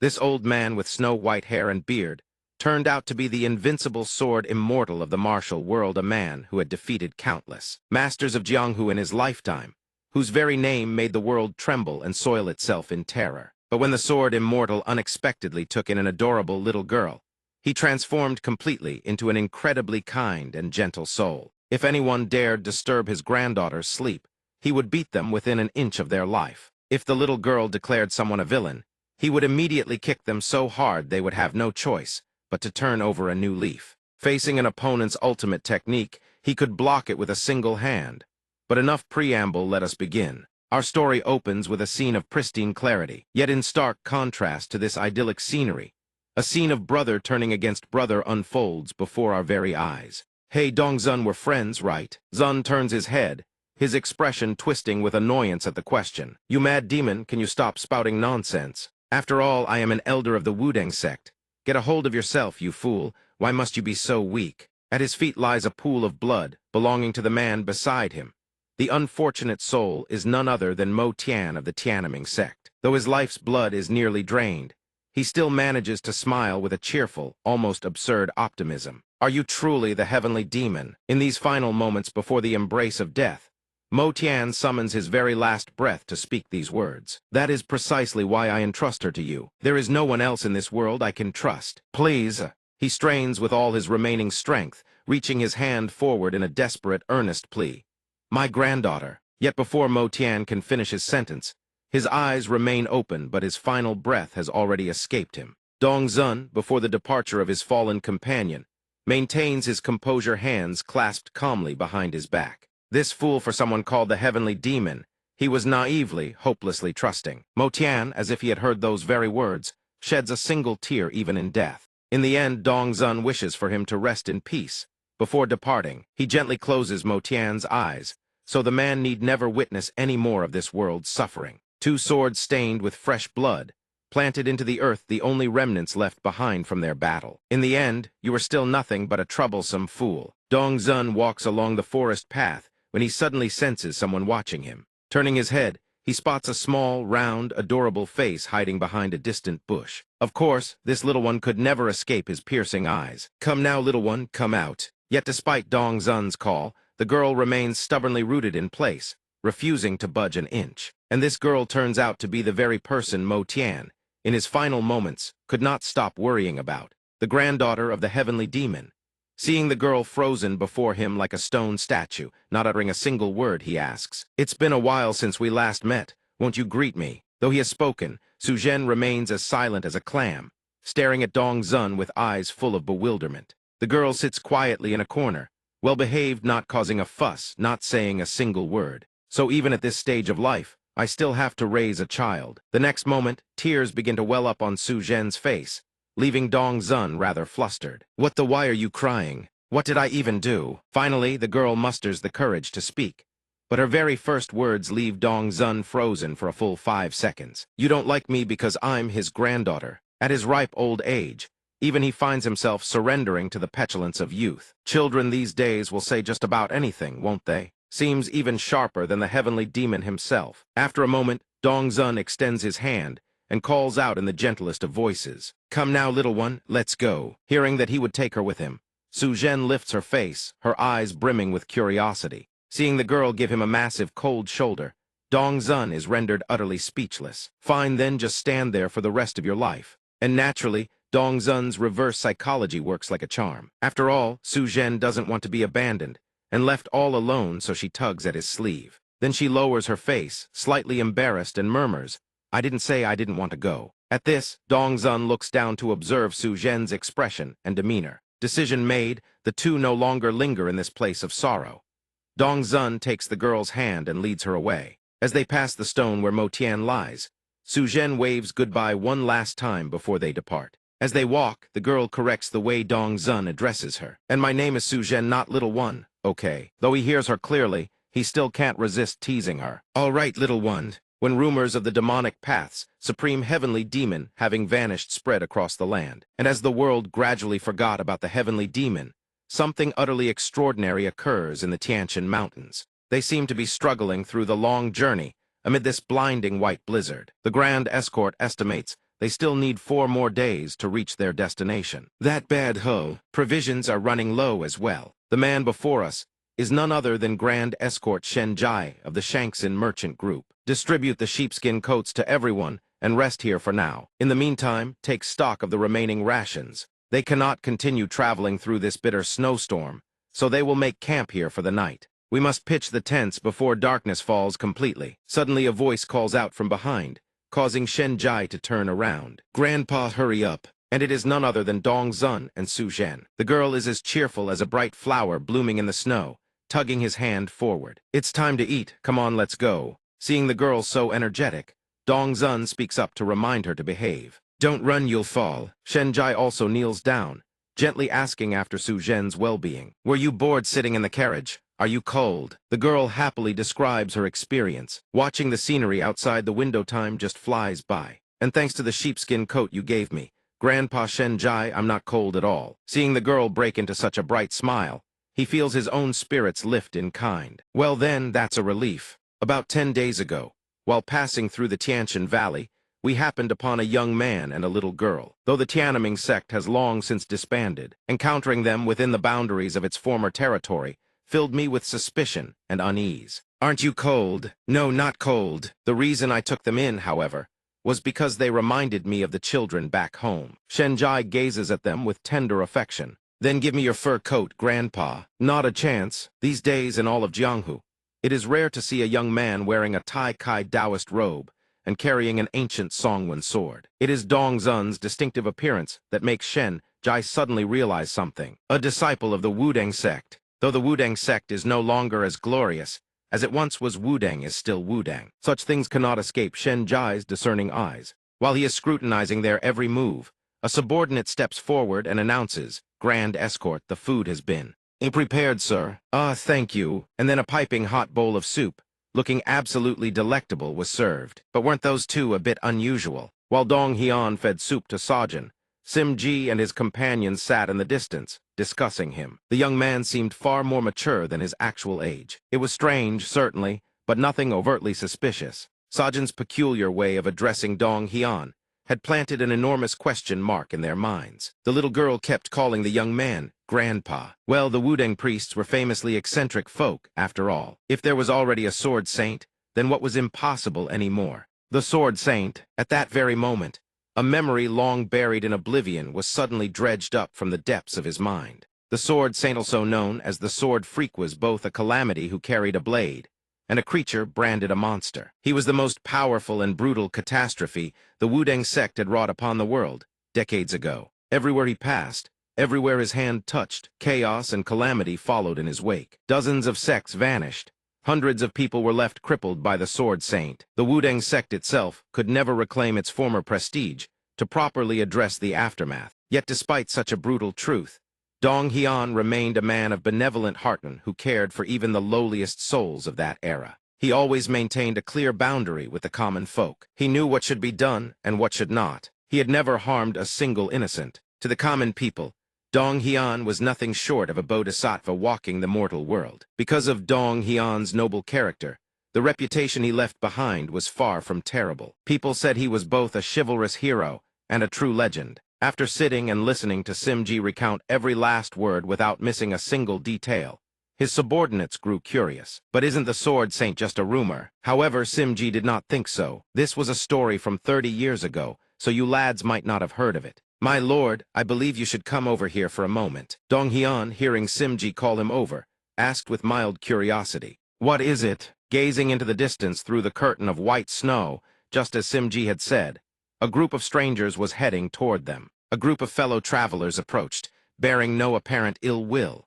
This old man with snow-white hair and beard turned out to be the invincible sword immortal of the martial world, a man who had defeated countless masters of Jianghu in his lifetime, whose very name made the world tremble and soil itself in terror. But when the sword immortal unexpectedly took in an adorable little girl, he transformed completely into an incredibly kind and gentle soul. If anyone dared disturb his granddaughter's sleep, he would beat them within an inch of their life. If the little girl declared someone a villain, he would immediately kick them so hard they would have no choice but to turn over a new leaf. Facing an opponent's ultimate technique, he could block it with a single hand. But enough preamble, let us begin. Our story opens with a scene of pristine clarity, yet in stark contrast to this idyllic scenery, a scene of brother turning against brother unfolds before our very eyes. Hey, Dongzun were friends, right? Zun turns his head, his expression twisting with annoyance at the question. You mad demon, can you stop spouting nonsense? After all, I am an elder of the Wudang sect. Get a hold of yourself, you fool. Why must you be so weak? At his feet lies a pool of blood, belonging to the man beside him. The unfortunate soul is none other than Mo Tian of the Tiananmen sect. Though his life's blood is nearly drained, he still manages to smile with a cheerful, almost absurd optimism. Are you truly the heavenly demon? In these final moments before the embrace of death, Mo Tian summons his very last breath to speak these words. That is precisely why I entrust her to you. There is no one else in this world I can trust. Please. He strains with all his remaining strength, reaching his hand forward in a desperate, earnest plea. My granddaughter. Yet before Mo Tian can finish his sentence, his eyes remain open, but his final breath has already escaped him. Dongzun, before the departure of his fallen companion, maintains his composure, hands clasped calmly behind his back. This fool for someone called the heavenly demon, he was naively, hopelessly trusting. Mo Tian, as if he had heard those very words, sheds a single tear even in death. In the end, Dongzun wishes for him to rest in peace. Before departing, he gently closes Mo Tian's eyes, so the man need never witness any more of this world's suffering. Two swords stained with fresh blood, planted into the earth, the only remnants left behind from their battle. In the end, you are still nothing but a troublesome fool. Dongzun walks along the forest path when he suddenly senses someone watching him. Turning his head, he spots a small, round, adorable face hiding behind a distant bush. Of course, this little one could never escape his piercing eyes. Come now, little one, come out. Yet despite Dongzun's call, the girl remains stubbornly rooted in place, refusing to budge an inch. And this girl turns out to be the very person Mo Tian, in his final moments, could not stop worrying about. The granddaughter of the heavenly demon. Seeing the girl frozen before him like a stone statue, not uttering a single word, he asks, It's been a while since we last met. Won't you greet me? Though he has spoken, Su Zhen remains as silent as a clam, staring at Dongzun with eyes full of bewilderment. The girl sits quietly in a corner, well-behaved, not causing a fuss, not saying a single word. So even at this stage of life, I still have to raise a child. The next moment, tears begin to well up on Su Zhen's face, leaving Dongzun rather flustered. Why are you crying? What did I even do? Finally, the girl musters the courage to speak, but her very first words leave Dongzun frozen for a full 5 seconds. You don't like me because I'm his granddaughter. At his ripe old age, even he finds himself surrendering to the petulance of youth. Children these days will say just about anything, won't they? Seems even sharper than the heavenly demon himself. After a moment, Dongzun extends his hand and calls out in the gentlest of voices. Come now, little one, let's go. Hearing that he would take her with him, Su Zhen lifts her face, her eyes brimming with curiosity. Seeing the girl give him a massive cold shoulder, Dongzun is rendered utterly speechless. Fine then, just stand there for the rest of your life. And naturally, Dongzun's reverse psychology works like a charm. After all, Su Zhen doesn't want to be abandoned and left all alone, so she tugs at his sleeve. Then she lowers her face, slightly embarrassed, and murmurs, I didn't say I didn't want to go. At this, Dongzun looks down to observe Su Zhen's expression and demeanor. Decision made, the two no longer linger in this place of sorrow. Dongzun takes the girl's hand and leads her away. As they pass the stone where Mo Tian lies, Su Zhen waves goodbye one last time before they depart. As they walk, the girl corrects the way Dongzun addresses her. And my name is Su Zhen, not little one. Okay. Though he hears her clearly, he still can't resist teasing her. All right, little one. When rumors of the demonic paths, supreme heavenly demon having vanished, spread across the land, and as the world gradually forgot about the heavenly demon, something utterly extraordinary occurs in the Tianshan Mountains. They seem to be struggling through the long journey amid this blinding white blizzard. The Grand Escort estimates They still need 4 more days to reach their destination. That bad ho. Provisions are running low as well. The man before us is none other than Grand Escort Shen Jai of the Shanksin Merchant Group. Distribute the sheepskin coats to everyone and rest here for now. In the meantime, take stock of the remaining rations. They cannot continue traveling through this bitter snowstorm, so they will make camp here for the night. We must pitch the tents before darkness falls completely. Suddenly a voice calls out from behind, causing Shen Jai to turn around. Grandpa, hurry up. And it is none other than Dong Zun and Su Zhen. The girl is as cheerful as a bright flower blooming in the snow, tugging his hand forward. It's time to eat. Come on, let's go. Seeing the girl so energetic, Dong Zun speaks up to remind her to behave. Don't run, you'll fall. Shen Jai also kneels down, gently asking after Su Zhen's well-being. Were you bored sitting in the carriage? Are you cold? The girl happily describes her experience. Watching the scenery outside the window, time just flies by. And thanks to the sheepskin coat you gave me, Grandpa Shen Jai, I'm not cold at all. Seeing the girl break into such a bright smile, he feels his own spirits lift in kind. Well then, that's a relief. About 10 days ago, while passing through the Tianshan Valley, we happened upon a young man and a little girl. Though the Tiananmen sect has long since disbanded, encountering them within the boundaries of its former territory filled me with suspicion and unease. Aren't you cold? No, not cold. The reason I took them in, however, was because they reminded me of the children back home. Shen Jai gazes at them with tender affection. Then give me your fur coat, Grandpa. Not a chance. These days in all of Jianghu, it is rare to see a young man wearing a Tai Kai Taoist robe and carrying an ancient Songwen sword. It is Dong Zun's distinctive appearance that makes Shen Jai suddenly realize something. A disciple of the Wudang sect. Though the Wudang sect is no longer as glorious as it once was, Wudang is still Wudang. Such things cannot escape Shen Jai's discerning eyes. While he is scrutinizing their every move, a subordinate steps forward and announces, Grand Escort, the food has been prepared, sir. Ah, thank you. And then a piping hot bowl of soup, looking absolutely delectable, was served. But weren't those two a bit unusual? While Dong Hian fed soup to Sajin, Sim Ji and his companions sat in the distance, discussing him. The young man seemed far more mature than his actual age. It was strange, certainly, but nothing overtly suspicious. Sajin's peculiar way of addressing Dong Hian had planted an enormous question mark in their minds. The little girl kept calling the young man Grandpa. Well, the Wudang priests were famously eccentric folk, after all. If there was already a sword saint, then what was impossible anymore? The sword saint, at that very moment, a memory long buried in oblivion, was suddenly dredged up from the depths of his mind. The sword saint, also known as the sword freak, was both a calamity who carried a blade and a creature branded a monster. He was the most powerful and brutal catastrophe the Wudang sect had wrought upon the world decades ago. Everywhere he passed, everywhere his hand touched, chaos and calamity followed in his wake. Dozens of sects vanished. Hundreds of people were left crippled by the sword saint. The Wudang sect itself could never reclaim its former prestige to properly address the aftermath. Yet despite such a brutal truth, Dong Hian remained a man of benevolent heart who cared for even the lowliest souls of that era. He always maintained a clear boundary with the common folk. He knew what should be done and what should not. He had never harmed a single innocent. To the common people, Dong Hian was nothing short of a bodhisattva walking the mortal world. Because of Dong Hian's noble character, the reputation he left behind was far from terrible. People said he was both a chivalrous hero and a true legend. After sitting and listening to Simji recount every last word without missing a single detail, his subordinates grew curious. But isn't the sword saint just a rumor? However, Simji did not think so. This was a story from 30 years ago, so you lads might not have heard of it. My lord, I believe you should come over here for a moment. Dong Hian, hearing Simji call him over, asked with mild curiosity. What is it? Gazing into the distance through the curtain of white snow, just as Simji had said, a group of strangers was heading toward them. A group of fellow travelers approached, bearing no apparent ill will.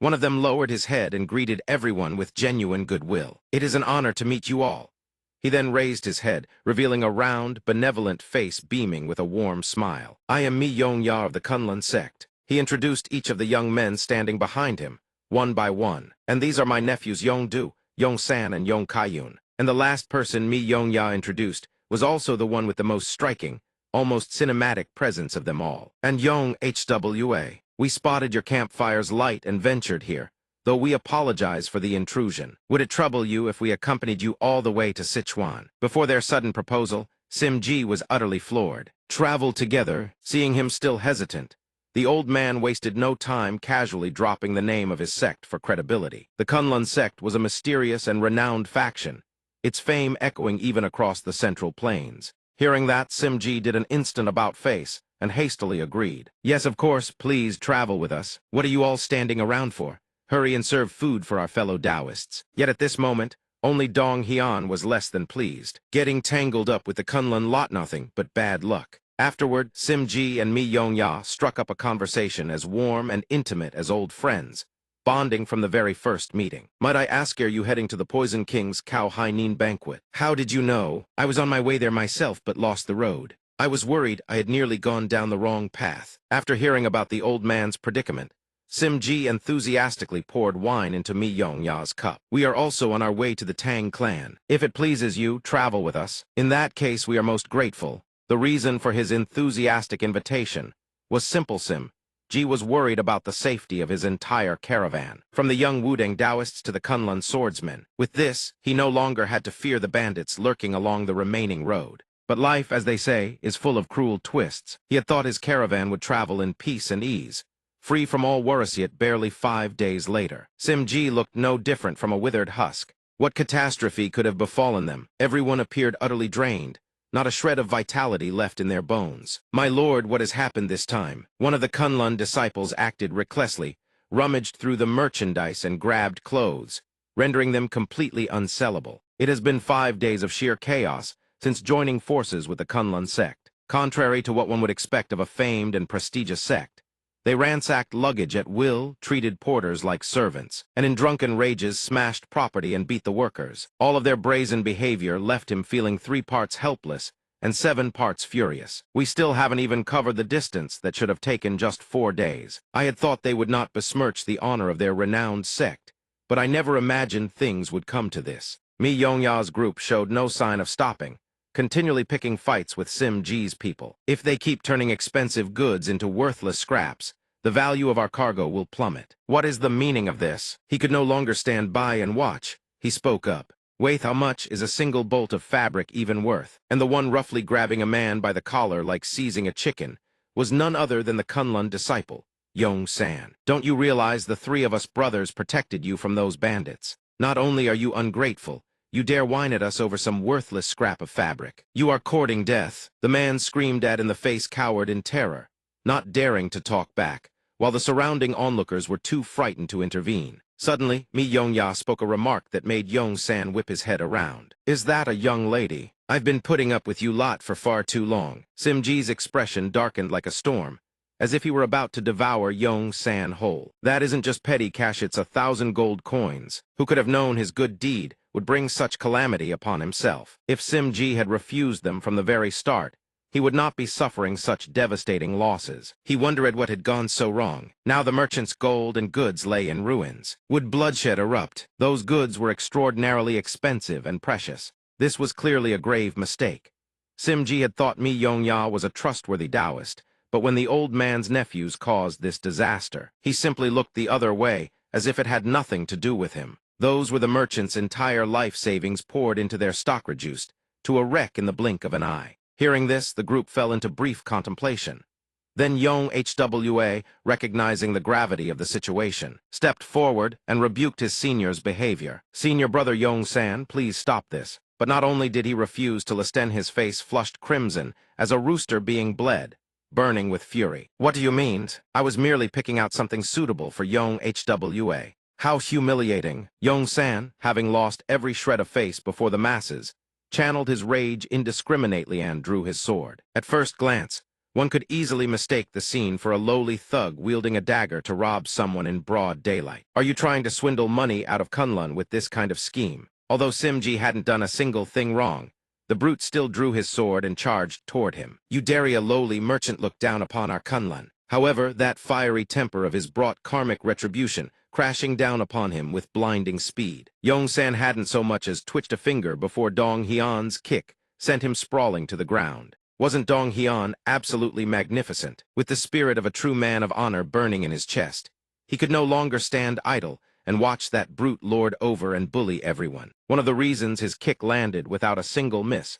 One of them lowered his head and greeted everyone with genuine goodwill. It is an honor to meet you all. He then raised his head, revealing a round, benevolent face beaming with a warm smile. I am Mi Yongya of the Kunlun sect. He introduced each of the young men standing behind him, one by one. And these are my nephews Yongdu, Yongsan, and Yong Kaiyun. And the last person Mi Yongya introduced was also the one with the most striking, almost cinematic presence of them all. And Yong Hwa. We spotted your campfire's light and ventured here, though we apologize for the intrusion. Would it trouble you if we accompanied you all the way to Sichuan? Before their sudden proposal, Sim Ji was utterly floored. travel together, seeing him still hesitant. The old man wasted no time casually dropping the name of his sect for credibility. The Kunlun sect was a mysterious and renowned faction, its fame echoing even across the Central Plains. Hearing that, Simji did an instant about-face and hastily agreed. Yes, of course, please travel with us. What are you all standing around for? Hurry and serve food for our fellow Taoists. Yet at this moment, only Dong Hian was less than pleased. Getting tangled up with the Kunlun lot nothing but bad luck. Afterward, Simji and Mi Yongya struck up a conversation as warm and intimate as old friends, bonding from the very first meeting. Might I ask, are you heading to the Poison King's Cao Hainin banquet? How did you know? I was on my way there myself but lost the road. I was worried I had nearly gone down the wrong path. After hearing about the old man's predicament, Simji enthusiastically poured wine into Mi Yongya's cup. We are also on our way to the Tang clan. If it pleases you, travel with us. In that case, we are most grateful. The reason for his enthusiastic invitation was simple. Ji was worried about the safety of his entire caravan, from the young Wudang Taoists to the Kunlun swordsmen. With this, he no longer had to fear the bandits lurking along the remaining road. But life, as they say, is full of cruel twists. He had thought his caravan would travel in peace and ease, free from all worry. Yet barely 5 days later, Simji looked no different from a withered husk. What catastrophe could have befallen them? Everyone appeared utterly drained. Not a shred of vitality left in their bones. My lord, what has happened this time? One of the Kunlun disciples acted recklessly, rummaged through the merchandise and grabbed clothes, rendering them completely unsellable. It has been 5 days of sheer chaos since joining forces with the Kunlun sect. Contrary to what one would expect of a famed and prestigious sect, they ransacked luggage at will, treated porters like servants, and in drunken rages smashed property and beat the workers. All of their brazen behavior left him feeling 3 parts helpless and 7 parts furious. We still haven't even covered the distance that should have taken just 4 days. I had thought they would not besmirch the honor of their renowned sect, but I never imagined things would come to this. Mi Yongya's group showed no sign of stopping, continually picking fights with Simji's people. If they keep turning expensive goods into worthless scraps, the value of our cargo will plummet. What is the meaning of this? He could no longer stand by and watch. He spoke up. Wait, how much is a single bolt of fabric even worth? And the one roughly grabbing a man by the collar like seizing a chicken was none other than the Kunlun disciple, Yong-san. Don't you realize the 3 of us brothers protected you from those bandits? Not only are you ungrateful, you dare whine at us over some worthless scrap of fabric. You are courting death. The man screamed at in the face, cowered in terror, not daring to talk back, while the surrounding onlookers were too frightened to intervene. Suddenly, Mi Yongya spoke a remark that made Yong-san whip his head around. Is that a young lady? I've been putting up with you lot for far too long. Simji's expression darkened like a storm, as if he were about to devour Yong-san whole. That isn't just petty cash, it's 1,000 gold coins. Who could have known his good deed would bring such calamity upon himself? If Simji had refused them from the very start, he would not be suffering such devastating losses. He wondered what had gone so wrong. Now the merchant's gold and goods lay in ruins. Would bloodshed erupt? Those goods were extraordinarily expensive and precious. This was clearly a grave mistake. Simji had thought Mi Yongya was a trustworthy Taoist, but when the old man's nephews caused this disaster, he simply looked the other way, as if it had nothing to do with him. Those were the merchant's entire life savings poured into their stock reduced to a wreck in the blink of an eye. Hearing this, the group fell into brief contemplation. Then Yong Hwa, recognizing the gravity of the situation, stepped forward and rebuked his senior's behavior. Senior brother Yong-san, please stop this. But not only did he refuse to listen, his face flushed crimson as a rooster being bled, burning with fury. What do you mean? I was merely picking out something suitable for Yong Hwa. How humiliating. Yong-san, having lost every shred of face before the masses, channeled his rage indiscriminately and drew his sword. At first glance, one could easily mistake the scene for a lowly thug wielding a dagger to rob someone in broad daylight. Are you trying to swindle money out of Kunlun with this kind of scheme? Although Simji hadn't done a single thing wrong, the brute still drew his sword and charged toward him. You dare a lowly merchant look down upon our Kunlun. However, that fiery temper of his brought karmic retribution, crashing down upon him with blinding speed. Yong-san hadn't so much as twitched a finger before Dong Hian's kick sent him sprawling to the ground. Wasn't Dong Hian absolutely magnificent? With the spirit of a true man of honor burning in his chest, he could no longer stand idle and watch that brute lord over and bully everyone. One of the reasons his kick landed without a single miss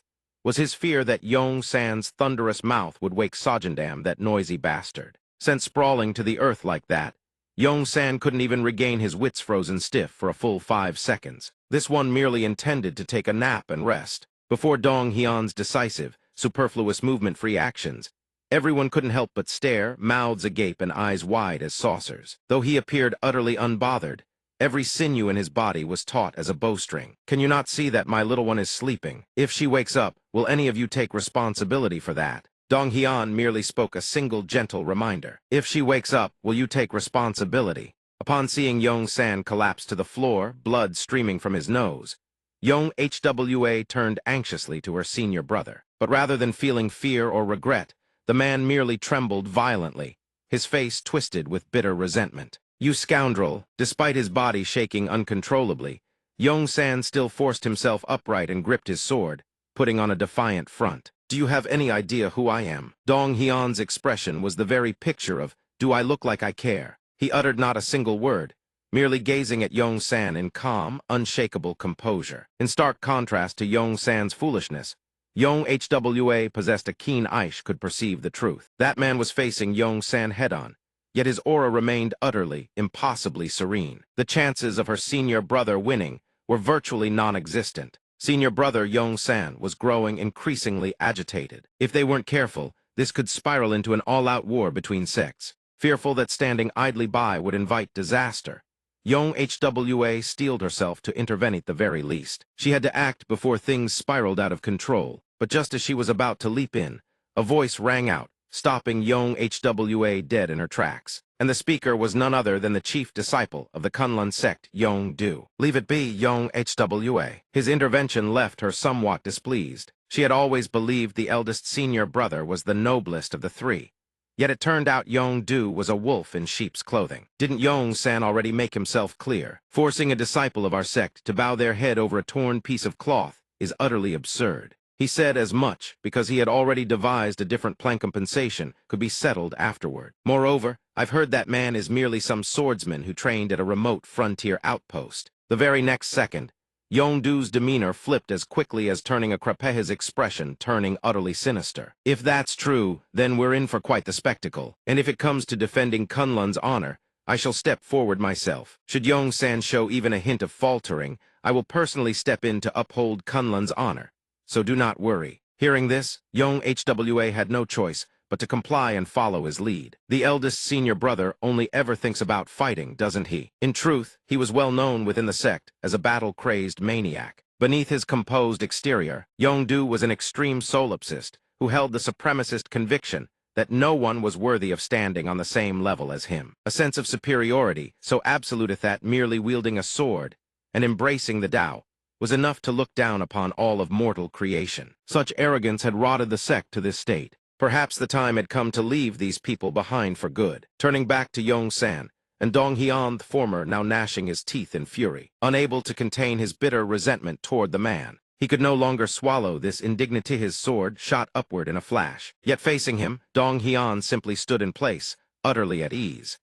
was his fear that Yong-san's thunderous mouth would wake Sojindam, that noisy bastard. Sent sprawling to the earth like that, Yong-san couldn't even regain his wits frozen stiff for a full 5 seconds. This one merely intended to take a nap and rest. Before Dong Hyun's decisive, superfluous movement-free actions, everyone couldn't help but stare, mouths agape and eyes wide as saucers. Though he appeared utterly unbothered, every sinew in his body was taut as a bowstring. "Can you not see that my little one is sleeping? If she wakes up, will any of you take responsibility for that?" Dong Hyun merely spoke a single gentle reminder. "If she wakes up, will you take responsibility?" Upon seeing Yong-san collapse to the floor, blood streaming from his nose, Yong-hwa turned anxiously to her senior brother. But rather than feeling fear or regret, the man merely trembled violently, his face twisted with bitter resentment. "You scoundrel!" Despite his body shaking uncontrollably, Yong-san still forced himself upright and gripped his sword, putting on a defiant front. "Do you have any idea who I am?" Dong Hyun's expression was the very picture of, "Do I look like I care?" He uttered not a single word, merely gazing at Yong-san in calm, unshakable composure. In stark contrast to Yong-san's foolishness, Yong-hwa possessed a keen eye could perceive the truth. That man was facing Yong-san head-on, yet his aura remained utterly, impossibly serene. The chances of her senior brother winning were virtually non-existent. Senior brother Yong-san was growing increasingly agitated. If they weren't careful, this could spiral into an all-out war between sects. Fearful that standing idly by would invite disaster, Yong-hwa steeled herself to intervene at the very least. She had to act before things spiraled out of control, but just as she was about to leap in, a voice rang out, stopping Yong-hwa dead in her tracks. And the speaker was none other than the chief disciple of the Kunlun sect, Yong-du. "Leave it be, Yong-hwa." His intervention left her somewhat displeased. She had always believed the eldest senior brother was the noblest of the three. Yet it turned out Yong-du was a wolf in sheep's clothing. Didn't Yong-san already make himself clear? Forcing a disciple of our sect to bow their head over a torn piece of cloth is utterly absurd. He said as much because he had already devised a different plan. Compensation could be settled afterward. Moreover, I've heard that man is merely some swordsman who trained at a remote frontier outpost. The very next second, Yong-du's demeanor flipped as quickly as turning a Krapeha's expression, turning utterly sinister. If that's true, then we're in for quite the spectacle. And if it comes to defending Kunlun's honor, I shall step forward myself. Should Yong-san show even a hint of faltering, I will personally step in to uphold Kunlun's honor. So do not worry. Hearing this, Yong-hwa had no choice but to comply and follow his lead. The eldest senior brother only ever thinks about fighting, doesn't he? In truth, he was well known within the sect as a battle-crazed maniac. Beneath his composed exterior, Yong-du was an extreme solipsist who held the supremacist conviction that no one was worthy of standing on the same level as him. A sense of superiority, so absolute that merely wielding a sword and embracing the Tao was enough to look down upon all of mortal creation. Such arrogance had rotted the sect to this state. Perhaps the time had come to leave these people behind for good. Turning back to Yong-san, and Dong Hyun the former now gnashing his teeth in fury. Unable to contain his bitter resentment toward the man, he could no longer swallow this indignity. His sword shot upward in a flash. Yet facing him, Dong Hyun simply stood in place, utterly at ease.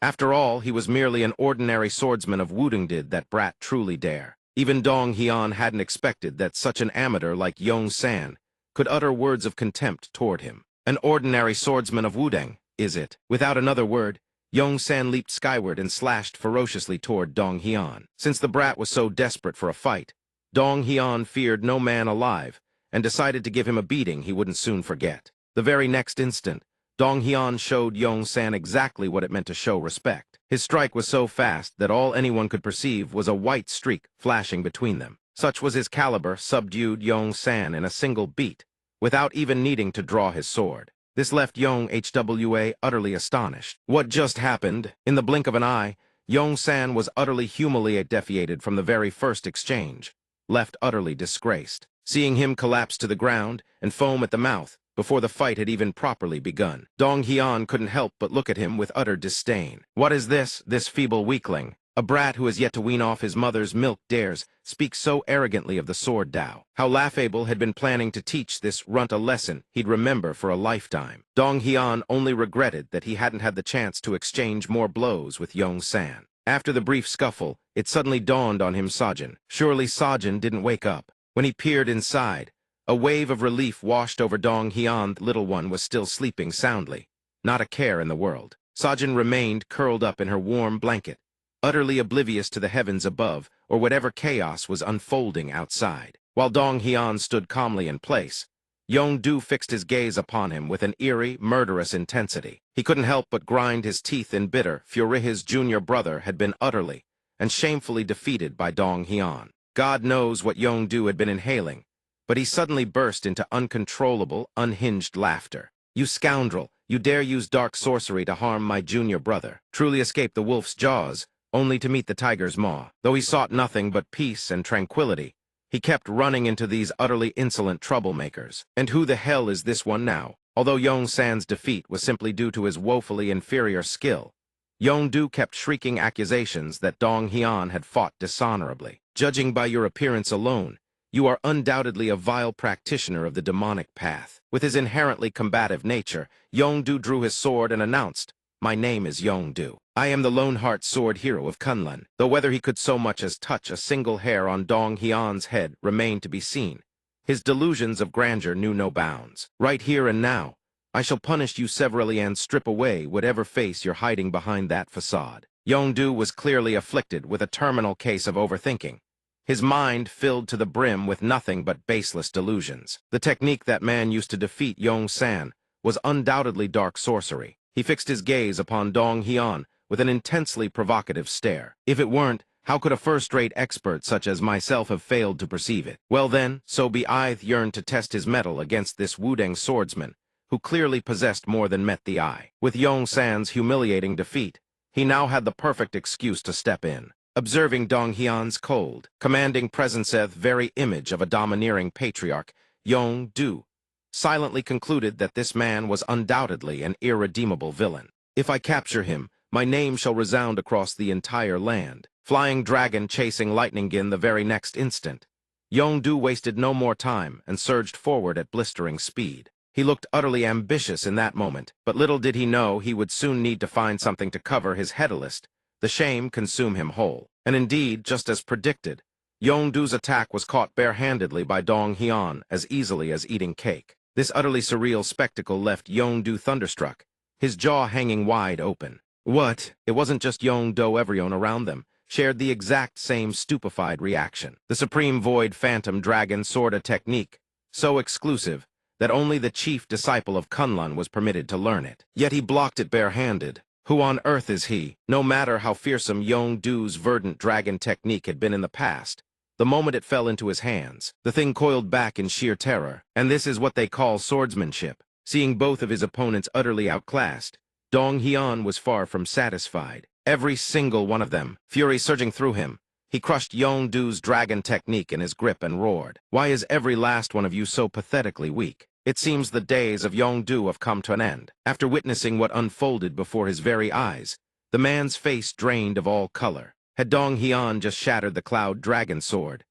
After all, he was merely an ordinary swordsman of Wudong. Did that brat truly dare? Even Dong Hyun hadn't expected that such an amateur like Yong-san could utter words of contempt toward him. An ordinary swordsman of Wudong, is it? Without another word, Yong-san leaped skyward and slashed ferociously toward Dong Hyun. Since the brat was so desperate for a fight, Dong Hyun feared no man alive and decided to give him a beating he wouldn't soon forget. The very next instant, Dong Hyun showed Yong-san exactly what it meant to show respect. His strike was so fast that all anyone could perceive was a white streak flashing between them. Such was his caliber, subdued Yong-san in a single beat, without even needing to draw his sword. This left Yong-hwa utterly astonished. What just happened? In the blink of an eye, Yong-san was utterly humiliated from the very first exchange, left utterly disgraced. Seeing him collapse to the ground and foam at the mouth before the fight had even properly begun, Dong Hyun couldn't help but look at him with utter disdain. What is this feeble weakling? A brat who has yet to wean off his mother's milk dares speak so arrogantly of the sword Tao. How Laughable had been planning to teach this runt a lesson he'd remember for a lifetime. Dong Hyun only regretted that he hadn't had the chance to exchange more blows with Yong-san. After the brief scuffle, it suddenly dawned on him Surgeon. Surely Surgeon didn't wake up. When he peered inside, A wave of relief washed over Dong Hyun. The little one was still sleeping soundly. Not a care in the world. Sajin remained curled up in her warm blanket, utterly oblivious to the heavens above or whatever chaos was unfolding outside. While Dong Hyun stood calmly in place, Yong-du fixed his gaze upon him with an eerie, murderous intensity. He couldn't help but grind his teeth in bitter fury. His junior brother had been utterly and shamefully defeated by Dong Hyun. God knows what Yong-du had been inhaling, but he suddenly burst into uncontrollable, unhinged laughter. "You scoundrel! You dare use dark sorcery to harm my junior brother!" Truly escaped the wolf's jaws, only to meet the tiger's maw. Though he sought nothing but peace and tranquility, he kept running into these utterly insolent troublemakers. And who the hell is this one now? Although Yong-san's defeat was simply due to his woefully inferior skill, Yong-du kept shrieking accusations that Dong Hyun had fought dishonorably. "Judging by your appearance alone, you are undoubtedly a vile practitioner of the demonic path." With his inherently combative nature, Yong-du drew his sword and announced, "My name is Yong-du. I am the Lone Heart Sword Hero of Kunlun." Though whether he could so much as touch a single hair on Dong Hyun's head remained to be seen, his delusions of grandeur knew no bounds. "Right here and now, I shall punish you severally and strip away whatever face you're hiding behind that facade." Yong-du was clearly afflicted with a terminal case of overthinking, his mind filled to the brim with nothing but baseless delusions. The technique that man used to defeat Yong-san was undoubtedly dark sorcery. He fixed his gaze upon Dong Hyun with an intensely provocative stare. If it weren't, how could a first-rate expert such as myself have failed to perceive it? Well then, so be I yearned to test his mettle against this Wudang swordsman, who clearly possessed more than met the eye. With Yong-san's humiliating defeat, he now had the perfect excuse to step in. Observing Dong Hyun's cold, commanding presence, the very image of a domineering patriarch, Yong-du silently concluded that this man was undoubtedly an irredeemable villain. "If I capture him, my name shall resound across the entire land." Flying dragon chasing lightning in the very next instant, Yong-du wasted no more time and surged forward at blistering speed. He looked utterly ambitious in that moment, but little did he know he would soon need to find something to cover his headlist, the shame consume him whole. And indeed, just as predicted, Yong-du's attack was caught barehandedly by Dong Hyun as easily as eating cake. This utterly surreal spectacle left Yong-du thunderstruck, his jaw hanging wide open. What? It wasn't just Yong-du, everyone around them shared the exact same stupefied reaction. The Supreme Void Phantom Dragon Sorta technique, so exclusive that only the chief disciple of Kunlun was permitted to learn it. Yet he blocked it barehanded. Who on earth is he? No matter how fearsome Yong-du's verdant dragon technique had been in the past, the moment it fell into his hands, the thing coiled back in sheer terror. And this is what they call swordsmanship. Seeing both of his opponents utterly outclassed, Dong Hyun was far from satisfied. Every single one of them, fury surging through him, he crushed Yong-du's dragon technique in his grip and roared. "Why is every last one of you so pathetically weak? It seems the days of Yong-du have come to an end." After witnessing what unfolded before his very eyes, the man's face drained of all color. Had Dong Hyun just shattered the cloud dragon sword?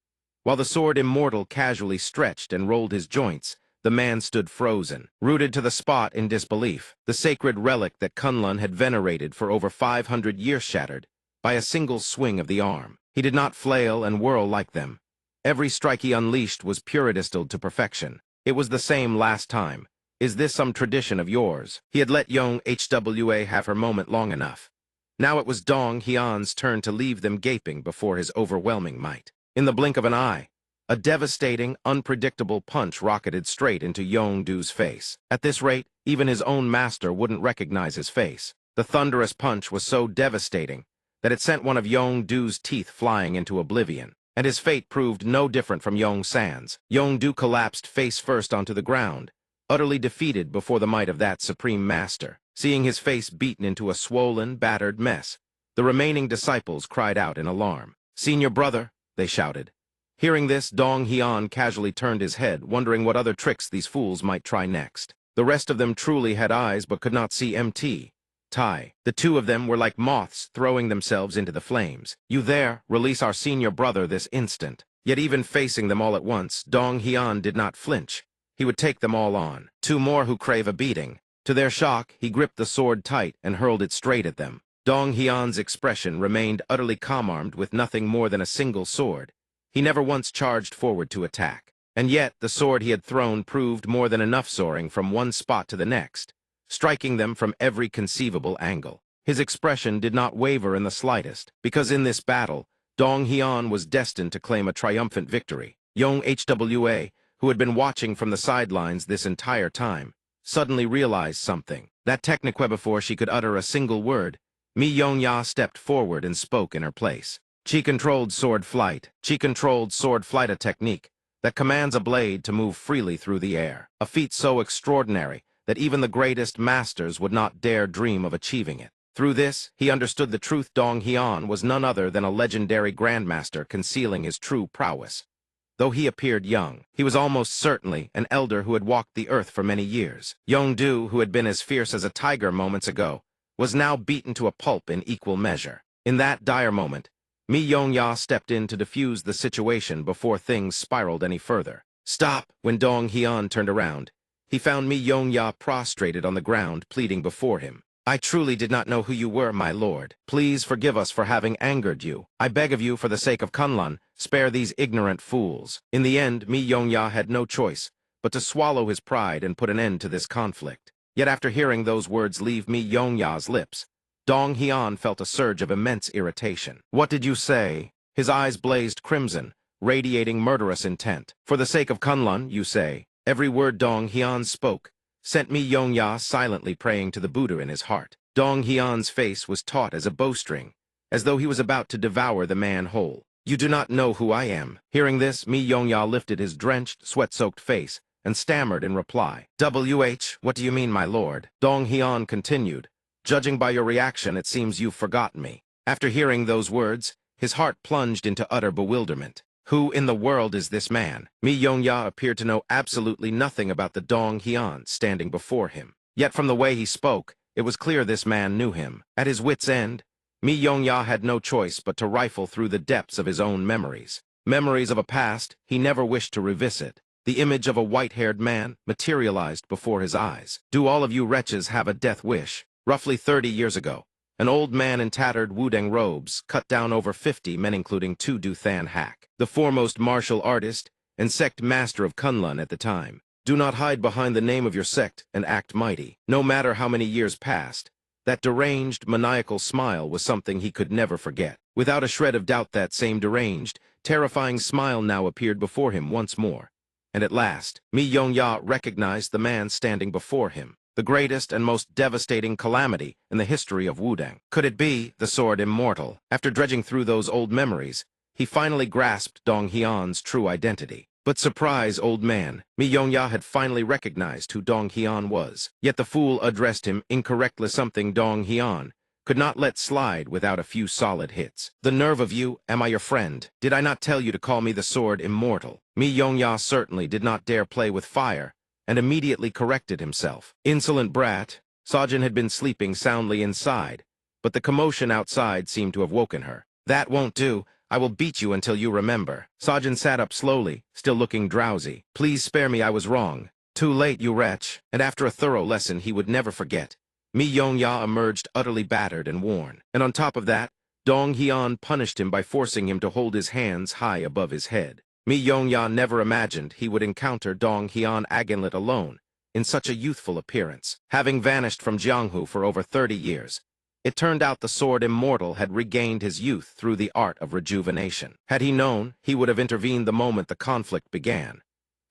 While the sword immortal casually stretched and rolled his joints, the man stood frozen, rooted to the spot in disbelief. The sacred relic that Kunlun had venerated for over 500 years shattered by a single swing of the arm. He did not flail and whirl like them. Every strike he unleashed was puridistal to perfection. It was the same last time. "Is this some tradition of yours?" He had let Yong-hwa have her moment long enough. Now it was Dong Hyun's turn to leave them gaping before his overwhelming might. In the blink of an eye, a devastating, unpredictable punch rocketed straight into Yong-du's face. At this rate, even his own master wouldn't recognize his face. The thunderous punch was so devastating that it sent one of Yong-du's teeth flying into oblivion. And his fate proved no different from Yong-san's. Yong-du collapsed face first onto the ground, utterly defeated before the might of that supreme master. Seeing his face beaten into a swollen, battered mess, the remaining disciples cried out in alarm. "Senior brother," they shouted. Hearing this, Dong Hyun casually turned his head, wondering what other tricks these fools might try next. The rest of them truly had eyes but could not see MT. Tai. The two of them were like moths throwing themselves into the flames. "You there, release our senior brother this instant." Yet even facing them all at once, Dong Hyun did not flinch. He would take them all on. Two more who crave a beating. To their shock, he gripped the sword tight and hurled it straight at them. Dong Hyun's expression remained utterly calm, armed with nothing more than a single sword. He never once charged forward to attack. And yet, the sword he had thrown proved more than enough, soaring from one spot to the next, striking them from every conceivable angle. His expression did not waver in the slightest, because in this battle, Dong Hyun was destined to claim a triumphant victory. Young Hwa, who had been watching from the sidelines this entire time, suddenly realized something. That technique before she could utter a single word, Mi Yong-ya stepped forward and spoke in her place. Chi-controlled sword flight. Chi-controlled sword flight, a technique that commands a blade to move freely through the air, a feat so extraordinary that even the greatest masters would not dare dream of achieving it. Through this, he understood the truth. Dong Hyun was none other than a legendary grandmaster concealing his true prowess. Though he appeared young, he was almost certainly an elder who had walked the earth for many years. Yong-du, who had been as fierce as a tiger moments ago, was now beaten to a pulp in equal measure. In that dire moment, Mi Yong-ya stepped in to defuse the situation before things spiraled any further. Stop! When Dong Hyun turned around, he found Mi Yong-ya prostrated on the ground, pleading before him. I truly did not know who you were, my lord. Please forgive us for having angered you. I beg of you, for the sake of Kunlun, spare these ignorant fools. In the end, Mi Yong-ya had no choice but to swallow his pride and put an end to this conflict. Yet after hearing those words leave Mi Yong-ya's lips, Dong Hyun felt a surge of immense irritation. What did you say? His eyes blazed crimson, radiating murderous intent. For the sake of Kunlun, you say? Every word Dong Hyun spoke sent Mi Yong-ya silently praying to the Buddha in his heart. Dong Hyun's face was taut as a bowstring, as though he was about to devour the man whole. You do not know who I am. Hearing this, Mi Yong-ya lifted his drenched, sweat-soaked face and stammered in reply. What do you mean, my lord? Dong Hyun continued. Judging by your reaction, it seems you've forgotten me. After hearing those words, his heart plunged into utter bewilderment. Who in the world is this man? Mi Yong-ya appeared to know absolutely nothing about the Dong Hyun standing before him. Yet from the way he spoke, it was clear this man knew him. At his wit's end, Mi Yong-ya had no choice but to rifle through the depths of his own memories. Memories of a past he never wished to revisit. The image of a white-haired man materialized before his eyes. Do all of you wretches have a death wish? Roughly 30 years ago, an old man in tattered Wudang robes cut down over 50 men, including Tu Du-than Hak, the foremost martial artist and sect master of Kunlun at the time. Do not hide behind the name of your sect and act mighty. No matter how many years passed, that deranged, maniacal smile was something he could never forget. Without a shred of doubt, that same deranged, terrifying smile now appeared before him once more. And at last, Mi Yong-ya recognized the man standing before him. The greatest and most devastating calamity in the history of Wudang. Could it be the sword immortal? After dredging through those old memories, he finally grasped Dong Hyun's true identity. But surprise, old man, Mi Yong-ya had finally recognized who Dong Hyun was. Yet the fool addressed him incorrectly, something Dong Hyun could not let slide without a few solid hits. The nerve of you, am I your friend? Did I not tell you to call me the sword immortal? Mi Yong-ya certainly did not dare play with fire, and immediately corrected himself. Insolent brat, Sajin had been sleeping soundly inside, but the commotion outside seemed to have woken her. That won't do. I will beat you until you remember. Sajin sat up slowly, still looking drowsy. Please spare me, I was wrong. Too late, you wretch. And after a thorough lesson he would never forget, Mi Yong-ya emerged utterly battered and worn. And on top of that, Dong Hyun punished him by forcing him to hold his hands high above his head. Mi Yong-ya never imagined he would encounter Dong Hyun Aganlit alone, in such a youthful appearance. Having vanished from Jianghu for over 30 years, it turned out the sword immortal had regained his youth through the art of rejuvenation. Had he known, he would have intervened the moment the conflict began.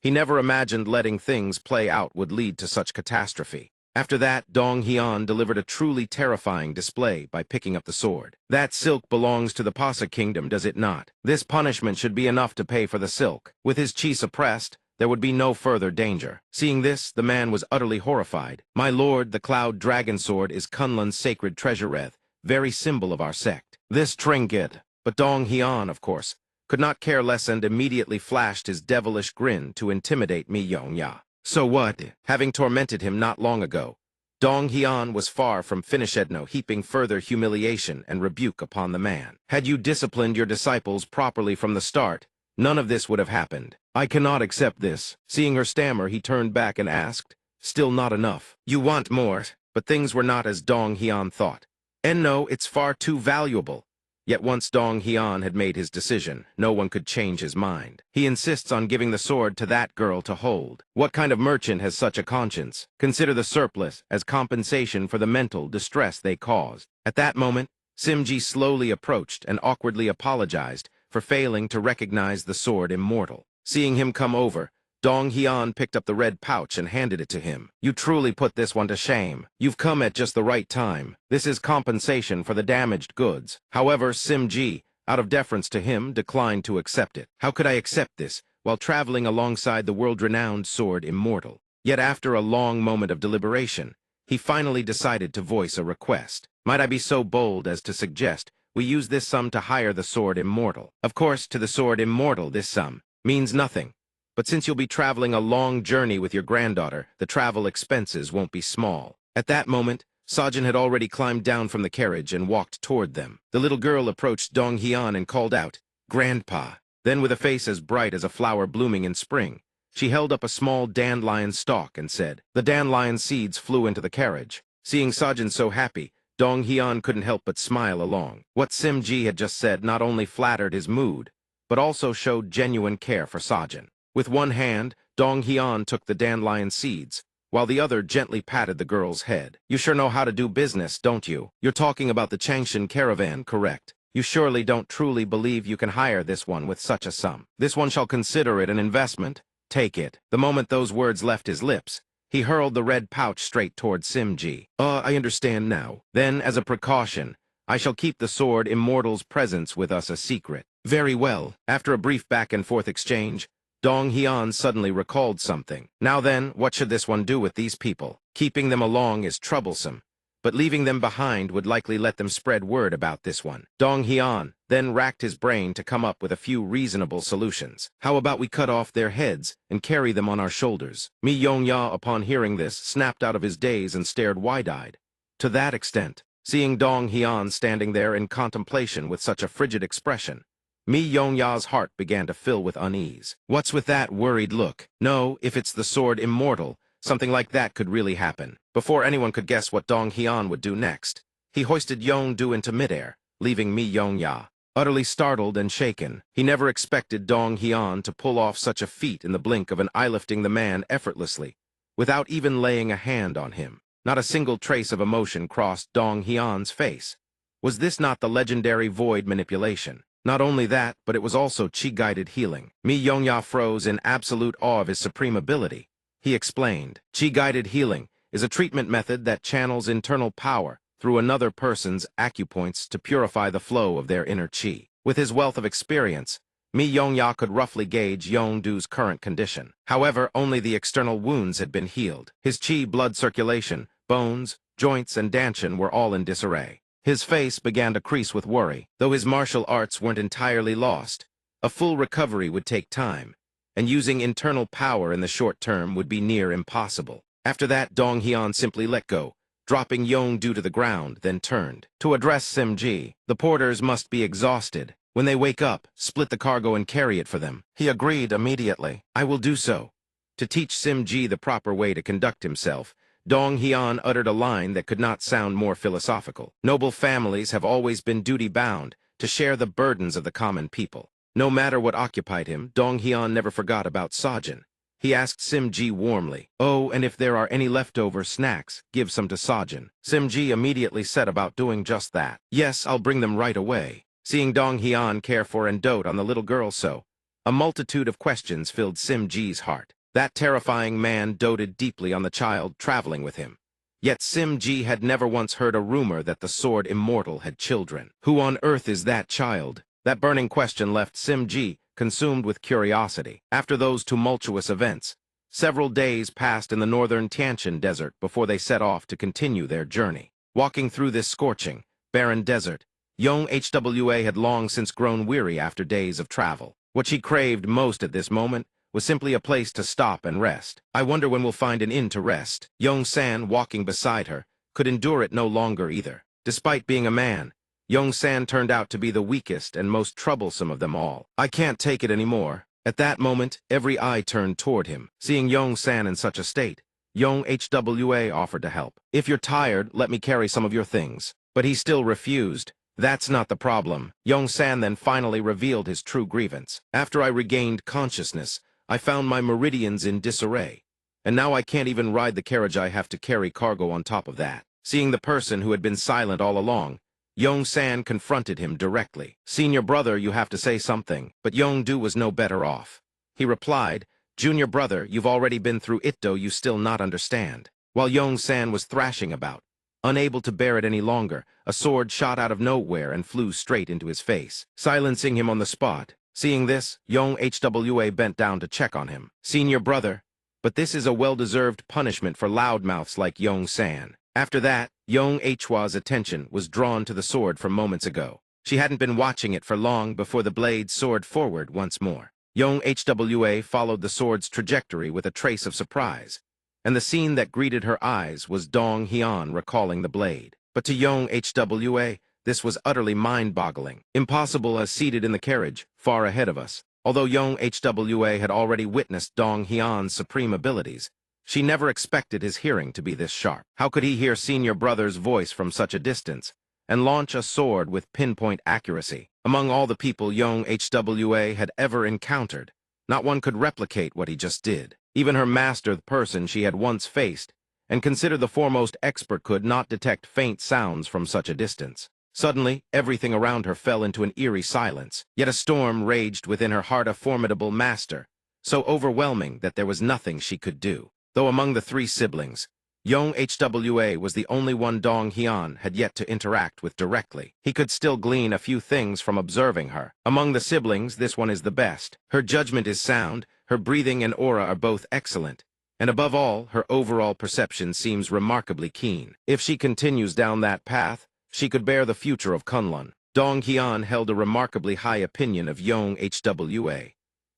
He never imagined letting things play out would lead to such catastrophe. After that, Dong Hyun delivered a truly terrifying display by picking up the sword. That silk belongs to the Pasa kingdom, does it not? This punishment should be enough to pay for the silk. With his chi suppressed, there would be no further danger. Seeing this, the man was utterly horrified. My lord, the Cloud Dragon Sword is Kunlun's sacred treasure, very symbol of our sect. This trinket, but Dong Hyun, of course, could not care less and immediately flashed his devilish grin to intimidate Mi Yong-ya. So what? Having tormented him not long ago, Dong Hyun was far from finished, heaping further humiliation and rebuke upon the man. Had you disciplined your disciples properly from the start, none of this would have happened. I cannot accept this. Seeing her stammer, he turned back and asked, still not enough. You want more? But things were not as Dong Hyun thought. And no, it's far too valuable. Yet once Dong Hyun had made his decision, no one could change his mind. He insists on giving the sword to that girl to hold. What kind of merchant has such a conscience? Consider the surplus as compensation for the mental distress they caused. At that moment, Simji slowly approached and awkwardly apologized for failing to recognize the sword immortal. Seeing him come over, Dong Hyun picked up the red pouch and handed it to him. You truly put this one to shame. You've come at just the right time. This is compensation for the damaged goods. However, Simji, out of deference to him, declined to accept it. How could I accept this while traveling alongside the world-renowned sword immortal? Yet after a long moment of deliberation, he finally decided to voice a request. Might I be so bold as to suggest we use this sum to hire the sword immortal? Of course, to the sword immortal, this sum means nothing. But since you'll be traveling a long journey with your granddaughter, the travel expenses won't be small. At that moment, Sajin had already climbed down from the carriage and walked toward them. The little girl approached Dong Hyun and called out, "Grandpa." Then with a face as bright as a flower blooming in spring, she held up a small dandelion stalk and said. The dandelion seeds flew into the carriage. Seeing Sajin so happy, Dong Hyun couldn't help but smile along. What Simji had just said not only flattered his mood, but also showed genuine care for Sajin. With one hand, Dong Hyun took the dandelion seeds, while the other gently patted the girl's head. You sure know how to do business, don't you? You're talking about the Changshan caravan, correct? You surely don't truly believe you can hire this one with such a sum. This one shall consider it an investment. Take it. The moment those words left his lips, he hurled the red pouch straight toward Simji. I understand now. Then, as a precaution, I shall keep the sword immortal's presence with us a secret. Very well. After a brief back-and-forth exchange, Dong Hyun suddenly recalled something. Now then, what should this one do with these people? Keeping them along is troublesome, but leaving them behind would likely let them spread word about this one. Dong Hyun then racked his brain to come up with a few reasonable solutions. How about we cut off their heads and carry them on our shoulders? Mi Yongya, upon hearing this, snapped out of his daze and stared wide-eyed. To that extent, seeing Dong Hyun standing there in contemplation with such a frigid expression, Mi Yongya's heart began to fill with unease. What's with that worried look? No, if it's the sword immortal, something like that could really happen. Before anyone could guess what Dong Hyun would do next, he hoisted Yongdu into midair, leaving Mi Yongya utterly startled and shaken. He never expected Dong Hyun to pull off such a feat in the blink of an eye, lifting the man effortlessly, without even laying a hand on him. Not a single trace of emotion crossed Dong Hyun's face. Was this not the legendary void manipulation? Not only that, but it was also chi-guided healing. Mi Yongya froze in absolute awe of his supreme ability. He explained, chi-guided healing is a treatment method that channels internal power through another person's acupoints to purify the flow of their inner chi. With his wealth of experience, Mi Yongya could roughly gauge Yongdu's current condition. However, only the external wounds had been healed. His chi blood circulation, bones, joints, and danchin were all in disarray. His face began to crease with worry. Though his martial arts weren't entirely lost, a full recovery would take time, and using internal power in the short term would be near impossible. After that, Dong Hyun simply let go, dropping Yongdu to the ground, then turned to address Simji. The porters must be exhausted. When they wake up, split the cargo and carry it for them. He agreed immediately. I will do so. To teach Simji the proper way to conduct himself, Dong Hyun uttered a line that could not sound more philosophical. Noble families have always been duty-bound to share the burdens of the common people. No matter what occupied him, Dong Hyun never forgot about Sajin. He asked Simji warmly, "Oh, and if there are any leftover snacks, give some to Sajin." Simji immediately set about doing just that. "Yes, I'll bring them right away." Seeing Dong Hyun care for and dote on the little girl so, a multitude of questions filled Simji's heart. That terrifying man doted deeply on the child traveling with him. Yet Simji had never once heard a rumor that the sword immortal had children. Who on earth is that child? That burning question left Simji consumed with curiosity. After those tumultuous events, several days passed in the northern Tianshan desert before they set off to continue their journey. Walking through this scorching, barren desert, young Hwa had long since grown weary after days of travel. What she craved most at this moment was simply a place to stop and rest. I wonder when we'll find an inn to rest. Yong-san, walking beside her, could endure it no longer either. Despite being a man, Yong-san turned out to be the weakest and most troublesome of them all. I can't take it anymore. At that moment, every eye turned toward him. Seeing Yong-san in such a state, Young Hwa offered to help. If you're tired, let me carry some of your things. But he still refused, That's not the problem. Yong-san then finally revealed his true grievance. After I regained consciousness, I found my meridians in disarray. And now I can't even ride the carriage. I have to carry cargo on top of that. Seeing the person who had been silent all along, Yong-san confronted him directly. Senior brother, you have to say something. But Yong-do was no better off. He replied, Junior brother, you've already been through it, though you still not understand. While Yong-san was thrashing about, unable to bear it any longer, a sword shot out of nowhere and flew straight into his face, silencing him on the spot. Seeing this, Yong-hwa bent down to check on him. Senior brother, but this is a well-deserved punishment for loudmouths like Yong-san. After that, Yong-hwa's attention was drawn to the sword from moments ago. She hadn't been watching it for long before the blade soared forward once more. Yong-hwa followed the sword's trajectory with a trace of surprise, and the scene that greeted her eyes was Dong-hyun recalling the blade. But to Yong-hwa, this was utterly mind-boggling, impossible as seated in the carriage, far ahead of us. Although Yong-hwa had already witnessed Dong-hyun's supreme abilities, she never expected his hearing to be this sharp. How could he hear senior brother's voice from such a distance and launch a sword with pinpoint accuracy? Among all the people Yong-hwa had ever encountered, not one could replicate what he just did. Even her master, the person she had once faced and considered the foremost expert, could not detect faint sounds from such a distance. Suddenly, everything around her fell into an eerie silence, yet a storm raged within her heart. A formidable master, so overwhelming that there was nothing she could do. Though among the three siblings, Yong-hwa was the only one Dong-hyun had yet to interact with directly. He could still glean a few things from observing her. Among the siblings, this one is the best. Her judgment is sound, her breathing and aura are both excellent, and above all, her overall perception seems remarkably keen. If she continues down that path, she could bear the future of Kunlun. Dong-hyun held a remarkably high opinion of Yong-hwa.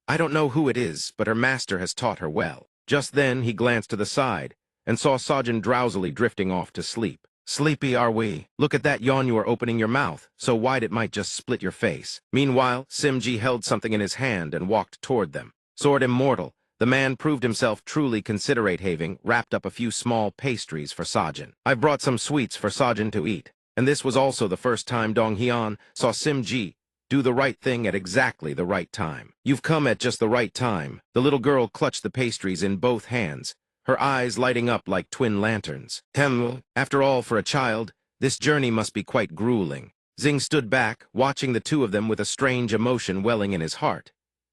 I don't know who it is, but her master has taught her well. Just then, he glanced to the side and saw Sajin drowsily drifting off to sleep. Sleepy are we? Look at that yawn. You are opening your mouth so wide it might just split your face. Meanwhile, Simji held something in his hand and walked toward them. Sword immortal, the man proved himself truly considerate, having wrapped up a few small pastries for Sajin. I've brought some sweets for Sajin to eat. And this was also the first time Dong-hyun saw Simji do the right thing at exactly the right time. You've come at just the right time. The little girl clutched the pastries in both hands, her eyes lighting up like twin lanterns. After all, for a child, this journey must be quite grueling. Xing stood back, watching the two of them with a strange emotion welling in his heart.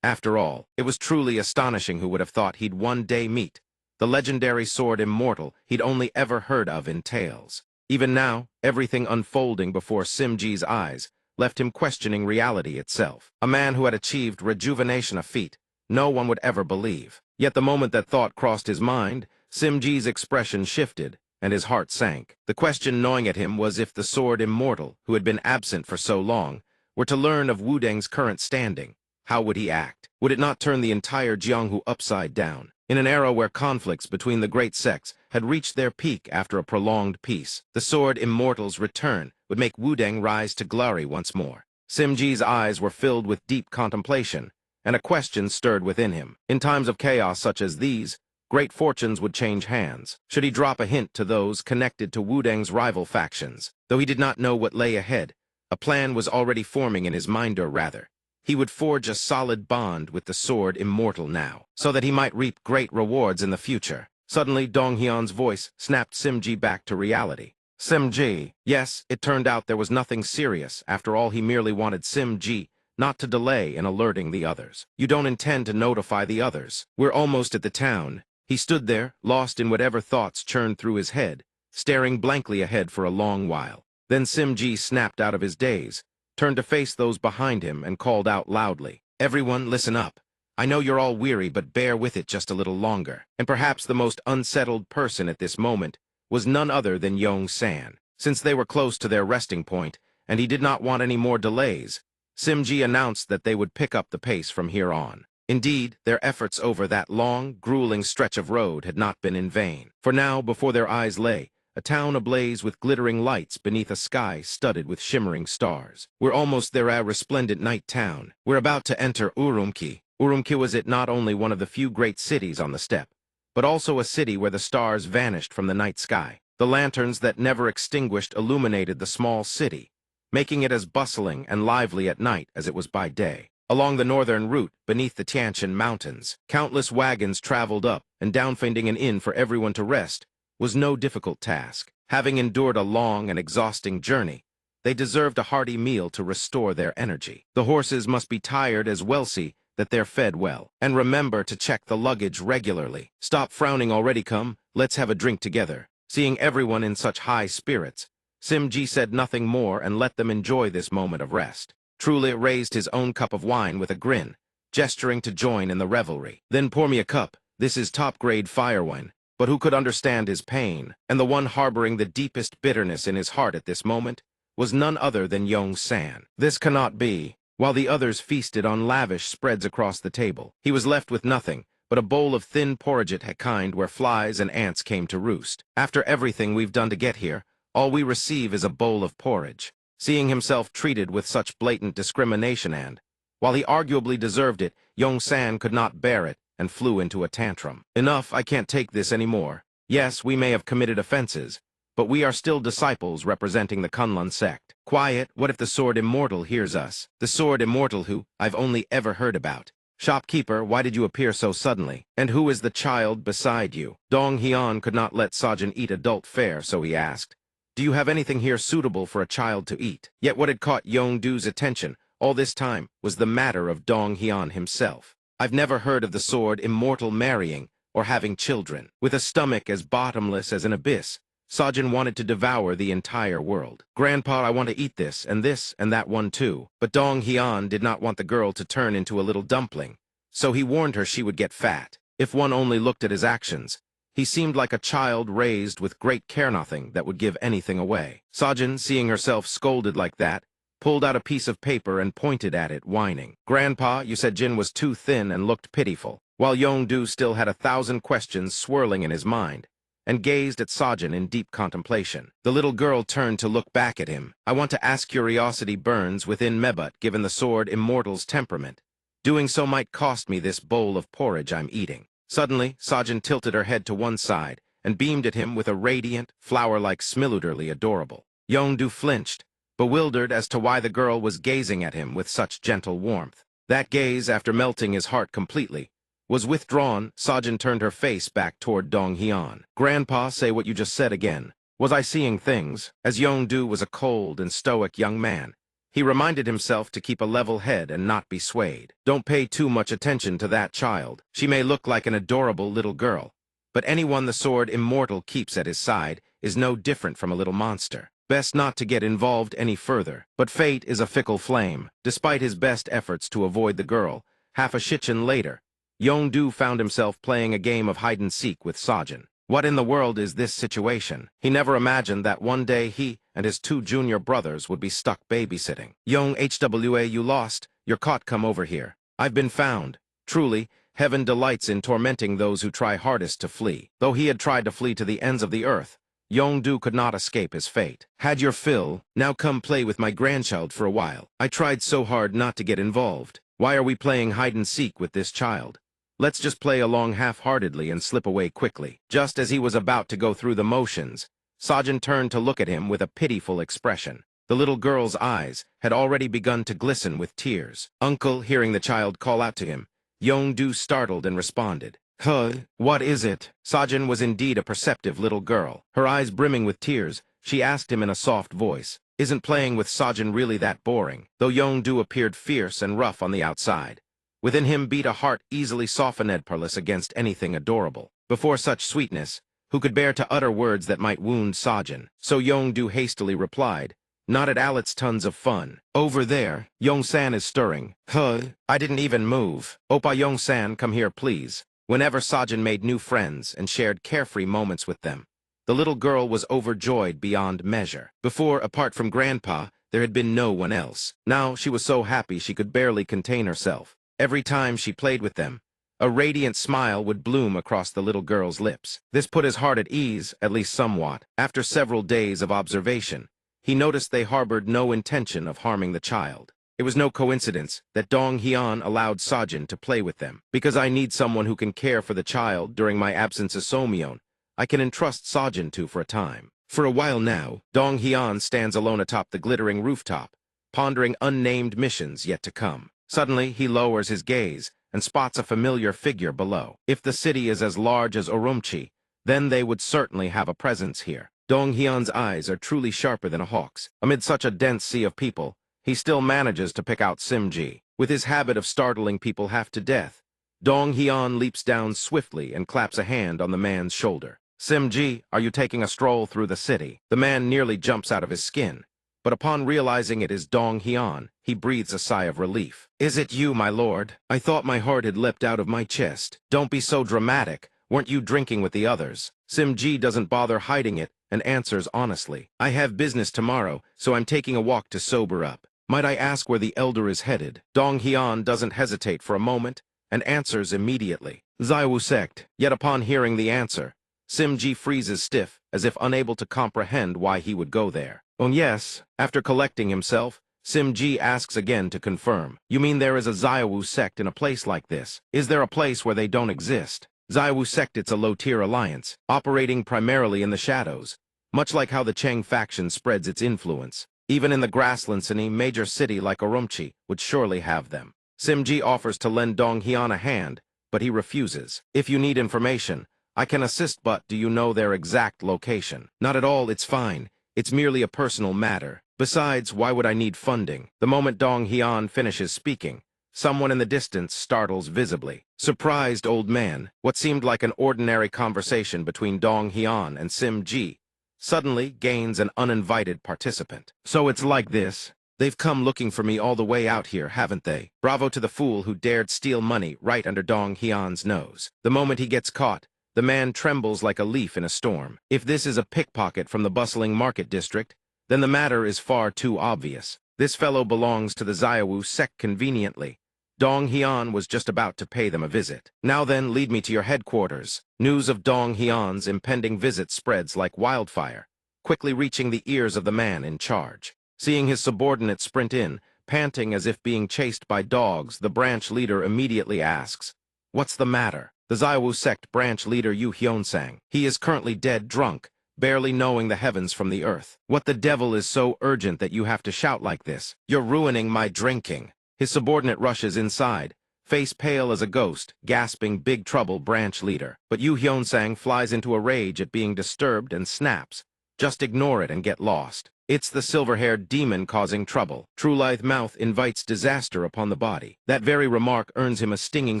After all, it was truly astonishing. Who would have thought he'd one day meet the legendary sword immortal he'd only ever heard of in tales? Even now, everything unfolding before Simji's eyes left him questioning reality itself. A man who had achieved rejuvenation, a feat no one would ever believe. Yet the moment that thought crossed his mind, Simji's expression shifted, and his heart sank. The question gnawing at him was if the sword immortal, who had been absent for so long, were to learn of Wudang's current standing, how would he act? Would it not turn the entire Jianghu upside down? In an era where conflicts between the great sects had reached their peak after a prolonged peace, the sword immortal's return would make Wudang rise to glory once more. Simji's eyes were filled with deep contemplation, and a question stirred within him. In times of chaos such as these, great fortunes would change hands. Should he drop a hint to those connected to Wudang's rival factions? Though he did not know what lay ahead, a plan was already forming in his mind, or rather, he would forge a solid bond with the sword immortal now, so that he might reap great rewards in the future. Suddenly, Dong-hyun's voice snapped Simji back to reality. Simji. Yes, it turned out there was nothing serious. After all, he merely wanted Simji not to delay in alerting the others. You don't intend to notify the others? We're almost at the town. He stood there, lost in whatever thoughts churned through his head, staring blankly ahead for a long while. Then Simji snapped out of his daze, turned to face those behind him, and called out loudly, "Everyone, listen up. I know you're all weary, but bear with it just a little longer." And perhaps the most unsettled person at this moment was none other than Yong-san. Since they were close to their resting point, and he did not want any more delays, Simji announced that they would pick up the pace from here on. Indeed, their efforts over that long, grueling stretch of road had not been in vain. For now, before their eyes lay a town ablaze with glittering lights beneath a sky studded with shimmering stars. We're almost there, a resplendent night town. We're about to enter Urumqi. Urumqi was it not only one of the few great cities on the steppe, but also a city where the stars vanished from the night sky. The lanterns that never extinguished illuminated the small city, making it as bustling and lively at night as it was by day. Along the northern route, beneath the Tianshan Mountains, countless wagons traveled up and down, finding an inn for everyone to rest was no difficult task. Having endured a long and exhausting journey, they deserved a hearty meal to restore their energy. The horses must be tired as well, see that they're fed well. And remember to check the luggage regularly. Stop frowning already, come, let's have a drink together. Seeing everyone in such high spirits, Simji said nothing more and let them enjoy this moment of rest. Truly raised his own cup of wine with a grin, gesturing to join in the revelry. Then pour me a cup, this is top-grade fire wine. But who could understand his pain? And the one harboring the deepest bitterness in his heart at this moment was none other than Yong-san. This cannot be. While the others feasted on lavish spreads across the table, he was left with nothing but a bowl of thin porridge at kind where flies and ants came to roost. After everything we've done to get here, all we receive is a bowl of porridge. Seeing himself treated with such blatant discrimination and, while he arguably deserved it, Yong-san could not bear it and flew into a tantrum. Enough, I can't take this anymore. Yes, we may have committed offenses, but we are still disciples representing the Kunlun sect. Quiet, what if the Sword Immortal hears us? The Sword Immortal who I've only ever heard about. Shopkeeper, why did you appear so suddenly? And who is the child beside you? Dong Hyun could not let Sajin eat adult fare, so he asked, do you have anything here suitable for a child to eat? Yet what had caught Yong-du's attention all this time was the matter of Dong Hyun himself. I've never heard of the Sword Immortal marrying or having children. With a stomach as bottomless as an abyss, Sajin wanted to devour the entire world. Grandpa, I want to eat this and that one too. But Dong Hyun did not want the girl to turn into a little dumpling, so he warned her she would get fat. If one only looked at his actions, he seemed like a child raised with great care-nothing that would give anything away. Sajin, seeing herself scolded like that, pulled out a piece of paper and pointed at it, whining. Grandpa, you said Jin was too thin and looked pitiful. While Yong-du still had 1,000 questions swirling in his mind, and gazed at Sajin in deep contemplation. The little girl turned to look back at him. I want to ask, curiosity burns within Mebut given the Sword Immortal's temperament. Doing so might cost me this bowl of porridge I'm eating. Suddenly, Sajin tilted her head to one side and beamed at him with a radiant, flower-like smile, utterly adorable. Yong-du flinched, bewildered as to why the girl was gazing at him with such gentle warmth. That gaze, after melting his heart completely, was withdrawn. Sajin turned her face back toward Dong Hyun. Grandpa, say what you just said again. Was I seeing things? As Yong-du was a cold and stoic young man, he reminded himself to keep a level head and not be swayed. Don't pay too much attention to that child. She may look like an adorable little girl, but anyone the Sword Immortal keeps at his side is no different from a little monster. Best not to get involved any further. But fate is a fickle flame. Despite his best efforts to avoid the girl, half a shichen later, Yong-du found himself playing a game of hide-and-seek with Sajin. What in the world is this situation? He never imagined that one day he and his 2 junior brothers would be stuck babysitting. Yong-hwa, you lost. You're caught, come over here. I've been found. Truly, heaven delights in tormenting those who try hardest to flee. Though he had tried to flee to the ends of the earth, Yong-du could not escape his fate. Had your fill, now come play with my grandchild for a while. I tried so hard not to get involved. Why are we playing hide-and-seek with this child? Let's just play along half-heartedly and slip away quickly. Just as he was about to go through the motions, Sajin turned to look at him with a pitiful expression. The little girl's eyes had already begun to glisten with tears. Uncle, hearing the child call out to him, Yong-du startled and responded. Huh, what is it? Sajin was indeed a perceptive little girl. Her eyes brimming with tears, she asked him in a soft voice, isn't playing with Sajin really that boring? Though Yong-du appeared fierce and rough on the outside, within him beat a heart easily softened against anything adorable. Before such sweetness, who could bear to utter words that might wound Sajin? So Yong-du hastily replied, not at all, it's tons of fun. Over there, Yong-san is stirring. Huh, I didn't even move. Oppa Yong-san, come here please. Whenever Sajin made new friends and shared carefree moments with them, the little girl was overjoyed beyond measure. Before, apart from Grandpa, there had been no one else. Now she was so happy she could barely contain herself. Every time she played with them, a radiant smile would bloom across the little girl's lips. This put his heart at ease, at least somewhat. After several days of observation, he noticed they harbored no intention of harming the child. It was no coincidence that Dong Hyun allowed Sajin to play with them. Because I need someone who can care for the child during my absence as Somyeon, I can entrust Sajin to for a time. For a while now, Dong Hyun stands alone atop the glittering rooftop, pondering unnamed missions yet to come. Suddenly, he lowers his gaze and spots a familiar figure below. If the city is as large as Urumqi, then they would certainly have a presence here. Dong Hyun's eyes are truly sharper than a hawk's. Amid such a dense sea of people, he still manages to pick out Simji. With his habit of startling people half to death, Dong Hyun leaps down swiftly and claps a hand on the man's shoulder. Simji, are you taking a stroll through the city? The man nearly jumps out of his skin, but upon realizing it is Dong Hyun, he breathes a sigh of relief. Is it you, my lord? I thought my heart had leapt out of my chest. Don't be so dramatic. Weren't you drinking with the others? Simji doesn't bother hiding it and answers honestly. I have business tomorrow, so I'm taking a walk to sober up. Might I ask where the elder is headed? Dong Hyun doesn't hesitate for a moment and answers immediately. Zaiwu sect. Yet upon hearing the answer, Simji freezes stiff, as if unable to comprehend why he would go there. Oh yes, after collecting himself, Simji asks again to confirm. You mean there is a Zaiwu sect in a place like this? Is there a place where they don't exist? Zaiwu sect, it's a low-tier alliance, operating primarily in the shadows, much like how the Cheng faction spreads its influence. Even in the grasslands, any major city like Urumqi would surely have them. Simji offers to lend Dong Hyun a hand, but he refuses. If you need information, I can assist, but do you know their exact location? Not at all, it's fine. It's merely a personal matter. Besides, why would I need funding? The moment Dong Hyun finishes speaking, someone in the distance startles visibly. Surprised old man, what seemed like an ordinary conversation between Dong Hyun and Simji suddenly gains an uninvited participant. So it's like this. They've come looking for me all the way out here, haven't they? Bravo to the fool who dared steal money right under Dong Hyun's nose. The moment he gets caught, the man trembles like a leaf in a storm. If this is a pickpocket from the bustling market district, then the matter is far too obvious. This fellow belongs to the Zaiwu sect conveniently. Dong Hyun was just about to pay them a visit. Now then, lead me to your headquarters. News of Dong Hyun's impending visit spreads like wildfire, quickly reaching the ears of the man in charge. Seeing his subordinate sprint in, panting as if being chased by dogs, the branch leader immediately asks, "What's the matter?" The Zaiwu sect branch leader Yu Hyun-sang. He is currently dead drunk, barely knowing the heavens from the earth. What the devil is so urgent that you have to shout like this? You're ruining my drinking. His subordinate rushes inside, face pale as a ghost, gasping big trouble branch leader. But Yu Hyun-sang flies into a rage at being disturbed and snaps, "Just ignore it and get lost. It's the silver-haired demon causing trouble." True-lithe mouth invites disaster upon the body. That very remark earns him a stinging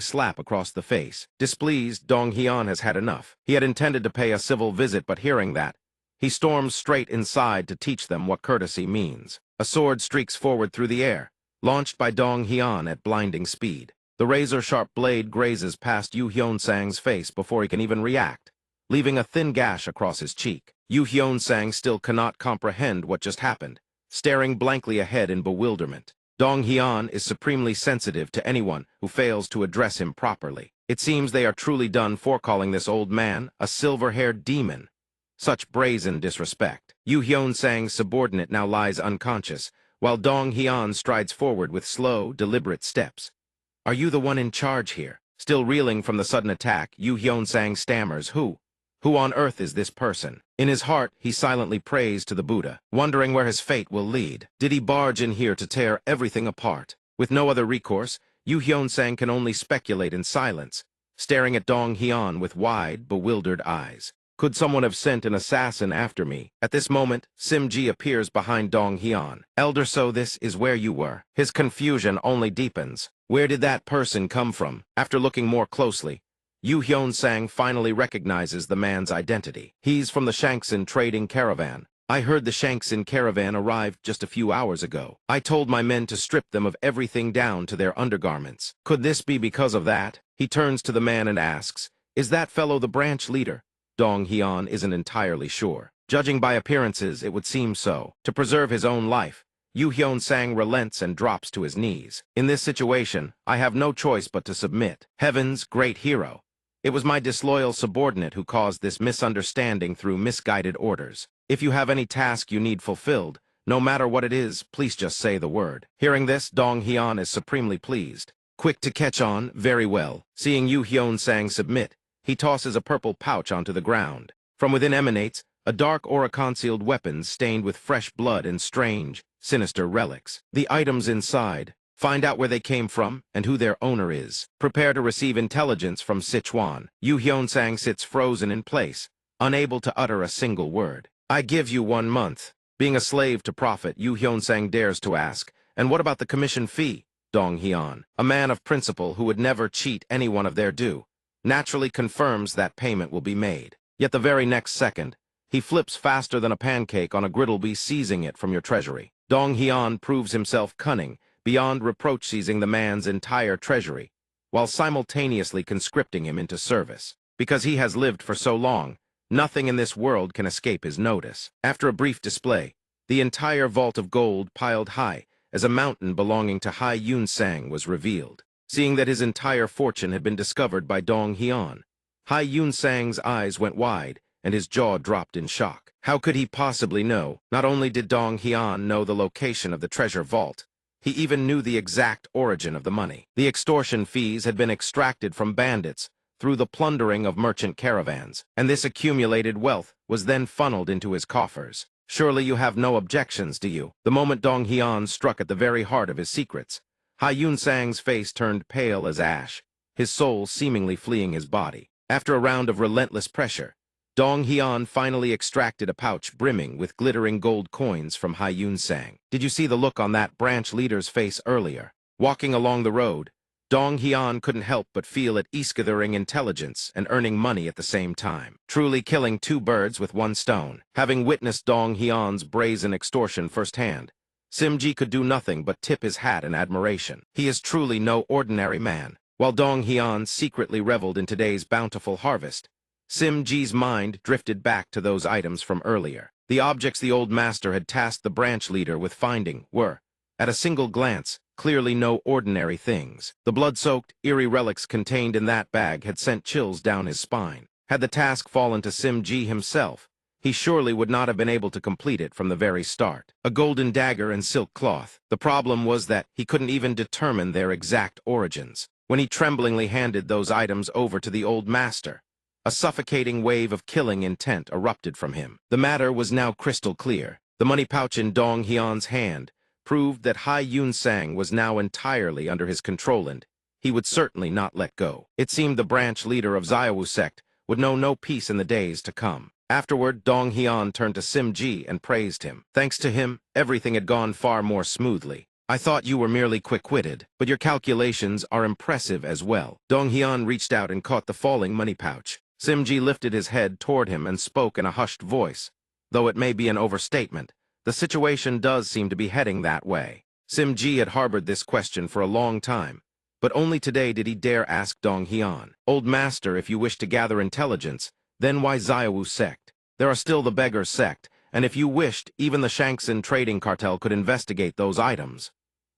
slap across the face. Displeased, Dong Hyun has had enough. He had intended to pay a civil visit, but hearing that, he storms straight inside to teach them what courtesy means. A sword streaks forward through the air, launched by Dong Hyun at blinding speed. The razor-sharp blade grazes past Yu Hyun-sang's face before he can even react, leaving a thin gash across his cheek. Yu Hyun-sang still cannot comprehend what just happened, staring blankly ahead in bewilderment. Dong Hyun is supremely sensitive to anyone who fails to address him properly. It seems they are truly done for calling this old man a silver-haired demon. Such brazen disrespect. Yu Hyun-sang's subordinate now lies unconscious, while Dong Hyun strides forward with slow, deliberate steps. "Are you the one in charge here?" Still reeling from the sudden attack, Yu Hyun-sang stammers, Who on earth is this person? In his heart, he silently prays to the Buddha, wondering where his fate will lead. Did he barge in here to tear everything apart? With no other recourse, Yu Hyun-sang can only speculate in silence, staring at Dong Hyun with wide, bewildered eyes. Could someone have sent an assassin after me? At this moment, Simji appears behind Dong Hyun. "Elder, so this is where you were." His confusion only deepens. Where did that person come from? After looking more closely, Yu Hyun-sang finally recognizes the man's identity. He's from the Shanksin trading caravan. "I heard the Shanksin caravan arrived just a few hours ago. I told my men to strip them of everything down to their undergarments. Could this be because of that?" He turns to the man and asks, "Is that fellow the branch leader?" Dong Hyun isn't entirely sure. Judging by appearances, it would seem so. To preserve his own life, Yu Hyun-sang relents and drops to his knees. "In this situation, I have no choice but to submit. Heaven's great hero. It was my disloyal subordinate who caused this misunderstanding through misguided orders. If you have any task you need fulfilled, no matter what it is, please just say the word." Hearing this, Dong Hyun is supremely pleased. Quick to catch on, very well. Seeing Yu Hyun-sang submit, he tosses a purple pouch onto the ground. From within emanates a dark aura-concealed weapon stained with fresh blood and strange, sinister relics. The items inside. Find out where they came from and who their owner is. Prepare to receive intelligence from Sichuan. Yu Hyonsang sits frozen in place, unable to utter a single word. I give you 1 month. Being a slave to profit, Yu Hyonsang dares to ask, and what about the commission fee? Dong Hyun, a man of principle who would never cheat anyone of their due, naturally confirms that payment will be made. Yet the very next second, he flips faster than a pancake on a griddle, seizing it from your treasury. Dong Hyun proves himself cunning, beyond reproach, seizing the man's entire treasury, while simultaneously conscripting him into service. Because he has lived for so long, nothing in this world can escape his notice. After a brief display, the entire vault of gold piled high as a mountain belonging to Hai Yun-sang was revealed. Seeing that his entire fortune had been discovered by Dong Hyun, Hai Yun-sang's eyes went wide and his jaw dropped in shock. How could he possibly know? Not only did Dong Hyun know the location of the treasure vault, he even knew the exact origin of the money. The extortion fees had been extracted from bandits through the plundering of merchant caravans, and this accumulated wealth was then funneled into his coffers. Surely you have no objections, do you? The moment Dong Hyun struck at the very heart of his secrets, Hai Yun-sang's face turned pale as ash, his soul seemingly fleeing his body. After a round of relentless pressure, Dong Hyun finally extracted a pouch brimming with glittering gold coins from Hai Yun-sang. Did you see the look on that branch leader's face earlier? Walking along the road, Dong Hyun couldn't help but feel at ease, gathering intelligence and earning money at the same time. Truly killing 2 birds with 1 stone. Having witnessed Dong Hyun's brazen extortion firsthand, Simji could do nothing but tip his hat in admiration. He is truly no ordinary man. While Dong Hyun secretly reveled in today's bountiful harvest, Simji's mind drifted back to those items from earlier. The objects the old master had tasked the branch leader with finding were, at a single glance, clearly no ordinary things. The blood-soaked, eerie relics contained in that bag had sent chills down his spine. Had the task fallen to Simji himself, he surely would not have been able to complete it from the very start. A golden dagger and silk cloth. The problem was that he couldn't even determine their exact origins. When he tremblingly handed those items over to the old master, a suffocating wave of killing intent erupted from him. The matter was now crystal clear. The money pouch in Dong Hyun's hand proved that Hai Yun-sang was now entirely under his control, and he would certainly not let go. It seemed the branch leader of Xiaowu sect would know no peace in the days to come. Afterward, Dong Hyun turned to Simji and praised him. Thanks to him, everything had gone far more smoothly. I thought you were merely quick-witted, but your calculations are impressive as well. Dong Hyun reached out and caught the falling money pouch. Simji lifted his head toward him and spoke in a hushed voice. Though it may be an overstatement, the situation does seem to be heading that way. Simji had harbored this question for a long time, but only today did he dare ask Dong Hyun. Old master, if you wish to gather intelligence, then why Xiaowu sect? There are still the beggar sect, and if you wished, even the Shangxin trading cartel could investigate those items.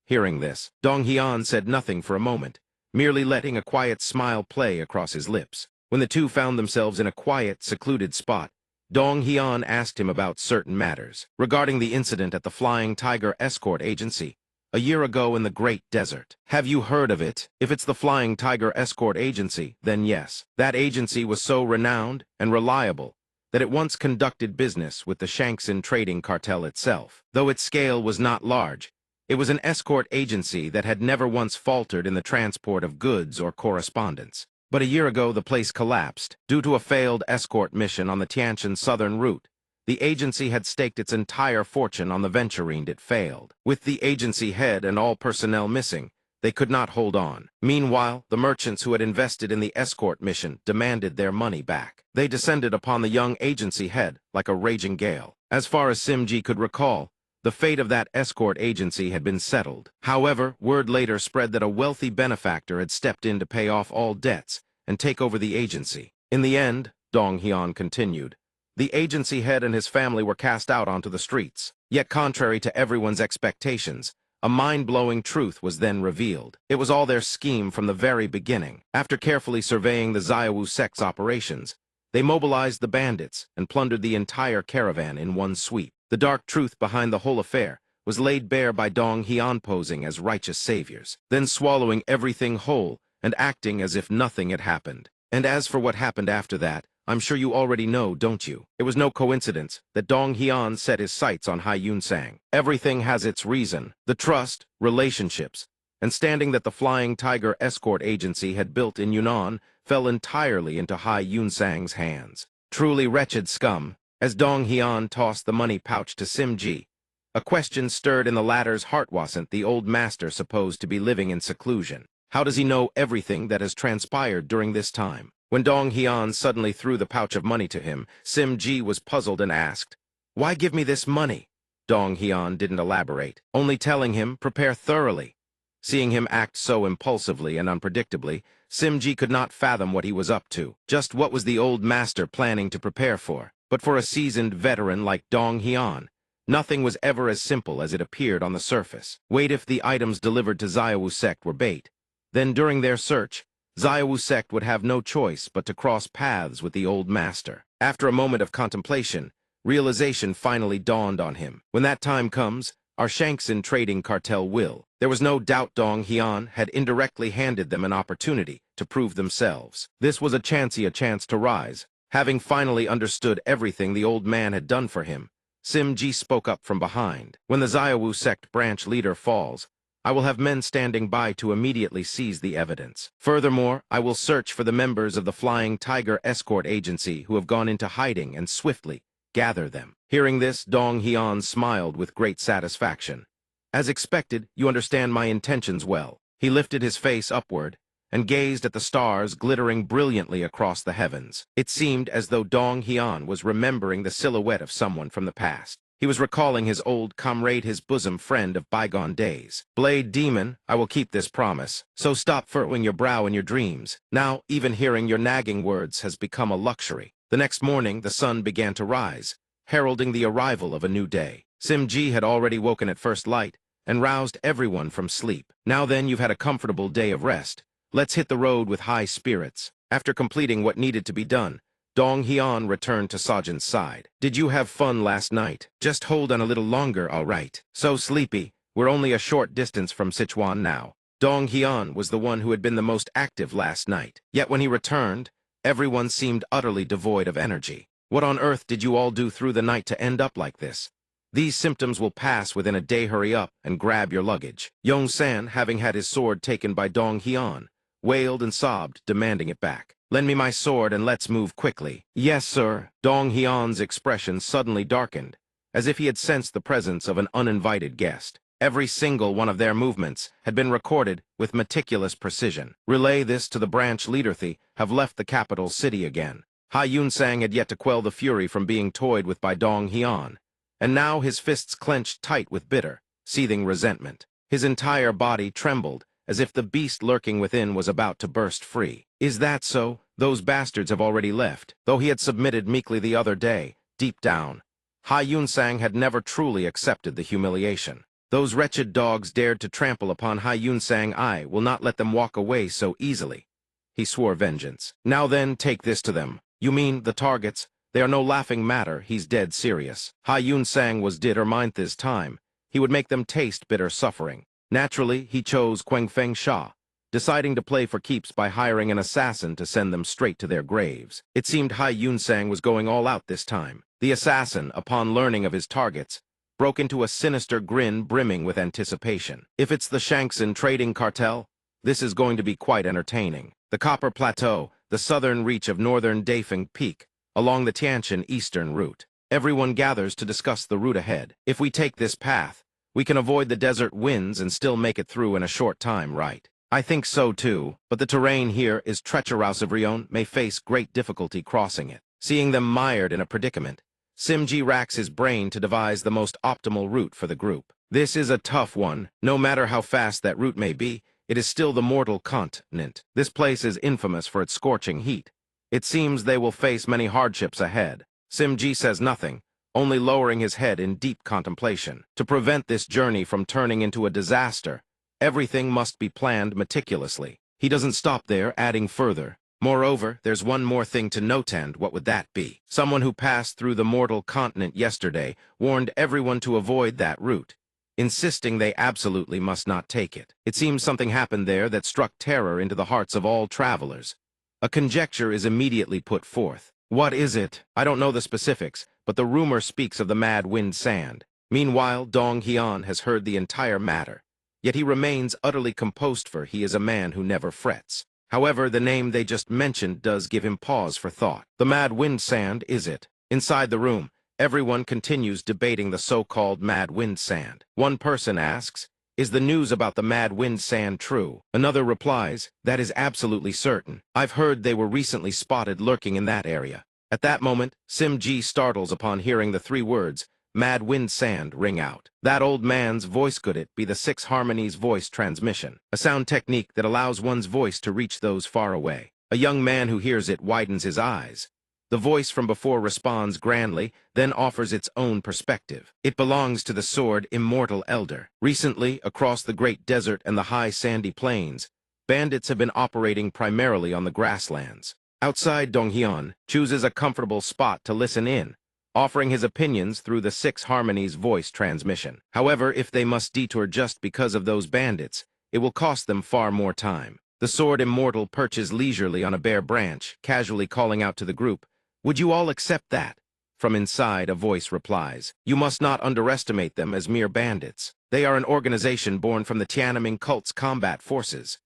Hearing this, Dong Hyun said nothing for a moment, merely letting a quiet smile play across his lips. When the two found themselves in a quiet, secluded spot, Dong Hyun asked him about certain matters. Regarding the incident at the Flying Tiger Escort Agency, a year ago in the Great Desert. Have you heard of it? If it's the Flying Tiger Escort Agency, then yes. That agency was so renowned and reliable that it once conducted business with the Shangxin trading cartel itself. Though its scale was not large, it was an escort agency that had never once faltered in the transport of goods or correspondence. But a year ago, the place collapsed. Due to a failed escort mission on the Tianjin southern route, the agency had staked its entire fortune on the venture and it failed. With the agency head and all personnel missing, they could not hold on. Meanwhile, the merchants who had invested in the escort mission demanded their money back. They descended upon the young agency head like a raging gale. As far as Simji could recall, the fate of that escort agency had been settled. However, word later spread that a wealthy benefactor had stepped in to pay off all debts and take over the agency. In the end, Dong Hyun continued, the agency head and his family were cast out onto the streets. Yet contrary to everyone's expectations, a mind-blowing truth was then revealed. It was all their scheme from the very beginning. After carefully surveying the Xiaowu sect's operations, they mobilized the bandits and plundered the entire caravan in one sweep. The dark truth behind the whole affair was laid bare by Dong Hyun posing as righteous saviors, then swallowing everything whole and acting as if nothing had happened. And as for what happened after that, I'm sure you already know, don't you? It was no coincidence that Dong Hyun set his sights on Hai Yun Sang. Everything has its reason. The trust, relationships, and standing that the Flying Tiger escort agency had built in Yunnan fell entirely into Hai Yun Sang's hands. Truly wretched scum. As Dong Hyun tossed the money pouch to Simji, a question stirred in the latter's heart. Wasn't the old master supposed to be living in seclusion? How does he know everything that has transpired during this time? When Dong Hyun suddenly threw the pouch of money to him, Simji was puzzled and asked, "Why give me this money?" Dong Hyun didn't elaborate, only telling him, "Prepare thoroughly." Seeing him act so impulsively and unpredictably, Simji could not fathom what he was up to. Just what was the old master planning to prepare for? But for a seasoned veteran like Dong Hyun, nothing was ever as simple as it appeared on the surface. Wait, if the items delivered to Xiaowu sect were bait, then during their search, Xiaowu sect would have no choice but to cross paths with the old master. After a moment of contemplation, realization finally dawned on him. When that time comes, our Shanksin trading cartel will. There was no doubt Dong Hyun had indirectly handed them an opportunity to prove themselves. This was a chance to rise. Having finally understood everything the old man had done for him, Simji spoke up from behind. When the Xiaowu sect branch leader falls, I will have men standing by to immediately seize the evidence. Furthermore, I will search for the members of the Flying Tiger escort agency who have gone into hiding and swiftly gather them. Hearing this, Dong Hyun smiled with great satisfaction. As expected, you understand my intentions well. He lifted his face upward and gazed at the stars glittering brilliantly across the heavens. It seemed as though Dong Hyun was remembering the silhouette of someone from the past. He was recalling his old comrade, his bosom friend of bygone days. Blade Demon, I will keep this promise, so stop furrowing your brow in your dreams. Now, even hearing your nagging words has become a luxury. The next morning, the sun began to rise, heralding the arrival of a new day. Simji had already woken at first light and roused everyone from sleep. Now then, you've had a comfortable day of rest. Let's hit the road with high spirits. After completing what needed to be done, Dong Hyun returned to Sajin's side. Did you have fun last night? Just hold on a little longer, all right? So sleepy. We're only a short distance from Sichuan now. Dong Hyun was the one who had been the most active last night. Yet when he returned, everyone seemed utterly devoid of energy. What on earth did you all do through the night to end up like this? These symptoms will pass within a day. Hurry up and grab your luggage. Yong-san, having had his sword taken by Dong Hyun, wailed and sobbed, demanding it back. Lend me my sword and let's move quickly. Yes, sir. Dong Hyun's expression suddenly darkened, as if he had sensed the presence of an uninvited guest. Every single one of their movements had been recorded with meticulous precision. Relay this to the branch leader. They have left the capital city again. Hai Yun Sang had yet to quell the fury from being toyed with by Dong Hyun, and now his fists clenched tight with bitter, seething resentment. His entire body trembled, as if the beast lurking within was about to burst free. Is that so? Those bastards have already left. Though he had submitted meekly the other day, deep down, Hai Yun Sang had never truly accepted the humiliation. Those wretched dogs dared to trample upon Hai Yun Sang. I will not let them walk away so easily. He swore vengeance. Now then, take this to them. You mean the targets? They are no laughing matter. He's dead serious. Hai Yun Sang was determined this time. He would make them taste bitter suffering. Naturally, he chose Quang Feng Sha, deciding to play for keeps by hiring an assassin to send them straight to their graves. It seemed Hai Yun Sang was going all out this time. The assassin, upon learning of his targets, broke into a sinister grin brimming with anticipation. If it's the Shanksin trading cartel, this is going to be quite entertaining. The Copper Plateau, the southern reach of northern Dafeng Peak, along the Tianjin eastern route. Everyone gathers to discuss the route ahead. If we take this path, we can avoid the desert winds and still make it through in a short time, right? I think so too, but the terrain here is treacherous. Everyone may face great difficulty crossing it. Seeing them mired in a predicament, Simji racks his brain to devise the most optimal route for the group. This is a tough one. No matter how fast that route may be, it is still the mortal continent. This place is infamous for its scorching heat. It seems they will face many hardships ahead. Simji says nothing, only lowering his head in deep contemplation. To prevent this journey from turning into a disaster, everything must be planned meticulously. He doesn't stop there, adding further. Moreover, there's one more thing to note, and what would that be? Someone who passed through the mortal continent yesterday warned everyone to avoid that route, insisting they absolutely must not take it. It seems something happened there that struck terror into the hearts of all travelers. A conjecture is immediately put forth. What is it? I don't know the specifics, but the rumor speaks of the mad wind sand. Meanwhile, Dong Hyun has heard the entire matter. Yet he remains utterly composed, for he is a man who never frets. However, the name they just mentioned does give him pause for thought. The mad wind sand, is it? Inside the room, everyone continues debating the so-called mad wind sand. One person asks, "Is the news about the mad wind sand true?" Another replies, "That is absolutely certain. I've heard they were recently spotted lurking in that area." At that moment, Sim-ji startles upon hearing the three words, "Mad wind sand," ring out. That old man's voice, could it be the Six Harmonies voice transmission, a sound technique that allows one's voice to reach those far away. A young man who hears it widens his eyes. The voice from before responds grandly, then offers its own perspective. It belongs to the sword immortal elder. Recently, across the great desert and the high sandy plains, bandits have been operating primarily on the grasslands. Outside, Dong Hyun chooses a comfortable spot to listen in, offering his opinions through the Six Harmonies voice transmission. However, if they must detour just because of those bandits, it will cost them far more time. The sword immortal perches leisurely on a bare branch, casually calling out to the group, "Would you all accept that?" From inside, a voice replies, "You must not underestimate them as mere bandits. They are an organization born from the Tiananmen cult's combat forces."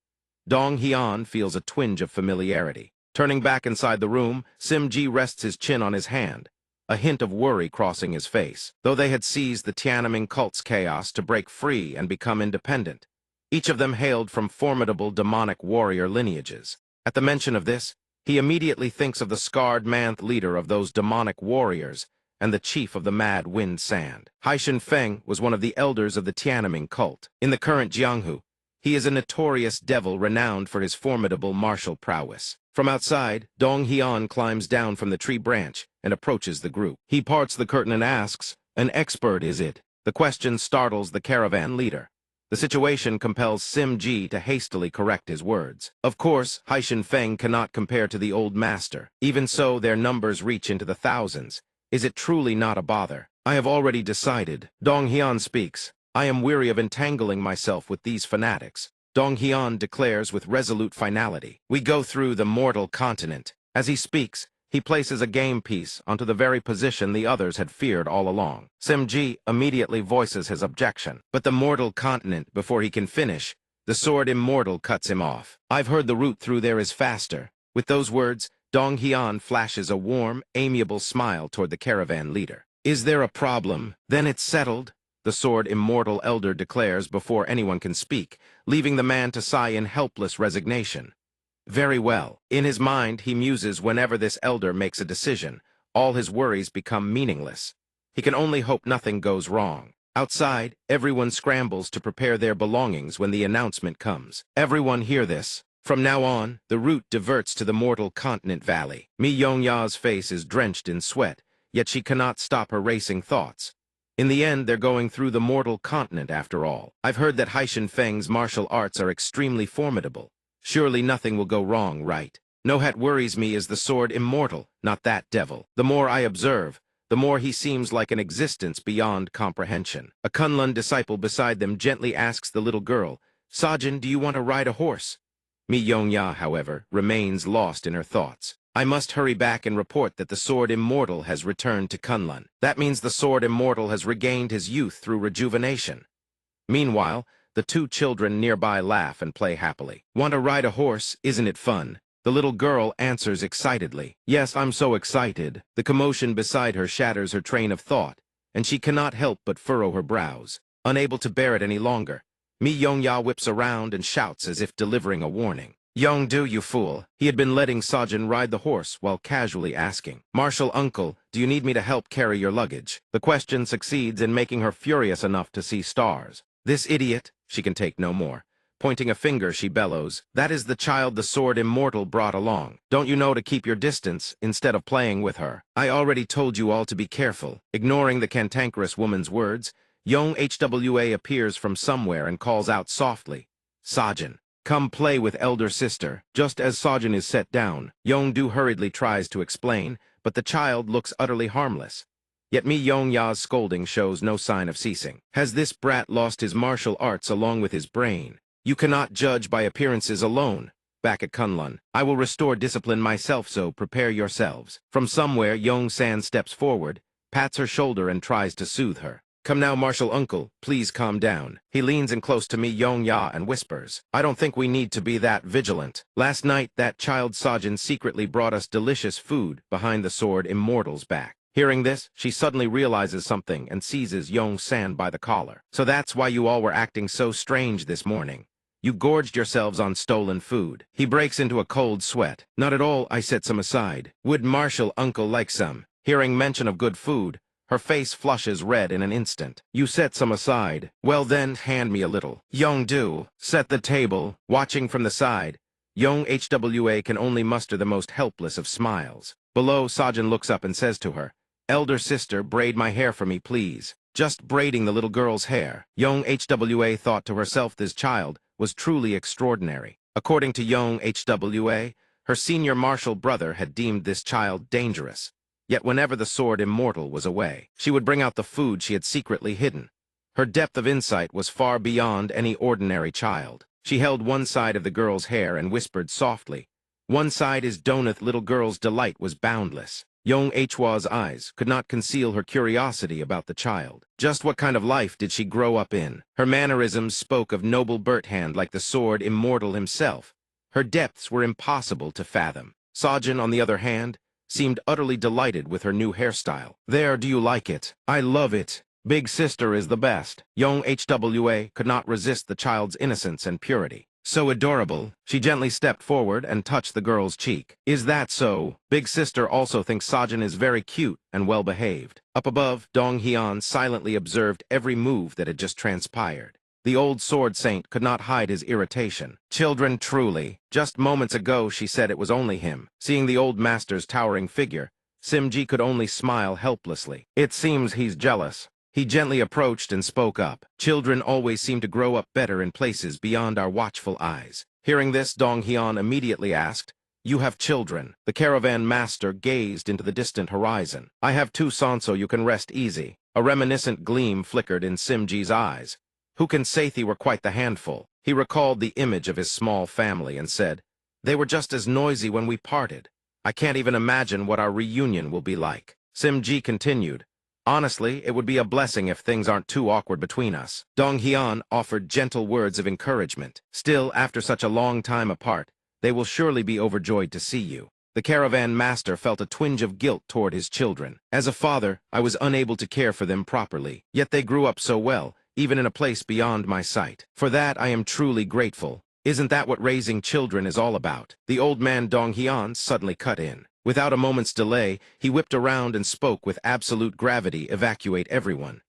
Dong Hyun feels a twinge of familiarity. Turning back inside the room, Sim-ji rests his chin on his hand, a hint of worry crossing his face. Though they had seized the Tiananmen cult's chaos to break free and become independent, each of them hailed from formidable demonic warrior lineages. At the mention of this, he immediately thinks of the scarred manth leader of those demonic warriors and the chief of the mad wind sand. Haishin Feng was one of the elders of the Tiananmen cult. In the current Jianghu, he is a notorious devil renowned for his formidable martial prowess. From outside, Dong Hyun climbs down from the tree branch and approaches the group. He parts the curtain and asks, "An expert, is it?" The question startles the caravan leader. The situation compels Sim-ji to hastily correct his words. Of course, Haishin Feng cannot compare to the old master. Even so, their numbers reach into the thousands. Is it truly not a bother? "I have already decided." Dong Hyun speaks. "I am weary of entangling myself with these fanatics." Dong Hyun declares with resolute finality, "We go through the mortal continent." As he speaks, he places a game piece onto the very position the others had feared all along. Sim-ji immediately voices his objection. But the mortal continent, before he can finish, the sword immortal cuts him off. "I've heard the route through there is faster." With those words, Dong Hyun flashes a warm, amiable smile toward the caravan leader. "Is there a problem? Then it's settled," the sword immortal elder declares before anyone can speak, leaving the man to sigh in helpless resignation. Very well. In his mind, he muses whenever this elder makes a decision. All his worries become meaningless. He can only hope nothing goes wrong. Outside, everyone scrambles to prepare their belongings when the announcement comes. "Everyone hear this. From now on, the route diverts to the mortal continent valley." Mi Yong-ya's face is drenched in sweat, yet she cannot stop her racing thoughts. In the end, they're going through the mortal continent after all. "I've heard that Haishin Feng's martial arts are extremely formidable. Surely nothing will go wrong, right? No, what worries me is the sword immortal, not that devil. The more I observe, the more he seems like an existence beyond comprehension." A Kunlun disciple beside them gently asks the little girl, "Sajin, do you want to ride a horse?" Mi Yong-ya, however, remains lost in her thoughts. "I must hurry back and report that the sword immortal has returned to Kunlun." That means the sword immortal has regained his youth through rejuvenation. Meanwhile, the two children nearby laugh and play happily. "Want to ride a horse? Isn't it fun?" The little girl answers excitedly. "Yes, I'm so excited." The commotion beside her shatters her train of thought, and she cannot help but furrow her brows. Unable to bear it any longer, Mi Yong-ya whips around and shouts as if delivering a warning. "Yong-do, you fool." He had been letting Sajin ride the horse while casually asking, "Martial uncle, do you need me to help carry your luggage?" The question succeeds in making her furious enough to see stars. "This idiot," she can take no more. Pointing a finger, she bellows, "That is the child the sword immortal brought along. Don't you know to keep your distance instead of playing with her? I already told you all to be careful." Ignoring the cantankerous woman's words, Yong Hwa appears from somewhere and calls out softly, "Sajin, come play with elder sister." Just as Sajin is set down, Yong-do hurriedly tries to explain, but the child looks utterly harmless. Yet Mi Yong-ya's scolding shows no sign of ceasing. "Has this brat lost his martial arts along with his brain? You cannot judge by appearances alone. back at Kunlun. I will restore discipline myself, so prepare yourselves. From somewhere, Yong-san steps forward, pats her shoulder and tries to soothe her. Come now, Martial Uncle, please calm down. He leans in close to me, Yong-ya, and whispers, I don't think we need to be that vigilant. Last night, that child Sajin secretly brought us delicious food behind the sword Immortal's back. Hearing this, she suddenly realizes something and seizes Yong-san by the collar. So that's why you all were acting so strange this morning. You gorged yourselves on stolen food. He breaks into a cold sweat. Not at all, I set some aside. Would Martial Uncle like some? Hearing mention of good food, her face flushes red in an instant. You set some aside. Well then, hand me a little. Yong-do, set the table. Watching from the side, Yong-hwa can only muster the most helpless of smiles. Below, Sajin looks up and says to her, Elder sister, braid my hair for me, please. Just braiding the little girl's hair. Yong-hwa thought to herself this child was truly extraordinary. According to Yong-hwa, her senior martial brother had deemed this child dangerous. Yet whenever the sword Immortal was away, she would bring out the food she had secretly hidden. Her depth of insight was far beyond any ordinary child. She held one side of the girl's hair and whispered softly. One side is doneth little girl's delight was boundless. Yong-hwa's eyes could not conceal her curiosity about the child. Just what kind of life did she grow up in? Her mannerisms spoke of noble Berthand like the sword Immortal himself. Her depths were impossible to fathom. Sajin, on the other hand, seemed utterly delighted with her new hairstyle. There, do you like it? I love it. Big sister is the best. Yong-hwa could not resist the child's innocence and purity. So adorable. She gently stepped forward and touched the girl's cheek. Is that so? Big sister also thinks Sajin is very cute and well-behaved. Up above, Dong-hyeon silently observed every move that had just transpired. The old sword saint could not hide his irritation. Children, truly. Just moments ago she said it was only him. Seeing the old master's towering figure, Simji could only smile helplessly. It seems he's jealous. He gently approached and spoke up. Children always seem to grow up better in places beyond our watchful eyes. Hearing this, Dong-hyeon immediately asked, You have children. The caravan master gazed into the distant horizon. I have two sons, so you can rest easy. A reminiscent gleam flickered in Simji's eyes. Who can say they were quite the handful? He recalled the image of his small family and said, They were just as noisy when we parted. I can't even imagine what our reunion will be like. Simji continued, Honestly, it would be a blessing if things aren't too awkward between us. Dong-hyeon offered gentle words of encouragement. Still, after such a long time apart, they will surely be overjoyed to see you. The caravan master felt a twinge of guilt toward his children. As a father, I was unable to care for them properly, yet they grew up so well, even in a place beyond my sight. For that, I am truly grateful. Isn't that what raising children is all about? The old man Dong-hyeon suddenly cut in. Without a moment's delay, he whipped around and spoke with absolute gravity, Evacuate everyone.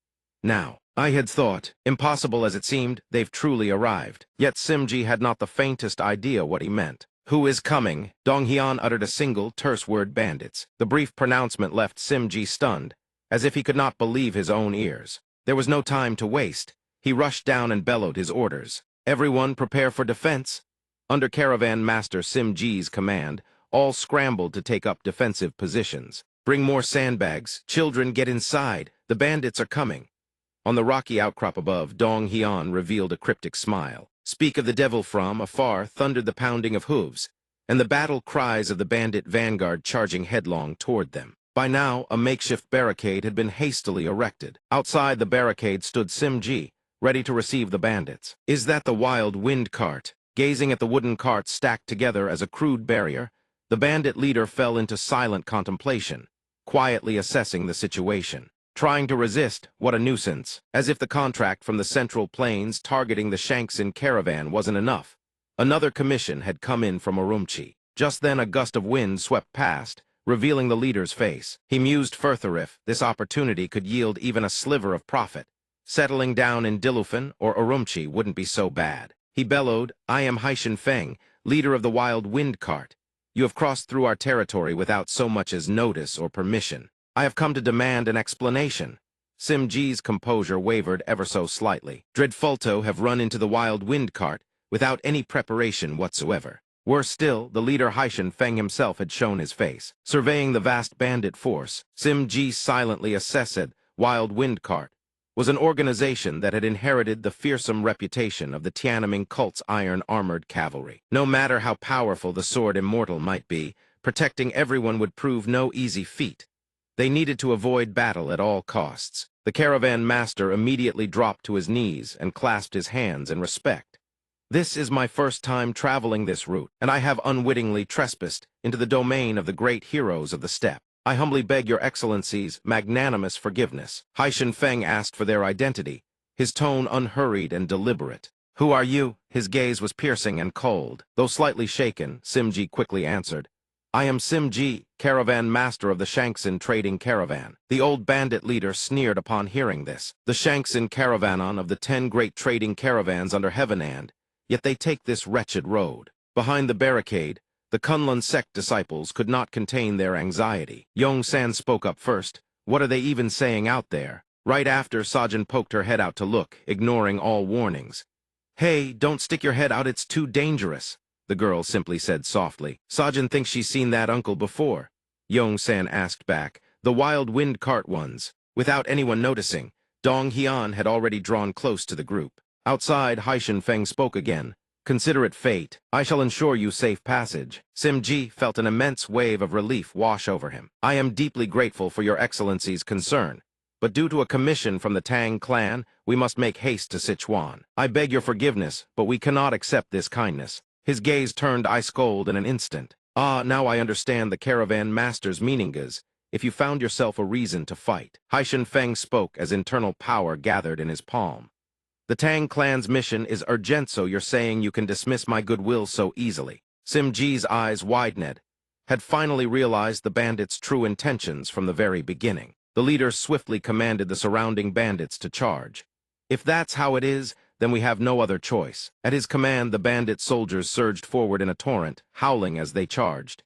Now, I had thought, impossible as it seemed, they've truly arrived. Yet Simji had not the faintest idea what he meant. Who is coming? Dong-hyeon uttered a single, terse word, bandits. The brief pronouncement left Simji stunned, as if he could not believe his own ears. There was no time to waste. He rushed down and bellowed his orders. Everyone prepare for defense. Under Caravan Master Simji's command, all scrambled to take up defensive positions. Bring more sandbags. Children, get inside. The bandits are coming. On the rocky outcrop above, Dong-hyeon revealed a cryptic smile. Speak of the devil, from afar thundered the pounding of hooves, and the battle cries of the bandit vanguard charging headlong toward them. By now, a makeshift barricade had been hastily erected. Outside the barricade stood Simji, ready to receive the bandits. Is that the wild wind cart? Gazing at the wooden carts stacked together as a crude barrier, the bandit leader fell into silent contemplation, quietly assessing the situation. Trying to resist, what a nuisance. As if the contract from the Central Plains targeting the Shanksin caravan wasn't enough. Another commission had come in from Urumqi. Just then a gust of wind swept past, revealing the leader's face. He mused further if this opportunity could yield even a sliver of profit. Settling down in Dilufen or Urumqi wouldn't be so bad. He bellowed, I am Haishin Feng, leader of the Wild Wind Cart. You have crossed through our territory without so much as notice or permission. I have come to demand an explanation. Simji's composure wavered ever so slightly. Dreadfulto have run into the Wild Wind Cart without any preparation whatsoever. Worse still, the leader Haishin Feng himself had shown his face. Surveying the vast bandit force, Simji silently assessed Wild Wind Cart. was an organization that had inherited the fearsome reputation of the Tiananmen cult's iron-armored cavalry. No matter how powerful the sword immortal might be, protecting everyone would prove no easy feat. They needed to avoid battle at all costs. The caravan master immediately dropped to his knees and clasped his hands in respect. This is my first time traveling this route, and I have unwittingly trespassed into the domain of the great heroes of the steppe. I humbly beg your excellency's magnanimous forgiveness. Haishan Feng asked for their identity, his tone unhurried and deliberate. Who are you? His gaze was piercing and cold. Though slightly shaken, Simji quickly answered. I am Simji, caravan master of the Shanksin trading caravan. The old bandit leader sneered upon hearing this. The Shanksin caravanon of the 10 great trading caravans under Heavenand, yet they take this wretched road. Behind the barricade, the Kunlun sect disciples could not contain their anxiety. Yong-san spoke up first. What are they even saying out there? Right after, Sajin poked her head out to look, ignoring all warnings. Hey, don't stick your head out, it's too dangerous, the girl simply said softly. Sajin thinks she's seen that uncle before. Yong-san asked back. The wild wind cart ones. Without anyone noticing, Dong Hyun had already drawn close to the group. Outside, Haishan Feng spoke again. Consider it fate. I shall ensure you safe passage. Simji felt an immense wave of relief wash over him. I am deeply grateful for your excellency's concern, but due to a commission from the Tang clan, we must make haste to Sichuan. I beg your forgiveness, but we cannot accept this kindness. His gaze turned ice-cold in an instant. Ah, now I understand the caravan master's meaningas. If you found yourself a reason to fight. Haishan Feng spoke as internal power gathered in his palm. The Tang clan's mission is urgent, so you're saying you can dismiss my goodwill so easily. Simji's eyes widened, had finally realized the bandits' true intentions from the very beginning. The leader swiftly commanded the surrounding bandits to charge. If that's how it is, then we have no other choice. At his command, the bandit soldiers surged forward in a torrent, howling as they charged.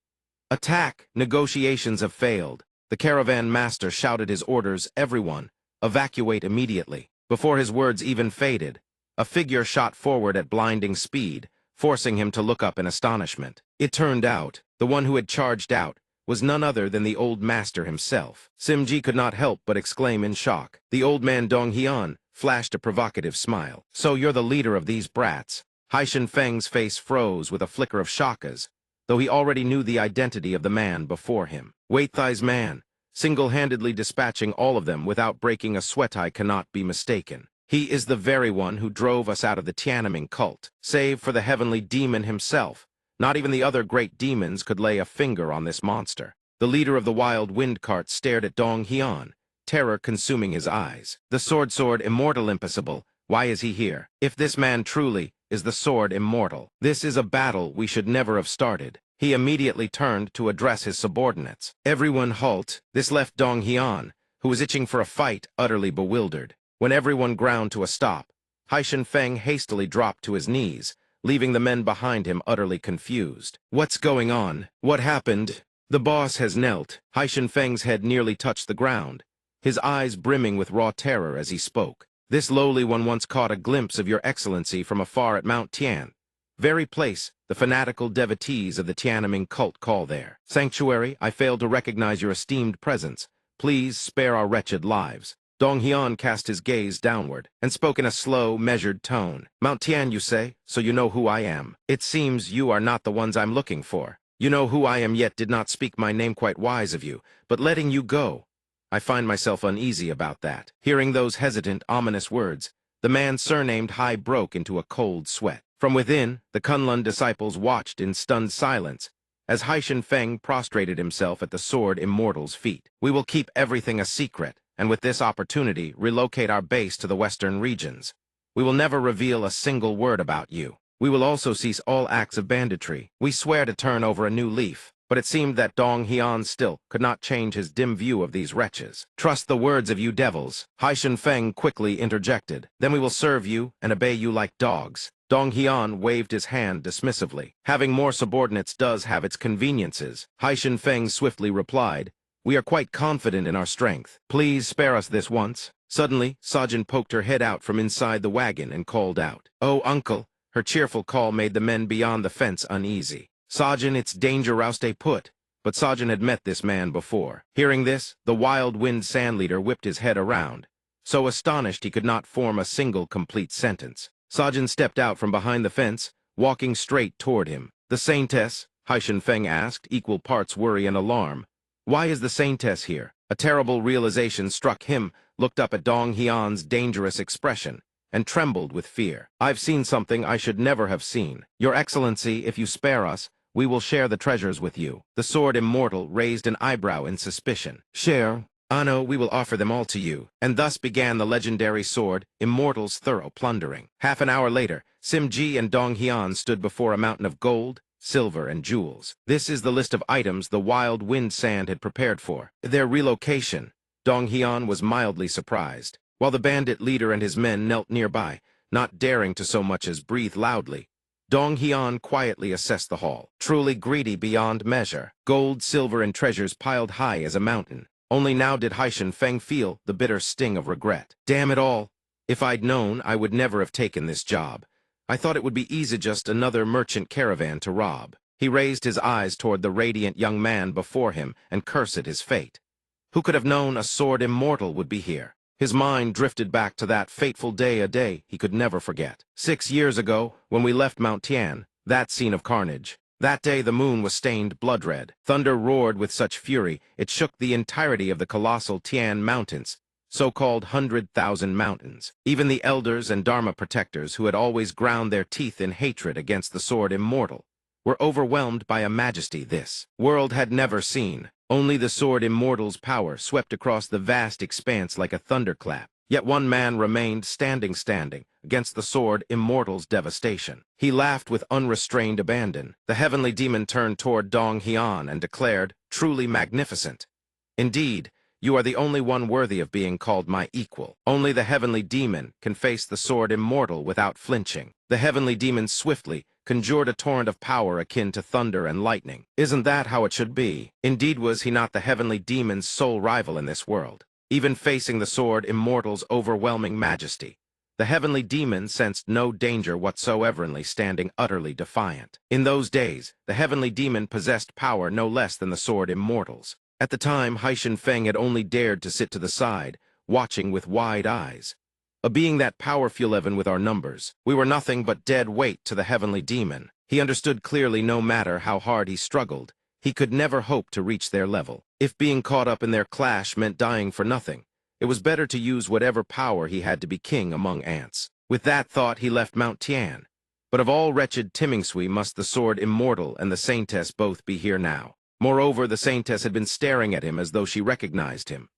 Attack! Negotiations have failed. The caravan master shouted his orders. Everyone, evacuate immediately. Before his words even faded, a figure shot forward at blinding speed, forcing him to look up in astonishment. It turned out, the one who had charged out was none other than the old master himself. Simji could not help but exclaim in shock. The old man Dong Hyun flashed a provocative smile. So you're the leader of these brats. Haishan Feng's face froze with a flicker of shockers, though he already knew the identity of the man before him. Waithi's man, single-handedly dispatching all of them without breaking a sweat, I cannot be mistaken. He is the very one who drove us out of the Tiananmen cult. Save for the heavenly demon himself, not even the other great demons could lay a finger on this monster. The leader of the wild wind cart stared at Dong Hyun, terror consuming his eyes. The sword immortal impossible. Why is he here? If this man truly is the sword immortal, this is a battle we should never have started. He immediately turned to address his subordinates. Everyone halt. This left Dong Hyun, who was itching for a fight, utterly bewildered. When everyone ground to a stop, Haishan Feng hastily dropped to his knees, leaving the men behind him utterly confused. What's going on? What happened? The boss has knelt. Haishan Feng's head nearly touched the ground, his eyes brimming with raw terror as he spoke. This lowly one once caught a glimpse of your excellency from afar at Mount Tian, very place the fanatical devotees of the Tiananmen cult call their sanctuary. I fail to recognize your esteemed presence. Please spare our wretched lives. Dong Hyun cast his gaze downward and spoke in a slow, measured tone. Mount Tian, you say, so you know who I am. It seems you are not the ones I'm looking for. You know who I am, yet did not speak my name. Quite wise of you, but letting you go, I find myself uneasy about that. Hearing those hesitant, ominous words, the man surnamed Hai broke into a cold sweat. From within, the Kunlun disciples watched in stunned silence as Haishan Feng prostrated himself at the sword immortal's feet. We will keep everything a secret, and with this opportunity, relocate our base to the western regions. We will never reveal a single word about you. We will also cease all acts of banditry. We swear to turn over a new leaf. But it seemed that Dong Hyun still could not change his dim view of these wretches. Trust the words of you devils. Haishan Feng quickly interjected. Then we will serve you and obey you like dogs. Dong Hyun waved his hand dismissively. Having more subordinates does have its conveniences. Haishan Feng swiftly replied, we are quite confident in our strength. Please spare us this once. Suddenly, Sajin poked her head out from inside the wagon and called out, Oh, uncle. Her cheerful call made the men beyond the fence uneasy. Sajin, it's danger, stay put. But Sajin had met this man before. Hearing this, the wild wind sand leader whipped his head around, so astonished he could not form a single complete sentence. Sajin stepped out from behind the fence, walking straight toward him. "The Saintess?" Haishan Feng asked, equal parts worry and alarm. "Why is the Saintess here?" A terrible realization struck him, looked up at Dong Hian's dangerous expression, and trembled with fear. "I've seen something I should never have seen. Your Excellency, if you spare us, we will share the treasures with you." The sword immortal raised an eyebrow in suspicion. "Share? Ah no, we will offer them all to you." And thus began the legendary sword, Immortal's thorough plundering. Half an hour later, Simji and Dong Hian stood before a mountain of gold, silver, and jewels. This is the list of items the wild wind sand had prepared for their relocation. Dong Hian was mildly surprised, while the bandit leader and his men knelt nearby, not daring to so much as breathe loudly. Dong Hian quietly assessed the hall, truly greedy beyond measure. Gold, silver, and treasures piled high as a mountain. Only now did Haishan Feng feel the bitter sting of regret. "Damn it all! If I'd known, I would never have taken this job. I thought it would be easy, just another merchant caravan to rob." He raised his eyes toward the radiant young man before him and cursed his fate. Who could have known a sword immortal would be here? His mind drifted back to that fateful day, a day he could never forget. 6 years ago, when we left Mount Tian, that scene of carnage. That day the moon was stained blood-red. Thunder roared with such fury, it shook the entirety of the colossal Tian Mountains, so-called 100,000 mountains. Even the elders and Dharma protectors, who had always ground their teeth in hatred against the sword immortal, were overwhelmed by a majesty this world had never seen. Only the sword immortal's power swept across the vast expanse like a thunderclap. Yet one man remained standing against the sword immortal's devastation. He laughed with unrestrained abandon. The heavenly demon turned toward Dong Hian and declared, "Truly magnificent. Indeed, you are the only one worthy of being called my equal. Only the heavenly demon can face the sword immortal without flinching." The heavenly demon swiftly conjured a torrent of power akin to thunder and lightning. Isn't that how it should be? Indeed, was he not the heavenly demon's sole rival in this world? Even facing the sword immortal's overwhelming majesty, the heavenly demon sensed no danger whatsoever, standing utterly defiant. In those days, the heavenly demon possessed power no less than the sword immortal's. At the time, Haishan Feng had only dared to sit to the side, watching with wide eyes. A being that powerful, even with our numbers, we were nothing but dead weight to the heavenly demon. He understood clearly, no matter how hard he struggled, he could never hope to reach their level. If being caught up in their clash meant dying for nothing, it was better to use whatever power he had to be king among ants. With that thought, he left Mount Tian. But of all wretched Timingsui must the sword immortal and the Saintess both be here now. Moreover, the Saintess had been staring at him as though she recognized him.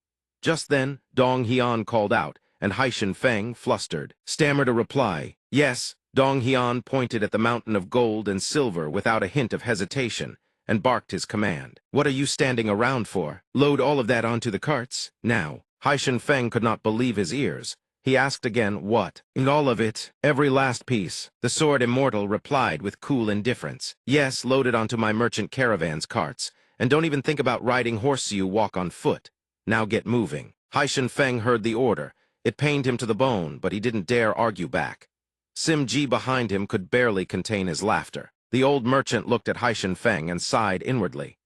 Just then, Dong Hian called out, and Haishan Feng, flustered, stammered a reply. "Yes." Dong Hian pointed at the mountain of gold and silver without a hint of hesitation, and barked his command. "What are you standing around for? Load all of that onto the carts, now." Haishan Feng could not believe his ears. He asked again, "What?" "And all of it, every last piece." The sword immortal replied with cool indifference. "Yes, load it onto my merchant caravan's carts, and don't even think about riding horse, you walk on foot. Now get moving." Haishan Feng heard the order. It pained him to the bone, but he didn't dare argue back. Simji behind him could barely contain his laughter. The old merchant looked at Haishan Feng and sighed inwardly.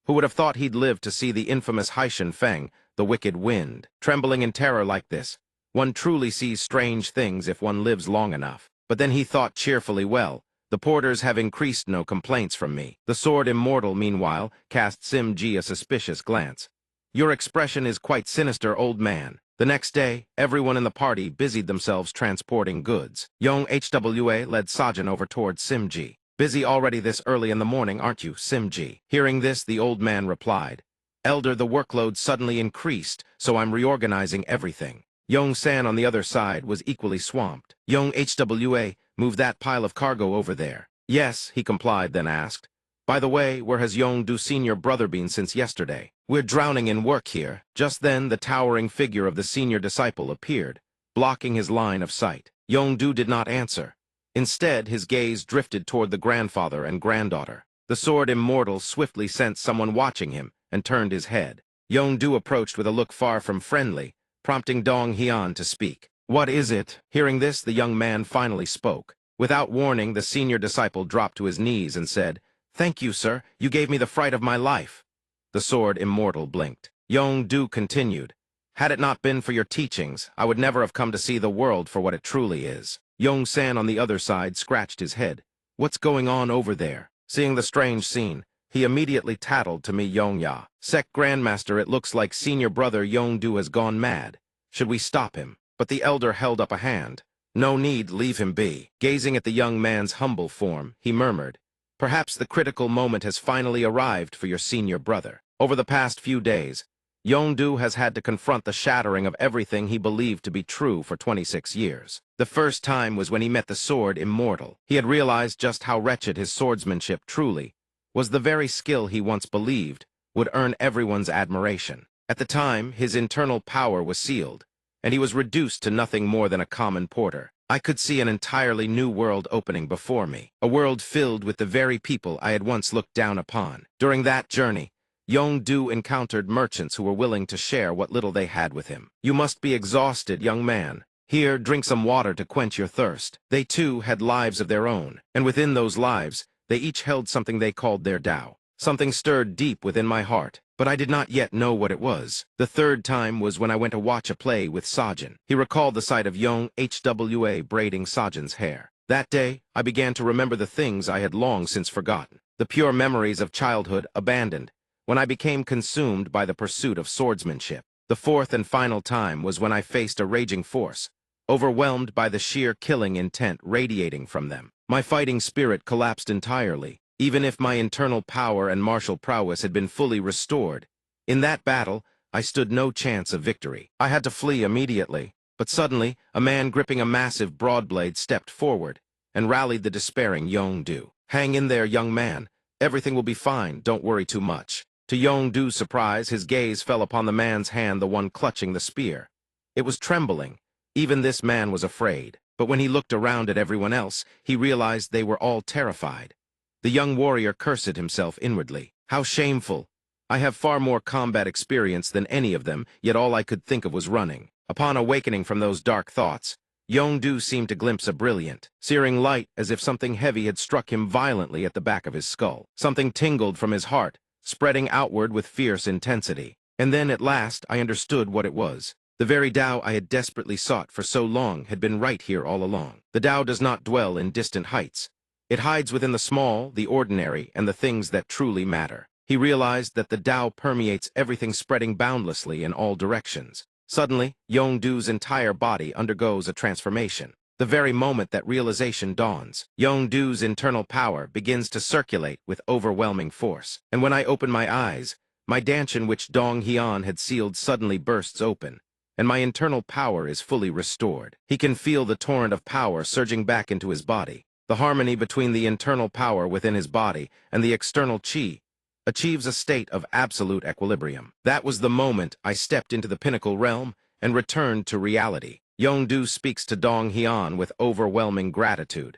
Who would have thought he'd live to see the infamous Haishan Feng, the wicked wind, trembling in terror like this? One truly sees strange things if one lives long enough. But then he thought cheerfully, well, the porters have increased no complaints from me. The sword immortal, meanwhile, cast Simji a suspicious glance. "Your expression is quite sinister, old man." The next day, everyone in the party busied themselves transporting goods. Young Hwa led Sajin over towards Simji. "Busy already this early in the morning, aren't you, Simji?" Hearing this, the old man replied, "Elder, the workload suddenly increased, so I'm reorganizing everything." Young San on the other side was equally swamped. Young Hwa, move that pile of cargo over there. "Yes," he complied, then asked, "By the way, where has Young Du senior brother been since yesterday? We're drowning in work here." Just then, the towering figure of the senior disciple appeared, blocking his line of sight. Young Du did not answer. Instead, his gaze drifted toward the grandfather and granddaughter. The sword immortal swiftly sensed someone watching him and turned his head. Young Du approached with a look far from friendly, prompting Dong Hian to speak. "What is it?" Hearing this, the young man finally spoke. Without warning, the senior disciple dropped to his knees and said, "Thank you, sir. You gave me the fright of my life." The sword immortal blinked. Young Du continued, Had it not been for your teachings, I would never have come to see the world for what it truly is. Yong-san on the other side scratched his head. What's going on over there? Seeing the strange scene, he immediately tattled to me Yong-ya. Sec Grandmaster, it looks like senior brother Yong-du has gone mad. Should we stop him? But the elder held up a hand. No need, leave him be. Gazing at the young man's humble form, he murmured, perhaps the critical moment has finally arrived for your senior brother. Over the past few days, Yong-du has had to confront the shattering of everything he believed to be true for 26 years. The first time was when he met the sword immortal. He had realized just how wretched his swordsmanship truly was. The very skill he once believed would earn everyone's admiration. At the time, his internal power was sealed, and he was reduced to nothing more than a common porter. I could see an entirely new world opening before me, a world filled with the very people I had once looked down upon. During that journey, Yong-du encountered merchants who were willing to share what little they had with him. You must be exhausted, young man. Here, drink some water to quench your thirst. They too had lives of their own, and within those lives, they each held something they called their Tao. Something stirred deep within my heart, but I did not yet know what it was. The third time was when I went to watch a play with Sajin. He recalled the sight of Yong-hwa braiding Sajin's hair. That day, I began to remember the things I had long since forgotten. The pure memories of childhood abandoned, when I became consumed by the pursuit of swordsmanship. The fourth and final time was when I faced a raging force, overwhelmed by the sheer killing intent radiating from them. My fighting spirit collapsed entirely, even if my internal power and martial prowess had been fully restored. In that battle, I stood no chance of victory. I had to flee immediately, but suddenly, a man gripping a massive broadblade stepped forward and rallied the despairing Yong-du. Hang in there, young man. Everything will be fine, don't worry too much. To Yong-du's surprise, his gaze fell upon the man's hand, the one clutching the spear. It was trembling. Even this man was afraid. But when he looked around at everyone else, he realized they were all terrified. The young warrior cursed himself inwardly. How shameful. I have far more combat experience than any of them, yet all I could think of was running. Upon awakening from those dark thoughts, Yong-du seemed to glimpse a brilliant, searing light, as if something heavy had struck him violently at the back of his skull. Something tingled from his heart, spreading outward with fierce intensity. And then, at last, I understood what it was. The very Tao I had desperately sought for so long had been right here all along. The Tao does not dwell in distant heights. It hides within the small, the ordinary, and the things that truly matter. He realized that the Tao permeates everything, spreading boundlessly in all directions. Suddenly, Yong-du's entire body undergoes a transformation. The very moment that realization dawns, Yong-du's internal power begins to circulate with overwhelming force. And when I open my eyes, my dantian which Dong-hyeon had sealed suddenly bursts open, and my internal power is fully restored. He can feel the torrent of power surging back into his body. The harmony between the internal power within his body and the external chi achieves a state of absolute equilibrium. That was the moment I stepped into the pinnacle realm and returned to reality. Yong-du speaks to Dong-hyeon with overwhelming gratitude.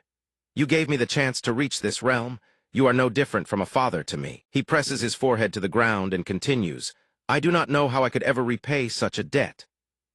You gave me the chance to reach this realm. You are no different from a father to me. He presses his forehead to the ground and continues, I do not know how I could ever repay such a debt.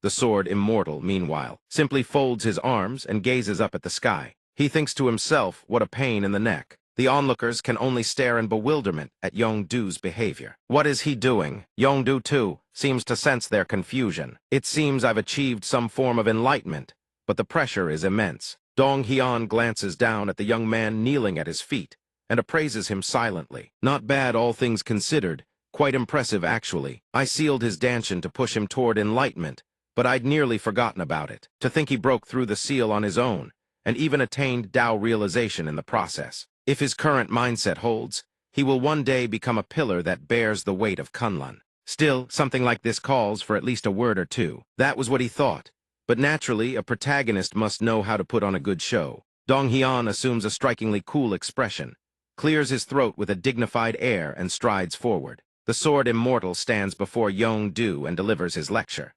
The sword immortal, meanwhile, simply folds his arms and gazes up at the sky. He thinks to himself, what a pain in the neck. The onlookers can only stare in bewilderment at Yong-du's behavior. What is he doing? Yong-du, too, seems to sense their confusion. It seems I've achieved some form of enlightenment, but the pressure is immense. Dong-hyeon glances down at the young man kneeling at his feet and appraises him silently. Not bad, all things considered. Quite impressive, actually. I sealed his dantian to push him toward enlightenment, but I'd nearly forgotten about it. To think he broke through the seal on his own, and even attained Tao realization in the process. If his current mindset holds, he will one day become a pillar that bears the weight of Kunlun. Still, something like this calls for at least a word or two. That was what he thought. But naturally, a protagonist must know how to put on a good show. Dong-hyeon assumes a strikingly cool expression, clears his throat with a dignified air, and strides forward. The sword immortal stands before Yong-du and delivers his lecture.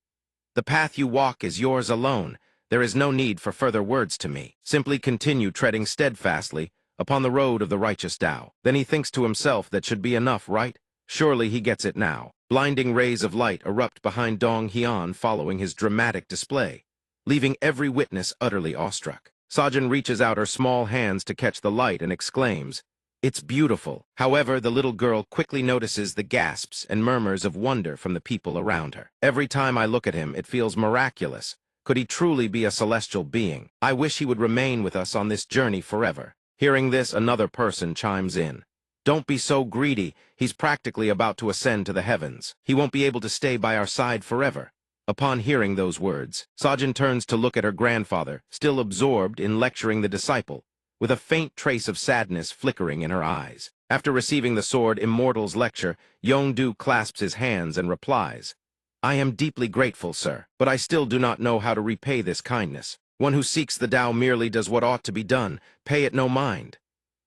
The path you walk is yours alone. There is no need for further words to me. Simply continue treading steadfastly upon the road of the righteous Tao. Then he thinks to himself that should be enough, right? Surely he gets it now. Blinding rays of light erupt behind Dong-hyeon following his dramatic display, leaving every witness utterly awestruck. Sajin reaches out her small hands to catch the light and exclaims, It's beautiful. However, the little girl quickly notices the gasps and murmurs of wonder from the people around her. Every time I look at him, it feels miraculous. Could he truly be a celestial being? I wish he would remain with us on this journey forever. Hearing this, another person chimes in. Don't be so greedy. He's practically about to ascend to the heavens. He won't be able to stay by our side forever. Upon hearing those words, Sajin turns to look at her grandfather, still absorbed in lecturing the disciple, with a faint trace of sadness flickering in her eyes. After receiving the Sword Immortal's lecture, Yongdu clasps his hands and replies, I am deeply grateful, sir, but I still do not know how to repay this kindness. One who seeks the Tao merely does what ought to be done, pay it no mind.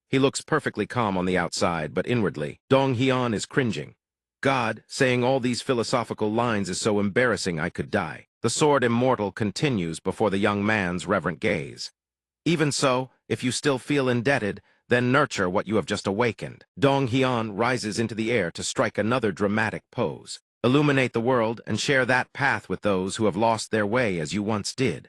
He looks perfectly calm on the outside, but inwardly, Dong Hian is cringing. God, saying all these philosophical lines is so embarrassing I could die. The Sword Immortal continues before the young man's reverent gaze. Even so, if you still feel indebted, then nurture what you have just awakened. Dong Hian rises into the air to strike another dramatic pose. Illuminate the world and share that path with those who have lost their way as you once did.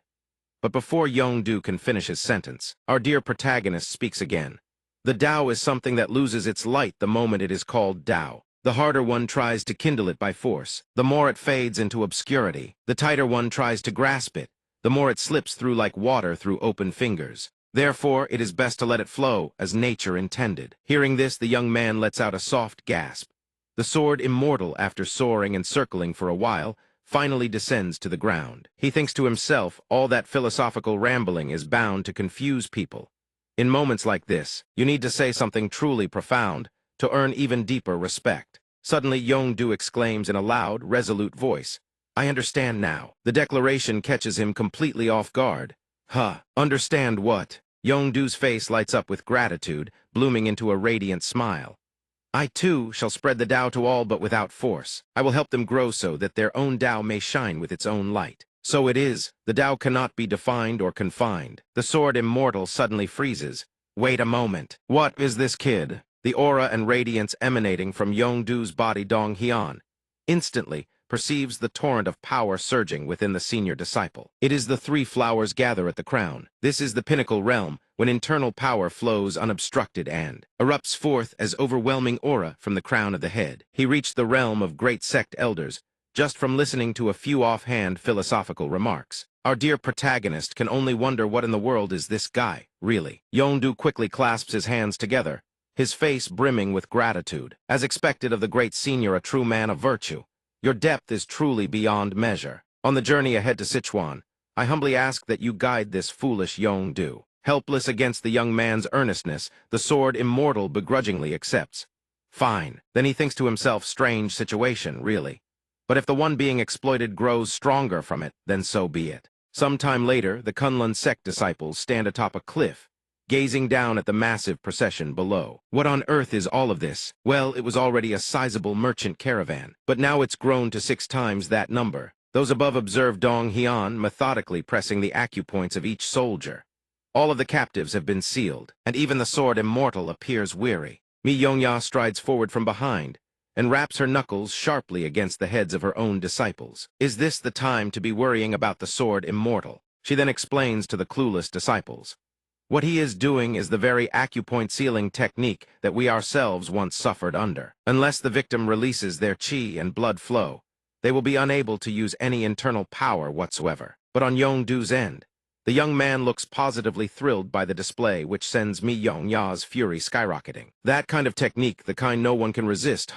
But before Yongdu can finish his sentence, our dear protagonist speaks again. The Tao is something that loses its light the moment it is called Tao. The harder one tries to kindle it by force, the more it fades into obscurity. The tighter one tries to grasp it, the more it slips through like water through open fingers. Therefore, it is best to let it flow as nature intended. Hearing this, the young man lets out a soft gasp. The Sword Immortal, after soaring and circling for a while, finally descends to the ground. He thinks to himself, all that philosophical rambling is bound to confuse people. In moments like this, you need to say something truly profound to earn even deeper respect. Suddenly, Yongdu exclaims in a loud, resolute voice, I understand now. The declaration catches him completely off guard. Understand what? Yongdu's face lights up with gratitude, blooming into a radiant smile. I, too, shall spread the Tao to all but without force. I will help them grow so that their own Tao may shine with its own light. So it is. The Tao cannot be defined or confined. The Sword Immortal suddenly freezes. Wait a moment. What is this kid? The aura and radiance emanating from Yongdu's body Dong Hian instantly perceives the torrent of power surging within the senior disciple. It is the three flowers gather at the crown. This is the pinnacle realm, when internal power flows unobstructed and erupts forth as overwhelming aura from the crown of the head. He reached the realm of great sect elders, just from listening to a few offhand philosophical remarks. Our dear protagonist can only wonder what in the world is this guy, really. Yongdu quickly clasps his hands together, his face brimming with gratitude. As expected of the great senior, a true man of virtue, your depth is truly beyond measure. On the journey ahead to Sichuan, I humbly ask that you guide this foolish Yongdu. Helpless against the young man's earnestness, the Sword Immortal begrudgingly accepts. Fine. Then he thinks to himself, strange situation, really. But if the one being exploited grows stronger from it, then so be it. Some time later, the Kunlun sect disciples stand atop a cliff, gazing down at the massive procession below. What on earth is all of this? Well, it was already a sizable merchant caravan, but now it's grown to 6 times that number. Those above observe Dong Hian methodically pressing the acupoints of each soldier. All of the captives have been sealed, and even the Sword Immortal appears weary. Mi Yongya strides forward from behind, and raps her knuckles sharply against the heads of her own disciples. Is this the time to be worrying about the Sword Immortal? She then explains to the clueless disciples. What he is doing is the very acupoint sealing technique that we ourselves once suffered under. Unless the victim releases their chi and blood flow, they will be unable to use any internal power whatsoever. But on Yongdu's end, the young man looks positively thrilled by the display, which sends Mi Yongya's fury skyrocketing. That kind of technique, the kind no one can resist,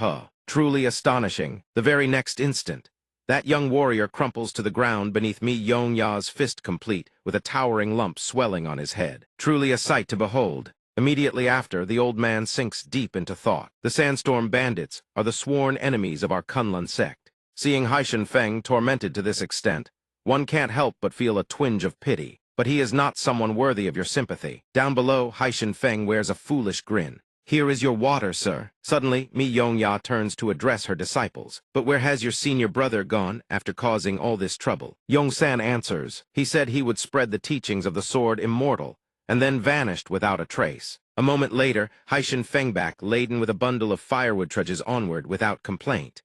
truly astonishing. The very next instant, that young warrior crumples to the ground beneath Mi Yongya's fist, complete with a towering lump swelling on his head. Truly a sight to behold. Immediately after, the old man sinks deep into thought. The Sandstorm Bandits are the sworn enemies of our Kunlun sect. Seeing Haishan Feng tormented to this extent, one can't help but feel a twinge of pity. But he is not someone worthy of your sympathy. Down below, Haishan Feng wears a foolish grin. Here is your water, sir. Suddenly, Mi Yongya turns to address her disciples. But where has your senior brother gone after causing all this trouble? Yongsan answers. He said he would spread the teachings of the Sword Immortal, and then vanished without a trace. A moment later, Haishan Fengbak, laden with a bundle of firewood, trudges onward without complaint.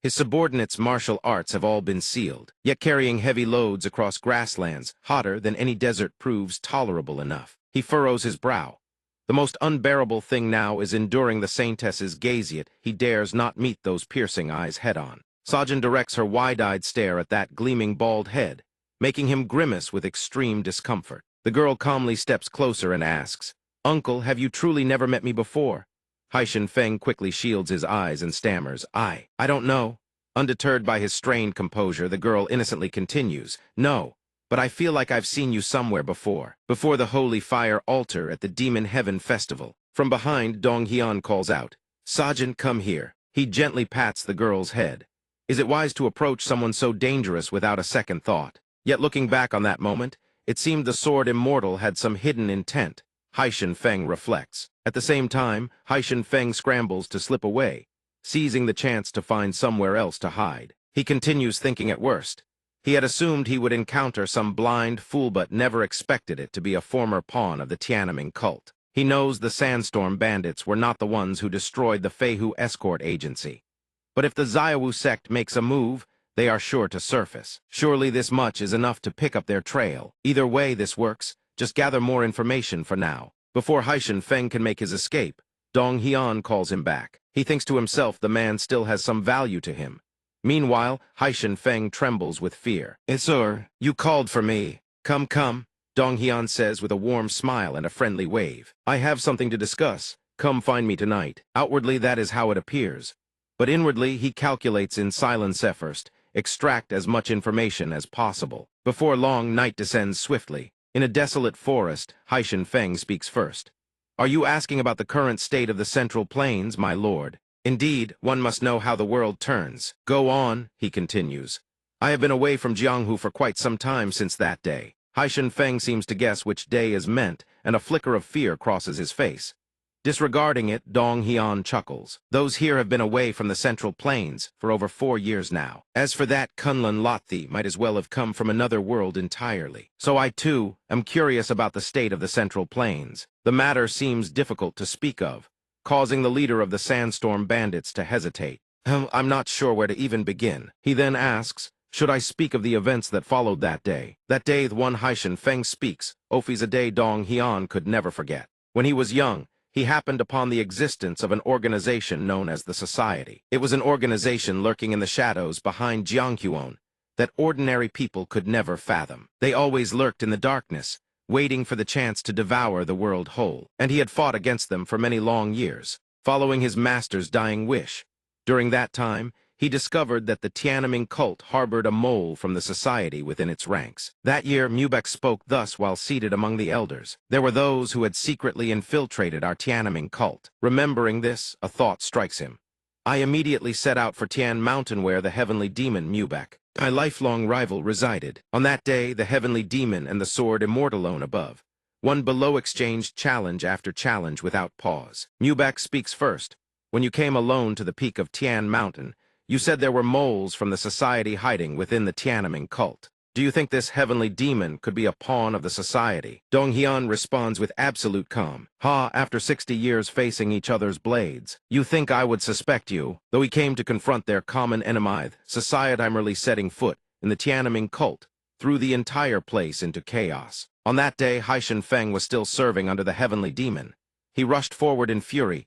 His subordinates' martial arts have all been sealed, yet carrying heavy loads across grasslands, hotter than any desert, proves tolerable enough. He furrows his brow. The most unbearable thing now is enduring the saintess's gaze, yet he dares not meet those piercing eyes head-on. Sajin directs her wide-eyed stare at that gleaming bald head, making him grimace with extreme discomfort. The girl calmly steps closer and asks, "Uncle, have you truly never met me before?" Haishin Feng quickly shields his eyes and stammers, I don't know." Undeterred by his strained composure, the girl innocently continues, "No, but I feel like I've seen you somewhere before the holy fire altar at the Demon Heaven Festival." From behind, Dong Hyun calls out, "Sajin, come here." He gently pats the girl's head. Is it wise to approach someone so dangerous without a second thought? Yet looking back on that moment, it seemed the sword immortal had some hidden intent. Haishin Feng reflects. At the same time, Haishin Feng scrambles to slip away, seizing the chance to find somewhere else to hide. He continues thinking at worst. He had assumed he would encounter some blind fool but never expected it to be a former pawn of the Tiananmen cult. He knows the Sandstorm bandits were not the ones who destroyed the Feihu escort agency. But if the Xiaowu sect makes a move, they are sure to surface. Surely this much is enough to pick up their trail. Either way this works, just gather more information for now. Before Haishin Feng can make his escape, Dong Hyun calls him back. He thinks to himself the man still has some value to him. Meanwhile, Haishin Feng trembles with fear. "Sir, you called for me." Come, Dong Hyun says with a warm smile and a friendly wave. "I have something to discuss. Come find me tonight." Outwardly that is how it appears. But inwardly he calculates in silence first, extract as much information as possible. Before long, night descends swiftly. In a desolate forest, Haishin Feng speaks first. "Are you asking about the current state of the Central Plains, my lord? Indeed, one must know how the world turns." "Go on," he continues. "I have been away from Jianghu for quite some time since that day." Haishin Feng seems to guess which day is meant, and a flicker of fear crosses his face. Disregarding it, Dong Hyun chuckles. "Those here have been away from the Central Plains for over 4 years now. As for that, Kunlun Lothi might as well have come from another world entirely. So I, too, am curious about the state of the Central Plains." The matter seems difficult to speak of, causing the leader of the Sandstorm bandits to hesitate. "I'm not sure where to even begin." He then asks, "Should I speak of the events that followed that day?" That day, the one Haishin Feng speaks, is a day Dong Hyun could never forget. When he was young, he happened upon the existence of an organization known as the Society. It was an organization lurking in the shadows behind Jianghuan that ordinary people could never fathom. They always lurked in the darkness, waiting for the chance to devour the world whole. And he had fought against them for many long years, following his master's dying wish. During that time, he discovered that the Tiananmen cult harbored a mole from the Society within its ranks. That year, Mubek spoke thus while seated among the elders. "There were those who had secretly infiltrated our Tiananmen cult." Remembering this, a thought strikes him. "I immediately set out for Tian Mountain where the heavenly demon Mubek, my lifelong rival, resided. On that day, the heavenly demon and the sword immortal above. One below exchanged challenge after challenge without pause. Mubek speaks first. When you came alone to the peak of Tian Mountain, you said there were moles from the Society hiding within the Tiananmen cult. Do you think this heavenly demon could be a pawn of the Society?" Dong Hyun responds with absolute calm. After 60 years facing each other's blades, you think I would suspect you?" Though he came to confront their common enemy, Society merely setting foot in the Tiananmen cult threw the entire place into chaos. On that day, Haishin Feng was still serving under the heavenly demon. He rushed forward in fury.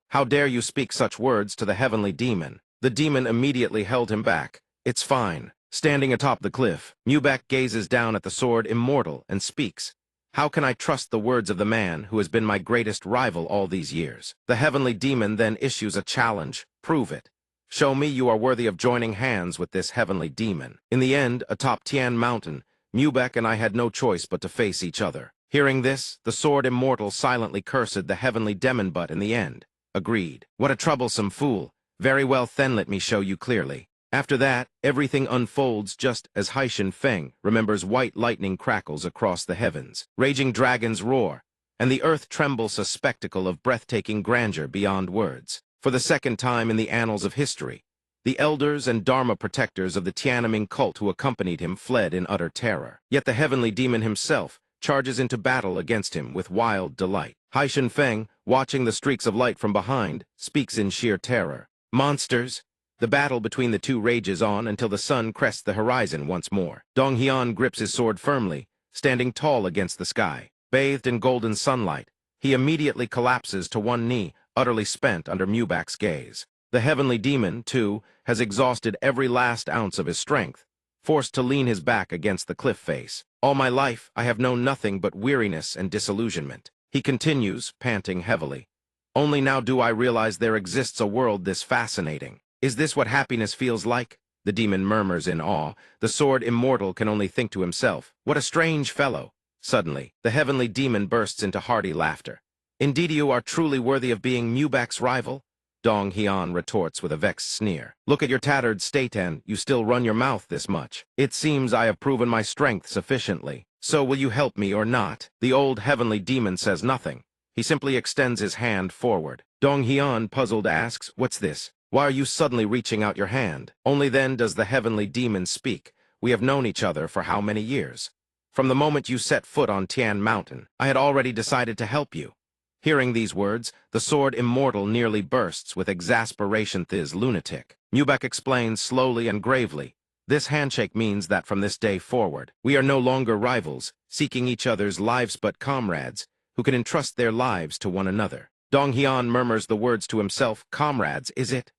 How dare you speak such words to the heavenly demon?" The demon immediately held him back. "It's fine." Standing atop the cliff, Mubek gazes down at the sword immortal and speaks. "How can I trust the words of the man who has been my greatest rival all these years?" The heavenly demon then issues a challenge. "Prove it. Show me you are worthy of joining hands with this heavenly demon." In the end, atop Tian Mountain, Mubek and I had no choice but to face each other. Hearing this, the sword immortal silently cursed the heavenly demon, but in the end, agreed. "What a troublesome fool. Very well, then let me show you clearly." After that, everything unfolds just as Haishin Feng remembers. White lightning crackles across the heavens, raging dragons roar, and the earth trembles, a spectacle of breathtaking grandeur beyond words. For the second time in the annals of history, the elders and Dharma protectors of the Tiananmen cult who accompanied him fled in utter terror. Yet the heavenly demon himself charges into battle against him with wild delight. Haishin Feng, watching the streaks of light from behind, speaks in sheer terror. "Monsters!" The battle between the two rages on until the sun crests the horizon once more. Dong Hyun grips his sword firmly, standing tall against the sky. Bathed in golden sunlight, He immediately collapses to one knee, utterly spent under Mubak's gaze. The heavenly demon, too, has exhausted every last ounce of his strength, forced to lean his back against the cliff face. All my life, I have known nothing but weariness and disillusionment. He continues, panting heavily. Only now do I realize there exists a world this fascinating. Is this what happiness feels like? The demon murmurs in awe. The sword immortal can only think to himself. What a strange fellow. Suddenly, the heavenly demon bursts into hearty laughter. Indeed you are truly worthy of being Mubak's rival? Dong Hyun retorts with a vexed sneer. Look at your tattered state and you still run your mouth this much. It seems I have proven my strength sufficiently. So will you help me or not? The old heavenly demon says nothing. He simply extends his hand forward. Dong Hyun, puzzled, asks, "What's this? Why are you suddenly reaching out your hand?" Only then does the heavenly demon speak. We have known each other for how many years? From the moment you set foot on Tian Mountain, I had already decided to help you. Hearing these words, the sword immortal nearly bursts with exasperation. This lunatic. Mubak explains slowly and gravely. This handshake means that from this day forward, we are no longer rivals, seeking each other's lives but comrades, who can entrust their lives to one another. Dong Hyun murmurs the words to himself, "Comrades, is it?"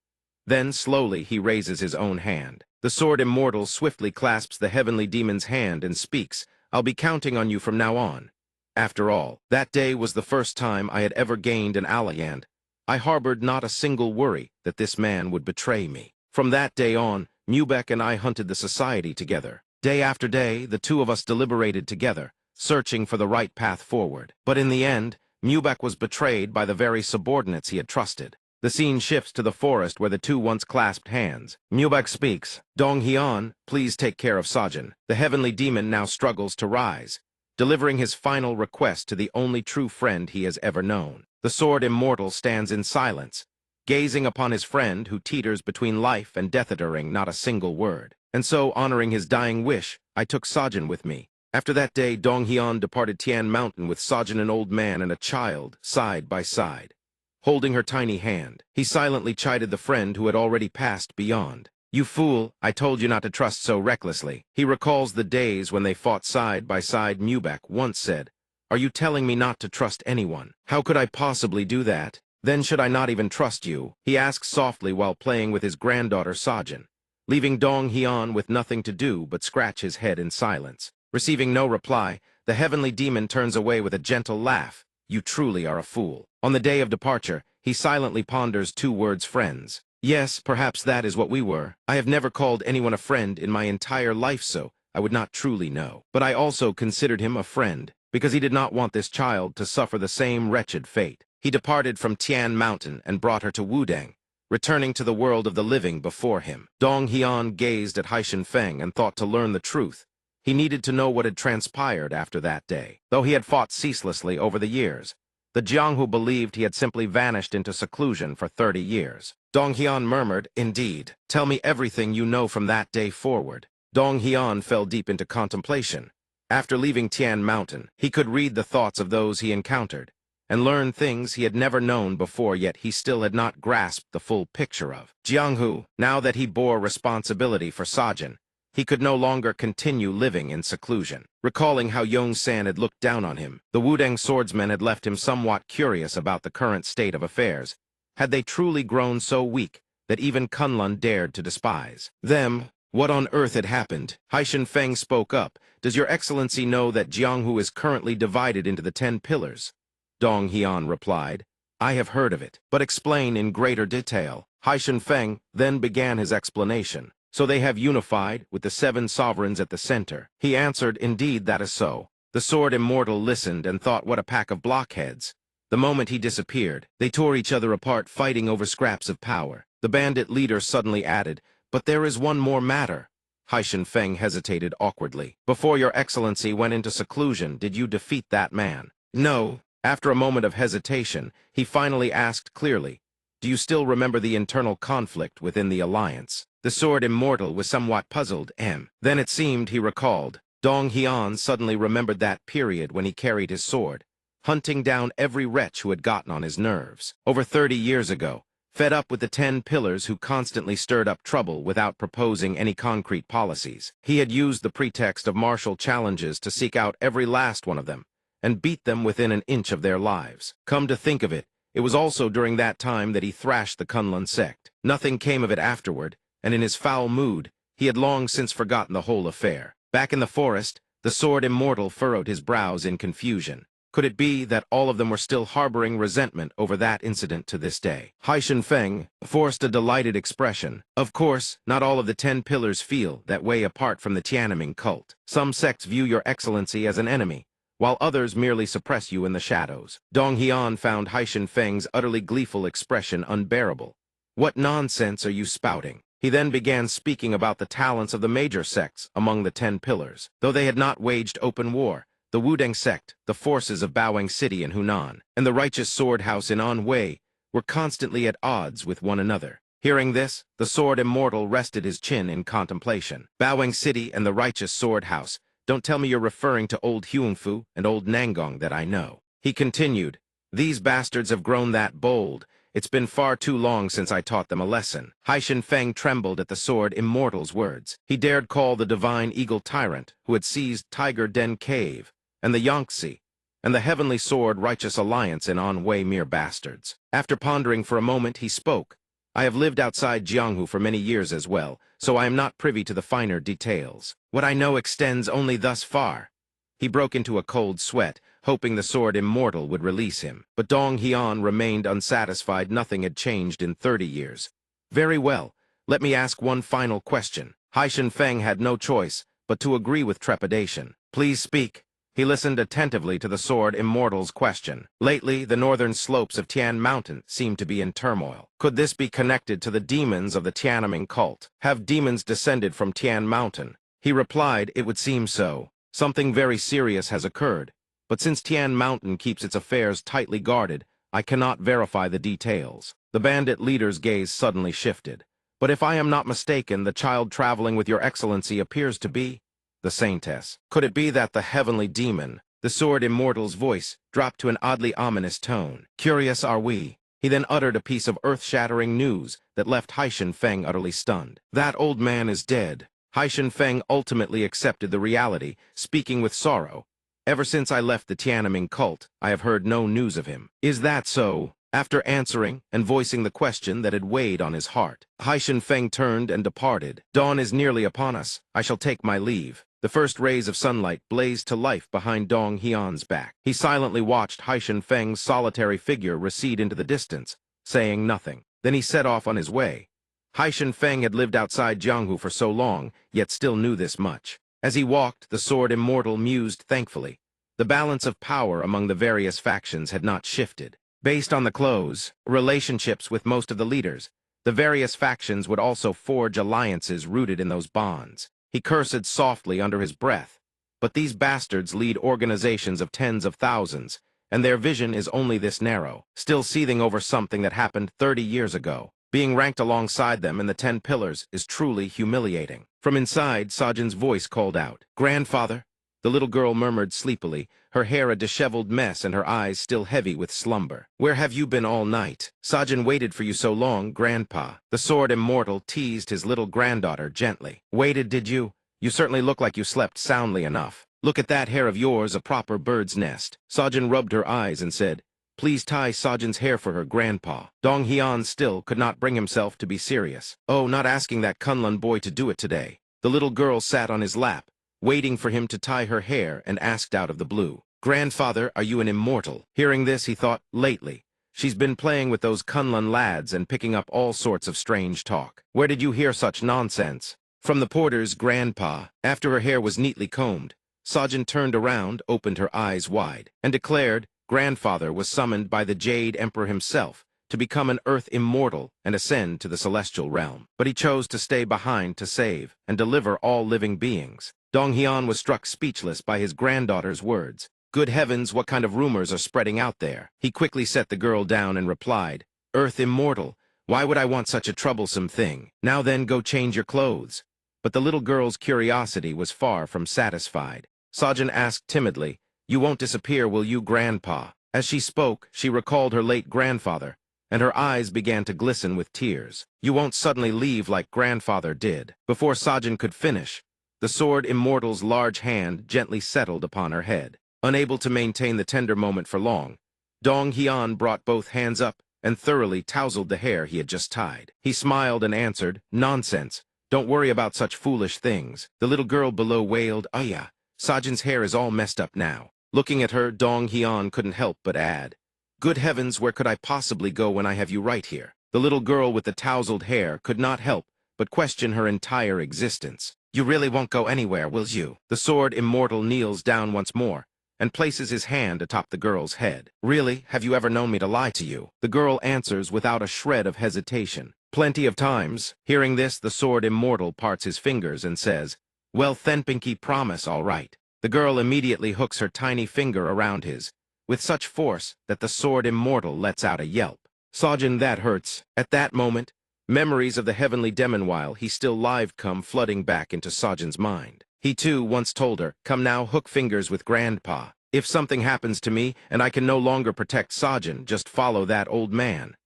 Then, slowly, he raises his own hand. The sword immortal swiftly clasps the heavenly demon's hand and speaks, "I'll be counting on you from now on." After all, that day was the first time I had ever gained an ally, and I harbored not a single worry that this man would betray me. From that day on, Mubak and I hunted the society together. Day after day, the two of us deliberated together, searching for the right path forward. But in the end, Mubak was betrayed by the very subordinates he had trusted. The scene shifts to the forest where the two once clasped hands. Mubak speaks, "Dong Hyun, please take care of Sajin." The heavenly demon now struggles to rise, delivering his final request to the only true friend he has ever known. The sword immortal stands in silence, gazing upon his friend who teeters between life and death, uttering not a single word. And so, honoring his dying wish, I took Sajin with me. After that day, Dong Hyun departed Tian Mountain with Sajin, an old man and a child, side by side. Holding her tiny hand, he silently chided the friend who had already passed beyond. "You fool, I told you not to trust so recklessly." He recalls the days when they fought side by side. Mubak once said, "Are you telling me not to trust anyone? How could I possibly do that? Then should I not even trust you?" He asks softly while playing with his granddaughter Sajin, leaving Dong Hyun with nothing to do but scratch his head in silence. Receiving no reply, the heavenly demon turns away with a gentle laugh. "You truly are a fool." On the day of departure, he silently ponders two words: friends. Yes, perhaps that is what we were. I have never called anyone a friend in my entire life, so I would not truly know. But I also considered him a friend, because he did not want this child to suffer the same wretched fate. He departed from Tian Mountain and brought her to Wudang, returning to the world of the living before him. Dong Hyun gazed at Haishan Feng and thought to learn the truth. He needed to know what had transpired after that day. Though he had fought ceaselessly over the years, the Jianghu believed he had simply vanished into seclusion for 30 years. Dong Hyun murmured, "Indeed. Tell me everything you know from that day forward." Dong Hyun fell deep into contemplation. After leaving Tian Mountain, he could read the thoughts of those he encountered, and learn things he had never known before, yet he still had not grasped the full picture of Jianghu. Now that he bore responsibility for Sajin, he could no longer continue living in seclusion. Recalling how Yong-san had looked down on him, the Wudang swordsman had left him somewhat curious about the current state of affairs. Had they truly grown so weak that even Kunlun dared to despise them? What on earth had happened? Haishan Feng spoke up. "Does your excellency know that Jianghu is currently divided into the 10 pillars? Dong Hyun replied, "I have heard of it, but explain in greater detail." Haishan Feng then began his explanation. "So they have unified, with the 7 sovereigns at the center." He answered, "Indeed, that is so." The sword immortal listened and thought, what a pack of blockheads. The moment he disappeared, they tore each other apart, fighting over scraps of power. The bandit leader suddenly added, "But there is one more matter." Haishan Feng hesitated awkwardly. "Before your excellency went into seclusion, did you defeat that man?" "No." After a moment of hesitation, he finally asked clearly, "Do you still remember the internal conflict within the alliance?" The sword immortal was somewhat puzzled. Then it seemed he recalled. Dong Hyun suddenly remembered that period when he carried his sword, hunting down every wretch who had gotten on his nerves. Over 30 years ago, fed up with the 10 pillars who constantly stirred up trouble without proposing any concrete policies, he had used the pretext of martial challenges to seek out every last one of them, and beat them within an inch of their lives. Come to think of it, it was also during that time that he thrashed the Kunlun sect. Nothing came of it afterward, and in his foul mood, he had long since forgotten the whole affair. Back in the forest, the sword immortal furrowed his brows in confusion. Could it be that all of them were still harboring resentment over that incident to this day? Haishan Feng forced a delighted expression. Of course, not all of the 10 pillars feel that way apart from the Tiananmen cult. Some sects view your excellency as an enemy, while others merely suppress you in the shadows. Dong Hian found Haishan Feng's utterly gleeful expression unbearable. What nonsense are you spouting? He then began speaking about the talents of the major sects among the 10 pillars. Though they had not waged open war, the Wudang sect, the forces of Bawang City in Hunan, and the Righteous Sword House in Anhui were constantly at odds with one another. Hearing this, the Sword Immortal rested his chin in contemplation. Bawang City and the Righteous Sword House, don't tell me you're referring to old Huangfu and old Nangong that I know. He continued, these bastards have grown that bold. It's been far too long since I taught them a lesson. Haishan Feng trembled at the Sword Immortal's words. He dared call the divine eagle tyrant, who had seized Tiger Den Cave, and the Yangtze, and the Heavenly Sword Righteous Alliance in Anhui mere bastards. After pondering for a moment, he spoke. I have lived outside Jianghu for many years as well, so I am not privy to the finer details. What I know extends only thus far. He broke into a cold sweat, hoping the Sword Immortal would release him. But Dong Hian remained unsatisfied. Nothing had changed in 30 years. Very well, let me ask one final question. Haishan Feng had no choice but to agree with trepidation. Please speak. He listened attentively to the Sword Immortal's question. Lately, the northern slopes of Tian Mountain seemed to be in turmoil. Could this be connected to the demons of the Tiananmen cult? Have demons descended from Tian Mountain? He replied, it would seem so. Something very serious has occurred. But since Tian Mountain keeps its affairs tightly guarded, I cannot verify the details. The bandit leader's gaze suddenly shifted. But if I am not mistaken, the child traveling with your excellency appears to be the Saintess. Could it be that the heavenly demon, the Sword Immortal's voice, dropped to an oddly ominous tone? Curious are we. He then uttered a piece of earth-shattering news that left Haishan Feng utterly stunned. That old man is dead. Haishan Feng ultimately accepted the reality, speaking with sorrow. Ever since I left the Tiananmen cult, I have heard no news of him. Is that so? After answering and voicing the question that had weighed on his heart, Haishan Feng turned and departed. Dawn is nearly upon us. I shall take my leave. The first rays of sunlight blazed to life behind Dong Hian's back. He silently watched Haishan Feng's solitary figure recede into the distance, saying nothing. Then he set off on his way. Haishan Feng had lived outside Jianghu for so long, yet still knew this much. As he walked, the Sword Immortal mused thankfully. The balance of power among the various factions had not shifted. Based on the close relationships with most of the leaders, the various factions would also forge alliances rooted in those bonds. He cursed softly under his breath. But these bastards lead organizations of tens of thousands, and their vision is only this narrow, still seething over something that happened 30 years ago. Being ranked alongside them in the 10 pillars is truly humiliating. From inside, Sajin's voice called out, "Grandfather?" The little girl murmured sleepily, her hair a disheveled mess and her eyes still heavy with slumber. "Where have you been all night? Sajin waited for you so long, Grandpa." The Sword Immortal teased his little granddaughter gently. "Waited, did you? You certainly look like you slept soundly enough. Look at that hair of yours, a proper bird's nest." Sajin rubbed her eyes and said, "Please tie Sajin's hair for her, Grandpa." Dong Hian still could not bring himself to be serious. "Oh, not asking that Kunlun boy to do it today." The little girl sat on his lap, waiting for him to tie her hair, and asked out of the blue, "Grandfather, are you an immortal?" Hearing this, he thought, lately, she's been playing with those Kunlun lads and picking up all sorts of strange talk. Where did you hear such nonsense? From the porter's, Grandpa. After her hair was neatly combed, Sajin turned around, opened her eyes wide, and declared Grandfather was summoned by the Jade Emperor himself to become an Earth immortal and ascend to the celestial realm. But he chose to stay behind to save and deliver all living beings. Dong Hian was struck speechless by his granddaughter's words. Good heavens, what kind of rumors are spreading out there? He quickly set the girl down and replied, "Earth immortal? Why would I want such a troublesome thing? Now then, go change your clothes." But the little girl's curiosity was far from satisfied. Sajin asked timidly, "You won't disappear, will you, Grandpa?" As she spoke, she recalled her late grandfather, and her eyes began to glisten with tears. "You won't suddenly leave like Grandfather did." Before Sajin could finish, the Sword Immortal's large hand gently settled upon her head. Unable to maintain the tender moment for long, Dong Hyun brought both hands up and thoroughly tousled the hair he had just tied. He smiled and answered, "Nonsense. Don't worry about such foolish things." The little girl below wailed, "Oh yeah, Sajin's hair is all messed up now." Looking at her, Dong Hyun couldn't help but add, "Good heavens, where could I possibly go when I have you right here?" The little girl with the tousled hair could not help but question her entire existence. "You really won't go anywhere, will you?" The sword immortal kneels down once more and places his hand atop the girl's head. "Really, have you ever known me to lie to you?" The girl answers without a shred of hesitation. "Plenty of times." Hearing this, the sword immortal parts his fingers and says, "Well, then pinky promise, all right." The girl immediately hooks her tiny finger around his, with such force that the sword immortal lets out a yelp. Sajin, that hurts. At that moment, memories of the heavenly demon while he still lived come flooding back into Sajin's mind. He too once told her, "Come now, hook fingers with grandpa. If something happens to me and I can no longer protect Sajin, just follow that old man."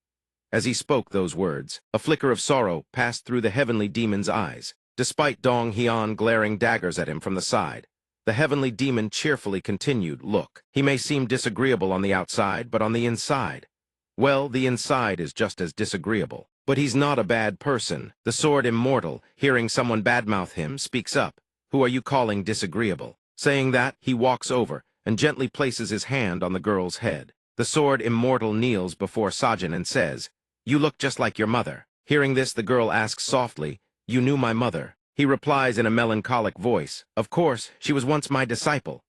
As he spoke those words, a flicker of sorrow passed through the heavenly demon's eyes. Despite Dong Hyun glaring daggers at him from the side, the heavenly demon cheerfully continued, "Look, he may seem disagreeable on the outside, but on the inside, well, the inside is just as disagreeable. But he's not a bad person." The sword immortal, hearing someone badmouth him, speaks up, "Who are you calling disagreeable?" Saying that, he walks over and gently places his hand on the girl's head. The sword immortal kneels before Sajin and says, "You look just like your mother." Hearing this, the girl asks softly, "You knew my mother?" He replies in a melancholic voice, "Of course, she was once my disciple."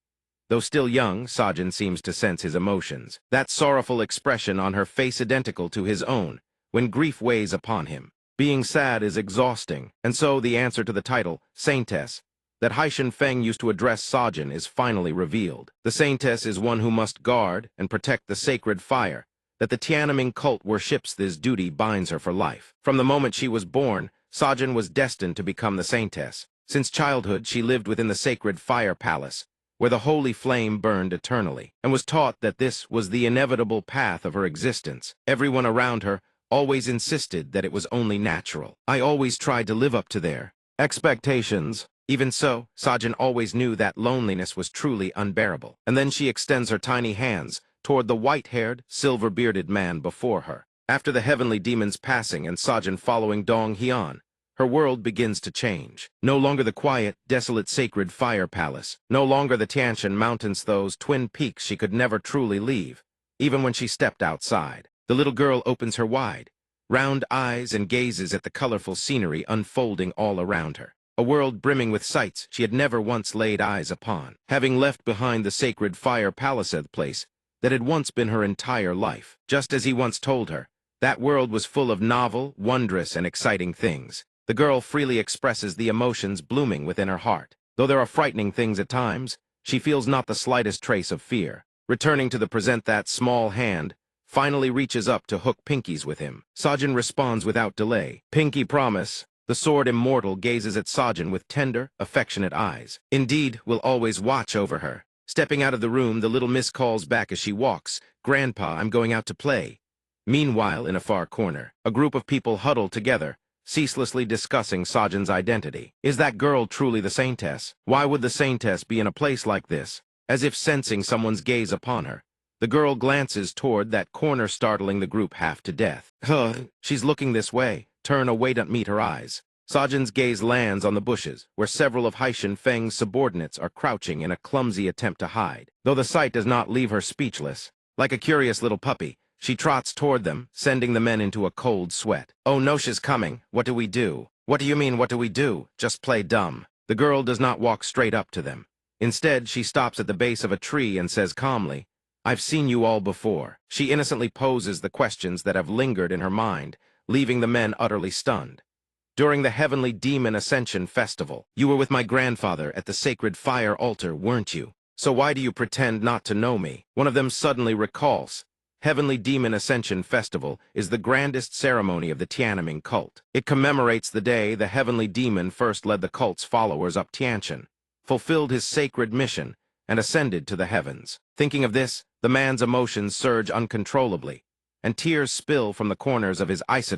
Though still young, Sajin seems to sense his emotions. That sorrowful expression on her face identical to his own, when grief weighs upon him. Being sad is exhausting, and so the answer to the title, Saintess, that Haishan Feng used to address Sajin is finally revealed. The Saintess is one who must guard and protect the sacred fire that the Tiananmen cult worships. This duty binds her for life. From the moment she was born, Sajin was destined to become the Saintess. Since childhood, she lived within the sacred fire palace, where the holy flame burned eternally, and was taught that this was the inevitable path of her existence. Everyone around her always insisted that it was only natural. "I always tried to live up to their expectations." Even so, Sajin always knew that loneliness was truly unbearable. And then she extends her tiny hands toward the white-haired, silver-bearded man before her. After the heavenly demon's passing and Sajin following Dong Hyun, her world begins to change. No longer the quiet, desolate sacred fire palace. No longer the Tianshan mountains, those twin peaks she could never truly leave, even when she stepped outside. The little girl opens her wide, round eyes and gazes at the colorful scenery unfolding all around her. A world brimming with sights she had never once laid eyes upon. Having left behind the sacred fire palace, the place that had once been her entire life. Just as he once told her, that world was full of novel, wondrous, and exciting things. The girl freely expresses the emotions blooming within her heart. Though there are frightening things at times, she feels not the slightest trace of fear. Returning to the present, that small hand finally reaches up to hook pinkies with him. Sajin responds without delay. "Pinky promise." The sword immortal gazes at Sajin with tender, affectionate eyes. "Indeed, will always watch over her." Stepping out of the room, the little miss calls back as she walks, "Grandpa, I'm going out to play." Meanwhile, in a far corner, a group of people huddle together, ceaselessly discussing Sajin's identity. Is that girl truly the Saintess? Why would the Saintess be in a place like this? As if sensing someone's gaze upon her, the girl glances toward that corner, startling the group half to death. She's looking this way. Turn away, don't meet her eyes. Sajin's gaze lands on the bushes, where several of Haishan Feng's subordinates are crouching in a clumsy attempt to hide. Though the sight does not leave her speechless, like a curious little puppy, she trots toward them, sending the men into a cold sweat. "Oh no, she's coming. What do we do?" "What do you mean, what do we do? Just play dumb." The girl does not walk straight up to them. Instead, she stops at the base of a tree and says calmly, "I've seen you all before." She innocently poses the questions that have lingered in her mind, leaving the men utterly stunned. "During the Heavenly Demon Ascension Festival, you were with my grandfather at the sacred fire altar, weren't you? So why do you pretend not to know me?" One of them suddenly recalls. Heavenly Demon Ascension Festival is the grandest ceremony of the Tiananmen cult. It commemorates the day the Heavenly Demon first led the cult's followers up Tianshan, fulfilled his sacred mission, and ascended to the heavens. Thinking of this, the man's emotions surge uncontrollably, and tears spill from the corners of his eyes,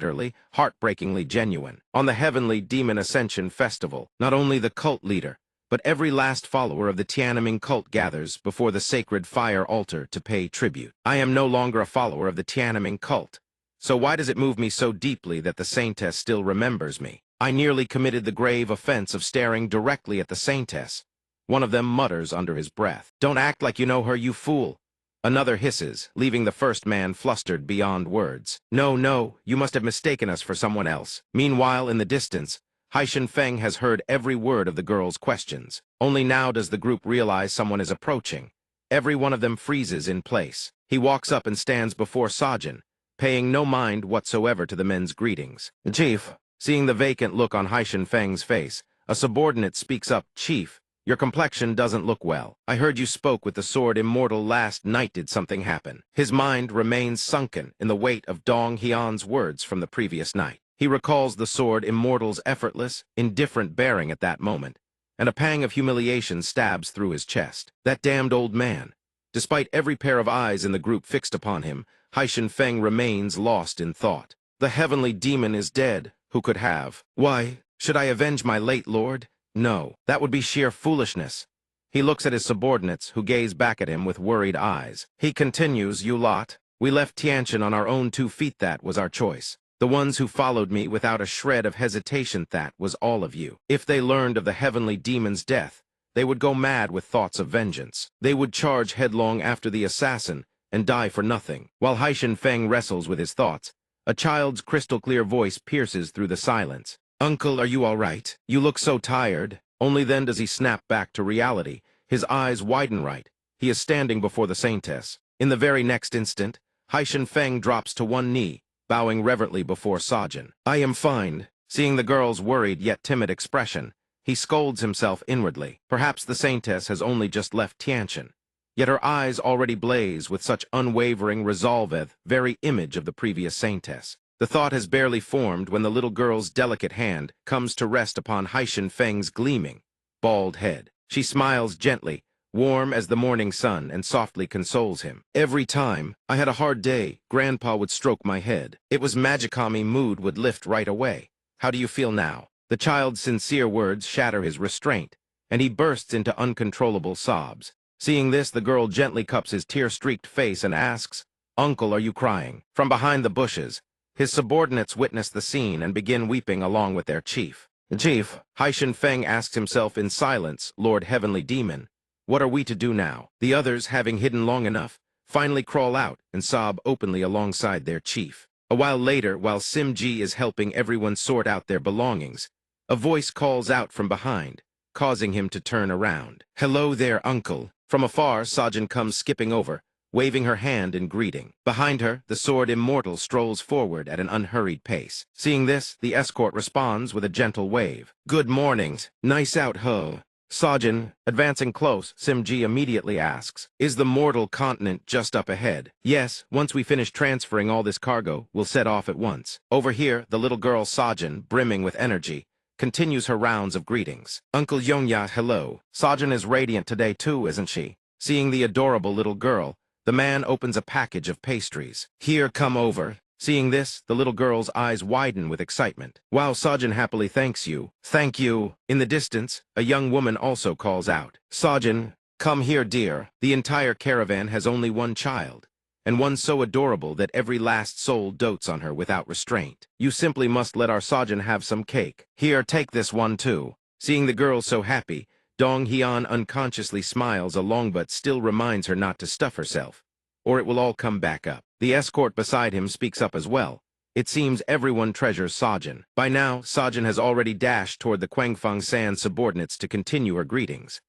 heartbreakingly genuine. On the Heavenly Demon Ascension Festival, not only the cult leader, but every last follower of the Tiananmen cult gathers before the sacred fire altar to pay tribute. I am no longer a follower of the Tiananmen cult, so why does it move me so deeply that the saintess still remembers me? I nearly committed the grave offense of staring directly at the saintess. One of them mutters under his breath, "Don't act like you know her, you fool." Another hisses, leaving the first man flustered beyond words. "No, no, you must have mistaken us for someone else." Meanwhile, in the distance, Haishan Feng has heard every word of the girl's questions. Only now does the group realize someone is approaching. Every one of them freezes in place. He walks up and stands before Sajin, paying no mind whatsoever to the men's greetings. "Chief," seeing the vacant look on Haishan Feng's face, a subordinate speaks up, "Chief, your complexion doesn't look well. I heard you spoke with the sword immortal last night. Did something happen?" His mind remains sunken in the weight of Dong Hyun's words from the previous night. He recalls the sword immortal's effortless, indifferent bearing at that moment, and a pang of humiliation stabs through his chest. That damned old man. Despite every pair of eyes in the group fixed upon him, Haishan Feng remains lost in thought. The heavenly demon is dead. Who could have? Why, should I avenge my late lord? No, that would be sheer foolishness. He looks at his subordinates, who gaze back at him with worried eyes. He continues, "You lot, we left Tianjin on our own 2 feet. That was our choice. The ones who followed me without a shred of hesitation. That was all of you. If they learned of the heavenly demon's death, they would go mad with thoughts of vengeance. They would charge headlong after the assassin and die for nothing." While Haishan Feng wrestles with his thoughts, a child's crystal-clear voice pierces through the silence. "Uncle, are you all right? You look so tired." Only then does he snap back to reality. His eyes widen right. He is standing before the saintess. In the very next instant, Haishan Feng drops to one knee, bowing reverently before Sajin. "I am fine." Seeing the girl's worried yet timid expression, he scolds himself inwardly. Perhaps the saintess has only just left Tianjin, yet her eyes already blaze with such unwavering resolve, very image of the previous saintess. The thought has barely formed when the little girl's delicate hand comes to rest upon Haishan Feng's gleaming, bald head. She smiles gently, warm as the morning sun, and softly consoles him. "Every time I had a hard day, Grandpa would stroke my head. It was magicami, mood would lift right away. How do you feel now?" The child's sincere words shatter his restraint, and he bursts into uncontrollable sobs. Seeing this, the girl gently cups his tear-streaked face and asks, "Uncle, are you crying?" From behind the bushes, his subordinates witness the scene and begin weeping along with their chief. "Chief," Haishan Feng asks himself in silence, "Lord Heavenly Demon, what are we to do now?" The others, having hidden long enough, finally crawl out and sob openly alongside their chief. A while later, while Simji is helping everyone sort out their belongings, a voice calls out from behind, causing him to turn around. "Hello there, uncle." From afar, Sajin comes skipping over, waving her hand in greeting. Behind her, the sword immortal strolls forward at an unhurried pace. Seeing this, the escort responds with a gentle wave. "Good mornings. Nice out, ho." Sajin, advancing close, Simji immediately asks, "Is the mortal continent just up ahead?" "Yes, once we finish transferring all this cargo, we'll set off at once." Over here, the little girl Sajin, brimming with energy, continues her rounds of greetings. "Uncle Yongya, hello." Sajin is radiant today too, isn't she? Seeing the adorable little girl, the man opens a package of pastries. "Here, come over." Seeing this, the little girl's eyes widen with excitement. "Wow, Sajin happily thanks you." "Thank you." In the distance, a young woman also calls out, "Sajin, come here, dear." The entire caravan has only one child, and one so adorable that every last soul dotes on her without restraint. "You simply must let our Sajin have some cake. Here, take this one too." Seeing the girl so happy, Dong Hyun unconsciously smiles along but still reminds her not to stuff herself, or it will all come back up. The escort beside him speaks up as well. It seems everyone treasures Sajin. By now, Sajin has already dashed toward the Quangfang San subordinates to continue her greetings.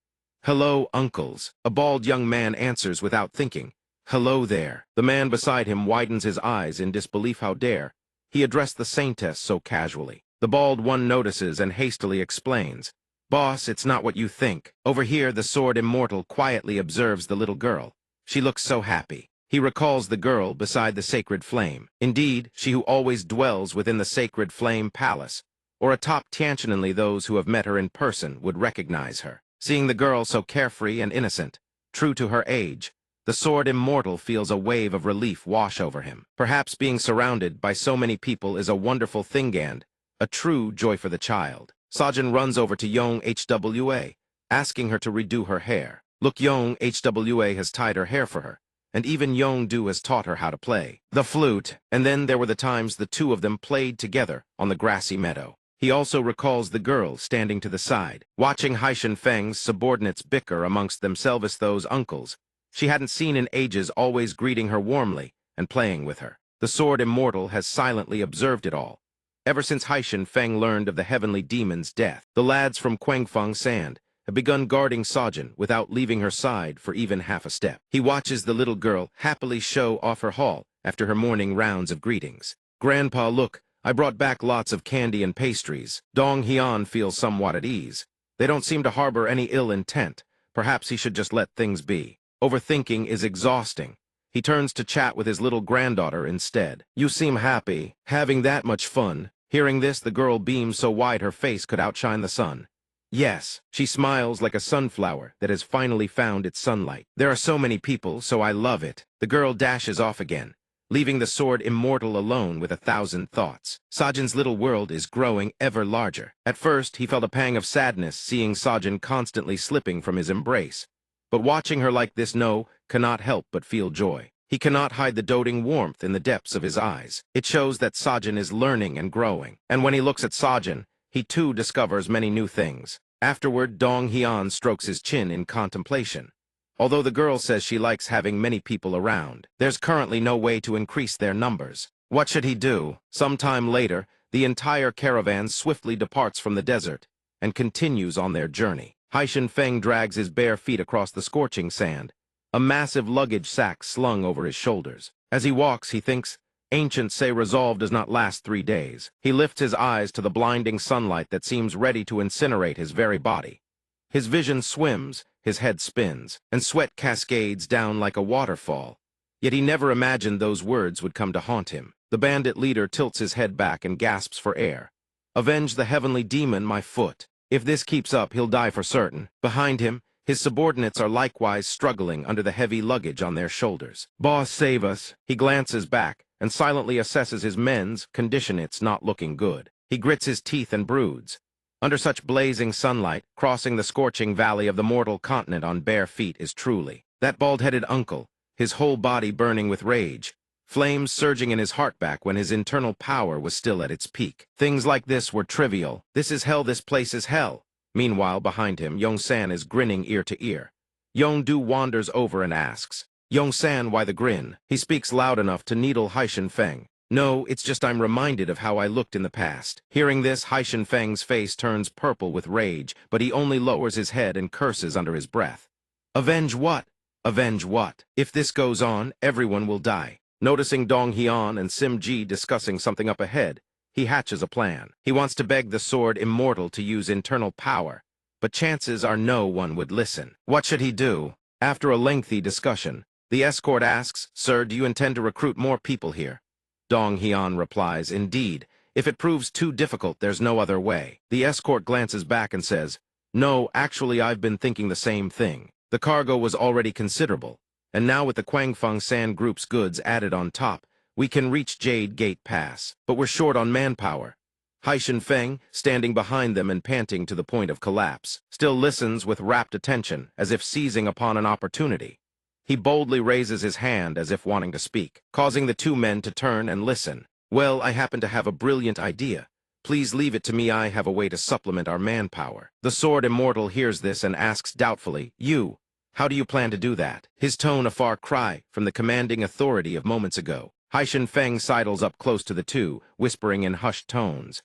"Hello, uncles." A bald young man answers without thinking. "Hello there." The man beside him widens his eyes in disbelief. How dare he address the saintess so casually? The bald one notices and hastily explains, "Boss, it's not what you think." Over here, the sword immortal quietly observes the little girl. She looks so happy. He recalls the girl beside the sacred flame. Indeed, she who always dwells within the sacred flame palace, or atop Tianjinanly, those who have met her in person would recognize her. Seeing the girl so carefree and innocent, true to her age, the sword immortal feels a wave of relief wash over him. Perhaps being surrounded by so many people is a wonderful thing and a true joy for the child. Sajin runs over to Yong Hwa, asking her to redo her hair. Look, Yong Hwa has tied her hair for her, and even Yong-do has taught her how to play the flute, and then there were the times the two of them played together on the grassy meadow. He also recalls the girl standing to the side, watching Haishan Feng's subordinates bicker amongst themselves as those uncles she hadn't seen in ages, always greeting her warmly and playing with her. The sword immortal has silently observed it all. Ever since Haishan Feng learned of the heavenly demon's death, the lads from Quangfang Sand have begun guarding Sajin without leaving her side for even half a step. He watches the little girl happily show off her haul after her morning rounds of greetings. Grandpa, look, I brought back lots of candy and pastries. Dong Hian feels somewhat at ease. They don't seem to harbor any ill intent. Perhaps he should just let things be. Overthinking is exhausting. He turns to chat with his little granddaughter instead. You seem happy, having that much fun. Hearing this, the girl beams so wide her face could outshine the sun. Yes, she smiles like a sunflower that has finally found its sunlight. There are so many people, so I love it. The girl dashes off again, leaving the sword immortal alone with 1,000 thoughts. Sajin's little world is growing ever larger. At first, he felt a pang of sadness seeing Sajin constantly slipping from his embrace. But watching her like this cannot help but feel joy. He cannot hide the doting warmth in the depths of his eyes. It shows that Sajin is learning and growing. And when he looks at Sajin, he too discovers many new things. Afterward, Dong Hian strokes his chin in contemplation. Although the girl says she likes having many people around, there's currently no way to increase their numbers. What should he do? Sometime later, the entire caravan swiftly departs from the desert and continues on their journey. Haishan Feng drags his bare feet across the scorching sand, a massive luggage sack slung over his shoulders. As he walks, he thinks, ancients say resolve does not last 3 days. He lifts his eyes to the blinding sunlight that seems ready to incinerate his very body. His vision swims, his head spins, and sweat cascades down like a waterfall. Yet he never imagined those words would come to haunt him. The bandit leader tilts his head back and gasps for air. Avenge the heavenly demon, my foot. If this keeps up, he'll die for certain. Behind him, his subordinates are likewise struggling under the heavy luggage on their shoulders. Boss, save us. He glances back and silently assesses his men's condition. It's not looking good. He grits his teeth and broods. Under such blazing sunlight, crossing the scorching valley of the mortal continent on bare feet is truly that bald-headed uncle, his whole body burning with rage, flames surging in his heart back when his internal power was still at its peak. Things like this were trivial. This is hell, this place is hell. Meanwhile, behind him, Yong-san is grinning ear to ear. Yong-do wanders over and asks, Yong-san, why the grin? He speaks loud enough to needle Haishan Feng. No, it's just I'm reminded of how I looked in the past. Hearing this, Haishan Feng's face turns purple with rage, but he only lowers his head and curses under his breath. Avenge what? Avenge what? If this goes on, everyone will die. Noticing Dong Hian and Sim Ji discussing something up ahead, he hatches a plan. He wants to beg the sword immortal to use internal power, but chances are no one would listen. What should he do? After a lengthy discussion, the escort asks, Sir, do you intend to recruit more people here? Dong Hian replies, Indeed. If it proves too difficult, there's no other way. The escort glances back and says, No, actually I've been thinking the same thing. The cargo was already considerable, and now with the Quangfang Sand Group's goods added on top, we can reach Jade Gate Pass. But we're short on manpower. Haishan Feng, standing behind them and panting to the point of collapse, still listens with rapt attention, as if seizing upon an opportunity. He boldly raises his hand as if wanting to speak, causing the two men to turn and listen. Well, I happen to have a brilliant idea. Please leave it to me. I have a way to supplement our manpower. The sword immortal hears this and asks doubtfully, You, how do you plan to do that? His tone a far cry from the commanding authority of moments ago. Haishan Feng sidles up close to the two, whispering in hushed tones.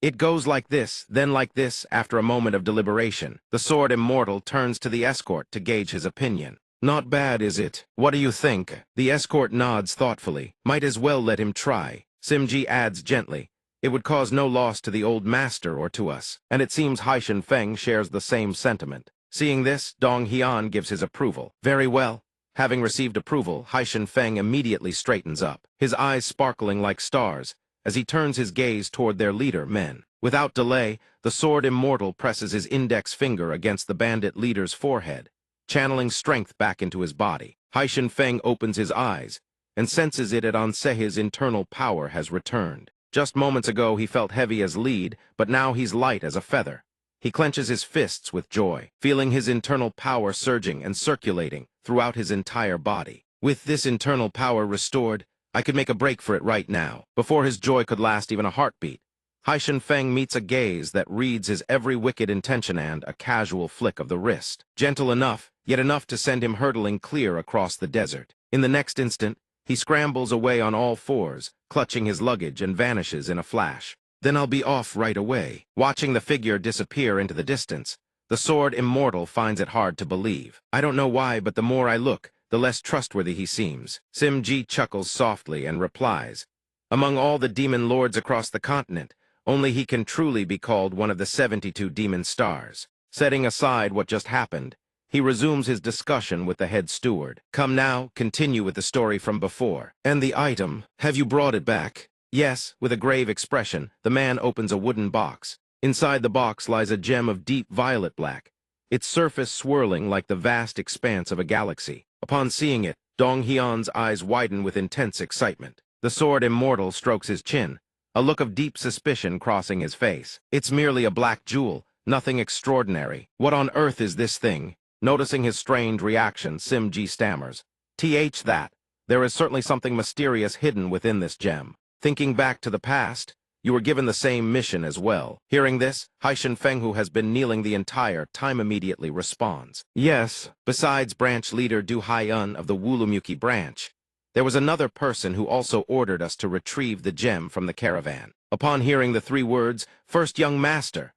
It goes like this, then like this. After a moment of deliberation, the sword immortal turns to the escort to gauge his opinion. Not bad, is it? What do you think? The escort nods thoughtfully. Might as well let him try. Simji adds gently, It would cause no loss to the old master or to us. And it seems Haishan Feng shares the same sentiment. Seeing this, Dong Hian gives his approval. Very well. Having received approval, Haishan Feng immediately straightens up, his eyes sparkling like stars, as he turns his gaze toward their leader, men. Without delay, the sword immortal presses his index finger against the bandit leader's forehead, channeling strength back into his body. Haishan Feng opens his eyes and senses it at Ansehe's internal power has returned. Just moments ago he felt heavy as lead, but now he's light as a feather. He clenches his fists with joy, feeling his internal power surging and circulating throughout his entire body. With this internal power restored, I could make a break for it right now. Before his joy could last even a heartbeat, Haishan Feng meets a gaze that reads his every wicked intention and a casual flick of the wrist. Gentle enough, yet enough to send him hurtling clear across the desert. In the next instant, he scrambles away on all fours, clutching his luggage and vanishes in a flash. Then I'll be off right away. Watching the figure disappear into the distance, the sword immortal finds it hard to believe. I don't know why, but the more I look, the less trustworthy he seems. Sim-ji chuckles softly and replies, among all the demon lords across the continent, only he can truly be called one of the 72 demon stars. Setting aside what just happened, he resumes his discussion with the head steward. Come now, continue with the story from before. And the item, have you brought it back? Yes, with a grave expression, the man opens a wooden box. Inside the box lies a gem of deep violet black, its surface swirling like the vast expanse of a galaxy. Upon seeing it, Dong Hyun's eyes widen with intense excitement. The sword immortal strokes his chin, a look of deep suspicion crossing his face. It's merely a black jewel, nothing extraordinary. What on earth is this thing? Noticing his strained reaction, Sim-ji stammers, that. There is certainly something mysterious hidden within this gem. Thinking back to the past, you were given the same mission as well. Hearing this, Haishan Feng, who has been kneeling the entire time, immediately responds. Yes, besides branch leader Du Hyun of the Wulumuki branch, there was another person who also ordered us to retrieve the gem from the caravan. Upon hearing the three words, first young master,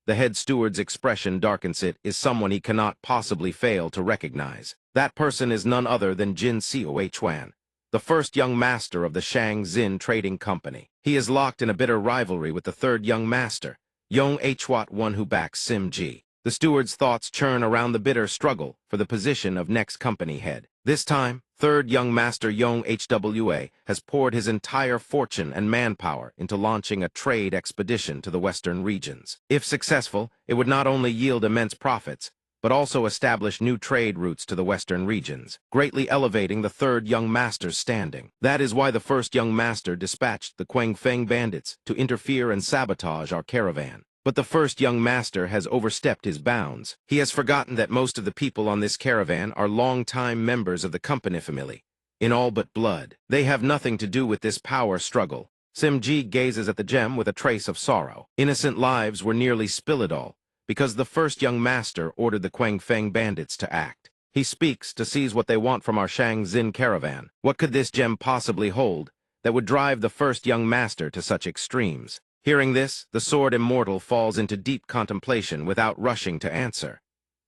the head steward's expression darkens. It is someone he cannot possibly fail to recognize. That person is none other than Jin Seo Chuan, the first young master of the Shang Xin Trading Company. He is locked in a bitter rivalry with the third young master, Yong Hwat, one who backs Sim-ji. The steward's thoughts churn around the bitter struggle for the position of next company head. This time, third young master Yong Hwa has poured his entire fortune and manpower into launching a trade expedition to the western regions. If successful, it would not only yield immense profits, but also establish new trade routes to the western regions, greatly elevating the third young master's standing. That is why the first young master dispatched the Quang Feng bandits to interfere and sabotage our caravan. But the first young master has overstepped his bounds. He has forgotten that most of the people on this caravan are long-time members of the company family, in all but blood. They have nothing to do with this power struggle. Sim-ji gazes at the gem with a trace of sorrow. Innocent lives were nearly spilled all, because the first young master ordered the Quang Feng bandits to act. He speaks to seize what they want from our Shang Xin caravan. What could this gem possibly hold that would drive the first young master to such extremes? Hearing this, the sword immortal falls into deep contemplation without rushing to answer.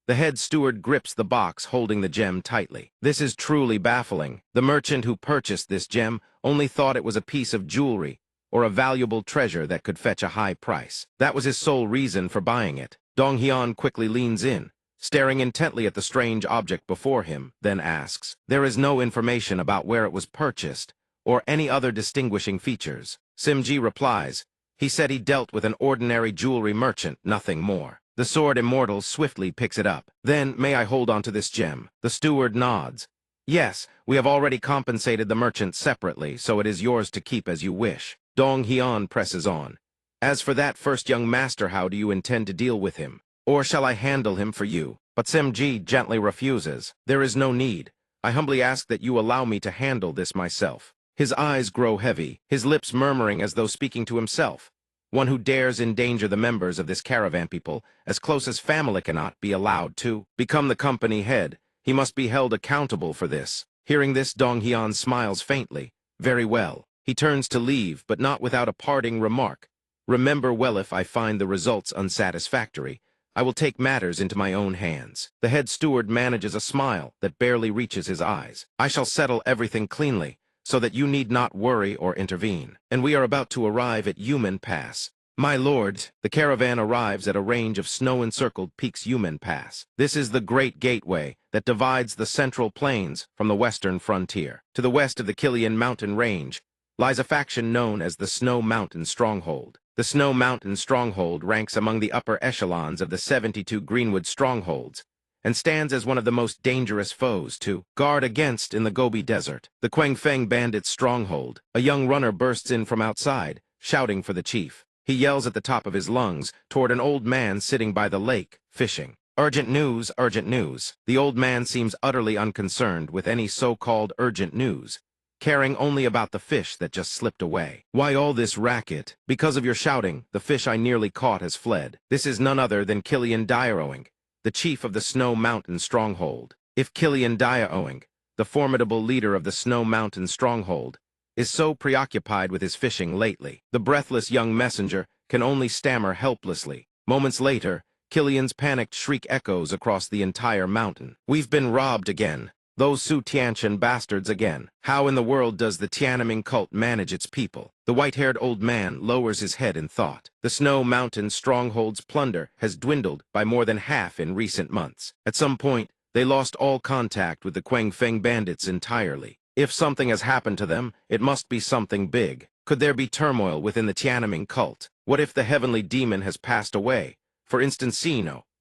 The head steward grips the box holding the gem tightly. This is truly baffling. The merchant who purchased this gem only thought it was a piece of jewelry or a valuable treasure that could fetch a high price. That was his sole reason for buying it. Dong Hyun quickly leans in, staring intently at the strange object before him, then asks, there is no information about where it was purchased or any other distinguishing features. Sim-ji replies, he said he dealt with an ordinary jewelry merchant, nothing more. The sword immortal swiftly picks it up. Then, may I hold on to this gem? The steward nods. Yes, we have already compensated the merchant separately, so it is yours to keep as you wish. Dong Hyun presses on. As for that first young master, how do you intend to deal with him? Or shall I handle him for you? But Sim-ji gently refuses. There is no need. I humbly ask that you allow me to handle this myself. His eyes grow heavy, his lips murmuring as though speaking to himself. One who dares endanger the members of this caravan people, as close as family, cannot be allowed to become the company head. He must be held accountable for this. Hearing this, Dong Hyun smiles faintly. Very well. He turns to leave, but not without a parting remark. Remember well, if I find the results unsatisfactory, I will take matters into my own hands. The head steward manages a smile that barely reaches his eyes. I shall settle everything cleanly, so that you need not worry or intervene. And we are about to arrive at Yumen Pass. My lord, the caravan arrives at a range of snow-encircled peaks. Yumen Pass. This is the great gateway that divides the central plains from the western frontier. To the west of the Kilian mountain range lies a faction known as the Snow Mountain Stronghold. The Snow Mountain Stronghold ranks among the upper echelons of the 72 Greenwood strongholds, and stands as one of the most dangerous foes to guard against in the Gobi Desert. The Quang Feng bandits' stronghold. A young runner bursts in from outside, shouting for the chief. He yells at the top of his lungs toward an old man sitting by the lake, fishing. Urgent news, urgent news. The old man seems utterly unconcerned with any so-called urgent news, caring only about the fish that just slipped away. Why all this racket? Because of your shouting, the fish I nearly caught has fled. This is none other than Killian Dyaoing, the chief of the Snow Mountain Stronghold. If Killian Dyaoing, the formidable leader of the Snow Mountain Stronghold, is so preoccupied with his fishing lately, the breathless young messenger can only stammer helplessly. Moments later, Killian's panicked shriek echoes across the entire mountain. We've been robbed again. Those Su Tianqian bastards again. How in the world does the Tiananmen cult manage its people? The white-haired old man lowers his head in thought. The Snow Mountain Stronghold's plunder has dwindled by more than half in recent months. At some point, they lost all contact with the Quangfeng bandits entirely. If something has happened to them, it must be something big. Could there be turmoil within the Tiananmen cult? What if the heavenly demon has passed away? For instance,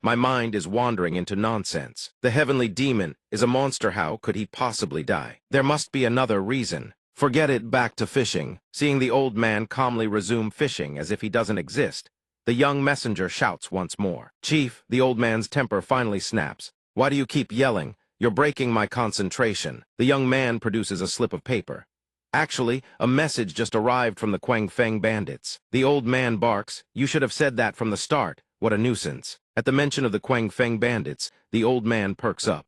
my mind is wandering into nonsense. The heavenly demon is a monster. How could he possibly die? There must be another reason. Forget it, back to fishing. Seeing the old man calmly resume fishing as if he doesn't exist, the young messenger shouts once more. Chief, the old man's temper finally snaps. Why do you keep yelling? You're breaking my concentration. The young man produces a slip of paper. Actually, a message just arrived from the Quangfeng bandits. The old man barks. You should have said that from the start. What a nuisance. At the mention of the Quangfeng bandits, the old man perks up.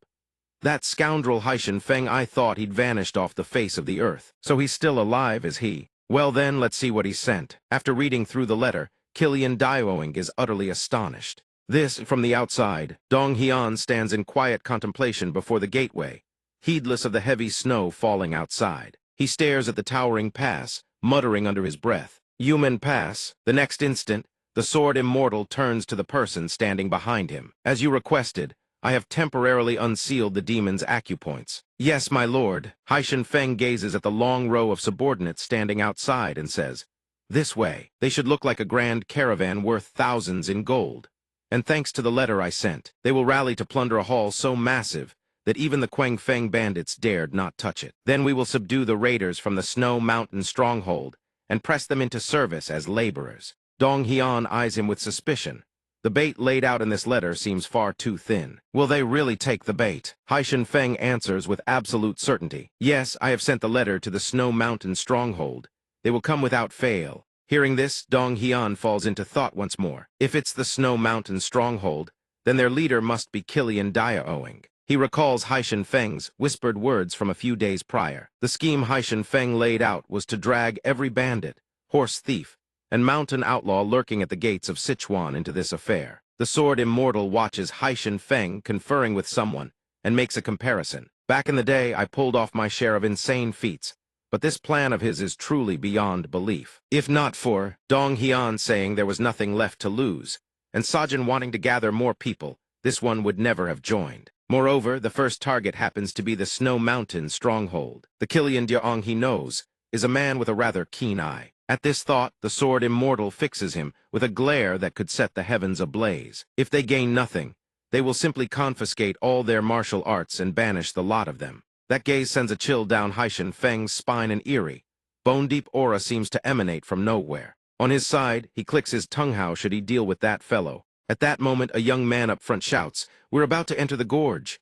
That scoundrel Haishan Feng, I thought he'd vanished off the face of the earth. So he's still alive, is he? Well then, let's see what he sent. After reading through the letter, Killian Dyaoing is utterly astonished. This, from the outside, Dong Hian stands in quiet contemplation before the gateway, heedless of the heavy snow falling outside. He stares at the towering pass, muttering under his breath. Human pass. The next instant, the sword immortal turns to the person standing behind him. As you requested, I have temporarily unsealed the demon's acupoints. Yes, my lord. Haishan Feng gazes at the long row of subordinates standing outside and says, This way. They should look like a grand caravan worth thousands in gold. And thanks to the letter I sent, they will rally to plunder a hall so massive that even the Quangfeng bandits dared not touch it. Then we will subdue the raiders from the Snow Mountain Stronghold and press them into service as laborers. Dong Hian eyes him with suspicion. The bait laid out in this letter seems far too thin. Will they really take the bait? Haishan Feng answers with absolute certainty. Yes, I have sent the letter to the Snow Mountain Stronghold. They will come without fail. Hearing this, Dong Hian falls into thought once more. If it's the Snow Mountain Stronghold, then their leader must be Killian Dyaoing. He recalls Haishan Feng's whispered words from a few days prior. The scheme Haishan Feng laid out was to drag every bandit, horse thief, and mountain outlaw lurking at the gates of Sichuan into this affair. The sword immortal watches Haishan Feng conferring with someone and makes a comparison. Back in the day, I pulled off my share of insane feats, but this plan of his is truly beyond belief. If not for Dong Hian saying there was nothing left to lose, and Sajin wanting to gather more people, this one would never have joined. Moreover, the first target happens to be the Snow Mountain Stronghold. The Killian Dyaoing he knows is a man with a rather keen eye. At this thought, the sword immortal fixes him with a glare that could set the heavens ablaze. If they gain nothing, they will simply confiscate all their martial arts and banish the lot of them. That gaze sends a chill down Haishan Feng's spine, and eerie, bone-deep aura seems to emanate from nowhere. On his side, he clicks his tongue. How should he deal with that fellow? At that moment, a young man up front shouts, We're about to enter the gorge.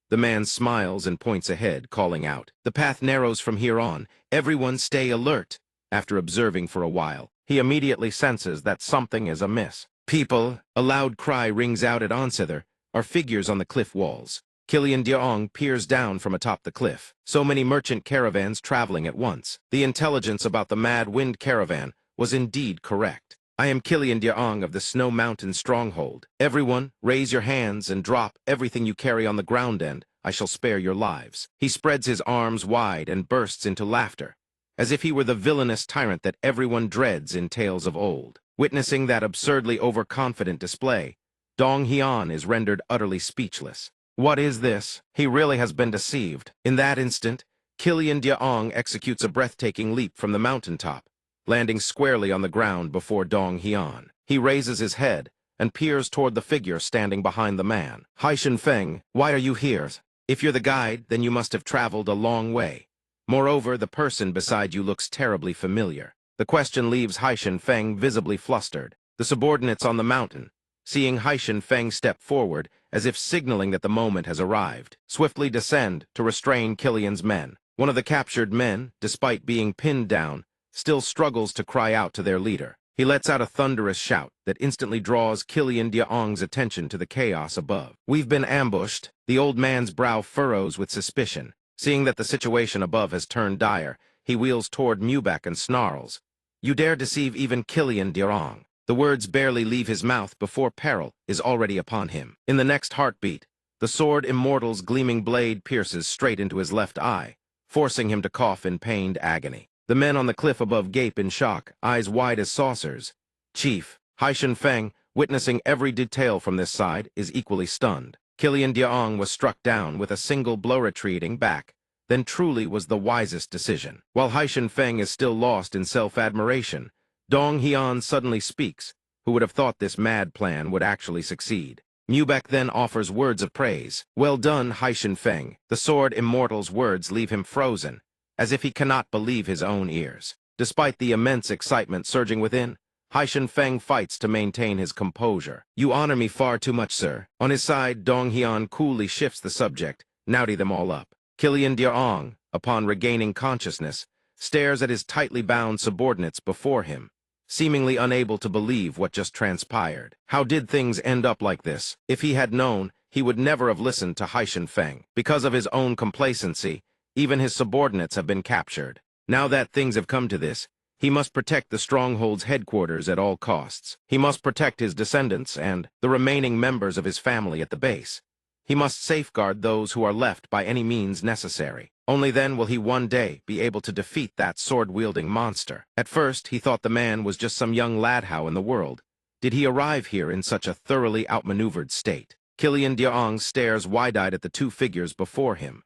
The man smiles and points ahead, calling out, The path narrows from here on. Everyone stay alert. After observing for a while, he immediately senses that something is amiss. People, a loud cry rings out at Ancestor, are figures on the cliff walls. Killian Dyaoing peers down from atop the cliff. So many merchant caravans traveling at once. The intelligence about the Mad Wind caravan was indeed correct. I am Killian Dyaoing of the Snow Mountain Stronghold. Everyone, raise your hands and drop everything you carry on the ground, and I shall spare your lives. He spreads his arms wide and bursts into laughter, as if he were the villainous tyrant that everyone dreads in tales of old. Witnessing that absurdly overconfident display, Dong Hian is rendered utterly speechless. What is this? He really has been deceived. In that instant, Killian Dyaoing executes a breathtaking leap from the mountaintop, landing squarely on the ground before Dong Hian. He raises his head and peers toward the figure standing behind the man. Haishan Feng, why are you here? If you're the guide, then you must have traveled a long way. Moreover, the person beside you looks terribly familiar. The question leaves Haishan Feng visibly flustered. The subordinates on the mountain, seeing Haishan Feng step forward, as if signaling that the moment has arrived, swiftly descend to restrain Killian's men. One of the captured men, despite being pinned down, still struggles to cry out to their leader. He lets out a thunderous shout that instantly draws Killian Diaong's attention to the chaos above. "We've been ambushed." The old man's brow furrows with suspicion. Seeing that the situation above has turned dire, he wheels toward Mubek and snarls, "You dare deceive even Killian Diaong." The words barely leave his mouth before peril is already upon him. In the next heartbeat, the sword immortal's gleaming blade pierces straight into his left eye, forcing him to cough in pained agony. The men on the cliff above gape in shock, eyes wide as saucers. Chief Haishan Feng, witnessing every detail from this side, is equally stunned. Killian Diaong was struck down with a single blow, retreating back. Then truly was the wisest decision. While Haishan Feng is still lost in self-admiration, Dong Hian suddenly speaks. Who would have thought this mad plan would actually succeed? Mubek then offers words of praise. "Well done, Haishan Feng." The sword immortal's words leave him frozen, as if he cannot believe his own ears. Despite the immense excitement surging within, Haishan Feng fights to maintain his composure. "You honor me far too much, sir." On his side, Dong Hian coolly shifts the subject, "Nowdy them all up." Killian Diaong, upon regaining consciousness, stares at his tightly bound subordinates before him, seemingly unable to believe what just transpired. How did things end up like this? If he had known, he would never have listened to Haishan Feng. Because of his own complacency, even his subordinates have been captured. Now that things have come to this, he must protect the stronghold's headquarters at all costs. He must protect his descendants and the remaining members of his family at the base. He must safeguard those who are left by any means necessary. Only then will he one day be able to defeat that sword-wielding monster. At first, he thought the man was just some young lad. How in the world did he arrive here in such a thoroughly outmaneuvered state? Killian Diaong stares wide-eyed at the two figures before him.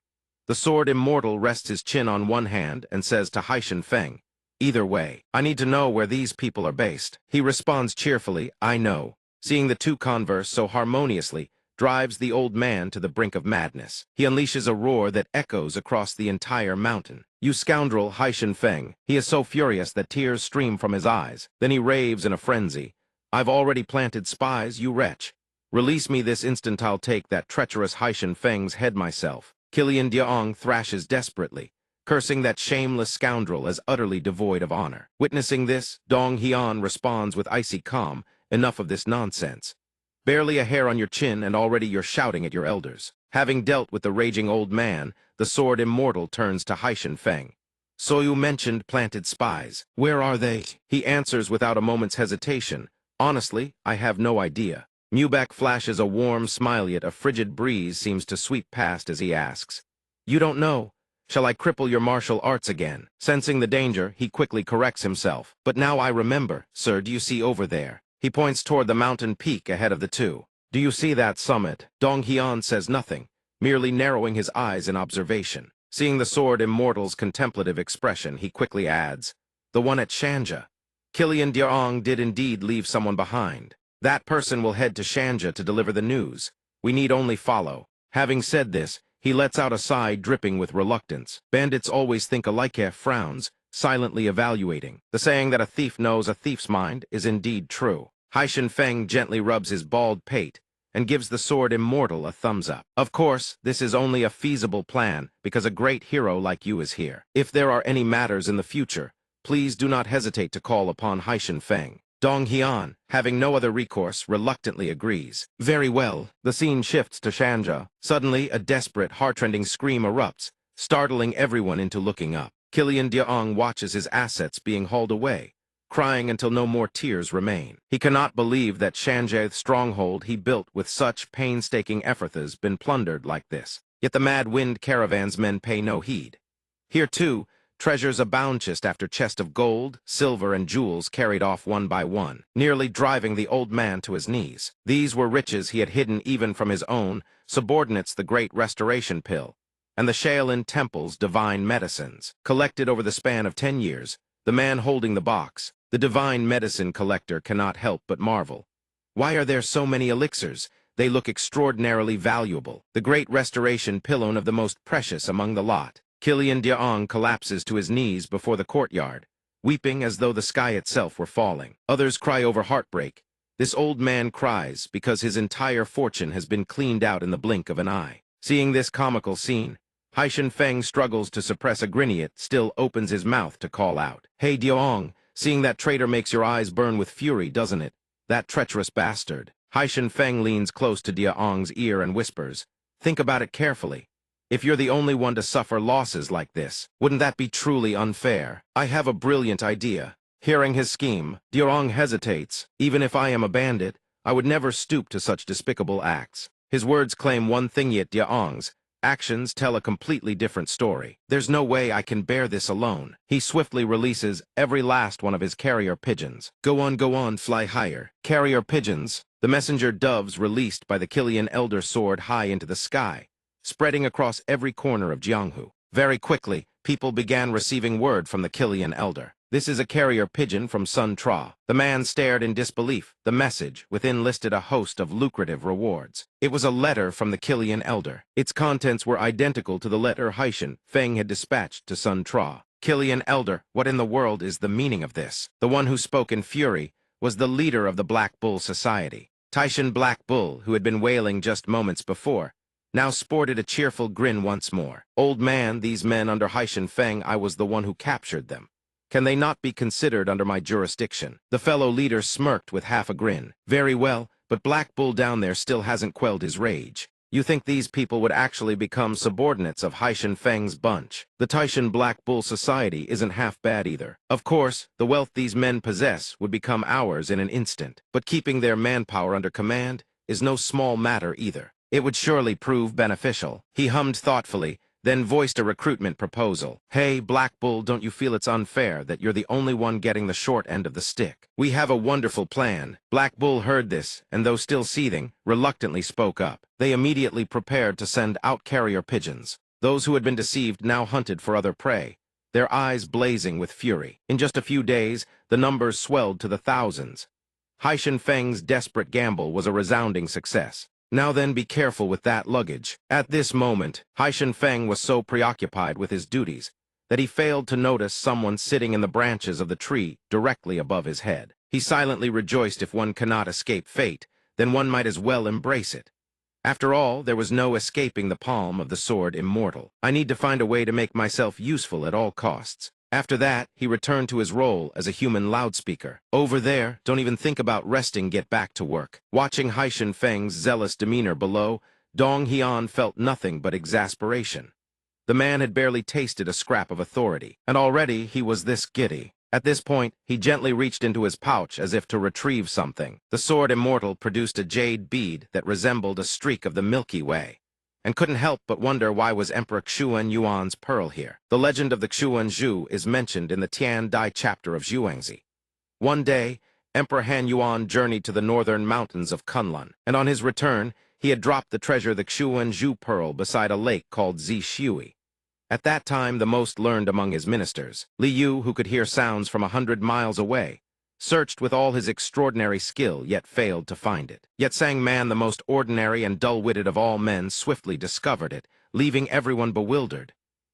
The sword immortal rests his chin on one hand and says to Haishan Feng, "Either way, I need to know where these people are based." He responds cheerfully, "I know." Seeing the two converse so harmoniously, drives the old man to the brink of madness. He unleashes a roar that echoes across the entire mountain. "You scoundrel, Haishan Feng." He is so furious that tears stream from his eyes. Then he raves in a frenzy, "I've already planted spies, you wretch. Release me this instant. I'll take that treacherous Haishan Feng's head myself." Killian Diaong thrashes desperately, cursing that shameless scoundrel as utterly devoid of honor. Witnessing this, Dong Hian responds with icy calm, "Enough of this nonsense. Barely a hair on your chin and already you're shouting at your elders." Having dealt with the raging old man, the sword immortal turns to Haishan Feng. "So you mentioned planted spies. Where are they?" He answers without a moment's hesitation, "Honestly, I have no idea." Mubek flashes a warm smile, yet a frigid breeze seems to sweep past as he asks, "You don't know? Shall I cripple your martial arts again?" Sensing the danger, he quickly corrects himself. "But now I remember, sir, do you see over there?" He points toward the mountain peak ahead of the two. "Do you see that summit?" Dong Hian says nothing, merely narrowing his eyes in observation. Seeing the sword immortal's contemplative expression, he quickly adds, "The one at Shanja." Killian Diaong did indeed leave someone behind. That person will head to Shanja to deliver the news. We need only follow. Having said this, he lets out a sigh dripping with reluctance. Bandits always think alike. Frowns, silently evaluating. The saying that a thief knows a thief's mind is indeed true. Haishan Feng gently rubs his bald pate and gives the sword immortal a thumbs up. "Of course, this is only a feasible plan because a great hero like you is here. If there are any matters in the future, please do not hesitate to call upon Haishan Feng." Dong Hian, having no other recourse, reluctantly agrees. Very well. The scene shifts to Shanja. Suddenly, a desperate, heart-rending scream erupts, startling everyone into looking up. Killian Diaong watches his assets being hauled away, crying until no more tears remain. He cannot believe that Shanja's stronghold he built with such painstaking effort has been plundered like this. Yet the mad wind caravan's men pay no heed. Here, too, treasures abound. Chest after chest of gold, silver, and jewels carried off one by one, nearly driving the old man to his knees. These were riches he had hidden even from his own subordinates, the Great Restoration Pill, and the Shaolin Temple's divine medicines. Collected over the span of 10 years, the man holding the box, the divine medicine collector, cannot help but marvel. Why are there so many elixirs? They look extraordinarily valuable. The Great Restoration Pill, one of the most precious among the lot. Killian Diaong collapses to his knees before the courtyard, weeping as though the sky itself were falling. Others cry over heartbreak. This old man cries because his entire fortune has been cleaned out in the blink of an eye. Seeing this comical scene, Haishan Feng struggles to suppress a grin, yet still opens his mouth to call out. Hey Diong, seeing that traitor makes your eyes burn with fury, doesn't it? That treacherous bastard. Haishan Feng leans close to Diaong's ear and whispers, think about it carefully. If you're the only one to suffer losses like this, wouldn't that be truly unfair? I have a brilliant idea. Hearing his scheme, Diong hesitates. Even if I am a bandit, I would never stoop to such despicable acts. His words claim one thing, yet Diaong's actions tell a completely different story. There's no way I can bear this alone. He swiftly releases every last one of his carrier pigeons. Go on, fly higher. Carrier pigeons, the messenger doves released by the Killian Elder, soared high into the sky, spreading across every corner of Jianghu. Very quickly, people began receiving word from the Killian Elder. This is a carrier pigeon from Sun Tra. The man stared in disbelief. The message within listed a host of lucrative rewards. It was a letter from the Killian Elder. Its contents were identical to the letter Haishan Feng had dispatched to Sun Tra. Killian Elder, what in the world is the meaning of this? The one who spoke in fury was the leader of the Black Bull Society. Taishan Black Bull, who had been wailing just moments before, now sported a cheerful grin once more. Old man, these men under Haishan Feng, I was the one who captured them. Can they not be considered under my jurisdiction? The fellow leader smirked with half a grin. Very well, but Black Bull down there still hasn't quelled his rage. You think these people would actually become subordinates of Haishan Feng's bunch? The Taishan Black Bull Society isn't half bad either. Of course, the wealth these men possess would become ours in an instant, but keeping their manpower under command is no small matter either. It would surely prove beneficial. He hummed thoughtfully, then voiced a recruitment proposal. Hey, Black Bull, don't you feel it's unfair that you're the only one getting the short end of the stick? We have a wonderful plan. Black Bull heard this, and though still seething, reluctantly spoke up. They immediately prepared to send out carrier pigeons. Those who had been deceived now hunted for other prey, their eyes blazing with fury. In just a few days, the numbers swelled to the thousands. Haishan Feng's desperate gamble was a resounding success. Now then, be careful with that luggage. At this moment, Haishan Feng was so preoccupied with his duties that he failed to notice someone sitting in the branches of the tree directly above his head. He silently rejoiced. If one cannot escape fate, then one might as well embrace it. After all, there was no escaping the palm of the sword immortal. I need to find a way to make myself useful at all costs. After that, he returned to his role as a human loudspeaker. Over there, don't even think about resting, get back to work. Watching Haishan Feng's zealous demeanor below, Dong Hian felt nothing but exasperation. The man had barely tasted a scrap of authority, and already he was this giddy. At this point, he gently reached into his pouch as if to retrieve something. The sword immortal produced a jade bead that resembled a streak of the Milky Way, and couldn't help but wonder why was Emperor Xuan Yuan's pearl here. The legend of the Xuan Zhu is mentioned in the Tian Dai chapter of Zhuangzi. One day, Emperor Han Yuan journeyed to the northern mountains of Kunlun, and on his return, he had dropped the treasure, the Xuan Zhu pearl, beside a lake called Zishui. At that time, the most learned among his ministers, Li Yu, who could hear sounds from 100 miles away, searched with all his extraordinary skill, yet failed to find it. Yet Sang Man, the most ordinary and dull-witted of all men, swiftly discovered it, leaving everyone bewildered.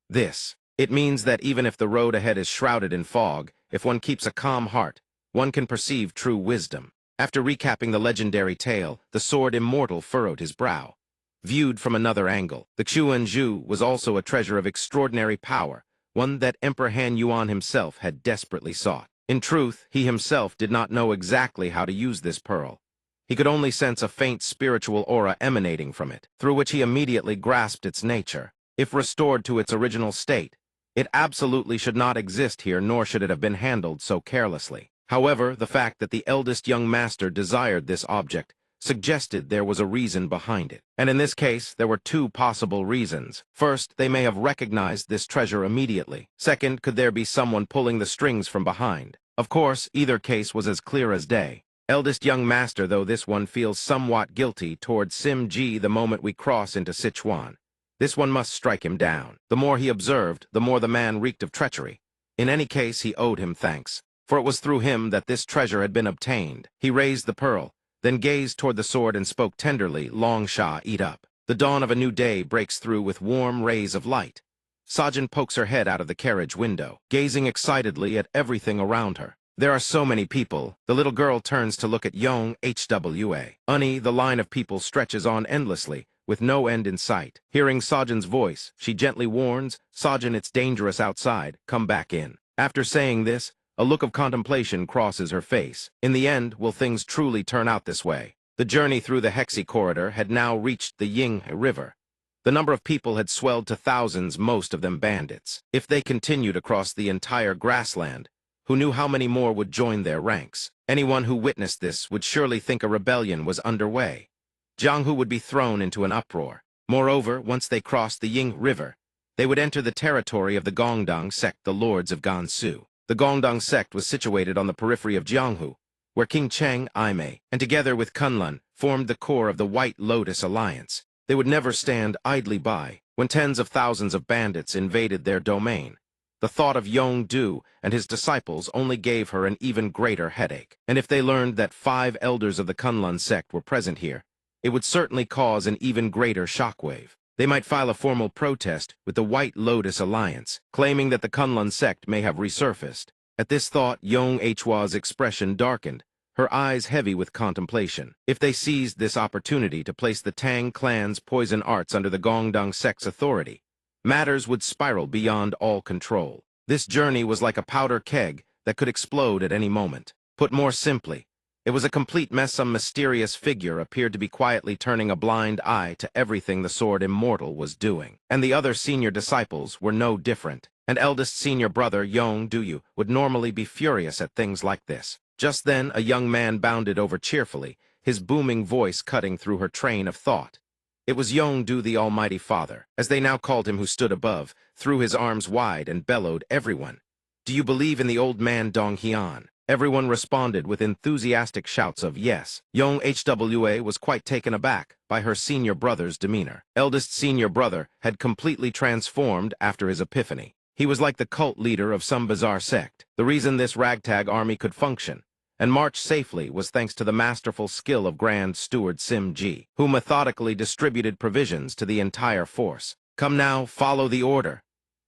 It means that even if the road ahead is shrouded in fog, if one keeps a calm heart, one can perceive true wisdom. After recapping the legendary tale, the sword immortal furrowed his brow. Viewed from another angle, the Xuan Zhu was also a treasure of extraordinary power, one that Emperor Han Yuan himself had desperately sought. In truth, he himself did not know exactly how to use this pearl. He could only sense a faint spiritual aura emanating from it, through which he immediately grasped its nature. If restored to its original state, it absolutely should not exist here, nor should it have been handled so carelessly. However, the fact that the eldest young master desired this object suggested there was a reason behind it. And in this case, there were two possible reasons. First, they may have recognized this treasure immediately. Second, could there be someone pulling the strings from behind? Of course, either case was as clear as day. Eldest young master, though this one feels somewhat guilty towards Sim Ji the moment we cross into Sichuan. This one must strike him down. The more he observed, the more the man reeked of treachery. In any case, he owed him thanks, for it was through him that this treasure had been obtained. He raised the pearl, then gazed toward the sword and spoke tenderly, Long Sha, eat up. The dawn of a new day breaks through with warm rays of light. Sajin pokes her head out of the carriage window, gazing excitedly at everything around her. There are so many people. The little girl turns to look at Young HWA. The line of people stretches on endlessly, with no end in sight. Hearing Sajin's voice, she gently warns, Sajin, it's dangerous outside, come back in. After saying this, a look of contemplation crosses her face. In the end, will things truly turn out this way? The journey through the Hexi corridor had now reached the Ying River. The number of people had swelled to thousands, most of them bandits. If they continued across the entire grassland, who knew how many more would join their ranks? Anyone who witnessed this would surely think a rebellion was underway. Jianghu would be thrown into an uproar. Moreover, once they crossed the Ying River, they would enter the territory of the Gongdang sect, the lords of Gansu. The Gongdang sect was situated on the periphery of Jianghu, where King Cheng Aimei, and together with Kunlun, formed the core of the White Lotus Alliance. They would never stand idly by when tens of thousands of bandits invaded their domain. The thought of Yong-du and his disciples only gave her an even greater headache. And if they learned that 5 elders of the Kunlun sect were present here, it would certainly cause an even greater shockwave. They might file a formal protest with the White Lotus Alliance, claiming that the Kunlun sect may have resurfaced. At this thought, Yong-Hua's expression darkened, her eyes heavy with contemplation. If they seized this opportunity to place the Tang clan's poison arts under the Gongdang sect's authority, matters would spiral beyond all control. This journey was like a powder keg that could explode at any moment. Put more simply, it was a complete mess. Some mysterious figure appeared to be quietly turning a blind eye to everything the Sword Immortal was doing. And the other senior disciples were no different. And eldest senior brother Yong-du would normally be furious at things like this. Just then, a young man bounded over cheerfully, his booming voice cutting through her train of thought. It was Yong-du, the Almighty Father, as they now called him, who stood above, threw his arms wide and bellowed, "Everyone, do you believe in the old man Dong Hian?" Everyone responded with enthusiastic shouts of yes. Yong-Hwa was quite taken aback by her senior brother's demeanor. Eldest senior brother had completely transformed after his epiphany. He was like the cult leader of some bizarre sect. The reason this ragtag army could function and march safely was thanks to the masterful skill of Grand Steward Sim Ji, who methodically distributed provisions to the entire force. Come now, follow the order.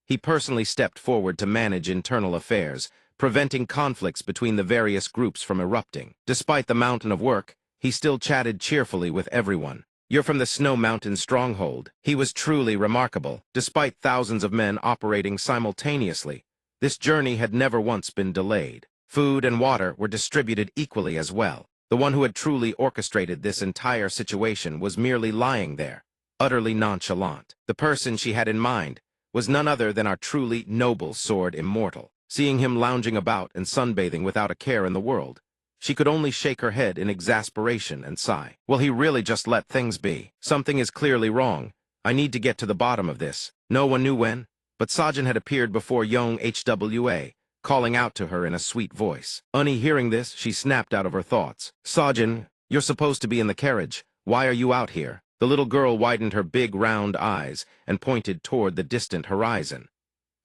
He personally stepped forward to manage internal affairs, preventing conflicts between the various groups from erupting. Despite the mountain of work, he still chatted cheerfully with everyone. "You're from the Snow Mountain stronghold." He was truly remarkable. Despite thousands of men operating simultaneously, this journey had never once been delayed. Food and water were distributed equally as well. The one who had truly orchestrated this entire situation was merely lying there, utterly nonchalant. The person she had in mind was none other than our truly noble Sword Immortal. Seeing him lounging about and sunbathing without a care in the world, she could only shake her head in exasperation and sigh. Will he really just let things be? Something is clearly wrong. I need to get to the bottom of this. No one knew when, but Sajin had appeared before Yong-Hwa, calling out to her in a sweet voice. Hearing this, she snapped out of her thoughts. "Sajin, you're supposed to be in the carriage. Why are you out here?" The little girl widened her big round eyes and pointed toward the distant horizon.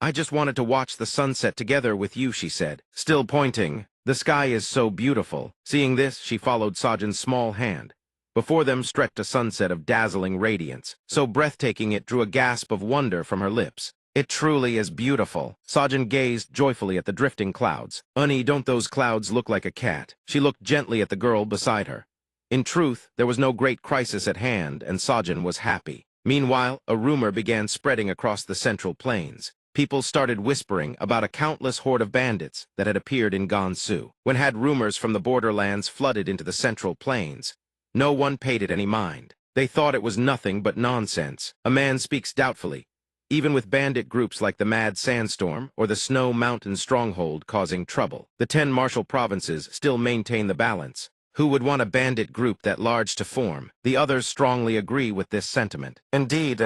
"I just wanted to watch the sunset together with you," she said, still pointing. "The sky is so beautiful." Seeing this, she followed Sajin's small hand. Before them stretched a sunset of dazzling radiance, so breathtaking it drew a gasp of wonder from her lips. "It truly is beautiful." Sajin gazed joyfully at the drifting clouds. Don't those clouds look like a cat?" She looked gently at the girl beside her. In truth, there was no great crisis at hand, and Sajin was happy. Meanwhile, a rumor began spreading across the central plains. People started whispering about a countless horde of bandits that had appeared in Gansu. When had rumors from the borderlands flooded into the central plains, no one paid it any mind. They thought it was nothing but nonsense. A man speaks doubtfully, even with bandit groups like the Mad Sandstorm or the Snow Mountain Stronghold causing trouble. The 10 martial provinces still maintain the balance. Who would want a bandit group that large to form? The others strongly agree with this sentiment. Indeed.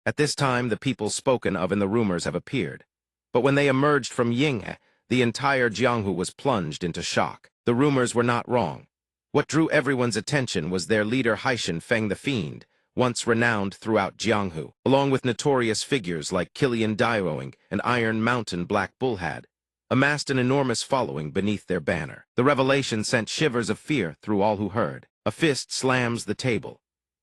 At this time, the people spoken of in the rumors have appeared. But when they emerged from Yinghe, the entire Jianghu was plunged into shock. The rumors were not wrong. What drew everyone's attention was their leader Haishan Feng the Fiend, once renowned throughout Jianghu, along with notorious figures like Kilian Dairoing and Iron Mountain Black Bullhad, amassed an enormous following beneath their banner. The revelation sent shivers of fear through all who heard. A fist slams the table.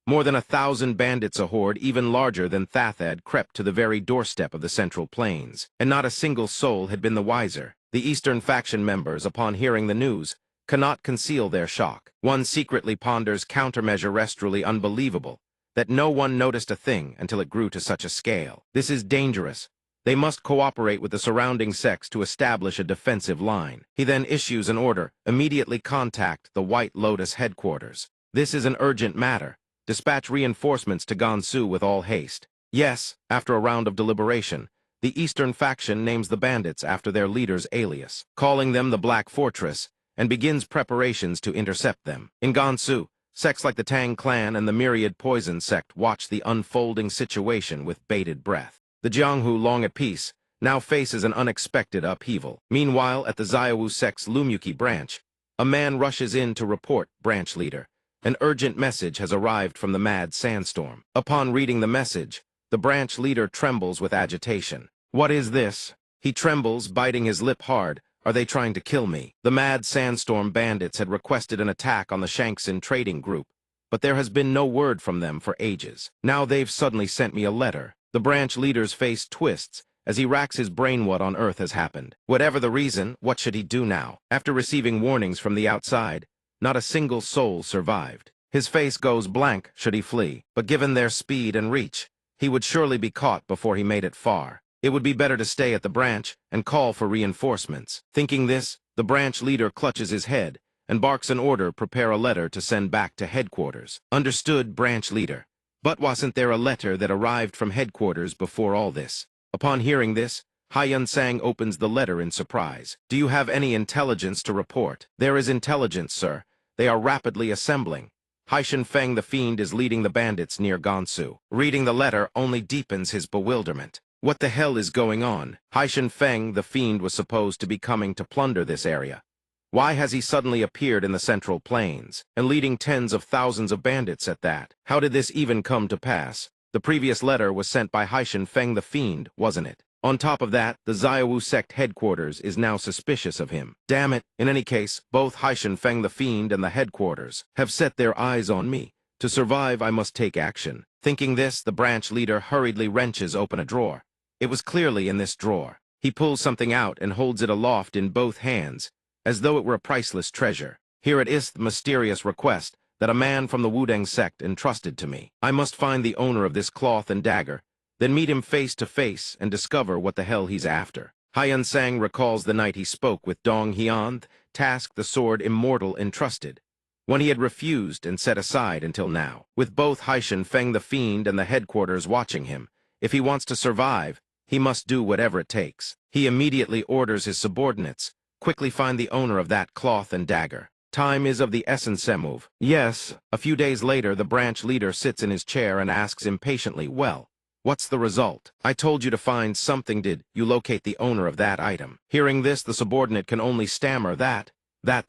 More than 1,000 bandits, a horde even larger than Thathad, crept to the very doorstep of the Central Plains, and not a single soul had been the wiser. The Eastern faction members, upon hearing the news, cannot conceal their shock. One secretly ponders countermeasure restrally unbelievable, that no one noticed a thing until it grew to such a scale. This is dangerous. They must cooperate with the surrounding sects to establish a defensive line. He then issues an order, immediately contact the White Lotus headquarters. This is an urgent matter. Dispatch reinforcements to Gansu with all haste. Yes, after a round of deliberation, the Eastern faction names the bandits after their leader's alias, calling them the Black Fortress, and begins preparations to intercept them. In Gansu, sects like the Tang clan and the Myriad Poison sect watch the unfolding situation with bated breath. The Jianghu, long at peace, now faces an unexpected upheaval. Meanwhile, at the Xiaowu sect's Lumyuki branch, a man rushes in to report branch leader. An urgent message has arrived from the Mad Sandstorm. Upon reading the message, the branch leader trembles with agitation. What is this? He trembles, biting his lip hard. Are they trying to kill me? The Mad Sandstorm bandits had requested an attack on the Shanksin trading group, but there has been no word from them for ages. Now they've suddenly sent me a letter. The branch leader's face twists as he racks his brain. What on earth has happened? Whatever the reason, what should he do now? After receiving warnings from the outside, not a single soul survived. His face goes blank should he flee, but given their speed and reach, he would surely be caught before he made it far. It would be better to stay at the branch and call for reinforcements. Thinking this, the branch leader clutches his head and barks an order, prepare a letter to send back to headquarters. Understood, branch leader. But wasn't there a letter that arrived from headquarters before all this? Upon hearing this, Haiyun Sang opens the letter in surprise. Do you have any intelligence to report? There is intelligence, sir. They are rapidly assembling. Haishan Feng the Fiend is leading the bandits near Gansu. Reading the letter only deepens his bewilderment. What the hell is going on? Haishan Feng the Fiend was supposed to be coming to plunder this area. Why has he suddenly appeared in the Central Plains, and leading tens of thousands of bandits at that? How did this even come to pass? The previous letter was sent by Haishan Feng the Fiend, wasn't it? On top of that, the Xiaowu sect headquarters is now suspicious of him. Damn it! In any case, both Haishan Feng the Fiend and the headquarters have set their eyes on me. To survive, I must take action. Thinking this, the branch leader hurriedly wrenches open a drawer. It was clearly in this drawer. He pulls something out and holds it aloft in both hands, as though it were a priceless treasure. Here it is, the mysterious request that a man from the Wudang sect entrusted to me. I must find the owner of this cloth and dagger, then meet him face to face and discover what the hell he's after. Haiyun Sang recalls the night he spoke with Dong Hian, tasked the sword immortal entrusted, when he had refused and set aside until now. With both Haishan Feng the Fiend and the headquarters watching him, if he wants to survive, he must do whatever it takes. He immediately orders his subordinates, quickly find the owner of that cloth and dagger. Time is of the essence, Semove. Yes. A few days later, the branch leader sits in his chair and asks impatiently, well, what's the result? I told you to find something. Did you locate the owner of that item? Hearing this, the subordinate can only stammer that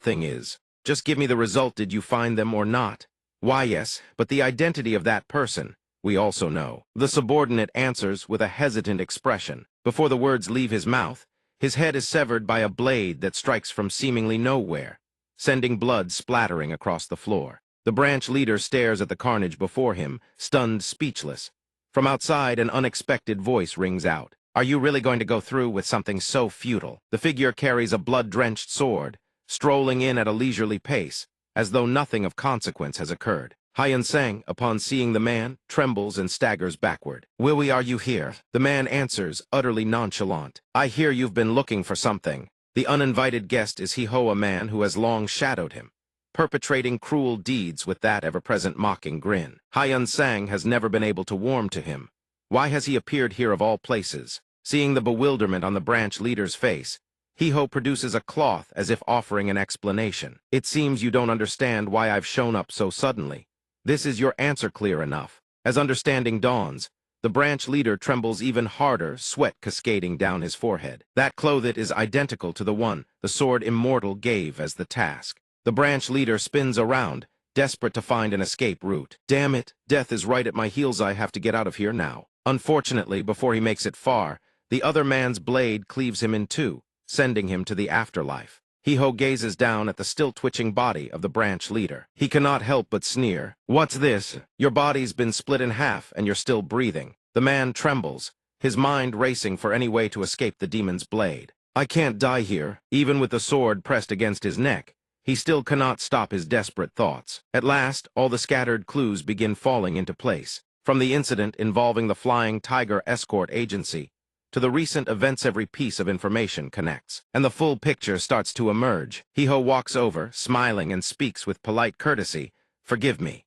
thing is. Just give me the result. Did you find them or not? Why, yes, but the identity of that person, we also know. The subordinate answers with a hesitant expression. Before the words leave his mouth, his head is severed by a blade that strikes from seemingly nowhere, sending blood splattering across the floor. The branch leader stares at the carnage before him, stunned, speechless. From outside, an unexpected voice rings out. Are you really going to go through with something so futile? The figure carries a blood-drenched sword, strolling in at a leisurely pace, as though nothing of consequence has occurred. Haiyun Sang, upon seeing the man, trembles and staggers backward. Willie, are you here? The man answers, utterly nonchalant. I hear you've been looking for something. The uninvited guest is He-Ho, a man who has long shadowed him, perpetrating cruel deeds with that ever-present mocking grin. Haiyun Sang has never been able to warm to him. Why has he appeared here of all places? Seeing the bewilderment on the branch leader's face, He-Ho produces a cloth as if offering an explanation. It seems you don't understand why I've shown up so suddenly. This is your answer clear enough. As understanding dawns, the branch leader trembles even harder, sweat cascading down his forehead. That cloth is identical to the one the sword immortal gave as the task. The branch leader spins around, desperate to find an escape route. Damn it, death is right at my heels. I have to get out of here now. Unfortunately, before he makes it far, the other man's blade cleaves him in two, sending him to the afterlife. He-ho gazes down at the still-twitching body of the branch leader. He cannot help but sneer. What's this? Your body's been split in half and you're still breathing. The man trembles, his mind racing for any way to escape the demon's blade. I can't die here. Even with the sword pressed against his neck, he still cannot stop his desperate thoughts. At last, all the scattered clues begin falling into place. From the incident involving the Flying Tiger Escort Agency to the recent events, every piece of information connects, and the full picture starts to emerge. He-ho walks over, smiling, and speaks with polite courtesy. Forgive me.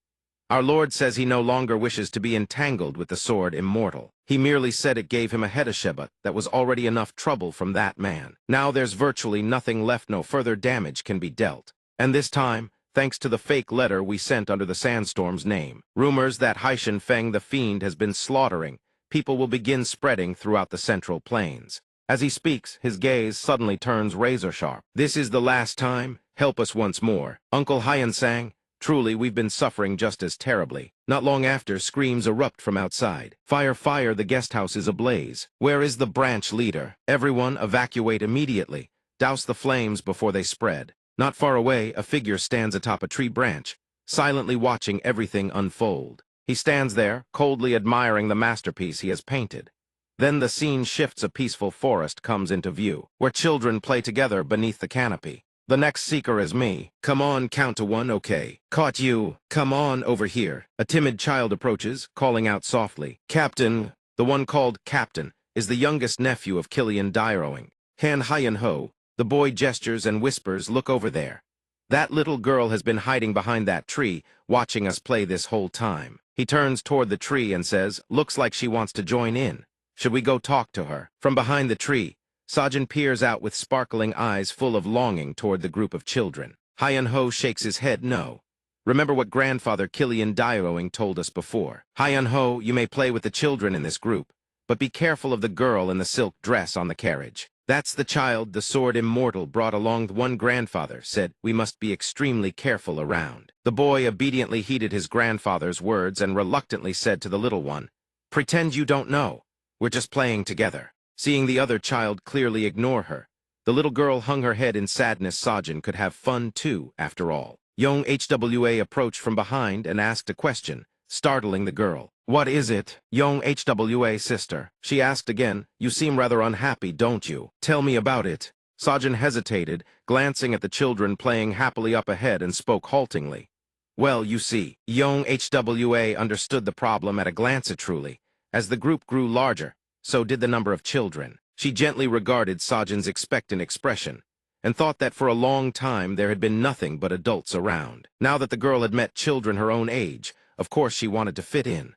Our Lord says he no longer wishes to be entangled with the sword immortal. He merely said it gave him a hedesheba that was already enough trouble from that man. Now there's virtually nothing left, no further damage can be dealt. And this time, thanks to the fake letter we sent under the Sandstorm's name, rumors that Haishin Feng the Fiend has been slaughtering people will begin spreading throughout the Central Plains. As he speaks, his gaze suddenly turns razor-sharp. This is the last time? Help us once more. Uncle Hyan sang, truly we've been suffering just as terribly. Not long after, screams erupt from outside. Fire, fire, the guest house is ablaze. Where is the branch leader? Everyone evacuate immediately. Douse the flames before they spread. Not far away, a figure stands atop a tree branch, silently watching everything unfold. He stands there, coldly admiring the masterpiece he has painted. Then the scene shifts. A peaceful forest comes into view, where children play together beneath the canopy. The next seeker is me. Come on, count to one, okay. Caught you. Come on over here. A timid child approaches, calling out softly. Captain, the one called Captain, is the youngest nephew of Killian Dairoing. Han Hyan Ho. The boy gestures and whispers, look over there. That little girl has been hiding behind that tree, watching us play this whole time. He turns toward the tree and says, looks like she wants to join in. Should we go talk to her? From behind the tree, Sajin peers out with sparkling eyes full of longing toward the group of children. Hyan Ho shakes his head no. Remember what grandfather Killian Dairoing told us before. Hyan Ho, you may play with the children in this group, but be careful of the girl in the silk dress on the carriage. That's the child the sword immortal brought along. One grandfather said we must be extremely careful around. The boy obediently heeded his grandfather's words and reluctantly said to the little one, pretend you don't know. We're just playing together. Seeing the other child clearly ignore her, the little girl hung her head in sadness. Sajin could have fun too, after all. Young HWA approached from behind and asked a question, startling the girl. What is it? Young HWA sister. She asked again, you seem rather unhappy, don't you? Tell me about it. Sajin hesitated, glancing at the children playing happily up ahead, and spoke haltingly. Well, you see, Young HWA understood the problem at a glance. Truly, as the group grew larger, so did the number of children. She gently regarded Sajin's expectant expression, and thought that for a long time there had been nothing but adults around. Now that the girl had met children her own age, of course she wanted to fit in.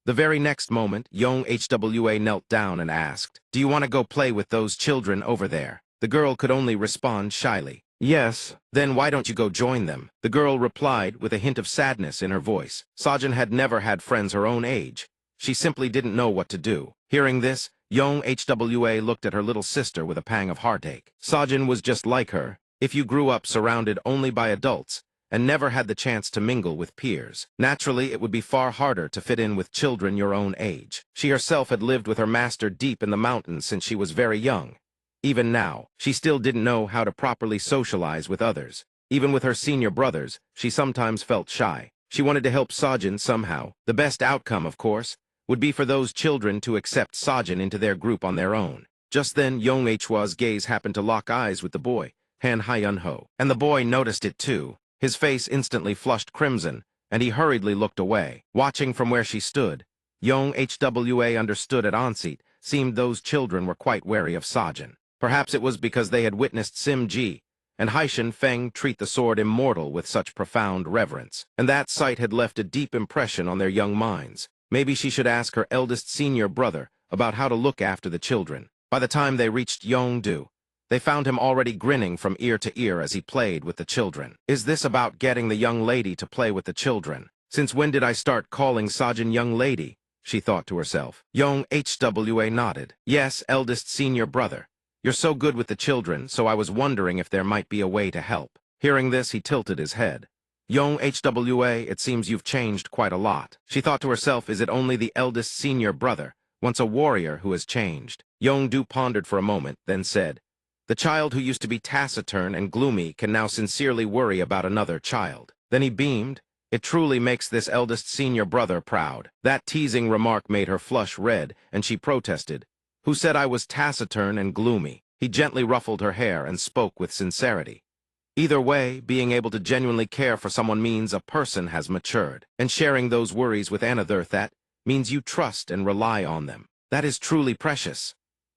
The very next moment, Young HWA knelt down and asked, do you want to go play with those children over there? The girl could only respond shyly. Yes. Then why don't you go join them? The girl replied with a hint of sadness in her voice. Sajin had never had friends her own age. She simply didn't know what to do. Hearing this, Young HWA looked at her little sister with a pang of heartache. Sajin was just like her. If you grew up surrounded only by adults, and never had the chance to mingle with peers, naturally it would be far harder to fit in with children your own age. She herself had lived with her master deep in the mountains since she was very young. Even now, she still didn't know how to properly socialize with others. Even with her senior brothers, she sometimes felt shy. She wanted to help Sajin somehow. The best outcome, of course, would be for those children to accept Sajin into their group on their own. Just then, Young Hwa's gaze happened to lock eyes with the boy, Han Hyan Ho, and the boy noticed it too. His face instantly flushed crimson, and he hurriedly looked away. Watching from where she stood, Young HWA understood at onset seemed those children were quite wary of Sajin. Perhaps it was because they had witnessed Sim Ji and Haishin Feng treat the sword immortal with such profound reverence, and that sight had left a deep impression on their young minds. Maybe she should ask her eldest senior brother about how to look after the children. By the time they reached Yongdu, they found him already grinning from ear to ear as he played with the children. Is this about getting the young lady to play with the children? Since when did I start calling Sajin young lady? She thought to herself. Young HWA nodded. Yes, eldest senior brother. You're so good with the children, so I was wondering if there might be a way to help. Hearing this, he tilted his head. Young HWA, it seems you've changed quite a lot. She thought to herself, is it only the eldest senior brother, once a warrior, who has changed? Yongdu pondered for a moment, then said, The child who used to be taciturn and gloomy can now sincerely worry about another child. Then he beamed. It truly makes this eldest senior brother proud. That teasing remark made her flush red, and she protested. Who said I was taciturn and gloomy? He gently ruffled her hair and spoke with sincerity. Either way, being able to genuinely care for someone means a person has matured. And sharing those worries with another, that means you trust and rely on them. That is truly precious.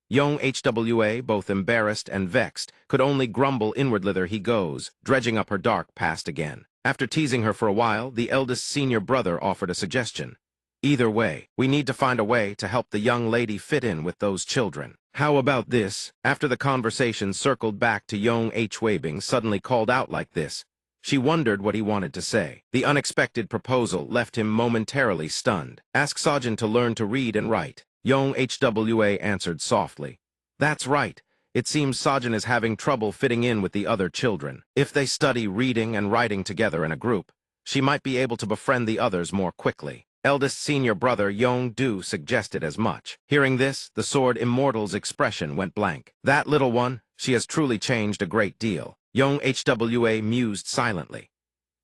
Young HWA, both embarrassed and vexed, could only grumble inwardly. There he goes, dredging up her dark past again. After teasing her for a while, the eldest senior brother offered a suggestion. Either way, we need to find a way to help the young lady fit in with those children. How about this? After the conversation circled back to Young H. Weibing suddenly called out like this. She wondered what he wanted to say. The unexpected proposal left him momentarily stunned. Ask Sajin to learn to read and write. Young HWA answered softly. That's right. It seems Sajin is having trouble fitting in with the other children. If they study reading and writing together in a group, she might be able to befriend the others more quickly. Eldest senior brother Yong-du suggested as much. Hearing this, the Sword Immortal's expression went blank. That little one, she has truly changed a great deal. Young HWA mused silently.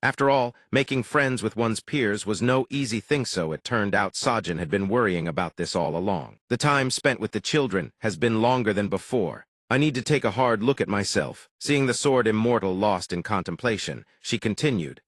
After all, making friends with one's peers was no easy thing, so it turned out Sajin had been worrying about this all along. The time spent with the children has been longer than before. I need to take a hard look at myself. Seeing the Sword Immortal lost in contemplation, she continued.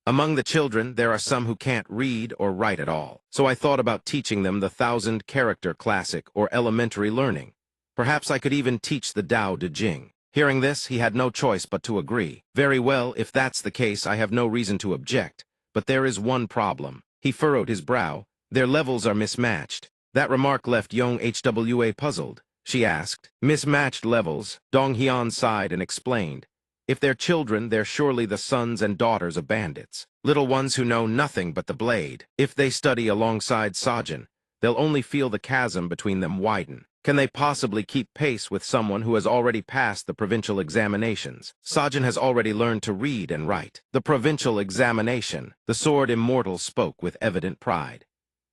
Among the children, there are some who can't read or write at all. So I thought about teaching them the 1,000-character classic or elementary learning. Perhaps I could even teach the Tao Te Ching. Hearing this, he had no choice but to agree. Very well, if that's the case, I have no reason to object. But there is one problem. He furrowed his brow. Their levels are mismatched. That remark left Young HWA puzzled. She asked. Mismatched levels? Dong Hyun sighed and explained. If they're children, they're surely the sons and daughters of bandits. Little ones who know nothing but the blade. If they study alongside Sajin, they'll only feel the chasm between them widen. Can they possibly keep pace with someone who has already passed the provincial examinations? Sajin has already learned to read and write. The provincial examination, the Sword Immortal spoke with evident pride.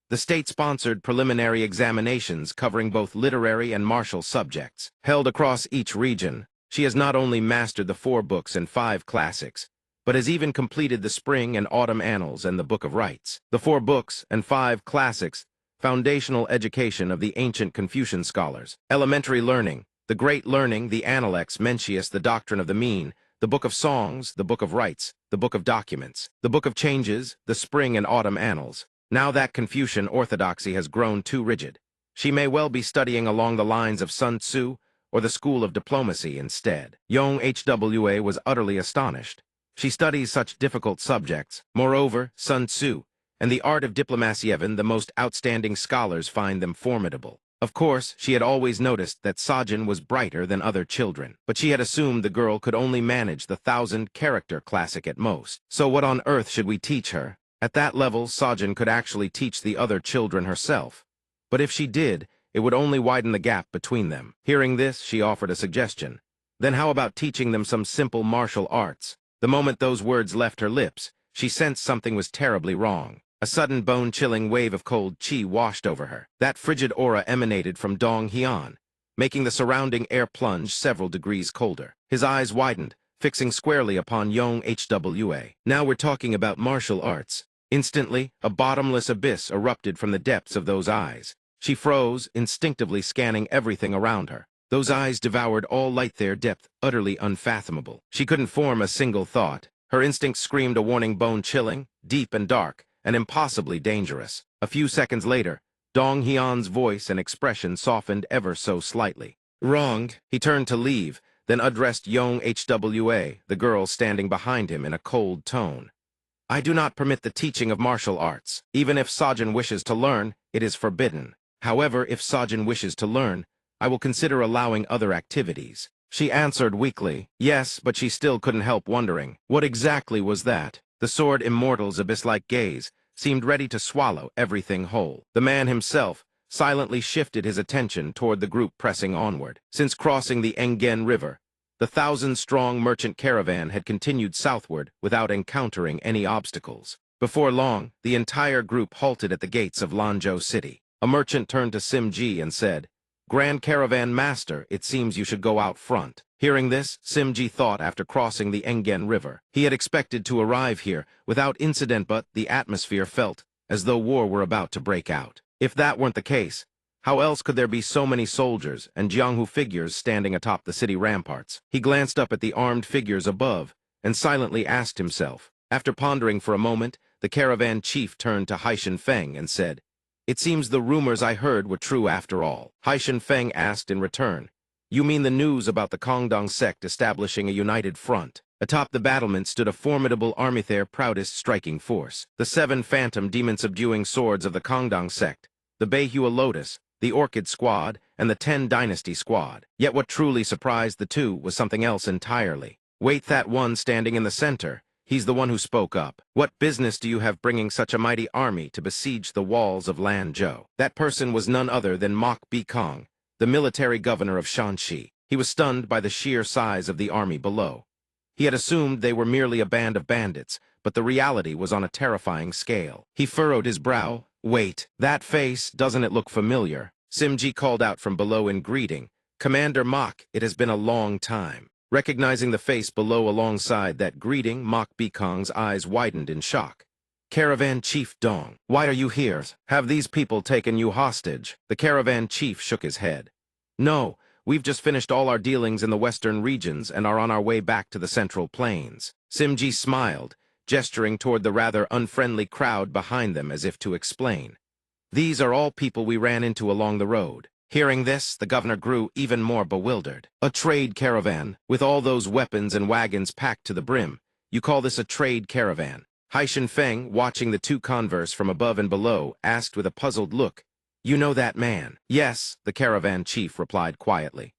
The state-sponsored preliminary examinations covering both literary and martial subjects, held across each region. She has not only mastered the 4 books and 5 classics, but has even completed the Spring and Autumn Annals and the Book of Rites. The 4 books and 5 classics, foundational education of the ancient Confucian scholars. Elementary learning, the Great Learning, the Analects, Mencius, the Doctrine of the Mean, the Book of Songs, the Book of Rites, the Book of Documents, the Book of Changes, the Spring and Autumn Annals. Now that Confucian orthodoxy has grown too rigid, she may well be studying along the lines of Sun Tzu or the School of Diplomacy instead. Young HWA was utterly astonished. She studies such difficult subjects. Moreover, Sun Tzu and the art of diplomacy, even the most outstanding scholars find them formidable. Of course, she had always noticed that Sajin was brighter than other children, but she had assumed the girl could only manage the 1,000-character classic at most. So what on earth should we teach her? At that level, Sajin could actually teach the other children herself. But if she did, it would only widen the gap between them. Hearing this, she offered a suggestion. Then how about teaching them some simple martial arts? The moment those words left her lips, she sensed something was terribly wrong. A sudden bone-chilling wave of cold chi washed over her. That frigid aura emanated from Dong Hyun, making the surrounding air plunge several degrees colder. His eyes widened, fixing squarely upon Young HWA. Now we're talking about martial arts. Instantly, a bottomless abyss erupted from the depths of those eyes. She froze, instinctively scanning everything around her. Those eyes devoured all light, their depth utterly unfathomable. She couldn't form a single thought. Her instincts screamed a warning, bone-chilling, deep and dark, and impossibly dangerous. A few seconds later, Dong Hyun's voice and expression softened ever so slightly. Wrong. He turned to leave, then addressed Young HWA, the girl standing behind him, in a cold tone. I do not permit the teaching of martial arts. Even if Sajin wishes to learn, it is forbidden. However, if Sajin wishes to learn, I will consider allowing other activities. She answered weakly. Yes, but she still couldn't help wondering. What exactly was that? The Sword Immortal's abyss-like gaze seemed ready to swallow everything whole. The man himself silently shifted his attention toward the group pressing onward. Since crossing the Engen River, the 1,000-strong merchant caravan had continued southward without encountering any obstacles. Before long, the entire group halted at the gates of Lanzhou City. A merchant turned to Sim Ji and said, Grand Caravan Master, it seems you should go out front. Hearing this, Simji thought after crossing the Engen River. He had expected to arrive here without incident, but the atmosphere felt as though war were about to break out. If that weren't the case, how else could there be so many soldiers and Jianghu figures standing atop the city ramparts? He glanced up at the armed figures above and silently asked himself. After pondering for a moment, the caravan chief turned to Haishan Feng and said, "It seems the rumors I heard were true after all." Haishan Feng asked in return, "You mean the news about the Kongdong sect establishing a united front?" Atop the battlement stood a formidable army, their proudest striking force. The 7 phantom demon-subduing swords of the Kongdong sect, the Beihua Lotus, the Orchid Squad, and the 10 Dynasty Squad. Yet what truly surprised the two was something else entirely. Wait, that one standing in the center. He's the one who spoke up. "What business do you have bringing such a mighty army to besiege the walls of Lanzhou?" That person was none other than Mok Bi-kong, the military governor of Shanxi. He was stunned by the sheer size of the army below. He had assumed they were merely a band of bandits, but the reality was on a terrifying scale. He furrowed his brow. "Wait, that face, doesn't it look familiar?" Simji called out from below in greeting. "Commander Mok, it has been a long time." Recognizing the face below alongside that greeting, Mok Bi-kong's eyes widened in shock. "Caravan Chief Dong, why are you here? Have these people taken you hostage?" The caravan chief shook his head. "No, we've just finished all our dealings in the western regions and are on our way back to the Central Plains." Simji smiled, gesturing toward the rather unfriendly crowd behind them as if to explain. "These are all people we ran into along the road." Hearing this, the governor grew even more bewildered. "A trade caravan, with all those weapons and wagons packed to the brim. You call this a trade caravan?" Haishan Feng, watching the two converse from above and below, asked with a puzzled look, "You know that man?" "Yes," the caravan chief replied quietly.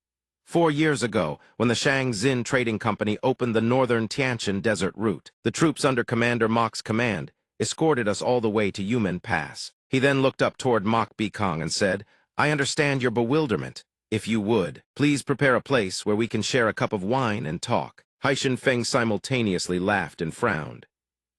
4 years ago, when the Shang-Xin Trading Company opened the northern Tianshan desert route, the troops under Commander Mok's command escorted us all the way to Yumen Pass." He then looked up toward Mok Bi-kong and said, "I understand your bewilderment. If you would, please prepare a place where we can share a cup of wine and talk." Haishan Feng simultaneously laughed and frowned.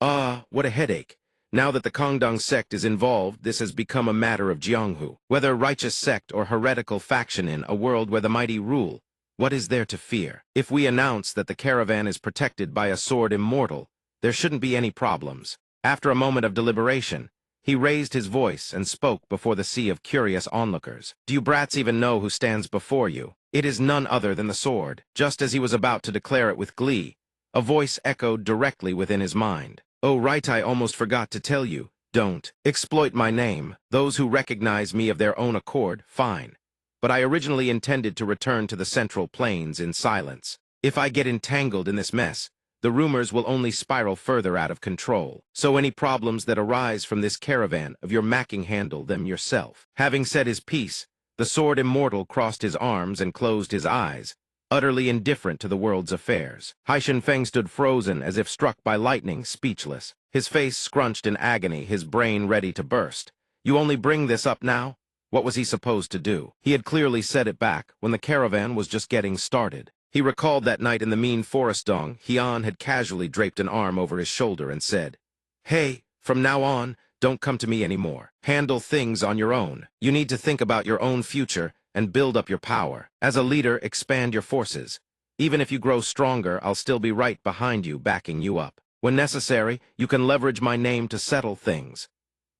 "Ah, what a headache. Now that the Kongdong sect is involved, this has become a matter of Jianghu. Whether righteous sect or heretical faction in a world where the mighty rule, what is there to fear? If we announce that the caravan is protected by a sword immortal, there shouldn't be any problems." After a moment of deliberation, he raised his voice and spoke before the sea of curious onlookers. "Do you brats even know who stands before you? It is none other than the sword." Just as he was about to declare it with glee, a voice echoed directly within his mind. "Oh right, I almost forgot to tell you. Don't exploit my name. Those who recognize me of their own accord, fine. But I originally intended to return to the Central Plains in silence. If I get entangled in this mess, the rumors will only spiral further out of control. So any problems that arise from this caravan of your macking, handle them yourself." Having said his piece, the sword immortal crossed his arms and closed his eyes, utterly indifferent to the world's affairs. Haishan Feng stood frozen as if struck by lightning, speechless. His face scrunched in agony, his brain ready to burst. You only bring this up now? What was he supposed to do? He had clearly set it back when the caravan was just getting started. He recalled that night in the mean forest dong, Hian had casually draped an arm over his shoulder and said, "Hey, from now on, don't come to me anymore. Handle things on your own. You need to think about your own future and build up your power. As a leader, expand your forces. Even if you grow stronger, I'll still be right behind you, backing you up. When necessary, you can leverage my name to settle things."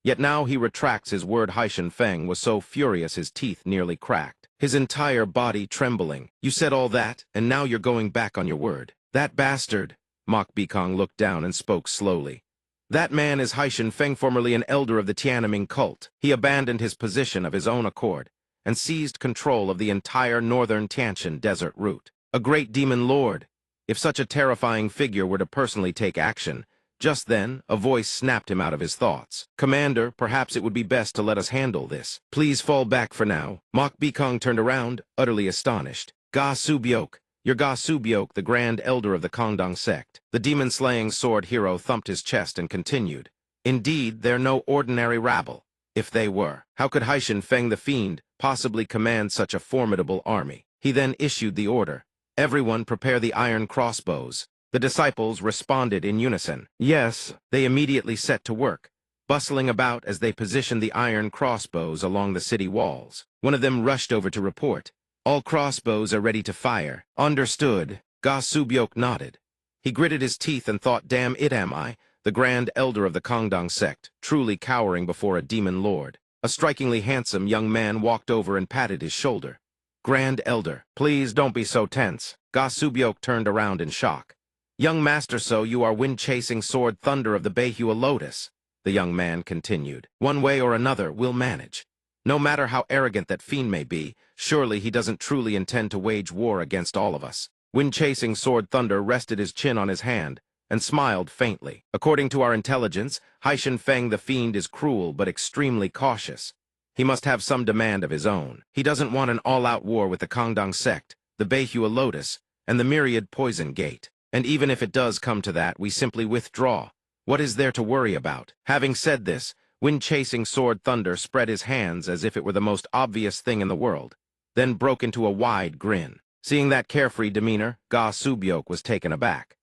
Yet now he retracts his word. Haishan Feng was so furious his teeth nearly cracked, his entire body trembling. "You said all that, and now you're going back on your word." "That bastard." Mok Bi-kong looked down and spoke slowly. "That man is Haishan Feng, formerly an elder of the Tiananmen cult. He abandoned his position of his own accord and seized control of the entire northern Tianshan desert route. A great demon lord. If such a terrifying figure were to personally take action, just then, a voice snapped him out of his thoughts. "Commander, perhaps it would be best to let us handle this. Please fall back for now." Mok Bi-kong turned around, utterly astonished. "Ga Subyok, you're Ga Subyok, the grand elder of the Kongdong sect." The demon-slaying sword hero thumped his chest and continued, "Indeed, they're no ordinary rabble. If they were, how could Haishan Feng the Fiend possibly command such a formidable army?" He then issued the order, "Everyone prepare the iron crossbows." The disciples responded in unison. Yes, they immediately set to work. bustling about as they positioned the iron crossbows along the city walls. One of them rushed over to report. "All crossbows are ready to fire." "Understood." Ga Subyok nodded. He gritted his teeth and thought, damn it am I, the grand elder of the Kongdong sect, truly cowering before a demon lord. A strikingly handsome young man walked over and patted his shoulder. "Grand elder, please don't be so tense." Ga Subyok turned around in shock. "Young master, so you are wind-chasing sword thunder of the Manhua Lotus," the young man continued. "One way or another, we'll manage. No matter how arrogant that fiend may be, surely he doesn't truly intend to wage war against all of us." Wind-chasing sword thunder rested his chin on his hand and smiled faintly. "According to our intelligence, Haishan Feng the fiend is cruel but extremely cautious. He must have some demand of his own. He doesn't want an all-out war with the Kongdong sect, the Manhua Lotus, and the myriad poison gate. And even if it does come to that, we simply withdraw. What is there to worry about?" Having said this, wind-chasing sword thunder spread his hands as if it were the most obvious thing in the world, then broke into a wide grin. Seeing that carefree demeanor, Ga Subyok was taken aback.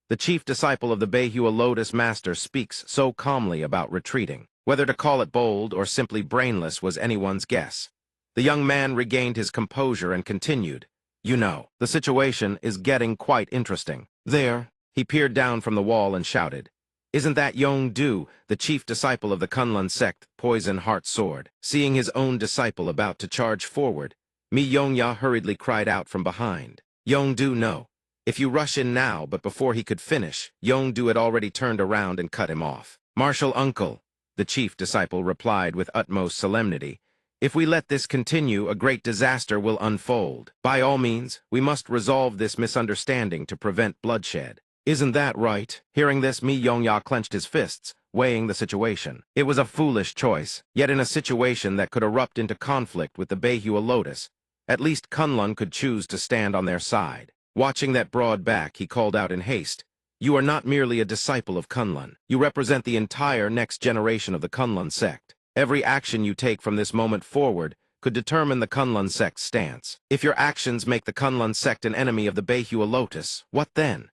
The chief disciple of the Manhua Lotus master speaks so calmly about retreating. Whether to call it bold or simply brainless was anyone's guess. The young man regained his composure and continued. "You know, the situation is getting quite interesting. There," he peered down from the wall and shouted. "Isn't that Yong-du, the chief disciple of the Kunlun sect, Poison Heart Sword?" Seeing his own disciple about to charge forward, Mi Yongya hurriedly cried out from behind. "Yong-du, no. If you rush in now," but before he could finish, Yong-du had already turned around and cut him off. "Martial uncle," the chief disciple replied with utmost solemnity, "if we let this continue, a great disaster will unfold. By all means, we must resolve this misunderstanding to prevent bloodshed." "Isn't that right?" Hearing this, Mi Yongya clenched his fists, weighing the situation. It was a foolish choice, yet in a situation that could erupt into conflict with the Manhua Lotus, at least Kunlun could choose to stand on their side. Watching that broad back, he called out in haste, "You are not merely a disciple of Kunlun. You represent the entire next generation of the Kunlun sect. Every action you take from this moment forward could determine the Kunlun sect's stance. If your actions make the Kunlun sect an enemy of the Manhua Lotus, what then?"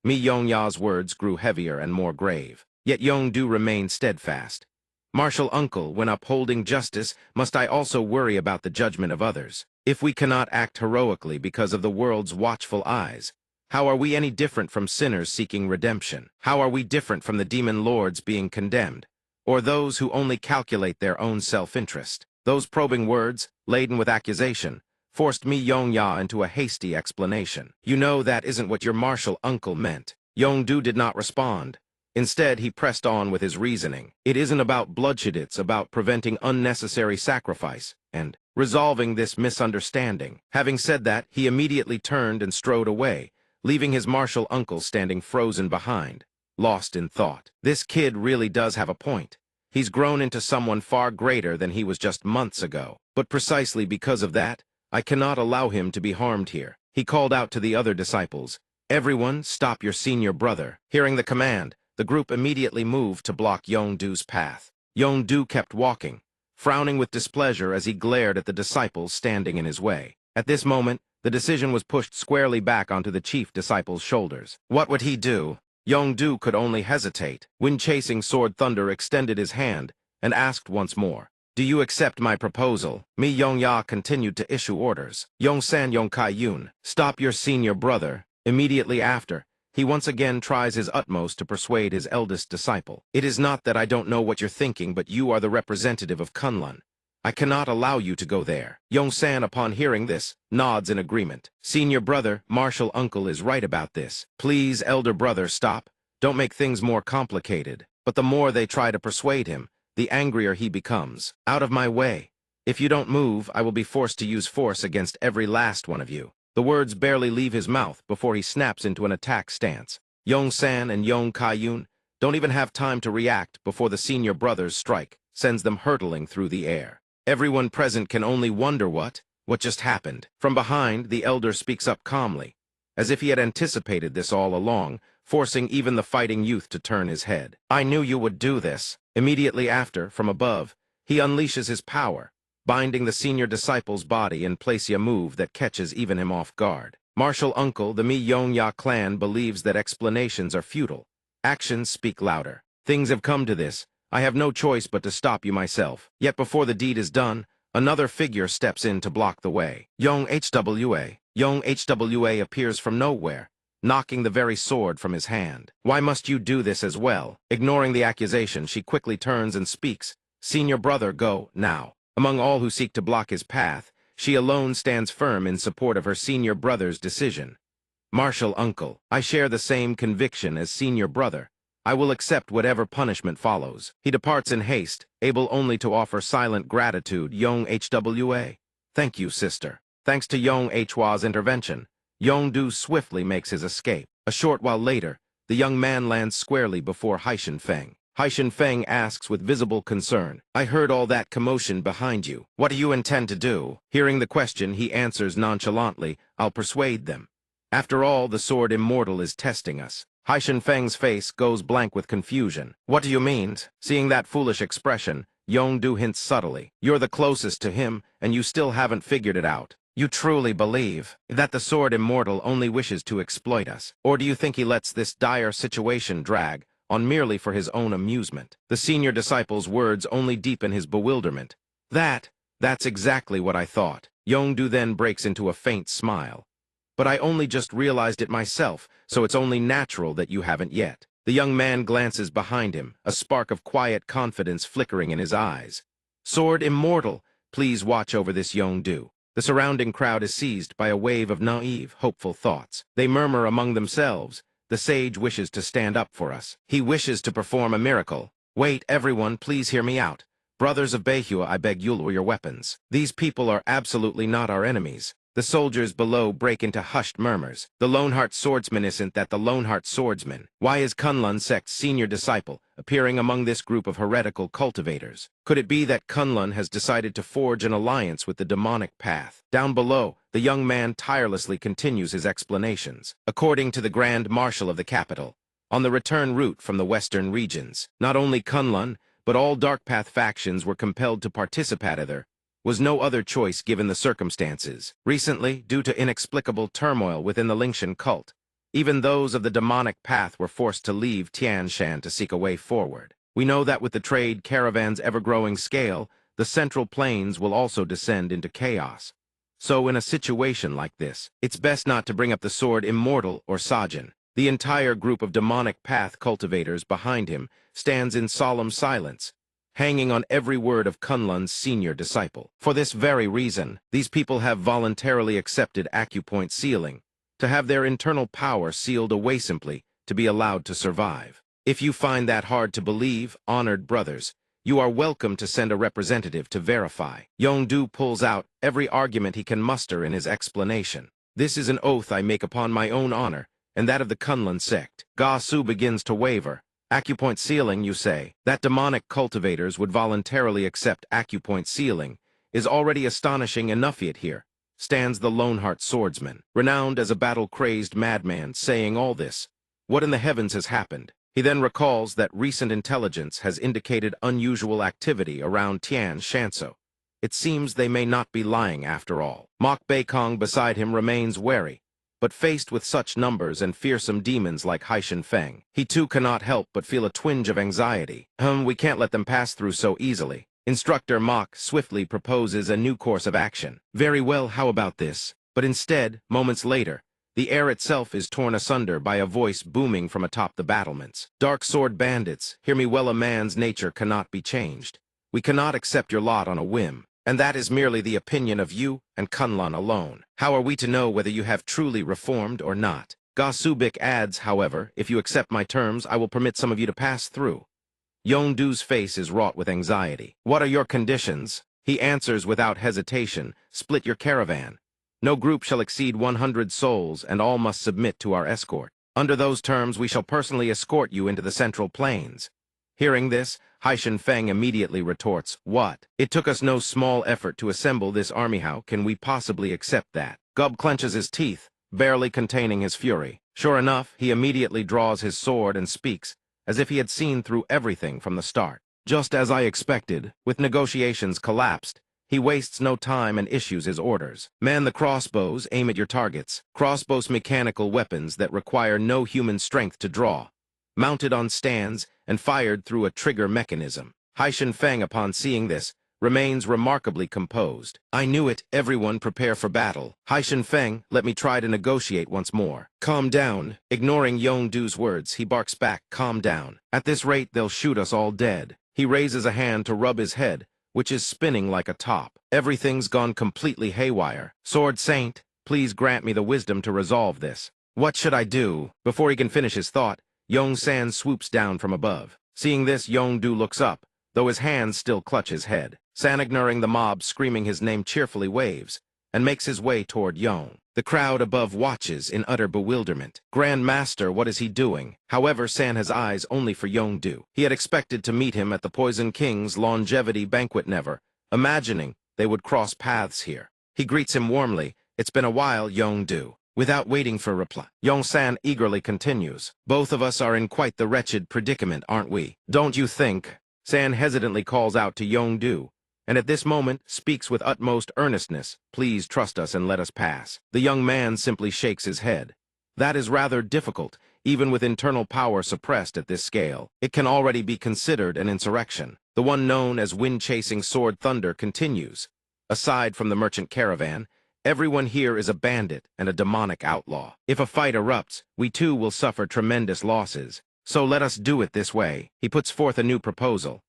Mi Yongya's words grew heavier and more grave, yet Yong-du remained steadfast. "Martial uncle, when upholding justice, must I also worry about the judgment of others? If we cannot act heroically because of the world's watchful eyes, how are we any different from sinners seeking redemption? How are we different from the demon lords being condemned, or those who only calculate their own self-interest?" Those probing words, laden with accusation, forced Mi Yongya into a hasty explanation. "You know that isn't what your martial uncle meant." Yong-du did not respond. Instead, he pressed on with his reasoning. "It isn't about bloodshed, it's about preventing unnecessary sacrifice and resolving this misunderstanding." Having said that, he immediately turned and strode away, leaving his martial uncle standing frozen behind, lost in thought. This kid really does have a point. He's grown into someone far greater than he was just months ago. But precisely because of that, I cannot allow him to be harmed here. He called out to the other disciples, "Everyone, stop your senior brother." Hearing the command, the group immediately moved to block Yong-du's path. Yong-du kept walking, frowning with displeasure as he glared at the disciples standing in his way. At this moment, the decision was pushed squarely back onto the chief disciple's shoulders. What would he do? Yong-du could only hesitate. Wind-chasing sword thunder extended his hand and asked once more, "Do you accept my proposal?" Mi Yongya continued to issue orders. "Yongsan Yongkai-yun, stop your senior brother." Immediately after, he once again tries his utmost to persuade his eldest disciple. "It is not that I don't know what you're thinking, but you are the representative of Kunlun. I cannot allow you to go there." Yongsan, upon hearing this, nods in agreement. "Senior brother, martial uncle is right about this. Please, elder brother, stop. Don't make things more complicated." But the more they try to persuade him, the angrier he becomes. "Out of my way. If you don't move, I will be forced to use force against every last one of you." The words barely leave his mouth before he snaps into an attack stance. Yongsan and Yong Kai-yun don't even have time to react before the senior brother's strike sends them hurtling through the air. Everyone present can only wonder what just happened. From behind, the elder speaks up calmly, as if he had anticipated this all along, forcing even the fighting youth to turn his head. "I knew you would do this." Immediately after, from above, he unleashes his power, binding the senior disciple's body and placing a move that catches even him off guard. Martial uncle, the Mi Yongya clan believes that explanations are futile. Actions speak louder. Things have come to this. I have no choice but to stop you myself. Yet before the deed is done, another figure steps in to block the way. Young HWA. Young HWA appears from nowhere, knocking the very sword from his hand. Why must you do this as well? Ignoring the accusation, she quickly turns and speaks. Senior brother, go, now. Among all who seek to block his path, she alone stands firm in support of her senior brother's decision. Martial uncle, I share the same conviction as senior brother. I will accept whatever punishment follows. He departs in haste, able only to offer silent gratitude. Young HWA. Thank you, sister. Thanks to Young Hwa's intervention, Yongdu swiftly makes his escape. A short while later, the young man lands squarely before Haishan Feng. Haishan Feng asks with visible concern, I heard all that commotion behind you. What do you intend to do? Hearing the question, he answers nonchalantly, I'll persuade them. After all, the sword immortal is testing us. Haishan Feng's face goes blank with confusion. What do you mean? Seeing that foolish expression, Yongdu hints subtly. You're the closest to him, and you still haven't figured it out. You truly believe that the sword immortal only wishes to exploit us? Or do you think he lets this dire situation drag on merely for his own amusement? The senior disciple's words only deepen his bewilderment. That's exactly what I thought. Yongdu then breaks into a faint smile. But I only just realized it myself, so it's only natural that you haven't yet. The young man glances behind him, a spark of quiet confidence flickering in his eyes. Sword immortal, please watch over this Yongdu. The surrounding crowd is seized by a wave of naive, hopeful thoughts. They murmur among themselves, the sage wishes to stand up for us. He wishes to perform a miracle. Wait, everyone, please hear me out. Brothers of Manhua, I beg you lower your weapons. These people are absolutely not our enemies. The soldiers below break into hushed murmurs. The Loneheart Swordsman isn't that the Loneheart Swordsman. Why is Kunlun sect's senior disciple appearing among this group of heretical cultivators? Could it be that Kunlun has decided to forge an alliance with the demonic path? Down below, the young man tirelessly continues his explanations. According to the Grand Marshal of the capital, on the return route from the western regions, not only Kunlun, but all Dark Path factions were compelled to participate either. Was no other choice given the circumstances. Recently, due to inexplicable turmoil within the Lingshan cult, even those of the demonic path were forced to leave Tianshan to seek a way forward. We know that with the trade caravan's ever-growing scale, the central plains will also descend into chaos. So in a situation like this, it's best not to bring up the sword immortal or Sajin. The entire group of demonic path cultivators behind him stands in solemn silence, hanging on every word of Kunlun's senior disciple. For this very reason, these people have voluntarily accepted acupoint sealing, to have their internal power sealed away simply to be allowed to survive. If you find that hard to believe, honored brothers, you are welcome to send a representative to verify. Yongdu pulls out every argument he can muster in his explanation. This is an oath I make upon my own honor, and that of the Kunlun sect. Ga Su begins to waver. Acupoint sealing, you say? That demonic cultivators would voluntarily accept acupoint sealing is already astonishing enough. Yet here stands the Loneheart Swordsman, renowned as a battle-crazed madman, saying all this. What in the heavens has happened? He then recalls that recent intelligence has indicated unusual activity around Tian Shanso. It seems they may not be lying after all. Mok Beikong beside him remains wary. But faced with such numbers and fearsome demons like Haishan Feng, he too cannot help but feel a twinge of anxiety. We can't let them pass through so easily. Instructor Mok swiftly proposes a new course of action. Very well, how about this? But instead, moments later, the air itself is torn asunder by a voice booming from atop the battlements. Dark sword bandits, hear me well, a man's nature cannot be changed. We cannot accept your lot on a whim. And that is merely the opinion of you and Kunlun alone. How are we to know whether you have truly reformed or not? Ga Subik adds, however, if you accept my terms, I will permit some of you to pass through. Yongdu's face is wrought with anxiety. What are your conditions? He answers without hesitation, split your caravan. No group shall exceed 100 souls, and all must submit to our escort. Under those terms, we shall personally escort you into the central plains. Hearing this, Haishan Feng immediately retorts, What? It took us no small effort to assemble this army. How can we possibly accept that? Gub clenches his teeth, barely containing his fury. Sure enough, he immediately draws his sword and speaks, as if he had seen through everything from the start. Just as I expected, with negotiations collapsed, he wastes no time and issues his orders. Man the crossbows, aim at your targets. Crossbows, mechanical weapons that require no human strength to draw. mounted on stands, and fired through a trigger mechanism. Haishan Feng, upon seeing this, remains remarkably composed. I knew it, everyone prepare for battle. Haishan Feng, let me try to negotiate once more. Calm down. Ignoring Yongdu's words, he barks back, calm down. At this rate, they'll shoot us all dead. He raises a hand to rub his head, which is spinning like a top. Everything's gone completely haywire. Sword Saint, please grant me the wisdom to resolve this. What should I do? Before he can finish his thought, Yong-san swoops down from above. Seeing this, Yongdu looks up, though his hands still clutch his head. San, ignoring the mob screaming his name, cheerfully waves and makes his way toward Yong. The crowd above watches in utter bewilderment. Grandmaster, what is he doing? However, San has eyes only for Yongdu. He had expected to meet him at the Poison King's longevity banquet, never imagining they would cross paths here. He greets him warmly. It's been a while, Yongdu. Without waiting for reply, Yong-san eagerly continues. Both of us are in quite the wretched predicament, aren't we? Don't you think? San hesitantly calls out to Yongdu, and at this moment speaks with utmost earnestness. Please trust us and let us pass. The young man simply shakes his head. That is rather difficult, even with internal power suppressed at this scale. It can already be considered an insurrection. The one known as wind-chasing sword thunder continues. Aside from the merchant caravan, everyone here is a bandit and a demonic outlaw. If a fight erupts, we too will suffer tremendous losses. So let us do it this way. He puts forth a new proposal.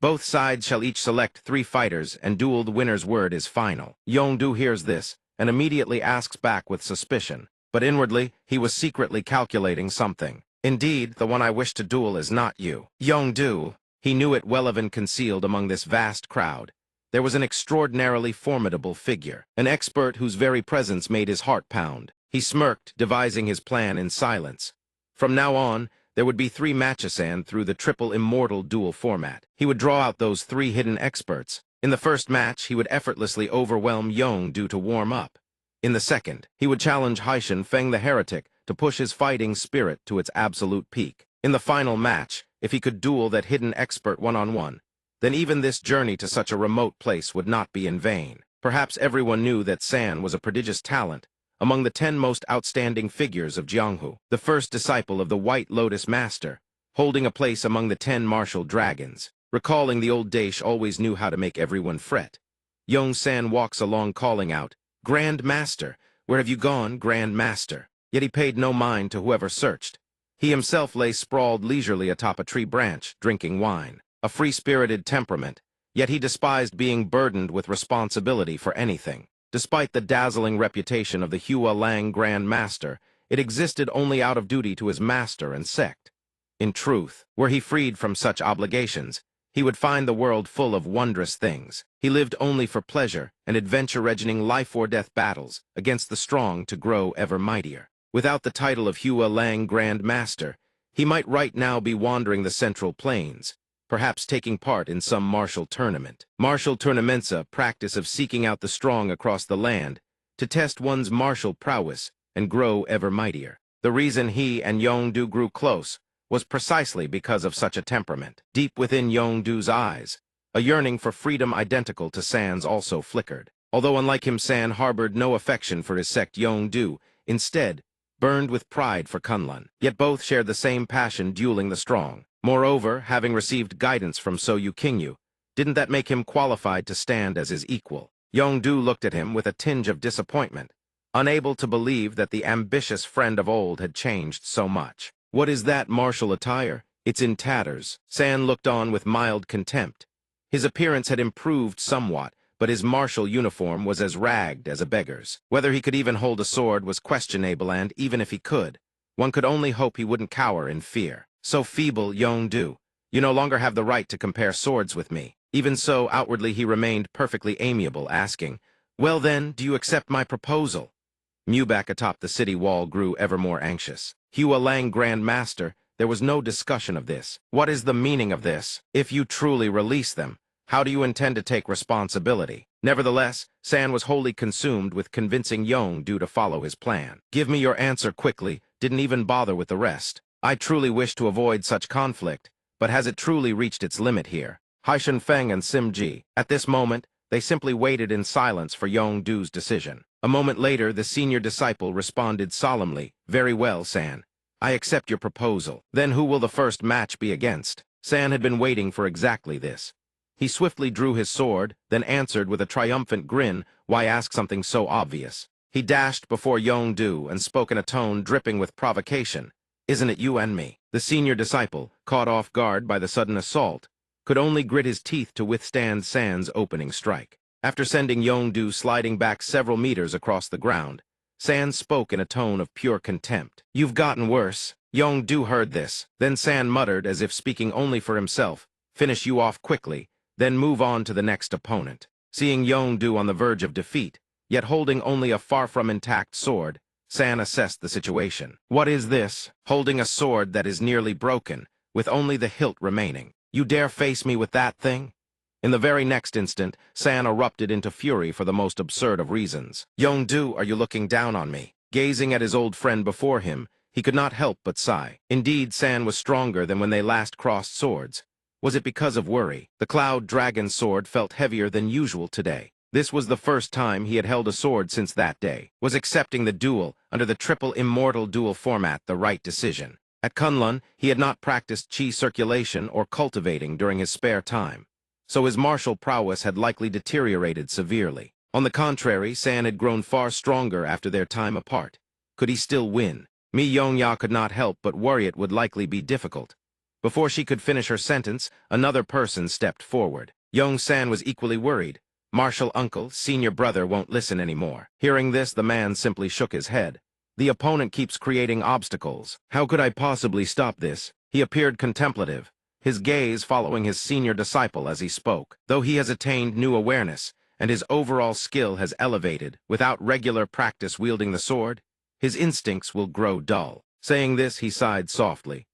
Both sides shall each select 3 fighters, and duel the winner's word is final. Yongdu hears this, and immediately asks back with suspicion. But inwardly, he was secretly calculating something. Indeed, the one I wish to duel is not you. Yongdu, he knew it well, even concealed among this vast crowd. There was an extraordinarily formidable figure, an expert whose very presence made his heart pound. He smirked, devising his plan in silence. From now on, there would be 3 matches and through the triple immortal duel format. He would draw out those 3 hidden experts. In the first match, he would effortlessly overwhelm Yongdu to warm up. In the second, he would challenge Haishan Feng the heretic to push his fighting spirit to its absolute peak. In the final match, if he could duel that hidden expert one-on-one, then even this journey to such a remote place would not be in vain. Perhaps everyone knew that San was a prodigious talent, among the 10 most outstanding figures of Jianghu, the first disciple of the White Lotus Master, holding a place among the 10 martial dragons. Recalling the old Daesh always knew how to make everyone fret. Yong-san walks along calling out, "Grandmaster, where have you gone, Grandmaster?" Yet he paid no mind to whoever searched. He himself lay sprawled leisurely atop a tree branch, drinking wine. A free-spirited temperament, yet he despised being burdened with responsibility for anything. Despite the dazzling reputation of the Hua Lang Grand Master, it existed only out of duty to his master and sect. In truth, were he freed from such obligations, he would find the world full of wondrous things. He lived only for pleasure and adventure-regening life-or-death battles against the strong to grow ever mightier. Without the title of Hua Lang Grand Master, he might right now be wandering the Central Plains, perhaps taking part in some martial tournament. Martial tournament's a practice of seeking out the strong across the land to test one's martial prowess and grow ever mightier. The reason he and Yongdu grew close was precisely because of such a temperament. Deep within Yongdu's eyes, a yearning for freedom identical to San's also flickered. Although unlike him, San harbored no affection for his sect, Yongdu instead burned with pride for Kunlun. Yet both shared the same passion, dueling the strong. Moreover, having received guidance from Soyu Kingyu, didn't that make him qualified to stand as his equal? Yongdu looked at him with a tinge of disappointment, unable to believe that the ambitious friend of old had changed so much. What is that martial attire? It's in tatters. San looked on with mild contempt. His appearance had improved somewhat, but his martial uniform was as ragged as a beggar's. Whether he could even hold a sword was questionable, and even if he could, one could only hope he wouldn't cower in fear. So feeble, Yongdu, you no longer have the right to compare swords with me. Even so, outwardly he remained perfectly amiable, asking, "Well then, do you accept my proposal?" Mew back atop the city wall grew ever more anxious. Hua Lang Grand Master, there was no discussion of this. What is the meaning of this? If you truly release them, how do you intend to take responsibility? Nevertheless, San was wholly consumed with convincing Yongdu to follow his plan. Give me your answer quickly, didn't even bother with the rest. I truly wish to avoid such conflict, but has it truly reached its limit here? Haishan Feng and Simji, at this moment, they simply waited in silence for Yongdu's decision. A moment later, the senior disciple responded solemnly, "Very well, San. I accept your proposal. Then who will the first match be against? San had been waiting for exactly this. He swiftly drew his sword, then answered with a triumphant grin, why ask something so obvious? He dashed before Yong-du and spoke in a tone dripping with provocation. Isn't it you and me? The senior disciple, caught off guard by the sudden assault, could only grit his teeth to withstand San's opening strike. After sending Yong-du sliding back several meters across the ground, San spoke in a tone of pure contempt. You've gotten worse. Yong-du heard this. Then San muttered, as if speaking only for himself, finish you off quickly, then move on to the next opponent. Seeing Yong-du on the verge of defeat, yet holding only a far-from-intact sword, San assessed the situation. What is this? Holding a sword that is nearly broken, with only the hilt remaining. You dare face me with that thing? In the very next instant, San erupted into fury for the most absurd of reasons. Yong-du, are you looking down on me? Gazing at his old friend before him, he could not help but sigh. Indeed, San was stronger than when they last crossed swords. Was it because of worry? The Cloud Dragon's sword felt heavier than usual today. This was the first time he had held a sword since that day. Was accepting the duel under the triple immortal duel format the right decision? At Kunlun, he had not practiced chi circulation or cultivating during his spare time, so his martial prowess had likely deteriorated severely. On the contrary, San had grown far stronger after their time apart. Could he still win? Mi Yongya could not help but worry it would likely be difficult. Before she could finish her sentence, another person stepped forward. Yong-san was equally worried. Martial uncle, senior brother won't listen anymore. Hearing this, the man simply shook his head. The opponent keeps creating obstacles. How could I possibly stop this? He appeared contemplative, his gaze following his senior disciple as he spoke. Though he has attained new awareness, and his overall skill has elevated, without regular practice wielding the sword, his instincts will grow dull. Saying this, he sighed softly.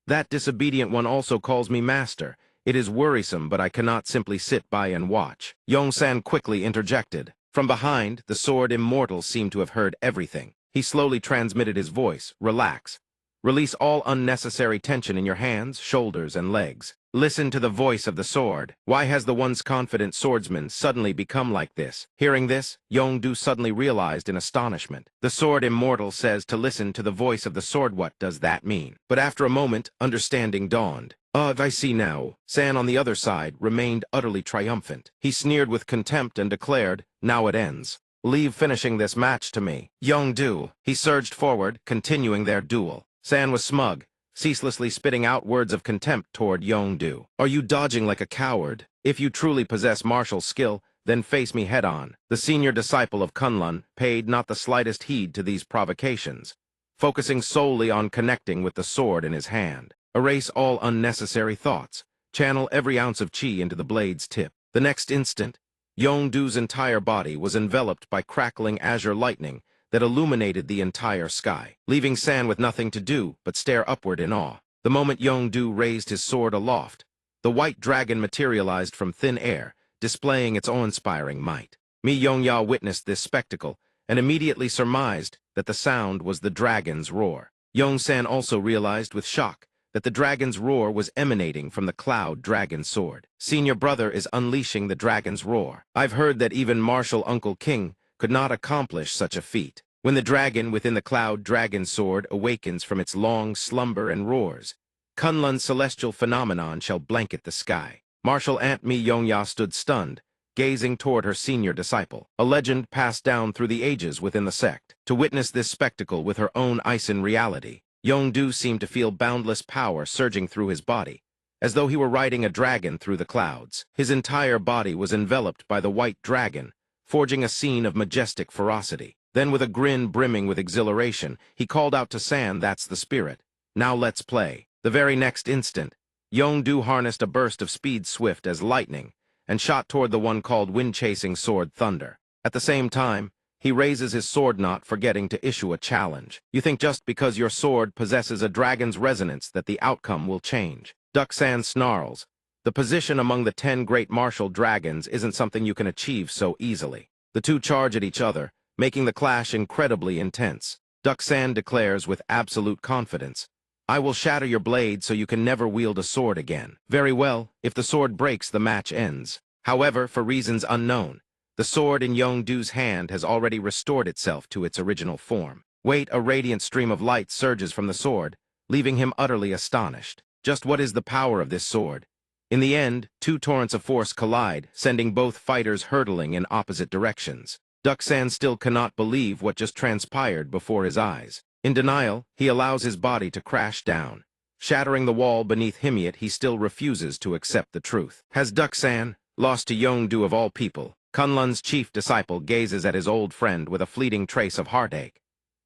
That disobedient one also calls me master. It is worrisome, but I cannot simply sit by and watch. Yong-san quickly interjected. From behind, the sword immortal seemed to have heard everything. He slowly transmitted his voice. Relax. Release all unnecessary tension in your hands, shoulders, and legs. Listen to the voice of the sword. Why has the once confident swordsman suddenly become like this? Hearing this, Yong-du suddenly realized in astonishment. The sword immortal says to listen to the voice of the sword. What does that mean? But after a moment, understanding dawned. I see now. San on the other side remained utterly triumphant. He sneered with contempt and declared, now it ends. Leave finishing this match to me. Yong-du. He surged forward, continuing their duel. San was smug, ceaselessly spitting out words of contempt toward Yong-du. Are you dodging like a coward? If you truly possess martial skill, then face me head-on. The senior disciple of Kunlun paid not the slightest heed to these provocations, focusing solely on connecting with the sword in his hand. Erase all unnecessary thoughts. Channel every ounce of chi into the blade's tip. The next instant, Yong-du's entire body was enveloped by crackling azure lightning that illuminated the entire sky, leaving San with nothing to do but stare upward in awe. The moment Yong-du raised his sword aloft, the white dragon materialized from thin air, displaying its awe-inspiring might. Mi Yongya witnessed this spectacle and immediately surmised that the sound was the dragon's roar. Yong-san also realized with shock that the dragon's roar was emanating from the Cloud Dragon sword. Senior brother is unleashing the dragon's roar. I've heard that even martial Uncle King could not accomplish such a feat. When the dragon within the Cloud Dragon sword awakens from its long slumber and roars, Kunlun's celestial phenomenon shall blanket the sky. Martial Aunt Mi Yongya stood stunned, gazing toward her senior disciple, a legend passed down through the ages within the sect. To witness this spectacle with her own eyes in reality, Yong-du seemed to feel boundless power surging through his body, as though he were riding a dragon through the clouds. His entire body was enveloped by the white dragon, forging a scene of majestic ferocity. Then with a grin brimming with exhilaration, he called out to San, that's the spirit. Now let's play. The very next instant, Yong-du harnessed a burst of speed swift as lightning, and shot toward the one called wind-chasing sword Thunder. At the same time, he raises his sword, not forgetting to issue a challenge. You think just because your sword possesses a dragon's resonance that the outcome will change. Duck-san snarls. The position among the 10 great martial dragons isn't something you can achieve so easily. The two charge at each other, making the clash incredibly intense. Duck-san declares with absolute confidence, I will shatter your blade so you can never wield a sword again. Very well, if the sword breaks, the match ends. However, for reasons unknown, the sword in Yong-du's hand has already restored itself to its original form. Wait, a radiant stream of light surges from the sword, leaving him utterly astonished. Just what is the power of this sword? In the end, two torrents of force collide, sending both fighters hurtling in opposite directions. Ducksan still cannot believe what just transpired before his eyes. In denial, he allows his body to crash down. Shattering the wall beneath him, yet he still refuses to accept the truth. Has Ducksan, lost to Yongdu of all people? Kunlun's chief disciple gazes at his old friend with a fleeting trace of heartache.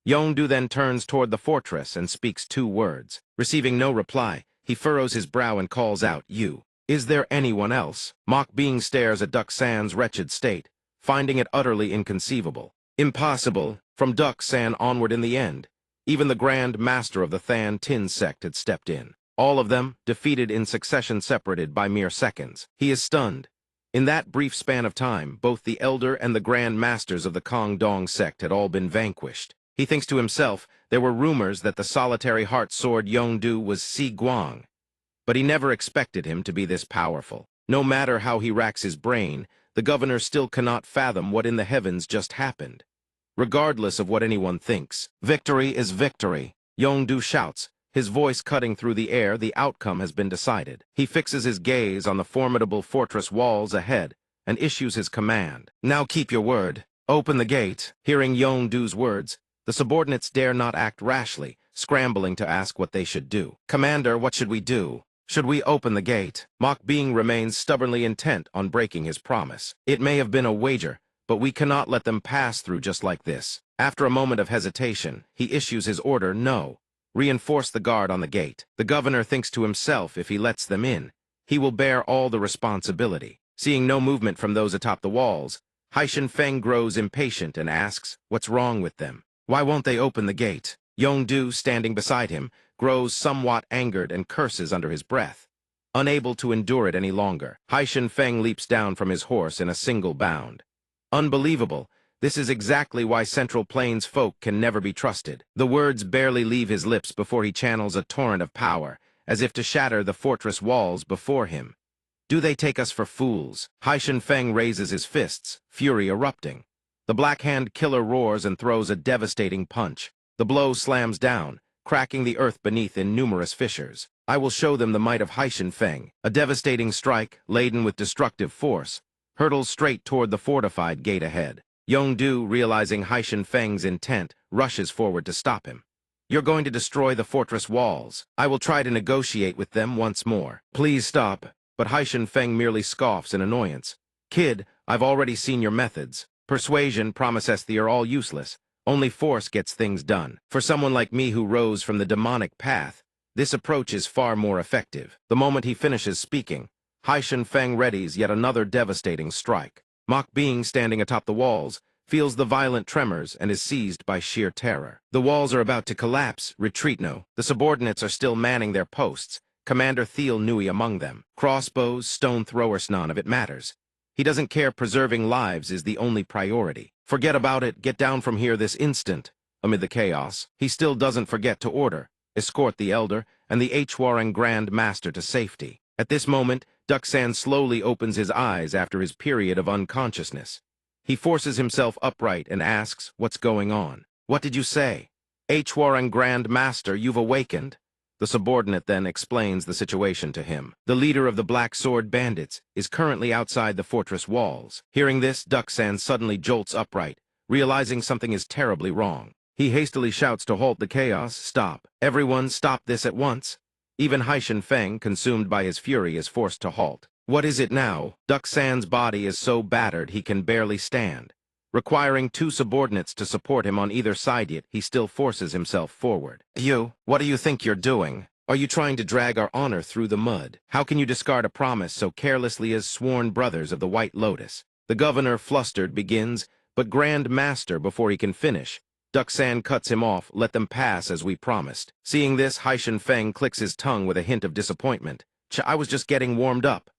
Yongdu then turns toward the fortress and speaks two words. Receiving no reply, he furrows his brow and calls out, "You. Is there anyone else?" Mock Being stares at Ducksan's wretched state, finding it utterly inconceivable. Impossible, from Ducksan onward in the end. Even the Grand Master of the Than Tin sect had stepped in. All of them, defeated in succession, separated by mere seconds. He is stunned. In that brief span of time, both the Elder and the Grand Masters of the Kong Dong sect had all been vanquished. He thinks to himself, there were rumors that the solitary heart sword Yongdu was Si Guang. But he never expected him to be this powerful. No matter how he racks his brain, the governor still cannot fathom what in the heavens just happened. Regardless of what anyone thinks, victory is victory. Yongdu shouts, his voice cutting through the air. The outcome has been decided. He fixes his gaze on the formidable fortress walls ahead and issues his command. Now keep your word. Open the gate. Hearing Yongdu's words, the subordinates dare not act rashly, scrambling to ask what they should do. Commander, what should we do? Should we open the gate? Mock Being remains stubbornly intent on breaking his promise. It may have been a wager, but we cannot let them pass through just like this. After a moment of hesitation, he issues his order, no. Reinforce the guard on the gate. The governor thinks to himself, if he lets them in, he will bear all the responsibility. Seeing no movement from those atop the walls, Haishan Feng grows impatient and asks, what's wrong with them? Why won't they open the gate? Yongdu, standing beside him, grows somewhat angered and curses under his breath. Unable to endure it any longer, Haishan Feng leaps down from his horse in a single bound. Unbelievable. This is exactly why Central Plains folk can never be trusted. The words barely leave his lips before he channels a torrent of power, as if to shatter the fortress walls before him. Do they take us for fools? Haishan Feng raises his fists, fury erupting. The Black Hand Killer roars and throws a devastating punch. The blow slams down, cracking the earth beneath in numerous fissures. I will show them the might of Haishan Feng. A devastating strike, laden with destructive force, hurtles straight toward the fortified gate ahead. Yongdu, realizing Haishan Feng's intent, rushes forward to stop him. You're going to destroy the fortress walls. I will try to negotiate with them once more. Please stop. But Haishan Feng merely scoffs in annoyance. Kid, I've already seen your methods. Persuasion, promises are all useless. Only force gets things done. For someone like me who rose from the demonic path, this approach is far more effective. The moment he finishes speaking, Haishan Feng readies yet another devastating strike. Mock Being, standing atop the walls, feels the violent tremors and is seized by sheer terror. The walls are about to collapse. Retreat no. The subordinates are still manning their posts, Commander Thiel Nui among them. Crossbows, stone throwers, none of it matters. He doesn't care. Preserving lives is the only priority. Forget about it. Get down from here this instant. Amid the chaos, he still doesn't forget to order. Escort the Elder and the Hwarang Grand Master to safety. At this moment, Ducksan slowly opens his eyes after his period of unconsciousness. He forces himself upright and asks, what's going on? What did you say? Hwarang Grand Master, you've awakened. The subordinate then explains the situation to him. The leader of the Black Sword Bandits is currently outside the fortress walls. Hearing this, Ducksan suddenly jolts upright, realizing something is terribly wrong. He hastily shouts to halt the chaos. Stop. Everyone stop this at once. Even Haishan Feng, consumed by his fury, is forced to halt. What is it now? Ducksan's body is so battered he can barely stand. Requiring two subordinates to support him on either side, yet he still forces himself forward. You, what do you think you're doing? Are you trying to drag our honor through the mud? How can you discard a promise so carelessly as sworn brothers of the White Lotus? The governor, flustered, begins, but Grand Master, before he can finish, Ducksan cuts him off. Let them pass as we promised. Seeing this, Haishan Feng clicks his tongue with a hint of disappointment. I was just getting warmed up.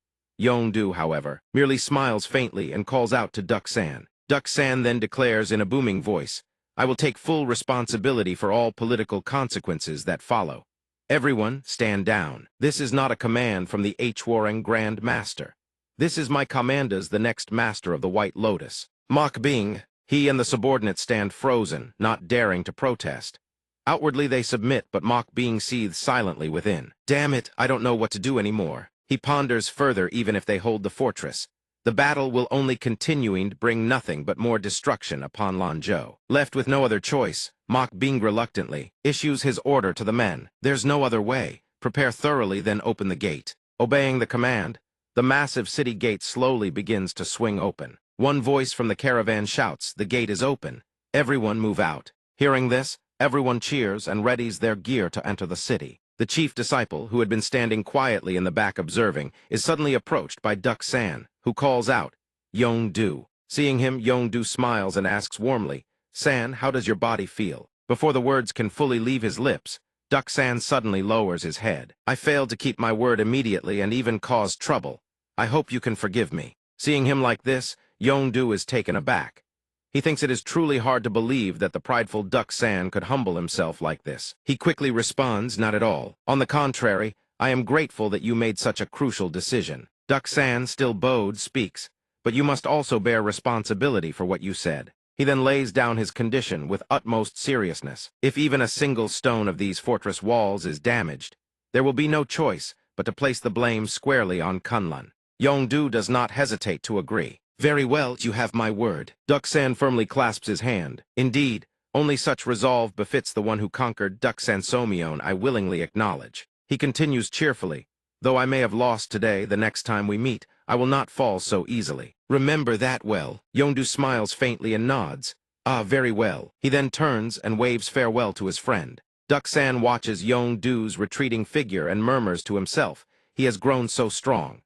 Yongdu, however, merely smiles faintly and calls out to Ducksan. Ducksan then declares in a booming voice, I will take full responsibility for all political consequences that follow. Everyone, stand down. This is not a command from the Hwarang Grand Master. This is my commandas, the next master of the White Lotus. Mock Being, he and the subordinates stand frozen, not daring to protest. Outwardly they submit, but mock being seethes silently within. Damn it, I don't know what to do anymore. He ponders further. Even if they hold the fortress, the battle will only continuing to bring nothing but more destruction upon Lanzhou. Left with no other choice, Mock Bing reluctantly issues his order to the men. There's no other way. Prepare thoroughly, then open the gate. Obeying the command, the massive city gate slowly begins to swing open. One voice from the caravan shouts, "The gate is open. Everyone move out." Hearing this, everyone cheers and readies their gear to enter the city. The chief disciple, who had been standing quietly in the back observing, is suddenly approached by Duck San, who calls out, "Yong-du." Seeing him, Yong-du smiles and asks warmly, "San, how does your body feel?" Before the words can fully leave his lips, Duck San suddenly lowers his head. "I failed to keep my word immediately and even caused trouble. I hope you can forgive me." Seeing him like this, Yong-du is taken aback. He thinks it is truly hard to believe that the prideful Duck San could humble himself like this. He quickly responds, "Not at all. On the contrary, I am grateful that you made such a crucial decision." Duck San, still bowed, speaks, "But you must also bear responsibility for what you said." He then lays down his condition with utmost seriousness. If even a single stone of these fortress walls is damaged, there will be no choice but to place the blame squarely on Kunlun. Yong-du does not hesitate to agree. "Very well, you have my word." Duck San firmly clasps his hand. Indeed, only such resolve befits the one who conquered Duck Sansomion. I willingly acknowledge. He continues cheerfully, "Though I may have lost today, the next time we meet, I will not fall so easily. Remember that well." Yong-du smiles faintly and nods. "Ah, very well." He then turns and waves farewell to his friend. Duck San watches Yong-du's retreating figure and murmurs to himself, "He has grown so strong.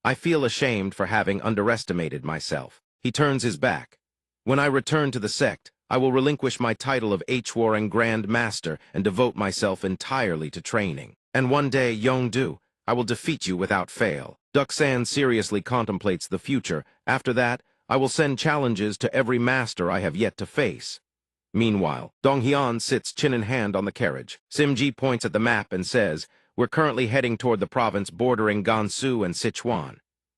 I feel ashamed for having underestimated myself." He turns his back. "When I return to the sect, I will relinquish my title of H-Warring grandmaster and devote myself entirely to training. And one day, Yong-du, I will defeat you without fail." Duck San seriously contemplates the future. "After that, I will send challenges to every master I have yet to face." Meanwhile, Donghyun sits chin in hand on the carriage. Simji points at the map and says, "We're currently heading toward the province bordering Gansu and Sichuan.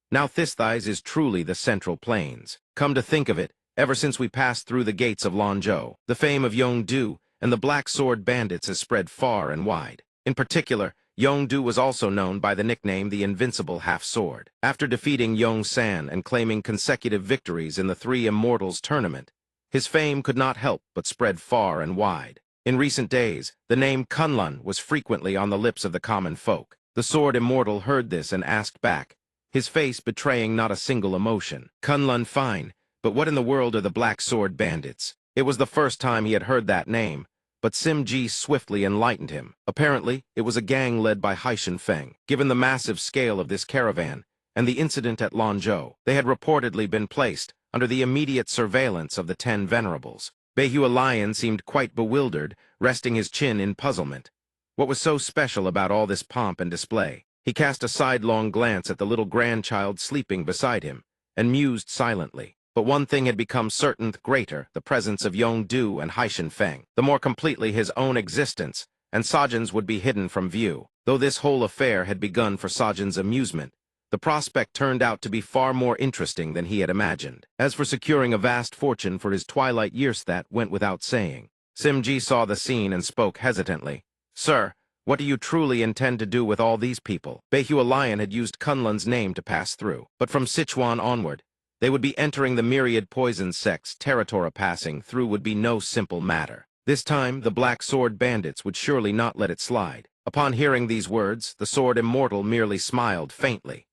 Now Thisthies is truly the Central Plains. Come to think of it, ever since we passed through the gates of Lanzhou, the fame of Yong-du and the Black Sword Bandits has spread far and wide. In particular, Yong-du was also known by the nickname the Invincible Half-Sword. After defeating Yong-san and claiming consecutive victories in the Three Immortals tournament, his fame could not help but spread far and wide. In recent days, the name Kunlun was frequently on the lips of the common folk. The Sword Immortal heard this and asked back, his face betraying not a single emotion. "Kunlun, fine, but what in the world are the Black Sword Bandits?" It was the first time he had heard that name, but Simji swiftly enlightened him. Apparently, it was a gang led by Haishan Feng. Given the massive scale of this caravan and the incident at Lanzhou, they had reportedly been placed under the immediate surveillance of the 10 Venerables. Beihua Lion seemed quite bewildered, resting his chin in puzzlement. What was so special about all this pomp and display? He cast a sidelong glance at the little grandchild sleeping beside him, and mused silently. But one thing had become certain greater, the presence of Yong-du and Haishan Feng. The more completely his own existence, and Sajin's would be hidden from view. Though this whole affair had begun for Sajin's amusement, the prospect turned out to be far more interesting than he had imagined. As for securing a vast fortune for his twilight years, that went without saying. Simji saw the scene and spoke hesitantly. "Sir, what do you truly intend to do with all these people?" Beihua Lion had used Kunlun's name to pass through, but from Sichuan onward, they would be entering the myriad poison sects. Territory passing through would be no simple matter. This time, the Black Sword Bandits would surely not let it slide. Upon hearing these words, the Sword Immortal merely smiled faintly.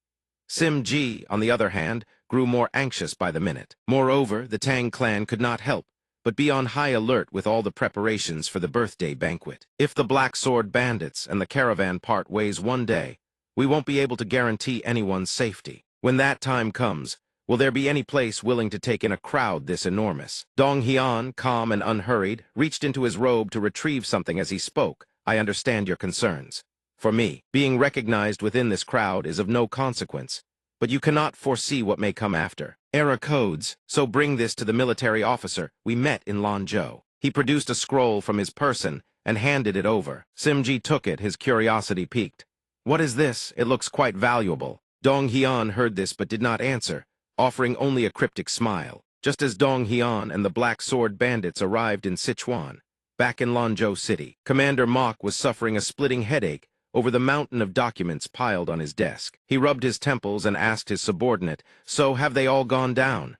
Simji, on the other hand, grew more anxious by the minute. Moreover, the Tang clan could not help but be on high alert with all the preparations for the birthday banquet. If the Black Sword Bandits and the caravan part ways one day, we won't be able to guarantee anyone's safety. When that time comes, will there be any place willing to take in a crowd this enormous? Donghyun, calm and unhurried, reached into his robe to retrieve something as he spoke. "I understand your concerns. For me, being recognized within this crowd is of no consequence, but you cannot foresee what may come after. Era codes, so bring this to the military officer we met in Lanzhou." He produced a scroll from his person and handed it over. Simji took it, his curiosity piqued. "What is this? It looks quite valuable." Donghyun heard this but did not answer, offering only a cryptic smile. Just as Donghyun and the Black Sword Bandits arrived in Sichuan, Back in Lanzhou City, Commander Mok was suffering a splitting headache over the mountain of documents piled on his desk. He rubbed his temples and asked his subordinate, "So have they all gone down?"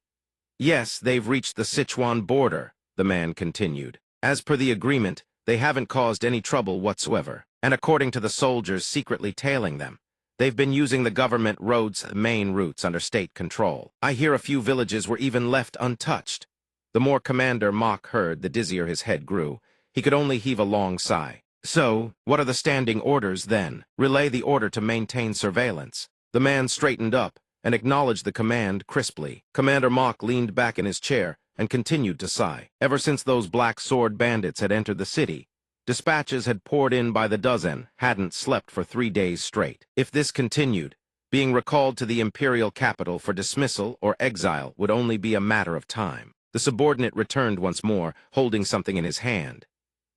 "Yes, they've reached the Sichuan border," the man continued. "As per the agreement, they haven't caused any trouble whatsoever. And according to the soldiers secretly tailing them, they've been using the government roads' main routes under state control. I hear a few villages were even left untouched." The more Commander Mok heard, the dizzier his head grew. He could only heave a long sigh. "So, what are the standing orders, then?" "Relay the order to maintain surveillance." The man straightened up and acknowledged the command crisply. Commander Mok leaned back in his chair and continued to sigh. Ever since those black sword bandits had entered the city, dispatches had poured in by the dozen, hadn't slept for 3 days straight. If this continued, being recalled to the imperial capital for dismissal or exile would only be a matter of time. The subordinate returned once more, holding something in his hand.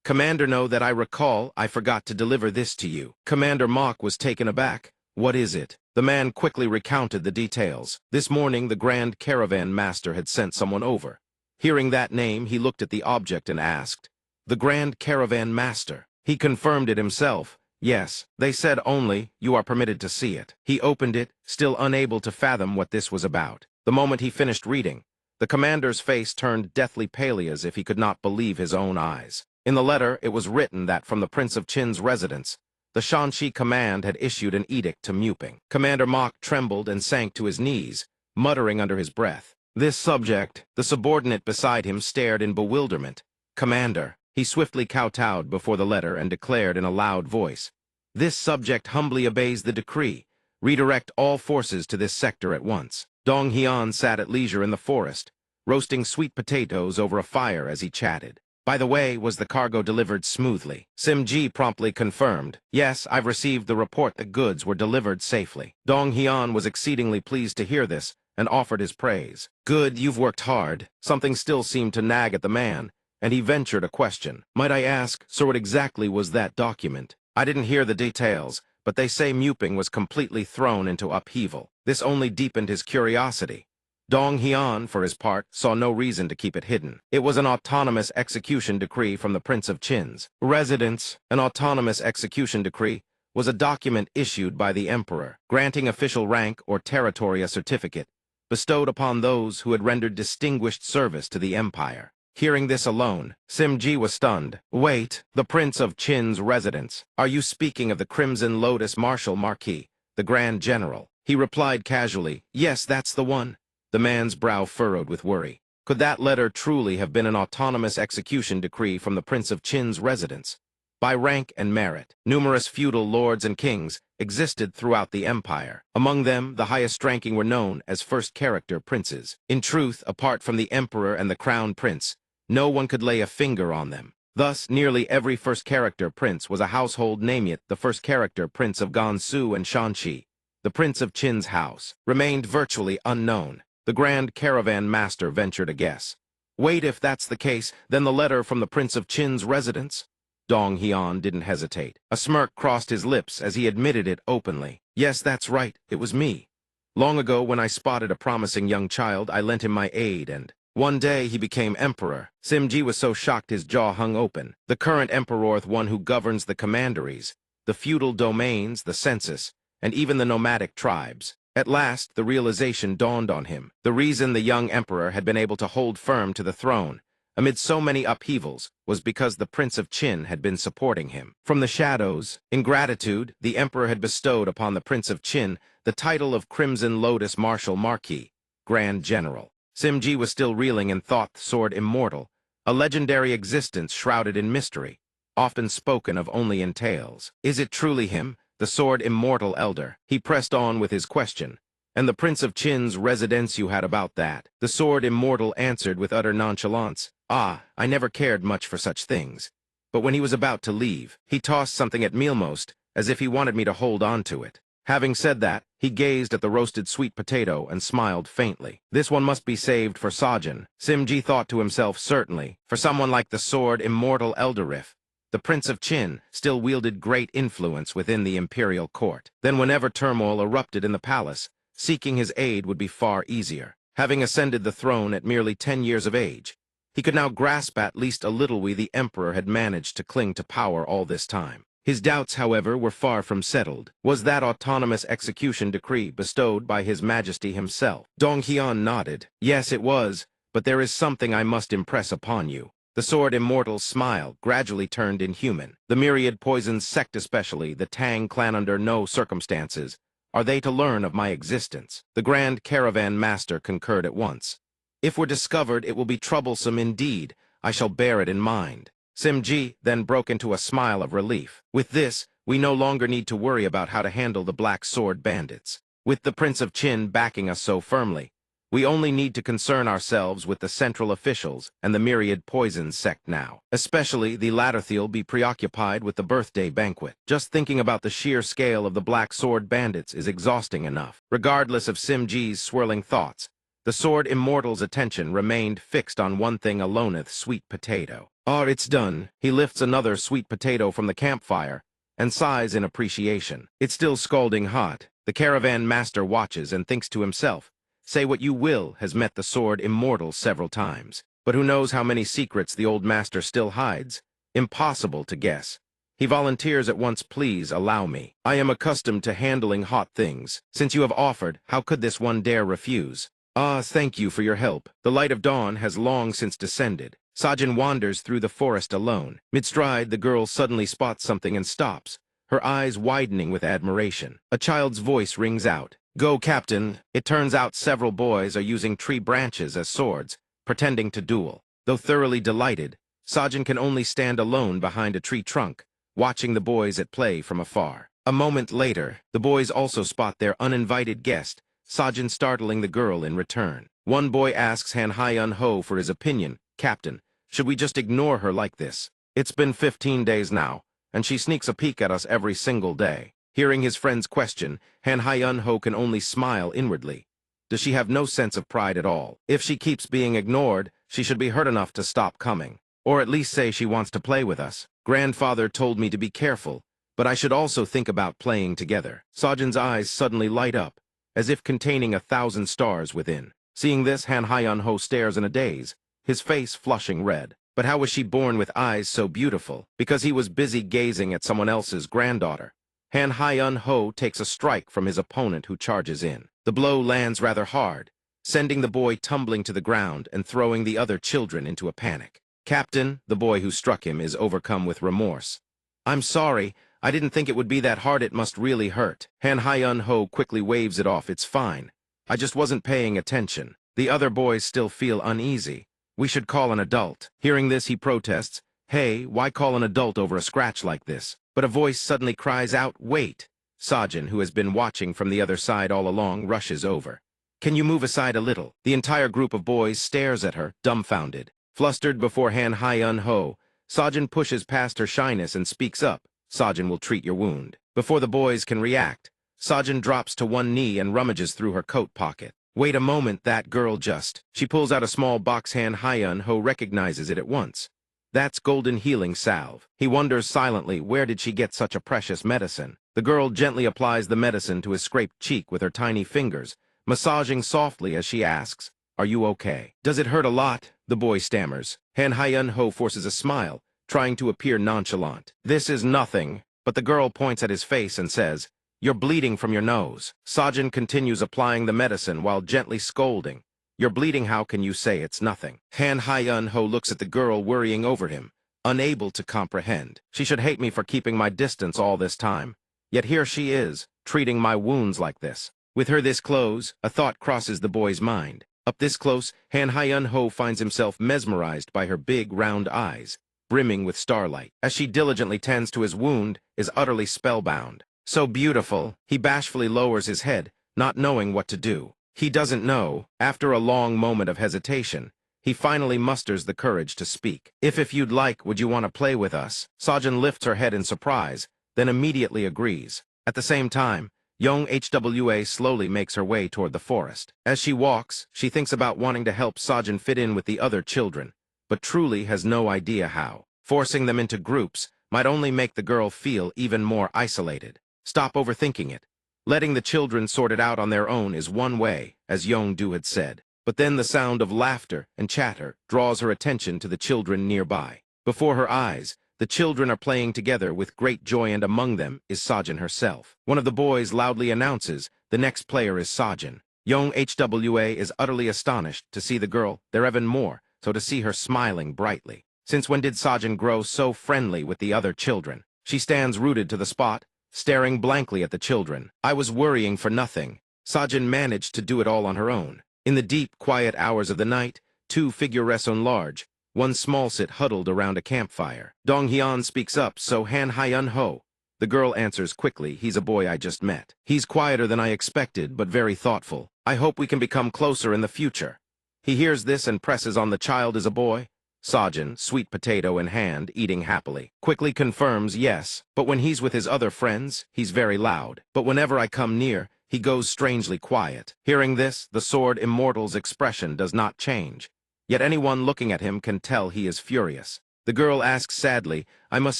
"Commander, know that I recall I forgot to deliver this to you." Commander Mok was taken aback. "What is it?" The man quickly recounted the details. This morning, the Grand Caravan Master had sent someone over. Hearing that name, he looked at the object and asked, "The Grand Caravan Master?" He confirmed it himself. "Yes, they said only you are permitted to see it." He opened it, still unable to fathom what this was about. The moment he finished reading, the commander's face turned deathly pale as if he could not believe his own eyes. In the letter, it was written that from the Prince of Qin's residence, the Shanxi command had issued an edict to Muping. Commander Mok trembled and sank to his knees, muttering under his breath. "This subject," the subordinate beside him stared in bewilderment. "Commander," he swiftly kowtowed before the letter and declared in a loud voice, "this subject humbly obeys the decree. Redirect all forces to this sector at once." Dong Hian sat at leisure in the forest, roasting sweet potatoes over a fire as he chatted. "By the way, was the cargo delivered smoothly?" Sim-ji promptly confirmed. "Yes, I've received the report that goods were delivered safely." Dong Hian was exceedingly pleased to hear this and offered his praise. "Good, you've worked hard." Something still seemed to nag at the man, and he ventured a question. "Might I ask, sir, what exactly was that document?" "I didn't hear the details, but they say Muping was completely thrown into upheaval." This only deepened his curiosity. Dong Hian, for his part, saw no reason to keep it hidden. It was an autonomous execution decree from the Prince of Qin's residence. An autonomous execution decree was a document issued by the emperor, granting official rank or territory a certificate, bestowed upon those who had rendered distinguished service to the empire. Hearing this alone, Sim-ji was stunned. "Wait, the Prince of Qin's residence. Are you speaking of the Crimson Lotus Marshal Marquis, the Grand General?" He replied casually, "Yes, that's the one." The man's brow furrowed with worry. Could that letter truly have been an autonomous execution decree from the Prince of Qin's residence? By rank and merit, numerous feudal lords and kings existed throughout the empire. Among them, the highest-ranking were known as first-character princes. In truth, apart from the emperor and the crown prince, no one could lay a finger on them. Thus, nearly every first-character prince was a household name, yet the first-character prince of Gansu and Shanxi, the Prince of Qin's house, remained virtually unknown. The Grand Caravan Master ventured a guess. "Wait, if that's the case, then the letter from the Prince of Qin's residence?" Dong Hian didn't hesitate. A smirk crossed his lips as he admitted it openly. "Yes, that's right, it was me. Long ago, when I spotted a promising young child, I lent him my aid, and one day he became emperor." Sim-ji was so shocked his jaw hung open. The current emperor, the one who governs the commanderies, the feudal domains, the census, and even the nomadic tribes. At last, the realization dawned on him. The reason the young emperor had been able to hold firm to the throne amid so many upheavals was because the Prince of Qin had been supporting him. From the shadows, in gratitude, the emperor had bestowed upon the Prince of Qin the title of Crimson Lotus Marshal Marquis, Grand General. Sim-ji was still reeling and thought the sword immortal, a legendary existence shrouded in mystery, often spoken of only in tales. Is it truly him, the sword immortal elder? He pressed on with his question. "And the Prince of Qin's residence, you had about that?" The sword immortal answered with utter nonchalance. "Ah, I never cared much for such things." But when he was about to leave, he tossed something at Mealmost, as if he wanted me to hold on to it. Having said that, he gazed at the roasted sweet potato and smiled faintly. "This one must be saved for Sajin." Sim-ji thought to himself, certainly, for someone like the sword immortal Elderif. The Prince of Qin still wielded great influence within the imperial court. Then whenever turmoil erupted in the palace, seeking his aid would be far easier. Having ascended the throne at merely 10 years of age, He could now grasp at least a little way the Emperor had managed to cling to power all this time. His doubts, however, were far from settled. Was that autonomous execution decree bestowed by His Majesty himself? Dong Hyun nodded. Yes, it was, but there is something I must impress upon you. The Sword Immortal's smile gradually turned inhuman. The myriad poisons sect, especially the Tang clan, under no circumstances are they to learn of my existence. The Grand Caravan Master concurred at once. If we're discovered, it will be troublesome indeed. I shall bear it in mind. Simji then broke into a smile of relief. With this, we no longer need to worry about how to handle the Black Sword bandits. With the Prince of Qin backing us so firmly, we only need to concern ourselves with the central officials and the myriad poisons sect now. Especially the latter they'll be preoccupied with the birthday banquet. Just thinking about the sheer scale of the Black Sword bandits is exhausting enough. Regardless of Simji's swirling thoughts, the Sword Immortal's attention remained fixed on one thing aloneth: sweet potato. It's done. He lifts another sweet potato from the campfire and sighs in appreciation. It's still scalding hot. The Caravan Master watches and thinks to himself, say what you will, has met the Sword Immortal several times. But who knows how many secrets the old master still hides? Impossible to guess. He volunteers at once. Please allow me. I am accustomed to handling hot things. Since you have offered, how could this one dare refuse? Thank you for your help. The light of dawn has long since descended. Sajin wanders through the forest alone. Mid-stride, the girl suddenly spots something and stops, her eyes widening with admiration. A child's voice rings out. Go, Captain. It turns out several boys are using tree branches as swords, pretending to duel. Though thoroughly delighted, Sajin can only stand alone behind a tree trunk, watching the boys at play from afar. A moment later, the boys also spot their uninvited guest, Sajin startling the girl in return. One boy asks Han Hyun-ho for his opinion. Captain, should we just ignore her like this? It's been 15 days now, and she sneaks a peek at us every single day. Hearing his friend's question, Han Hyun-ho can only smile inwardly. Does she have no sense of pride at all? If she keeps being ignored, she should be hurt enough to stop coming. Or at least say she wants to play with us. Grandfather told me to be careful, but I should also think about playing together. Sajin's eyes suddenly light up, as if containing 1,000 stars within. Seeing this, Han Hyun-ho stares in a daze, his face flushing red. But how was she born with eyes so beautiful? Because he was busy gazing at someone else's granddaughter. Han Hyun-ho takes a strike from his opponent, who charges in. The blow lands rather hard, sending the boy tumbling to the ground and throwing the other children into a panic. Captain, the boy who struck him, is overcome with remorse. I'm sorry, I didn't think it would be that hard. It must really hurt. Han Hyun-ho quickly waves it off. It's fine. I just wasn't paying attention. The other boys still feel uneasy. We should call an adult. Hearing this, he protests. Hey, why call an adult over a scratch like this? But a voice suddenly cries out, wait. Sajin, who has been watching from the other side all along, rushes over. Can you move aside a little? The entire group of boys stares at her, dumbfounded. Flustered before Han Hyun-ho, Sajin pushes past her shyness and speaks up. Sajin will treat your wound. Before the boys can react, Sajin drops to one knee and rummages through her coat pocket. Wait a moment, that girl just... She pulls out a small box. Han Hyun-ho recognizes it at once. That's golden healing salve. He wonders silently, where did she get such a precious medicine? The girl gently applies the medicine to his scraped cheek with her tiny fingers, massaging softly as she asks, are you okay? Does it hurt a lot? The boy stammers. Han Hyun-ho forces a smile, trying to appear nonchalant. This is nothing, but the girl points at his face and says, you're bleeding from your nose. Sajin continues applying the medicine while gently scolding. You're bleeding, how can you say it's nothing? Han Hyun-ho looks at the girl worrying over him, unable to comprehend. She should hate me for keeping my distance all this time. Yet here she is, treating my wounds like this. With her this close, a thought crosses the boy's mind. Up this close, Han Hyun-ho finds himself mesmerized by her big, round eyes, brimming with starlight. As she diligently tends to his wound, is utterly spellbound. So beautiful, he bashfully lowers his head, not knowing what to do. He doesn't know. After a long moment of hesitation, he finally musters the courage to speak. If you'd like, would you want to play with us? Sajin lifts her head in surprise, then immediately agrees. At the same time, young Hwa slowly makes her way toward the forest. As she walks, she thinks about wanting to help Sajin fit in with the other children, but truly has no idea how. Forcing them into groups might only make the girl feel even more isolated. Stop overthinking it. Letting the children sort it out on their own is one way, as Yong-du had said. But then the sound of laughter and chatter draws her attention to the children nearby. Before her eyes, the children are playing together with great joy, and among them is Sajin herself. One of the boys loudly announces, "The next player is Sajin." Young HWA is utterly astonished to see the girl, there even more, so to see her smiling brightly. Since when did Sajin grow so friendly with the other children? She stands rooted to the spot, staring blankly at the children. I was worrying for nothing. Sajin managed to do it all on her own. In the deep, quiet hours of the night, two figures on large, one small sit huddled around a campfire. Dong Hyun speaks up, "So Han Hyun Ho." The girl answers quickly, "He's a boy I just met. He's quieter than I expected, but very thoughtful. I hope we can become closer in the future." He hears this and presses on the child is a boy. Sajin, sweet potato in hand, eating happily, quickly confirms yes, but when he's with his other friends, he's very loud. But whenever I come near, he goes strangely quiet. Hearing this, the sword immortal's expression does not change. Yet anyone looking at him can tell he is furious. The girl asks sadly, "I must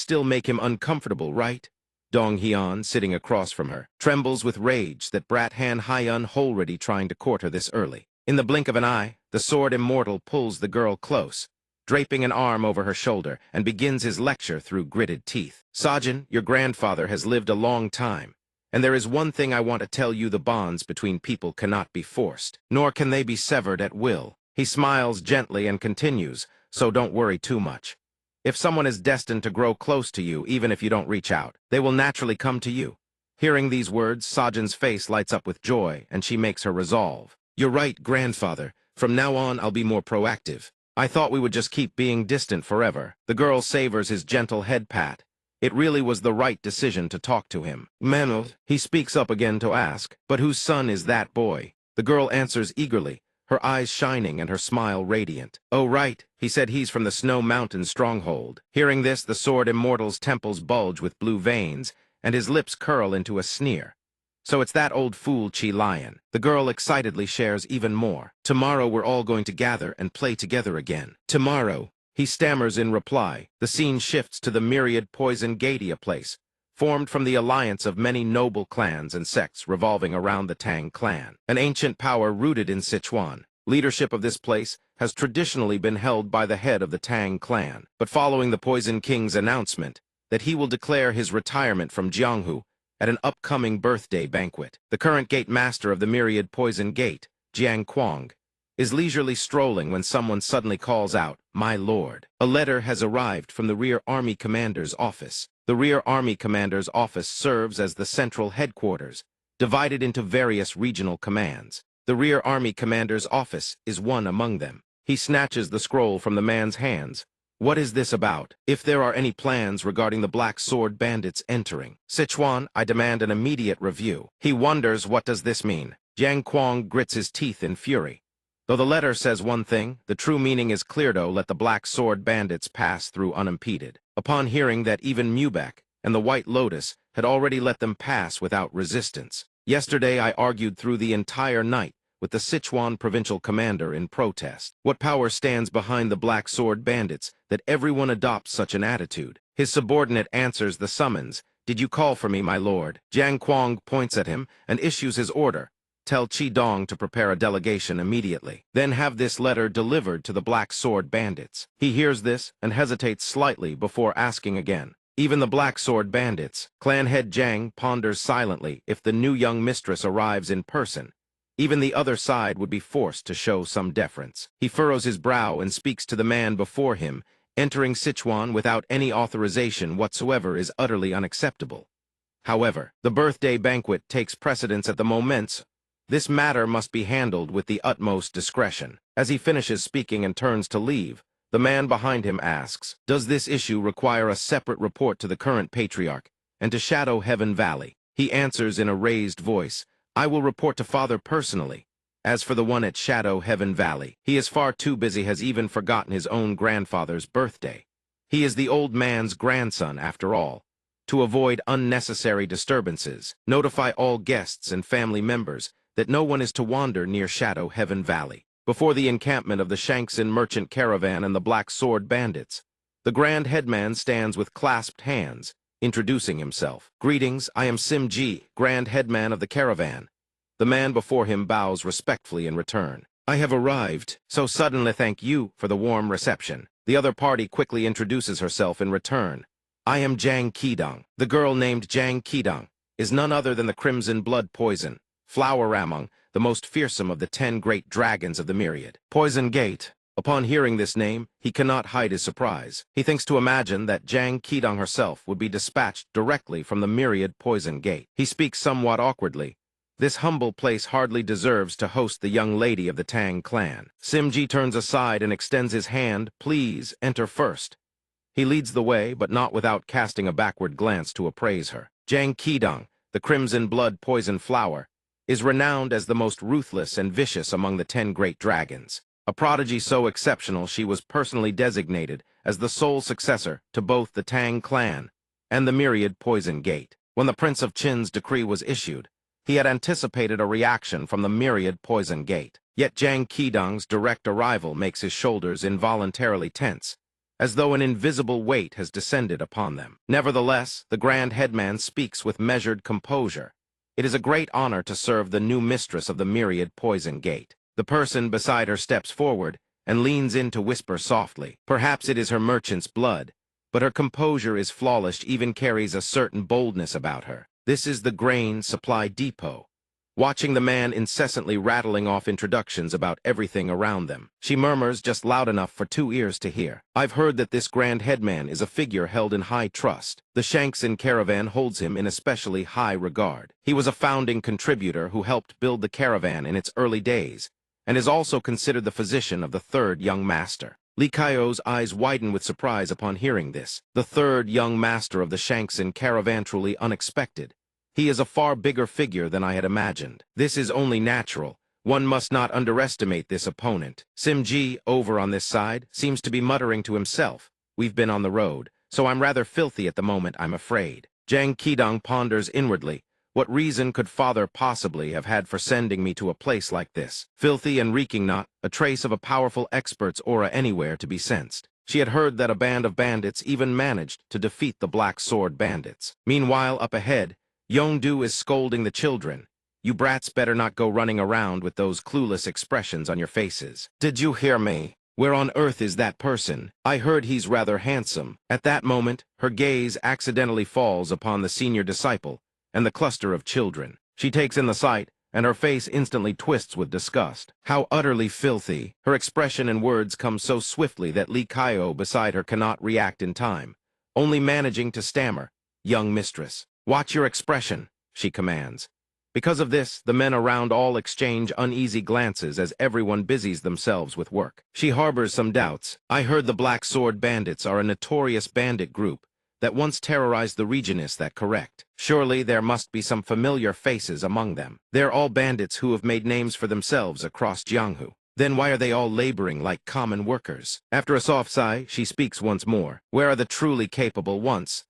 still make him uncomfortable, right?" Dong Hyun, sitting across from her, trembles with rage that brat Han Hyun already trying to court her this early. In the blink of an eye, the sword immortal pulls the girl close, draping an arm over her shoulder, and begins his lecture through gritted teeth. "Sajin, your grandfather has lived a long time, and there is one thing I want to tell you: the bonds between people cannot be forced, nor can they be severed at will." He smiles gently and continues, "So don't worry too much. If someone is destined to grow close to you, even if you don't reach out, they will naturally come to you." Hearing these words, Sajin's face lights up with joy, and she makes her resolve. "You're right, grandfather. From now on, I'll be more proactive. I thought we would just keep being distant forever." The girl savors his gentle head pat. It really was the right decision to talk to him. "Manhwa," he speaks up again to ask, "But whose son is that boy?" The girl answers eagerly, her eyes shining and her smile radiant. "Oh, right," he said, "he's from the Snow Mountain stronghold." Hearing this, the sword immortal's temples bulge with blue veins, and his lips curl into a sneer. "So it's that old fool Chi Lion." The girl excitedly shares even more. "Tomorrow we're all going to gather and play together again." "Tomorrow," he stammers in reply. The scene shifts to the myriad Poison Gate, a place formed from the alliance of many noble clans and sects revolving around the Tang clan, an ancient power rooted in Sichuan. Leadership of this place has traditionally been held by the head of the Tang clan, but following the Poison King's announcement that he will declare his retirement from Jianghu at an upcoming birthday banquet, the current gate master of the myriad Poison Gate, Jiang Quang, is leisurely strolling when someone suddenly calls out, "My lord." A letter has arrived from the Rear Army Commander's office. The Rear Army Commander's office serves as the central headquarters, divided into various regional commands. The Rear Army Commander's office is one among them. He snatches the scroll from the man's hands. "What is this about? If there are any plans regarding the Black Sword bandits entering Sichuan, I demand an immediate review." He wonders, what does this mean? Jiang Quang grits his teeth in fury. Though the letter says one thing, the true meaning is clear. To let the Black Sword bandits pass through unimpeded. Upon hearing that even Mubarak and the White Lotus had already let them pass without resistance. Yesterday I argued through the entire night with the Sichuan provincial commander in protest. What power stands behind the Black Sword bandits that everyone adopts such an attitude? His subordinate answers the summons. "Did you call for me, my lord?" Jiang Quang points at him and issues his order. "Tell Chi Dong to prepare a delegation immediately. Then have this letter delivered to the Black Sword bandits." He hears this and hesitates slightly before asking again. Even the Black Sword bandits. Clan head Jiang ponders silently. If the new young mistress arrives in person, even the other side would be forced to show some deference. He furrows his brow and speaks to the man before him. "Entering Sichuan without any authorization whatsoever is utterly unacceptable. However, the birthday banquet takes precedence at the moment. This matter must be handled with the utmost discretion." As he finishes speaking and turns to leave, the man behind him asks, "Does this issue require a separate report to the current patriarch and to Shadow Heaven Valley?" He answers in a raised voice, "I will report to father personally. As for the one at Shadow Heaven Valley, he is far too busy, has even forgotten his own grandfather's birthday. He is the old man's grandson after all. To avoid unnecessary disturbances, notify all guests and family members that no one is to wander near Shadow Heaven Valley." Before the encampment of the Shanksin merchant caravan and the Black Sword bandits, the Grand Headman stands with clasped hands, introducing himself. "Greetings, I am Sim Ji, Grand Headman of the caravan." The man before him bows respectfully in return. I have arrived, so suddenly thank you for the warm reception. The other party quickly introduces herself in return. I am Jang Kidong. The girl named Jang Kidong is none other than the crimson blood poison, Flower Ramong, the most fearsome of the 10 great dragons of the myriad. Poison Gate. Upon hearing this name, he cannot hide his surprise. He thinks to imagine that Jang Kidong herself would be dispatched directly from the myriad Poison Gate. He speaks somewhat awkwardly. This humble place hardly deserves to host the young lady of the Tang clan. Simji turns aside and extends his hand. Please, enter first. He leads the way, but not without casting a backward glance to appraise her. Jang Kidong, the crimson blood poison flower, is renowned as the most ruthless and vicious among the 10 great dragons. A prodigy so exceptional she was personally designated as the sole successor to both the Tang clan and the myriad Poison Gate. When the Prince of Qin's decree was issued, he had anticipated a reaction from the myriad Poison Gate. Yet Jang Kidong's direct arrival makes his shoulders involuntarily tense, as though an invisible weight has descended upon them. Nevertheless, the Grand Headman speaks with measured composure. It is a great honor to serve the new mistress of the myriad Poison Gate. The person beside her steps forward and leans in to whisper softly. Perhaps it is her merchant's blood, but her composure is flawless, even carries a certain boldness about her. This is the grain supply depot. Watching the man incessantly rattling off introductions about everything around them, she murmurs just loud enough for 2 ears to hear. I've heard that this Grand Headman is a figure held in high trust. The Shanxin caravan holds him in especially high regard. He was a founding contributor who helped build the caravan in its early days, and is also considered the physician of the third young master. Li Kaio's eyes widen with surprise upon hearing this. The third young master of the Shanxin caravan, truly unexpected. He is a far bigger figure than I had imagined. This is only natural. One must not underestimate this opponent. Simji, over on this side, seems to be muttering to himself. We've been on the road, so I'm rather filthy at the moment, I'm afraid. Jang Kidong ponders inwardly. What reason could father possibly have had for sending me to a place like this? Filthy and reeking, not a trace of a powerful expert's aura anywhere to be sensed. She had heard that a band of bandits even managed to defeat the Black Sword bandits. Meanwhile, up ahead, Yongdu is scolding the children. You brats better not go running around with those clueless expressions on your faces. Did you hear me? Where on earth is that person? I heard he's rather handsome. At that moment, her gaze accidentally falls upon the senior disciple and the cluster of children. She takes in the sight, and her face instantly twists with disgust. How utterly filthy! Her expression and words come so swiftly that Li Kaio beside her cannot react in time, only managing to stammer, "Young mistress, watch your expression," she commands. Because of this, the men around all exchange uneasy glances as everyone busies themselves with work. She harbors some doubts. I heard the Black Sword bandits are a notorious bandit group that once terrorized the region. Is that correct? Surely there must be some familiar faces among them. They're all bandits who have made names for themselves across Jianghu. Then why are they all laboring like common workers? After a soft sigh, she speaks once more. Where are the truly capable ones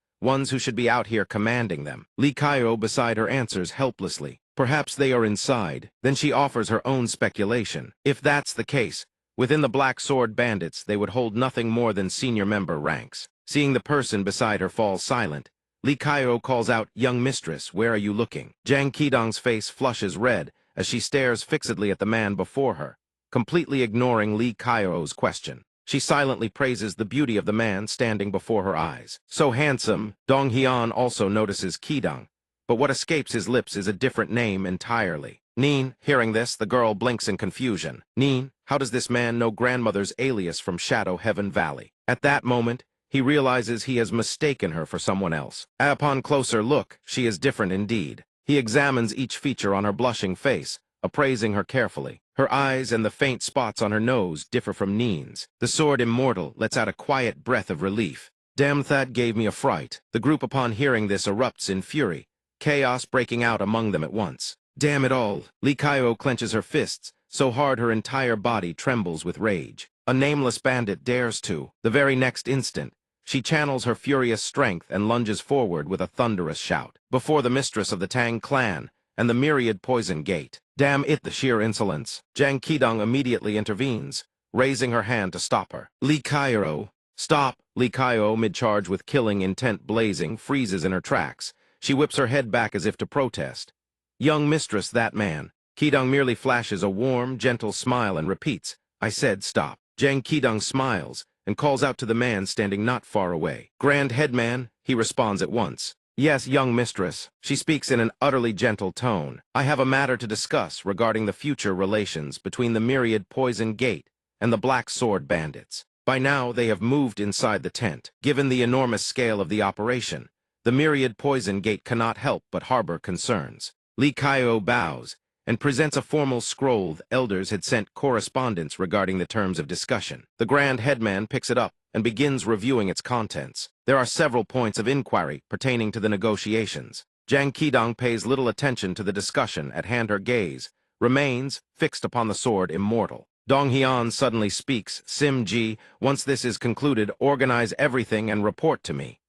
who should be out here commanding them? Li Kaio beside her answers helplessly. Perhaps they are inside. Then she offers her own speculation. If that's the case, within the Black Sword bandits, they would hold nothing more than senior member ranks. Seeing the person beside her fall silent, Li Kaio calls out, "Young mistress, where are you looking?" Jang Kidong's face flushes red as she stares fixedly at the man before her, completely ignoring Li Kaio's question. She silently praises the beauty of the man standing before her eyes. So handsome. Dong Hian also notices Kidong, but what escapes his lips is a different name entirely. Nin. Hearing this, the girl blinks in confusion. Nin, how does this man know grandmother's alias from Shadow Heaven Valley? At that moment, he realizes he has mistaken her for someone else. Upon closer look, she is different indeed. He examines each feature on her blushing face, appraising her carefully. Her eyes and the faint spots on her nose differ from Nin's. The sword immortal lets out a quiet breath of relief. Damn, that gave me a fright. The group upon hearing this erupts in fury, chaos breaking out among them at once. Damn it all! Li Kaio clenches her fists so hard her entire body trembles with rage. A nameless bandit dares to. The very next instant, she channels her furious strength and lunges forward with a thunderous shout. Before the mistress of the Tang clan and the myriad Poison Gate. Damn it, the sheer insolence. Jang Kidong immediately intervenes, raising her hand to stop her. Li Kaio, stop! Li Kaio, mid-charge with killing intent blazing, freezes in her tracks. She whips her head back as if to protest. Young mistress, that man. Qidong merely flashes a warm, gentle smile and repeats, I said stop. Jang Qidong smiles and calls out to the man standing not far away. Grand headman, he responds at once. Yes, young mistress. She speaks in an utterly gentle tone. I have a matter to discuss regarding the future relations between the myriad poison gate and the Black Sword bandits. By now, they have moved inside the tent. Given the enormous scale of the operation, the myriad poison gate cannot help but harbor concerns. Li Kaio bows and presents a formal scroll the elders had sent correspondence regarding the terms of discussion. The grand headman picks it up and begins reviewing its contents. There are several points of inquiry pertaining to the negotiations. Jang Qidong pays little attention to the discussion at hand. Her gaze remains fixed upon the sword immortal. Dong Hyun suddenly speaks, Sim Ji, once this is concluded, organize everything and report to me.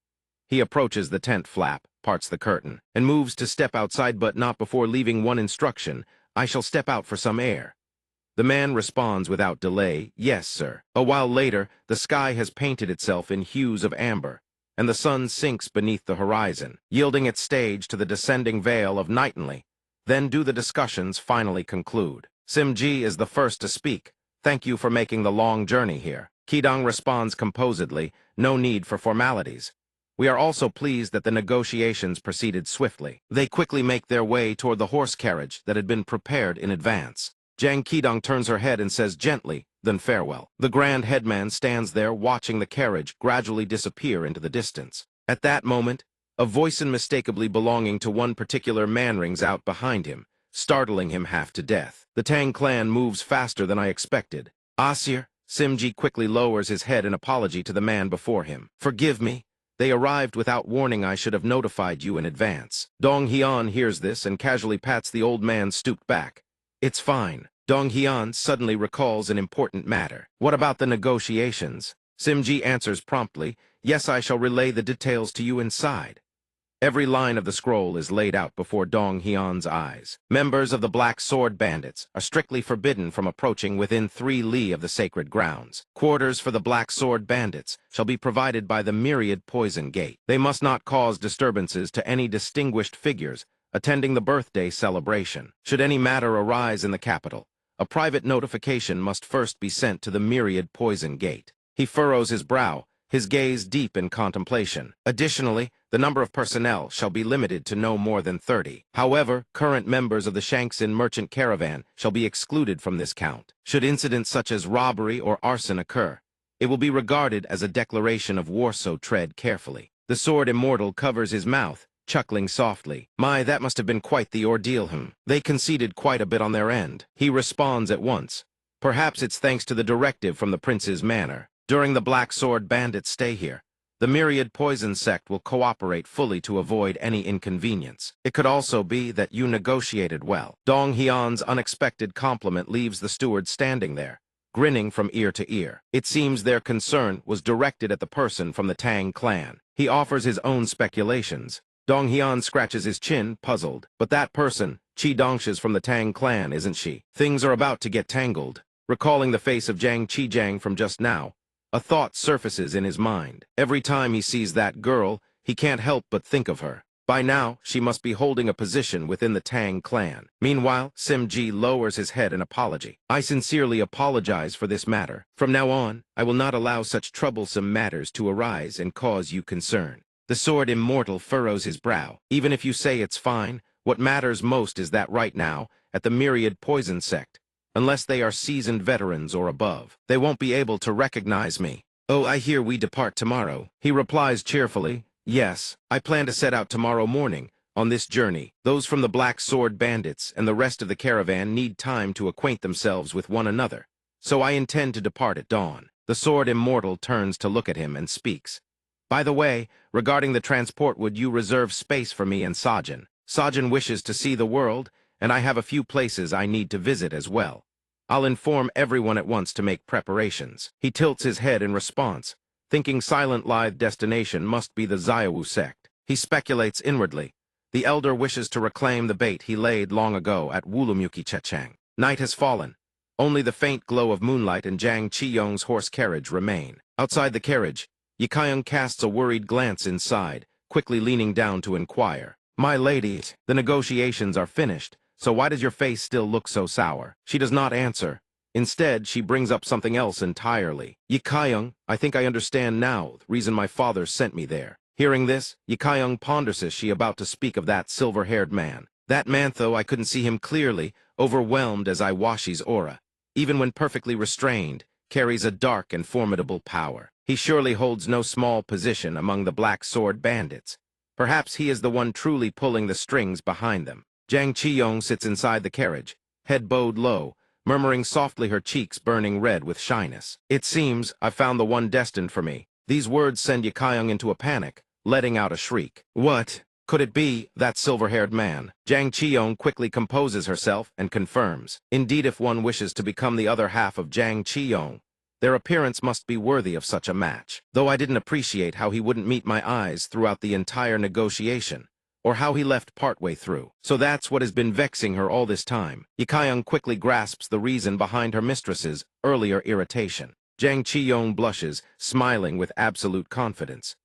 He approaches the tent flap, parts the curtain, and moves to step outside, but not before leaving one instruction, I shall step out for some air. The man responds without delay, yes, sir. A while later, the sky has painted itself in hues of amber, and the sun sinks beneath the horizon, yielding its stage to the descending veil of nightingale. Then do the discussions finally conclude. Sim Ji is the first to speak. Thank you for making the long journey here. Qidong responds composedly, no need for formalities. We are also pleased that the negotiations proceeded swiftly. They quickly make their way toward the horse carriage that had been prepared in advance. Jang Qidong turns her head and says gently, then farewell. The grand headman stands there watching the carriage gradually disappear into the distance. At that moment, a voice unmistakably belonging to one particular man rings out behind him, startling him half to death. The Tang clan moves faster than I expected. Asir, Simji quickly lowers his head in apology to the man before him. Forgive me. They arrived without warning. I should have notified you in advance. Dong Hyun hears this and casually pats the old man's stooped back. It's fine. Dong Hyun suddenly recalls an important matter. What about the negotiations? Simji answers promptly, yes, I shall relay the details to you inside. Every line of the scroll is laid out before Dong Hyun's eyes. Members of the Black Sword bandits are strictly forbidden from approaching within 3 li of the sacred grounds. Quarters for the Black Sword bandits shall be provided by the myriad poison gate. They must not cause disturbances to any distinguished figures attending the birthday celebration. Should any matter arise in the capital, a private notification must first be sent to the myriad poison gate. He furrows his brow, his gaze deep in contemplation. Additionally, the number of personnel shall be limited to no more than 30. However, current members of the Shangxin merchant caravan shall be excluded from this count. Should incidents such as robbery or arson occur, it will be regarded as a declaration of war, so tread carefully. The sword immortal covers his mouth, chuckling softly. My, that must have been quite the ordeal. They conceded quite a bit on their end. He responds at once. Perhaps it's thanks to the directive from the prince's manor. During the Black Sword bandits' stay here, the myriad poison sect will cooperate fully to avoid any inconvenience. It could also be that you negotiated well. Dong Hyun's unexpected compliment leaves the steward standing there, grinning from ear to ear. It seems their concern was directed at the person from the Tang clan. He offers his own speculations. Dong Hyun scratches his chin, puzzled. But that person, Chi Dongshi's from the Tang clan, isn't she? Things are about to get tangled. Recalling the face of Jang Qijang from just now, a thought surfaces in his mind. Every time he sees that girl, he can't help but think of her. By now, she must be holding a position within the Tang clan. Meanwhile, Sim Ji lowers his head in apology. I sincerely apologize for this matter. From now on, I will not allow such troublesome matters to arise and cause you concern. The sword immortal furrows his brow. Even if you say it's fine, what matters most is that right now, at the myriad poison sect, unless they are seasoned veterans or above, they won't be able to recognize me. Oh, I hear we depart tomorrow. He replies cheerfully, yes, I plan to set out tomorrow morning. On this journey, those from the Black Sword bandits and the rest of the caravan need time to acquaint themselves with one another, so I intend to depart at dawn. The sword immortal turns to look at him and speaks. By the way, regarding the transport, would you reserve space for me and Sajin? Sajin wishes to see the world, and I have a few places I need to visit as well. I'll inform everyone at once to make preparations. He tilts his head in response, thinking Silent Lithe destination must be the Xiaowu sect. He speculates inwardly. The elder wishes to reclaim the bait he laid long ago at Wulumuki Chechang. Night has fallen. Only the faint glow of moonlight and Jang Chiyong's horse carriage remain. Outside the carriage, Yikayong casts a worried glance inside, quickly leaning down to inquire. My ladies, the negotiations are finished, So why does your face still look so sour? She does not answer. Instead, she brings up something else entirely. Yikayung, I think I understand now the reason my father sent me there. Hearing this, Yikayung ponders as she about to speak of that silver-haired man. That man, though I couldn't see him clearly, overwhelmed as Iwashi's aura, even when perfectly restrained, carries a dark and formidable power. He surely holds no small position among the Black Sword bandits. Perhaps he is the one truly pulling the strings behind them. Jang Chiyong sits inside the carriage, head bowed low, murmuring softly, her cheeks burning red with shyness. It seems I've found the one destined for me. These words send Yikayung into a panic, letting out a shriek. What? Could it be that silver-haired man? Jang Chiyong quickly composes herself and confirms. Indeed, if one wishes to become the other half of Jang Chiyong, their appearance must be worthy of such a match. Though I didn't appreciate how he wouldn't meet my eyes throughout the entire negotiation, or how he left partway through. So that's what has been vexing her all this time. Yikayung quickly grasps the reason behind her mistress's earlier irritation. Jang Chiyong blushes, smiling with absolute confidence.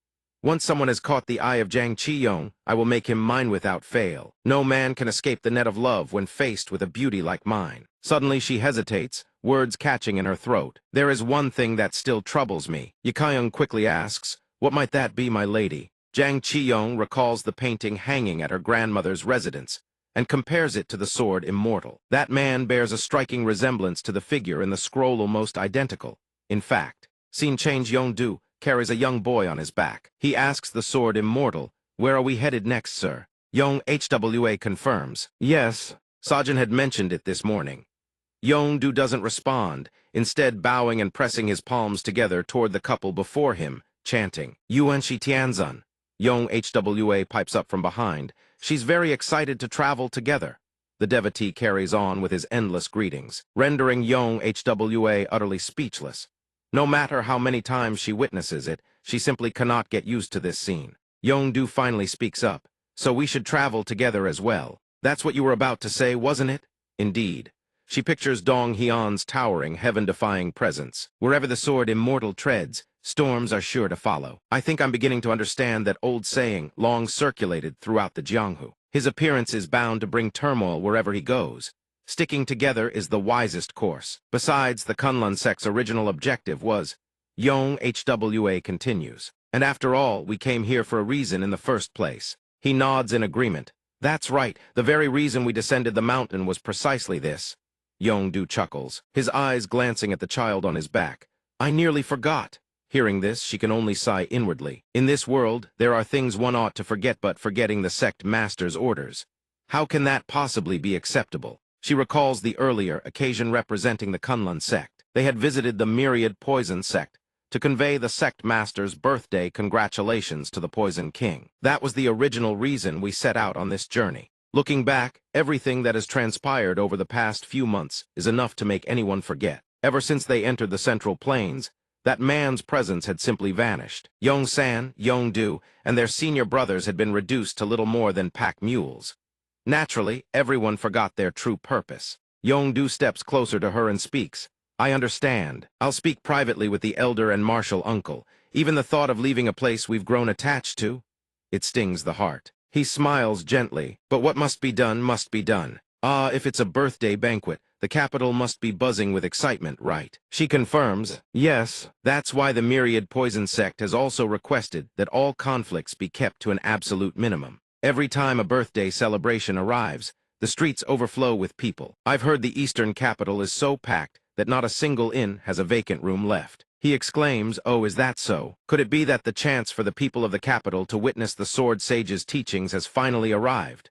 Once someone has caught the eye of Jang Chiyong, I will make him mine without fail. No man can escape the net of love when faced with a beauty like mine. Suddenly she hesitates, words catching in her throat. There is one thing that still troubles me. Yikayung quickly asks, what might that be, my lady? Jang Chiyong recalls the painting hanging at her grandmother's residence, and compares it to the sword immortal. That man bears a striking resemblance to the figure in the scroll, almost identical. In fact, Sin Change Yongdu carries a young boy on his back. He asks the sword immortal, where are we headed next, sir? Yong Hwa confirms, yes, Sajin had mentioned it this morning. Yongdu doesn't respond, instead bowing and pressing his palms together toward the couple before him, chanting, Yuan Shi Tianzun. Yong Hwa pipes up from behind. She's very excited to travel together. The devotee carries on with his endless greetings, rendering Yong Hwa utterly speechless. No matter how many times she witnesses it, she simply cannot get used to this scene. Yongdu finally speaks up. So we should travel together as well. That's what you were about to say, wasn't it? Indeed. She pictures Dong Hyun's towering, heaven-defying presence. Wherever the sword immortal treads, storms are sure to follow. I think I'm beginning to understand that old saying, long circulated throughout the Jianghu. His appearance is bound to bring turmoil wherever he goes. Sticking together is the wisest course. Besides, the Kunlun sect's original objective was, Yong Hwa continues. And after all, we came here for a reason in the first place. He nods in agreement. That's right, the very reason we descended the mountain was precisely this. Yongdu chuckles, his eyes glancing at the child on his back. I nearly forgot. Hearing this, she can only sigh inwardly. In this world, there are things one ought to forget, but forgetting the sect master's orders. How can that possibly be acceptable? She recalls the earlier occasion representing the Kunlun sect. They had visited the Myriad Poison sect to convey the sect master's birthday congratulations to the Poison King. That was the original reason we set out on this journey. Looking back, everything that has transpired over the past few months is enough to make anyone forget. Ever since they entered the Central Plains, that man's presence had simply vanished. Yong-san, Yong-du, and their senior brothers had been reduced to little more than pack mules. Naturally, everyone forgot their true purpose. Yong-du steps closer to her and speaks. I understand. I'll speak privately with the elder and martial uncle. Even the thought of leaving a place we've grown attached to, it stings the heart. He smiles gently, but what must be done must be done. Ah, if it's a birthday banquet, the capital must be buzzing with excitement, right? She confirms, yes, that's why the Myriad Poison sect has also requested that all conflicts be kept to an absolute minimum. Every time a birthday celebration arrives, the streets overflow with people. I've heard the eastern capital is so packed that not a single inn has a vacant room left. He exclaims, oh, is that so? Could it be that the chance for the people of the capital to witness the Sword Sage's teachings has finally arrived?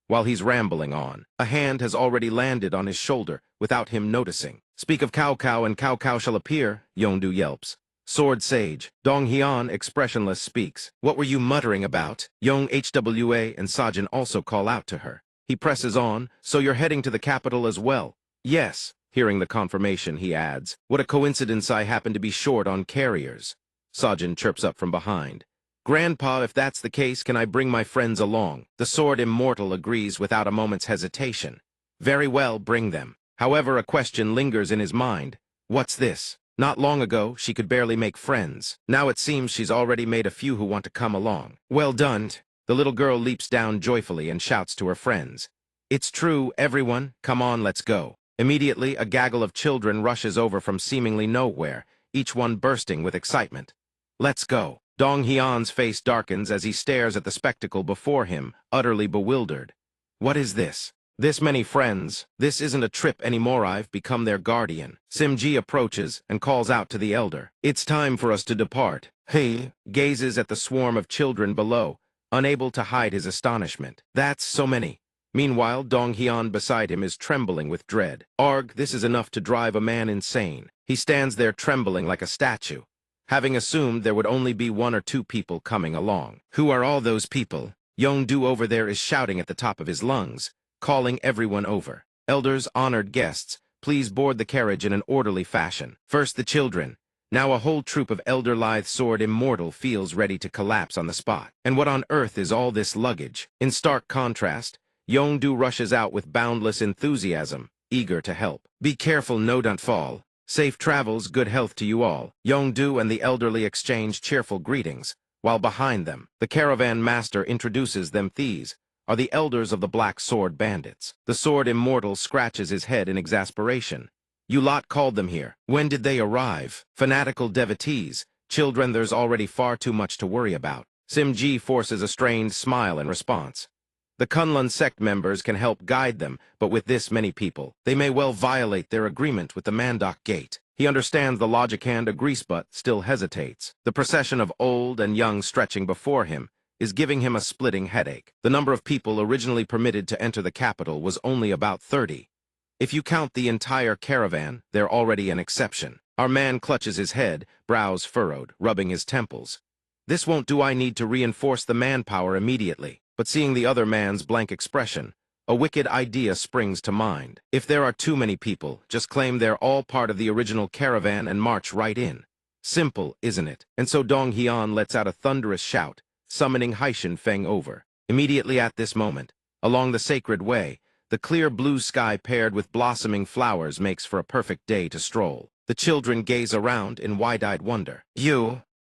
While he's rambling on, a hand has already landed on his shoulder without him noticing. Speak of Cao Cao and Cao Cao shall appear, Yongdu yelps. Sword Sage. Dong Hyun, expressionless, speaks. What were you muttering about? Yong Hwa and Sajin also call out to her. He presses on, so you're heading to the capital as well? Yes. Hearing the confirmation, he adds, what a coincidence I happen to be short on carriers. Sajin chirps up from behind. Grandpa, if that's the case, can I bring my friends along? The sword immortal agrees without a moment's hesitation. Very well, bring them. However, a question lingers in his mind. What's this? Not long ago, she could barely make friends. Now it seems she's already made a few who want to come along. Well done. The little girl leaps down joyfully and shouts to her friends. It's true, everyone. Come on, let's go. Immediately, a gaggle of children rushes over from seemingly nowhere, each one bursting with excitement. Let's go. Dong Hyun's face darkens as he stares at the spectacle before him, utterly bewildered. What is this? This many friends. This isn't a trip anymore. I've become their guardian. Simji approaches and calls out to the elder. It's time for us to depart. He gazes at the swarm of children below, unable to hide his astonishment. That's so many. Meanwhile, Dong Hyun beside him is trembling with dread. Arg, this is enough to drive a man insane. He stands there trembling like a statue, having assumed there would only be one or two people coming along. Who are all those people? Yongdu over there is shouting at the top of his lungs, calling everyone over. Elders, honored guests, please board the carriage in an orderly fashion. First the children. Now a whole troop of elder lithe sword immortal feels ready to collapse on the spot. And what on earth is all this luggage? In stark contrast, Yongdu rushes out with boundless enthusiasm, eager to help. Be careful, no, don't fall. Safe travels, good health to you all. Yongdu and the elderly exchange cheerful greetings, while behind them, the caravan master introduces them. These are the elders of the Black Sword Bandits. The sword immortal scratches his head in exasperation. You lot called them here. When did they arrive? Fanatical devotees. Children, there's already far too much to worry about. Simji forces a strained smile in response. The Kunlun sect members can help guide them, but with this many people, they may well violate their agreement with the Mandok Gate. He understands the logic and agrees but still hesitates. The procession of old and young stretching before him is giving him a splitting headache. The number of people originally permitted to enter the capital was only about 30. If you count the entire caravan, they're already an exception. Our man clutches his head, brows furrowed, rubbing his temples. This won't do. I need to reinforce the manpower immediately. But seeing the other man's blank expression, a wicked idea springs to mind. If there are too many people, just claim they're all part of the original caravan and march right in. Simple, isn't it? And so Dong Hyun lets out a thunderous shout, summoning Haishin Feng over. Immediately at this moment, along the sacred way, the clear blue sky paired with blossoming flowers makes for a perfect day to stroll. The children gaze around in wide-eyed wonder.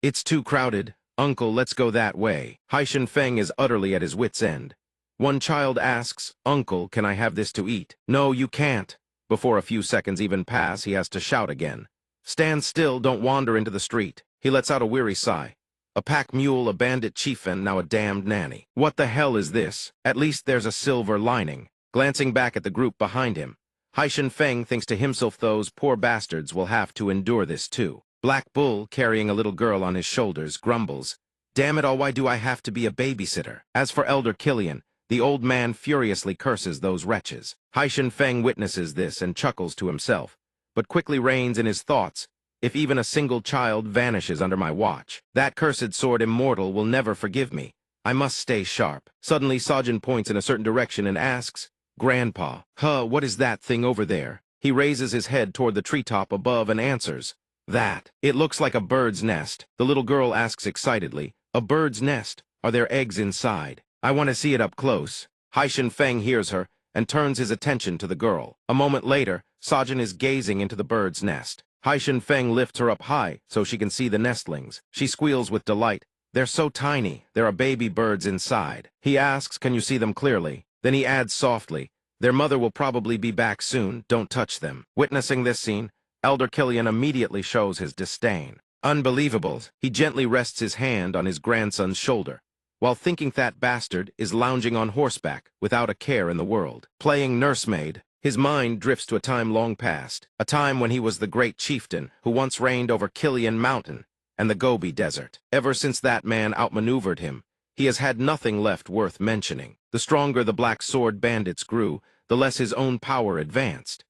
It's too crowded. Uncle, let's go that way. Haishin Feng is utterly at his wit's end. One child asks, Uncle, can I have this to eat? No, you can't. Before a few seconds even pass, he has to shout again. Stand still, don't wander into the street. He lets out a weary sigh. A pack mule, a bandit chieftain, now a damned nanny. What the hell is this? At least there's a silver lining. Glancing back at the group behind him, Haishin Feng thinks to himself those poor bastards will have to endure this too. Black Bull, carrying a little girl on his shoulders, grumbles, Damn it all, why do I have to be a babysitter? As for Elder Killian, the old man furiously curses those wretches. Haishin Feng witnesses this and chuckles to himself, but quickly reins in his thoughts. If even a single child vanishes under my watch, that cursed sword immortal will never forgive me. I must stay sharp. Suddenly, Sajin points in a certain direction and asks, Grandpa, what is that thing over there? He raises his head toward the treetop above and answers, That. It looks like a bird's nest. The little girl asks excitedly, A bird's nest? Are there eggs inside? I want to see it up close. Haishin Feng hears her and turns his attention to the girl. A moment later, Sajin is gazing into the bird's nest. Haishin Feng lifts her up high so she can see the nestlings. She squeals with delight. They're so tiny. There are baby birds inside. He asks, Can you see them clearly? Then he adds softly, Their mother will probably be back soon. Don't touch them. Witnessing this scene, Elder Killian immediately shows his disdain. Unbelievable. He gently rests his hand on his grandson's shoulder, while thinking that bastard is lounging on horseback without a care in the world. Playing nursemaid, his mind drifts to a time long past, a time when he was the great chieftain who once reigned over Killian Mountain and the Gobi Desert. Ever since that man outmaneuvered him, he has had nothing left worth mentioning. The stronger the Black Sword Bandits grew, the less his own power advanced.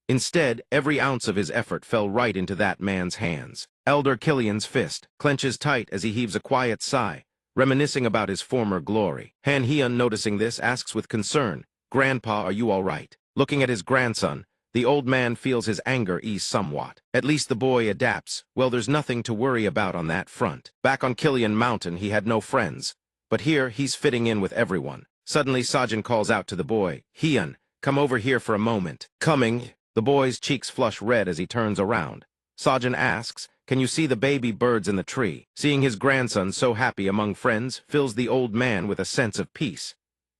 Instead, every ounce of his effort fell right into that man's hands. Elder Killian's fist clenches tight as he heaves a quiet sigh, reminiscing about his former glory. Han Hyun, noticing this, asks with concern, Grandpa, are you all right? Looking at his grandson, the old man feels his anger ease somewhat. At least the boy adapts. Well, there's nothing to worry about on that front. Back on Killian Mountain, he had no friends, but here he's fitting in with everyone. Suddenly, Sajin calls out to the boy, Hyun, come over here for a moment. Coming. The boy's cheeks flush red as he turns around. Sajin asks, Can you see the baby birds in the tree? Seeing his grandson so happy among friends fills the old man with a sense of peace.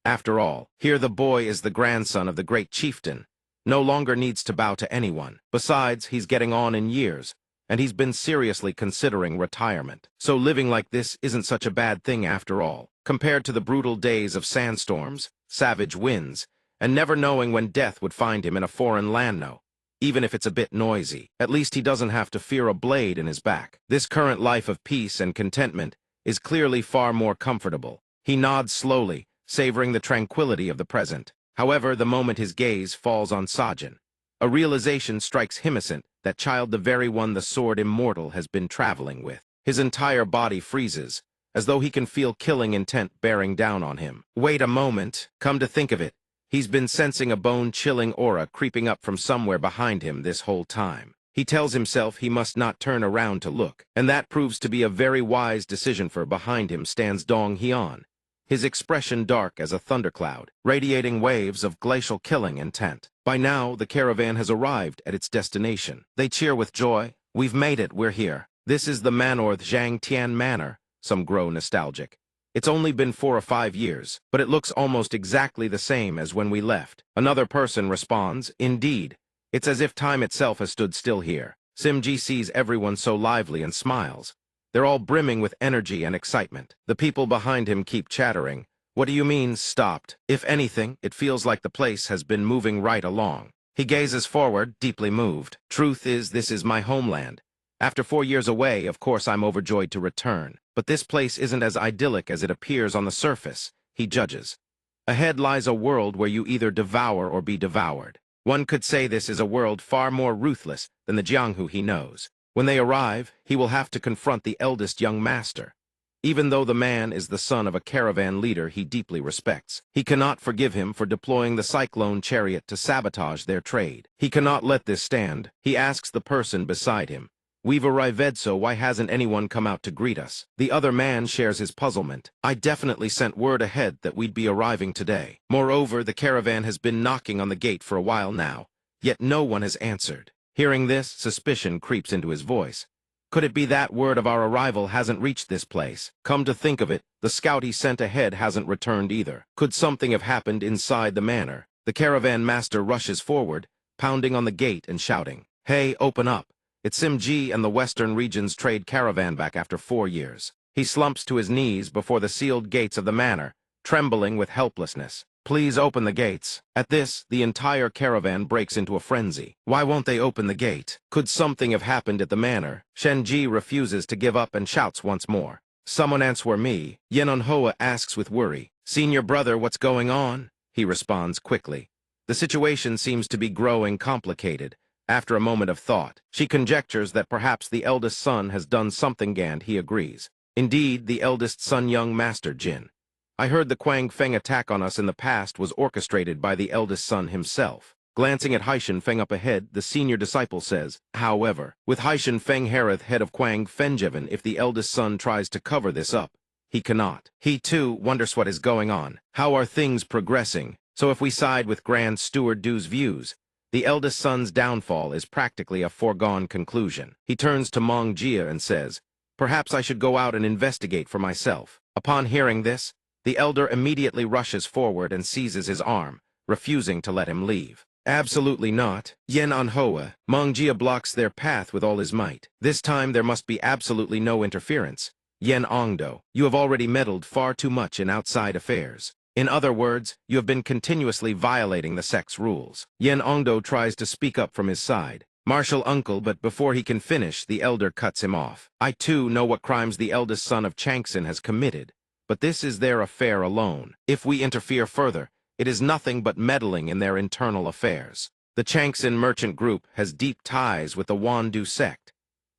After all, here the boy is the grandson of the great chieftain, no longer needs to bow to anyone. Besides, he's getting on in years, and he's been seriously considering retirement. So living like this isn't such a bad thing after all, compared to the brutal days of sandstorms, savage winds, and never knowing when death would find him in a foreign land. No. Even if it's a bit noisy, at least he doesn't have to fear a blade in his back. This current life of peace and contentment is clearly far more comfortable. He nods slowly, savoring the tranquility of the present. However, the moment his gaze falls on Sajin, a realization strikes Himicent, that child, the very one the sword immortal has been traveling with. His entire body freezes, as though he can feel killing intent bearing down on him. Wait a moment, come to think of it, he's been sensing a bone-chilling aura creeping up from somewhere behind him this whole time. He tells himself he must not turn around to look, and that proves to be a very wise decision, for behind him stands Dong Hyun, his expression dark as a thundercloud, radiating waves of glacial killing intent. By now, the caravan has arrived at its destination. They cheer with joy. We've made it, we're here. This is the Manorth Zhang Tian Manor, some grow nostalgic. It's only been 4 or 5 years, but it looks almost exactly the same as when we left. Another person responds, indeed. It's as if time itself has stood still here. Simji sees everyone so lively and smiles. They're all brimming with energy and excitement. The people behind him keep chattering. What do you mean, stopped? If anything, it feels like the place has been moving right along. He gazes forward, deeply moved. Truth is, this is my homeland. After 4 years away, of course I'm overjoyed to return. But this place isn't as idyllic as it appears on the surface, he judges. Ahead lies a world where you either devour or be devoured. One could say this is a world far more ruthless than the Jianghu he knows. When they arrive, he will have to confront the eldest young master. Even though the man is the son of a caravan leader he deeply respects, he cannot forgive him for deploying the cyclone chariot to sabotage their trade. He cannot let this stand. He asks the person beside him, "We've arrived, so why hasn't anyone come out to greet us?" The other man shares his puzzlement. "I definitely sent word ahead that we'd be arriving today. Moreover, the caravan has been knocking on the gate for a while now, yet no one has answered." Hearing this, suspicion creeps into his voice. Could it be that word of our arrival hasn't reached this place? Come to think of it, the scout he sent ahead hasn't returned either. Could something have happened inside the manor? The caravan master rushes forward, pounding on the gate and shouting, "Hey, open up. It's Simji and the Western Region's trade caravan back after 4 years. He slumps to his knees before the sealed gates of the manor, trembling with helplessness. "Please open the gates." At this, the entire caravan breaks into a frenzy. Why won't they open the gate? Could something have happened at the manor? Shenji refuses to give up and shouts once more. "Someone answer me." Manhua asks with worry, "Senior brother, what's going on?" He responds quickly. The situation seems to be growing complicated. After a moment of thought, she conjectures that perhaps the eldest son has done something, and he agrees. Indeed, the eldest son, young Master Jin. I heard the Quang Feng attack on us in the past was orchestrated by the eldest son himself. Glancing at Haishan Feng up ahead, the senior disciple says, "However, with Haishan Feng Harith, head of Quang Fengjevan, if the eldest son tries to cover this up, he cannot. He too wonders what is going on. How are things progressing? So if we side with Grand Steward Du's views, the eldest son's downfall is practically a foregone conclusion." He turns to Mong Jia and says, "Perhaps I should go out and investigate for myself." Upon hearing this, the elder immediately rushes forward and seizes his arm, refusing to let him leave. "Absolutely not. Yen Anhoa." Mong Jia blocks their path with all his might. "This time there must be absolutely no interference. Yen Ongdo, you have already meddled far too much in outside affairs. In other words, you have been continuously violating the sect's rules." Yen Ongdo tries to speak up from his side. "Martial uncle," but before he can finish, the elder cuts him off. "I too know what crimes the eldest son of Changson has committed. But this is their affair alone. If we interfere further, it is nothing but meddling in their internal affairs. The Changson merchant group has deep ties with the Wandu sect.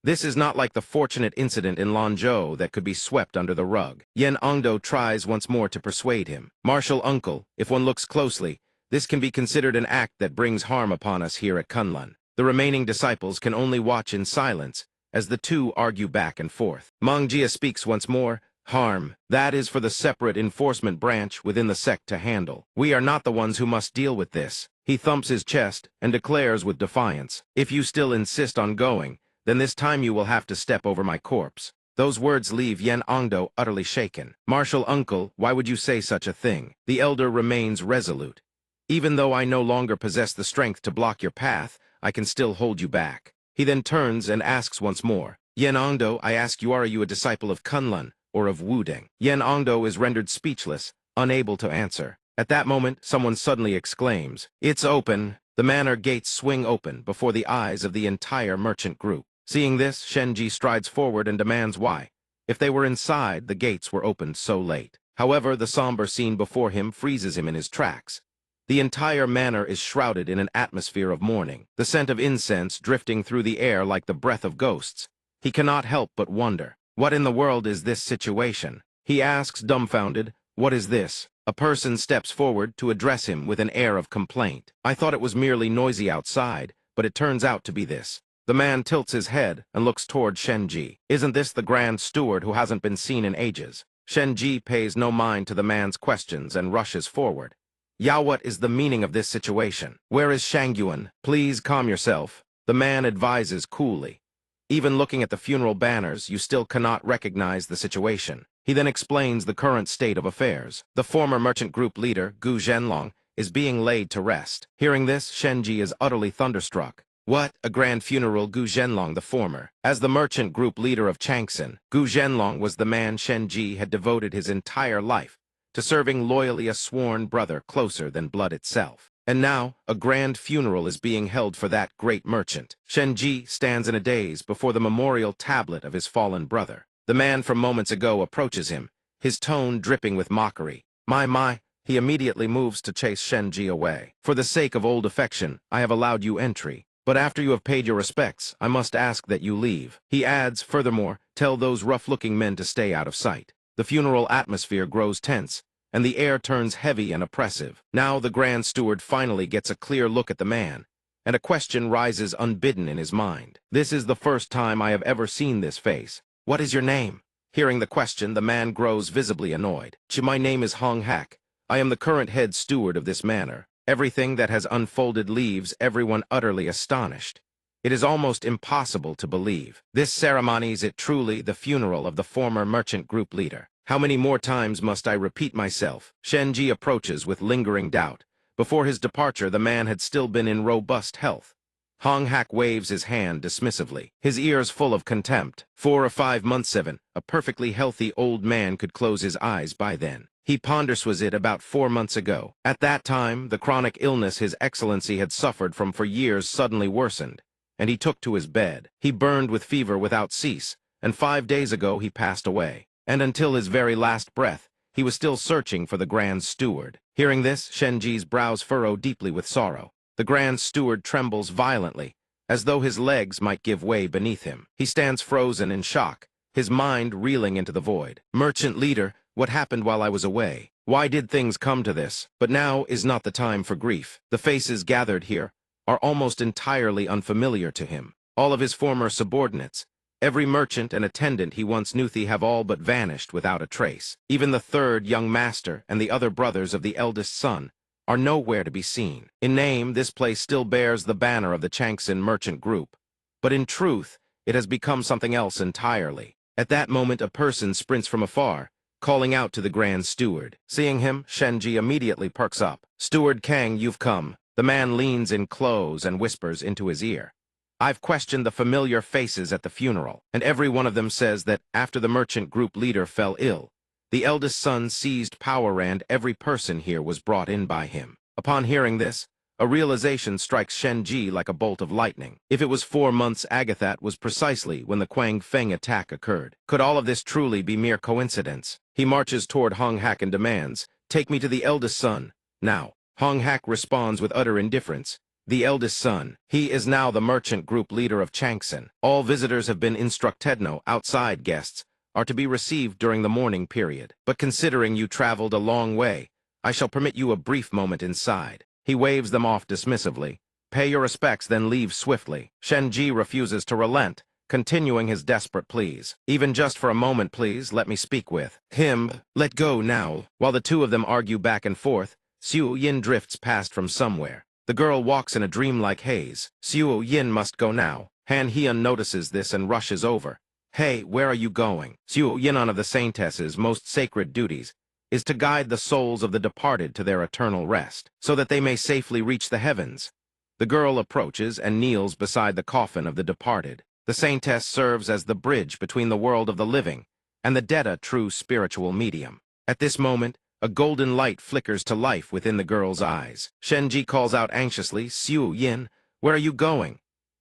This is not like the fortunate incident in Lanzhou that could be swept under the rug." Yen Ongdo tries once more to persuade him. "Martial uncle, if one looks closely, this can be considered an act that brings harm upon us here at Kunlun." The remaining disciples can only watch in silence as the two argue back and forth. Mong Jia speaks once more. "Harm, that is for the separate enforcement branch within the sect to handle. We are not the ones who must deal with this." He thumps his chest and declares with defiance, "If you still insist on going, then this time you will have to step over my corpse." Those words leave Yen Ongdo utterly shaken. Martial uncle, why would you say such a thing? The elder remains resolute. Even though I no longer possess the strength to block your path, I can still hold you back. He then turns and asks once more, Yen Ongdo, I ask you, are you a disciple of Kunlun or of Wuding? Yen Ongdo is rendered speechless, unable to answer. At that moment, someone suddenly exclaims, It's open! The manor gates swing open before the eyes of the entire merchant group. Seeing this, Shenji strides forward and demands why. If they were inside, the gates were opened so late. However, the somber scene before him freezes him in his tracks. The entire manor is shrouded in an atmosphere of mourning, the scent of incense drifting through the air like the breath of ghosts. He cannot help but wonder, what in the world is this situation? He asks, dumbfounded, what is this? A person steps forward to address him with an air of complaint. I thought it was merely noisy outside, but it turns out to be this. The man tilts his head and looks toward Shenji. Isn't this the Grand Steward who hasn't been seen in ages? Shenji pays no mind to the man's questions and rushes forward. Yao, what is the meaning of this situation? Where is Shangyuan? Please calm yourself. The man advises coolly. Even looking at the funeral banners, you still cannot recognize the situation. He then explains the current state of affairs. The former merchant group leader, Gu Zhenlong, is being laid to rest. Hearing this, Shenji is utterly thunderstruck. What? A grand funeral? Gu Zhenlong the former. As the merchant group leader of Changxin, Gu Zhenlong was the man Shenji had devoted his entire life to serving loyally, a sworn brother closer than blood itself. And now, a grand funeral is being held for that great merchant. Shenji stands in a daze before the memorial tablet of his fallen brother. The man from moments ago approaches him, his tone dripping with mockery. My, he immediately moves to chase Shenji away. For the sake of old affection, I have allowed you entry. But after you have paid your respects, I must ask that you leave. He adds, furthermore, tell those rough-looking men to stay out of sight. The funeral atmosphere grows tense, and the air turns heavy and oppressive. Now the Grand Steward finally gets a clear look at the man, and a question rises unbidden in his mind. This is the first time I have ever seen this face. What is your name? Hearing the question, the man grows visibly annoyed. My name is Hong Hak. I am the current head steward of this manor. Everything that has unfolded leaves everyone utterly astonished. It is almost impossible to believe. This ceremony is it truly the funeral of the former merchant group leader. How many more times must I repeat myself? Shenji approaches with lingering doubt. Before his departure, the man had still been in robust health. Hong Hak waves his hand dismissively, his ears full of contempt. 4 or 5 months, a perfectly healthy old man could close his eyes by then. He ponders, was it about 4 months ago? At that time, the chronic illness His Excellency had suffered from for years suddenly worsened, and he took to his bed. He burned with fever without cease, and 5 days ago he passed away. And until his very last breath, he was still searching for the Grand Steward. Hearing this, Shenji's brows furrow deeply with sorrow. The Grand Steward trembles violently, as though his legs might give way beneath him. He stands frozen in shock, his mind reeling into the void. Merchant leader, what happened while I was away? Why did things come to this? But now is not the time for grief. The faces gathered here are almost entirely unfamiliar to him. All of his former subordinates, every merchant and attendant he once knew, have all but vanished without a trace. Even the third young master and the other brothers of the eldest son are nowhere to be seen. In name, this place still bears the banner of the Changxin merchant group, but in truth, it has become something else entirely. At that moment, a person sprints from afar, calling out to the Grand Steward. Seeing him, Shenji immediately perks up. Steward Kang, you've come. The man leans in close and whispers into his ear. I've questioned the familiar faces at the funeral, and every one of them says that after the merchant group leader fell ill, the eldest son seized power and every person here was brought in by him. Upon hearing this, a realization strikes Shenji like a bolt of lightning. If it was 4 months, that was precisely when the Quang Feng attack occurred. Could all of this truly be mere coincidence? He marches toward Hong Hak and demands, take me to the eldest son, now. Hong Hak responds with utter indifference. The eldest son. He is now the merchant group leader of Changxin. All visitors have been instructed. No outside guests are to be received during the mourning period. But considering you traveled a long way, I shall permit you a brief moment inside. He waves them off dismissively. Pay your respects, then leave swiftly. Shenji refuses to relent, continuing his desperate pleas. Even just for a moment, please, let me speak with him. Let go now. While the two of them argue back and forth, Xiu Yin drifts past from somewhere. The girl walks in a dreamlike haze. Xiu Yin must go now. Han Hian notices this and rushes over, Hey, where are you going? Xiu Yinan of the Saintess's most sacred duties is to guide the souls of the departed to their eternal rest, so that they may safely reach the heavens. The girl approaches and kneels beside the coffin of the departed. The Saintess serves as the bridge between the world of the living and the dead, a true spiritual medium. At this moment, a golden light flickers to life within the girl's eyes. Shenji calls out anxiously, Xiu Yin, where are you going?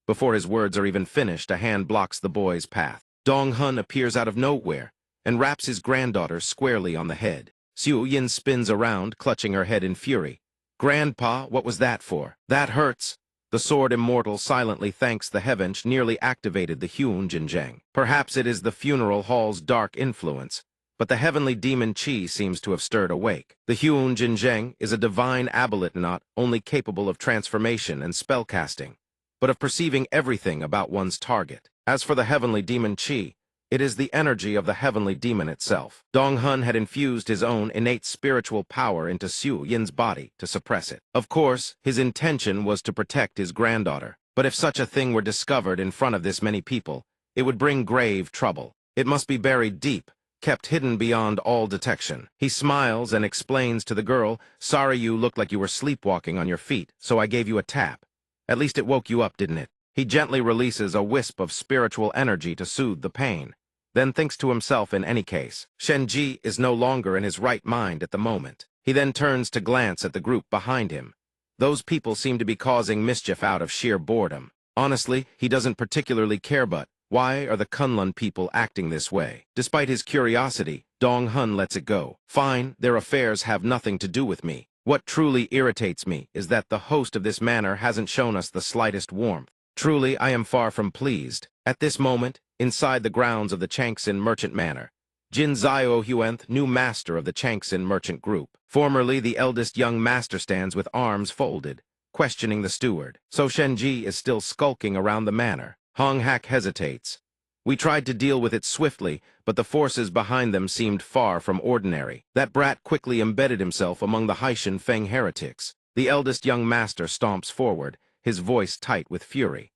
Before his words are even finished, a hand blocks the boy's path. Dong Hun appears out of nowhere and raps his granddaughter squarely on the head. Xiu Yin spins around, clutching her head in fury. Grandpa, what was that for? That hurts. The sword immortal silently thanks the Heavench nearly activated the Hyun Jinzheng. Perhaps it is the funeral hall's dark influence, but the heavenly demon Qi seems to have stirred awake. The Hyun Jinzheng is a divine abolete not only capable of transformation and spellcasting, but of perceiving everything about one's target. As for the heavenly demon Qi, it is the energy of the heavenly demon itself. Dong Hun had infused his own innate spiritual power into Xiu Yin's body to suppress it. Of course, his intention was to protect his granddaughter, but if such a thing were discovered in front of this many people, it would bring grave trouble. It must be buried deep, kept hidden beyond all detection. He smiles and explains to the girl, sorry you looked like you were sleepwalking on your feet, so I gave you a tap. At least it woke you up, didn't it? He gently releases a wisp of spiritual energy to soothe the pain, then thinks to himself in any case. Shenji is no longer in his right mind at the moment. He then turns to glance at the group behind him. Those people seem to be causing mischief out of sheer boredom. Honestly, he doesn't particularly care, but why are the Kunlun people acting this way? Despite his curiosity, Dong Hun lets it go. Fine, their affairs have nothing to do with me. What truly irritates me is that the host of this manor hasn't shown us the slightest warmth. Truly, I am far from pleased. At this moment, inside the grounds of the Changxin Merchant Manor, Jin Zio Huenth, new master of the Changxin Merchant Group. Formerly, the eldest young master stands with arms folded, questioning the steward. So Shenji is still skulking around the manor. Hong Hak hesitates. We tried to deal with it swiftly, but the forces behind them seemed far from ordinary. That brat quickly embedded himself among the Haishan Feng heretics. The eldest young master stomps forward, his voice tight with fury.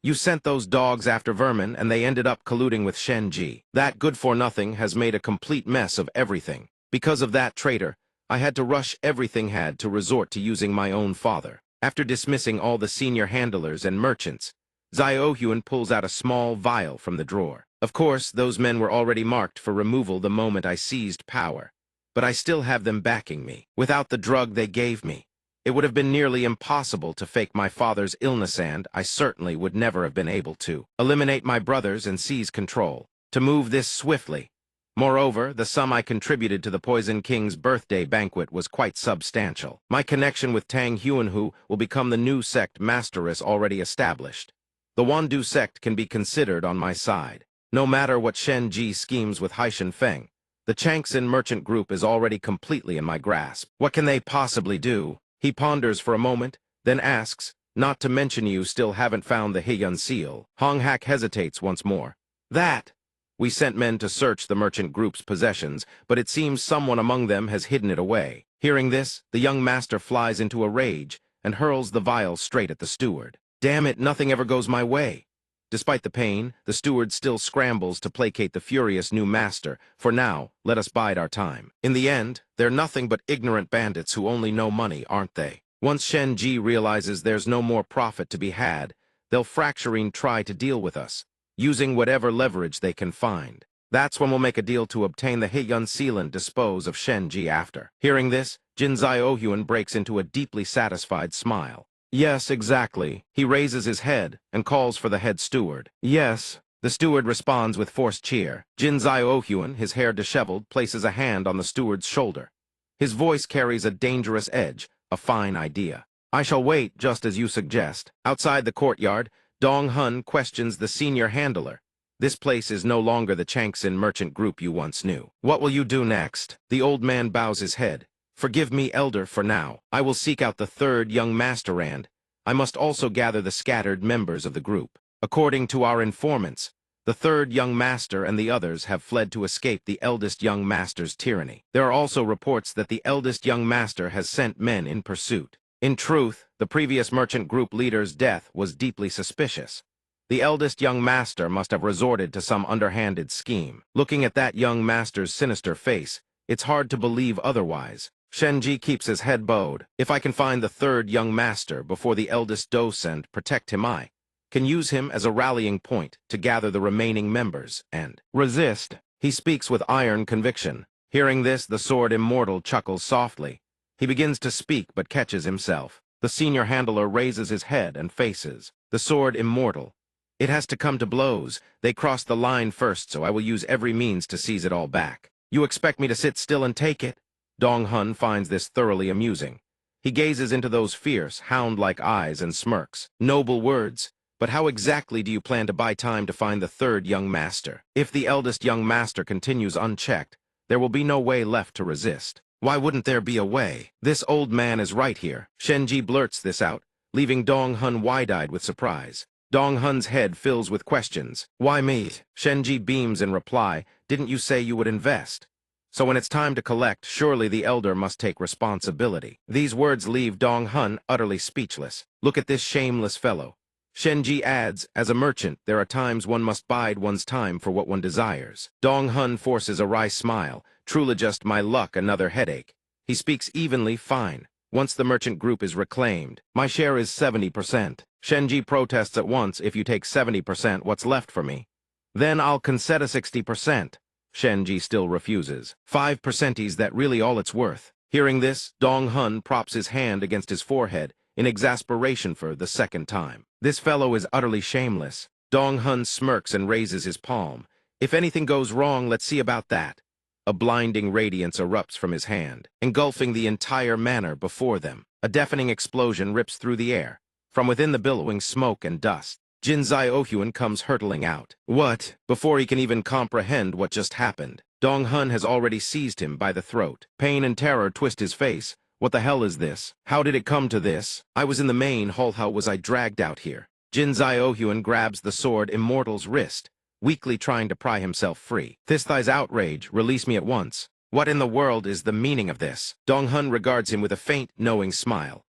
You sent those dogs after vermin, and they ended up colluding with Shenji. That good-for-nothing has made a complete mess of everything. Because of that traitor, I had to rush everything had to resort to using my own father. After dismissing all the senior handlers and merchants, Ziohuan pulls out a small vial from the drawer. Of course, those men were already marked for removal the moment I seized power, but I still have them backing me. Without the drug they gave me, it would have been nearly impossible to fake my father's illness, and I certainly would never have been able to eliminate my brothers and seize control. To move this swiftly. Moreover, the sum I contributed to the Poison King's birthday banquet was quite substantial. My connection with Tang Huanhu will become the new sect masteress already established. The Wandu sect can be considered on my side. No matter what Shen Ji schemes with Haishan Feng, the Changxin Merchant Group is already completely in my grasp. What can they possibly do? He ponders for a moment, then asks, not to mention you still haven't found the Heyun seal. Hong Hak hesitates once more. That! We sent men to search the merchant group's possessions, but it seems someone among them has hidden it away. Hearing this, the young master flies into a rage and hurls the vial straight at the steward. Damn it, nothing ever goes my way. Despite the pain, the steward still scrambles to placate the furious new master. For now, let us bide our time. In the end, they're nothing but ignorant bandits who only know money, aren't they? Once Shen Ji realizes there's no more profit to be had, they'll fracturing try to deal with us, using whatever leverage they can find. That's when we'll make a deal to obtain the Heyun seal and dispose of Shen Ji after. Hearing this, Jin Ziohuan breaks into a deeply satisfied smile. Yes, exactly. He raises his head and calls for the head steward. Yes. The steward responds with forced cheer. Jin Ziohuan, his hair disheveled, places a hand on the steward's shoulder. His voice carries a dangerous edge, a fine idea. I shall wait, just as you suggest. Outside the courtyard, Dong Hun questions the senior handler. This place is no longer the Changxin Merchant Group you once knew. What will you do next? The old man bows his head. Forgive me, elder, for now. I will seek out the third young master, and I must also gather the scattered members of the group. According to our informants, the third young master and the others have fled to escape the eldest young master's tyranny. There are also reports that the eldest young master has sent men in pursuit. In truth, the previous merchant group leader's death was deeply suspicious. The eldest young master must have resorted to some underhanded scheme. Looking at that young master's sinister face, it's hard to believe otherwise. Shenji keeps his head bowed. If I can find the third young master before the eldest docent, protect him, I can use him as a rallying point to gather the remaining members and resist. He speaks with iron conviction. Hearing this, the sword immortal chuckles softly. He begins to speak but catches himself. The senior handler raises his head and faces the sword immortal. It has to come to blows. They cross the line first, so I will use every means to seize it all back. You expect me to sit still and take it? Dong Hun finds this thoroughly amusing. He gazes into those fierce, hound-like eyes and smirks. Noble words. But how exactly do you plan to buy time to find the third young master? If the eldest young master continues unchecked, there will be no way left to resist. Why wouldn't there be a way? This old man is right here. Shenji blurts this out, leaving Dong Hun wide-eyed with surprise. Dong Hun's head fills with questions. Why me? Shenji beams in reply. Didn't you say you would invest? So when it's time to collect, surely the elder must take responsibility. These words leave Dong Hun utterly speechless. Look at this shameless fellow. Shenji adds, as a merchant, there are times one must bide one's time for what one desires. Dong Hun forces a wry smile. Truly just my luck, another headache. He speaks evenly, fine. Once the merchant group is reclaimed, my share is 70%. Shenji protests at once, if you take 70%, what's left for me? Then I'll concede a 60%. Shenji still refuses. 5% is that really all it's worth? Hearing this, Dong Hun props his hand against his forehead in exasperation for the second time. This fellow is utterly shameless. Dong Hun smirks and raises his palm. If anything goes wrong, let's see about that. A blinding radiance erupts from his hand, engulfing the entire manor before them. A deafening explosion rips through the air. From within the billowing smoke and dust, Jinzai Ohyun comes hurtling out. What? Before he can even comprehend what just happened, Dong Hun has already seized him by the throat. Pain and terror twist his face. What the hell is this? How did it come to this? I was in the main hall, how was I dragged out here? Jinzai Ohyun grabs the sword immortal's wrist, weakly trying to pry himself free. Thisthi's outrage, release me at once. What in the world is the meaning of this? Dong Hun regards him with a faint, knowing smile.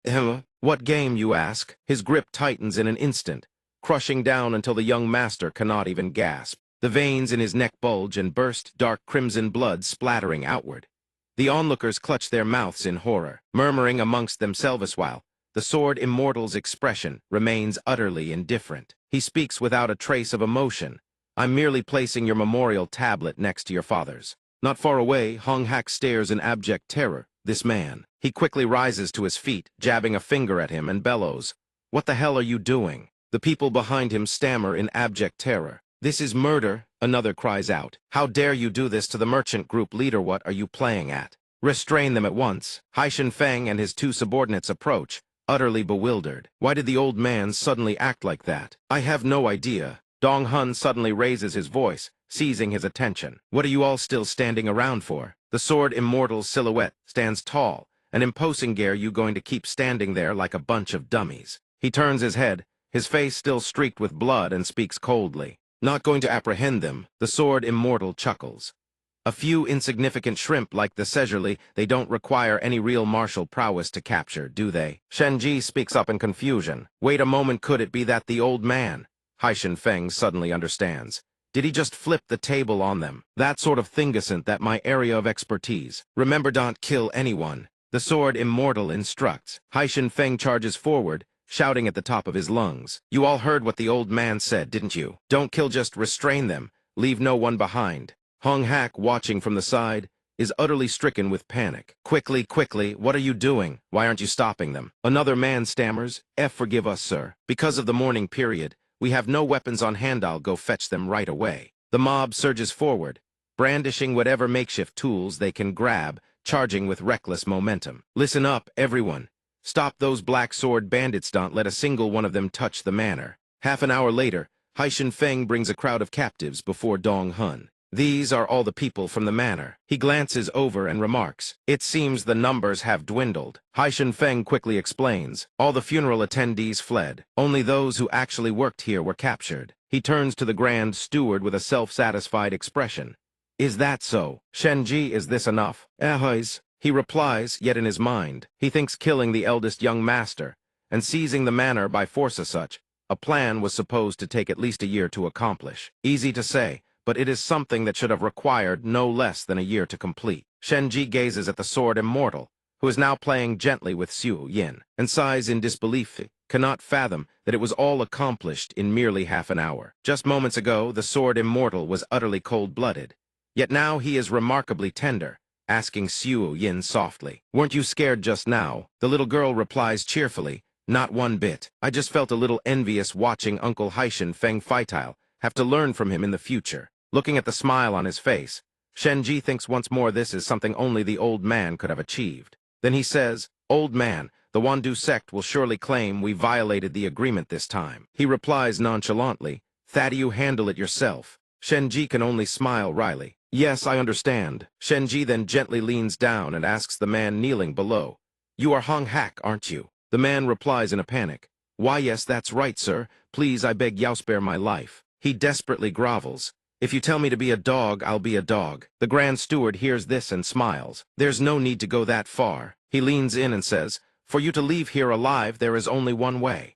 What game, you ask? His grip tightens in an instant, crushing down until the young master cannot even gasp. The veins in his neck bulge and burst, dark crimson blood splattering outward. The onlookers clutch their mouths in horror, murmuring amongst themselves while the sword immortal's expression remains utterly indifferent. He speaks without a trace of emotion. I'm merely placing your memorial tablet next to your father's. Not far away, Hong Hak stares in abject terror. This man. He quickly rises to his feet, jabbing a finger at him, and bellows, "What the hell are you doing?" The people behind him stammer in abject terror. "This is murder," another cries out. "How dare you do this to the merchant group leader? What are you playing at? Restrain them at once." Haishin Feng and his two subordinates approach, utterly bewildered. Why did the old man suddenly act like that? I have no idea. Dong Hun suddenly raises his voice, seizing his attention. What are you all still standing around for? The sword immortal's silhouette stands tall, an imposing gear. You going to keep standing there like a bunch of dummies? He turns his head, his face still streaked with blood, and speaks coldly. Not going to apprehend them, the sword immortal chuckles. A few insignificant shrimp like the Sezerli, they don't require any real martial prowess to capture, do they? Shenji speaks up in confusion. Wait a moment, could it be that the old man? Haishin Feng suddenly understands. Did he just flip the table on them? That sort of thing isn't that my area of expertise. Remember, don't kill anyone. The sword immortal instructs. Haishin Feng charges forward, shouting at the top of his lungs. You all heard what the old man said, didn't you? Don't kill, just restrain them. Leave no one behind. Hong Hak, watching from the side, is utterly stricken with panic. Quickly, quickly, what are you doing? Why aren't you stopping them? Another man stammers, Forgive us, sir. Because of the mourning period, we have no weapons on hand. I'll go fetch them right away. The mob surges forward, brandishing whatever makeshift tools they can grab, charging with reckless momentum. Listen up, everyone. Stop those black sword bandits. Don't let a single one of them touch the manor. Half an hour later, Haishin Feng brings a crowd of captives before Dong Hun. These are all the people from the manor. He glances over and remarks, it seems the numbers have dwindled. Haishin Feng quickly explains, all the funeral attendees fled. Only those who actually worked here were captured. He turns to the grand steward with a self-satisfied expression. Is that so? Shenji, is this enough? Ahoys. He replies, yet in his mind, he thinks killing the eldest young master and seizing the manor by force as such, A plan was supposed to take at least a year to accomplish. Easy to say, but it is something that should have required no less than a year to complete. Shenji gazes at the sword immortal, who is now playing gently with Xiu Yin, and sighs in disbelief, cannot fathom that it was all accomplished in merely half an hour. Just moments ago, the sword immortal was utterly cold-blooded, yet now he is remarkably tender, asking Xiu Yin softly, "Weren't you scared just now?" The little girl replies cheerfully, "Not one bit. I just felt a little envious watching Uncle Haishan Feng Feital have to learn from him in the future." Looking at the smile on his face, Shenji thinks once more this is something only the old man could have achieved. Then he says, "Old man, the Wandu sect will surely claim we violated the agreement this time." He replies nonchalantly, "Thad, you handle it yourself." Shenji can only smile wryly. "Yes, I understand." Shenji then gently leans down and asks the man kneeling below, "You are Hong Hak, aren't you?" The man replies in a panic, "Why, yes, that's right, sir. Please, I beg you spare my life." He desperately grovels, "If you tell me to be a dog, I'll be a dog." The Grand Steward hears this and smiles. "There's no need to go that far." He leans in and says, "For you to leave here alive, there is only one way."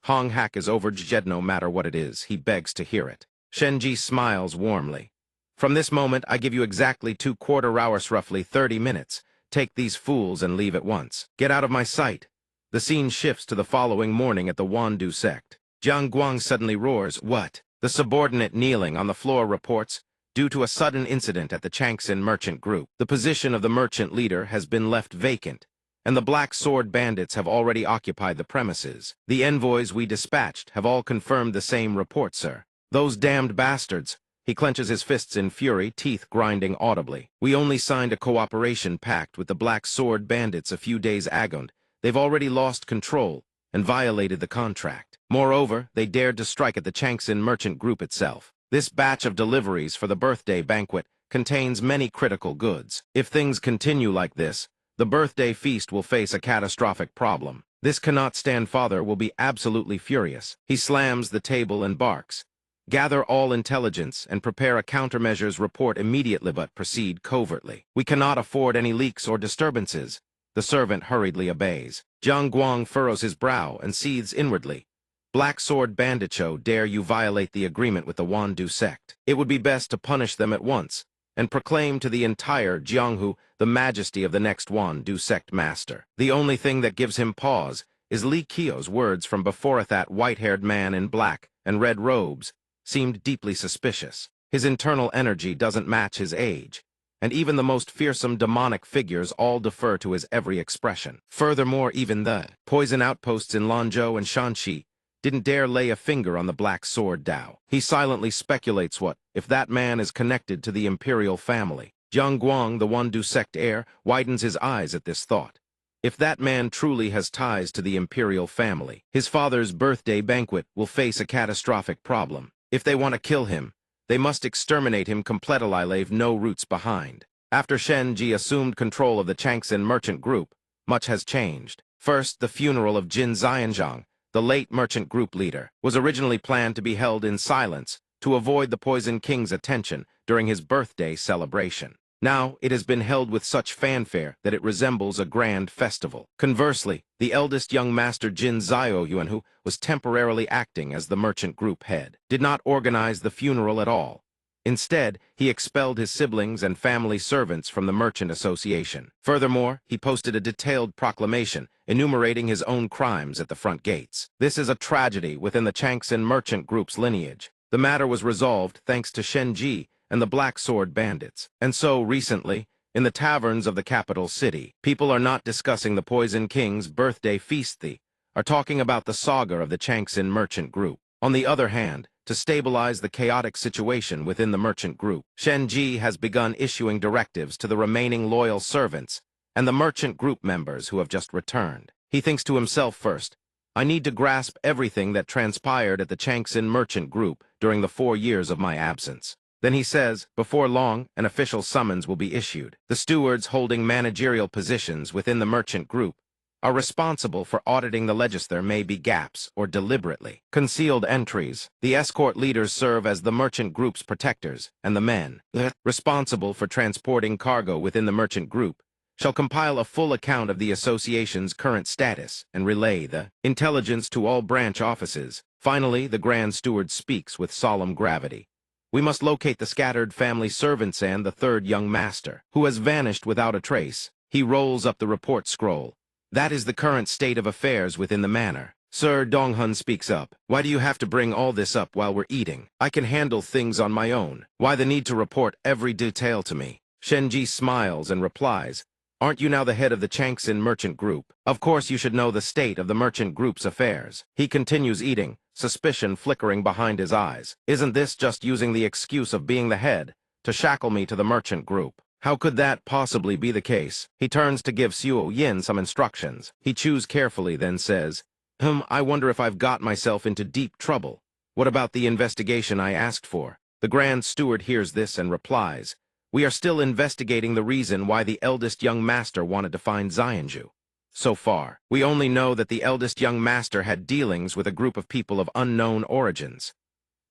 Hong Hak is overjoyed no matter what it is. He begs to hear it. Shenji smiles warmly. "From this moment, I give you exactly 2/4 hours, roughly 30 minutes. Take these fools and leave at once. Get out of my sight." The scene shifts to the following morning at the Wandu sect. Jiang Guang suddenly roars, "What?" The subordinate kneeling on the floor reports, "Due to a sudden incident at the Changxin merchant group, the position of the merchant leader has been left vacant, and the Black Sword bandits have already occupied the premises. The envoys we dispatched have all confirmed the same report, sir. Those damned bastards." He clenches his fists in fury, teeth grinding audibly. "We only signed a cooperation pact with the Black Sword bandits a few days ago. They've already lost control and violated the contract. Moreover, they dared to strike at the Changxin merchant group itself. This batch of deliveries for the birthday banquet contains many critical goods. If things continue like this, the birthday feast will face a catastrophic problem. This cannot stand. Father will be absolutely furious." He slams the table and barks, "Gather all intelligence and prepare a countermeasures report immediately, but proceed covertly. We cannot afford any leaks or disturbances." The servant hurriedly obeys. Jiang Guang furrows his brow and seethes inwardly. "Black Sword banditcho, dare you violate the agreement with the Wandu sect? It would be best to punish them at once and proclaim to the entire Jianghu the majesty of the next Wandu sect master." The only thing that gives him pause is Li Qiu's words from before. That white-haired man in black and red robes seemed deeply suspicious. His internal energy doesn't match his age, and even the most fearsome demonic figures all defer to his every expression. Furthermore, even the poison outposts in Lanzhou and Shanxi didn't dare lay a finger on the Black Sword Dao. He silently speculates what if that man is connected to the imperial family. Jiang Guang, the Wandu sect heir, widens his eyes at this thought. If that man truly has ties to the imperial family, his father's birthday banquet will face a catastrophic problem. If they want to kill him, they must exterminate him completely, leave no roots behind. After Shenji assumed control of the Changxin merchant group, much has changed. First, the funeral of Jin Xianzhang, the late merchant group leader, was originally planned to be held in silence to avoid the Poison King's attention during his birthday celebration. Now, it has been held with such fanfare that it resembles a grand festival. Conversely, the eldest young master Jin Zhaoyuan, who was temporarily acting as the merchant group head, did not organize the funeral at all. Instead, he expelled his siblings and family servants from the merchant association. Furthermore, he posted a detailed proclamation enumerating his own crimes at the front gates. This is a tragedy within the Changxin merchant group's lineage. The matter was resolved thanks to Shenji and the Black Sword bandits. And so, recently, in the taverns of the capital city, people are not discussing the Poison King's birthday feast, they are talking about the saga of the Changxin merchant group. On the other hand, to stabilize the chaotic situation within the merchant group, Shenji has begun issuing directives to the remaining loyal servants and the merchant group members who have just returned. He thinks to himself first, "I need to grasp everything that transpired at the Changxin merchant group during the 4 years of my absence." Then he says, before long, an official summons will be issued. The stewards holding managerial positions within the merchant group are responsible for auditing the legislature may be gaps or deliberately concealed entries. The escort leaders serve as the merchant group's protectors, and the men responsible for transporting cargo within the merchant group shall compile a full account of the association's current status and relay the intelligence to all branch offices. Finally, the Grand Steward speaks with solemn gravity. We must locate the scattered family servants and the third young master, who has vanished without a trace. He rolls up the report scroll. That is the current state of affairs within the manor. Sir Donghun speaks up. Why do you have to bring all this up while we're eating? I can handle things on my own. Why the need to report every detail to me? Shenji smiles and replies, aren't you now the head of the Changxin merchant group? Of course you should know the state of the merchant group's affairs. He continues eating, suspicion flickering behind his eyes. Isn't this just using the excuse of being the head to shackle me to the merchant group? How could that possibly be the case? He turns to give Xiao Yin some instructions. He chews carefully, then says, I wonder if I've got myself into deep trouble. What about the investigation I asked for? The Grand Steward hears this and replies, we are still investigating the reason why the eldest young master wanted to find Xianju. So far, we only know that the eldest young master had dealings with a group of people of unknown origins.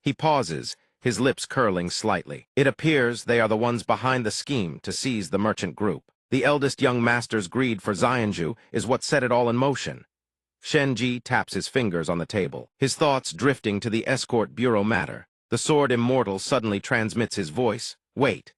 He pauses, his lips curling slightly. It appears they are the ones behind the scheme to seize the merchant group. The eldest young master's greed for Xianju is what set it all in motion. Shenji taps his fingers on the table, his thoughts drifting to the escort bureau matter. The sword immortal suddenly transmits his voice. Wait.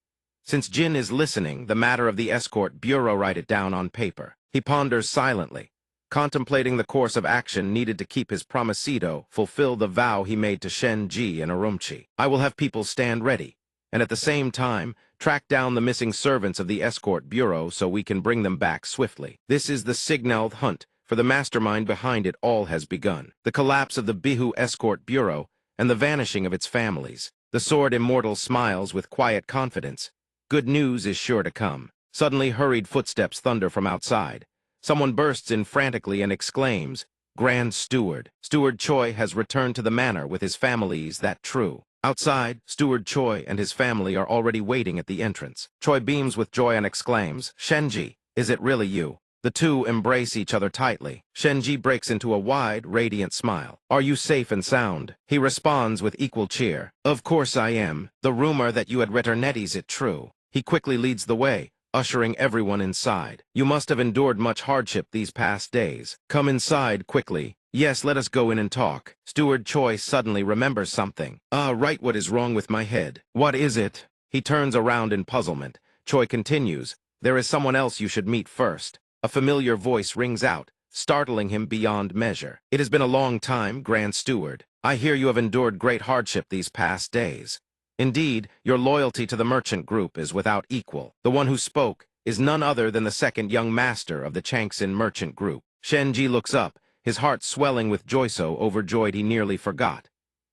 Since Jin is listening, the matter of the escort bureau, write it down on paper. He ponders silently, contemplating the course of action needed to keep his promesito fulfill the vow he made to Shenji and Urumqi. I will have people stand ready, and at the same time, track down the missing servants of the escort bureau so we can bring them back swiftly. This is the signaled hunt, for the mastermind behind it all has begun. The collapse of the Bihu Escort Bureau and the vanishing of its families. The sword immortal smiles with quiet confidence. Good news is sure to come. Suddenly hurried footsteps thunder from outside. Someone bursts in frantically and exclaims, Grand Steward. Steward Choi has returned to the manor with his family, is that true? Outside, Steward Choi and his family are already waiting at the entrance. Choi beams with joy and exclaims, Shenji, is it really you? The two embrace each other tightly. Shenji breaks into a wide, radiant smile. Are you safe and sound? He responds with equal cheer. Of course I am. The rumor that you had returned, is it true? He quickly leads the way, ushering everyone inside. You must have endured much hardship these past days. Come inside quickly. Yes, let us go in and talk. Steward Choi suddenly remembers something. Right, what is wrong with my head? What is it? He turns around in puzzlement. Choi continues, there is someone else you should meet first. A familiar voice rings out, startling him beyond measure. It has been a long time, Grand Steward. I hear you have endured great hardship these past days. Indeed, your loyalty to the merchant group is without equal. The one who spoke is none other than the second young master of the Changxin merchant group. Shenji looks up, his heart swelling with joy, so overjoyed he nearly forgot.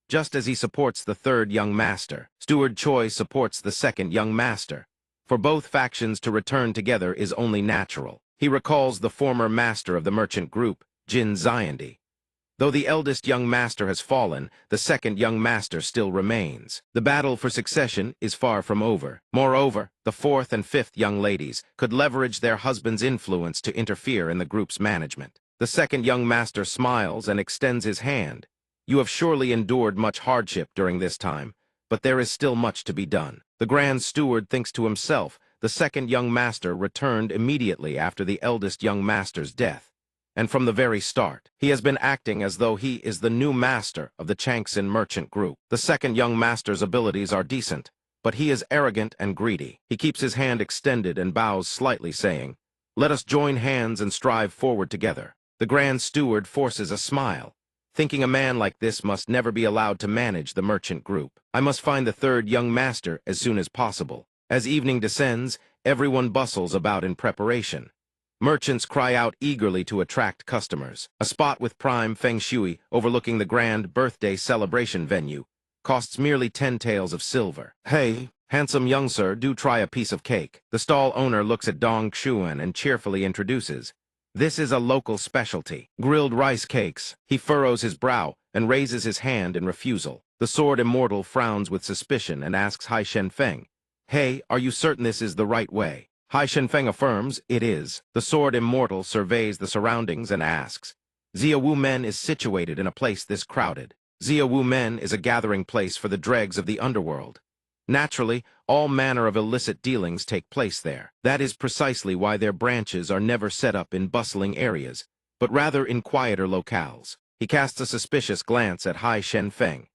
Just as he supports the third young master, Steward Choi supports the second young master. For both factions to return together is only natural. He recalls the former master of the merchant group, Jin Xiandi. Though the eldest young master has fallen, the second young master still remains. The battle for succession is far from over. Moreover, the fourth and fifth young ladies could leverage their husband's influence to interfere in the group's management. The second young master smiles and extends his hand. You have surely endured much hardship during this time, but there is still much to be done. The Grand Steward thinks to himself, the second young master returned immediately after the eldest young master's death. And from the very start, he has been acting as though he is the new master of the Changxin merchant group. The second young master's abilities are decent, but he is arrogant and greedy. He keeps his hand extended and bows slightly, saying, let us join hands and strive forward together. The Grand Steward forces a smile, thinking a man like this must never be allowed to manage the merchant group. I must find the third young master as soon as possible. As evening descends, everyone bustles about in preparation. Merchants cry out eagerly to attract customers. A spot with prime feng shui overlooking the grand birthday celebration venue costs merely 10 taels of silver. Hey, handsome young sir, do try a piece of cake. The stall owner looks at Dong Xuan and cheerfully introduces. This is a local specialty, grilled rice cakes. He furrows his brow and raises his hand in refusal. The sword immortal frowns with suspicion and asks Hai Shenfeng, hey, are you certain this is the right way? Hai Shenfeng affirms, it is. The sword immortal surveys the surroundings and asks, Zia Wu Men is situated in a place this crowded. Zia Wu Men is a gathering place for the dregs of the underworld. Naturally, all manner of illicit dealings take place there. That is precisely why their branches are never set up in bustling areas, but rather in quieter locales. He casts a suspicious glance at Hai Shenfeng.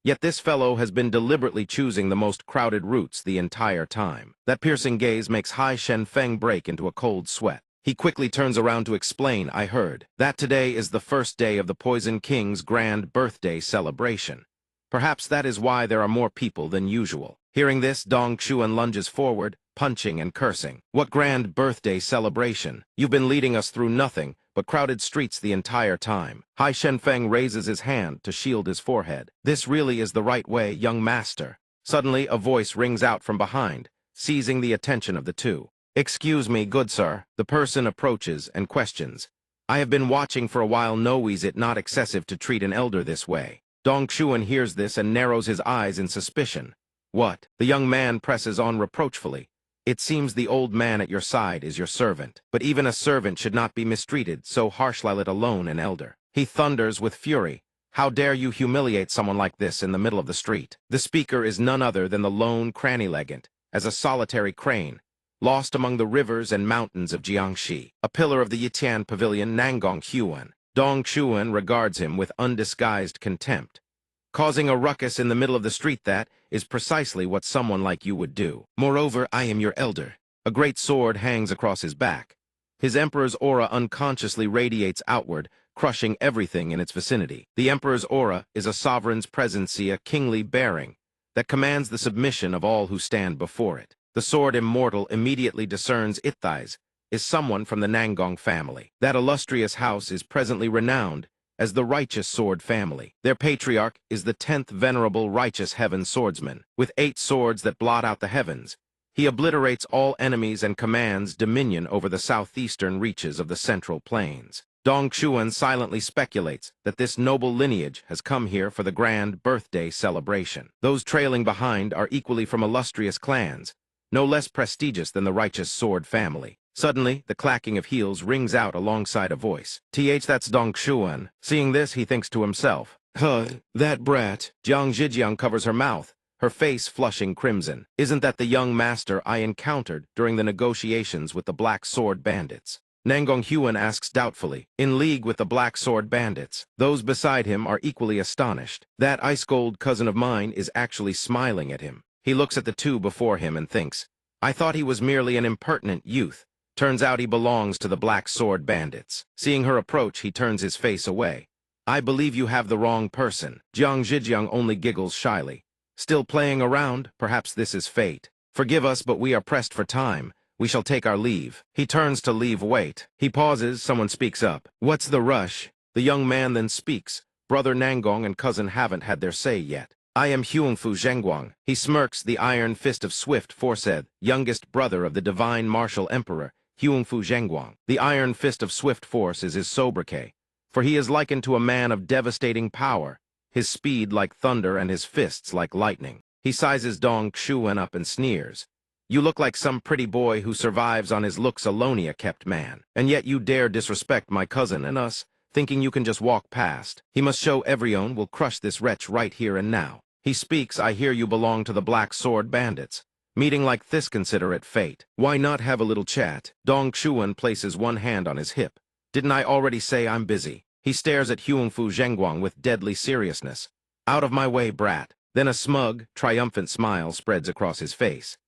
Yet this fellow has been deliberately choosing the most crowded routes the entire time. That piercing gaze makes Hai Shenfeng break into a cold sweat. He quickly turns around to explain, I heard that today is the first day of the Poison King's grand birthday celebration. Perhaps that is why there are more people than usual. Hearing this, Dong Xuan lunges forward, punching and cursing. What grand birthday celebration? You've been leading us through nothing but crowded streets the entire time. Hai Shenfeng raises his hand to shield his forehead. This really is the right way, young master. Suddenly, a voice rings out from behind, seizing the attention of the two. Excuse me, good sir. The person approaches and questions. I have been watching for a while. No, is it not excessive to treat an elder this way? Dong Xuan hears this and narrows his eyes in suspicion. What? The young man presses on reproachfully. It seems the old man at your side is your servant, but even a servant should not be mistreated so harshly, let alone an elder. He thunders with fury. How dare you humiliate someone like this in the middle of the street? The speaker is none other than the lone cranny-legged, as a solitary crane, lost among the rivers and mountains of Jiangxi, a pillar of the Yitian Pavilion, Nangong Huan. Dong Xuan regards him with undisguised contempt. Causing a ruckus in the middle of the street, that is precisely what someone like you would do. Moreover, I am your elder. A great sword hangs across his back. His emperor's aura unconsciously radiates outward, crushing everything in its vicinity. The emperor's aura is a sovereign's presency, a kingly bearing, that commands the submission of all who stand before it. The sword immortal immediately discerns Ithais is someone from the Nangong family. That illustrious house is presently renowned as the righteous sword family. Their patriarch is the 10th venerable righteous heaven swordsman. With 8 swords that blot out the heavens, he obliterates all enemies and commands dominion over the southeastern reaches of the central plains. Dong Xuan silently speculates that this noble lineage has come here for the grand birthday celebration. Those trailing behind are equally from illustrious clans, no less prestigious than the righteous sword family. Suddenly, the clacking of heels rings out alongside a voice. That's Dong Xuan. Seeing this, he thinks to himself, that brat. Jiang Zhijiang covers her mouth, her face flushing crimson. Isn't that the young master I encountered during the negotiations with the Black Sword Bandits? Nangong Huan asks doubtfully, in league with the Black Sword Bandits. Those beside him are equally astonished. That ice-cold cousin of mine is actually smiling at him. He looks at the two before him and thinks, I thought he was merely an impertinent youth. Turns out he belongs to the Black Sword Bandits. Seeing her approach, he turns his face away. I believe you have the wrong person. Jiang Zhijiang only giggles shyly. Still playing around? Perhaps this is fate. Forgive us, but we are pressed for time. We shall take our leave. He turns to leave. Wait. He pauses. Someone speaks up. What's the rush? The young man then speaks. Brother Nangong and cousin haven't had their say yet. I am Huangfu Zhenguang. He smirks, the iron fist of swift foresaid, youngest brother of the divine martial emperor, Huangfu Zhenguang. The iron fist of swift force is his sobriquet, for he is likened to a man of devastating power, his speed like thunder and his fists like lightning. He sizes Dong Xuan up and sneers. You look like some pretty boy who survives on his looks alone, a kept man, and yet you dare disrespect my cousin and us, thinking you can just walk past. He must show everyone will crush this wretch right here and now. He speaks, I hear you belong to the Black Sword Bandits. Meeting like this, consider it fate. Why not have a little chat? Dong Xuan places one hand on his hip. Didn't I already say I'm busy? He stares at Huangfu Zhenguang with deadly seriousness. Out of my way, brat. Then a smug, triumphant smile spreads across his face.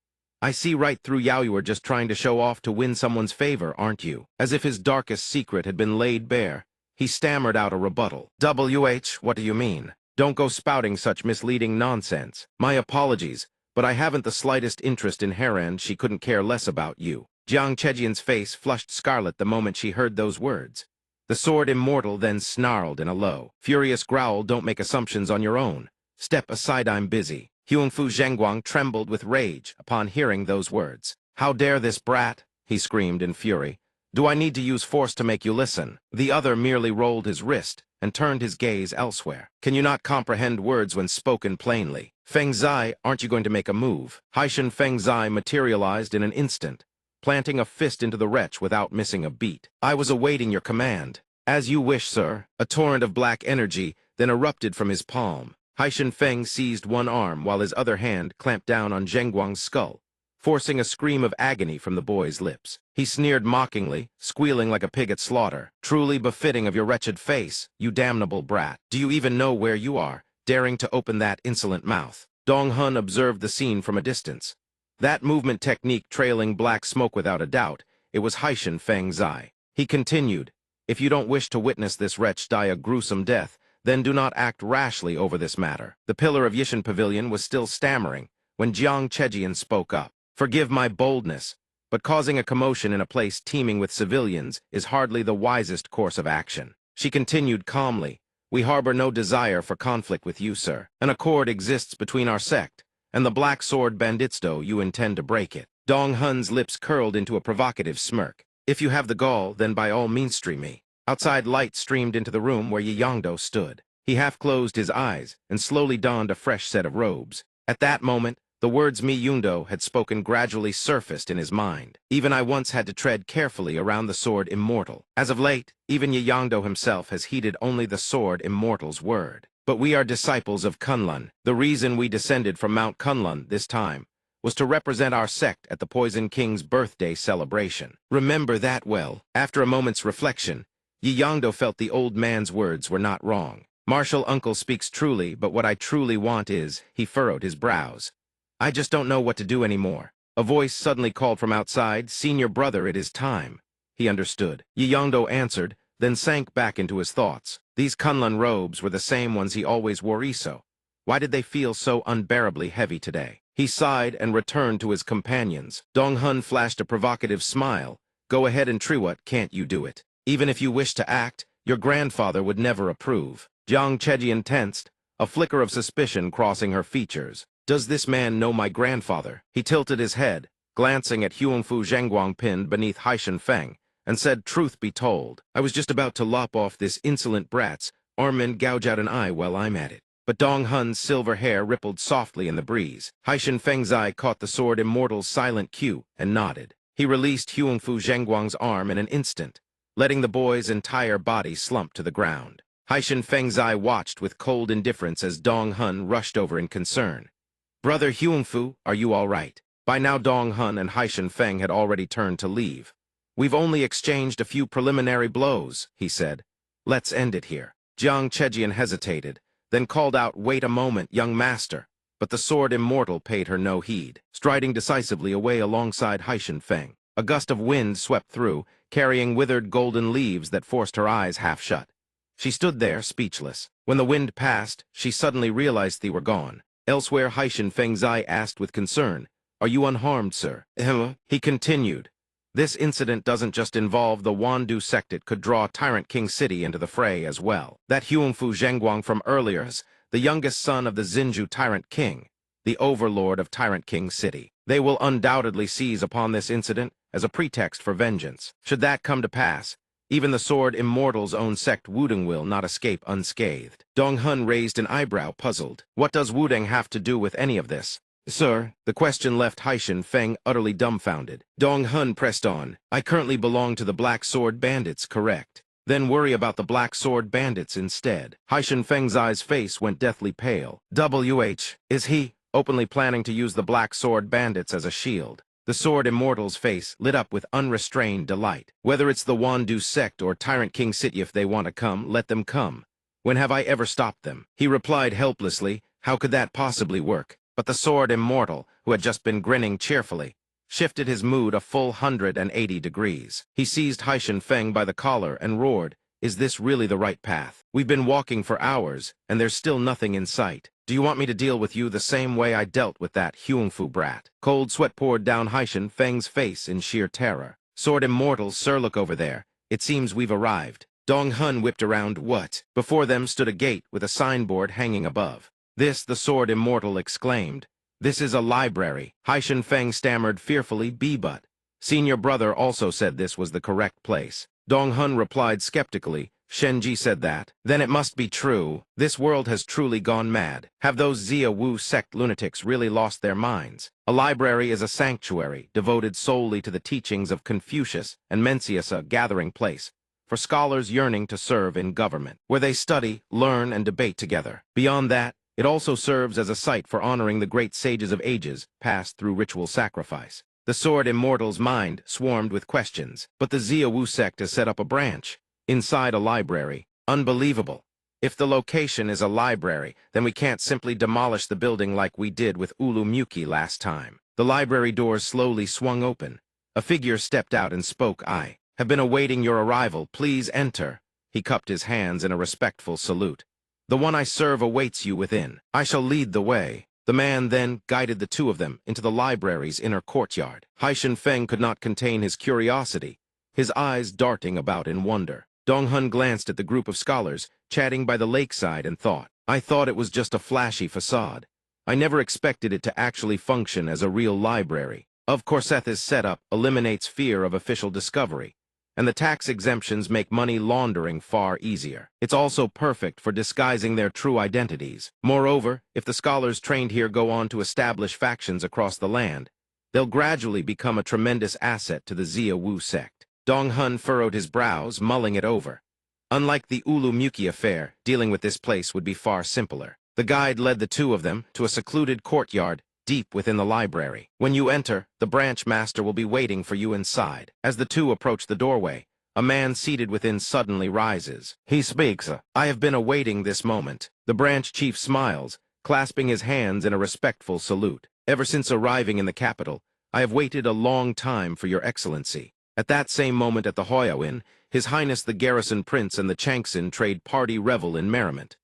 I see right through you. You are just trying to show off to win someone's favor, aren't you? As if his darkest secret had been laid bare, he stammered out a rebuttal. What do you mean? Don't go spouting such misleading nonsense. My apologies, but I haven't the slightest interest in her, and she couldn't care less about you. Jiang Chejian's face flushed scarlet the moment she heard those words. The sword immortal then snarled in a low, furious growl. Don't make assumptions on your own. Step aside, I'm busy. Huangfu Zhenguang trembled with rage upon hearing those words. How dare this brat? He screamed in fury. Do I need to use force to make you listen? The other merely rolled his wrist and turned his gaze elsewhere. Can you not comprehend words when spoken plainly? Feng Zai, aren't you going to make a move? Haishan Feng Zai materialized in an instant, planting a fist into the wretch without missing a beat. I was awaiting your command. As you wish, sir. A torrent of black energy then erupted from his palm. Haishan Feng seized one arm while his other hand clamped down on Zhengguang's skull, forcing a scream of agony from the boy's lips. He sneered mockingly, squealing like a pig at slaughter. "Truly befitting of your wretched face, you damnable brat. Do you even know where you are, daring to open that insolent mouth?" Dong Hun observed the scene from a distance. That movement technique trailing black smoke without a doubt, it was Haishan Feng's eye. He continued, "If you don't wish to witness this wretch die a gruesome death, then do not act rashly over this matter." The pillar of Yishan Pavilion was still stammering when Jiang Chejian spoke up. "Forgive my boldness, but causing a commotion in a place teeming with civilians is hardly the wisest course of action." She continued calmly, "We harbor no desire for conflict with you, sir. An accord exists between our sect and the Black Sword Banditsto. You intend to break it." Dong Hun's lips curled into a provocative smirk. "If you have the gall, then by all means stream me." Outside light streamed into the room where Yiyangdo stood. He half closed his eyes and slowly donned a fresh set of robes. At that moment, the words Mi Yundo had spoken gradually surfaced in his mind. "Even I once had to tread carefully around the sword immortal. As of late, even Yiyangdo himself has heeded only the sword immortal's word. But we are disciples of Kunlun. The reason we descended from Mount Kunlun this time was to represent our sect at the Poison King's birthday celebration. Remember that well." After a moment's reflection, Yiyangdo felt the old man's words were not wrong. "Martial uncle speaks truly, but what I truly want is," he furrowed his brows, "I just don't know what to do anymore." A voice suddenly called from outside, "Senior brother, it is time." He understood. Yiyangdo answered, then sank back into his thoughts. These Kunlun robes were the same ones he always wore Iso. Why did they feel so unbearably heavy today? He sighed and returned to his companions. Dong Hun flashed a provocative smile. "Go ahead and Triwut, can't you do it? Even if you wish to act, your grandfather would never approve." Jiang Chejian tensed, a flicker of suspicion crossing her features. "Does this man know my grandfather?" He tilted his head, glancing at Huangfu Zhengguang pinned beneath Haishan Feng, and said, "Truth be told, I was just about to lop off this insolent brat's arm and gouge out an eye while I'm at it." But Dong Hun's silver hair rippled softly in the breeze. Haishan Feng's eye caught the sword immortal's silent cue and nodded. He released Huangfu Zhengguang's arm in an instant, letting the boy's entire body slump to the ground. Haishan Feng's eye watched with cold indifference as Dong Hun rushed over in concern. "Brother Huangfu, are you all right?" By now Dong Hun and Haishan Feng had already turned to leave. "We've only exchanged a few preliminary blows," he said. "Let's end it here." Jiang Chejian hesitated, then called out, "Wait a moment, young master." But the sword immortal paid her no heed, striding decisively away alongside Haishan Feng. A gust of wind swept through, carrying withered golden leaves that forced her eyes half shut. She stood there, speechless. When the wind passed, she suddenly realized they were gone. Elsewhere, Haishan Feng's eye asked with concern, "Are you unharmed, sir?" He continued, "This incident doesn't just involve the Wandu sect. It could draw Tyrant King City into the fray as well. That Huangfu Zhengguang from earlier is the youngest son of the Xinju Tyrant King, the overlord of Tyrant King City. They will undoubtedly seize upon this incident as a pretext for vengeance. Should that come to pass, even the Sword Immortal's own sect Wudeng will not escape unscathed." Dong Hun raised an eyebrow, puzzled. "What does Wudeng have to do with any of this?" "Sir," the question left Haishan Feng utterly dumbfounded. Dong Hun pressed on, "I currently belong to the Black Sword Bandits, correct? Then worry about the Black Sword Bandits instead." Haishan Feng's face went deathly pale. Is he openly planning to use the Black Sword Bandits as a shield?" The Sword Immortal's face lit up with unrestrained delight. "Whether it's the Wandu sect or Tyrant King City, if they want to come, let them come. When have I ever stopped them?" He replied helplessly, "How could that possibly work?" But the Sword Immortal, who had just been grinning cheerfully, shifted his mood a full 180 degrees. He seized Haishan Feng by the collar and roared, "Is this really the right path? We've been walking for hours, and there's still nothing in sight. Do you want me to deal with you the same way I dealt with that Huangfu brat?" Cold sweat poured down Haishan Feng's face in sheer terror. "Sword Immortal, sir, look over there. It seems we've arrived." Dong Hun whipped around. "What?" Before them stood a gate with a signboard hanging above. "This," the Sword Immortal exclaimed. "This is a library." Haishan Feng stammered fearfully, "But Senior brother also said this was the correct place." Dong Hun replied skeptically, "Shenji said that. Then it must be true. This world has truly gone mad. Have those Zia Wu sect lunatics really lost their minds? A library is a sanctuary devoted solely to the teachings of Confucius and Mencius, a gathering place for scholars yearning to serve in government, where they study, learn, and debate together. Beyond that, It also serves as a site for honoring the great sages of ages passed through ritual sacrifice. The Sword Immortal's mind swarmed with questions, but the Zia Wu sect has set up a branch inside a library. Unbelievable. If the location is a library, then we can't simply demolish the building like we did with Ulu Muki last time. The library doors slowly swung open. A figure stepped out and spoke. "I have been awaiting your arrival. Please enter." He cupped his hands in a respectful salute. "The one I serve awaits you within. I shall lead the way." The man then guided the two of them into the library's inner courtyard. Haishan Feng could not contain his curiosity, his eyes darting about in wonder. Dong Hun glanced at the group of scholars chatting by the lakeside and thought, "I thought it was just a flashy facade. I never expected it to actually function as a real library." Of course, Seth's setup eliminates fear of official discovery, and the tax exemptions make money laundering far easier. It's also perfect for disguising their true identities. Moreover, if the scholars trained here go on to establish factions across the land, they'll gradually become a tremendous asset to the Zia Wu sect. Dong Hun furrowed his brows, mulling it over. Unlike the Ulu Muki affair, dealing with this place would be far simpler. The guide led the two of them to a secluded courtyard deep within the library. When you enter, the branch master will be waiting for you inside. As the two approach the doorway, a man seated within suddenly rises. He speaks. "I have been awaiting this moment." The branch chief smiles, clasping his hands in a respectful salute. "Ever since arriving in the capital, I have waited a long time for your excellency." At that same moment at the Hoya Inn, His Highness the Garrison Prince and the Changsin trade party revel in merriment.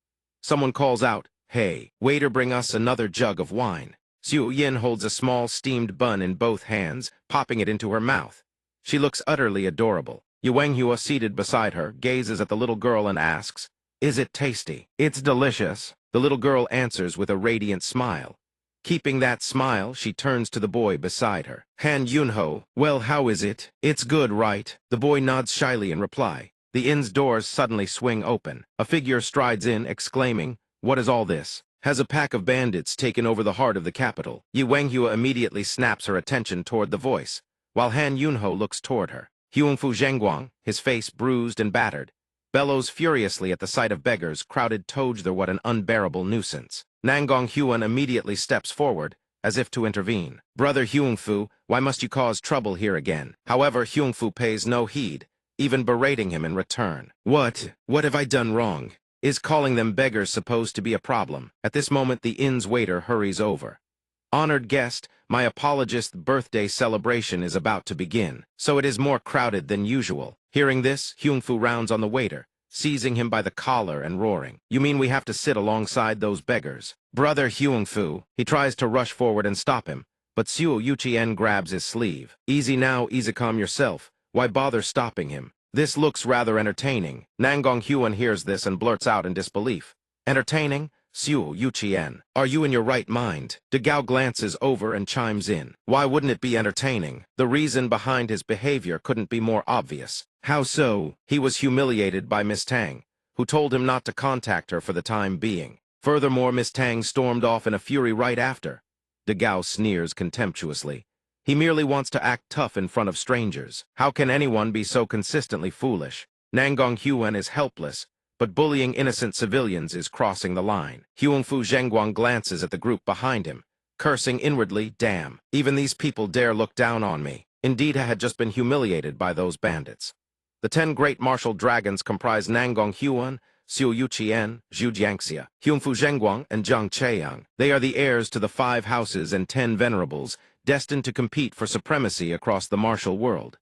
Someone calls out, "Hey, waiter, bring us another jug of wine." Xiu Yin holds a small steamed bun in both hands, popping it into her mouth. She looks utterly adorable. Yu Wenghua, seated beside her, gazes at the little girl and asks, "Is it tasty?" "It's delicious." The little girl answers with a radiant smile. Keeping that smile, she turns to the boy beside her. "Han Yunho, well, how is it? It's good, right?" The boy nods shyly in reply. The inn's doors suddenly swing open. A figure strides in, exclaiming, "What is all this? Has a pack of bandits taken over the heart of the capital?" Yu Wenghua immediately snaps her attention toward the voice, while Han Yunho looks toward her. Huangfu Zhengguang, his face bruised and battered, bellows furiously at the sight of beggars crowded towards her. What an unbearable nuisance. Nangong Huan immediately steps forward, as if to intervene. "Brother Huangfu, why must you cause trouble here again?" However, Huangfu pays no heed, even berating him in return. What have I done wrong? Is calling them beggars supposed to be a problem?" At this moment, the inn's waiter hurries over. "Honored guest, my apologist's birthday celebration is about to begin, so it is more crowded than usual." Hearing this, Huangfu rounds on the waiter, seizing him by the collar and roaring, "You mean we have to sit alongside those beggars?" "Brother Huangfu," he tries to rush forward and stop him, but Xiu Yuchien grabs his sleeve. "Easy now, easy, calm yourself. Why bother stopping him? This looks rather entertaining." Nangong Huan hears this and blurts out in disbelief. "Entertaining? Xiu Yuchien, are you in your right mind?" De Gao glances over and chimes in. "Why wouldn't it be entertaining? The reason behind his behavior couldn't be more obvious." "How so?" "He was humiliated by Miss Tang, who told him not to contact her for the time being. Furthermore, Miss Tang stormed off in a fury right after." De Gao sneers contemptuously. "He merely wants to act tough in front of strangers. How can anyone be so consistently foolish?" Nangong Huan is helpless, but bullying innocent civilians is crossing the line. Huangfu Zhengguang glances at the group behind him, cursing inwardly, "Damn, even these people dare look down on me." Indeed, I had just been humiliated by those bandits. The 10 great martial dragons comprise Nangong Huan, Xiu Yuchien, Zhu Jiangxia, Huangfu Zhengguang, and Zhang Cheiyang. They are the heirs to the 5 houses and 10 venerables, destined to compete for supremacy across the martial world.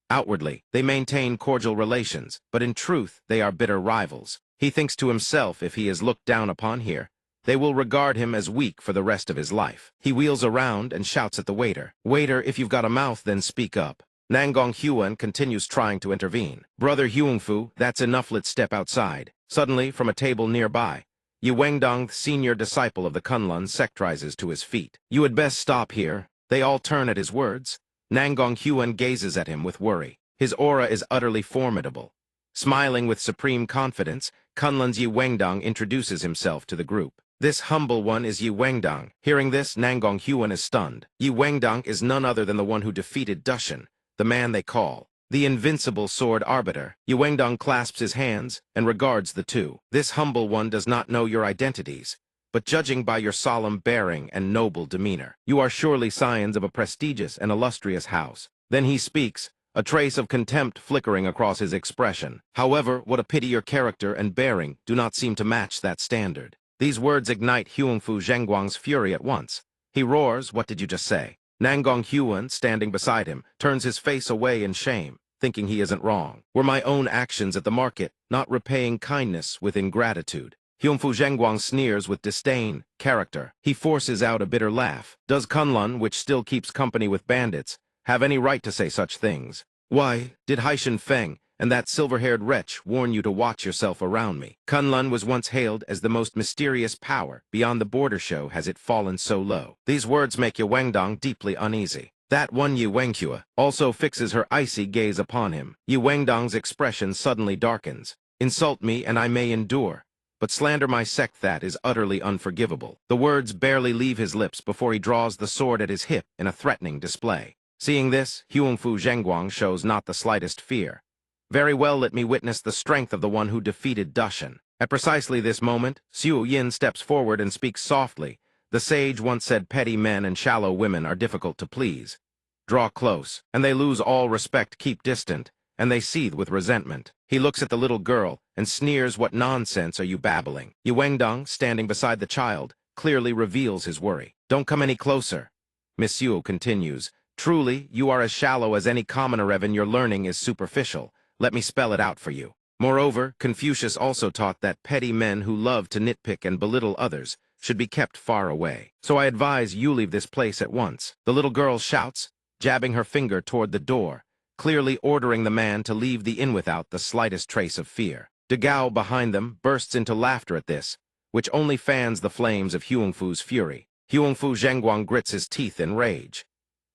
Outwardly, they maintain cordial relations, but in truth, they are bitter rivals. He thinks to himself, if he is looked down upon here, they will regard him as weak for the rest of his life. He wheels around and shouts at the waiter, "Waiter, if you've got a mouth, then speak up." Nangong Huan continues trying to intervene. "Brother Huangfu, that's enough, let's step outside." Suddenly, from a table nearby, Yu Wengdong, the senior disciple of the Kunlun, sect rises to his feet. "You had best stop here." They all turn at his words. Nangong Huan gazes at him with worry. His aura is utterly formidable. Smiling with supreme confidence, Kunlun's Yu Wengdong introduces himself to the group. "This humble one is Yu Wengdong." Hearing this, Nangong Huan is stunned. Yu Wengdong is none other than the one who defeated Dushan, the man they call the invincible sword arbiter. Yu Wengdong clasps his hands and regards the two. "This humble one does not know your identities. but judging by your solemn bearing and noble demeanor, you are surely scions of a prestigious and illustrious house. Then he speaks, a trace of contempt flickering across his expression. However, what a pity your character and bearing do not seem to match that standard. These words ignite Huangfu Zhenguang's fury at once. He roars, "What did you just say?" Nangong Huan, standing beside him, turns his face away in shame, thinking he isn't wrong. Were my own actions at the market not repaying kindness with ingratitude? Huangfu Zhenguang sneers with disdain, character. He forces out a bitter laugh. Does Kunlun, which still keeps company with bandits, have any right to say such things? Why, did Haishan Feng and that silver-haired wretch warn you to watch yourself around me? Kunlun was once hailed as the most mysterious power. Beyond the border show has it fallen so low. These words make Yu Wangdong deeply uneasy. That one Yu Wenghua also fixes her icy gaze upon him. Yu Wangdong's expression suddenly darkens. Insult me and I may endure, but slander my sect, that is utterly unforgivable. The words barely leave his lips before he draws the sword at his hip in a threatening display. Seeing this, Huangfu Zhenguang shows not the slightest fear. Very well, let me witness the strength of the one who defeated Dushan. At precisely this moment, Xu Yin steps forward and speaks softly. The sage once said petty men and shallow women are difficult to please. Draw close, and they lose all respect. Keep distant, and they seethe with resentment. He looks at the little girl and sneers, "What nonsense are you babbling?" Yu Wangdong, standing beside the child, clearly reveals his worry. "Don't come any closer." Miss Yu continues, "Truly, you are as shallow as any commoner, Evan. Your learning is superficial. Let me spell it out for you." Moreover, Confucius also taught that petty men who love to nitpick and belittle others should be kept far away. So I advise you leave this place at once. The little girl shouts, jabbing her finger toward the door, clearly ordering the man to leave the inn without the slightest trace of fear. De Gao, behind them, bursts into laughter at this, which only fans the flames of Huangfu's fury. Huangfu Zhenguang grits his teeth in rage.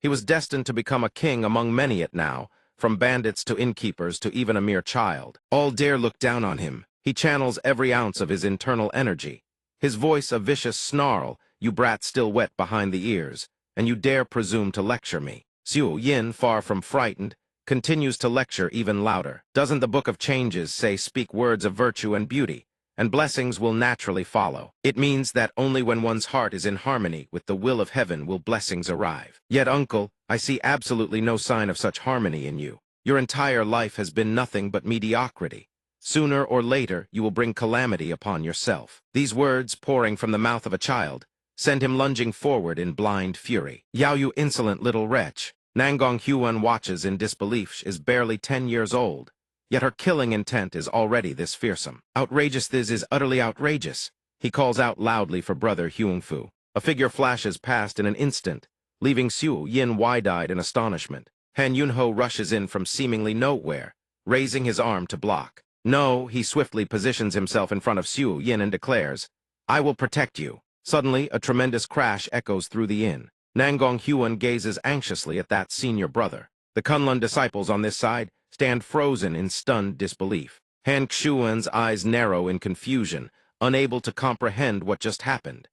He was destined to become a king among many it now, from bandits to innkeepers to even a mere child. All dare look down on him. He channels every ounce of his internal energy. His voice a vicious snarl, "You brat still wet behind the ears, and you dare presume to lecture me." Xu Yin, far from frightened, continues to lecture even louder. Doesn't the Book of Changes say speak words of virtue and beauty, and blessings will naturally follow? It means that only when one's heart is in harmony with the will of heaven will blessings arrive. Yet, uncle, I see absolutely no sign of such harmony in you. Your entire life has been nothing but mediocrity. Sooner or later, you will bring calamity upon yourself. These words, pouring from the mouth of a child, send him lunging forward in blind fury. "Yao, you insolent little wretch." Nangong Huan watches in disbelief. She is barely 10 years old, yet her killing intent is already this fearsome. "Outrageous, this is utterly outrageous." He calls out loudly for brother Huangfu. A figure flashes past in an instant, leaving Xu Yin wide-eyed in astonishment. Han Yunho rushes in from seemingly nowhere, raising his arm to block. "No," he swiftly positions himself in front of Xu Yin and declares, "I will protect you." Suddenly, a tremendous crash echoes through the inn. Nangong Huan gazes anxiously at that senior brother. The Kunlun disciples on this side stand frozen in stunned disbelief. Han Xuan's eyes narrow in confusion, unable to comprehend what just happened.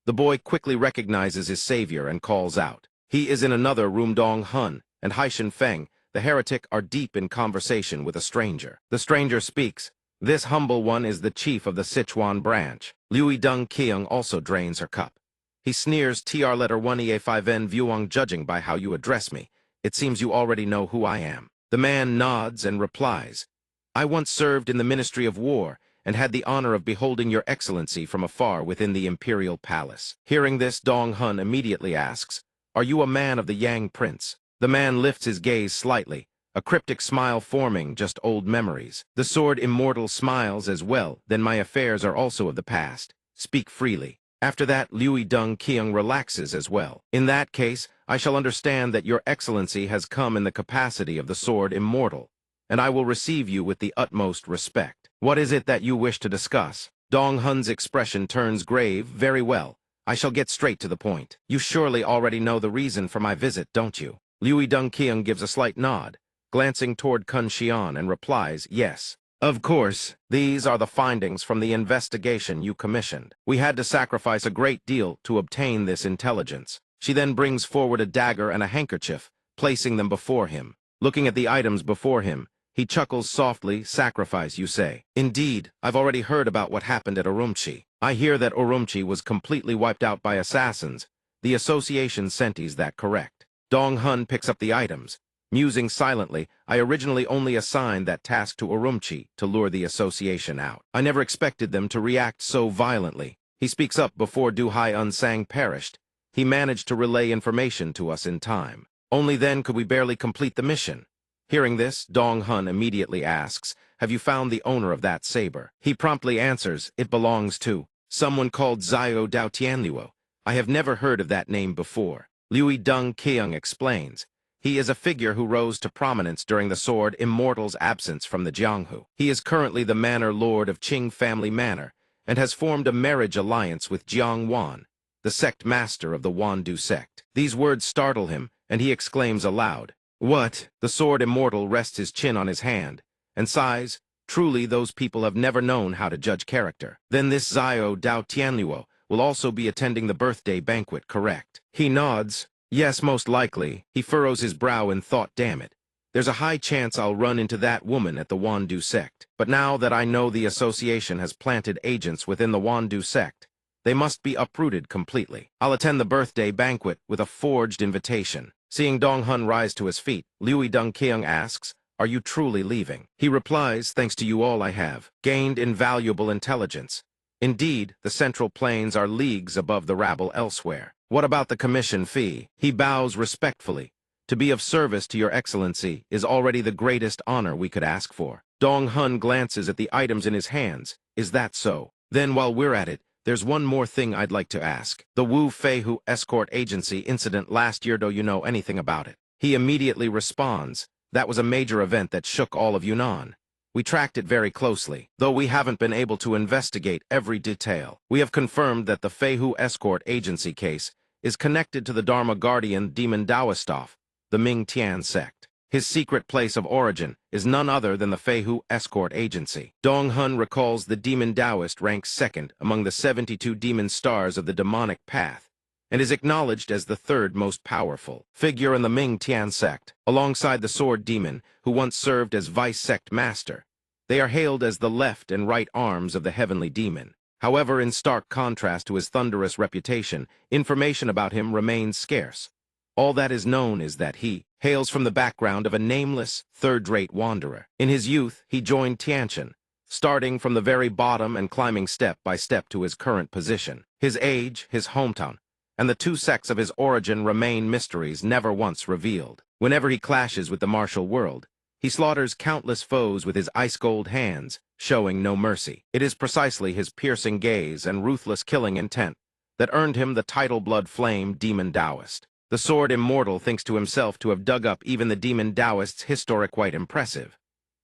The boy quickly recognizes his savior and calls out. He is in another room. Dong Hun and Haishan Feng, the heretic, are deep in conversation with a stranger. The stranger speaks. This humble one is the chief of the Sichuan branch. Liu Dung Qiang also drains her cup. He sneers, "Tr letter 1EA5N Vuong, judging by how you address me, it seems you already know who I am." The man nods and replies, "I once served in the Ministry of War and had the honor of beholding your excellency from afar within the imperial palace." Hearing this, Dong Hun immediately asks, "Are you a man of the Yang Prince?" The man lifts his gaze slightly, a cryptic smile forming just old memories. The sword immortal smiles as well. "Then my affairs are also of the past. Speak freely." After that, Liu Dung Qiang relaxes as well. "In that case, I shall understand that your excellency has come in the capacity of the sword immortal, and I will receive you with the utmost respect. What is it that you wish to discuss?" Dong Hun's expression turns grave. "Very well. I shall get straight to the point. You surely already know the reason for my visit, don't you?" Liu Dung Qiang gives a slight nod, glancing toward Kun Xian, and replies, "Yes. Of course, these are the findings from the investigation you commissioned. We had to sacrifice a great deal to obtain this intelligence." She then brings forward a dagger and a handkerchief, placing them before him. Looking at the items before him, He chuckles softly. Sacrifice, you say. Indeed, I've already heard about what happened at Urumqi. I hear that Urumqi was completely wiped out by assassins. The association sent is that correct? Dong Hun picks up the items. Musing silently, I originally only assigned that task to Urumqi to lure the association out. I never expected them to react so violently. He speaks up before Du Hai Unsang perished. He managed to relay information to us in time. Only then could we barely complete the mission. Hearing this, Dong Hun immediately asks, have you found the owner of that saber? He promptly answers, it belongs to someone called Xiao Dao Tianluo. I have never heard of that name before. Liu Deng Keung explains. He is a figure who rose to prominence during the Sword Immortal's absence from the Jianghu. He is currently the Manor Lord of Qing Family Manor and has formed a marriage alliance with Jiang Wan, the sect master of the Wandu sect. These words startle him, and he exclaims aloud, what? The Sword Immortal rests his chin on his hand and sighs, truly those people have never known how to judge character. Then this Xiao Dao Tianluo will also be attending the birthday banquet, correct? He nods. Yes, most likely. He furrows his brow in thought, damn it. There's a high chance I'll run into that woman at the Wandu sect. But now that I know the association has planted agents within the Wandu sect, they must be uprooted completely. I'll attend the birthday banquet with a forged invitation. Seeing Dong Hun rise to his feet, Liu Deng Keung asks, are you truly leaving? He replies, thanks to you all I have gained invaluable intelligence. Indeed, the Central Plains are leagues above the rabble elsewhere. What about the commission fee? He bows respectfully. To be of service to your excellency is already the greatest honor we could ask for. Dong Hun glances at the items in his hands. Is that so? Then while we're at it, there's one more thing I'd like to ask. The Wu Feihu escort agency incident last year, do you know anything about it? He immediately responds, that was a major event that shook all of Yunnan. We tracked it very closely, though we haven't been able to investigate every detail. We have confirmed that the Feihu escort agency case is connected to the Dharma Guardian Demon Daoistoff, the Ming Tian sect. His secret place of origin is none other than the Feihu escort agency. Dong Hun recalls the demon Taoist ranks second among the 72 demon stars of the demonic path, and is acknowledged as the third most powerful figure in the Ming Tian sect, alongside the sword demon who once served as vice sect master. They are hailed as the left and right arms of the heavenly demon. However, in stark contrast to his thunderous reputation, information about him remains scarce. All that is known is that he hails from the background of a nameless, third-rate wanderer. In his youth, he joined Tianqian, starting from the very bottom and climbing step by step to his current position. His age, his hometown, and the two sects of his origin remain mysteries never once revealed. Whenever he clashes with the martial world, he slaughters countless foes with his ice-cold hands, showing no mercy. It is precisely his piercing gaze and ruthless killing intent that earned him the title Blood Flame Demon Taoist. The Sword Immortal thinks to himself to have dug up even the Demon Taoist's historic quite impressive.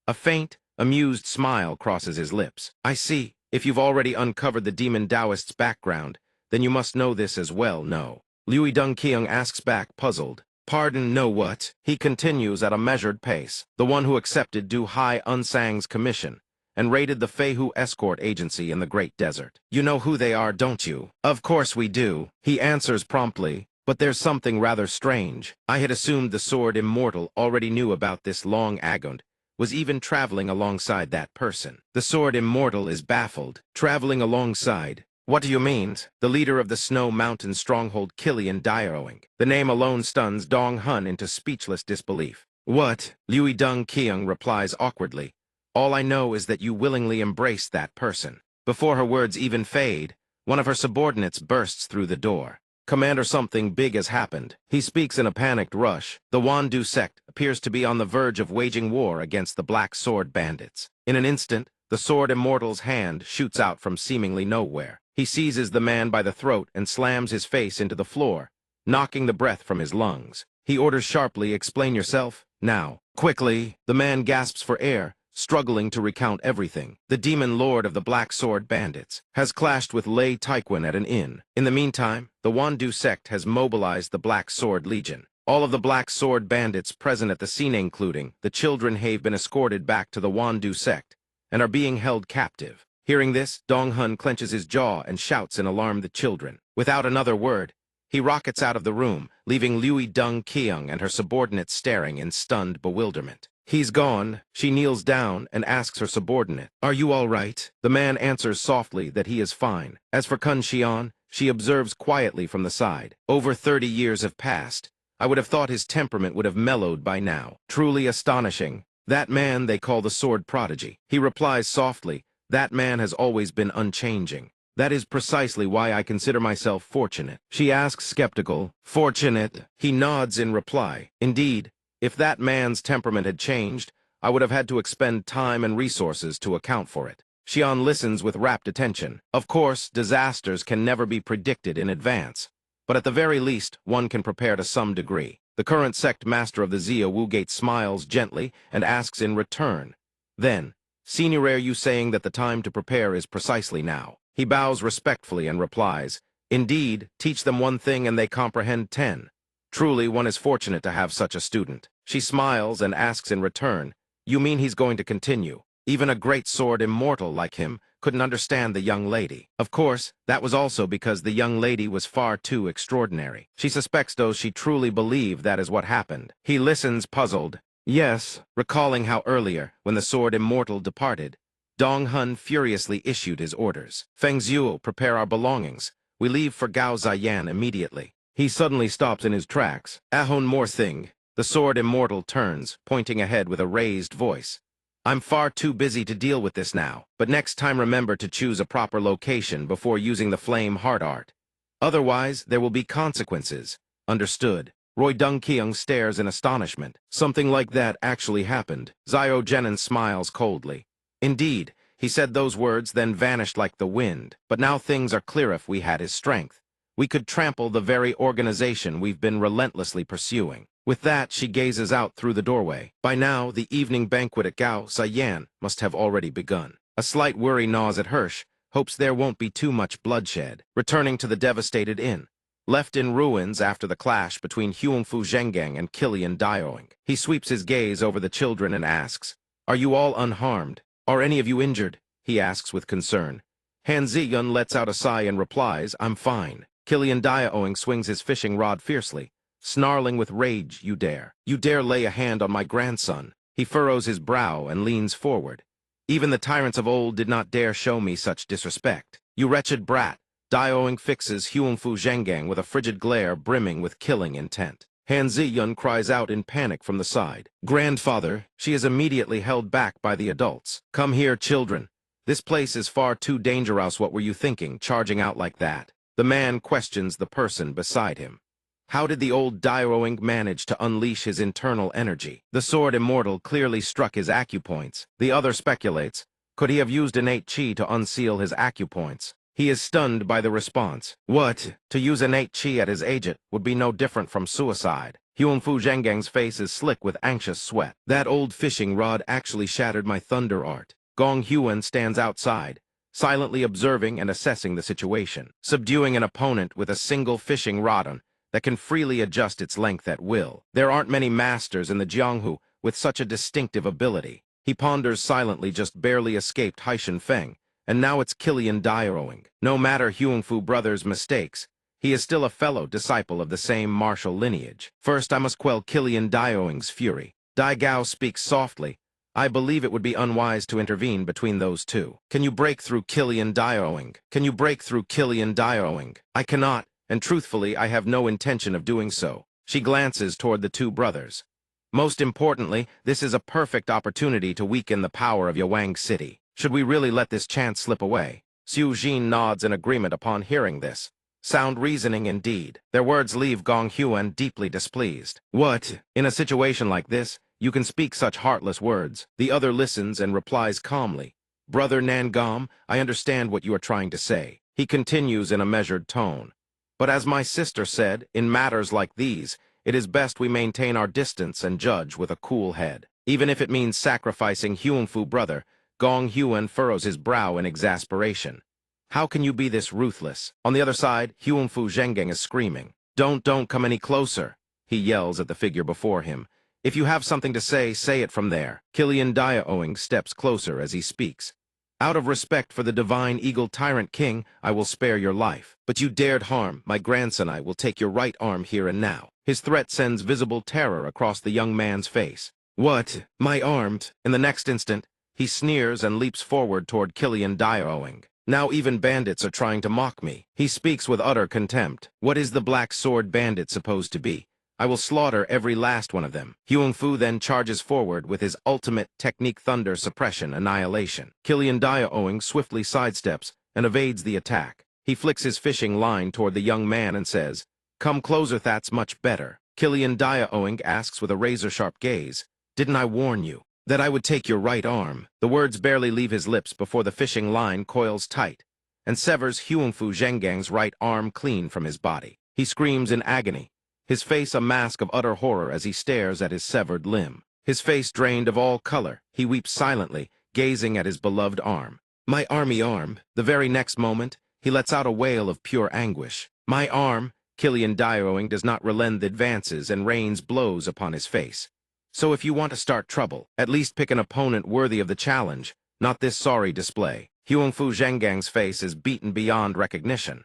A faint, amused smile crosses his lips. I see. If you've already uncovered the Demon Taoist's background, then you must know this as well, no? Liu Deng Keung asks back, puzzled. Pardon, no what? He continues at a measured pace. The one who accepted Du Hai Unsang's commission and raided the Feihu escort agency in the Great Desert. You know who they are, don't you? Of course we do. He answers promptly. But there's something rather strange. I had assumed the Sword Immortal already knew about this long Agond, was even traveling alongside that person. The Sword Immortal is baffled. Traveling alongside? What do you mean? The leader of the Snow Mountain stronghold Killian Dioing. The name alone stuns Dong Hun into speechless disbelief. What? Liu Deng Keung replies awkwardly. All I know is that you willingly embraced that person. Before her words even fade, one of her subordinates bursts through the door. Commander, something big has happened. He speaks in a panicked rush. The Wandu sect appears to be on the verge of waging war against the Black Sword bandits. In an instant, the Sword Immortal's hand shoots out from seemingly nowhere. He seizes the man by the throat and slams his face into the floor, knocking the breath from his lungs. He orders sharply, explain yourself, now. Quickly, the man gasps for air, struggling to recount everything. The demon lord of the Black Sword bandits has clashed with Lei Taekwon at an inn. In the meantime, the Wandu sect has mobilized the Black Sword Legion. All of the Black Sword bandits present at the scene, including the children, have been escorted back to the Wandu sect and are being held captive. Hearing this, Dong Hun clenches his jaw and shouts in alarm the children. Without another word, he rockets out of the room, leaving Liu Deng Keung and her subordinates staring in stunned bewilderment. He's gone. She kneels down and asks her subordinate, "Are you all right?" The man answers softly that he is fine. As for Kun Xian, she observes quietly from the side. Over 30 years have passed. I would have thought his temperament would have mellowed by now. Truly astonishing. That man they call the sword prodigy. He replies softly, "That man has always been unchanging. That is precisely why I consider myself fortunate." She asks skeptical, "Fortunate?" He nods in reply. Indeed, if that man's temperament had changed, I would have had to expend time and resources to account for it. Xian listens with rapt attention. Of course, disasters can never be predicted in advance, but at the very least, one can prepare to some degree. The current sect master of the Zia Wugate smiles gently and asks in return, "Then, Senior, are you saying that the time to prepare is precisely now?" He bows respectfully and replies, "Indeed, teach them one thing and they comprehend 10. Truly, one is fortunate to have such a student." She smiles and asks in return, "You mean he's going to continue? Even a great sword immortal like him couldn't understand the young lady." Of course, that was also because the young lady was far too extraordinary. She suspects those she truly believed that is what happened. He listens puzzled. Yes, recalling how earlier, when the sword immortal departed, Dong Hun furiously issued his orders. "Feng Zhuo, prepare our belongings. We leave for Gao Ziyan immediately." He suddenly stops in his tracks. "Ahon more thing." The sword immortal turns, pointing ahead with a raised voice. "I'm far too busy to deal with this now, but next time remember to choose a proper location before using the flame heart art. Otherwise, there will be consequences." Understood. Roy Dong-kyung stares in astonishment. Something like that actually happened. Zio Jenin smiles coldly. Indeed, he said those words, then vanished like the wind. But now things are clear. If we had his strength, we could trample the very organization we've been relentlessly pursuing. With that, she gazes out through the doorway. By now, the evening banquet at Gao Ziyan must have already begun. A slight worry gnaws at Hirsch, hopes there won't be too much bloodshed. Returning to the devastated inn, left in ruins after the clash between Huangfu Zhengang and Kilian Daoing, he sweeps his gaze over the children and asks, "Are you all unharmed? Are any of you injured?" he asks with concern. Han Ziyun lets out a sigh and replies, "I'm fine." Kilian Daoing swings his fishing rod fiercely, snarling with rage, "You dare lay a hand on my grandson." He furrows his brow and leans forward. "Even the tyrants of old did not dare show me such disrespect. You wretched brat." Daoing fixes Huangfu Zhengang with a frigid glare brimming with killing intent. Han Ziyun cries out in panic from the side, "Grandfather!" She is immediately held back by the adults. "Come here, children. This place is far too dangerous. What were you thinking, charging out like that?" The man questions the person beside him. How did the old Daoing manage to unleash his internal energy? The sword immortal clearly struck his acupoints. The other speculates, could he have used innate chi to unseal his acupoints? He is stunned by the response. What? To use innate chi at his agent would be no different from suicide. Huangfu Zhenggang's face is slick with anxious sweat. That old fishing rod actually shattered my thunder art. Gong Huan stands outside, silently observing and assessing the situation. Subduing an opponent with a single fishing rod that can freely adjust its length at will. There aren't many masters in the Jianghu with such a distinctive ability. He ponders silently, just barely escaped Haishan Feng, and now it's Kilian Daoing. No matter Huangfu brothers' mistakes, he is still a fellow disciple of the same martial lineage. First, I must quell Kilian Daoing's fury. Dai Gao speaks softly. "I believe it would be unwise to intervene between those two. Can you break through Kilian Daoing? Can you break through Kilian Daoing?" "I cannot. And truthfully, I have no intention of doing so." She glances toward the two brothers. "Most importantly, this is a perfect opportunity to weaken the power of Yawang City. Should we really let this chance slip away?" Xu Jin nods in agreement upon hearing this. Sound reasoning indeed. Their words leave Gong Huan deeply displeased. "What? In a situation like this, you can speak such heartless words." The other listens and replies calmly, "Brother Nangam, I understand what you are trying to say." He continues in a measured tone. "But as my sister said, in matters like these, it is best we maintain our distance and judge with a cool head. Even if it means sacrificing Huangfu brother." Gong Huan furrows his brow in exasperation. "How can you be this ruthless?" On the other side, Huangfu Zhengang is screaming. Don't come any closer," he yells at the figure before him. "If you have something to say, say it from there." Kilian Daoing steps closer as he speaks. "Out of respect for the divine eagle tyrant king, I will spare your life. But you dared harm my grandson, I will take your right arm here and now." His threat sends visible terror across the young man's face. What? My arm? In the next instant, he sneers and leaps forward toward Killian Dioing. Now even bandits are trying to mock me. He speaks with utter contempt. What is the black sword bandit supposed to be? I will slaughter every last one of them. Huang Fu then charges forward with his ultimate technique thunder suppression annihilation. Killian Dioing swiftly sidesteps and evades the attack. He flicks his fishing line toward the young man and says, "Come closer, that's much better." Killian Dioing asks with a razor-sharp gaze, "Didn't I warn you that I would take your right arm?" The words barely leave his lips before the fishing line coils tight and severs Huangfu Zhenggang's right arm clean from his body. He screams in agony, his face a mask of utter horror as he stares at his severed limb. His face drained of all color, he weeps silently, gazing at his beloved arm. "My army arm." The very next moment, he lets out a wail of pure anguish. "My arm." Killian Dioing does not relent the advances and rains blows upon his face. "So if you want to start trouble, at least pick an opponent worthy of the challenge, not this sorry display." Huangfu Zhenggang's face is beaten beyond recognition.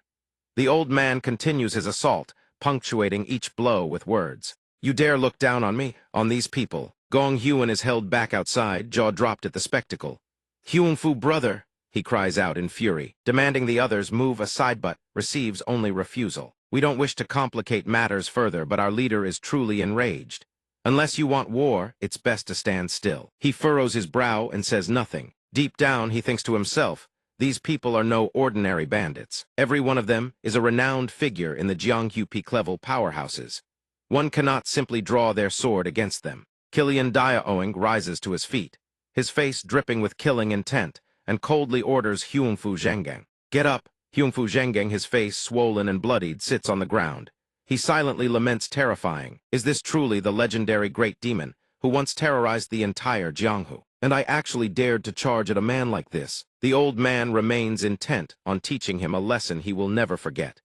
The old man continues his assault, punctuating each blow with words. "You dare look down on me, on these people?" Gong Huan is held back outside, jaw dropped at the spectacle. "Huangfu, brother!" he cries out in fury, demanding the others move aside but receives only refusal. "We don't wish to complicate matters further, but our leader is truly enraged. Unless you want war, it's best to stand still." He furrows his brow and says nothing. Deep down, he thinks to himself, these people are no ordinary bandits. Every one of them is a renowned figure in the Jianghu peak level powerhouses. One cannot simply draw their sword against them. Killian Dioing rises to his feet, his face dripping with killing intent, and coldly orders Huangfu Zhenggang, "Get up." Huangfu Zhenggang, his face swollen and bloodied, sits on the ground. He silently laments, terrifying. Is this truly the legendary great demon who once terrorized the entire Jianghu? And I actually dared to charge at a man like this. The old man remains intent on teaching him a lesson he will never forget.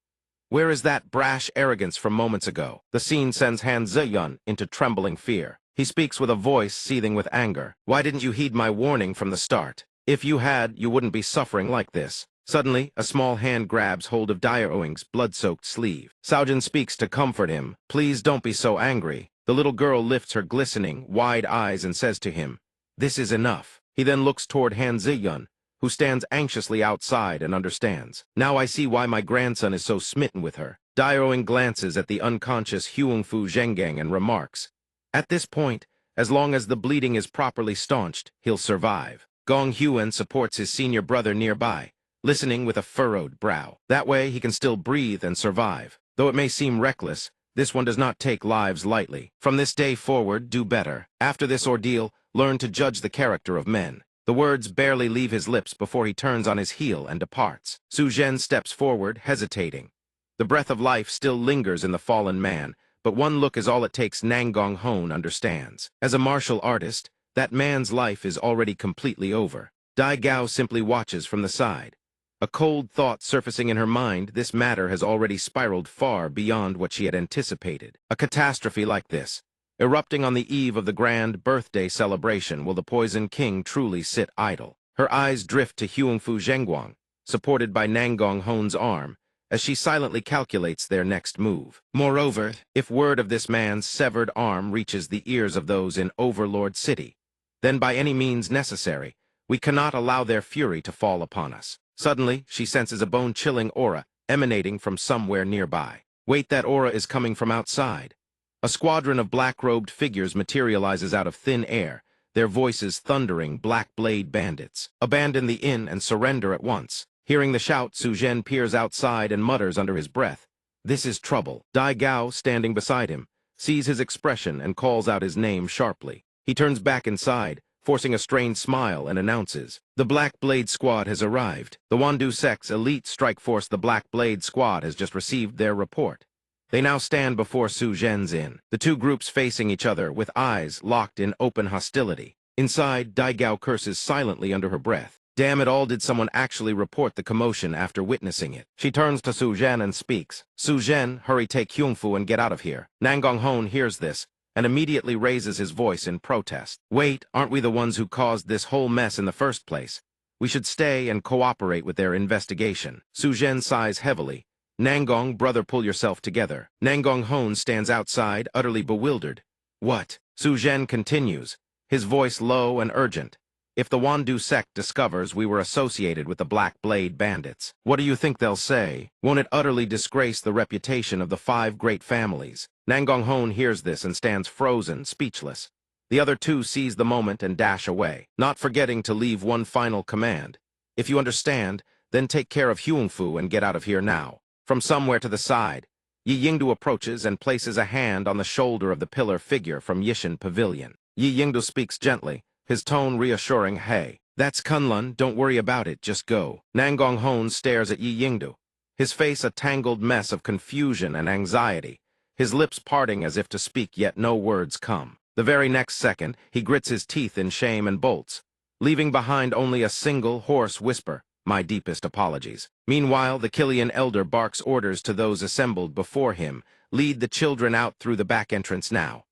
Where is that brash arrogance from moments ago? The scene sends Han Ziyun into trembling fear. He speaks with a voice seething with anger. "Why didn't you heed my warning from the start? If you had, you wouldn't be suffering like this." Suddenly, a small hand grabs hold of Dioing's blood-soaked sleeve. Saojin speaks to comfort him. "Please don't be so angry." The little girl lifts her glistening, wide eyes and says to him, "This is enough." He then looks toward Han Ziyun, who stands anxiously outside and understands. "Now I see why my grandson is so smitten with her." Dioing glances at the unconscious Huangfu Zhenggang and remarks, "At this point, as long as the bleeding is properly staunched, he'll survive." Gong Huan supports his senior brother nearby, listening with a furrowed brow. That way he can still breathe and survive. Though it may seem reckless, this one does not take lives lightly. From this day forward, do better. After this ordeal, learn to judge the character of men. The words barely leave his lips before he turns on his heel and departs. Su Zhen steps forward, hesitating. The breath of life still lingers in the fallen man, but one look is all it takes. Nangong Hon understands. As a martial artist, that man's life is already completely over. Dai Gao simply watches from the side. A cold thought surfacing in her mind, this matter has already spiraled far beyond what she had anticipated. A catastrophe like this, erupting on the eve of the grand birthday celebration, will the Poison King truly sit idle? Her eyes drift to Huangfu Zhenguang, supported by Nangong Hon's arm, as she silently calculates their next move. Moreover, if word of this man's severed arm reaches the ears of those in Overlord City, then by any means necessary, we cannot allow their fury to fall upon us. Suddenly, she senses a bone-chilling aura emanating from somewhere nearby. Wait, that aura is coming from outside. A squadron of black-robed figures materializes out of thin air, their voices thundering black blade bandits. Abandon the inn and surrender at once. Hearing the shout, Su Zhen peers outside and mutters under his breath, "This is trouble." Dai Gao, standing beside him, sees his expression and calls out his name sharply. He turns back inside, forcing a strained smile, and announces, "The Black Blade Squad has arrived. The Wandu Sect's elite strike force, the Black Blade Squad, has just received their report." They now stand before Su Zhen's inn, the two groups facing each other with eyes locked in open hostility. Inside, Dai Gao curses silently under her breath. Damn it all, did someone actually report the commotion after witnessing it? She turns to Su Zhen and speaks. "Su Zhen, hurry, take Huangfu and get out of here." Nangong Hon hears this and immediately raises his voice in protest. "Wait, aren't we the ones who caused this whole mess in the first place? We should stay and cooperate with their investigation." Su Zhen sighs heavily. "Nangong, brother, pull yourself together." Nangong Hon stands outside, utterly bewildered. "What? Su Zhen continues, his voice low and urgent. If the Wandu sect discovers we were associated with the Black Blade bandits, what do you think they'll say? Won't it utterly disgrace the reputation of the 5 great families? Nangonghon hears this and stands frozen, speechless. The other 2 seize the moment and dash away, not forgetting to leave one final command. If you understand, then take care of Huangfu and get out of here now. From somewhere to the side, Yi Yingdu approaches and places a hand on the shoulder of the pillar figure from Yishan Pavilion. Yi Yingdu speaks gently, his tone reassuring, "Hey, that's Kunlun, don't worry about it, just go." Nangonghon stares at Yi Yingdu, his face a tangled mess of confusion and anxiety, his lips parting as if to speak yet no words come. The very next second, he grits his teeth in shame and bolts, leaving behind only a single hoarse whisper, "My deepest apologies." Meanwhile, the Killian elder barks orders to those assembled before him, "Lead the children out through the back entrance now."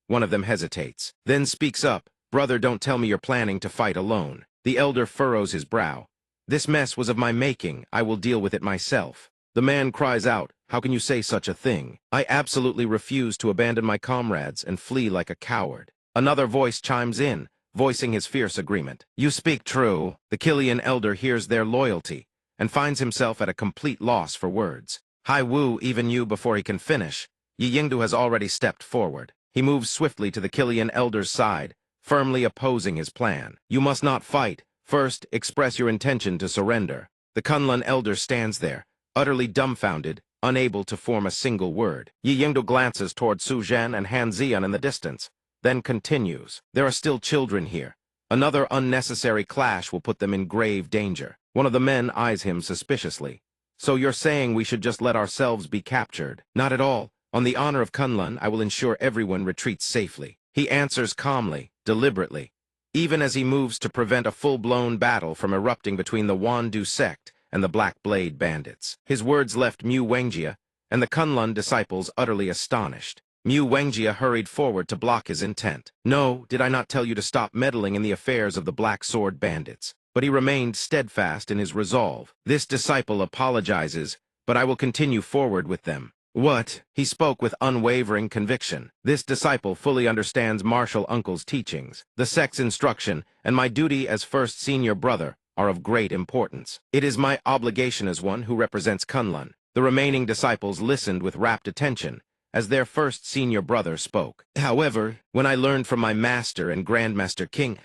One of them hesitates, then speaks up, "Brother, don't tell me you're planning to fight alone." The elder furrows his brow. "This mess was of my making, I will deal with it myself." The man cries out, "How can you say such a thing? I absolutely refuse to abandon my comrades and flee like a coward." Another voice chimes in, voicing his fierce agreement. "You speak true." The Killian elder hears their loyalty and finds himself at a complete loss for words. "Hai Wu, even you before he can finish." Yi Yingdu has already stepped forward. He moves swiftly to the Killian elder's side, firmly opposing his plan. "You must not fight. First, express your intention to surrender." The Kunlun elder stands there, utterly dumbfounded, unable to form a single word. Yi Yingdu glances toward Su Zhen and Han Zian in the distance, then continues, "There are still children here. Another unnecessary clash will put them in grave danger." One of the men eyes him suspiciously. "So you're saying we should just let ourselves be captured?" "Not at all. On the honor of Kunlun, I will ensure everyone retreats safely." He answers calmly, deliberately, even as he moves to prevent a full-blown battle from erupting between the Wandu sect and the Black Blade bandits. His words left Mu Wengjia and the Kunlun disciples utterly astonished. Mu Wengjia hurried forward to block his intent. "No, did I not tell you to stop meddling in the affairs of the Black Sword bandits?" But he remained steadfast in his resolve. "This disciple apologizes, but I will continue forward with them." "What?" He spoke with unwavering conviction. "This disciple fully understands martial uncle's teachings. The sect's instruction and my duty as first senior brother are of great importance. It is my obligation as one who represents Kunlun." The remaining disciples listened with rapt attention as their first senior brother spoke. "However, when I learned from my master and grandmaster King,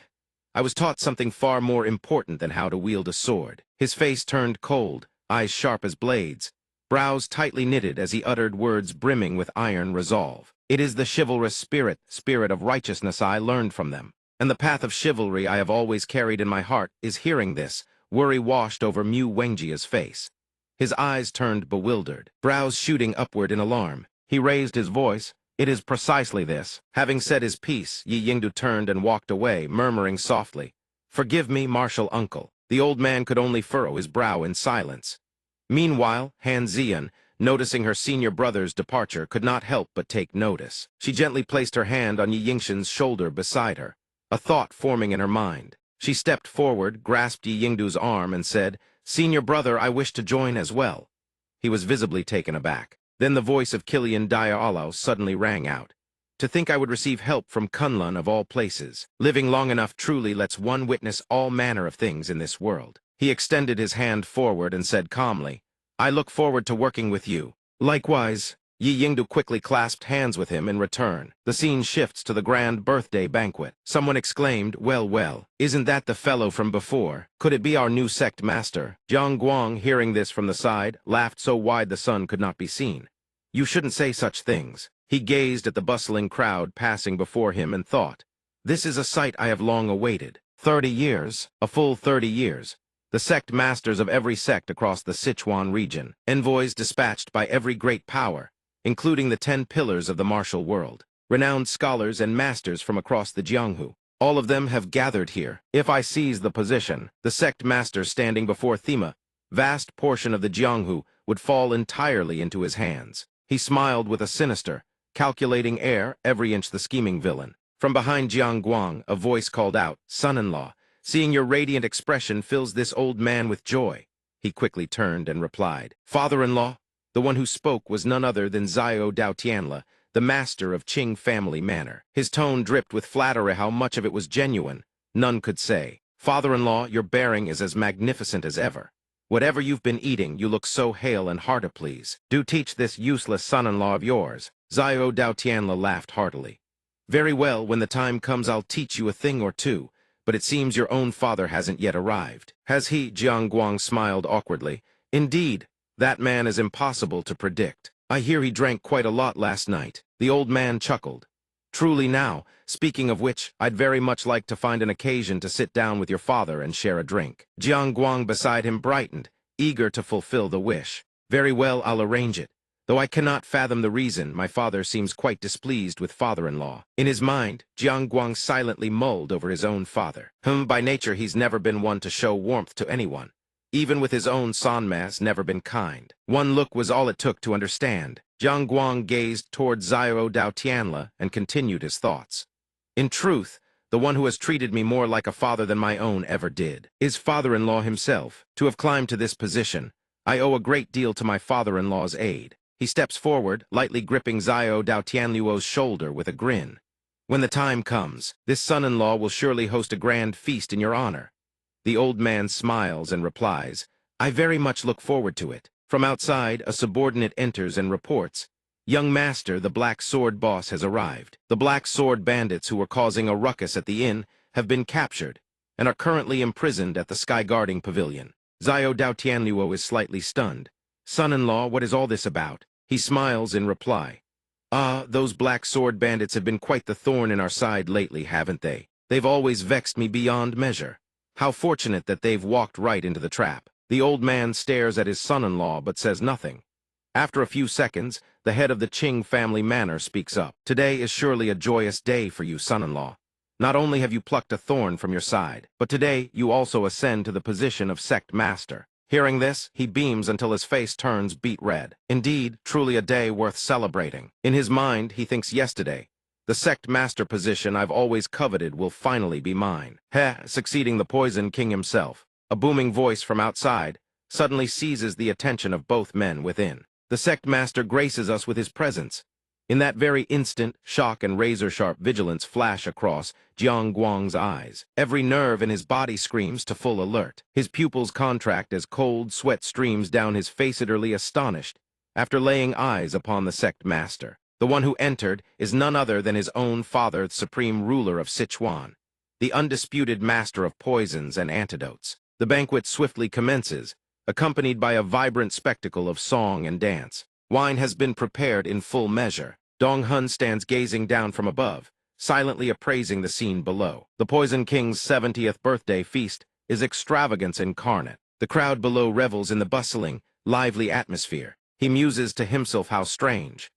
I was taught something far more important than how to wield a sword." His face turned cold, eyes sharp as blades, brows tightly knitted as he uttered words brimming with iron resolve. "It is the chivalrous spirit of righteousness I learned from them. And the path of chivalry I have always carried in my heart is." Hearing this, worry washed over Mu Wengjia's face. His eyes turned bewildered, brows shooting upward in alarm. He raised his voice, "It is precisely this." Having said his piece, Yi Yingdu turned and walked away, murmuring softly, "Forgive me, martial uncle." The old man could only furrow his brow in silence. Meanwhile, Han Zian, noticing her senior brother's departure, could not help but take notice. She gently placed her hand on Yi Yingshan's shoulder beside her, a thought forming in her mind. She stepped forward, grasped Yi Yingdu's arm, and said, "Senior brother, I wish to join as well." He was visibly taken aback. Then the voice of Killian Diaolo suddenly rang out. "To think I would receive help from Kunlun of all places. Living long enough truly lets one witness all manner of things in this world." He extended his hand forward and said calmly, "I look forward to working with you." "Likewise." Yi Yingdu quickly clasped hands with him in return. The scene shifts to the grand birthday banquet. Someone exclaimed, well, isn't that the fellow from before? Could it be our new sect master?" Jiang Guang, hearing this from the side, laughed so wide the sun could not be seen. "You shouldn't say such things." He gazed at the bustling crowd passing before him and thought, "This is a sight I have long awaited. 30 years, a full 30 years. The sect masters of every sect across the Sichuan region, envoys dispatched by every great power, including the 10 pillars of the martial world, renowned scholars and masters from across the Jianghu. All of them have gathered here. If I seize the position, the sect master standing before Thema, vast portion of the Jianghu would fall entirely into his hands." He smiled with a sinister, calculating air, every inch the scheming villain. From behind Jiang Guang, a voice called out, "Son-in-law, seeing your radiant expression fills this old man with joy." He quickly turned and replied, "Father-in-law." The one who spoke was none other than Zhao Dao Tianla, the master of Qing family manor. His tone dripped with flattery. How much of it was genuine, none could say. Father-in-law, your bearing is as magnificent as ever. Whatever you've been eating, you look so hale and hearty, please. Do teach this useless son-in-law of yours. Xiao Dao Tianla laughed heartily. Very well, when the time comes I'll teach you a thing or two, but it seems your own father hasn't yet arrived. Has he? Jiang Guang smiled awkwardly. Indeed, that man is impossible to predict. I hear he drank quite a lot last night. The old man chuckled. Truly now, speaking of which, I'd very much like to find an occasion to sit down with your father and share a drink. Jiang Guang beside him brightened, eager to fulfill the wish. Very well, I'll arrange it. Though I cannot fathom the reason, my father seems quite displeased with father-in-law. In his mind, Jiang Guang silently mulled over his own father. By nature he's never been one to show warmth to anyone. Even with his own Sanmas never been kind. One look was all it took to understand. Jiang Guang gazed toward Xiao Dao Tianla and continued his thoughts. In truth, the one who has treated me more like a father than my own ever did is father-in-law himself. To have climbed to this position, I owe a great deal to my father-in-law's aid. He steps forward, lightly gripping Xiao Dao Tianluo's shoulder with a grin. When the time comes, this son-in-law will surely host a grand feast in your honor. The old man smiles and replies, I very much look forward to it. From outside, a subordinate enters and reports, Young master, the Black Sword boss has arrived. The Black Sword bandits who were causing a ruckus at the inn have been captured and are currently imprisoned at the Sky Guarding Pavilion. Xiao Dao Tianluo is slightly stunned. Son-in-law, what is all this about? He smiles in reply. Those Black Sword bandits have been quite the thorn in our side lately, haven't they? They've always vexed me beyond measure. How fortunate that they've walked right into the trap. The old man stares at his son-in-law but says nothing. After a few seconds, the head of the Qing family manor speaks up. Today is surely a joyous day for you, son-in-law. Not only have you plucked a thorn from your side, but today you also ascend to the position of sect master. Hearing this, he beams until his face turns beet red. Indeed, truly a day worth celebrating. In his mind, he thinks yesterday, the sect master position I've always coveted will finally be mine. Succeeding the Poison King himself. A booming voice from outside suddenly seizes the attention of both men within. The sect master graces us with his presence. In that very instant, shock and razor-sharp vigilance flash across Jiang Guang's eyes. Every nerve in his body screams to full alert. His pupils contract as cold sweat streams down his face, utterly astonished, after laying eyes upon the sect master. The one who entered is none other than his own father, the supreme ruler of Sichuan, the undisputed master of poisons and antidotes. The banquet swiftly commences, accompanied by a vibrant spectacle of song and dance. Wine has been prepared in full measure. Dong Hun stands gazing down from above, silently appraising the scene below. The Poison King's 70th birthday feast is extravagance incarnate. The crowd below revels in the bustling, lively atmosphere. He muses to himself how strange.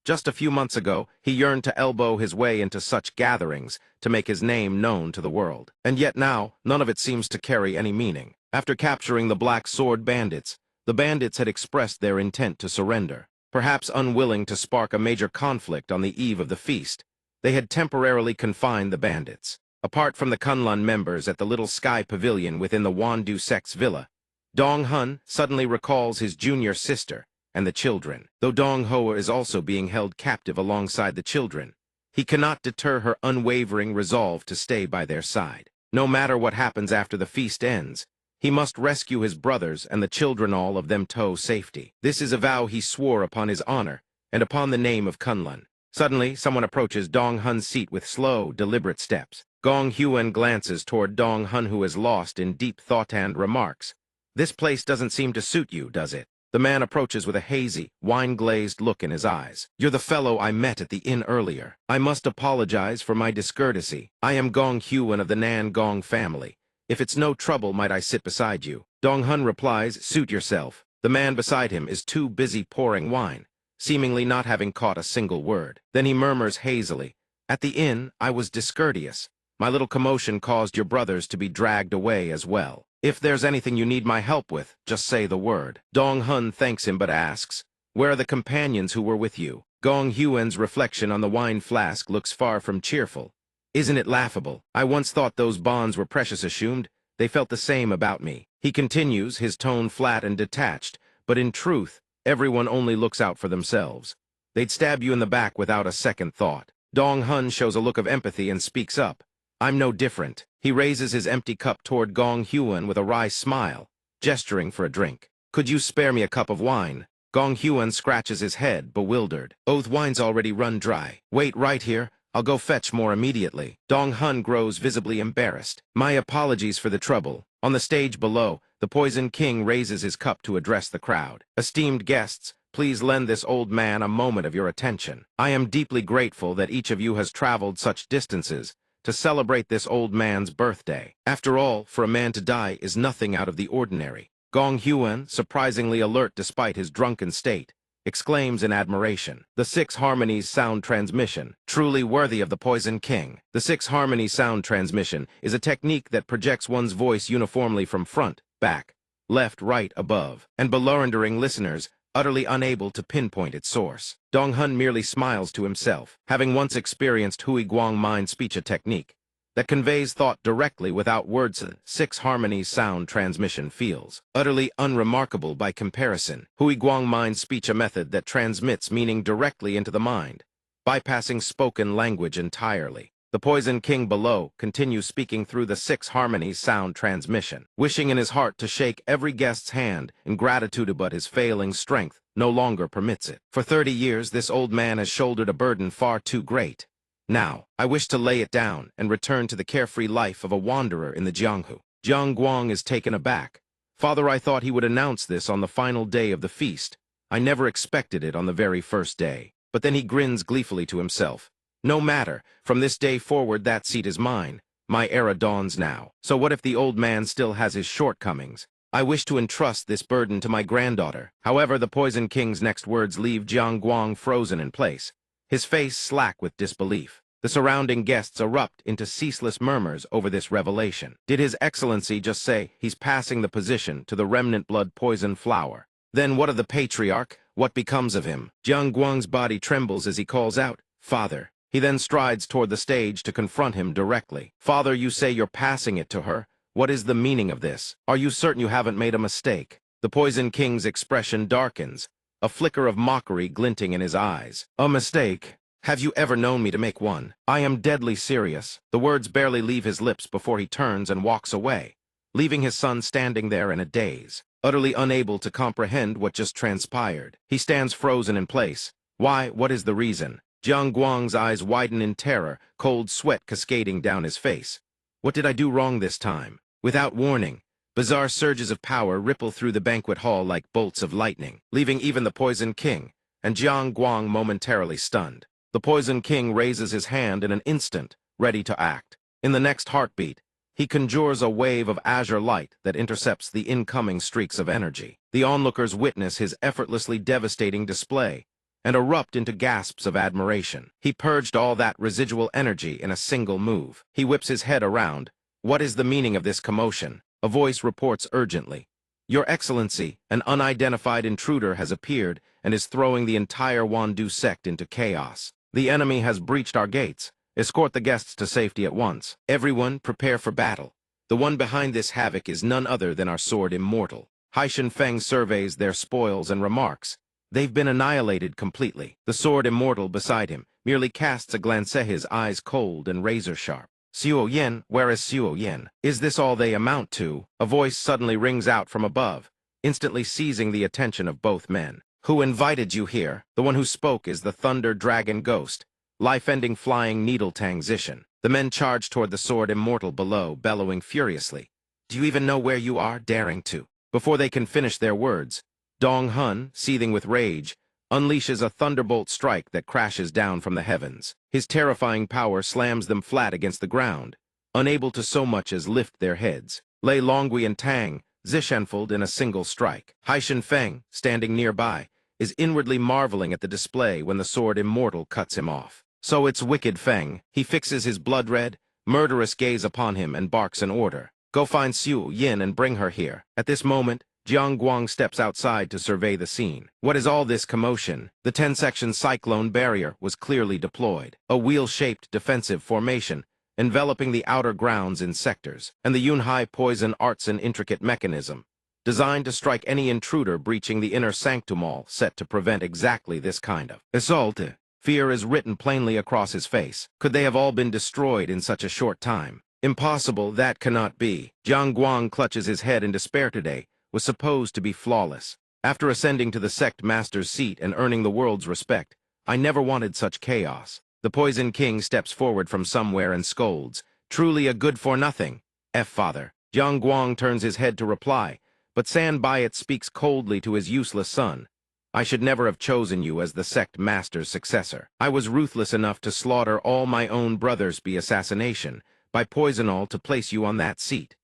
Just a few months ago, he yearned to elbow his way into such gatherings to make his name known to the world. And yet now, none of it seems to carry any meaning. After capturing the Black Sword bandits, the bandits had expressed their intent to surrender. Perhaps unwilling to spark a major conflict on the eve of the feast, they had temporarily confined the bandits. Apart from the Kunlun members at the little sky pavilion within the Wandu sect's villa, Dong Hun suddenly recalls his junior sister and the children. Though Dong Hoa is also being held captive alongside the children, he cannot deter her unwavering resolve to stay by their side. No matter what happens after the feast ends, he must rescue his brothers and the children, all of them to safety. This is a vow he swore upon his honor and upon the name of Kunlun. Suddenly, someone approaches Dong Hun's seat with slow, deliberate steps. Gong Huan glances toward Dong Hun, who is lost in deep thought, and remarks, "This place doesn't seem to suit you, does it?" The man approaches with a hazy, wine-glazed look in his eyes. "You're the fellow I met at the inn earlier. I must apologize for my discourtesy. I am Gong Huan of the Nan Gong family. If it's no trouble, might I sit beside you?" Dong Hun replies, "Suit yourself." The man beside him is too busy pouring wine, seemingly not having caught a single word. Then he murmurs hazily, "At the inn, I was discourteous. My little commotion caused your brothers to be dragged away as well. If there's anything you need my help with, just say the word." Dong Hun thanks him but asks, "Where are the companions who were with you?" Gong Huan's reflection on the wine flask looks far from cheerful. "Isn't it laughable? I once thought those bonds were precious assumed. They felt the same about me." He continues, his tone flat and detached, but in truth, everyone only looks out for themselves. they'd stab you in the back without a second thought. Dong Hun shows a look of empathy and speaks up. I'm no different. He raises his empty cup toward Gong Huan with a wry smile, gesturing for a drink. Could you spare me a cup of wine? Gong Huan scratches his head, bewildered. Oath wine's already run dry. Wait right here. I'll go fetch more immediately. Dong Hun grows visibly embarrassed. My apologies for the trouble. On the stage below, the Poison King raises his cup to address the crowd. Esteemed guests, please lend this old man a moment of your attention. I am deeply grateful that each of you has traveled such distances to celebrate this old man's birthday. After all, for a man to die is nothing out of the ordinary. Gong Huan, surprisingly alert despite his drunken state, exclaims in admiration. The Six Harmonies Sound Transmission, truly worthy of the Poison King. The Six Harmonies Sound Transmission is a technique that projects one's voice uniformly from front, back, left, right, above, and below, rendering listeners utterly unable to pinpoint its source. Dong Hun merely smiles to himself, having once experienced Hui Guang mind speech, a technique that conveys thought directly without words. Six Harmonies Sound Transmission feels utterly unremarkable by comparison. Hui Guang mind speech, a method that transmits meaning directly into the mind, bypassing spoken language entirely. The Poison King below continues speaking through the Six Harmonies Sound Transmission, wishing in his heart to shake every guest's hand in gratitude, but his failing strength no longer permits it. For 30 years, this old man has shouldered a burden far too great. Now, I wish to lay it down and return to the carefree life of a wanderer in the Jianghu. Jiang Guang is taken aback. Father, I thought he would announce this on the final day of the feast. I never expected it on the very first day. But then he grins gleefully to himself. No matter, from this day forward that seat is mine. My era dawns now. So what if the old man still has his shortcomings? I wish to entrust this burden to my granddaughter. However, the Poison King's next words leave Jiang Guang frozen in place, his face slack with disbelief. The surrounding guests erupt into ceaseless murmurs over this revelation. Did His Excellency just say he's passing the position to the remnant blood poison flower? Then what of the patriarch? What becomes of him? Jiang Guang's body trembles as he calls out, Father. He then strides toward the stage to confront him directly. Father, you say you're passing it to her. What is the meaning of this? Are you certain you haven't made a mistake? The Poison King's expression darkens, a flicker of mockery glinting in his eyes. A mistake? Have you ever known me to make one? I am deadly serious. The words barely leave his lips before he turns and walks away, leaving his son standing there in a daze, utterly unable to comprehend what just transpired. He stands frozen in place. Why? What is the reason? Jiang Guang's eyes widen in terror, cold sweat cascading down his face. What did I do wrong this time? Without warning, bizarre surges of power ripple through the banquet hall like bolts of lightning, leaving even the Poison King and Jiang Guang momentarily stunned. The Poison King raises his hand in an instant, ready to act. In the next heartbeat, he conjures a wave of azure light that intercepts the incoming streaks of energy. The onlookers witness his effortlessly devastating display and erupt into gasps of admiration. He purged all that residual energy in a single move. He whips his head around. What is the meaning of this commotion? A voice reports urgently. Your Excellency, an unidentified intruder has appeared and is throwing the entire Wandu sect into chaos. The enemy has breached our gates. Escort the guests to safety at once. Everyone, prepare for battle. The one behind this havoc is none other than our sword immortal. Haishan Feng surveys their spoils and remarks. They've been annihilated completely. The sword immortal beside him merely casts a glance, his eyes cold and razor-sharp. Xiao Yin, where is Xiao Yin? Is this all they amount to? A voice suddenly rings out from above, instantly seizing the attention of both men. Who invited you here? The one who spoke is the Thunder Dragon Ghost, life-ending flying needle Tang Zishan. The men charge toward the sword immortal below, bellowing furiously. Do you even know where you are, daring to? Before they can finish their words, Dong Hun, seething with rage, unleashes a thunderbolt strike that crashes down from the heavens. His terrifying power slams them flat against the ground, unable to so much as lift their heads. Lei Longui and Tang Zishenfold in a single strike. Haishan Feng, standing nearby, is inwardly marveling at the display when the sword immortal cuts him off. So it's wicked Feng. He fixes his blood-red, murderous gaze upon him and barks an order. Go find Xiao Yin and bring her here. At this moment, Jiang Guang steps outside to survey the scene. What is all this commotion? The 10-section cyclone barrier was clearly deployed, a wheel-shaped defensive formation, enveloping the outer grounds in sectors, and the Yunhai poison arts and intricate mechanism, designed to strike any intruder breaching the inner sanctum, all set to prevent exactly this kind of assault. Fear is written plainly across his face. Could they have all been destroyed in such a short time? Impossible, that cannot be. Jiang Guang clutches his head in despair. Today was supposed to be flawless. After ascending to the sect master's seat and earning the world's respect, I never wanted such chaos. The Poison King steps forward from somewhere and scolds. Truly a good-for-nothing. Father. Jiang Guang turns his head to reply, but San Biat speaks coldly to his useless son. I should never have chosen you as the sect master's successor. I was ruthless enough to slaughter all my own brothers by assassination, by poisonol to place you on that seat.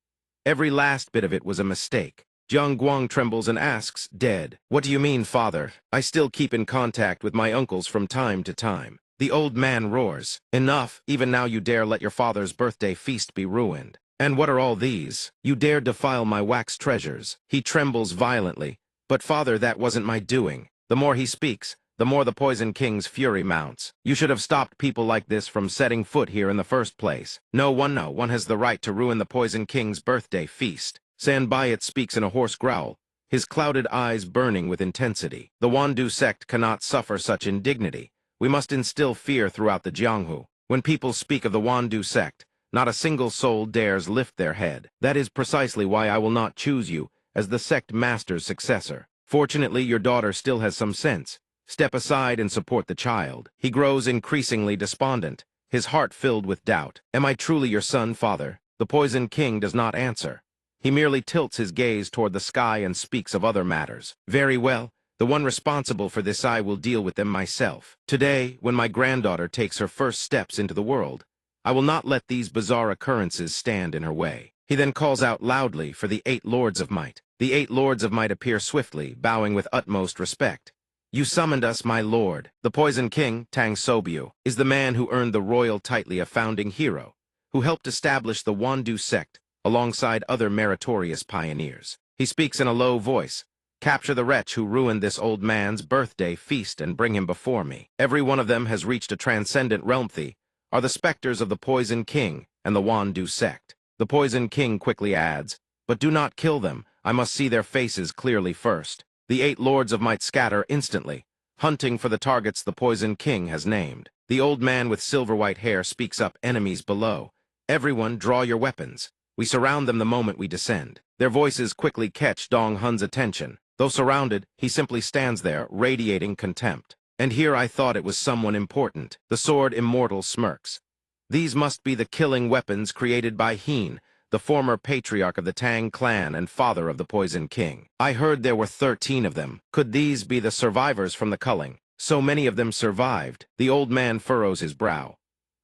Every last bit of it was a mistake. Jiang Guang trembles and asks, dead. What do you mean, father? I still keep in contact with my uncles from time to time. The old man roars. Enough, even now you dare let your father's birthday feast be ruined. And what are all these? You dare defile my wax treasures. He trembles violently. But father, that wasn't my doing. The more he speaks, the more the Poison King's fury mounts. You should have stopped people like this from setting foot here in the first place. No one has the right to ruin the Poison King's birthday feast. San Biat speaks in a hoarse growl, his clouded eyes burning with intensity. The Wandu sect cannot suffer such indignity. We must instill fear throughout the Jianghu. When people speak of the Wandu sect, not a single soul dares lift their head. That is precisely why I will not choose you as the sect master's successor. Fortunately, your daughter still has some sense. Step aside and support the child. He grows increasingly despondent, his heart filled with doubt. Am I truly your son, father? The Poison King does not answer. He merely tilts his gaze toward the sky and speaks of other matters. Very well. The one responsible for this, I will deal with them myself. Today, when my granddaughter takes her first steps into the world, I will not let these bizarre occurrences stand in her way. He then calls out loudly for the 8 Lords of Might. The 8 Lords of Might appear swiftly, bowing with utmost respect. You summoned us, my lord. The Poison King, Tang Sobyu, is the man who earned the royal title, a founding hero, who helped establish the Wandu sect alongside other meritorious pioneers. He speaks in a low voice. Capture the wretch who ruined this old man's birthday feast and bring him before me. Every one of them has reached a transcendent realm. They are the specters of the Poison King and the Wandu sect. The Poison King quickly adds, but do not kill them. I must see their faces clearly first. The 8 Lords of Might scatter instantly, hunting for the targets the Poison King has named. The old man with silver-white hair speaks up, enemies below. Everyone, draw your weapons. We surround them the moment we descend. Their voices quickly catch Dong Hun's attention. Though surrounded, he simply stands there, radiating contempt. And here I thought it was someone important. The sword immortal smirks. These must be the killing weapons created by Heen, the former patriarch of the Tang clan and father of the Poison King. I heard there were 13 of them. Could these be the survivors from the culling? So many of them survived. The old man furrows his brow.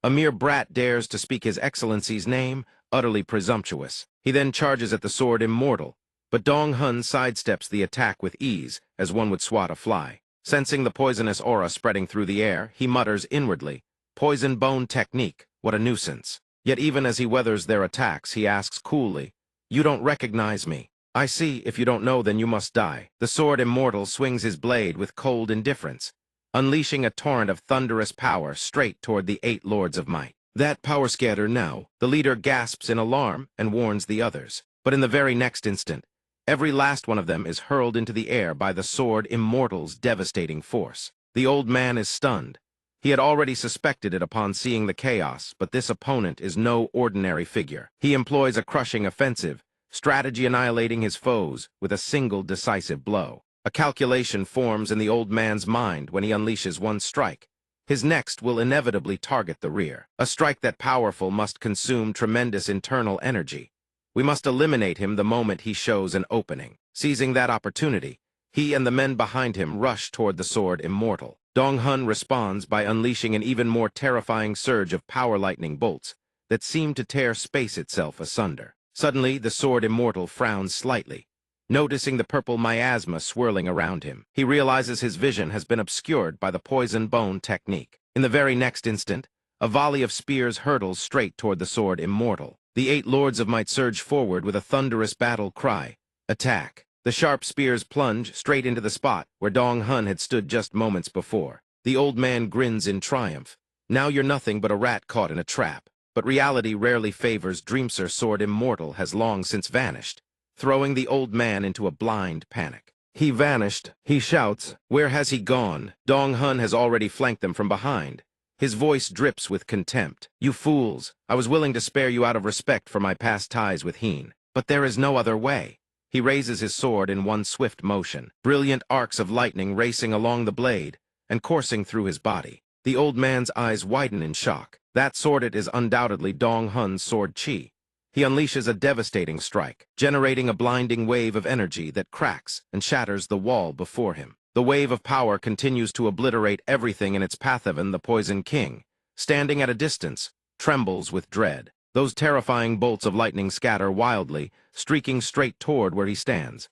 A mere brat dares to speak His Excellency's name, utterly presumptuous. He then charges at the sword immortal, but Dong Hun sidesteps the attack with ease, as one would swat a fly. Sensing the poisonous aura spreading through the air, he mutters inwardly, poison bone technique, what a nuisance. Yet even as he weathers their attacks, he asks coolly, you don't recognize me. I see, if you don't know, then you must die. The sword immortal swings his blade with cold indifference, unleashing a torrent of thunderous power straight toward the 8 Lords of Might. That power scatter now, the leader gasps in alarm and warns the others. But in the very next instant, every last one of them is hurled into the air by the sword immortal's devastating force. The old man is stunned. He had already suspected it upon seeing the chaos, but this opponent is no ordinary figure. He employs a crushing offensive, strategy annihilating his foes with a single decisive blow. A calculation forms in the old man's mind when he unleashes one strike. His next will inevitably target the rear. A strike that powerful must consume tremendous internal energy. We must eliminate him the moment he shows an opening. Seizing that opportunity, he and the men behind him rush toward the sword immortal. Dong Hun responds by unleashing an even more terrifying surge of power lightning bolts that seem to tear space itself asunder. Suddenly, the sword immortal frowns slightly, noticing the purple miasma swirling around him. He realizes his vision has been obscured by the poison bone technique. In the very next instant, a volley of spears hurtles straight toward the sword immortal. The 8 Lords of Might surge forward with a thunderous battle cry. Attack! The sharp spears plunge straight into the spot where Dong Hun had stood just moments before. The old man grins in triumph. Now you're nothing but a rat caught in a trap. But reality rarely favors Dreamser. Sword immortal has long since vanished, throwing the old man into a blind panic. He vanished, he shouts. Where has he gone? Dong Hun has already flanked them from behind. His voice drips with contempt. You fools, I was willing to spare you out of respect for my past ties with Heen. But there is no other way. He raises his sword in one swift motion, brilliant arcs of lightning racing along the blade and coursing through his body. The old man's eyes widen in shock. That sword is undoubtedly Dong Hun's sword chi. He unleashes a devastating strike, generating a blinding wave of energy that cracks and shatters the wall before him. The wave of power continues to obliterate everything in its path. Even the Poison King, standing at a distance, trembles with dread. Those terrifying bolts of lightning scatter wildly, streaking straight toward where he stands.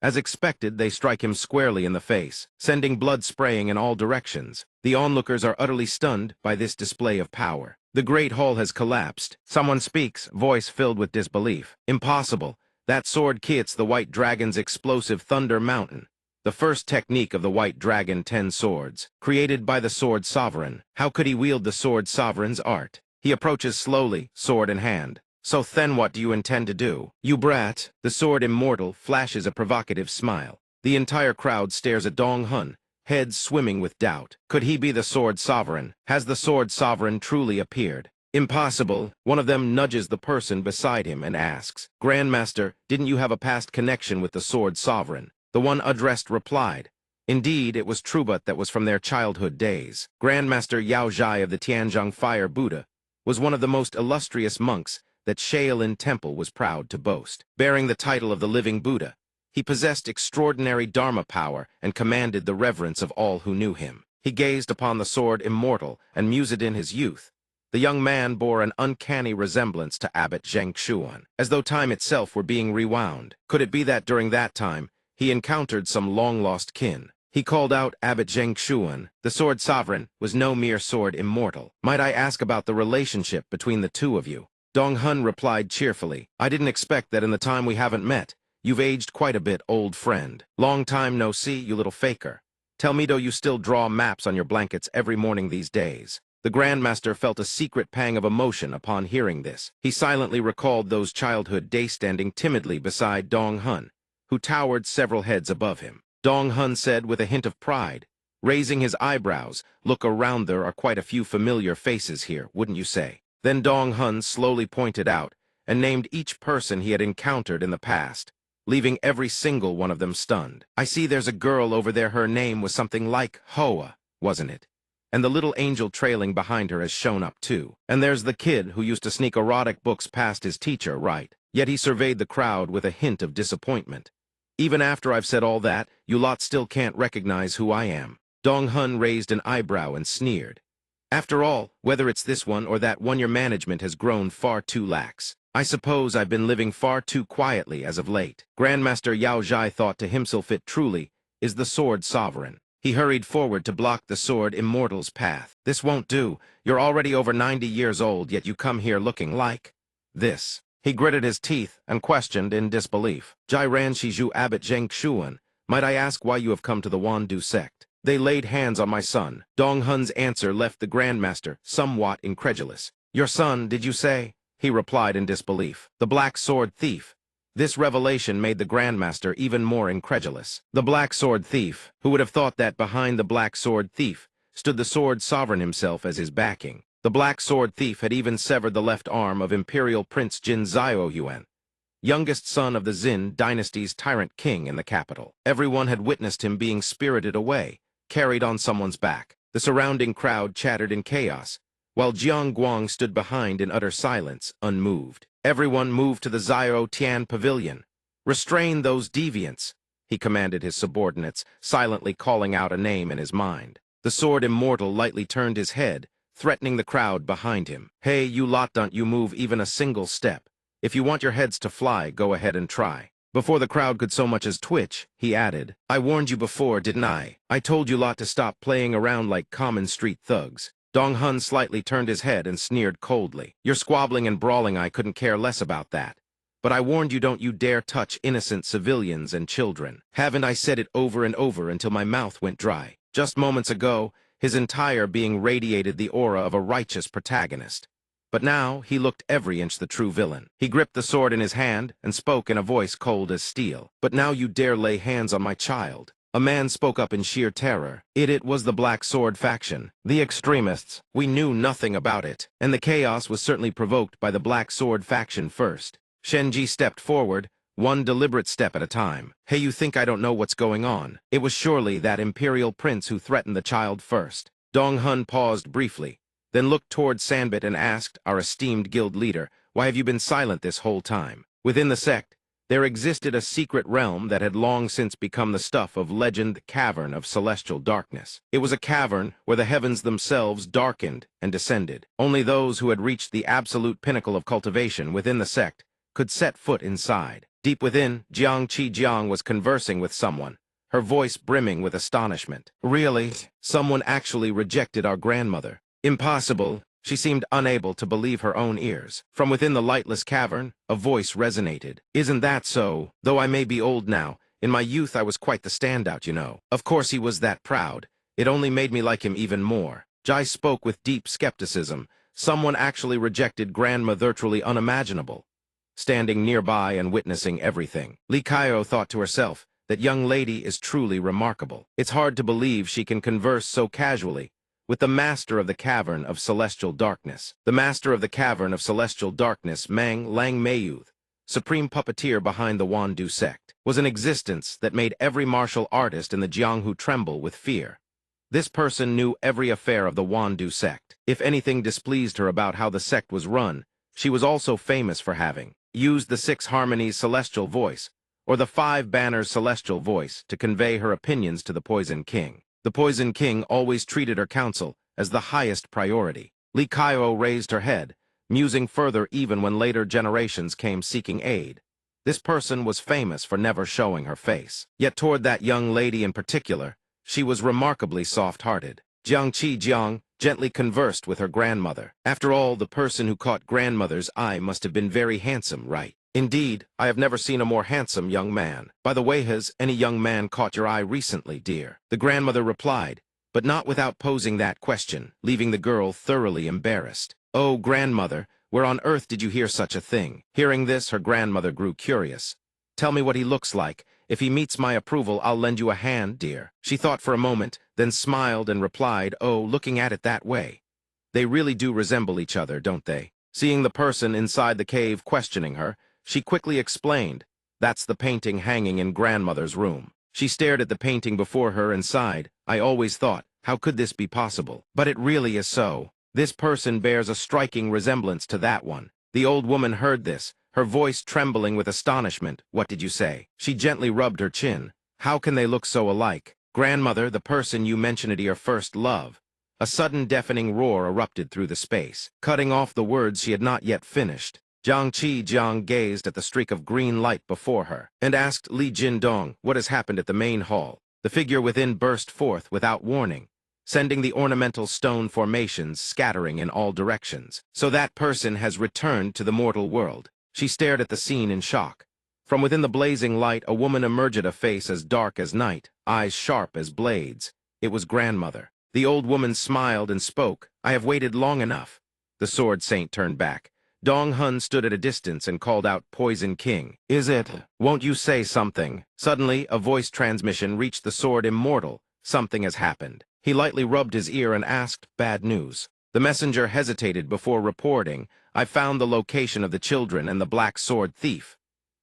As expected, they strike him squarely in the face, sending blood spraying in all directions. The onlookers are utterly stunned by this display of power. The great hall has collapsed. Someone speaks, voice filled with disbelief. Impossible. That sword kits the White Dragon's explosive Thunder Mountain. The first technique of the White Dragon 10 swords, created by the Sword Sovereign. How could he wield the Sword Sovereign's art? He approaches slowly, sword in hand. So then what do you intend to do? You brat! The Sword Immortal flashes a provocative smile. The entire crowd stares at Dong Hun, heads swimming with doubt. Could he be the Sword Sovereign? Has the Sword Sovereign truly appeared? Impossible. One of them nudges the person beside him and asks, Grandmaster, didn't you have a past connection with the Sword Sovereign? The one addressed replied, Indeed, it was true, but that was from their childhood days. Grandmaster Yao Zhai of the Tianzhong Fire Buddha was one of the most illustrious monks that Shaolin Temple was proud to boast. Bearing the title of the Living Buddha, he possessed extraordinary Dharma power and commanded the reverence of all who knew him. He gazed upon the Sword Immortal and mused it in his youth. The young man bore an uncanny resemblance to Abbot Zheng Xuan, as though time itself were being rewound. Could it be that during that time, he encountered some long-lost kin? He called out, Abbot Zheng Xuan, the Sword Sovereign was no mere Sword Immortal. Might I ask about the relationship between the two of you? Dong Hun replied cheerfully, I didn't expect that in the time we haven't met. You've aged quite a bit, old friend. Long time no see, you little faker. Tell me, do you still draw maps on your blankets every morning these days? The Grandmaster felt a secret pang of emotion upon hearing this. He silently recalled those childhood days standing timidly beside Dong Hun, who towered several heads above him. Dong Hun said with a hint of pride, raising his eyebrows, look around, there are quite a few familiar faces here, wouldn't you say? Then Dong Hun slowly pointed out and named each person he had encountered in the past, leaving every single one of them stunned. I see there's a girl over there, her name was something like Hoa, wasn't it? And the little angel trailing behind her has shown up too. And there's the kid who used to sneak erotic books past his teacher, right? Yet he surveyed the crowd with a hint of disappointment. Even after I've said all that, you lot still can't recognize who I am. Dong Hun raised an eyebrow and sneered. After all, whether it's this one or that one, your management has grown far too lax. I suppose I've been living far too quietly as of late. Grandmaster Yao Zhai thought to himself, it truly is the Sword Sovereign. He hurried forward to block the Sword Immortal's path. This won't do. You're already over 90 years old, yet you come here looking like this. He gritted his teeth and questioned in disbelief. Jai Ran Shiju Abbot Zheng Xuan, might I ask why you have come to the Wandu sect? They laid hands on my son. Dong Hun's answer left the Grandmaster somewhat incredulous. Your son, did you say? He replied in disbelief. The Black Sword Thief. This revelation made the Grandmaster even more incredulous. The Black Sword Thief, who would have thought that behind the Black Sword Thief stood the Sword Sovereign himself as his backing. The Black Sword Thief had even severed the left arm of Imperial Prince Jin Zhaoyuan, youngest son of the Xin dynasty's tyrant king in the capital. Everyone had witnessed him being spirited away, carried on someone's back. The surrounding crowd chattered in chaos, while Jiang Guang stood behind in utter silence, unmoved. Everyone moved to the Zhao Tian pavilion. Restrain those deviants, he commanded his subordinates, silently calling out a name in his mind. The Sword Immortal lightly turned his head, threatening the crowd behind him. Hey, you lot, don't you move even a single step. If you want your heads to fly, go ahead and try. Before the crowd could so much as twitch, he added, I warned you before, didn't I? I told you lot to stop playing around like common street thugs. Dong Hun slightly turned his head and sneered coldly. Your squabbling and brawling, I couldn't care less about that. But I warned you, don't you dare touch innocent civilians and children. Haven't I said it over and over until my mouth went dry? Just moments ago, his entire being radiated the aura of a righteous protagonist. but now he looked every inch the true villain. He gripped the sword in his hand and spoke in a voice cold as steel. "But now you dare lay hands on my child." A man spoke up in sheer terror. It was the Black Sword faction, the extremists. We knew nothing about it, and the chaos was certainly provoked by the Black Sword faction first. Shenji stepped forward, one deliberate step at a time. "Hey, you think I don't know what's going on?" It was surely that imperial prince who threatened the child first. Dong Hun paused briefly, then looked toward Sanbit and asked our esteemed guild leader, "Why have you been silent this whole time?" Within the sect, there existed a secret realm that had long since become the stuff of legend, the cavern of celestial darkness. It was a cavern where the heavens themselves darkened and descended. Only those who had reached the absolute pinnacle of cultivation within the sect could set foot inside. Deep within, Jiang Qi was conversing with someone, her voice brimming with astonishment. "Really? Someone actually rejected our grandmother? Impossible." She seemed unable to believe her own ears. From within the lightless cavern, a voice resonated. "Isn't that so? Though I may be old now, in my youth I was quite the standout, you know." Of course he was that proud. It only made me like him even more. Jai spoke with deep skepticism. Someone actually rejected grandmother, truly unimaginable. Standing nearby and witnessing everything, Li Kaio thought to herself, that young lady is truly remarkable. It's hard to believe she can converse so casually with the master of the cavern of celestial darkness. The master of the cavern of celestial darkness, Mang Lang Mayuth, supreme puppeteer behind the Wandu sect, was an existence that made every martial artist in the Jianghu tremble with fear. This person knew every affair of the Wandu sect. If anything displeased her about how the sect was run, she was also famous for having used the 6 harmonies celestial voice, or the 5 banners celestial voice, to convey her opinions to the Poison King. The Poison King always treated her counsel as the highest priority. Li Kaio raised her head, musing further even when later generations came seeking aid. This person was famous for never showing her face. Yet toward that young lady in particular, she was remarkably soft-hearted. Jiang Qi gently conversed with her grandmother. After all, the person who caught grandmother's eye must have been very handsome, right? "Indeed, I have never seen a more handsome young man. By the way, has any young man caught your eye recently, dear?" The grandmother replied, but not without posing that question, leaving the girl thoroughly embarrassed. "Oh, grandmother, where on earth did you hear such a thing?" Hearing this, her grandmother grew curious. "Tell me what he looks like. If he meets my approval, I'll lend you a hand, dear." She thought for a moment, then smiled and replied, "Oh, looking at it that way, they really do resemble each other, don't they?" Seeing the person inside the cave questioning her, she quickly explained, "That's the painting hanging in grandmother's room." She stared at the painting before her and sighed. "I always thought, how could this be possible? But it really is so. This person bears a striking resemblance to that one." The old woman heard this, her voice trembling with astonishment. "What did you say?" She gently rubbed her chin. "How can they look so alike?" "Grandmother, the person you mentioned at your first love." A sudden deafening roar erupted through the space, cutting off the words she had not yet finished. Jiang Qi gazed at the streak of green light before her, and asked Li Jindong, "What has happened at the main hall?" The figure within burst forth without warning, sending the ornamental stone formations scattering in all directions. "So that person has returned to the mortal world." She stared at the scene in shock. From within the blazing light, a woman emerged, a face as dark as night, eyes sharp as blades. It was grandmother. The old woman smiled and spoke. "I have waited long enough." The sword saint turned back. Dong Hun stood at a distance and called out, "Poison King, is it? Won't you say something?" Suddenly, a voice transmission reached the sword immortal. "Something has happened." He lightly rubbed his ear and asked, "Bad news?" The messenger hesitated before reporting, "I found the location of the children and the black sword thief."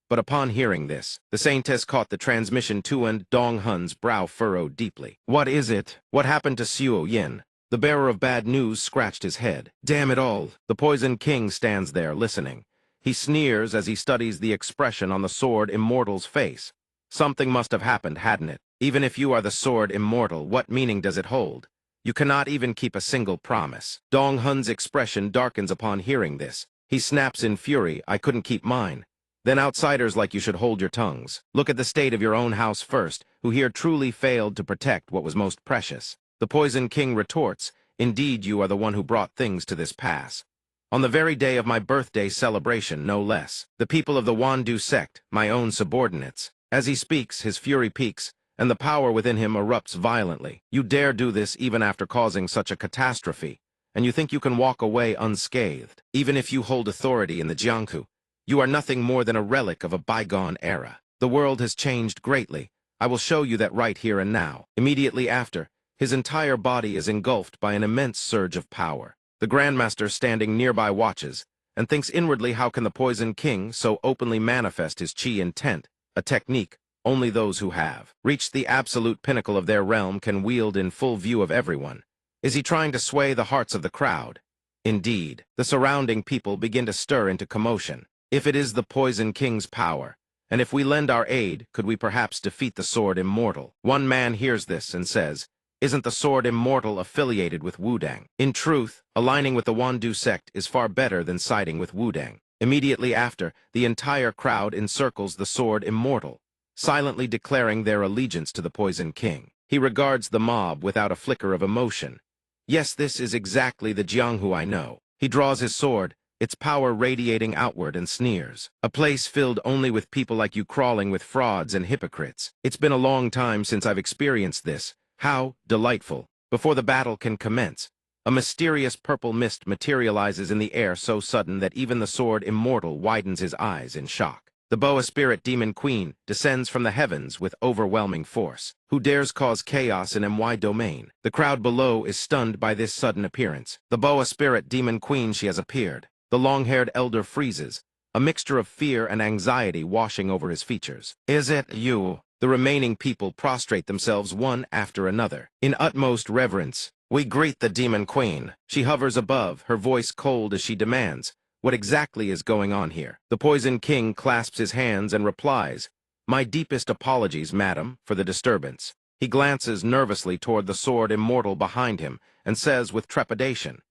But upon hearing this, the saintess caught the transmission too, and Dong Hun's brow furrowed deeply. "What is it? What happened to Suo Yin?" The bearer of bad news scratched his head. "Damn it all." The Poison King stands there, listening. He sneers as he studies the expression on the sword immortal's face. Something must have happened, hadn't it? Even if you are the sword immortal, what meaning does it hold? You cannot even keep a single promise. Dong Hun's expression darkens upon hearing this. He snaps in fury, "I couldn't keep mine." Then outsiders like you should hold your tongues. Look at the state of your own house first, who here truly failed to protect what was most precious. The Poison King retorts, "Indeed, you are the one who brought things to this pass. On the very day of my birthday celebration, no less. The people of the Wandu sect, my own subordinates." As he speaks, his fury peaks, and the power within him erupts violently. "You dare do this even after causing such a catastrophe. and you think you can walk away unscathed. Even if you hold authority in the Jianghu, you are nothing more than a relic of a bygone era. The world has changed greatly. I will show you that right here and now. Immediately after, his entire body is engulfed by an immense surge of power. The grandmaster standing nearby watches, and thinks inwardly how can the Poison King so openly manifest his chi intent, a technique only those who have reached the absolute pinnacle of their realm can wield in full view of everyone. Is he trying to sway the hearts of the crowd? Indeed, the surrounding people begin to stir into commotion. If it is the Poison King's power, and if we lend our aid, could we perhaps defeat the Sword Immortal? One man hears this and says, "Isn't the Sword Immortal affiliated with Wudang?" In truth, aligning with the Wandu sect is far better than siding with Wudang. Immediately after, the entire crowd encircles the Sword Immortal, silently declaring their allegiance to the Poison King. He regards the mob without a flicker of emotion. Yes, this is exactly the Jianghu I know. He draws his sword, its power radiating outward, and sneers. A place filled only with people like you, crawling with frauds and hypocrites. It's been a long time since I've experienced this. How delightful. Before the battle can commence, a mysterious purple mist materializes in the air so sudden that even the Sword Immortal widens his eyes in shock. The Boa Spirit Demon Queen descends from the heavens with overwhelming force. Who dares cause chaos in My domain? The crowd below is stunned by this sudden appearance. The Boa Spirit Demon Queen, she has appeared. The long-haired elder freezes, a mixture of fear and anxiety washing over his features. Is it you? The remaining people prostrate themselves one after another. In utmost reverence, we greet the Demon Queen. She hovers above, her voice cold as she demands, "What exactly is going on here?" The Poison King clasps his hands and replies, "My deepest apologies, madam, for the disturbance." He glances nervously toward the Sword Immortal behind him and says with trepidation,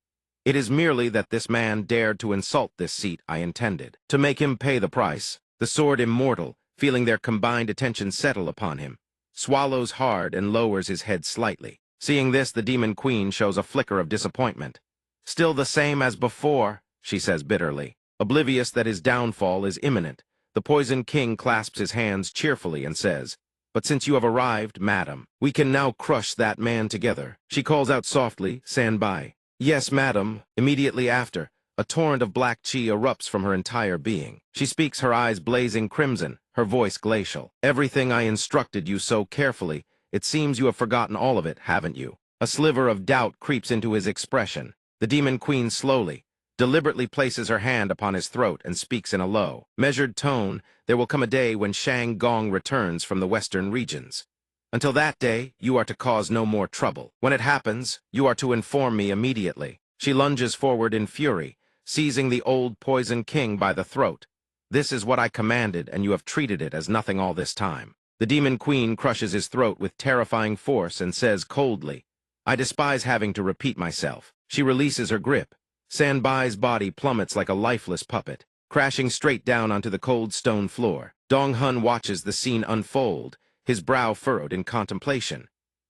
"It is merely that this man dared to insult this seat I intended to make him pay the price." The Sword Immortal, feeling their combined attention settle upon him, swallows hard and lowers his head slightly. Seeing this, the Demon Queen shows a flicker of disappointment. "Still the same as before," she says bitterly. Oblivious that his downfall is imminent, the Poison King clasps his hands cheerfully and says, "But since you have arrived, madam, we can now crush that man together." She calls out softly, "Stand by." "Yes, madam." Immediately after, a torrent of black chi erupts from her entire being. She speaks, her eyes blazing crimson, her voice glacial. "Everything I instructed you so carefully, it seems you have forgotten all of it, haven't you?" A sliver of doubt creeps into his expression. The Demon Queen slowly, deliberately places her hand upon his throat and speaks in a low, measured tone. "There will come a day when Shang Gong returns from the western regions. Until that day, you are to cause no more trouble. When it happens, you are to inform me immediately." She lunges forward in fury, seizing the old Poison King by the throat. "This is what I commanded, and you have treated it as nothing all this time." The Demon Queen crushes his throat with terrifying force and says coldly, "I despise having to repeat myself." She releases her grip. Sanbai's body plummets like a lifeless puppet, crashing straight down onto the cold stone floor. Dong Hun watches the scene unfold, his brow furrowed in contemplation.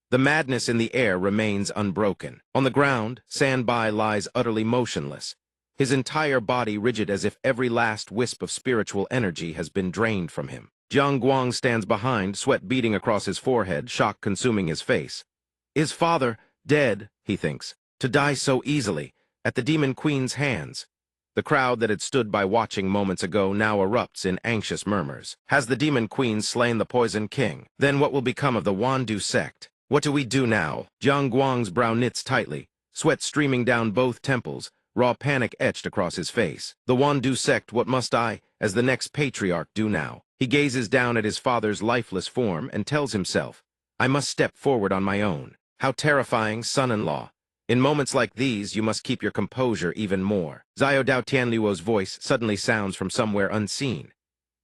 The madness in the air remains unbroken. On the ground, Sanbai lies utterly motionless, his entire body rigid as if every last wisp of spiritual energy has been drained from him. Jiang Guang stands behind, sweat beading across his forehead, shock consuming his face. His father, dead, he thinks, to die so easily, at the Demon Queen's hands. The crowd that had stood by watching moments ago now erupts in anxious murmurs. Has the Demon Queen slain the Poison King? Then what will become of the Wandu sect? What do we do now? Jiang Guang's brow knits tightly, sweat streaming down both temples, raw panic etched across his face. The Wandu sect, what must I, as the next patriarch, do now? He gazes down at his father's lifeless form and tells himself, "I must step forward on my own." How terrifying, son-in-law. In moments like these, you must keep your composure even more. Xiao Dao Tianluo's voice suddenly sounds from somewhere unseen.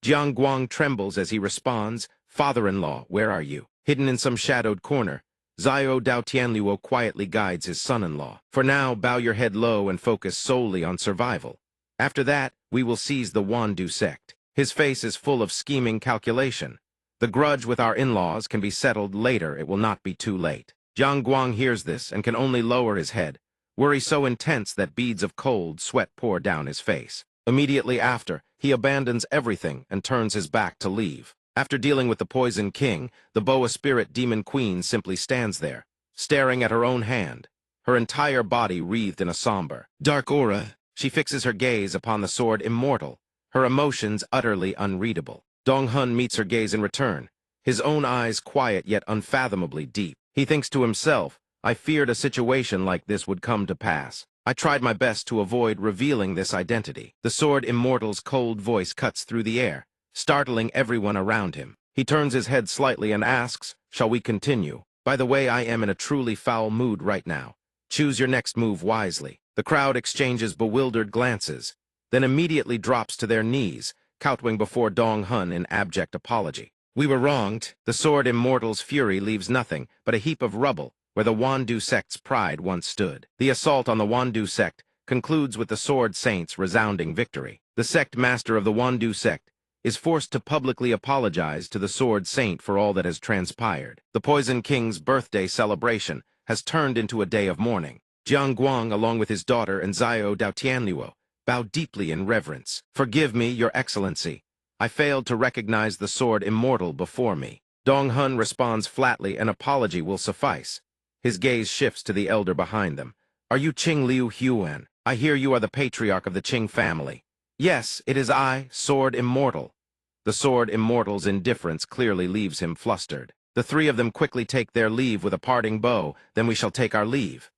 Jiang Guang trembles as he responds, "Father-in-law, where are you?" Hidden in some shadowed corner, Xiao Dao Tianluo quietly guides his son-in-law. "For now, bow your head low and focus solely on survival. After that, we will seize the Wandu sect." His face is full of scheming calculation. The grudge with our in-laws can be settled later. It will not be too late. Jiang Guang hears this and can only lower his head, worry so intense that beads of cold sweat pour down his face. Immediately after, he abandons everything and turns his back to leave. After dealing with the Poison King, the Boa Spirit Demon Queen simply stands there, staring at her own hand, her entire body wreathed in a somber, dark aura. She fixes her gaze upon the sword immortal, her emotions utterly unreadable. Dong-hun meets her gaze in return, his own eyes quiet yet unfathomably deep. He thinks to himself, I feared a situation like this would come to pass. I tried my best to avoid revealing this identity. The sword immortal's cold voice cuts through the air, startling everyone around him. He turns his head slightly and asks, shall we continue? By the way, I am in a truly foul mood right now. Choose your next move wisely. The crowd exchanges bewildered glances, then immediately drops to their knees, kowtowing before Dong-hun in abject apology. We were wronged. The sword immortal's fury leaves nothing but a heap of rubble where the Wondu sect's pride once stood. The assault on the Wondu sect concludes with the Sword Saint's resounding victory. The sect master of the Wondu sect is forced to publicly apologize to the Sword Saint for all that has transpired. The Poison King's birthday celebration has turned into a day of mourning. Jiang Guang, along with his daughter and Zhao Daotianluo, bow deeply in reverence. Forgive me, Your Excellency. I failed to recognize the sword immortal before me. Dong-hun responds flatly, an apology will suffice. His gaze shifts to the elder behind them. Are you Qing Liu Huan? I hear you are the patriarch of the Qing family. Yes, it is I, Sword Immortal. The Sword Immortal's indifference clearly leaves him flustered. The three of them quickly take their leave with a parting bow, then we shall take our leave.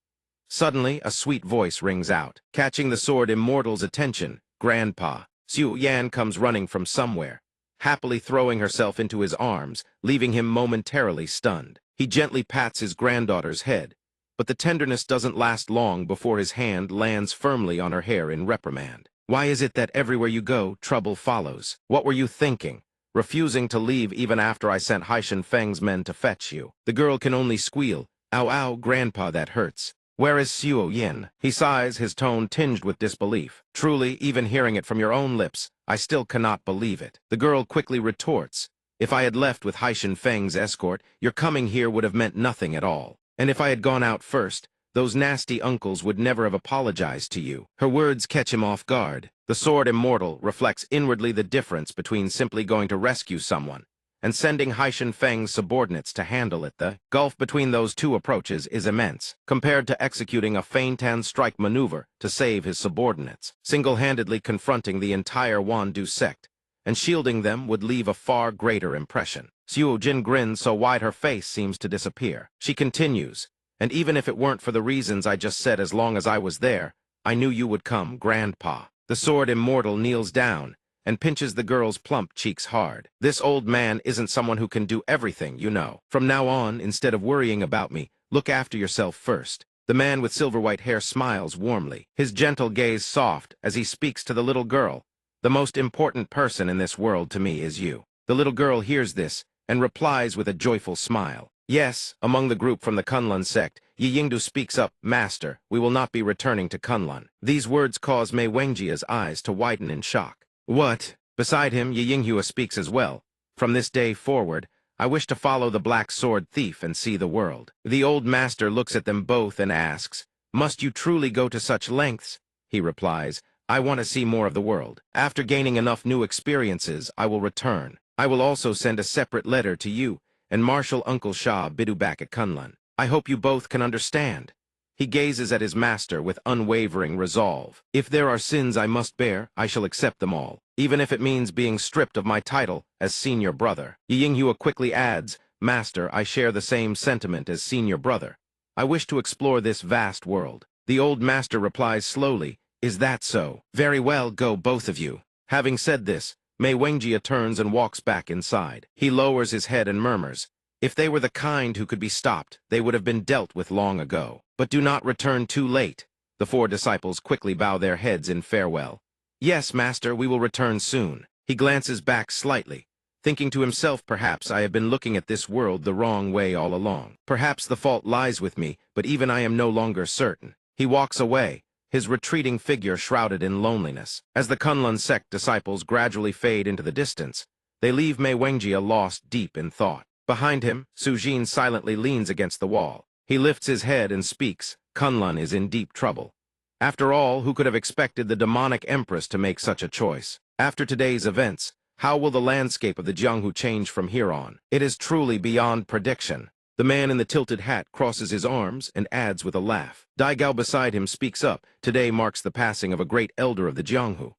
Suddenly, a sweet voice rings out. Catching the Sword Immortal's attention, Grandpa, Xu Yan comes running from somewhere, happily throwing herself into his arms, leaving him momentarily stunned. He gently pats his granddaughter's head, but the tenderness doesn't last long before his hand lands firmly on her hair in reprimand. Why is it that everywhere you go, trouble follows? What were you thinking? Refusing to leave even after I sent Haishan Feng's men to fetch you. The girl can only squeal, ow ow, Grandpa, that hurts. Where is Xiao Yin? He sighs, his tone tinged with disbelief. Truly, even hearing it from your own lips, I still cannot believe it. The girl quickly retorts, if I had left with Haishan Feng's escort, your coming here would have meant nothing at all. And if I had gone out first, those nasty uncles would never have apologized to you. Her words catch him off guard. The Sword Immortal reflects inwardly the difference between simply going to rescue someone and sending Haishan Feng's subordinates to handle it. The gulf between those two approaches is immense, compared to executing a feint-and strike maneuver to save his subordinates. Single-handedly confronting the entire Wondu sect and shielding them would leave a far greater impression. Xiao Jin grins so wide her face seems to disappear. She continues, and even if it weren't for the reasons I just said, as long as I was there, I knew you would come, Grandpa. The Sword Immortal kneels down and pinches the girl's plump cheeks hard. This old man isn't someone who can do everything, you know. From now on, instead of worrying about me, look after yourself first. The man with silver-white hair smiles warmly, his gentle gaze soft as he speaks to the little girl. The most important person in this world to me is you. The little girl hears this and replies with a joyful smile. Yes, among the group from the Kunlun sect, Yi Yingdu speaks up, Master, we will not be returning to Kunlun. These words cause Mei Wengjia's eyes to widen in shock. What? Beside him, Yi Yinghua speaks as well. From this day forward, I wish to follow the black sword thief and see the world. The old master looks at them both and asks, must you truly go to such lengths? He replies, I want to see more of the world. After gaining enough new experiences, I will return. I will also send a separate letter to you and Marshal Uncle Shah Bidu back at Kunlun. I hope you both can understand. He gazes at his master with unwavering resolve. If there are sins I must bear, I shall accept them all, even if it means being stripped of my title as senior brother. Yi Yinghua quickly adds, Master, I share the same sentiment as senior brother. I wish to explore this vast world. The old master replies slowly, is that so? Very well, go both of you. Having said this, Mei Wengjia turns and walks back inside. He lowers his head and murmurs, if they were the kind who could be stopped, they would have been dealt with long ago. But do not return too late. The four disciples quickly bow their heads in farewell. Yes, Master, we will return soon. He glances back slightly, thinking to himself, perhaps I have been looking at this world the wrong way all along. Perhaps the fault lies with me, but even I am no longer certain. He walks away, his retreating figure shrouded in loneliness. As the Kunlun sect disciples gradually fade into the distance, they leave Mei Wengjia lost deep in thought. Behind him, Su Jin silently leans against the wall. He lifts his head and speaks. Kunlun is in deep trouble. After all, who could have expected the demonic empress to make such a choice? After today's events, how will the landscape of the Jianghu change from here on? It is truly beyond prediction. The man in the tilted hat crosses his arms and adds with a laugh. Daigao beside him speaks up. Today marks the passing of a great elder of the Jianghu.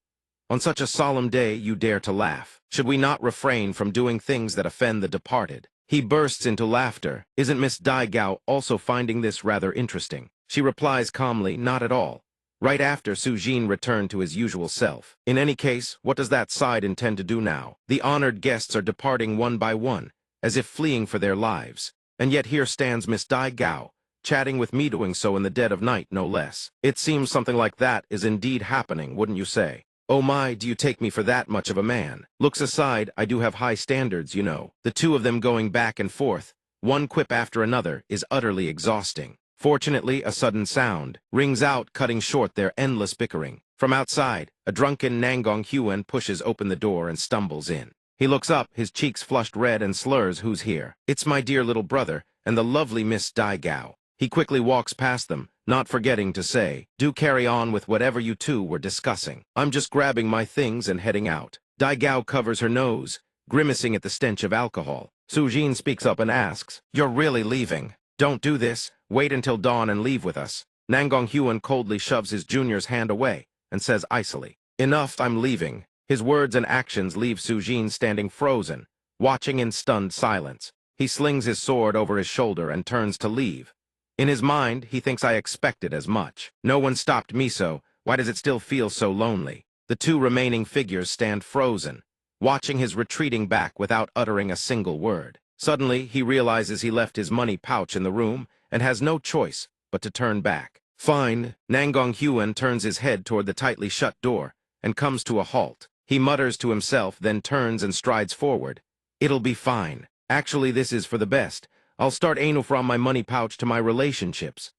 On such a solemn day, you dare to laugh. Should we not refrain from doing things that offend the departed? He bursts into laughter. Isn't Miss Daigao also finding this rather interesting? She replies calmly, not at all. Right after, Su Jin returned to his usual self. In any case, what does that side intend to do now? The honored guests are departing one by one, as if fleeing for their lives. And yet here stands Miss Daigao, chatting with me, doing so in the dead of night, no less. It seems something like that is indeed happening, wouldn't you say? Oh my, do you take me for that much of a man? Looks aside, I do have high standards, you know. The two of them going back and forth, one quip after another, is utterly exhausting. Fortunately, a sudden sound rings out, cutting short their endless bickering. From outside, a drunken Nangong Huan pushes open the door and stumbles in. He looks up, his cheeks flushed red, and slurs, "Who's here?" "It's my dear little brother, and the lovely Miss Daigao." He quickly walks past them, not forgetting to say, "Do carry on with whatever you two were discussing. I'm just grabbing my things and heading out." Daigao covers her nose, grimacing at the stench of alcohol. Su Jin speaks up and asks, "You're really leaving? Don't do this. Wait until dawn and leave with us." Nangong Huan coldly shoves his junior's hand away and says icily, "Enough, I'm leaving." His words and actions leave Su Jin standing frozen, watching in stunned silence. He slings his sword over his shoulder and turns to leave. In his mind, he thinks, I expected as much. No one stopped me, so why does it still feel so lonely? The two remaining figures stand frozen, watching his retreating back without uttering a single word. Suddenly, he realizes he left his money pouch in the room and has no choice but to turn back. Fine. Nangong Huan turns his head toward the tightly shut door and comes to a halt. He mutters to himself, then turns and strides forward. It'll be fine. Actually, this is for the best. I'll start aiming from my money pouch to my relationships.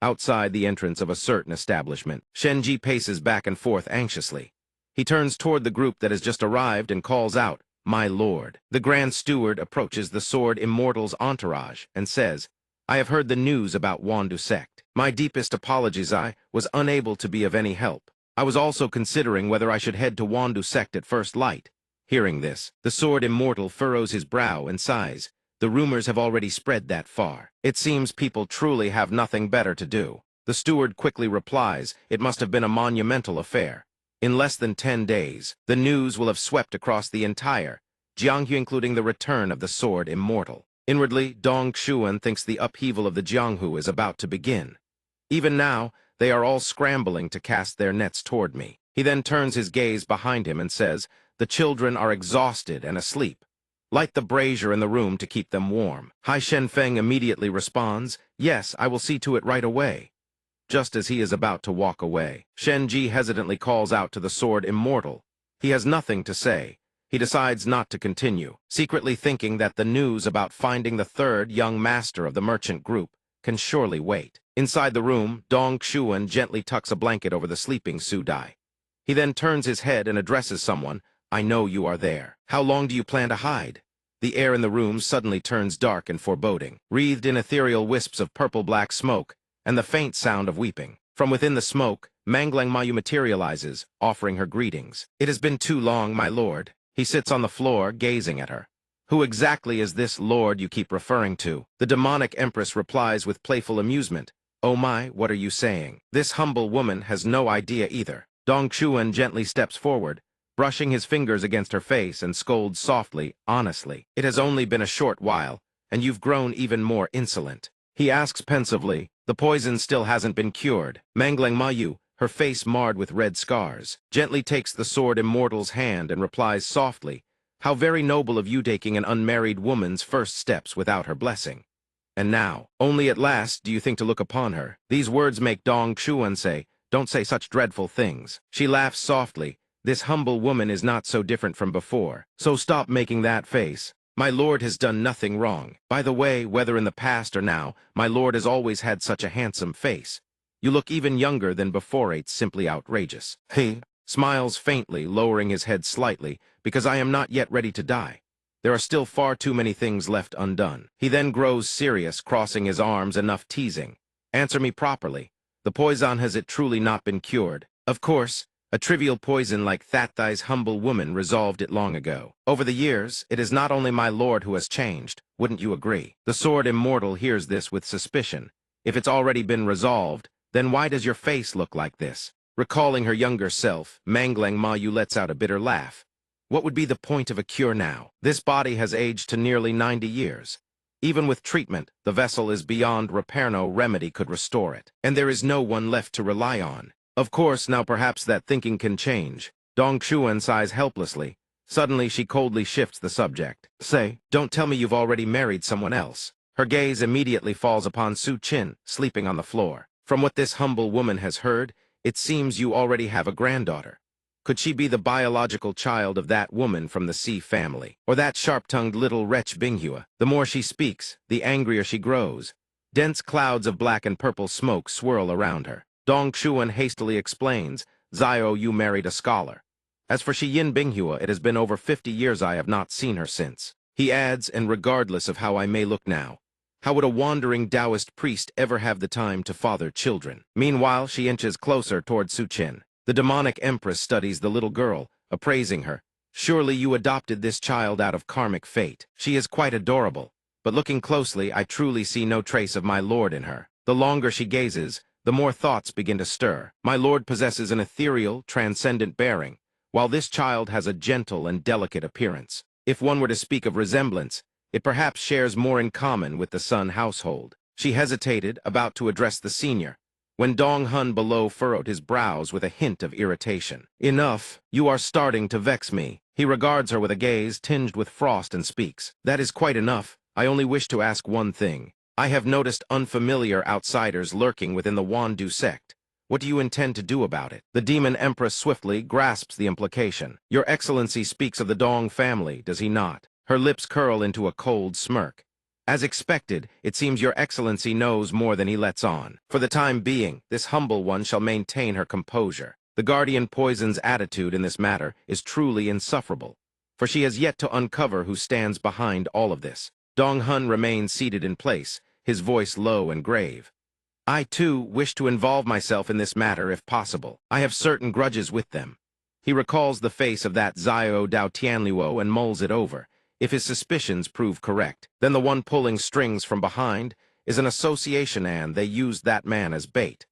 Outside the entrance of a certain establishment, Shenji paces back and forth anxiously. He turns toward the group that has just arrived and calls out, "My lord." The Grand Steward approaches the Sword Immortal's entourage and says, "I have heard the news about Wandu sect. My deepest apologies, I was unable to be of any help. I was also considering whether I should head to Wandu sect at first light." Hearing this, the Sword Immortal furrows his brow and sighs. The rumors have already spread that far. It seems people truly have nothing better to do. The steward quickly replies, "It must have been a monumental affair. In less than 10 days, the news will have swept across the entire Jianghu, including the return of the Sword Immortal." Inwardly, Dong Xuan thinks the upheaval of the Jianghu is about to begin. Even now, they are all scrambling to cast their nets toward me. He then turns his gaze behind him and says, "The children are exhausted and asleep. Light the brazier in the room to keep them warm." Hai Shenfeng immediately responds, "Yes, I will see to it right away." Just as he is about to walk away, Shen Ji hesitantly calls out to the Sword Immortal. He has nothing to say. He decides not to continue, secretly thinking that the news about finding the third young master of the merchant group can surely wait. Inside the room, Dong Xuan gently tucks a blanket over the sleeping Su Dai. He then turns his head and addresses someone. "I know you are there. How long do you plan to hide?" The air in the room suddenly turns dark and foreboding, wreathed in ethereal wisps of purple-black smoke, and the faint sound of weeping. From within the smoke, Manglang Mayu materializes, offering her greetings. "It has been too long, my lord." He sits on the floor, gazing at her. "Who exactly is this lord you keep referring to?" The demonic empress replies with playful amusement, "Oh my, what are you saying? This humble woman has no idea either." Dong Xuan gently steps forward, brushing his fingers against her face, and scolds softly, honestly, "It has only been a short while, and you've grown even more insolent." He asks pensively, "The poison still hasn't been cured?" Manglang Mayu, her face marred with red scars, gently takes the Sword Immortal's hand and replies softly, "How very noble of you taking an unmarried woman's first steps without her blessing. And now, only at last do you think to look upon her." These words make Dong Xuan say, "Don't say such dreadful things." She laughs softly. "This humble woman is not so different from before, so stop making that face. My lord has done nothing wrong. By the way, whether in the past or now, my lord has always had such a handsome face. You look even younger than before. It's simply outrageous." He smiles faintly, lowering his head slightly, "Because I am not yet ready to die. There are still far too many things left undone." He then grows serious, crossing his arms, enough teasing. "Answer me properly. The poison, has it truly not been cured?" "Of course. A trivial poison like that thy's humble woman resolved it long ago. Over the years, it is not only my lord who has changed, wouldn't you agree? The sword immortal hears this with suspicion. If it's already been resolved, then why does your face look like this? Recalling her younger self, Manglang Ma Yu lets out a bitter laugh. What would be the point of a cure now? This body has aged to nearly 90 years. Even with treatment, the vessel is beyond repair. No remedy could restore it, and there is no one left to rely on. Of course, now perhaps that thinking can change. Dong Chuan sighs helplessly. Suddenly, she coldly shifts the subject. Say, don't tell me you've already married someone else. Her gaze immediately falls upon Su Qin, sleeping on the floor. From what this humble woman has heard, it seems you already have a granddaughter. Could she be the biological child of that woman from the Sea family? Or that sharp-tongued little wretch Binghua? The more she speaks, the angrier she grows. Dense clouds of black and purple smoke swirl around her. Dong Chuan hastily explains, Zio, you married a scholar. As for Yin Binghua, it has been over 50 years I have not seen her since. He adds, and regardless of how I may look now, how would a wandering Taoist priest ever have the time to father children? Meanwhile, she inches closer toward Su Qin. The demonic empress studies the little girl, appraising her. Surely you adopted this child out of karmic fate. She is quite adorable, but looking closely, I truly see no trace of my lord in her. The longer she gazes, the more thoughts begin to stir. My lord possesses an ethereal, transcendent bearing, while this child has a gentle and delicate appearance. If one were to speak of resemblance, it perhaps shares more in common with the Sun household. She hesitated, about to address the senior, when Dong Hun below furrowed his brows with a hint of irritation. Enough, you are starting to vex me. He regards her with a gaze tinged with frost and speaks. That is quite enough. I only wish to ask one thing. I have noticed unfamiliar outsiders lurking within the Wandu sect. What do you intend to do about it? The demon empress swiftly grasps the implication. Your Excellency speaks of the Dong family, does he not? Her lips curl into a cold smirk. As expected, it seems your Excellency knows more than he lets on. For the time being, this humble one shall maintain her composure. The guardian poison's attitude in this matter is truly insufferable, for she has yet to uncover who stands behind all of this. Dong Hun remains seated in place, his voice low and grave. I, too, wish to involve myself in this matter if possible. I have certain grudges with them. He recalls the face of that Zio Dao Tianluo and mulls it over. If his suspicions prove correct, then the one pulling strings from behind is an association and they used that man as bait.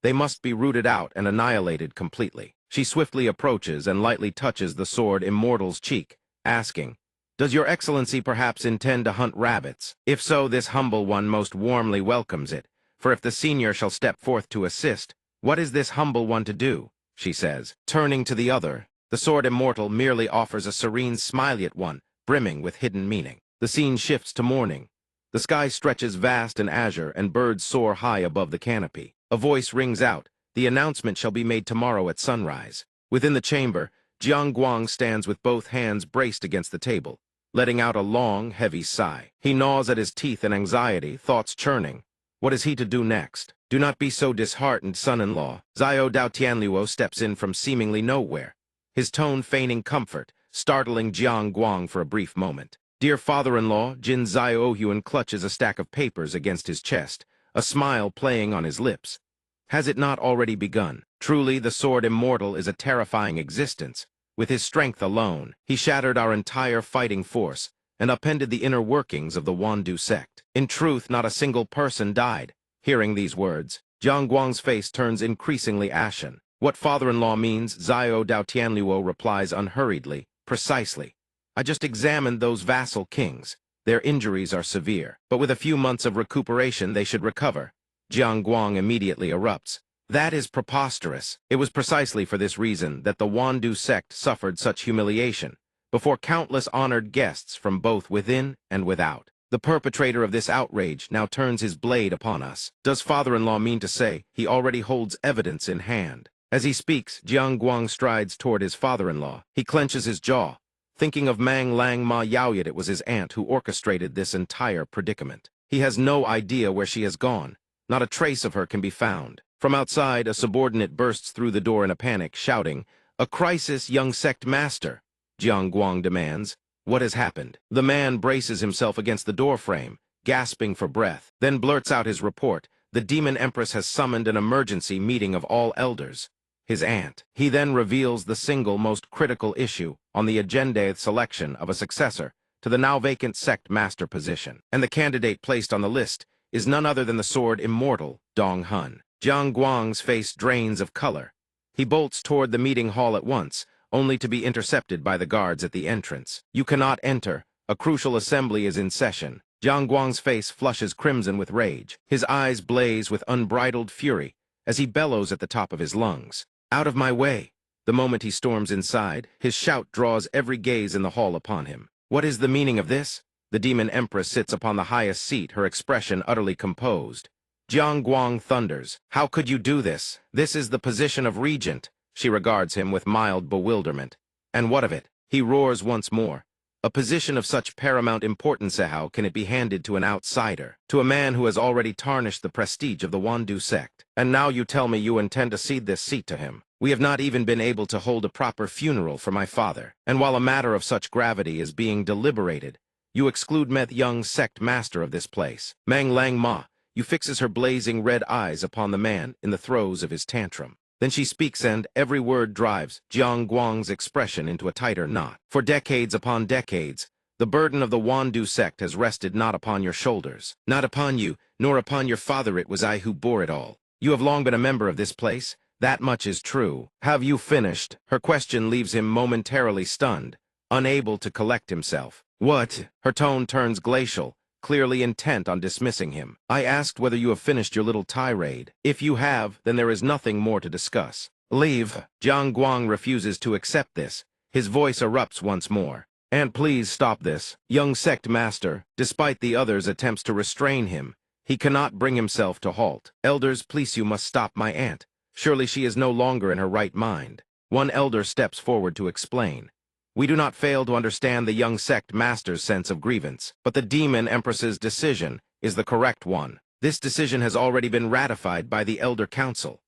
They must be rooted out and annihilated completely. She swiftly approaches and lightly touches the sword immortal's cheek, asking, Does your Excellency perhaps intend to hunt rabbits? If so, this humble one most warmly welcomes it, for if the senior shall step forth to assist, what is this humble one to do? She says. Turning to the other, the sword immortal merely offers a serene smile at one, brimming with hidden meaning. The scene shifts to morning. The sky stretches vast and azure, and birds soar high above the canopy. A voice rings out, the announcement shall be made tomorrow at sunrise. Within the chamber, Jiang Guang stands with both hands braced against the table, letting out a long, heavy sigh. He gnaws at his teeth in anxiety, thoughts churning. What is he to do next? Do not be so disheartened, son-in-law. Zio Dao Tianluo steps in from seemingly nowhere, his tone feigning comfort, startling Jiang Guang for a brief moment. Dear father-in-law, Jin Zio Yuan clutches a stack of papers against his chest, a smile playing on his lips. Has it not already begun? Truly, the sword immortal is a terrifying existence. With his strength alone, he shattered our entire fighting force and upended the inner workings of the Wandu sect. In truth, not a single person died. Hearing these words, Jiang Guang's face turns increasingly ashen. What father-in-law means, Zio Dao Tianluo replies unhurriedly, precisely. I just examined those vassal kings. Their injuries are severe, but with a few months of recuperation they should recover. Jiang Guang immediately erupts. That is preposterous. It was precisely for this reason that the Wandu sect suffered such humiliation, before countless honored guests from both within and without. The perpetrator of this outrage now turns his blade upon us. Does father-in-law mean to say he already holds evidence in hand? As he speaks, Jiang Guang strides toward his father-in-law. He clenches his jaw, thinking of Mang Lang Ma Yaoyat. It was his aunt who orchestrated this entire predicament. He has no idea where she has gone. Not a trace of her can be found. From outside, a subordinate bursts through the door in a panic, shouting, A crisis, young sect master! Jiang Guang demands. What has happened? The man braces himself against the doorframe, gasping for breath, then blurts out his report. The demon empress has summoned an emergency meeting of all elders. his aunt. He then reveals the single most critical issue on the agenda selection of a successor to the now vacant sect master position. And the candidate placed on the list is none other than the sword immortal, Dong Hun. Jiang Guang's face drains of color. He bolts toward the meeting hall at once, only to be intercepted by the guards at the entrance. You cannot enter. A crucial assembly is in session. Jiang Guang's face flushes crimson with rage. His eyes blaze with unbridled fury as he bellows at the top of his lungs. Out of my way! The moment he storms inside, his shout draws every gaze in the hall upon him. What is the meaning of this? The demon empress sits upon the highest seat, her expression utterly composed. Jiang Guang thunders. How could you do this? This is the position of regent. She regards him with mild bewilderment. And what of it? He roars once more. A position of such paramount importance, how can it be handed to an outsider? To a man who has already tarnished the prestige of the Wandu sect. And now you tell me you intend to cede this seat to him. We have not even been able to hold a proper funeral for my father. And while a matter of such gravity is being deliberated, you exclude Meth Young's sect master of this place. Mang Lang Ma, you fixes her blazing red eyes upon the man in the throes of his tantrum. Then she speaks, and every word drives Jiang Guang's expression into a tighter knot. For decades upon decades, the burden of the Wandu sect has rested not upon your shoulders, not upon you, nor upon your father. It was I who bore it all. You have long been a member of this place. That much is true. Have you finished? Her question leaves him momentarily stunned, unable to collect himself. What? Her tone turns glacial, clearly intent on dismissing him. I asked whether you have finished your little tirade. If you have, then there is nothing more to discuss. Leave. Jiang Guang refuses to accept this. His voice erupts once more. And please stop this. Young sect master, despite the others' attempts to restrain him, he cannot bring himself to halt. Elders, please, you must stop my aunt. Surely she is no longer in her right mind. One elder steps forward to explain. We do not fail to understand the young sect master's sense of grievance, but the demon empress's decision is the correct one. This decision has already been ratified by the elder council.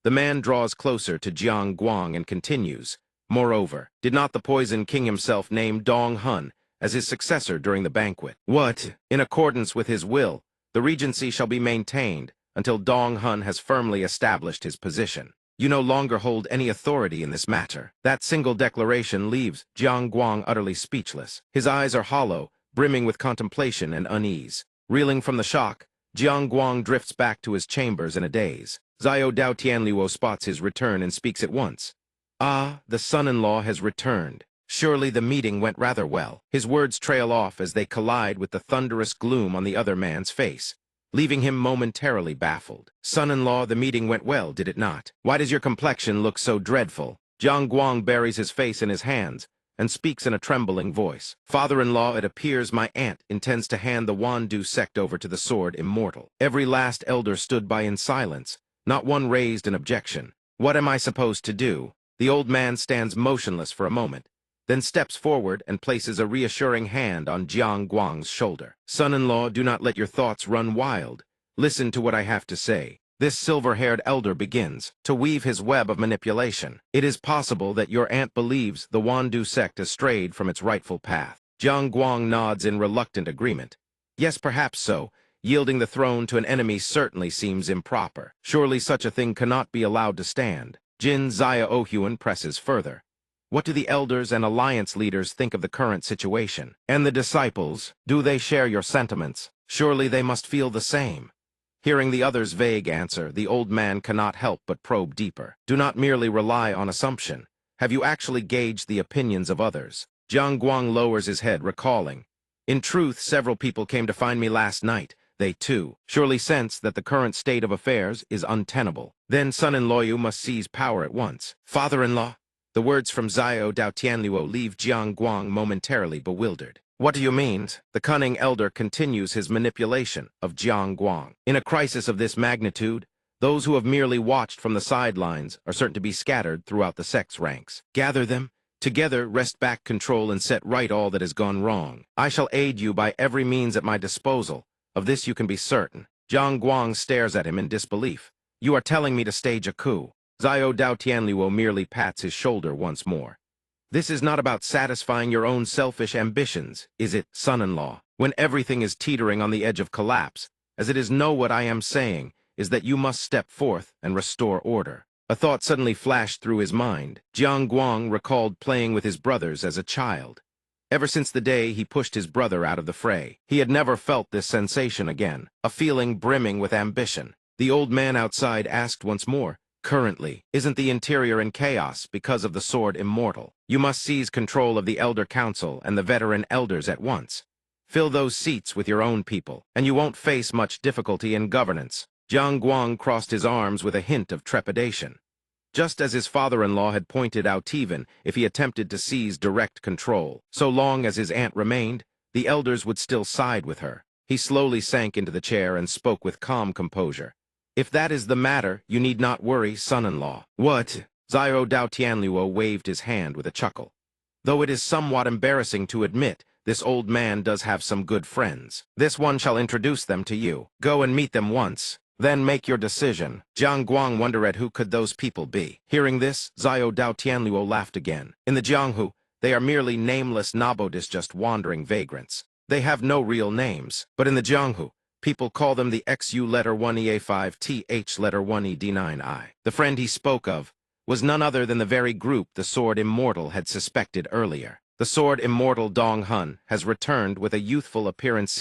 The man draws closer to Jiang Guang and continues. Moreover, did not the Poison King himself name Dong Hun as his successor during the banquet? What? In accordance with his will, the regency shall be maintained until Dong Hun has firmly established his position. You no longer hold any authority in this matter. That single declaration leaves Jiang Guang utterly speechless. His eyes are hollow, brimming with contemplation and unease. Reeling from the shock, Jiang Guang drifts back to his chambers in a daze. Xiao Dao Tianluo spots his return and speaks at once. Ah, the son-in-law has returned. Surely the meeting went rather well. His words trail off as they collide with the thunderous gloom on the other man's face, leaving him momentarily baffled. Son-in-law, the meeting went well, did it not? Why does your complexion look so dreadful? Jiang Guang buries his face in his hands and speaks in a trembling voice. Father-in-law, it appears my aunt intends to hand the Wandu sect over to the sword immortal. Every last elder stood by in silence. Not one raised an objection. What am I supposed to do? The old man stands motionless for a moment, then steps forward and places a reassuring hand on Jiang Guang's shoulder. Son-in-law, do not let your thoughts run wild. Listen to what I have to say. This silver-haired elder begins to weave his web of manipulation. It is possible that your aunt believes the Wandu sect has strayed from its rightful path. Jiang Guang nods in reluctant agreement. Yes, perhaps so. Yielding the throne to an enemy certainly seems improper. Surely such a thing cannot be allowed to stand. Jin Zia Ohuan presses further. What do the elders and alliance leaders think of the current situation? And the disciples, do they share your sentiments? Surely they must feel the same. Hearing the other's vague answer, the old man cannot help but probe deeper. Do not merely rely on assumption. Have you actually gauged the opinions of others? Jiang Guang lowers his head, recalling. In truth, several people came to find me last night. They, too, surely sense that the current state of affairs is untenable. Then son-in-law, you must seize power at once. Father-in-law? The words from Xiao Dao Tianluo leave Jiang Guang momentarily bewildered. What do you mean? The cunning elder continues his manipulation of Jiang Guang. In a crisis of this magnitude, those who have merely watched from the sidelines are certain to be scattered throughout the sect's ranks. Gather them, together wrest back control and set right all that has gone wrong. I shall aid you by every means at my disposal. Of this you can be certain. Jiang Guang stares at him in disbelief. You are telling me to stage a coup. Xiao Dao Tianluo merely pats his shoulder once more. This is not about satisfying your own selfish ambitions, is it, son-in-law? When everything is teetering on the edge of collapse, as it is, know what I am saying, is that you must step forth and restore order. A thought suddenly flashed through his mind. Jiang Guang recalled playing with his brothers as a child. Ever since the day he pushed his brother out of the fray, he had never felt this sensation again, a feeling brimming with ambition. The old man outside asked once more, "Currently, isn't the interior in chaos because of the sword immortal? You must seize control of the Elder Council and the veteran elders at once. Fill those seats with your own people, and you won't face much difficulty in governance." Jiang Guang crossed his arms with a hint of trepidation. Just as his father-in-law had pointed out, even if he attempted to seize direct control, so long as his aunt remained, the elders would still side with her. He slowly sank into the chair and spoke with calm composure. "If that is the matter, you need not worry, son-in-law." "What?" Xiao Dao Tianluo waved his hand with a chuckle. "Though it is somewhat embarrassing to admit, this old man does have some good friends. This one shall introduce them to you. Go and meet them once. Then make your decision." Jiang Guang wondered who could those people be. Hearing this, Xiao Dao Tianluo laughed again. "In the Jianghu, they are merely nameless nabodis, just wandering vagrants. They have no real names. But in the Jianghu, people call them the XU letter 1EA5TH letter 1ED9I. The friend he spoke of was none other than the very group the Sword Immortal had suspected earlier. The Sword Immortal Dong Hun has returned with a youthful appearance,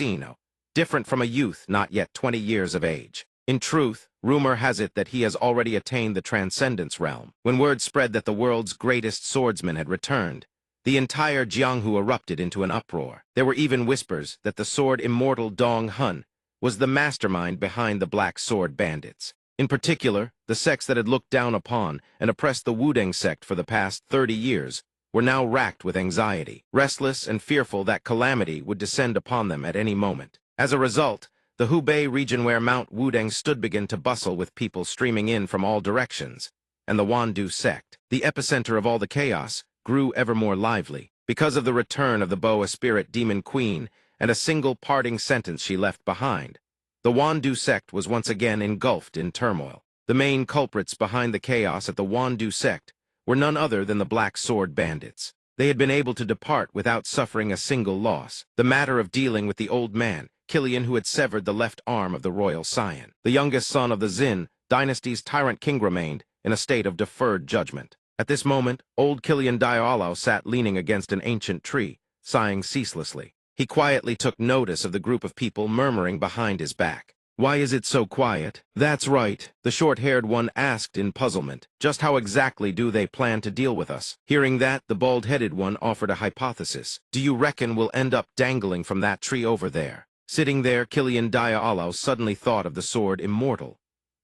different from a youth not yet 20 years of age. In truth, rumor has it that he has already attained the Transcendence realm. When word spread that the world's greatest swordsman had returned, the entire Jianghu erupted into an uproar. There were even whispers that the Sword Immortal Dong Hun was the mastermind behind the Black Sword Bandits. In particular, the sects that had looked down upon and oppressed the Wudeng sect for the past 30 years were now racked with anxiety, restless and fearful that calamity would descend upon them at any moment. As a result, the Hubei region where Mount Wudeng stood began to bustle with people streaming in from all directions, and the Wandu sect, the epicenter of all the chaos, grew ever more lively. Because of the return of the Boa Spirit Demon Queen and a single parting sentence she left behind, the Wandu sect was once again engulfed in turmoil. The main culprits behind the chaos at the Wandu sect were none other than the Black Sword Bandits. They had been able to depart without suffering a single loss. The matter of dealing with the old man, Killian, who had severed the left arm of the royal scion, the youngest son of the Xin dynasty's tyrant king, remained in a state of deferred judgment. At this moment, old Killian Diallo sat leaning against an ancient tree, sighing ceaselessly. He quietly took notice of the group of people murmuring behind his back. "Why is it so quiet?" "That's right," the short-haired one asked in puzzlement. "Just how exactly do they plan to deal with us?" Hearing that, the bald-headed one offered a hypothesis. "Do you reckon we'll end up dangling from that tree over there?" Sitting there, Killian Diallo suddenly thought of the Sword Immortal.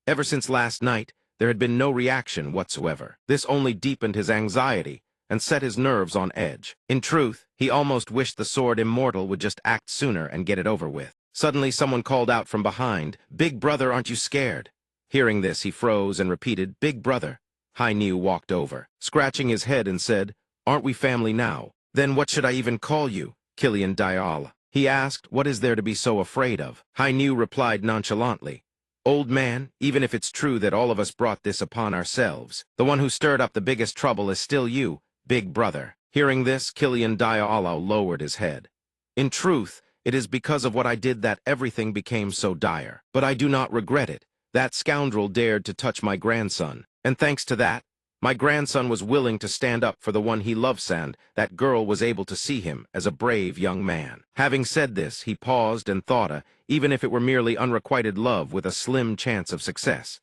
Ever since last night, there had been no reaction whatsoever. This only deepened his anxiety and set his nerves on edge. In truth, he almost wished the Sword Immortal would just act sooner and get it over with. Suddenly, someone called out from behind, "Big brother, aren't you scared?" Hearing this, he froze and repeated, "Big brother." Hai Niu walked over, scratching his head, and said, "Aren't we family now?" "Then what should I even call you?" Killian Dial. He asked, "What is there to be so afraid of?" Hai Niu replied nonchalantly, "Old man, even if it's true that all of us brought this upon ourselves, the one who stirred up the biggest trouble is still you, big brother." Hearing this, Killian Diallo lowered his head. "In truth, it is because of what I did that everything became so dire. But I do not regret it. That scoundrel dared to touch my grandson, and thanks to that, my grandson was willing to stand up for the one he loves, and that girl was able to see him as a brave young man." Having said this, he paused and thought, even if it were merely unrequited love with a slim chance of success.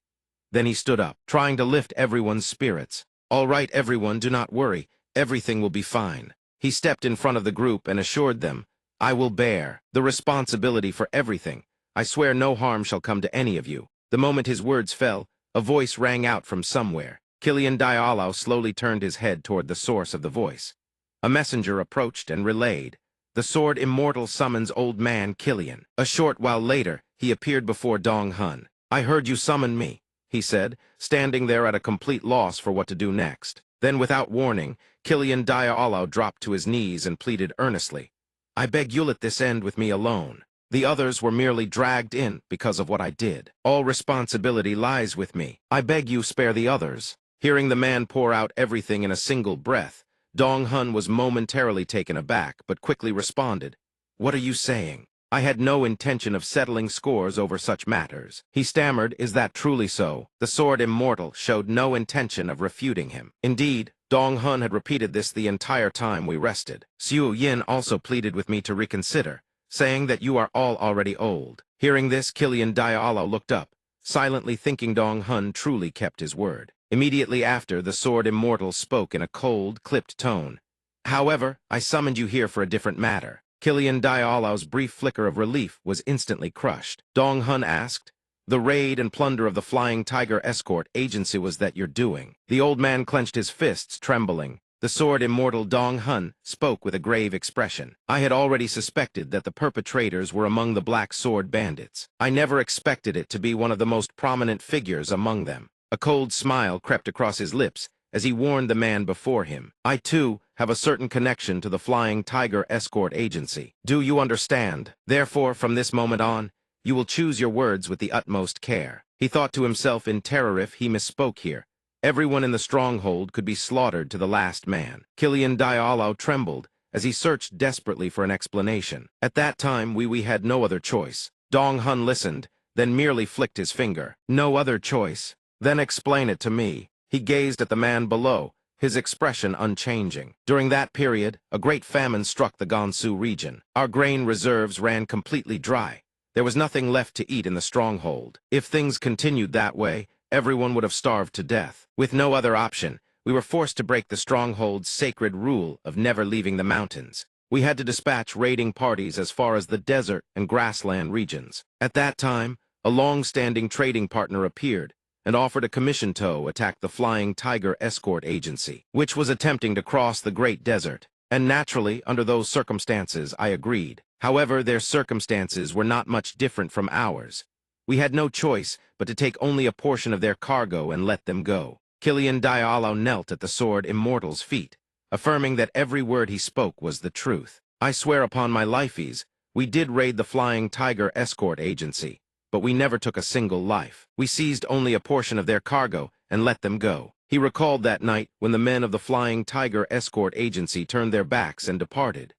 Then he stood up, trying to lift everyone's spirits. "All right, everyone, do not worry. Everything will be fine." He stepped in front of the group and assured them, "I will bear the responsibility for everything. I swear no harm shall come to any of you." The moment his words fell, a voice rang out from somewhere. Killian Diallo slowly turned his head toward the source of the voice. A messenger approached and relayed, "The Sword Immortal summons old man Killian." A short while later, he appeared before Dong Hun. "I heard you summon me," he said, standing there at a complete loss for what to do next. Then, without warning, Killian Diallo dropped to his knees and pleaded earnestly, "I beg you let this end with me alone. The others were merely dragged in because of what I did. All responsibility lies with me. I beg you spare the others." Hearing the man pour out everything in a single breath, Dong Hun was momentarily taken aback, but quickly responded, "What are you saying?" I had no intention of settling scores over such matters. He stammered, "Is that truly so?" The sword immortal showed no intention of refuting him. Indeed, Dong Hun had repeated this the entire time we rested. Xiu Yin also pleaded with me to reconsider, saying that you are all already old. Hearing this, Kilian Diallo looked up, silently thinking Dong Hun truly kept his word. Immediately after, the sword immortal spoke in a cold, clipped tone. "However, I summoned you here for a different matter." Kilian Diallo's brief flicker of relief was instantly crushed. Dong Hun asked, "The raid and plunder of the Flying Tiger Escort Agency was that you're doing?" The old man clenched his fists, trembling. The sword immortal Dong Hun spoke with a grave expression. "I had already suspected that the perpetrators were among the Black Sword bandits. I never expected it to be one of the most prominent figures among them." A cold smile crept across his lips as he warned the man before him. "I, too, have a certain connection to the Flying Tiger Escort Agency. Do you understand? Therefore, from this moment on, you will choose your words with the utmost care." He thought to himself in terror if he misspoke here. Everyone in the stronghold could be slaughtered to the last man. Kilian Diallo trembled as he searched desperately for an explanation. At that time, we had no other choice. Dong Hun listened, then merely flicked his finger. "No other choice? Then explain it to me." He gazed at the man below, his expression unchanging. "During that period, a great famine struck the Gansu region. Our grain reserves ran completely dry. There was nothing left to eat in the stronghold. If things continued that way, everyone would have starved to death. With no other option, we were forced to break the stronghold's sacred rule of never leaving the mountains. We had to dispatch raiding parties as far as the desert and grassland regions. At that time, a long-standing trading partner appeared and offered a commission to attack the Flying Tiger Escort Agency, which was attempting to cross the Great Desert. And naturally, under those circumstances, I agreed. However, their circumstances were not much different from ours. We had no choice but to take only a portion of their cargo and let them go." Kilian Diallo knelt at the sword immortal's feet, affirming that every word he spoke was the truth. "I swear upon my lifeys, we did raid the Flying Tiger Escort Agency, but we never took a single life. We seized only a portion of their cargo and let them go." He recalled that night when the men of the Flying Tiger Escort Agency turned their backs and departed.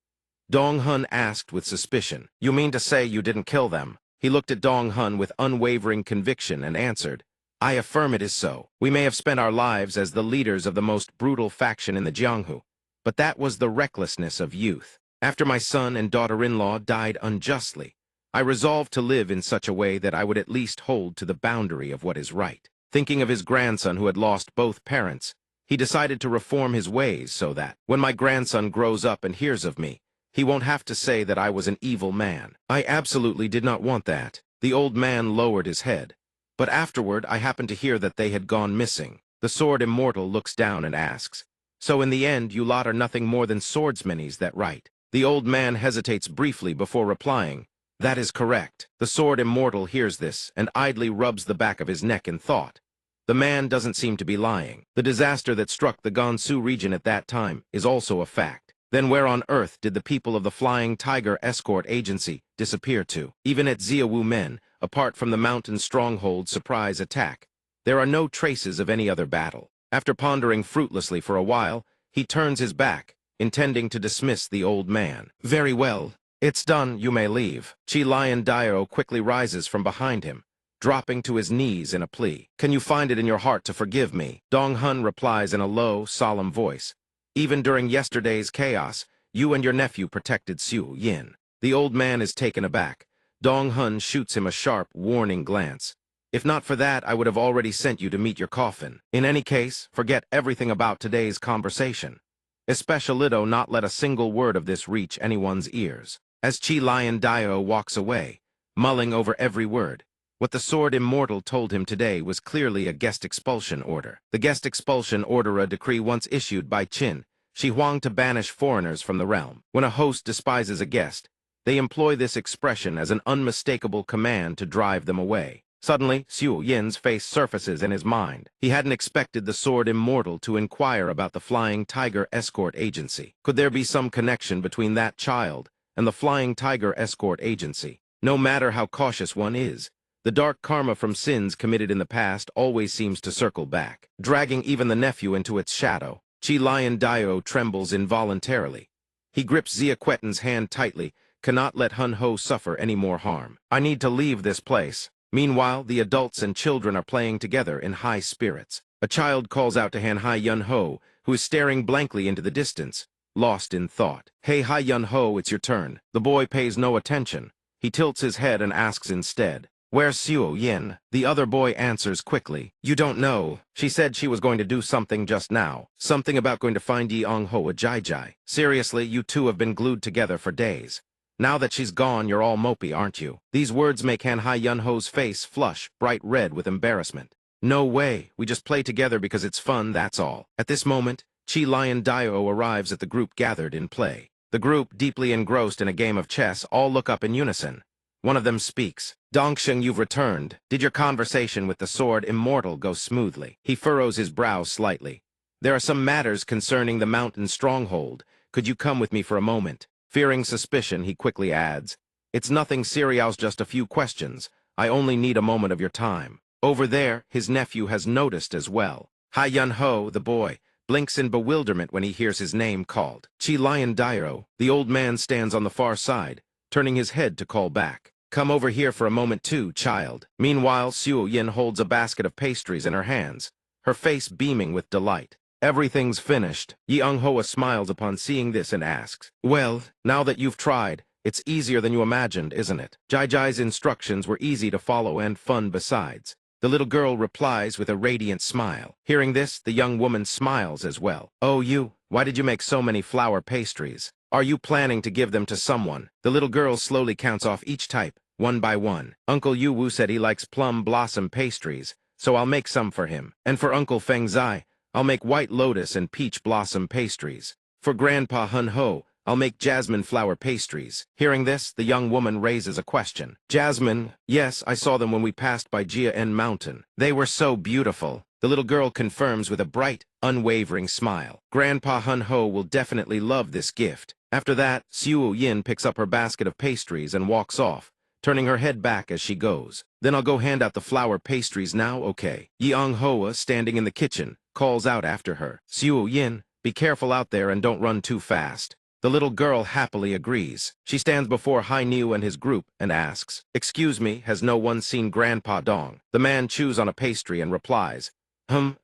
Dong Hun asked with suspicion, "You mean to say you didn't kill them?" He looked at Dong Hun with unwavering conviction and answered, "I affirm it is so. We may have spent our lives as the leaders of the most brutal faction in the Jianghu, but that was the recklessness of youth. After my son and daughter-in-law died unjustly, I resolved to live in such a way that I would at least hold to the boundary of what is right." Thinking of his grandson who had lost both parents, he decided to reform his ways so that, when my grandson grows up and hears of me, he won't have to say that I was an evil man. I absolutely did not want that. The old man lowered his head. But afterward, I happened to hear that they had gone missing. The sword immortal looks down and asks, "So in the end, you lot are nothing more than swordsmen, is that right?" The old man hesitates briefly before replying, "That is correct." The sword immortal hears this and idly rubs the back of his neck in thought. The man doesn't seem to be lying. The disaster that struck the Gansu region at that time is also a fact. Then where on earth did the people of the Flying Tiger Escort Agency disappear to? Even at Xiaowu Men, apart from the mountain stronghold surprise attack, there are no traces of any other battle. After pondering fruitlessly for a while, he turns his back, intending to dismiss the old man. "Very well. It's done, you may leave." Chi Lion Dio quickly rises from behind him, dropping to his knees in a plea. "Can you find it in your heart to forgive me?" Dong Hun replies in a low, solemn voice, "Even during yesterday's chaos, you and your nephew protected Xiu Yin." The old man is taken aback. Dong Hun shoots him a sharp, warning glance. "If not for that, I would have already sent you to meet your coffin. In any case, forget everything about today's conversation. Especially not let a single word of this reach anyone's ears." As Chi Lion Dio walks away, mulling over every word, what the sword immortal told him today was clearly a guest expulsion order. The guest expulsion order, a decree once issued by Qin Shi Huang to banish foreigners from the realm. When a host despises a guest, they employ this expression as an unmistakable command to drive them away. Suddenly, Xiu Yin's face surfaces in his mind. He hadn't expected the sword immortal to inquire about the Flying Tiger Escort Agency. Could there be some connection between that child and the Flying Tiger Escort Agency? No matter how cautious one is, the dark karma from sins committed in the past always seems to circle back, dragging even the nephew into its shadow. Chi Lion Dio trembles involuntarily. He grips Xia Quetin's hand tightly, cannot let Hun Ho suffer any more harm. I need to leave this place. Meanwhile, the adults and children are playing together in high spirits. A child calls out to Han Hai Yun Ho, who is staring blankly into the distance, lost in thought. Hey Hai Yun Ho, it's your turn. The boy pays no attention. He tilts his head and asks instead, "Where's Suo Yin?" The other boy answers quickly, "You don't know. She said she was going to do something just now. Something about going to find Yi Ong Ho a Jai Jai. Seriously, you two have been glued together for days. Now that she's gone, you're all mopey, aren't you?" These words make Han Hai Yun Ho's face flush, bright red with embarrassment. "No way. We just play together because it's fun, that's all." At this moment, Chi Lion Dio arrives at the group gathered in play. The group, deeply engrossed in a game of chess, all look up in unison. One of them speaks. "Dongsheng, you've returned. Did your conversation with the sword immortal go smoothly?" He furrows his brow slightly. "There are some matters concerning the mountain stronghold. Could you come with me for a moment?" Fearing suspicion, he quickly adds, "It's nothing serious, just a few questions. I only need a moment of your time." Over there, his nephew has noticed as well. Hai Yun Ho, the boy, blinks in bewilderment when he hears his name called. Chi Lion Dio, the old man, stands on the far side, turning his head to call back. "Come over here for a moment too, child." Meanwhile, Suo Yin holds a basket of pastries in her hands, her face beaming with delight. "Everything's finished." Yi Ong Hoa smiles upon seeing this and asks, "Well, now that you've tried, it's easier than you imagined, isn't it?" Jai Jai's instructions were easy to follow and fun besides. The little girl replies with a radiant smile. Hearing this, the young woman smiles as well. "Oh, why did you make so many flower pastries? Are you planning to give them to someone?" The little girl slowly counts off each type, one by one. "Uncle Yu Wu said he likes plum blossom pastries, so I'll make some for him. And for Uncle Feng Zai, I'll make white lotus and peach blossom pastries. For Grandpa Hun Ho, I'll make jasmine flower pastries." Hearing this, the young woman raises a question. "Jasmine? Yes, I saw them when we passed by Jia En Mountain. They were so beautiful." The little girl confirms with a bright, unwavering smile. Grandpa Hun Ho will definitely love this gift. After that, Suo Yin picks up her basket of pastries and walks off, turning her head back as she goes. "Then I'll go hand out the flower pastries now, okay?" Yi Ong Hoa, standing in the kitchen, calls out after her. "Suo Yin, be careful out there and don't run too fast." The little girl happily agrees. She stands before Hai Niu and his group and asks, "Excuse me, has no one seen Grandpa Dong?" The man chews on a pastry and replies,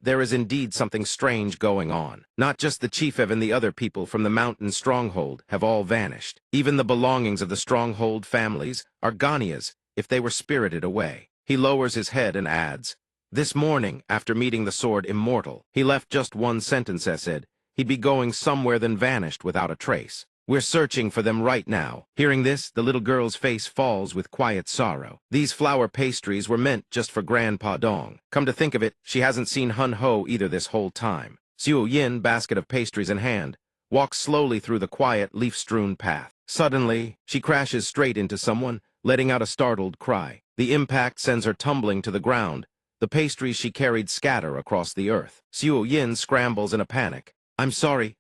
There is indeed something strange going on. Not just the chief and the other people from the mountain stronghold have all vanished. Even the belongings of the stronghold families are Gania's if they were spirited away." He lowers his head and adds, "This morning, after meeting the sword immortal, he left just one sentence that said he'd be going somewhere, then vanished without a trace. We're searching for them right now." Hearing this, the little girl's face falls with quiet sorrow. These flower pastries were meant just for Grandpa Dong. Come to think of it, she hasn't seen Hun Ho either this whole time. Suo Yin, basket of pastries in hand, walks slowly through the quiet, leaf-strewn path. Suddenly, she crashes straight into someone, letting out a startled cry. The impact sends her tumbling to the ground. The pastries she carried scatter across the earth. Suo Yin scrambles in a panic. I'm sorry,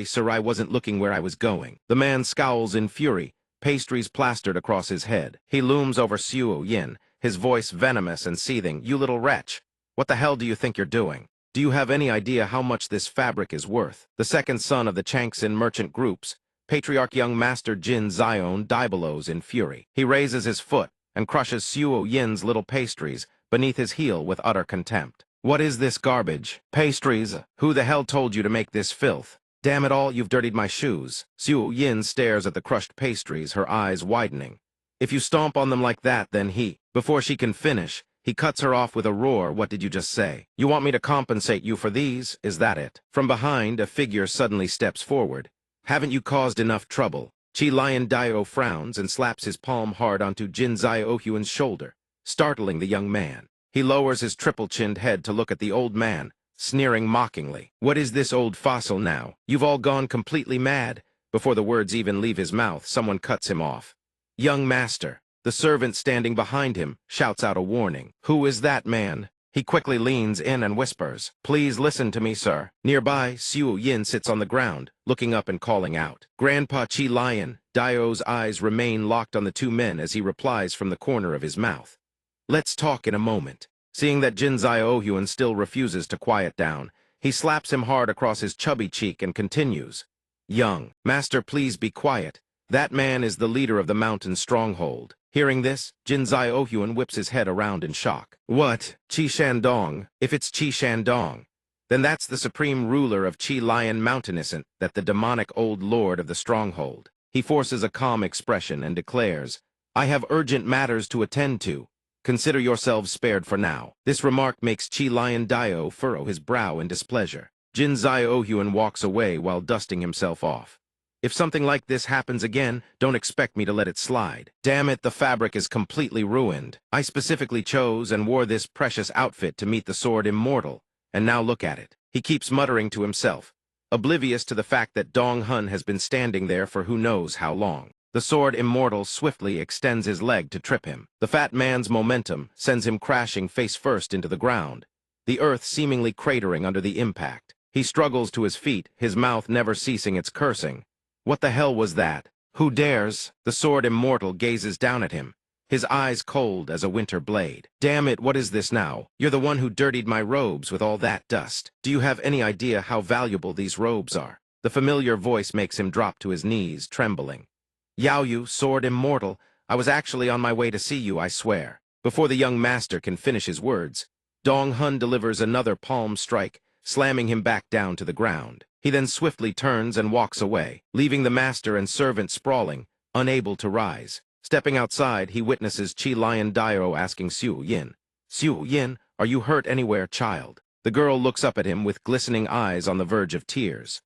sir, I wasn't looking where I was going." The man scowls in fury, pastries plastered across his head. He looms over Suo Yin, his voice venomous and seething. "You little wretch, what the hell do you think you're doing? Do you have any idea how much this fabric is worth?" The second son of the Changxin merchant groups, Patriarch Young Master Jin Zion, bellows in fury. He raises his foot and crushes Suo Yin's little pastries beneath his heel with utter contempt. "What is this garbage? Pastries? Who the hell told you to make this filth? Damn it all, you've dirtied my shoes." Suo Yin stares at the crushed pastries, her eyes widening. "If you stomp on them like that, then he..." Before she can finish, he cuts her off with a roar. "What did you just say? You want me to compensate you for these? Is that it?" From behind, a figure suddenly steps forward. "Haven't you caused enough trouble?" Chi Lion Dio frowns and slaps his palm hard onto Jin Ziohuan's shoulder, startling the young man. He lowers his triple-chinned head to look at the old man, sneering mockingly. "What is this old fossil now? You've all gone completely mad?" Before the words even leave his mouth, someone cuts him off. "Young master." The servant standing behind him shouts out a warning. "Who is that man?" He quickly leans in and whispers, "Please listen to me, sir." Nearby, Suo Yin sits on the ground, looking up and calling out. Grandpa Chi Lion Dio's eyes remain locked on the two men as he replies from the corner of his mouth, "Let's talk in a moment." Seeing that Jin Ziohuan still refuses to quiet down, he slaps him hard across his chubby cheek and continues, "Young master, please be quiet. That man is the leader of the mountain stronghold. Hearing this, Jin Ziohyun whips his head around in shock. What? Qi Shandong? If it's Qi Shandong, then that's the supreme ruler of Qi Lion Mountain, isn't that the demonic old lord of the stronghold? He forces a calm expression and declares, I have urgent matters to attend to. Consider yourselves spared for now. This remark makes Qi Lion Dio furrow his brow in displeasure. Jin Ziohyun walks away while dusting himself off. If something like this happens again, don't expect me to let it slide. Damn it, the fabric is completely ruined. I specifically chose and wore this precious outfit to meet the sword immortal, and now look at it. He keeps muttering to himself, oblivious to the fact that Dong Hun has been standing there for who knows how long. The sword immortal swiftly extends his leg to trip him. The fat man's momentum sends him crashing face first into the ground, the earth seemingly cratering under the impact. He struggles to his feet, his mouth never ceasing its cursing. What the hell was that? Who dares? The sword immortal gazes down at him, his eyes cold as a winter blade. Damn it, what is this now? You're the one who dirtied my robes with all that dust. Do you have any idea how valuable these robes are? The familiar voice makes him drop to his knees, trembling. Yaoyu, sword immortal, I was actually on my way to see you, I swear. Before the young master can finish his words, Dong Hun delivers another palm strike, slamming him back down to the ground. He then swiftly turns and walks away, leaving the master and servant sprawling, unable to rise. Stepping outside, he witnesses Qi Lion Dio asking Xiu Yin, Xiu Yin, are you hurt anywhere, child? The girl looks up at him with glistening eyes on the verge of tears.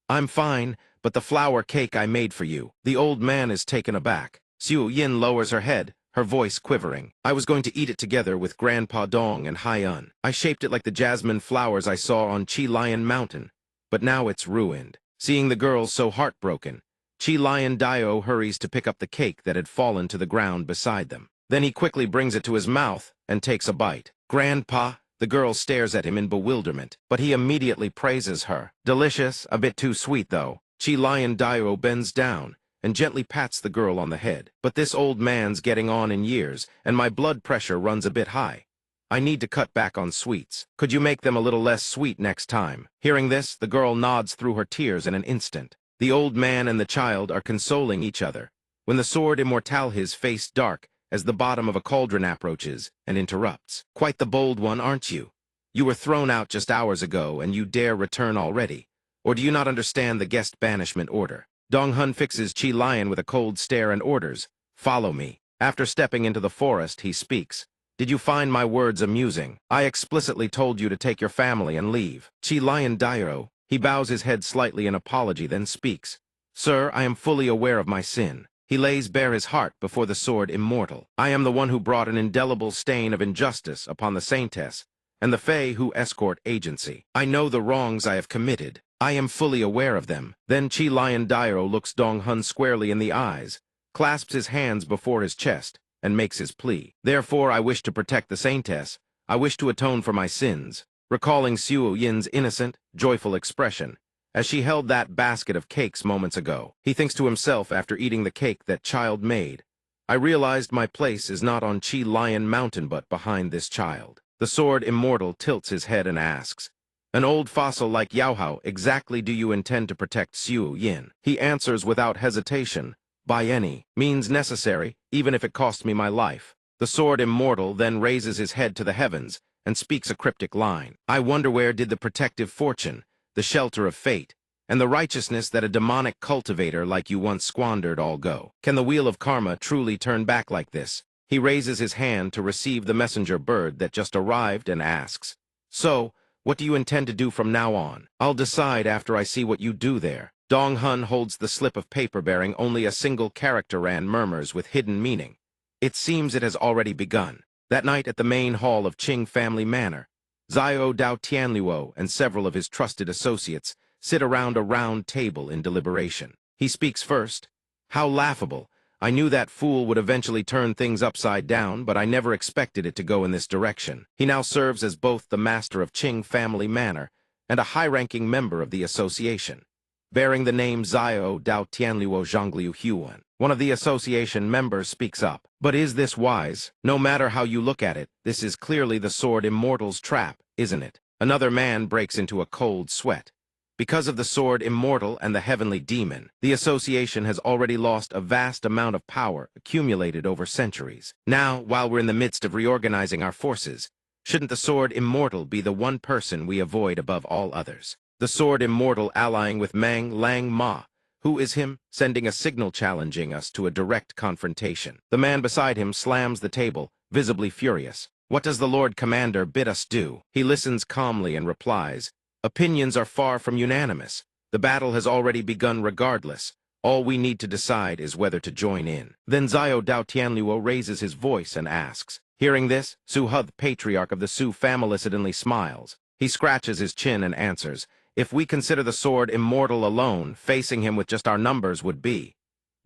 I'm fine, but the flour cake I made for you. The old man is taken aback. Xiu Yin lowers her head, her voice quivering. I was going to eat it together with Grandpa Dong and Haiyan. I shaped it like the jasmine flowers I saw on Qi Lion Mountain, but now it's ruined. Seeing the girl so heartbroken, Qi Lion Dio hurries to pick up the cake that had fallen to the ground beside them. Then he quickly brings it to his mouth and takes a bite. Grandpa? The girl stares at him in bewilderment, but he immediately praises her. Delicious, a bit too sweet though. Qi Lion Dio bends down and gently pats the girl on the head. But this old man's getting on in years, and my blood pressure runs a bit high. I need to cut back on sweets. Could you make them a little less sweet next time? Hearing this, the girl nods through her tears in an instant. The old man and the child are consoling each other, when the sword immortal his face dark as the bottom of a cauldron approaches and interrupts. Quite the bold one, aren't you? You were thrown out just hours ago, and you dare return already. Or do you not understand the guest banishment order? Dong Hun fixes Qi Lion with a cold stare and orders, follow me. After stepping into the forest, he speaks. Did you find my words amusing? I explicitly told you to take your family and leave. Qi Lion Dio. He bows his head slightly in apology, then speaks. Sir, I am fully aware of my sin. He lays bare his heart before the sword immortal. I am the one who brought an indelible stain of injustice upon the saintess and the fae who escort agency. I know the wrongs I have committed. I am fully aware of them. Then Qi Lion Dio looks Dong Hun squarely in the eyes, clasps his hands before his chest, and makes his plea. Therefore, I wish to protect the saintess. I wish to atone for my sins. Recalling Xiu Yin's innocent, joyful expression, as she held that basket of cakes moments ago, he thinks to himself after eating the cake that child made, I realized my place is not on Qi Lion Mountain but behind this child. The sword immortal tilts his head and asks, an old fossil like Yao, how exactly do you intend to protect Xiu Yin? He answers without hesitation, by any means necessary, even if it cost me my life. The sword immortal then raises his head to the heavens and speaks a cryptic line. I wonder where did the protective fortune, the shelter of fate, and the righteousness that a demonic cultivator like you once squandered all go? Can the wheel of karma truly turn back like this? He raises his hand to receive the messenger bird that just arrived and asks, so, what do you intend to do from now on? I'll decide after I see what you do there. Dong Hun holds the slip of paper bearing only a single character and murmurs with hidden meaning. It seems it has already begun. That night at the main hall of Qing family manor, Zio Dao Tianluo and several of his trusted associates sit around a round table in deliberation. He speaks first. How laughable. I knew that fool would eventually turn things upside down, but I never expected it to go in this direction. He now serves as both the master of Qing family manor and a high-ranking member of the association, bearing the name Zio Dao Tianluo Zhongliu Huan. One of the association members speaks up. But is this wise? No matter how you look at it, this is clearly the sword immortal's trap, isn't it? Another man breaks into a cold sweat. Because of the sword immortal and the heavenly demon, the association has already lost a vast amount of power accumulated over centuries. Now, while we're in the midst of reorganizing our forces, shouldn't the sword immortal be the one person we avoid above all others? The sword immortal allying with Mang Lang Ma, who is him, sending a signal challenging us to a direct confrontation. The man beside him slams the table, visibly furious. What does the Lord Commander bid us do? He listens calmly and replies, opinions are far from unanimous. The battle has already begun regardless. All we need to decide is whether to join in. Then Xiao Dao Tianluo raises his voice and asks. Hearing this, Su He, the patriarch of the Su family, suddenly smiles. He scratches his chin and answers, if we consider the sword immortal alone, facing him with just our numbers would be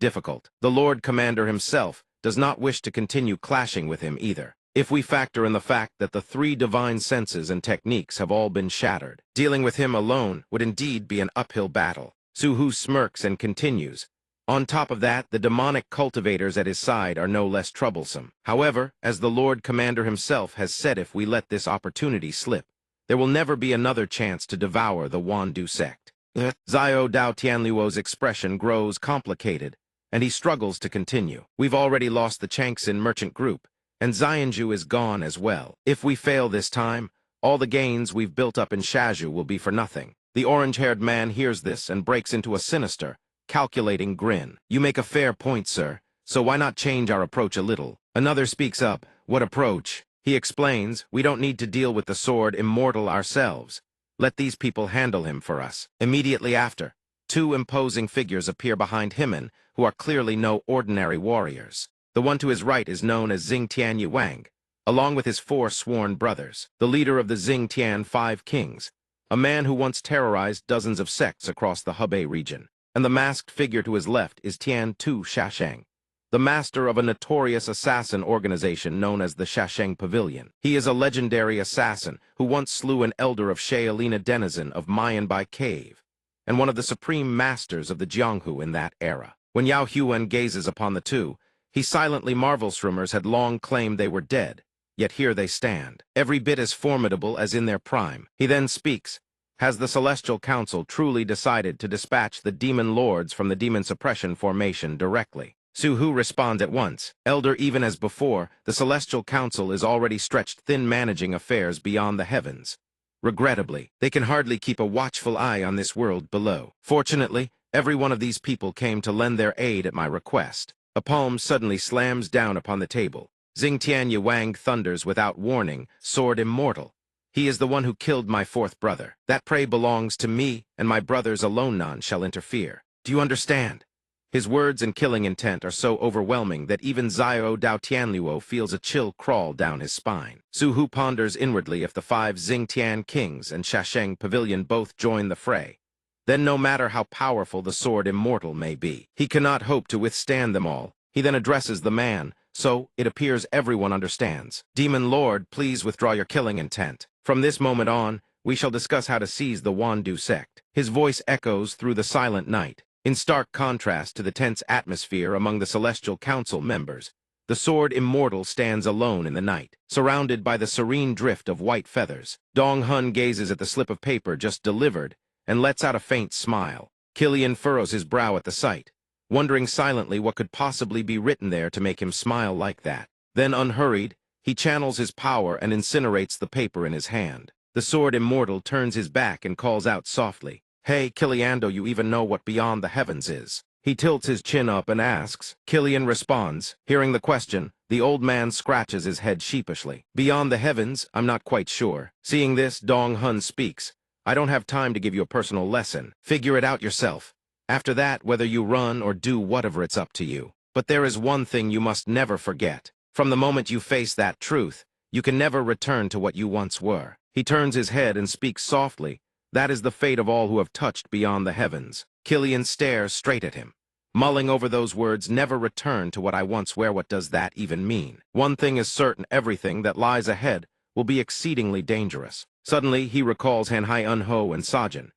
difficult. The Lord Commander himself does not wish to continue clashing with him either. If we factor in the fact that the three divine senses and techniques have all been shattered, dealing with him alone would indeed be an uphill battle. Su He smirks and continues. On top of that, the demonic cultivators at his side are no less troublesome. However, as the Lord Commander himself has said, if we let this opportunity slip, there will never be another chance to devour the Wandu sect. Xiao Dao Tianluo's expression grows complicated, and he struggles to continue. We've already lost the Changxin merchant group, and Xianju is gone as well. If we fail this time, all the gains we've built up in Shaju will be for nothing. The orange-haired man hears this and breaks into a sinister, calculating grin. You make a fair point, sir, so why not change our approach a little? Another speaks up. What approach? He explains, we don't need to deal with the sword immortal ourselves. Let these people handle him for us. Immediately after, two imposing figures appear behind Himen, who are clearly no ordinary warriors. The one to his right is known as Xingtian Yuang, along with his 4 sworn brothers, the leader of the Xingtian 5 Kings, a man who once terrorized dozens of sects across the Hebei region. And the masked figure to his left is Tian Tu Shasheng, the master of a notorious assassin organization known as the Shasheng Pavilion. He is a legendary assassin who once slew an elder of Shaolina denizen of Mayanbai Cave, and one of the supreme masters of the Jianghu in that era. When Yao Huan gazes upon the two, he silently marvels. Rumors had long claimed they were dead, yet here they stand, every bit as formidable as in their prime. He then speaks. Has the Celestial Council truly decided to dispatch the demon lords from the demon suppression formation directly? Su He responds at once. Elder, even as before, the Celestial Council is already stretched thin managing affairs beyond the heavens. Regrettably, they can hardly keep a watchful eye on this world below. Fortunately, every one of these people came to lend their aid at my request. A palm suddenly slams down upon the table. Xingtian Yuang thunders without warning, sword immortal. He is the one who killed my 4th brother. That prey belongs to me, and my brothers alone none shall interfere. Do you understand? His words and killing intent are so overwhelming that even Xiao Dao Tianluo feels a chill crawl down his spine. Su He ponders inwardly if the 5 Xingtian kings and Shasheng Pavilion both join the fray. Then no matter how powerful the sword immortal may be, he cannot hope to withstand them all. He then addresses the man, so it appears everyone understands. Demon Lord, please withdraw your killing intent. From this moment on, we shall discuss how to seize the Wandu sect. His voice echoes through the silent night. In stark contrast to the tense atmosphere among the Celestial Council members, the sword immortal stands alone in the night, surrounded by the serene drift of white feathers. Dong Hun gazes at the slip of paper just delivered and lets out a faint smile. Killian furrows his brow at the sight, wondering silently what could possibly be written there to make him smile like that. Then, unhurried, he channels his power and incinerates the paper in his hand. The sword immortal turns his back and calls out softly, Hey, Killiando, you even know what beyond the heavens is? He tilts his chin up and asks. Killian responds. Hearing the question, the old man scratches his head sheepishly. Beyond the heavens, I'm not quite sure. Seeing this, Dong Hun speaks. I don't have time to give you a personal lesson. Figure it out yourself. After that, whether you run or do whatever, it's up to you. But there is one thing you must never forget. From the moment you face that truth, you can never return to what you once were. He turns his head and speaks softly. That is the fate of all who have touched beyond the heavens. Killian stares straight at him, mulling over those words, never return to what I once were. What does that even mean? One thing is certain, everything that lies ahead will be exceedingly dangerous. Suddenly, he recalls Hanhai Unho and Sajin.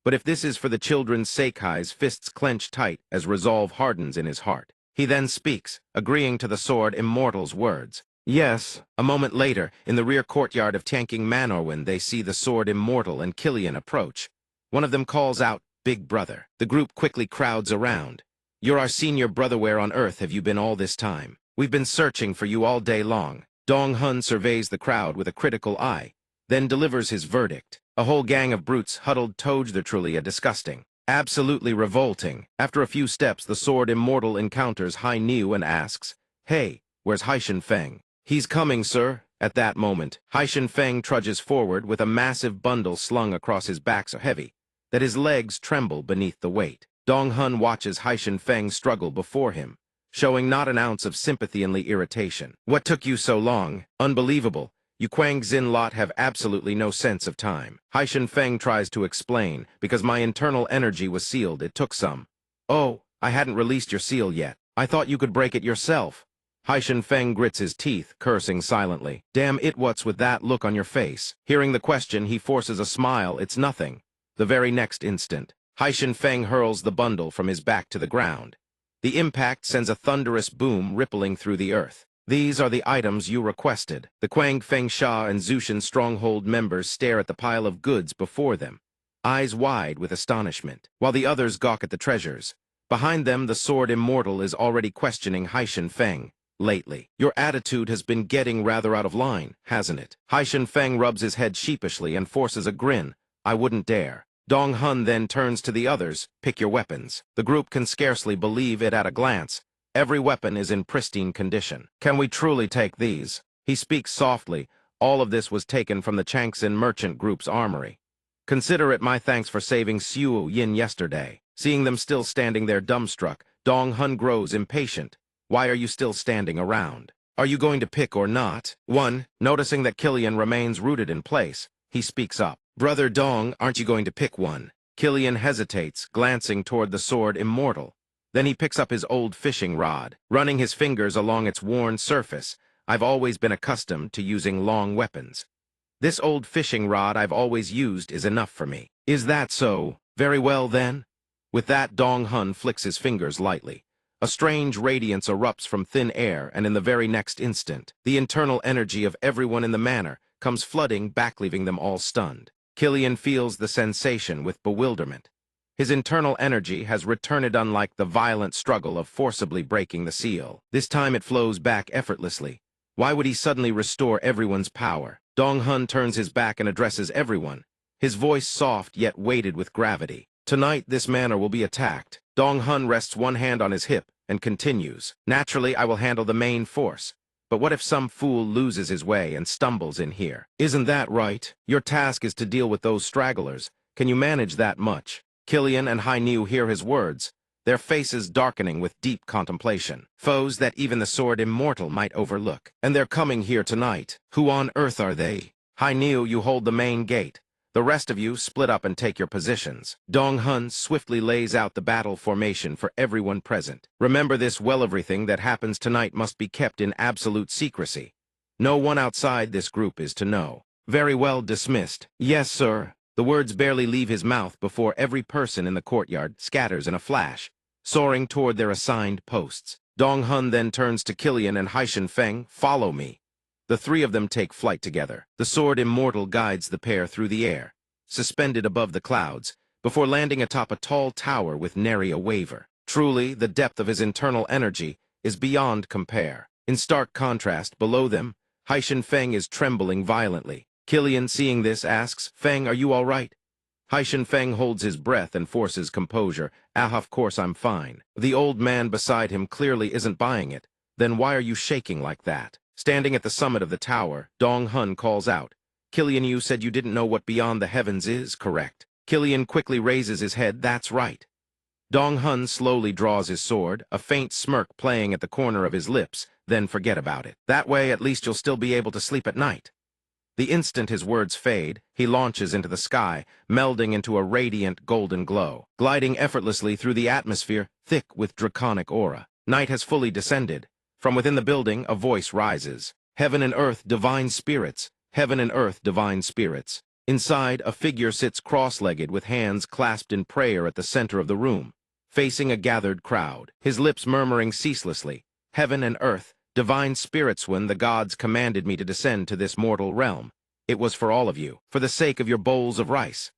But if this is for the children's sake, Hai's fists clench tight as resolve hardens in his heart. He then speaks, agreeing to the sword immortal's words. Yes. A moment later, in the rear courtyard of Tanking Manorwin, they see the sword immortal and Killian approach. One of them calls out, "Big brother." The group quickly crowds around. "You're our senior brother. Where on earth have you been all this time? We've been searching for you all day long." Dong Hun surveys the crowd with a critical eye, then delivers his verdict. A whole gang of brutes huddled towards the truly disgusting. Absolutely revolting. After a few steps, the sword immortal encounters Hai Niu and asks, "Hey, where's Haishin Feng?" "He's coming, sir." At that moment, Haishin Feng trudges forward with a massive bundle slung across his back so heavy that his legs tremble beneath the weight. Dong Hun watches Haishin Feng struggle before him, showing not an ounce of sympathy and irritation. "What took you so long? Unbelievable. You Quang Xin lot have absolutely no sense of time." Haishin Feng tries to explain, "Because my internal energy was sealed, it took some." "Oh, I hadn't released your seal yet. I thought you could break it yourself." Haishin Feng grits his teeth, cursing silently. "Damn it, what's with that look on your face?" Hearing the question, he forces a smile. "It's nothing." The very next instant, Haishin Feng hurls the bundle from his back to the ground. The impact sends a thunderous boom rippling through the earth. "These are the items you requested." The Quang Feng Sha and Zushan Stronghold members stare at the pile of goods before them, eyes wide with astonishment, while the others gawk at the treasures. Behind them, the sword immortal is already questioning Haishin Feng. "Lately, your attitude has been getting rather out of line, hasn't it?" Haishin Feng rubs his head sheepishly and forces a grin. "I wouldn't dare." Dong Hun then turns to the others. "Pick your weapons." The group can scarcely believe it at a glance. Every weapon is in pristine condition. "Can we truly take these?" He speaks softly. All of this was taken from the Changxin Merchant Group's armory. "Consider it my thanks for saving Xiu Yin yesterday." Seeing them still standing there dumbstruck, Dong Hun grows impatient. "Why are you still standing around? Are you going to pick or not?" One, noticing that Killian remains rooted in place, he speaks up. "Brother Dong, aren't you going to pick one?" Killian hesitates, glancing toward the sword immortal. Then he picks up his old fishing rod, running his fingers along its worn surface. "I've always been accustomed to using long weapons. This old fishing rod I've always used is enough for me." "Is that so? Very well then." With that, Dong Hun flicks his fingers lightly. A strange radiance erupts from thin air, and in the very next instant, the internal energy of everyone in the manor comes flooding back, leaving them all stunned. Killian feels the sensation with bewilderment. His internal energy has returned, unlike the violent struggle of forcibly breaking the seal. This time it flows back effortlessly. Why would he suddenly restore everyone's power? Dong Hun turns his back and addresses everyone, his voice soft yet weighted with gravity. "Tonight this manor will be attacked." Dong Hun rests one hand on his hip and continues. "Naturally, I will handle the main force. But what if some fool loses his way and stumbles in here?" "Isn't that right? Your task is to deal with those stragglers. Can you manage that much?" Killian and Hai Niu hear his words, their faces darkening with deep contemplation. "Foes that even the sword immortal might overlook. And they're coming here tonight. Who on earth are they?" "Hai Niu, you hold the main gate. The rest of you split up and take your positions." Dong Hun swiftly lays out the battle formation for everyone present. "Remember this well, everything that happens tonight must be kept in absolute secrecy. No one outside this group is to know." "Very well, dismissed." "Yes, sir." The words barely leave his mouth before every person in the courtyard scatters in a flash, soaring toward their assigned posts. Dong Hun then turns to Killian and Haishin Feng. "Follow me." The three of them take flight together. The sword immortal guides the pair through the air, suspended above the clouds, before landing atop a tall tower with nary a waver. Truly, the depth of his internal energy is beyond compare. In stark contrast, below them, Haishin Feng is trembling violently. Killian, seeing this, asks, "Feng, are you all right?" Haishin Feng holds his breath and forces composure. "Ah, of course I'm fine." The old man beside him clearly isn't buying it. "Then why are you shaking like that?" Standing at the summit of the tower, Dong Hun calls out, "Killian, you said you didn't know what beyond the heavens is, correct?" Killian quickly raises his head. "That's right." Dong Hun slowly draws his sword, a faint smirk playing at the corner of his lips. "Then forget about it. That way at least you'll still be able to sleep at night." The instant his words fade, he launches into the sky, melding into a radiant golden glow, gliding effortlessly through the atmosphere, thick with draconic aura. Night has fully descended. From within the building, a voice rises. "Heaven and earth, divine spirits. Heaven and earth, divine spirits." Inside, a figure sits cross-legged with hands clasped in prayer at the center of the room, facing a gathered crowd, his lips murmuring ceaselessly, "Heaven and earth, divine spirits, when the gods commanded me to descend to this mortal realm, it was for all of you, for the sake of your bowls of rice."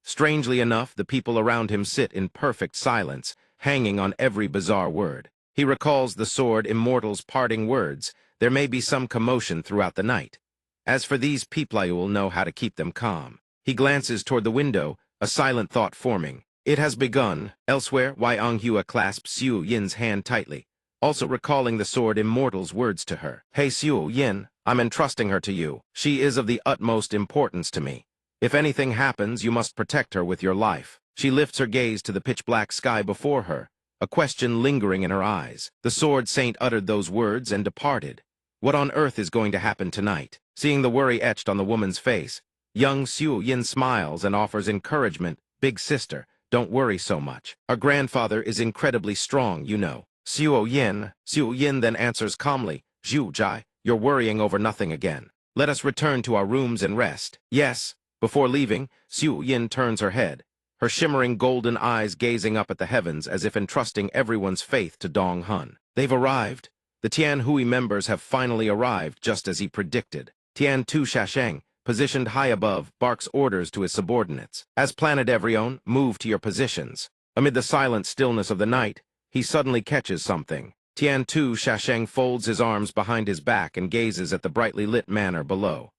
Strangely enough, the people around him sit in perfect silence, hanging on every bizarre word. He recalls the sword immortal's parting words. There may be some commotion throughout the night. As for these people, I will know how to keep them calm. He glances toward the window, a silent thought forming. It has begun. Elsewhere, Manhua clasps Xiu Yin's hand tightly, also recalling the sword immortal's words to her. Hey Xiu Yin, I'm entrusting her to you. She is of the utmost importance to me. If anything happens, you must protect her with your life. She lifts her gaze to the pitch-black sky before her, a question lingering in her eyes. The sword saint uttered those words and departed. What on earth is going to happen tonight? Seeing the worry etched on the woman's face, young Xiu Yin smiles and offers encouragement. Big sister, don't worry so much. Our grandfather is incredibly strong, you know. Xiu Yin then answers calmly, Zhu Jai, you're worrying over nothing again. Let us return to our rooms and rest. Yes. Before leaving, Xiu Yin turns her head, her shimmering golden eyes gazing up at the heavens as if entrusting everyone's faith to Dong Hun. They've arrived. The Tianhui members have finally arrived, just as he predicted. Tian Tu Shasheng, positioned high above, barks orders to his subordinates. As Planet Evrion, move to your positions. Amid the silent stillness of the night, he suddenly catches something. Tian Tu Shasheng folds his arms behind his back and gazes at the brightly lit manor below.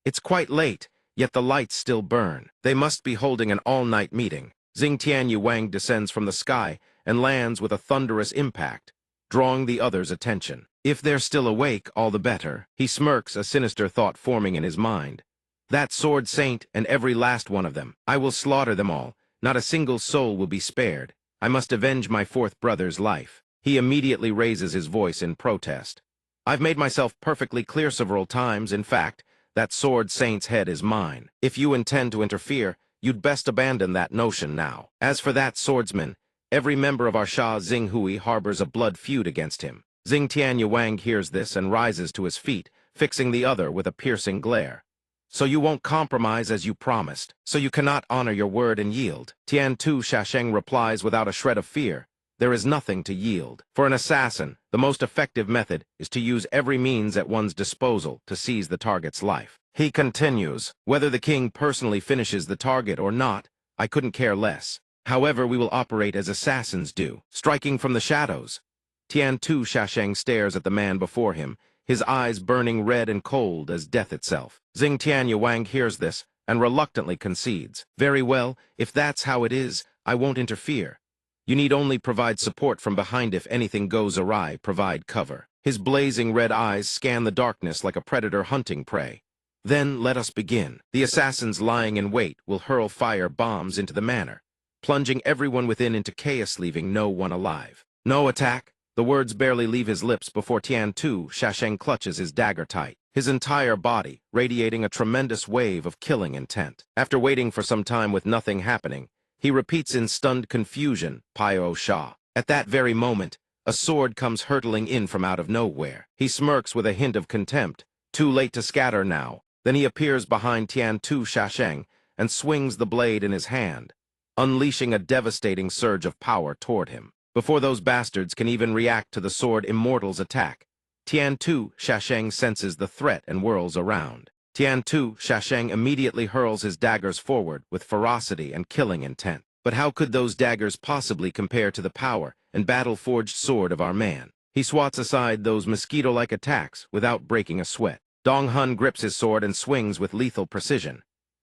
It's quite late, yet the lights still burn. They must be holding an all-night meeting. Xing Tianyuwang descends from the sky and lands with a thunderous impact, drawing the others' attention. If they're still awake, all the better. He smirks, a sinister thought forming in his mind. That sword saint and every last one of them. I will slaughter them all. Not a single soul will be spared. I must avenge my fourth brother's life. He immediately raises his voice in protest. I've made myself perfectly clear several times. In fact, that sword saint's head is mine. If you intend to interfere, you'd best abandon that notion now. As for that swordsman, every member of our Shah Xinghui harbors a blood feud against him. Xing Tianyuwang hears this and rises to his feet, fixing the other with a piercing glare. So you won't compromise as you promised. So you cannot honor your word and yield. Tian Tu Shasheng replies without a shred of fear. There is nothing to yield. For an assassin, the most effective method is to use every means at one's disposal to seize the target's life. He continues, whether the king personally finishes the target or not, I couldn't care less. However, we will operate as assassins do, striking from the shadows. Tian Tu Shasheng stares at the man before him, his eyes burning red and cold as death itself. Xing Tianyuwang hears this and reluctantly concedes. Very well, if that's how it is, I won't interfere. You need only provide support from behind. If anything goes awry, provide cover. His blazing red eyes scan the darkness like a predator hunting prey. Then let us begin. The assassins lying in wait will hurl fire bombs into the manor, plunging everyone within into chaos, leaving no one alive. No attack. The words barely leave his lips before Tian Tu Shasheng clutches his dagger tight, his entire body radiating a tremendous wave of killing intent. After waiting for some time with nothing happening, he repeats in stunned confusion, Pio Shah. At that very moment, a sword comes hurtling in from out of nowhere. He smirks with a hint of contempt, too late to scatter now. Then he appears behind Tian Tu Shasheng and swings the blade in his hand, unleashing a devastating surge of power toward him. Before those bastards can even react to the sword immortal's attack, Tian Tu Shasheng senses the threat and whirls around. Tian Tu Shasheng immediately hurls his daggers forward with ferocity and killing intent. But how could those daggers possibly compare to the power and battle-forged sword of our man? He swats aside those mosquito-like attacks without breaking a sweat. Dong Hun grips his sword and swings with lethal precision.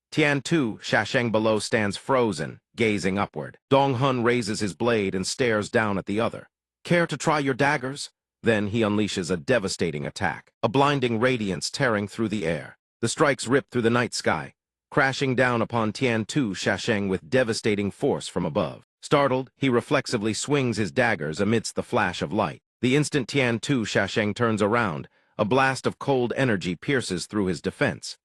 Tian Tu Shasheng below stands frozen, gazing upward. Dong Hun raises his blade and stares down at the other. Care to try your daggers? Then he unleashes a devastating attack, a blinding radiance tearing through the air. The strikes rip through the night sky, crashing down upon Tian Tu Shasheng with devastating force from above. Startled, he reflexively swings his daggers amidst the flash of light. The instant Tian Tu Shasheng turns around, a blast of cold energy pierces through his defense.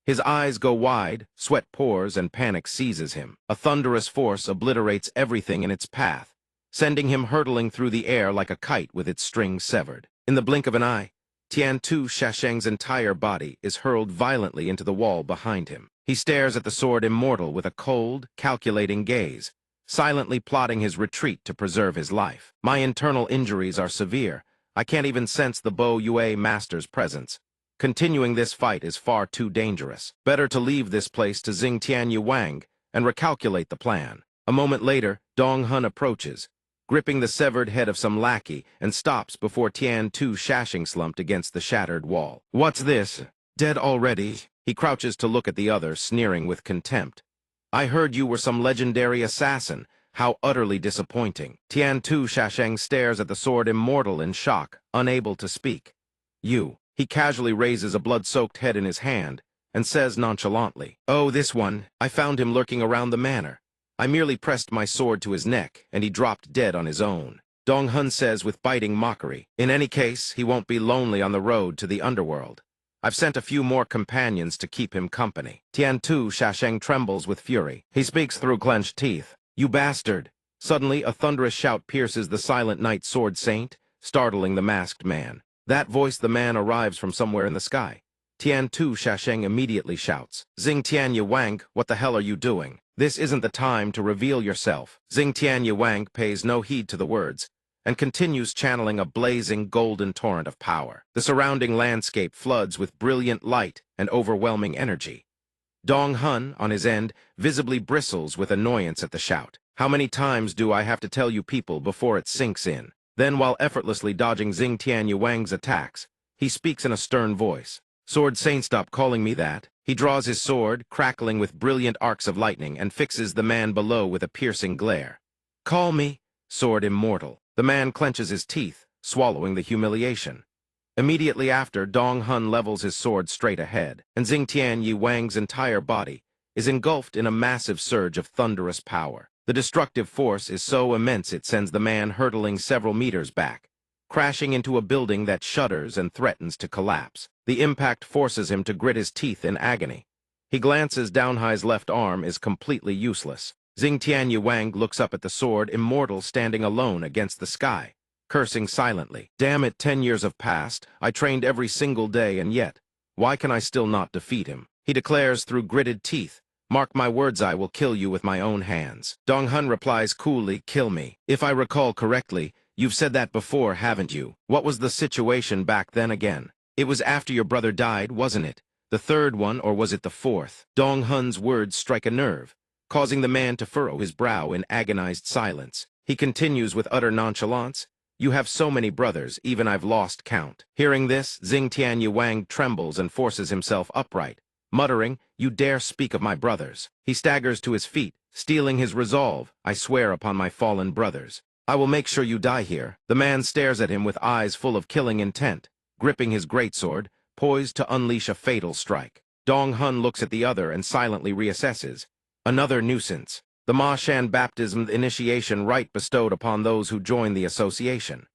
His eyes go wide, sweat pours, and panic seizes him. A thunderous force obliterates everything in its path, sending him hurtling through the air like a kite with its string severed. In the blink of an eye, Tian Tu Shasheng's entire body is hurled violently into the wall behind him. He stares at the sword immortal with a cold, calculating gaze, silently plotting his retreat to preserve his life. My internal injuries are severe. I can't even sense the Bo Yue master's presence. Continuing this fight is far too dangerous. Better to leave this place to Xing Tianyuwang and recalculate the plan. A moment later, Dong Hun approaches, gripping the severed head of some lackey, and stops before Tian Tu Shashing slumped against the shattered wall. "What's this? Dead already?" He crouches to look at the other, sneering with contempt. "I heard you were some legendary assassin. How utterly disappointing." Tian Tu Shasheng stares at the sword immortal in shock, unable to speak. "You." He casually raises a blood-soaked head in his hand and says nonchalantly, "Oh, this one. I found him lurking around the manor. I merely pressed my sword to his neck, and he dropped dead on his own." Dong Hun says with biting mockery, "In any case, he won't be lonely on the road to the underworld. I've sent a few more companions to keep him company." Tian Tu Shasheng trembles with fury. He speaks through clenched teeth. "You bastard!" Suddenly, a thunderous shout pierces the silent night sword saint, startling the masked man. That voice the man arrives from somewhere in the sky. Tian Tu Shasheng immediately shouts, "Xing Tianye Wang, what the hell are you doing? This isn't the time to reveal yourself." Xing Tianye Wang pays no heed to the words, and continues channeling a blazing golden torrent of power. The surrounding landscape floods with brilliant light and overwhelming energy. Dong Hun, on his end, visibly bristles with annoyance at the shout. "How many times do I have to tell you people before it sinks in?" Then, while effortlessly dodging Xing Tianye Wang's attacks, he speaks in a stern voice. "Sword Saint, stop calling me that." He draws his sword, crackling with brilliant arcs of lightning, and fixes the man below with a piercing glare. "Call me Sword Immortal." The man clenches his teeth, swallowing the humiliation. Immediately after, Dong Hun levels his sword straight ahead, and Xing Tianye Wang's entire body is engulfed in a massive surge of thunderous power. The destructive force is so immense it sends the man hurtling several meters back, crashing into a building that shudders and threatens to collapse. The impact forces him to grit his teeth in agony. He glances down. His left arm is completely useless. Xing Tianye Wang looks up at the sword immortal standing alone against the sky, cursing silently. "Damn it, 10 years have passed. I trained every single day, and yet, why can I still not defeat him?" He declares through gritted teeth, "Mark my words, I will kill you with my own hands." Dong Hun replies coolly, "Kill me. If I recall correctly, you've said that before, haven't you? What was the situation back then again? It was after your brother died, wasn't it? The third one, or was it the fourth?" Dong Hun's words strike a nerve, causing the man to furrow his brow in agonized silence. He continues with utter nonchalance, "You have so many brothers, even I've lost count." Hearing this, Xing Tianye Wang trembles and forces himself upright, muttering, "You dare speak of my brothers." He staggers to his feet, steeling his resolve. "I swear upon my fallen brothers, I will make sure you die here." The man stares at him with eyes full of killing intent, gripping his greatsword, poised to unleash a fatal strike. Dong Hun looks at the other and silently reassesses. Another nuisance. The Ma Shan baptism initiation rite bestowed upon those who join the association.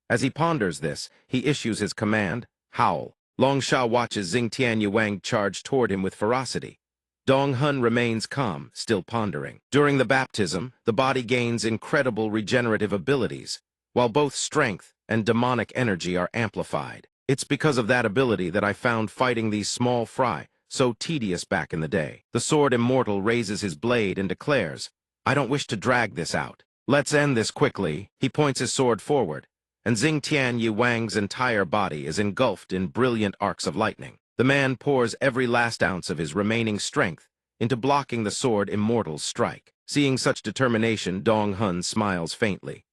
As he ponders this, he issues his command, "Howl." Long Sha watches Xing Tianye Wang charge toward him with ferocity. Dong Hun remains calm, still pondering. During the baptism, the body gains incredible regenerative abilities, while both strength and demonic energy are amplified. It's because of that ability that I found fighting these small fry so tedious back in the day. The sword immortal raises his blade and declares, "I don't wish to drag this out. Let's end this quickly." He points his sword forward, and Xing Tianye Wang's entire body is engulfed in brilliant arcs of lightning. The man pours every last ounce of his remaining strength into blocking the sword immortal's strike. Seeing such determination, Dong Hun smiles faintly.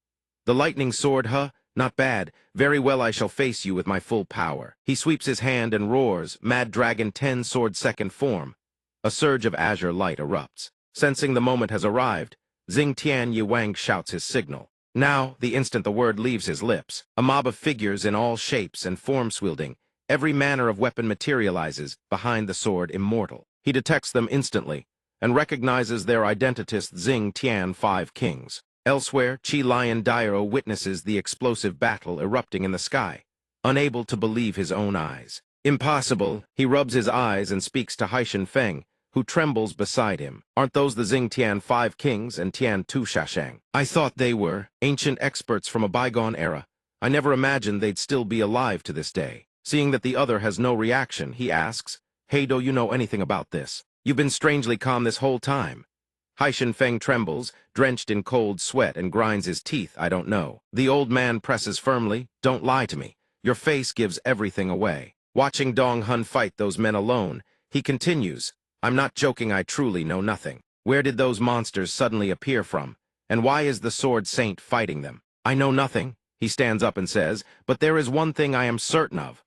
"The lightning sword, huh? Not bad. Very well, I shall face you with my full power." He sweeps his hand and roars, Mad Dragon 10 sword second form. A surge of azure light erupts. Sensing the moment has arrived, Xing Tianye Wang shouts his signal. Now, the instant the word leaves his lips, a mob of figures in all shapes and forms wielding every manner of weapon materializes behind the sword immortal. He detects them instantly and recognizes their identities, Xing Tian 5 Kings. Elsewhere, Qi Lion Dairo witnesses the explosive battle erupting in the sky, unable to believe his own eyes. "Impossible." He rubs his eyes and speaks to Haishan Feng, who trembles beside him. "Aren't those the Xing Tian 5 Kings and Tian Tu Shashang? I thought they were ancient experts from a bygone era. I never imagined they'd still be alive to this day." Seeing that the other has no reaction, he asks, "Hey, do you know anything about this? You've been strangely calm this whole time." Haishan Feng trembles, drenched in cold sweat, and grinds his teeth. "I don't know." The old man presses firmly, "Don't lie to me. Your face gives everything away." Watching Dong Hun fight those men alone, he continues, "I'm not joking, I truly know nothing." Where did those monsters suddenly appear from? And why is the Sword Saint fighting them? I know nothing, he stands up and says, but there is one thing I am certain of.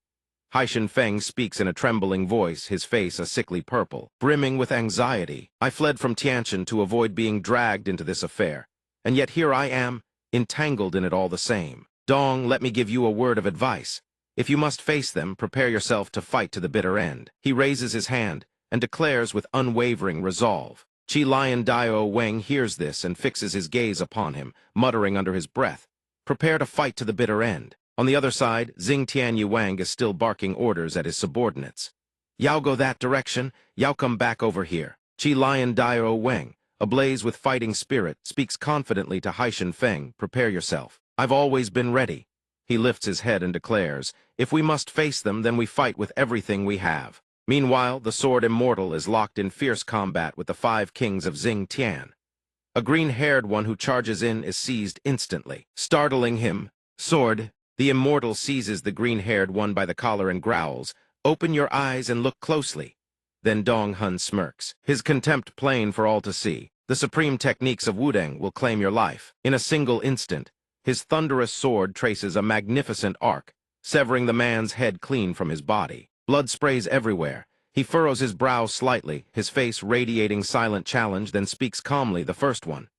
Haishan Feng speaks in a trembling voice, his face a sickly purple, brimming with anxiety. I fled from Tianshan to avoid being dragged into this affair, and yet here I am, entangled in it all the same. Dong, let me give you a word of advice. If you must face them, prepare yourself to fight to the bitter end. He raises his hand and declares with unwavering resolve. Chi Lion Dio Wang hears this and fixes his gaze upon him, muttering under his breath, "Prepare to fight to the bitter end." On the other side, Xing Tian Yuang is still barking orders at his subordinates. "Yao go that direction, Yao come back over here." Chi Lion Dio Wang, ablaze with fighting spirit, speaks confidently to Haishan Feng, "Prepare yourself. I've always been ready." He lifts his head and declares, "If we must face them, then we fight with everything we have." Meanwhile, the Sword Immortal is locked in fierce combat with the 5 kings of Xing Tian. A green-haired one who charges in is seized instantly, startling him. Sword. The Immortal seizes the green-haired one by the collar and growls, "Open your eyes and look closely." Then Dong Hun smirks, his contempt plain for all to see. The supreme techniques of Wudang will claim your life. In a single instant, his thunderous sword traces a magnificent arc, severing the man's head clean from his body. Blood sprays everywhere. He furrows his brow slightly, his face radiating silent challenge, then speaks calmly, "The first one."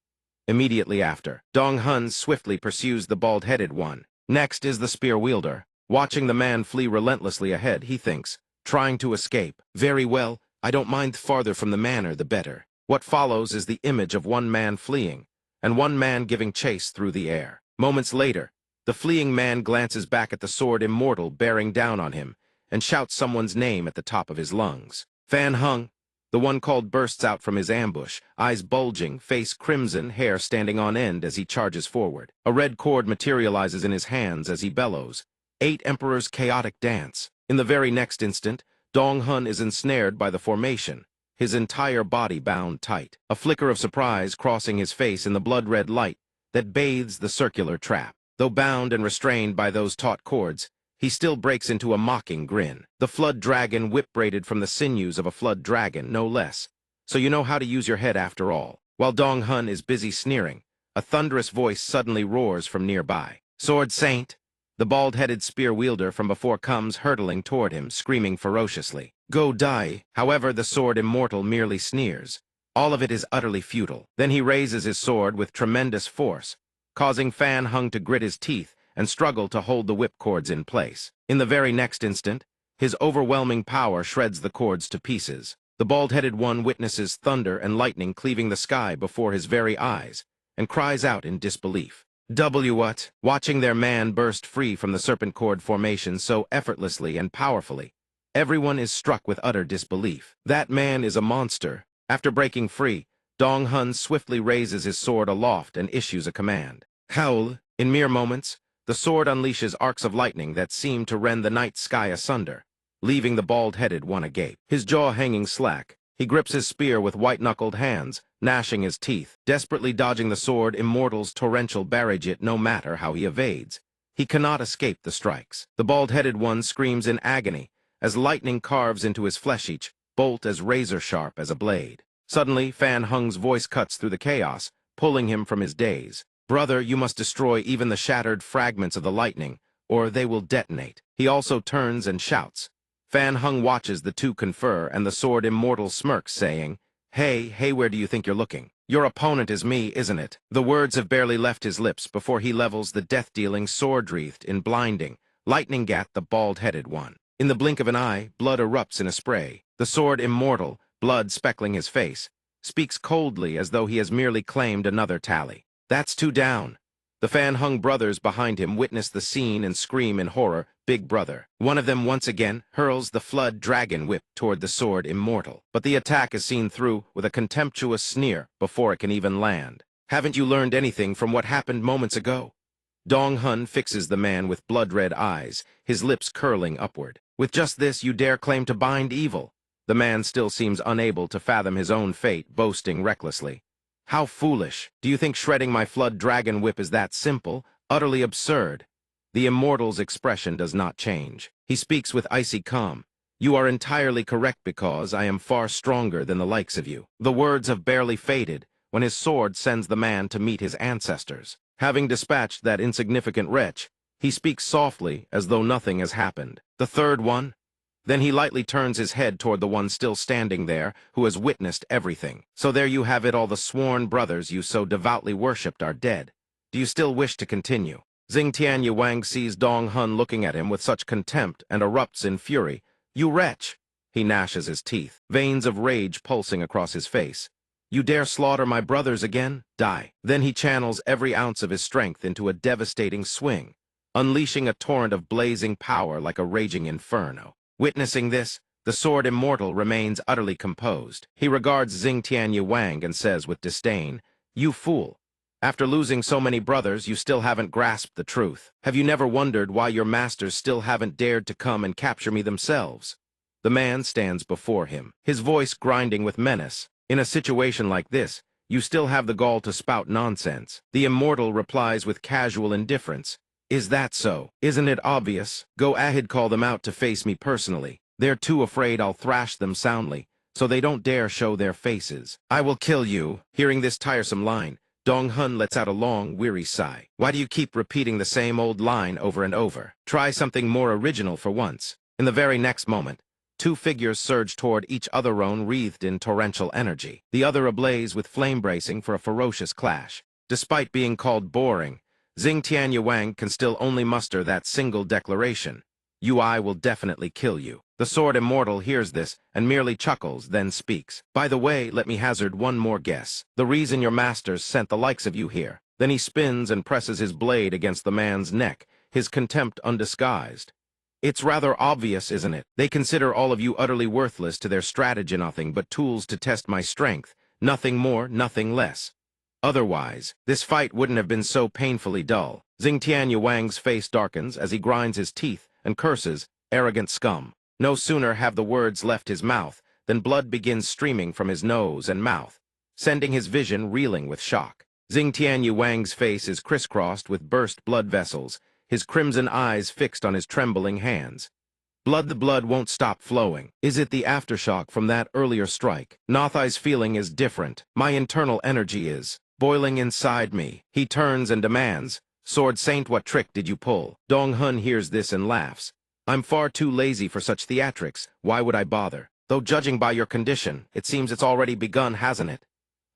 Immediately after, Dong Hun swiftly pursues the bald-headed one. Next is the spear wielder. Watching the man flee relentlessly ahead, he thinks, trying to escape. Very well, I don't mind farther from the manor, the better. What follows is the image of one man fleeing, and one man giving chase through the air. Moments later, the fleeing man glances back at the Sword Immortal bearing down on him, and shouts someone's name at the top of his lungs. Fan Hung, the one called, bursts out from his ambush, eyes bulging, face crimson, hair standing on end as he charges forward. A red cord materializes in his hands as he bellows, "8 Emperors' chaotic dance." In the very next instant, Dong Hun is ensnared by the formation, his entire body bound tight, a flicker of surprise crossing his face in the blood-red light that bathes the circular trap. Though bound and restrained by those taut cords, he still breaks into a mocking grin. The flood dragon whip-braided from the sinews of a flood dragon, no less. So you know how to use your head after all. While Dong Hun is busy sneering, a thunderous voice suddenly roars from nearby. "Sword Saint!" The bald-headed spear wielder from before comes hurtling toward him, screaming ferociously, "Go die!" However, the Sword Immortal merely sneers. All of it is utterly futile. Then he raises his sword with tremendous force, causing Fan Hung to grit his teeth and struggle to hold the whip cords in place. In the very next instant, his overwhelming power shreds the cords to pieces. The bald-headed one witnesses thunder and lightning cleaving the sky before his very eyes, and cries out in disbelief. What? Watching their man burst free from the serpent cord formation so effortlessly and powerfully, everyone is struck with utter disbelief. That man is a monster. After breaking free, Dong Hun swiftly raises his sword aloft and issues a command. Howl! In mere moments, the sword unleashes arcs of lightning that seem to rend the night sky asunder, leaving the bald-headed one agape. His jaw hanging slack, he grips his spear with white-knuckled hands, gnashing his teeth, desperately dodging the Sword Immortal's torrential barrage. Yet no matter how he evades, he cannot escape the strikes. The bald-headed one screams in agony as lightning carves into his flesh, each bolt as razor-sharp as a blade. Suddenly, Fan Hung's voice cuts through the chaos, pulling him from his daze. "Brother, you must destroy even the shattered fragments of the lightning, or they will detonate." He also turns and shouts. Fan Hung watches the two confer, and the Sword Immortal smirks, saying, Hey, where do you think you're looking? Your opponent is me, isn't it?" The words have barely left his lips before he levels the death-dealing sword wreathed in blinding, lightning at the bald-headed one. In the blink of an eye, blood erupts in a spray. The Sword Immortal, blood speckling his face, speaks coldly as though he has merely claimed another tally. "That's 2 down." The Fan Hung brothers behind him witness the scene and scream in horror. "Big brother." One of them once again hurls the flood dragon whip toward the Sword Immortal, but the attack is seen through with a contemptuous sneer before it can even land. "Haven't you learned anything from what happened moments ago?" Dong Hun fixes the man with blood-red eyes, his lips curling upward. "With just this you dare claim to bind evil?" The man still seems unable to fathom his own fate, boasting recklessly. "How foolish! Do you think shredding my flood dragon whip is that simple? Utterly absurd." The Immortal's expression does not change. He speaks with icy calm, You are entirely correct because I am far stronger than the likes of you. The words have barely faded when his sword sends the man to meet his ancestors. Having dispatched that insignificant wretch, he speaks softly as though nothing has happened. The third one? Then he lightly turns his head toward the one still standing there, who has witnessed everything. So there you have it, all the sworn brothers you so devoutly worshipped are dead. Do you still wish to continue? Xingtian Yuang sees Dong Hun looking at him with such contempt and erupts in fury. You wretch! He gnashes his teeth, veins of rage pulsing across his face. You dare slaughter my brothers again? Die. Then he channels every ounce of his strength into a devastating swing, unleashing a torrent of blazing power like a raging inferno. Witnessing this, the sword immortal remains utterly composed. He regards Xingtian Yuang and says with disdain, You fool! After losing so many brothers, you still haven't grasped the truth. Have you never wondered why your masters still haven't dared to come and capture me themselves? The man stands before him, his voice grinding with menace. In a situation like this, you still have the gall to spout nonsense. The immortal replies with casual indifference. Is that so? Isn't it obvious? Go ahead, call them out to face me personally. They're too afraid I'll thrash them soundly, so they don't dare show their faces. I will kill you. Hearing this tiresome line, Dong Hun lets out a long, weary sigh. Why do you keep repeating the same old line over and over? Try something more original for once. In the very next moment, two figures surge toward each other, own wreathed in torrential energy, the other ablaze with flame bracing for a ferocious clash. Despite being called boring, Xingtian Yuang can still only muster that single declaration. I will definitely kill you. The sword immortal hears this and merely chuckles, then speaks. By the way, let me hazard one more guess. The reason your masters sent the likes of you here. Then he spins and presses his blade against the man's neck, his contempt undisguised. It's rather obvious, isn't it? They consider all of you utterly worthless to their strategy, nothing but tools to test my strength, nothing more, nothing less. Otherwise, this fight wouldn't have been so painfully dull. Xingtian Yuang's face darkens as he grinds his teeth and curses, arrogant scum. No sooner have the words left his mouth than blood begins streaming from his nose and mouth, sending his vision reeling with shock. Xingtian Yuang's face is crisscrossed with burst blood vessels, his crimson eyes fixed on his trembling hands. The blood won't stop flowing. Is it the aftershock from that earlier strike? Nothai's feeling is different. My internal energy is boiling inside me. He turns and demands, Sword Saint, what trick did you pull? Dong Hun hears this and laughs. I'm far too lazy for such theatrics. Why would I bother? Though judging by your condition, it seems it's already begun, hasn't it?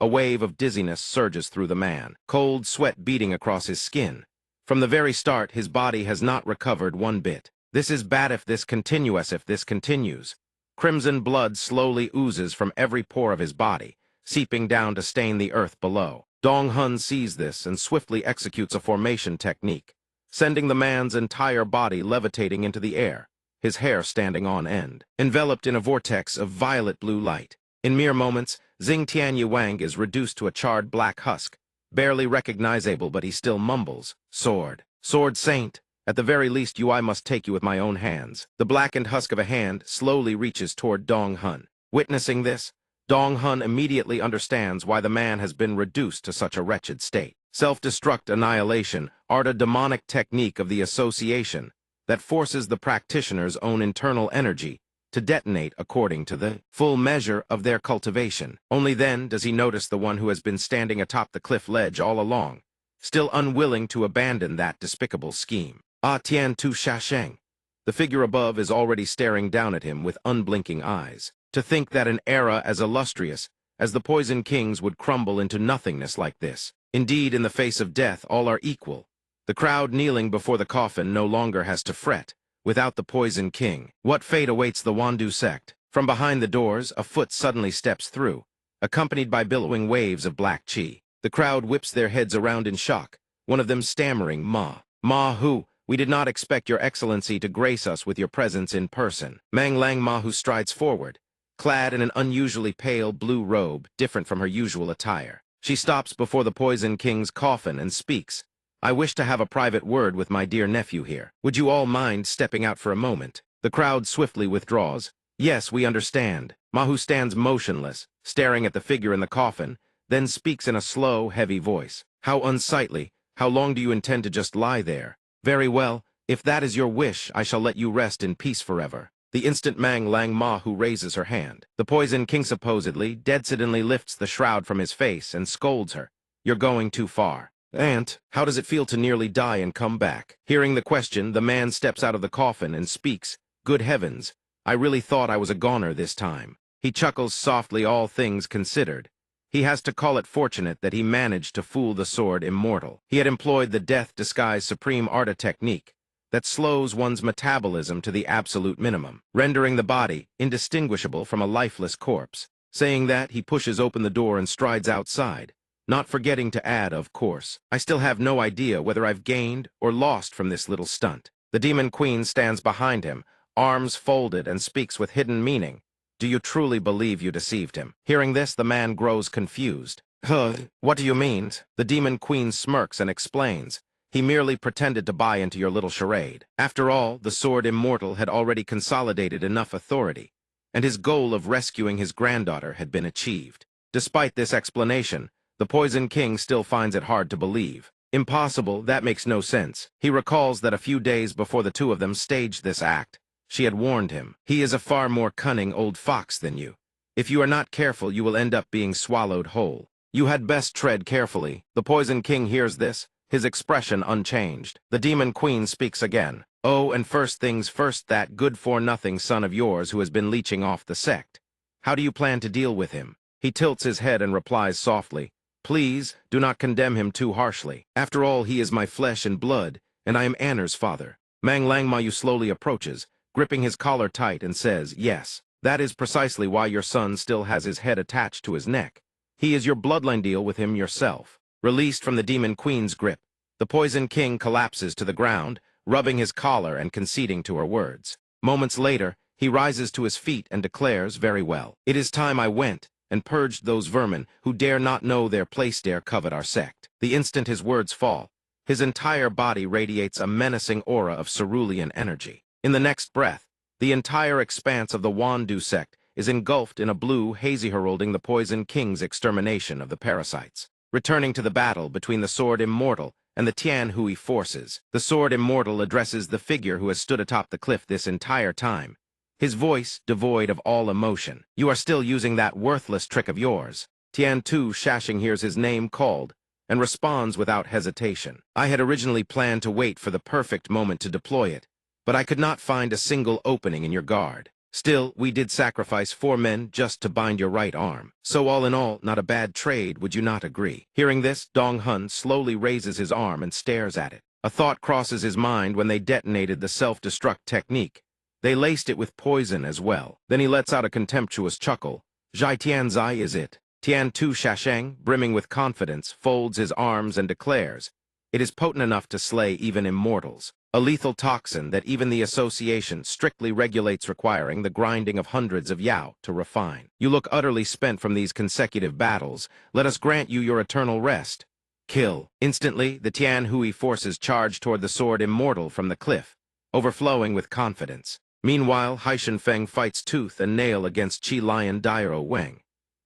A wave of dizziness surges through the man, cold sweat beating across his skin. From the very start, his body has not recovered one bit. This is bad if this continues. Crimson blood slowly oozes from every pore of his body, seeping down to stain the earth below. Dong Hun sees this and swiftly executes a formation technique, sending the man's entire body levitating into the air, his hair standing on end, enveloped in a vortex of violet blue light. In mere moments, Xingtian Yuang is reduced to a charred black husk, barely recognizable, but he still mumbles, Sword Saint. At the very least, I must take you with my own hands. The blackened husk of a hand slowly reaches toward Dong Hun. Witnessing this, Dong Hun immediately understands why the man has been reduced to such a wretched state. Self-destruct annihilation are a demonic technique of the association that forces the practitioner's own internal energy to detonate according to the full measure of their cultivation. Only then does he notice the one who has been standing atop the cliff ledge all along, still unwilling to abandon that despicable scheme. Tian Tu Shasheng. The figure above is already staring down at him with unblinking eyes. To think that an era as illustrious as the Poison Kings would crumble into nothingness like this. Indeed, in the face of death, all are equal. The crowd kneeling before the coffin no longer has to fret. Without the Poison King, what fate awaits the Wandu sect? From behind the doors, a foot suddenly steps through, accompanied by billowing waves of black chi. The crowd whips their heads around in shock, one of them stammering, Ma who? We did not expect your excellency to grace us with your presence in person. Mang Lang Mahu strides forward, clad in an unusually pale blue robe, different from her usual attire. She stops before the Poison King's coffin and speaks. I wish to have a private word with my dear nephew here. Would you all mind stepping out for a moment? The crowd swiftly withdraws. Yes, we understand. Mahu stands motionless, staring at the figure in the coffin, then speaks in a slow, heavy voice. How unsightly. How long do you intend to just lie there? Very well, if that is your wish, I shall let you rest in peace forever. The instant Mang Lang Ma who raises her hand. The Poison King supposedly, dead suddenly lifts the shroud from his face and scolds her. You're going too far. Aunt, how does it feel to nearly die and come back? Hearing the question, the man steps out of the coffin and speaks. Good heavens, I really thought I was a goner this time. He chuckles softly, all things considered. He has to call it fortunate that he managed to fool the sword immortal. He had employed the death-disguised supreme art technique that slows one's metabolism to the absolute minimum, rendering the body indistinguishable from a lifeless corpse. Saying that, he pushes open the door and strides outside, not forgetting to add, of course, I still have no idea whether I've gained or lost from this little stunt. The Demon Queen stands behind him, arms folded, and speaks with hidden meaning. Do you truly believe you deceived him? Hearing this, the man grows confused. What do you mean? The Demon Queen smirks and explains. He merely pretended to buy into your little charade. After all, the sword immortal had already consolidated enough authority, and his goal of rescuing his granddaughter had been achieved. Despite this explanation, the Poison King still finds it hard to believe. Impossible, that makes no sense. He recalls that a few days before the two of them staged this act, she had warned him. He is a far more cunning old fox than you. If you are not careful, you will end up being swallowed whole. You had best tread carefully. The Poison King hears this, his expression unchanged. The Demon Queen speaks again. Oh, and first things first, that good-for-nothing son of yours who has been leeching off the sect. How do you plan to deal with him? He tilts his head and replies softly, Please, do not condemn him too harshly. After all, he is my flesh and blood, and I am Anna's father. Mang Lang Ma slowly approaches, gripping his collar tight, and says, Yes, that is precisely why your son still has his head attached to his neck. He is your bloodline, deal with him yourself. Released from the Demon Queen's grip, the Poison King collapses to the ground, rubbing his collar and conceding to her words. Moments later, he rises to his feet and declares, Very well. It is time I went and purged those vermin who dare not know their place dare covet our sect. The instant his words fall, his entire body radiates a menacing aura of cerulean energy. In the next breath, the entire expanse of the Wandu sect is engulfed in a blue, hazy heralding the Poison King's extermination of the parasites. Returning to the battle between the Sword Immortal and the Tian Hui forces, the Sword Immortal addresses the figure who has stood atop the cliff this entire time, his voice devoid of all emotion. You are still using that worthless trick of yours. Tian Tu Shashing hears his name called and responds without hesitation. I had originally planned to wait for the perfect moment to deploy it, but I could not find a single opening in your guard. Still, we did sacrifice 4 men just to bind your right arm. So all in all, not a bad trade, would you not agree? Hearing this, Dong Hun slowly raises his arm and stares at it. A thought crosses his mind when they detonated the self-destruct technique. They laced it with poison as well. Then he lets out a contemptuous chuckle. Zhai Tianzai is it? Tian Tu Shasheng, brimming with confidence, folds his arms and declares, It is potent enough to slay even immortals. A lethal toxin that even the association strictly regulates, requiring the grinding of hundreds of yao to refine. You look utterly spent from these consecutive battles. Let us grant you your eternal rest. Kill. Instantly, the Tian Hui forces charge toward the Sword Immortal from the cliff, overflowing with confidence. Meanwhile, Haishan Feng fights tooth and nail against Qi Lion Dairo Weng.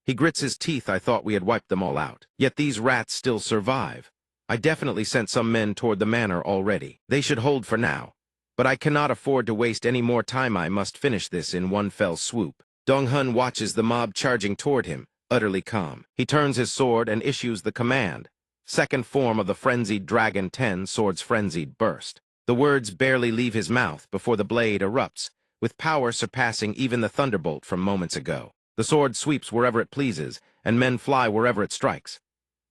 He grits his teeth. I thought we had wiped them all out. Yet these rats still survive. I definitely sent some men toward the manor already. They should hold for now. But I cannot afford to waste any more time. I must finish this in one fell swoop. Dong Hun watches the mob charging toward him, utterly calm. He turns his sword and issues the command. Second form of the frenzied dragon 10 sword's frenzied burst. The words barely leave his mouth before the blade erupts, with power surpassing even the thunderbolt from moments ago. The sword sweeps wherever it pleases, and men fly wherever it strikes.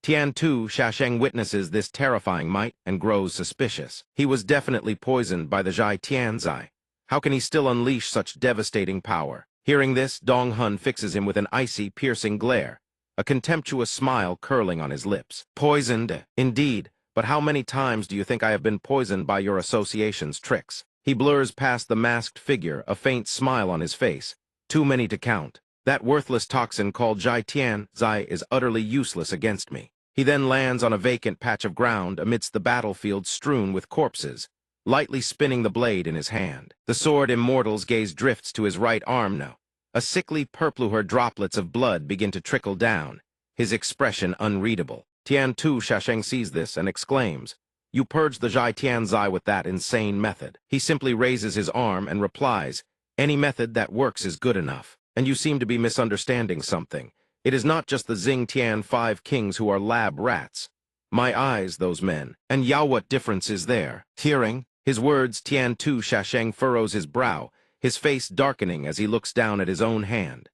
Tian Tu Shasheng witnesses this terrifying might and grows suspicious. He was definitely poisoned by the Zhai Tianzai. How can he still unleash such devastating power? Hearing this, Dong Hun fixes him with an icy, piercing glare, a contemptuous smile curling on his lips. Poisoned, indeed, but how many times do you think I have been poisoned by your association's tricks? He blurs past the masked figure, a faint smile on his face. Too many to count. That worthless toxin called Zhai Tianzai is utterly useless against me. He then lands on a vacant patch of ground amidst the battlefield strewn with corpses, lightly spinning the blade in his hand. The Sword Immortal's gaze drifts to his right arm now. A sickly purple droplets of blood begin to trickle down, his expression unreadable. Tian Tu Shasheng sees this and exclaims, You purged the Zhai Tianzai with that insane method. He simply raises his arm and replies, Any method that works is good enough. And you seem to be misunderstanding something. It is not just the Xing Tian 5 kings who are lab rats. My eyes, those men. And Yao, what difference is there? Hearing his words, Tian Tu Shasheng furrows his brow, his face darkening as he looks down at his own hand.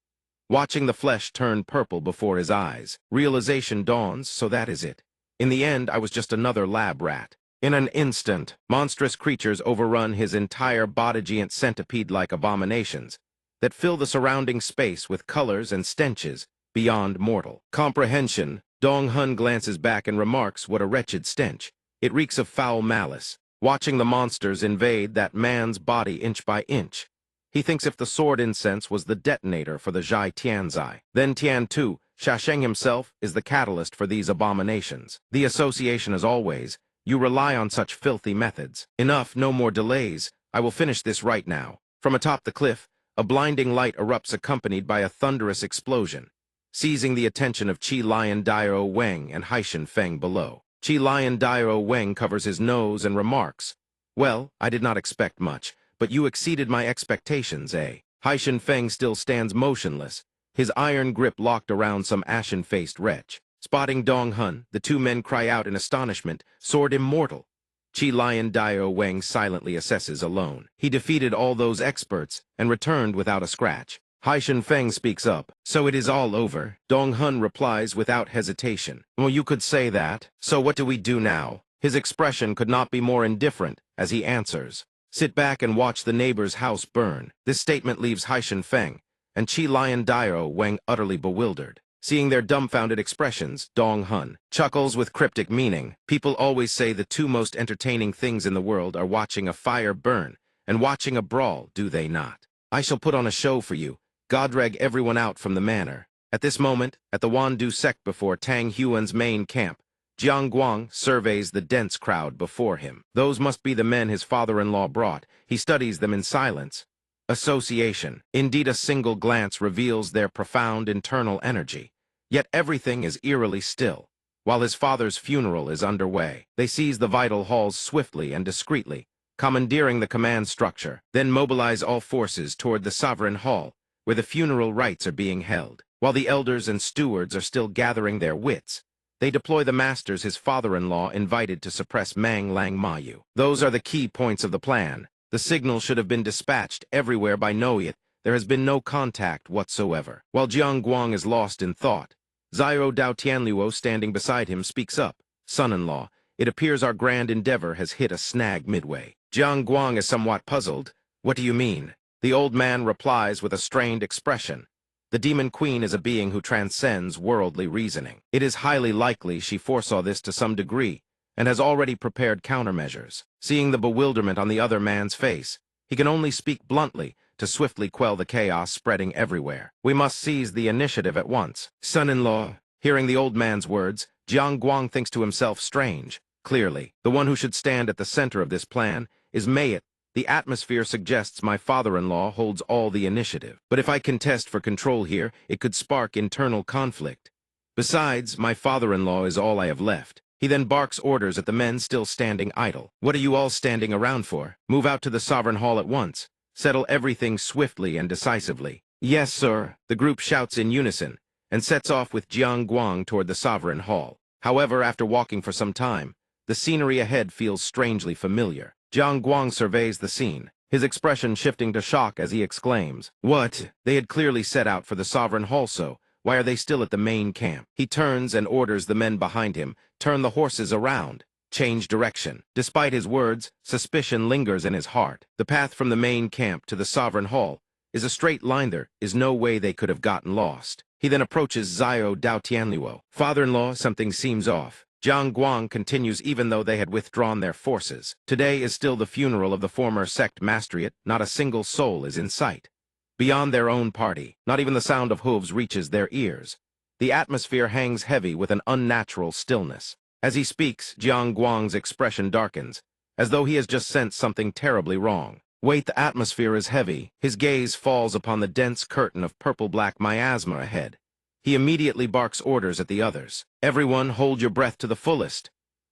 Watching the flesh turn purple before his eyes, realization dawns, so that is it. In the end, I was just another lab rat. In an instant, monstrous creatures overrun his entire body-giant centipede-like abominations that fill the surrounding space with colors and stenches beyond mortal comprehension. Dong Hun glances back and remarks, what a wretched stench. It reeks of foul malice. Watching the monsters invade that man's body inch by inch. He thinks if the sword incense was the detonator for the Zhai Tianzai, then Tian Tu, Shasheng himself, is the catalyst for these abominations. The association as always, you rely on such filthy methods. Enough, no more delays. I will finish this right now. From atop the cliff, a blinding light erupts accompanied by a thunderous explosion, seizing the attention of Qi Lion Dairo Weng and Haishan Feng below. Qi Lion Dairo Weng covers his nose and remarks, well, I did not expect much, but you exceeded my expectations, eh? Haishan Feng still stands motionless, his iron grip locked around some ashen-faced wretch. Spotting Dong Hun, the two men cry out in astonishment, sword immortal. Qi Lion Dairo Weng silently assesses alone. He defeated all those experts and returned without a scratch. Haishan Feng speaks up. So it is all over. Dong Hun replies without hesitation. Well, you could say that. So what do we do now? His expression could not be more indifferent as he answers. Sit back and watch the neighbor's house burn. This statement leaves Haishan Feng and Qi Lion Dairo Weng utterly bewildered. Seeing their dumbfounded expressions, Dong Hun chuckles with cryptic meaning. People always say the two most entertaining things in the world are watching a fire burn and watching a brawl, do they not? I shall put on a show for you. Godreg everyone out from the manor. At this moment, at the Wandu sect before Tang Huan's main camp, Jiang Guang surveys the dense crowd before him. Those must be the men his father-in-law brought. He studies them in silence. Association. Indeed, a single glance reveals their profound internal energy. Yet everything is eerily still. While his father's funeral is underway, they seize the vital halls swiftly and discreetly, commandeering the command structure, then mobilize all forces toward the sovereign hall, where the funeral rites are being held. While the elders and stewards are still gathering their wits, they deploy the masters his father-in-law invited to suppress Mang Lang Mayu. Those are the key points of the plan. The signal should have been dispatched everywhere by no, yet there has been no contact whatsoever. While Jiang Guang is lost in thought, Xiao Dao Tianluo standing beside him speaks up. Son-in-law, it appears our grand endeavor has hit a snag midway. Jiang Guang is somewhat puzzled. What do you mean? The old man replies with a strained expression. The demon queen is a being who transcends worldly reasoning. It is highly likely she foresaw this to some degree, and has already prepared countermeasures. Seeing the bewilderment on the other man's face, he can only speak bluntly to swiftly quell the chaos spreading everywhere. We must seize the initiative at once. Son-in-law, hearing the old man's words, Jiang Guang thinks to himself, strange. Clearly, the one who should stand at the center of this plan is Mayet. The atmosphere suggests my father-in-law holds all the initiative. But if I contest for control here, it could spark internal conflict. Besides, my father-in-law is all I have left. He then barks orders at the men still standing idle. What are you all standing around for? Move out to the sovereign hall at once. Settle everything swiftly and decisively. Yes, sir, the group shouts in unison, and sets off with Jiang Guang toward the sovereign hall. However, after walking for some time, the scenery ahead feels strangely familiar. Jiang Guang surveys the scene, his expression shifting to shock as he exclaims, "What? They had clearly set out for the sovereign hall, so why are they still at the main camp?" He turns and orders the men behind him, turn the horses around, change direction. Despite his words, suspicion lingers in his heart. The path from the main camp to the sovereign hall is a straight line. There is no way they could have gotten lost. He then approaches Xiao Dao Tianluo. Father-in-law, something seems off. Jiang Guang continues even though they had withdrawn their forces. Today is still the funeral of the former sect mastriot. Not a single soul is in sight. Beyond their own party, not even the sound of hooves reaches their ears. The atmosphere hangs heavy with an unnatural stillness. As he speaks, Jiang Guang's expression darkens, as though he has just sensed something terribly wrong. Wait, the atmosphere is heavy. His gaze falls upon the dense curtain of purple-black miasma ahead. He immediately barks orders at the others. Everyone hold your breath to the fullest.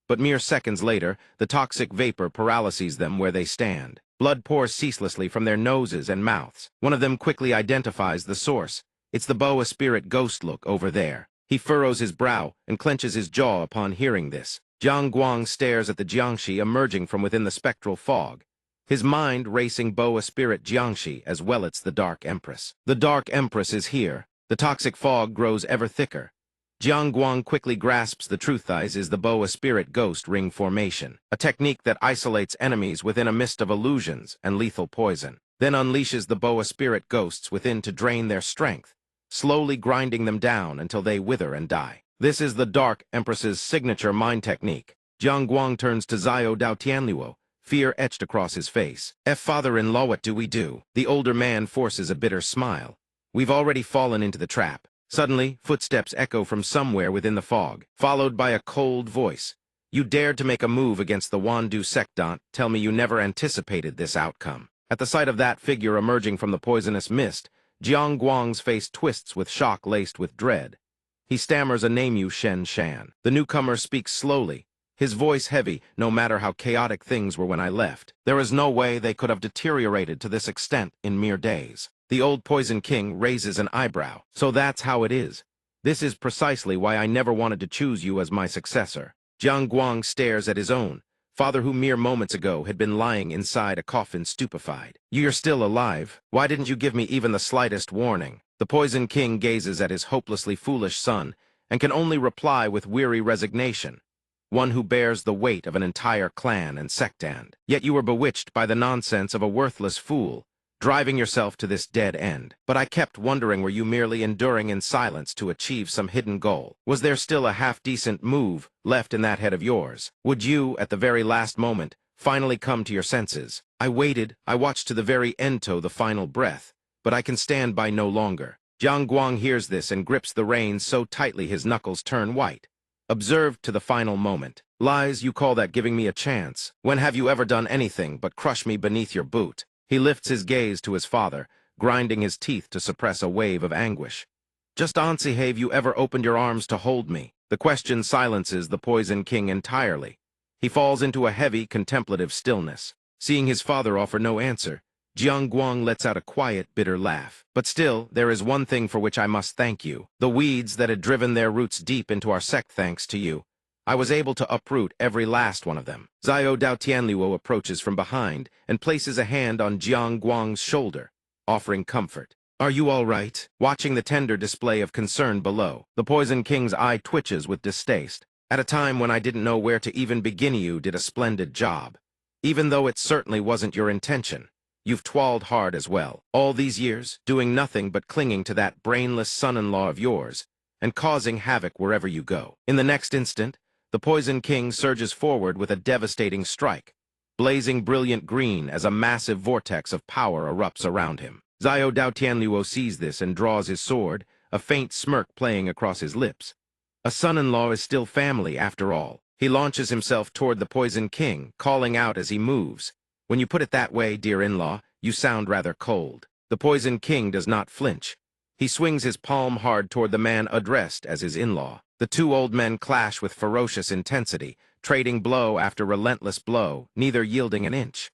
but mere seconds later, the toxic vapor paralyses them where they stand. Blood pours ceaselessly from their noses and mouths. One of them quickly identifies the source. It's the boa spirit ghost look over there. He furrows his brow and clenches his jaw upon hearing this. Jiang Guang stares at the Jiangshi emerging from within the spectral fog. His mind racing boa spirit Jiangshi as well as the Dark Empress. The Dark Empress is here. The toxic fog grows ever thicker. Jiang Guang quickly grasps the truth is the boa spirit ghost ring formation, a technique that isolates enemies within a mist of illusions and lethal poison, then unleashes the boa spirit ghosts within to drain their strength, slowly grinding them down until they wither and die. This is the Dark Empress's signature mind technique. Jiang Guang turns to Xiao Dao Tianluo, fear etched across his face. Father-in-law, what do we do? The older man forces a bitter smile. We've already fallen into the trap. Suddenly, footsteps echo from somewhere within the fog, followed by a cold voice. You dared to make a move against the Wandu sectant. Tell me you never anticipated this outcome. At the sight of that figure emerging from the poisonous mist, Jiang Guang's face twists with shock laced with dread. He stammers a name, Yu Shen Shan. The newcomer speaks slowly, his voice heavy, no matter how chaotic things were when I left. There is no way they could have deteriorated to this extent in mere days. The old Poison King raises an eyebrow. So that's how it is. This is precisely why I never wanted to choose you as my successor. Jiang Guang stares at his own father who mere moments ago had been lying inside a coffin stupefied. You're still alive. Why didn't you give me even the slightest warning? The Poison King gazes at his hopelessly foolish son and can only reply with weary resignation. One who bears the weight of an entire clan and sectand. Yet you were bewitched by the nonsense of a worthless fool, driving yourself to this dead end. But I kept wondering, were you merely enduring in silence to achieve some hidden goal? Was there still a half-decent move left in that head of yours? Would you, at the very last moment, finally come to your senses? I waited, I watched to the very end to the final breath, but I can stand by no longer. Jiang Guang hears this and grips the reins so tightly his knuckles turn white. Observed to the final moment. Lies, you call that giving me a chance? When have you ever done anything but crush me beneath your boot? He lifts his gaze to his father, grinding his teeth to suppress a wave of anguish. Just once have you ever opened your arms to hold me? The question silences the Poison King entirely. He falls into a heavy, contemplative stillness. Seeing his father offer no answer, Jiang Guang lets out a quiet, bitter laugh. But still, there is one thing for which I must thank you. The weeds that had driven their roots deep into our sect, thanks to you, I was able to uproot every last one of them. Xiao Dao Tianluo approaches from behind and places a hand on Jiang Guang's shoulder, offering comfort. Are you all right? Watching the tender display of concern below, the Poison King's eye twitches with distaste. At a time when I didn't know where to even begin, you did a splendid job. Even though it certainly wasn't your intention. You've toiled hard as well. All these years, doing nothing but clinging to that brainless son-in-law of yours, and causing havoc wherever you go. In the next instant, the Poison King surges forward with a devastating strike, blazing brilliant green as a massive vortex of power erupts around him. Xiao Dao Tianluo sees this and draws his sword, a faint smirk playing across his lips. A son-in-law is still family, after all. He launches himself toward the Poison King, calling out as he moves. When you put it that way, dear in-law, you sound rather cold. The Poison King does not flinch. He swings his palm hard toward the man addressed as his in-law. The two old men clash with ferocious intensity, trading blow after relentless blow, neither yielding an inch.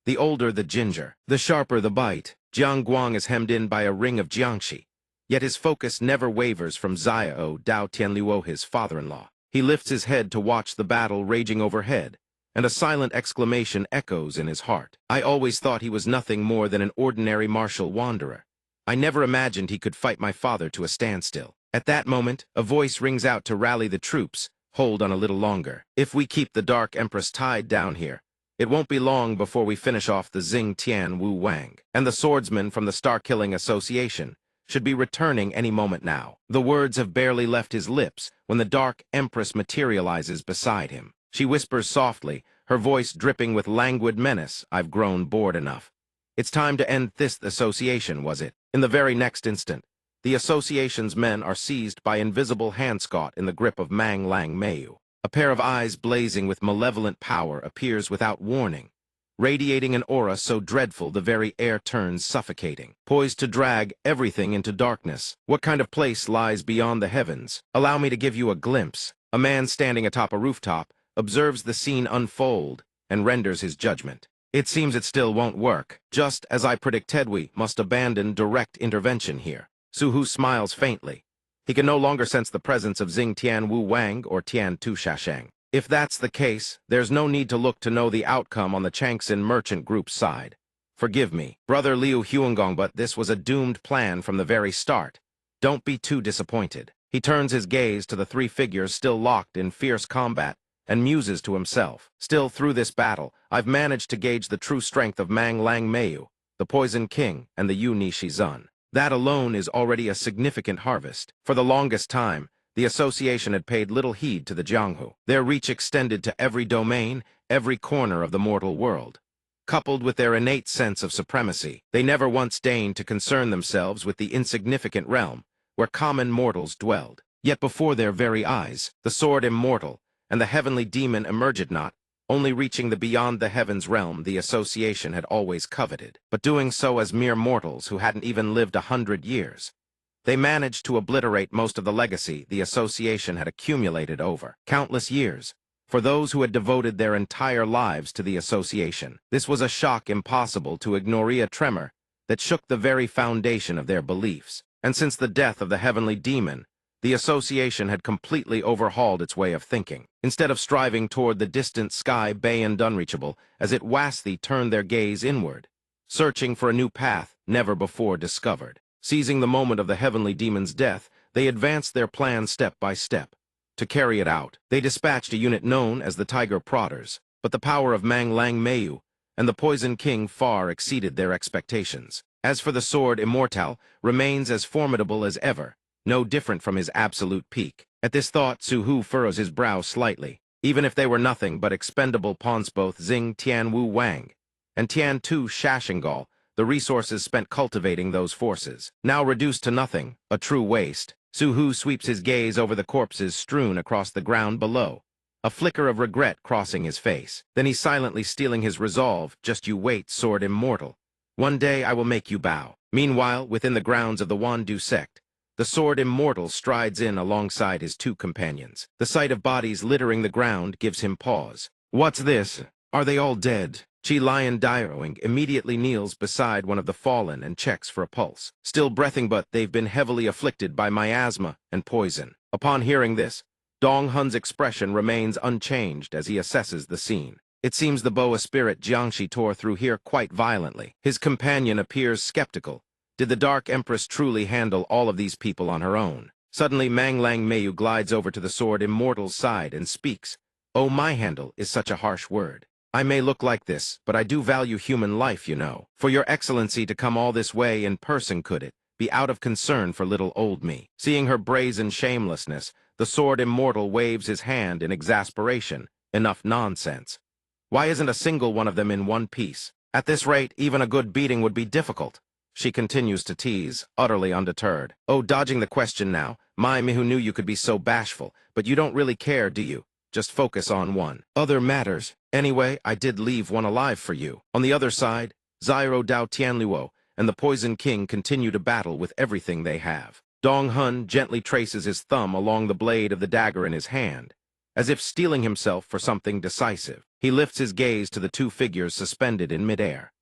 The older the ginger, the sharper the bite. Jiang Guang is hemmed in by a ring of Jiangshi, yet his focus never wavers from Xiao Dao Tianluo, his father-in-law. He lifts his head to watch the battle raging overhead, and a silent exclamation echoes in his heart. I always thought he was nothing more than an ordinary martial wanderer. I never imagined he could fight my father to a standstill. At that moment, a voice rings out to rally the troops. Hold on a little longer. If we keep the Dark Empress tied down here, it won't be long before we finish off the Xing Tian Wu Wang. And the swordsman from the Star-Killing Association should be returning any moment now. The words have barely left his lips when the Dark Empress materializes beside him. She whispers softly, her voice dripping with languid menace. I've grown bored enough. It's time to end this association, was it? In the very next instant, the association's men are seized by invisible Handscott in the grip of Mang Lang Mayu. A pair of eyes blazing with malevolent power appears without warning, radiating an aura so dreadful the very air turns suffocating, poised to drag everything into darkness. What kind of place lies beyond the heavens? Allow me to give you a glimpse. A man standing atop a rooftop, observes the scene unfold, and renders his judgment. It seems it still won't work. Just as I predicted, we must abandon direct intervention here. Su-hu smiles faintly. He can no longer sense the presence of Xing Tian Wu Wang or Tian Tu Shashang. If that's the case, there's no need to look to know the outcome on the Changxin merchant group's side. Forgive me, Brother Liu Huangong, but this was a doomed plan from the very start. Don't be too disappointed. He turns his gaze to the three figures still locked in fierce combat and muses to himself. Still, through this battle, I've managed to gauge the true strength of Mang Lang Meiyu, the Poison King, and the Yu Nishi Zun. That alone is already a significant harvest. For the longest time, the association had paid little heed to the Jianghu. Their reach extended to every domain, every corner of the mortal world. Coupled with their innate sense of supremacy, they never once deigned to concern themselves with the insignificant realm where common mortals dwelled. Yet before their very eyes, the sword immortal and the heavenly demon emerged, not only reaching the beyond the heavens realm the association had always coveted, but doing so as mere mortals who hadn't even lived 100 years. They managed to obliterate most of the legacy the association had accumulated over countless years. For those who had devoted their entire lives to the association, this was a shock impossible to ignore, a tremor that shook the very foundation of their beliefs. And since the death of the heavenly demon, the association had completely overhauled its way of thinking. Instead of striving toward the distant sky beyond unreachable, as it vastly turned their gaze inward, searching for a new path never before discovered. Seizing the moment of the heavenly demon's death, they advanced their plan step by step. To carry it out, they dispatched a unit known as the Tiger Prodders, but the power of Mang Lang Meiyu and the Poison King far exceeded their expectations. As for the sword immortal, remains as formidable as ever, no different from his absolute peak. At this thought, Su-hu furrows his brow slightly. Even if they were nothing but expendable pawns, both Xing Tian Wu Wang and Tian Tu Shashangal, the resources spent cultivating those forces, now reduced to nothing, a true waste. Su-hu sweeps his gaze over the corpses strewn across the ground below, a flicker of regret crossing his face. Then he's silently steeling his resolve. Just you wait, sword immortal. One day I will make you bow. Meanwhile, within the grounds of the Wandu sect, the sword immortal strides in alongside his two companions. The sight of bodies littering the ground gives him pause. What's this? Are they all dead? Chi Lion Dairoing immediately kneels beside one of the fallen and checks for a pulse. Still breathing, but they've been heavily afflicted by miasma and poison. Upon hearing this, Dong Hun's expression remains unchanged as he assesses the scene. It seems the boa spirit Jiangshi tore through here quite violently. His companion appears skeptical. Did the Dark Empress truly handle all of these people on her own? Suddenly, Mang Lang Meiyu glides over to the sword immortal's side and speaks. Oh, my handle is such a harsh word. I may look like this, but I do value human life, you know. For your excellency to come all this way in person, could it be out of concern for little old me? Seeing her brazen shamelessness, the sword immortal waves his hand in exasperation. Enough nonsense. Why isn't a single one of them in one piece? At this rate, even a good beating would be difficult. She continues to tease, utterly undeterred. Oh, dodging the question now. Me who knew you could be so bashful, but you don't really care, do you? Just focus on one. Other matters. Anyway, I did leave one alive for you. On the other side, Zyro Dao Tianluo and the Poison King continue to battle with everything they have. Dong Hun gently traces his thumb along the blade of the dagger in his hand, as if steeling himself for something decisive. He lifts his gaze to the two figures suspended in midair.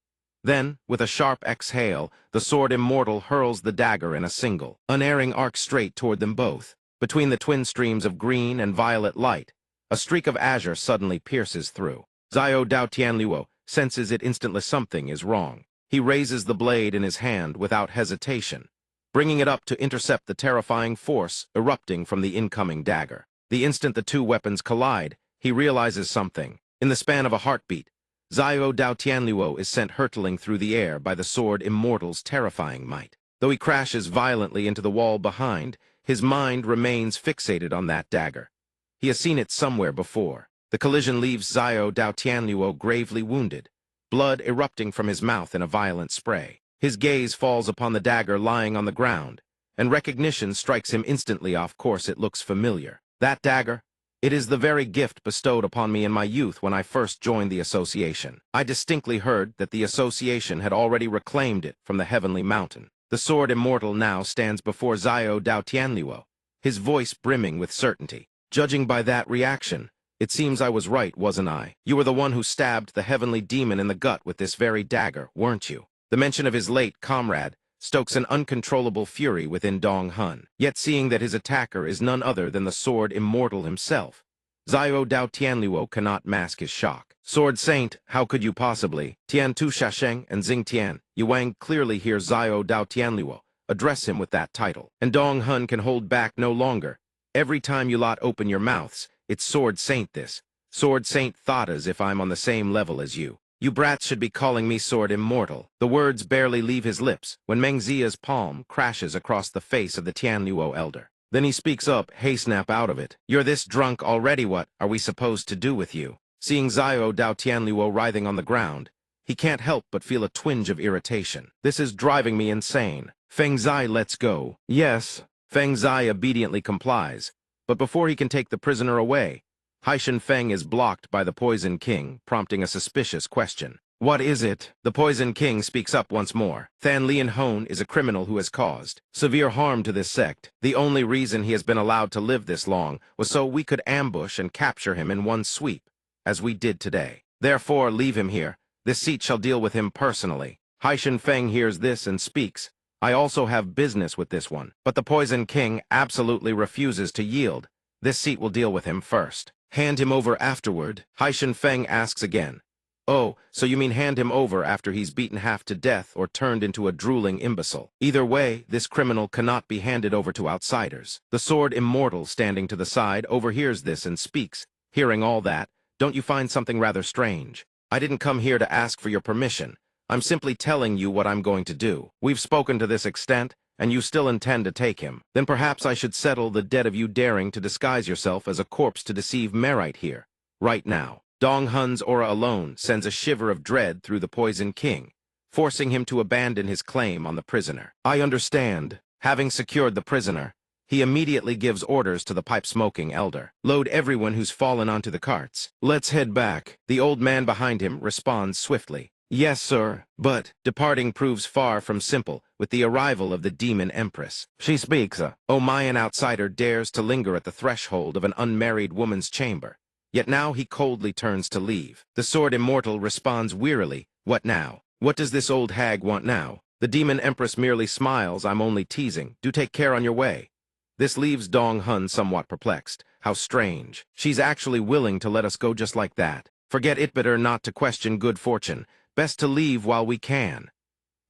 Then, with a sharp exhale, the sword immortal hurls the dagger in a single, unerring arc straight toward them both. Between the twin streams of green and violet light, a streak of azure suddenly pierces through. Xiao Dao Tianluo senses it instantly something is wrong. He raises the blade in his hand without hesitation, bringing it up to intercept the terrifying force erupting from the incoming dagger. The instant the two weapons collide, he realizes something. In the span of a heartbeat, Xiao Dao Tianluo is sent hurtling through the air by the sword immortal's terrifying might. Though he crashes violently into the wall behind, his mind remains fixated on that dagger. He has seen it somewhere before. The collision leaves Xiao Dao Tianluo gravely wounded, blood erupting from his mouth in a violent spray. His gaze falls upon the dagger lying on the ground, and recognition strikes him instantly. Off course, it looks familiar. That dagger? It is the very gift bestowed upon me in my youth when I first joined the association. I distinctly heard that the association had already reclaimed it from the heavenly mountain. The sword immortal now stands before Xiao Dao Tianluo, his voice brimming with certainty. Judging by that reaction, It seems I was right, wasn't I? You were the one who stabbed the heavenly demon in the gut with this very dagger, weren't you? The mention of his late comrade stokes an uncontrollable fury within Dong Hun. Yet seeing that his attacker is none other than the sword immortal himself, Xiao Dao Tianluo cannot mask his shock. Sword Saint, how could you possibly? Tian Tu Shasheng and Xing Tian. Yuang clearly hears Xiao Dao Tianluo address him with that title. And Dong Hun can hold back no longer. Every time you lot open your mouths, it's Sword Saint this. Sword Saint thought as if I'm on the same level as you. You brats should be calling me Sword Immortal. The words barely leave his lips when Meng Zia's palm crashes across the face of the Tianluo elder. Then he speaks up, "Hey, snap out of it. You're this drunk already, what are we supposed to do with you?" Seeing Xiao Dao Tianluo writhing on the ground, he can't help but feel a twinge of irritation. This is driving me insane. Feng Zai lets go. Yes, Feng Zai obediently complies, but before he can take the prisoner away, Haishan Feng is blocked by the Poison King, prompting a suspicious question. What is it? The Poison King speaks up once more. Than Lian Hone is a criminal who has caused severe harm to this sect. The only reason he has been allowed to live this long was so we could ambush and capture him in one sweep, as we did today. Therefore, leave him here. This seat shall deal with him personally. Haishan Feng hears this and speaks. I also have business with this one. But the Poison King absolutely refuses to yield. This seat will deal with him first. Hand him over afterward? Haishan Feng asks again. Oh, so you mean hand him over after he's beaten half to death or turned into a drooling imbecile. Either way, this criminal cannot be handed over to outsiders. The Sword Immortal, standing to the side, overhears this and speaks. Hearing all that, don't you find something rather strange? I didn't come here to ask for your permission. I'm simply telling you what I'm going to do. We've spoken to this extent, and you still intend to take him. Then perhaps I should settle the debt of you daring to disguise yourself as a corpse to deceive Merite here, right now. Dong Hun's aura alone sends a shiver of dread through the Poison King, forcing him to abandon his claim on the prisoner. I understand. Having secured the prisoner, he immediately gives orders to the pipe-smoking elder. Load everyone who's fallen onto the carts. Let's head back. The old man behind him responds swiftly. Yes, sir, but departing proves far from simple with the arrival of the Demon Empress. She speaks. Mayan outsider dares to linger at the threshold of an unmarried woman's chamber. Yet now he coldly turns to leave. The Sword Immortal responds wearily. What now? What does this old hag want now? The Demon Empress merely smiles. I'm only teasing. Do take care on your way. This leaves Dong Hun somewhat perplexed. How strange. She's actually willing to let us go just like that. Forget it, better not to question good fortune. Best to leave while we can.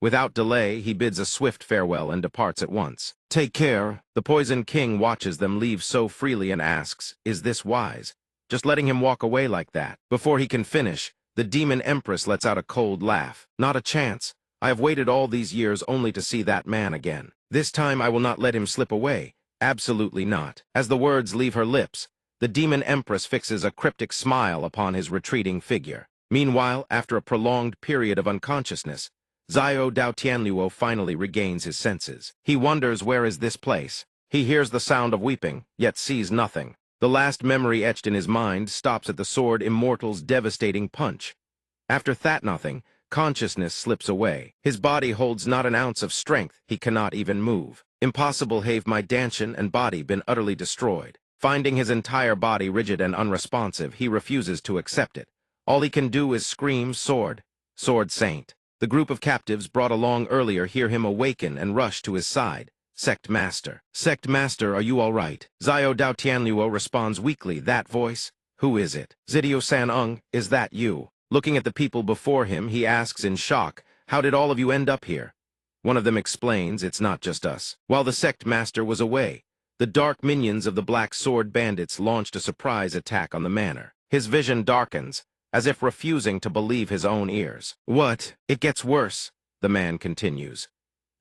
Without delay, he bids a swift farewell and departs at once. Take care. The Poison King watches them leave so freely and asks, is this wise? Just letting him walk away like that. Before he can finish, the Demon Empress lets out a cold laugh. Not a chance. I have waited all these years only to see that man again. This time I will not let him slip away. Absolutely not. As the words leave her lips, the Demon Empress fixes a cryptic smile upon his retreating figure. Meanwhile, after a prolonged period of unconsciousness, Xiao Dao Tianluo finally regains his senses. He wonders where is this place. He hears the sound of weeping, yet sees nothing. The last memory etched in his mind stops at the Sword Immortal's devastating punch. After that nothing, consciousness slips away. His body holds not an ounce of strength. He cannot even move. Impossible have my Danshan and body been utterly destroyed. Finding his entire body rigid and unresponsive, he refuses to accept it. All he can do is scream, Sword, Sword Saint. The group of captives brought along earlier hear him awaken and rush to his side. Sect Master. Sect Master, are you all right? Xiao Dao Tianluo responds weakly. That voice? Who is it? Zidio San-ung, is that you? Looking at the people before him, he asks in shock, how did all of you end up here? One of them explains, it's not just us. While the Sect Master was away, the dark minions of the Black Sword Bandits launched a surprise attack on the manor. His vision darkens, as if refusing to believe his own ears. What? It gets worse, the man continues.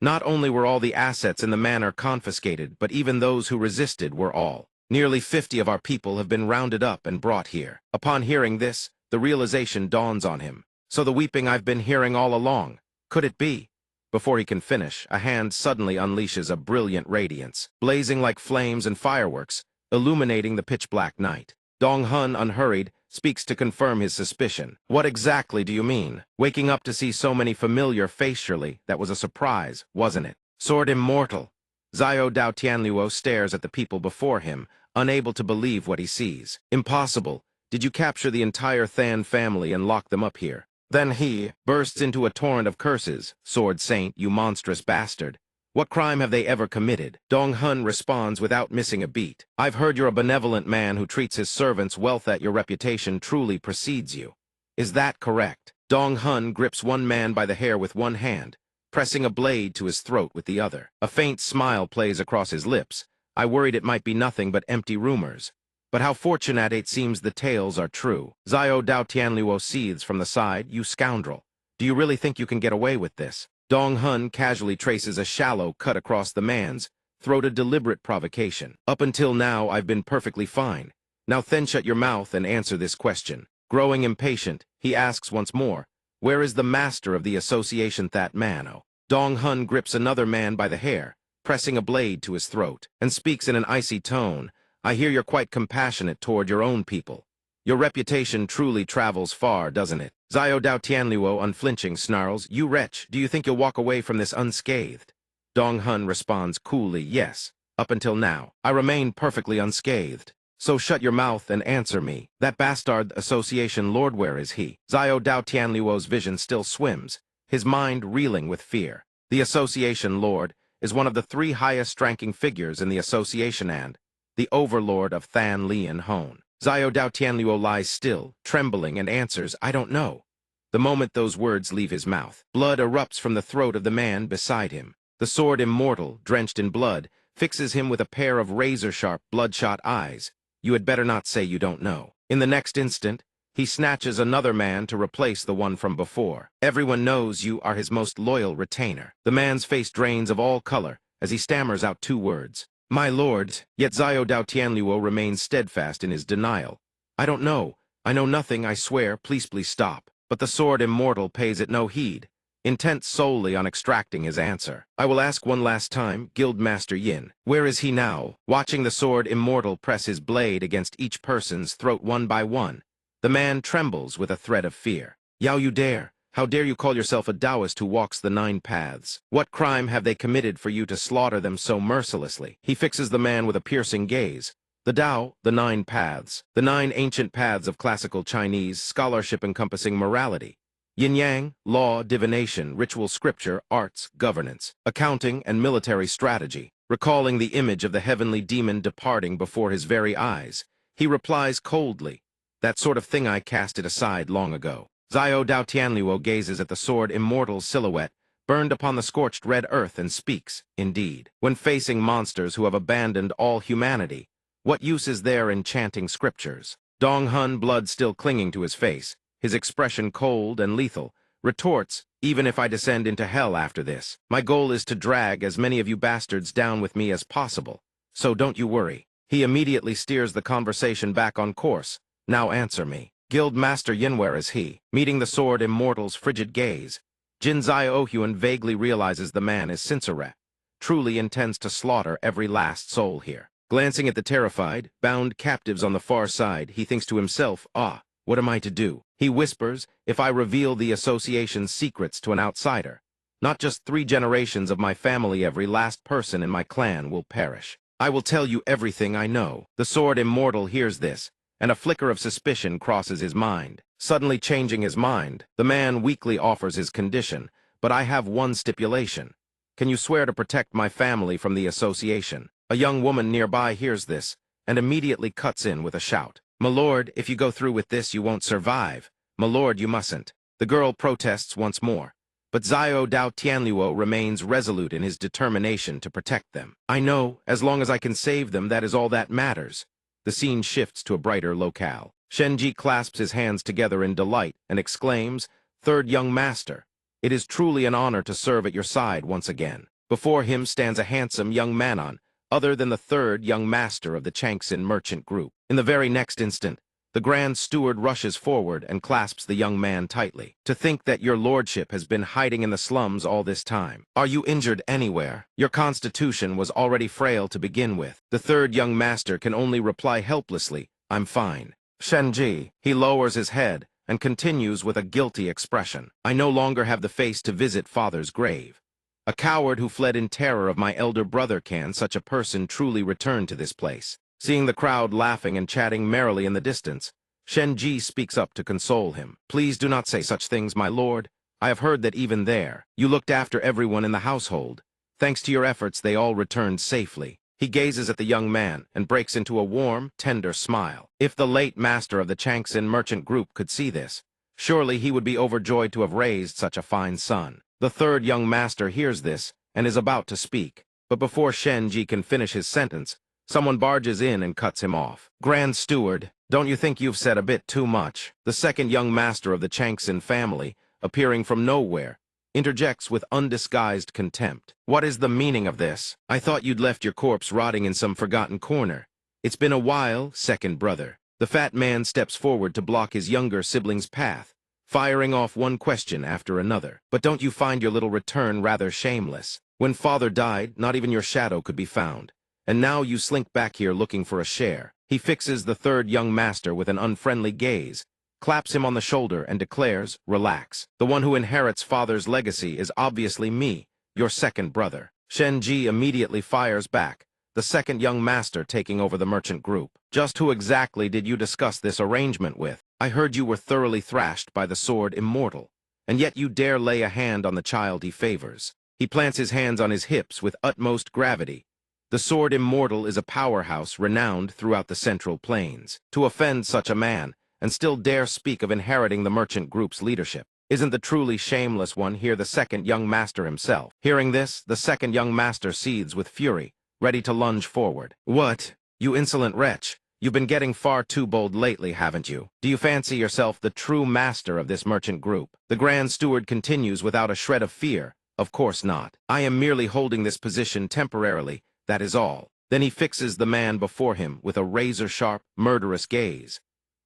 Not only were all the assets in the manor confiscated, but even those who resisted were all. Nearly 50 of our people have been rounded up and brought here. Upon hearing this, the realization dawns on him. So the weeping I've been hearing all along. Could it be? Before he can finish, a hand suddenly unleashes a brilliant radiance, blazing like flames and fireworks, illuminating the pitch-black night. Dong Hun, unhurried, speaks to confirm his suspicion. What exactly do you mean? Waking up to see so many familiar faces, surely that was a surprise, wasn't it? Sword Immortal. Xiao Dao Tianluo stares at the people before him, unable to believe what he sees. Impossible. Did you capture the entire Than family and lock them up here? Then he bursts into a torrent of curses. Sword Saint, you monstrous bastard. What crime have they ever committed? Dong Hun responds without missing a beat. I've heard you're a benevolent man who treats his servants well, that your reputation truly precedes you. Is that correct? Dong Hun grips one man by the hair with one hand, pressing a blade to his throat with the other. A faint smile plays across his lips. I worried it might be nothing but empty rumors. But how fortunate it seems the tales are true. Xiao Dao Tianluo seethes from the side. You scoundrel. Do you really think you can get away with this? Dong Hun casually traces a shallow cut across the man's throat, a deliberate provocation. Up until now, I've been perfectly fine. Now then shut your mouth and answer this question. Growing impatient, he asks once more, where is the master of the association, that man? Dong Hun grips another man by the hair, pressing a blade to his throat, and speaks in an icy tone. I hear you're quite compassionate toward your own people. Your reputation truly travels far, doesn't it? Xiao Dao Tianluo, unflinching, snarls, you wretch, do you think you'll walk away from this unscathed? Dong Hun responds coolly, yes. Up until now, I remain perfectly unscathed. So shut your mouth and answer me. That bastard association lord, where is he? Xiao Dao Tianluo's vision still swims, his mind reeling with fear. The association lord is one of the 3 highest-ranking figures in the association and the overlord of Than Lian Hon. Xiao Dao Tianluo lies still, trembling, and answers, I don't know. The moment those words leave his mouth, blood erupts from the throat of the man beside him. The sword immortal, drenched in blood, fixes him with a pair of razor-sharp, bloodshot eyes. You had better not say you don't know. In the next instant, he snatches another man to replace the one from before. Everyone knows you are his most loyal retainer. The man's face drains of all color as he stammers out 2 words. My lord, yet Xiao Dao Tianluo remains steadfast in his denial. I don't know. I know nothing, I swear. Please stop. But the sword immortal pays it no heed, intent solely on extracting his answer. I will ask one last time, Guildmaster Yin. Where is he now? Watching the sword immortal press his blade against each person's throat one by one, the man trembles with a threat of fear. Yao, you dare? How dare you call yourself a Taoist who walks the 9 paths? What crime have they committed for you to slaughter them so mercilessly? He fixes the man with a piercing gaze. The Tao, the 9 paths, the 9 ancient paths of classical Chinese scholarship encompassing morality, yin-yang, law, divination, ritual scripture, arts, governance, accounting, and military strategy. Recalling the image of the heavenly demon departing before his very eyes, he replies coldly, that sort of thing I cast it aside long ago. Xiao Dao Tianluo gazes at the sword immortal's silhouette, burned upon the scorched red earth, and speaks, indeed. When facing monsters who have abandoned all humanity, what use is there in chanting scriptures? Dong Hun, blood still clinging to his face, his expression cold and lethal, retorts, even if I descend into hell after this, my goal is to drag as many of you bastards down with me as possible. So don't you worry. He immediately steers the conversation back on course. Now answer me. Guildmaster Yin, where is he? Meeting the sword immortal's frigid gaze, Jin Ziohyun vaguely realizes the man is sincere, truly intends to slaughter every last soul here. Glancing at the terrified, bound captives on the far side, he thinks to himself, ah, what am I to do? He whispers, if I reveal the association's secrets to an outsider, not just 3 generations of my family, every last person in my clan will perish. I will tell you everything I know. The sword immortal hears this, and a flicker of suspicion crosses his mind. Suddenly changing his mind, the man weakly offers his condition, but I have one stipulation. Can you swear to protect my family from the association? A young woman nearby hears this, and immediately cuts in with a shout. My lord, if you go through with this, you won't survive. My lord, you mustn't. The girl protests once more, but Xiao Dao Tianluo remains resolute in his determination to protect them. I know, as long as I can save them, that is all that matters. The scene shifts to a brighter locale. Shenji clasps his hands together in delight and exclaims, Third young master, it is truly an honor to serve at your side once again. Before him stands a handsome young Manon, other than the 3rd young master of the Changxin merchant group. In the very next instant, the Grand Steward rushes forward and clasps the young man tightly. To think that your lordship has been hiding in the slums all this time. Are you injured anywhere? Your constitution was already frail to begin with. The 3rd young master can only reply helplessly, I'm fine. Shenji, he lowers his head and continues with a guilty expression. I no longer have the face to visit father's grave. A coward who fled in terror of my elder brother, can such a person truly return to this place? Seeing the crowd laughing and chatting merrily in the distance, Shenji speaks up to console him. Please do not say such things, my lord. I have heard that even there, you looked after everyone in the household. Thanks to your efforts, they all returned safely. He gazes at the young man and breaks into a warm, tender smile. If the late master of the Changsin merchant group could see this, surely he would be overjoyed to have raised such a fine son. The third young master hears this and is about to speak. But before Shenji can finish his sentence, someone barges in and cuts him off. Grand Steward, don't you think you've said a bit too much? The second young master of the Changsin family, appearing from nowhere, interjects with undisguised contempt. What is the meaning of this? I thought you'd left your corpse rotting in some forgotten corner. It's been a while, second brother. The fat man steps forward to block his younger sibling's path, firing off one question after another. But don't you find your little return rather shameless? When father died, not even your shadow could be found. And now you slink back here looking for a share. He fixes the third young master with an unfriendly gaze, claps him on the shoulder and declares, relax. The one who inherits father's legacy is obviously me, your second brother. Shenji immediately fires back, the second young master taking over the merchant group. Just who exactly did you discuss this arrangement with? I heard you were thoroughly thrashed by the sword immortal, and yet you dare lay a hand on the child he favors. He plants his hands on his hips with utmost gravity. The sword immortal is a powerhouse renowned throughout the Central Plains. To offend such a man, and still dare speak of inheriting the merchant group's leadership, isn't the truly shameless one here the second young master himself? Hearing this, the second young master seethes with fury, ready to lunge forward. What? You insolent wretch! You've been getting far too bold lately, haven't you? Do you fancy yourself the true master of this merchant group? The Grand Steward continues without a shred of fear. Of course not. I am merely holding this position temporarily, that is all. Then he fixes the man before him with a razor-sharp, murderous gaze.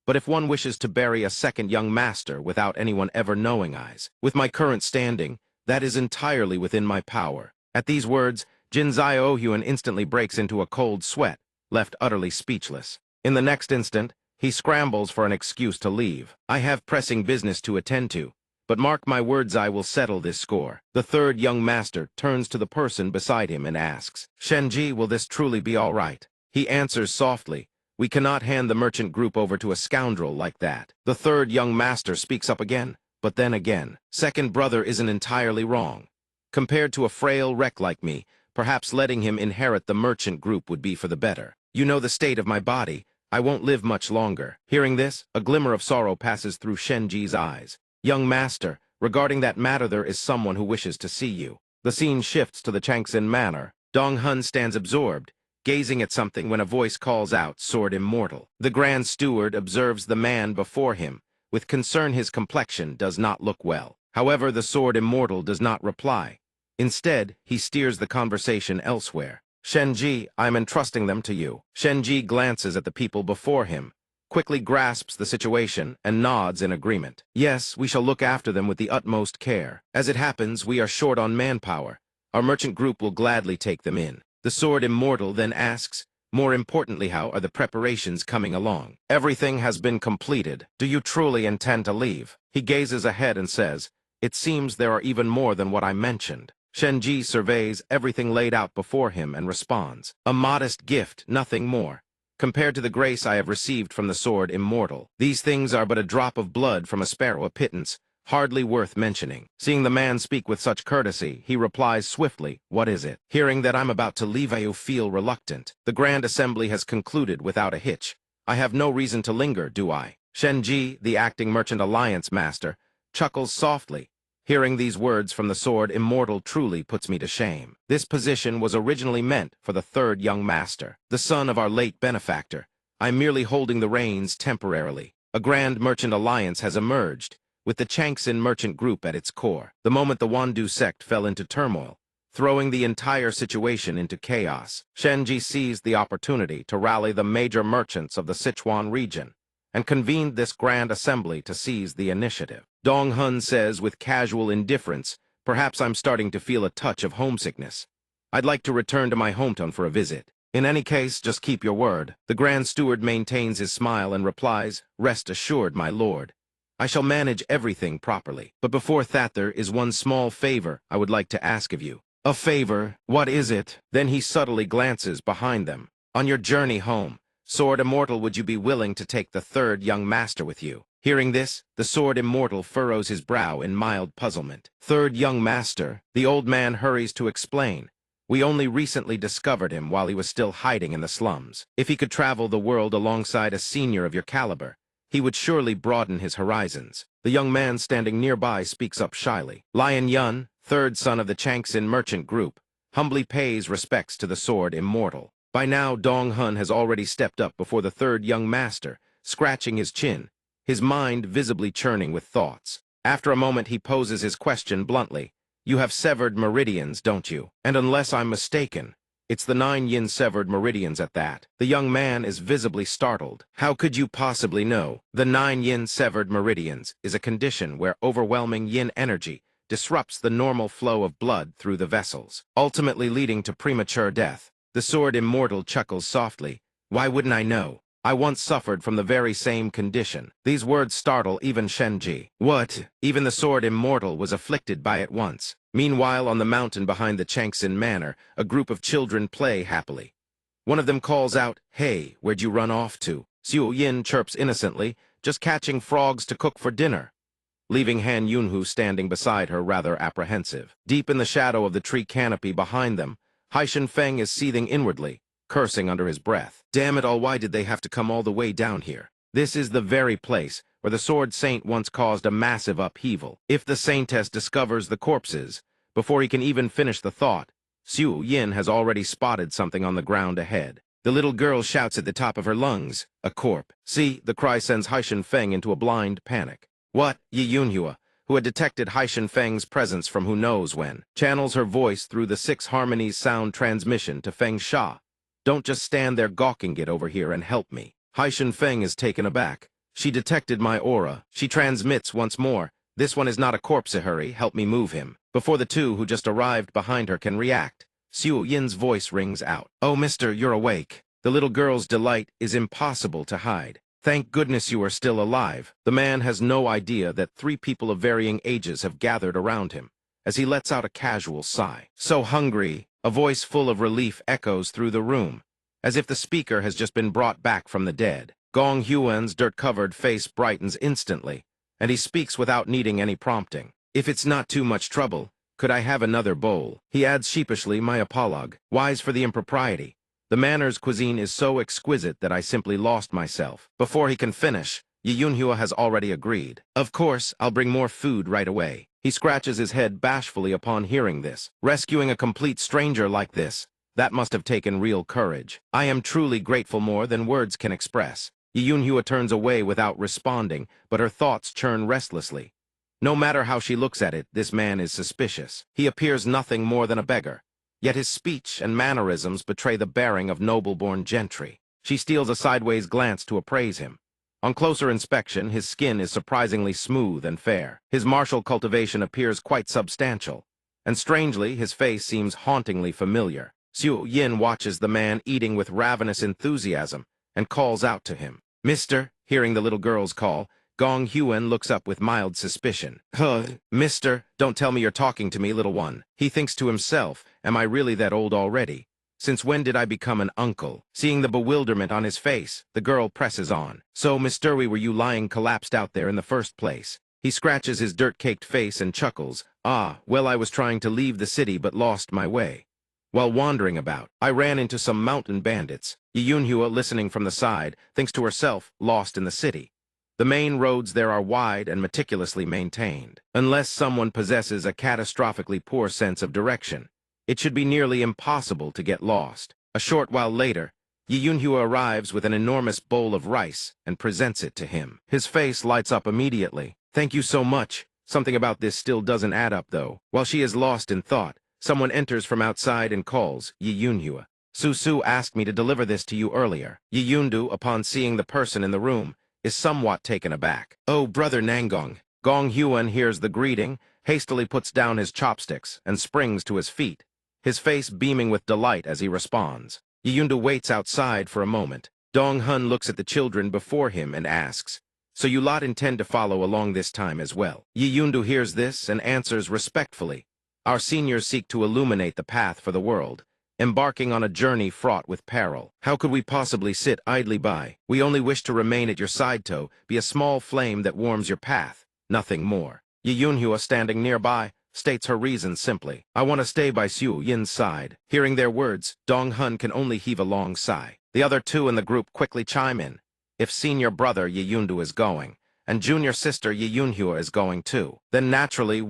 But if one wishes to bury a second young master without anyone ever knowing, with my current standing, that is entirely within my power. At these words, Jinzai Ohyun instantly breaks into a cold sweat, left utterly speechless. In the next instant, he scrambles for an excuse to leave. I have pressing business to attend to, but mark my words, I will settle this score. The third young master turns to the person beside him and asks, Shenji, will this truly be all right? He answers softly, we cannot hand the merchant group over to a scoundrel like that. The third young master speaks up again, but then again. Second brother isn't entirely wrong. Compared to a frail wreck like me, perhaps letting him inherit the merchant group would be for the better. You know the state of my body. I won't live much longer. Hearing this, a glimmer of sorrow passes through Shenji's eyes. Young master, regarding that matter there is someone who wishes to see you. The scene shifts to the Changsin Manor. Dong Hun stands absorbed, gazing at something when a voice calls out, sword immortal. The Grand Steward observes the man before him. With concern his complexion does not look well. However, the sword immortal does not reply. Instead, he steers the conversation elsewhere. Shenji, I'm entrusting them to you. Shenji glances at the people before him, quickly grasps the situation, and nods in agreement. Yes, we shall look after them with the utmost care. As it happens, we are short on manpower. Our merchant group will gladly take them in. The sword immortal then asks, more importantly, how are the preparations coming along? Everything has been completed. Do you truly intend to leave? He gazes ahead and says, it seems there are even more than what I mentioned. Shenji surveys everything laid out before him and responds, a modest gift, nothing more. Compared to the grace I have received from the sword immortal, these things are but a drop of blood from a sparrow, a pittance, hardly worth mentioning. Seeing the man speak with such courtesy, he replies swiftly, what is it? Hearing that I'm about to leave, I feel reluctant. The Grand Assembly has concluded without a hitch. I have no reason to linger, do I? Shenji, the acting merchant alliance master, chuckles softly. Hearing these words from the sword immortal truly puts me to shame. This position was originally meant for the third young master, the son of our late benefactor. I'm merely holding the reins temporarily. A grand merchant alliance has emerged, with the Changsin merchant group at its core. The moment the Wandu sect fell into turmoil, throwing the entire situation into chaos, Shenji seized the opportunity to rally the major merchants of the Sichuan region, and convened this grand assembly to seize the initiative. Dong Hun says with casual indifference, perhaps I'm starting to feel a touch of homesickness. I'd like to return to my hometown for a visit. In any case, just keep your word. The Grand Steward maintains his smile and replies, rest assured, my lord. I shall manage everything properly. But before that, there is one small favor I would like to ask of you. A favor? What is it? Then he subtly glances behind them. On your journey home, Sword Immortal, would you be willing to take the third young master with you? Hearing this, the Sword Immortal furrows his brow in mild puzzlement. Third young master, the old man hurries to explain. We only recently discovered him while he was still hiding in the slums. If he could travel the world alongside a senior of your caliber, he would surely broaden his horizons. The young man standing nearby speaks up shyly. Lion Yun, third son of the Changsin merchant group, humbly pays respects to the Sword Immortal. By now, Dong Hun has already stepped up before the third young master, scratching his chin, his mind visibly churning with thoughts. After a moment, he poses his question bluntly. You have severed meridians, don't you? And unless I'm mistaken, it's the 9 yin severed meridians at that. The young man is visibly startled. How could you possibly know? The 9 yin severed meridians is a condition where overwhelming yin energy disrupts the normal flow of blood through the vessels, ultimately leading to premature death. The Sword Immortal chuckles softly. Why wouldn't I know? I once suffered from the very same condition. These words startle even Shenji. What? Even the Sword Immortal was afflicted by it once. Meanwhile, on the mountain behind the Changsin Manor, a group of children play happily. One of them calls out, "Hey, where'd you run off to?" Xiu Yin chirps innocently, "Just catching frogs to cook for dinner," leaving Han Yunhu standing beside her rather apprehensive. Deep in the shadow of the tree canopy behind them, Haishan Feng is seething inwardly, cursing under his breath. Damn it all, why did they have to come all the way down here? This is the very place where the Sword Saint once caused a massive upheaval. If the Saintess discovers the corpses, before he can even finish the thought, Xiu Yin has already spotted something on the ground ahead. The little girl shouts at the top of her lungs, "A corp." See, the cry sends Haishan Feng into a blind panic. What? Yi Yunhua, who had detected Haishan Feng's presence from who knows when, channels her voice through the 6 harmonies sound transmission to Feng Sha. Don't just stand there gawking it over here and help me. Haishan Feng is taken aback. She detected my aura. She transmits once more. This one is not a corpse, hurry, help me move him. Before the two who just arrived behind her can react, Xiu Yin's voice rings out. Oh, mister, you're awake. The little girl's delight is impossible to hide. Thank goodness you are still alive. The man has no idea that 3 people of varying ages have gathered around him, as he lets out a casual sigh. So hungry. A voice full of relief echoes through the room, as if the speaker has just been brought back from the dead. Gong Huan's dirt-covered face brightens instantly, and he speaks without needing any prompting. If it's not too much trouble, could I have another bowl? He adds sheepishly, my apologue. Wise for the impropriety. The manor's cuisine is so exquisite that I simply lost myself. Before he can finish, Yi Yunhua has already agreed. Of course, I'll bring more food right away. He scratches his head bashfully upon hearing this. Rescuing a complete stranger like this, that must have taken real courage. I am truly grateful, more than words can express. Yi Yunhua turns away without responding, but her thoughts churn restlessly. No matter how she looks at it, this man is suspicious. He appears nothing more than a beggar, yet his speech and mannerisms betray the bearing of noble-born gentry. She steals a sideways glance to appraise him. On closer inspection, his skin is surprisingly smooth and fair. His martial cultivation appears quite substantial, and strangely, his face seems hauntingly familiar. Xiu Yin watches the man eating with ravenous enthusiasm and calls out to him. Mister, hearing the little girl's call, Gong Huan looks up with mild suspicion. Mister, don't tell me you're talking to me, little one. He thinks to himself, am I really that old already? Since when did I become an uncle? Seeing the bewilderment on his face, the girl presses on. So, Mr. Were you lying collapsed out there in the first place? He scratches his dirt-caked face and chuckles. Ah, well, I was trying to leave the city but lost my way. While wandering about, I ran into some mountain bandits. Yi Yunhua, listening from the side, thinks to herself, lost in the city. The main roads there are wide and meticulously maintained. Unless someone possesses a catastrophically poor sense of direction, it should be nearly impossible to get lost. A short while later, Yi Yunhua arrives with an enormous bowl of rice and presents it to him. His face lights up immediately. Thank you so much. Something about this still doesn't add up, though. While she is lost in thought, someone enters from outside and calls, Yi Yunhua. Su asked me to deliver this to you earlier. Yi Yundu, upon seeing the person in the room, is somewhat taken aback. Oh, brother Nangong. Gong Huan hears the greeting, hastily puts down his chopsticks, and springs to his feet, his face beaming with delight as he responds. Yi Yundu waits outside for a moment. Dong Hun looks at the children before him and asks, so you lot intend to follow along this time as well? Yi Yundu hears this and answers respectfully. Our seniors seek to illuminate the path for the world, embarking on a journey fraught with peril. How could we possibly sit idly by? We only wish to remain at your side, To, be a small flame that warms your path, nothing more. Ye Yunhua, standing nearby, states her reason simply. I want to stay by Xu Yin's side. Hearing their words, Dong Hun can only heave a long sigh. The other two in the group quickly chime in. If senior brother Ye Yundu is going, and junior sister Ye Yunhua is going too, then naturally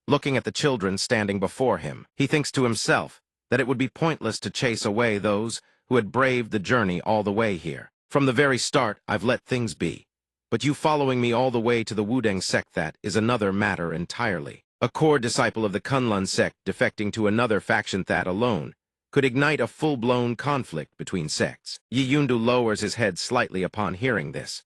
looking at the children standing before him, he thinks to himself that it would be pointless to chase away those who had braved the journey all the way here. From the very start, I've let things be. But you following me all the way to the Wudang sect, that is another matter entirely. A core disciple of the Kunlun sect defecting to another faction, that alone could ignite a full-blown conflict between sects. Ye Yundu lowers his head slightly upon hearing this.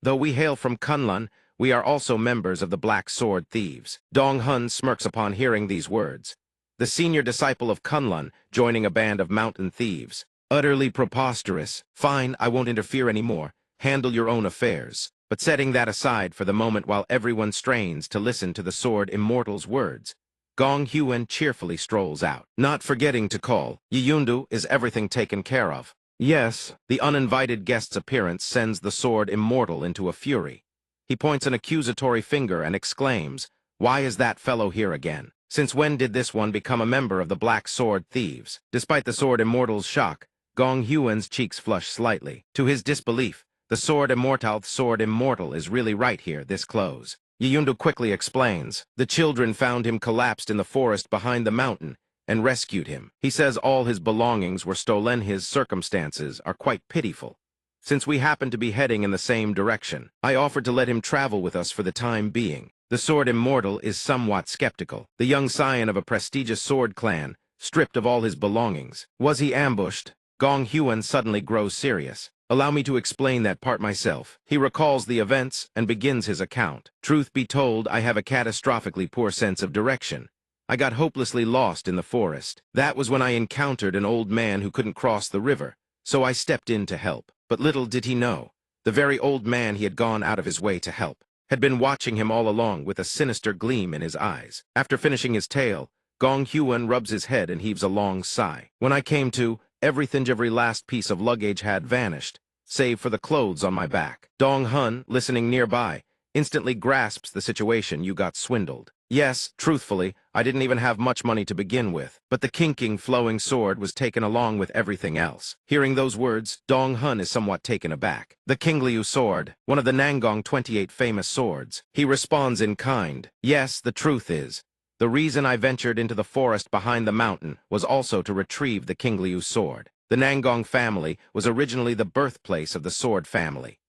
Though we hail from Kunlun, we are also members of the Black Sword Thieves. Dong Hun smirks upon hearing these words. The senior disciple of Kunlun joining a band of mountain thieves. Utterly preposterous. Fine, I won't interfere anymore. Handle your own affairs. But setting that aside for the moment while everyone strains to listen to the Sword Immortal's words, Gong Huan cheerfully strolls out, not forgetting to call, Ye Yundu, is everything taken care of? Yes. The uninvited guest's appearance sends the Sword Immortal into a fury. He points an accusatory finger and exclaims, why is that fellow here again? Since when did this one become a member of the Black Sword Thieves? Despite the Sword Immortal's shock, Gong Huan's cheeks flush slightly. To his disbelief, the Sword Immortal is really right here, this close. Ye Yundu quickly explains. The children found him collapsed in the forest behind the mountain and rescued him. He says all his belongings were stolen. His circumstances are quite pitiful. Since we happen to be heading in the same direction, I offered to let him travel with us for the time being. The Sword Immortal is somewhat skeptical. The young scion of a prestigious sword clan, stripped of all his belongings. Was he ambushed? Gong Huan suddenly grows serious. Allow me to explain that part myself. He recalls the events and begins his account. Truth be told, I have a catastrophically poor sense of direction. I got hopelessly lost in the forest. That was when I encountered an old man who couldn't cross the river, so I stepped in to help. But little did he know, the very old man he had gone out of his way to help had been watching him all along with a sinister gleam in his eyes. After finishing his tale, Gong Huan rubs his head and heaves a long sigh. When I came to, every last piece of luggage had vanished, save for the clothes on my back. Dong Hun, listening nearby, instantly grasps the situation. You got swindled. Yes, truthfully, I didn't even have much money to begin with, but the kinking flowing sword was taken along with everything else. Hearing those words, Dong Hun is somewhat taken aback. The Kingliu sword, one of the Nangong 28 famous swords. He responds in kind. Yes, the truth is, the reason I ventured into the forest behind the mountain was also to retrieve the Kingliu sword. The Nangong family was originally the birthplace of the sword family.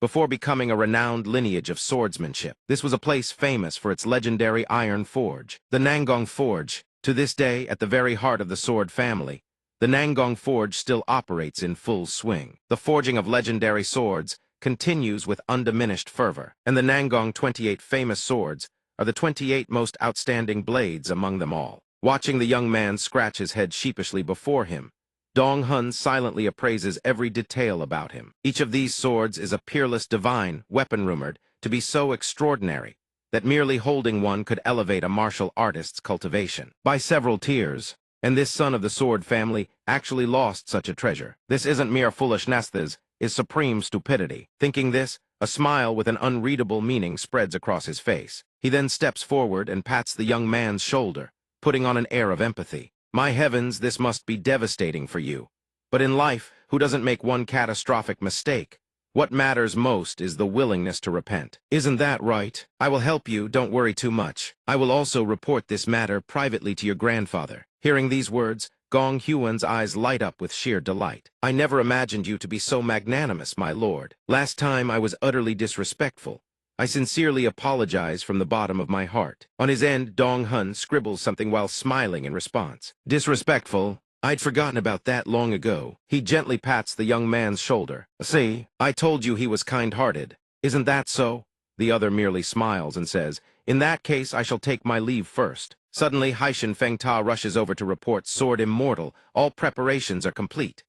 Before becoming a renowned lineage of swordsmanship, this was a place famous for its legendary iron forge, the Nangong Forge. To this day, at the very heart of the sword family, the Nangong Forge still operates in full swing. The forging of legendary swords continues with undiminished fervor, and the Nangong 28 famous swords are the 28 most outstanding blades among them all. Watching the young man scratch his head sheepishly before him, Dong Hun silently appraises every detail about him. Each of these swords is a peerless divine weapon rumored to be so extraordinary that merely holding one could elevate a martial artist's cultivation by several tiers. And this son of the sword family actually lost such a treasure. This isn't mere foolishness, this is supreme stupidity. Thinking this, a smile with an unreadable meaning spreads across his face. He then steps forward and pats the young man's shoulder, putting on an air of empathy. My heavens, this must be devastating for you. But in life, who doesn't make one catastrophic mistake? What matters most is the willingness to repent. Isn't that right? I will help you, don't worry too much. I will also report this matter privately to your grandfather. Hearing these words, Gong Huan's eyes light up with sheer delight. I never imagined you to be so magnanimous, my lord. Last time I was utterly disrespectful. I sincerely apologize from the bottom of my heart. On his end, Dong Hun scribbles something while smiling in response. Disrespectful? I'd forgotten about that long ago. He gently pats the young man's shoulder. See, I told you he was kind-hearted. Isn't that so? The other merely smiles and says, in that case, I shall take my leave first. Suddenly, Haishin Feng Ta rushes over to report Sword Immortal. All preparations are complete.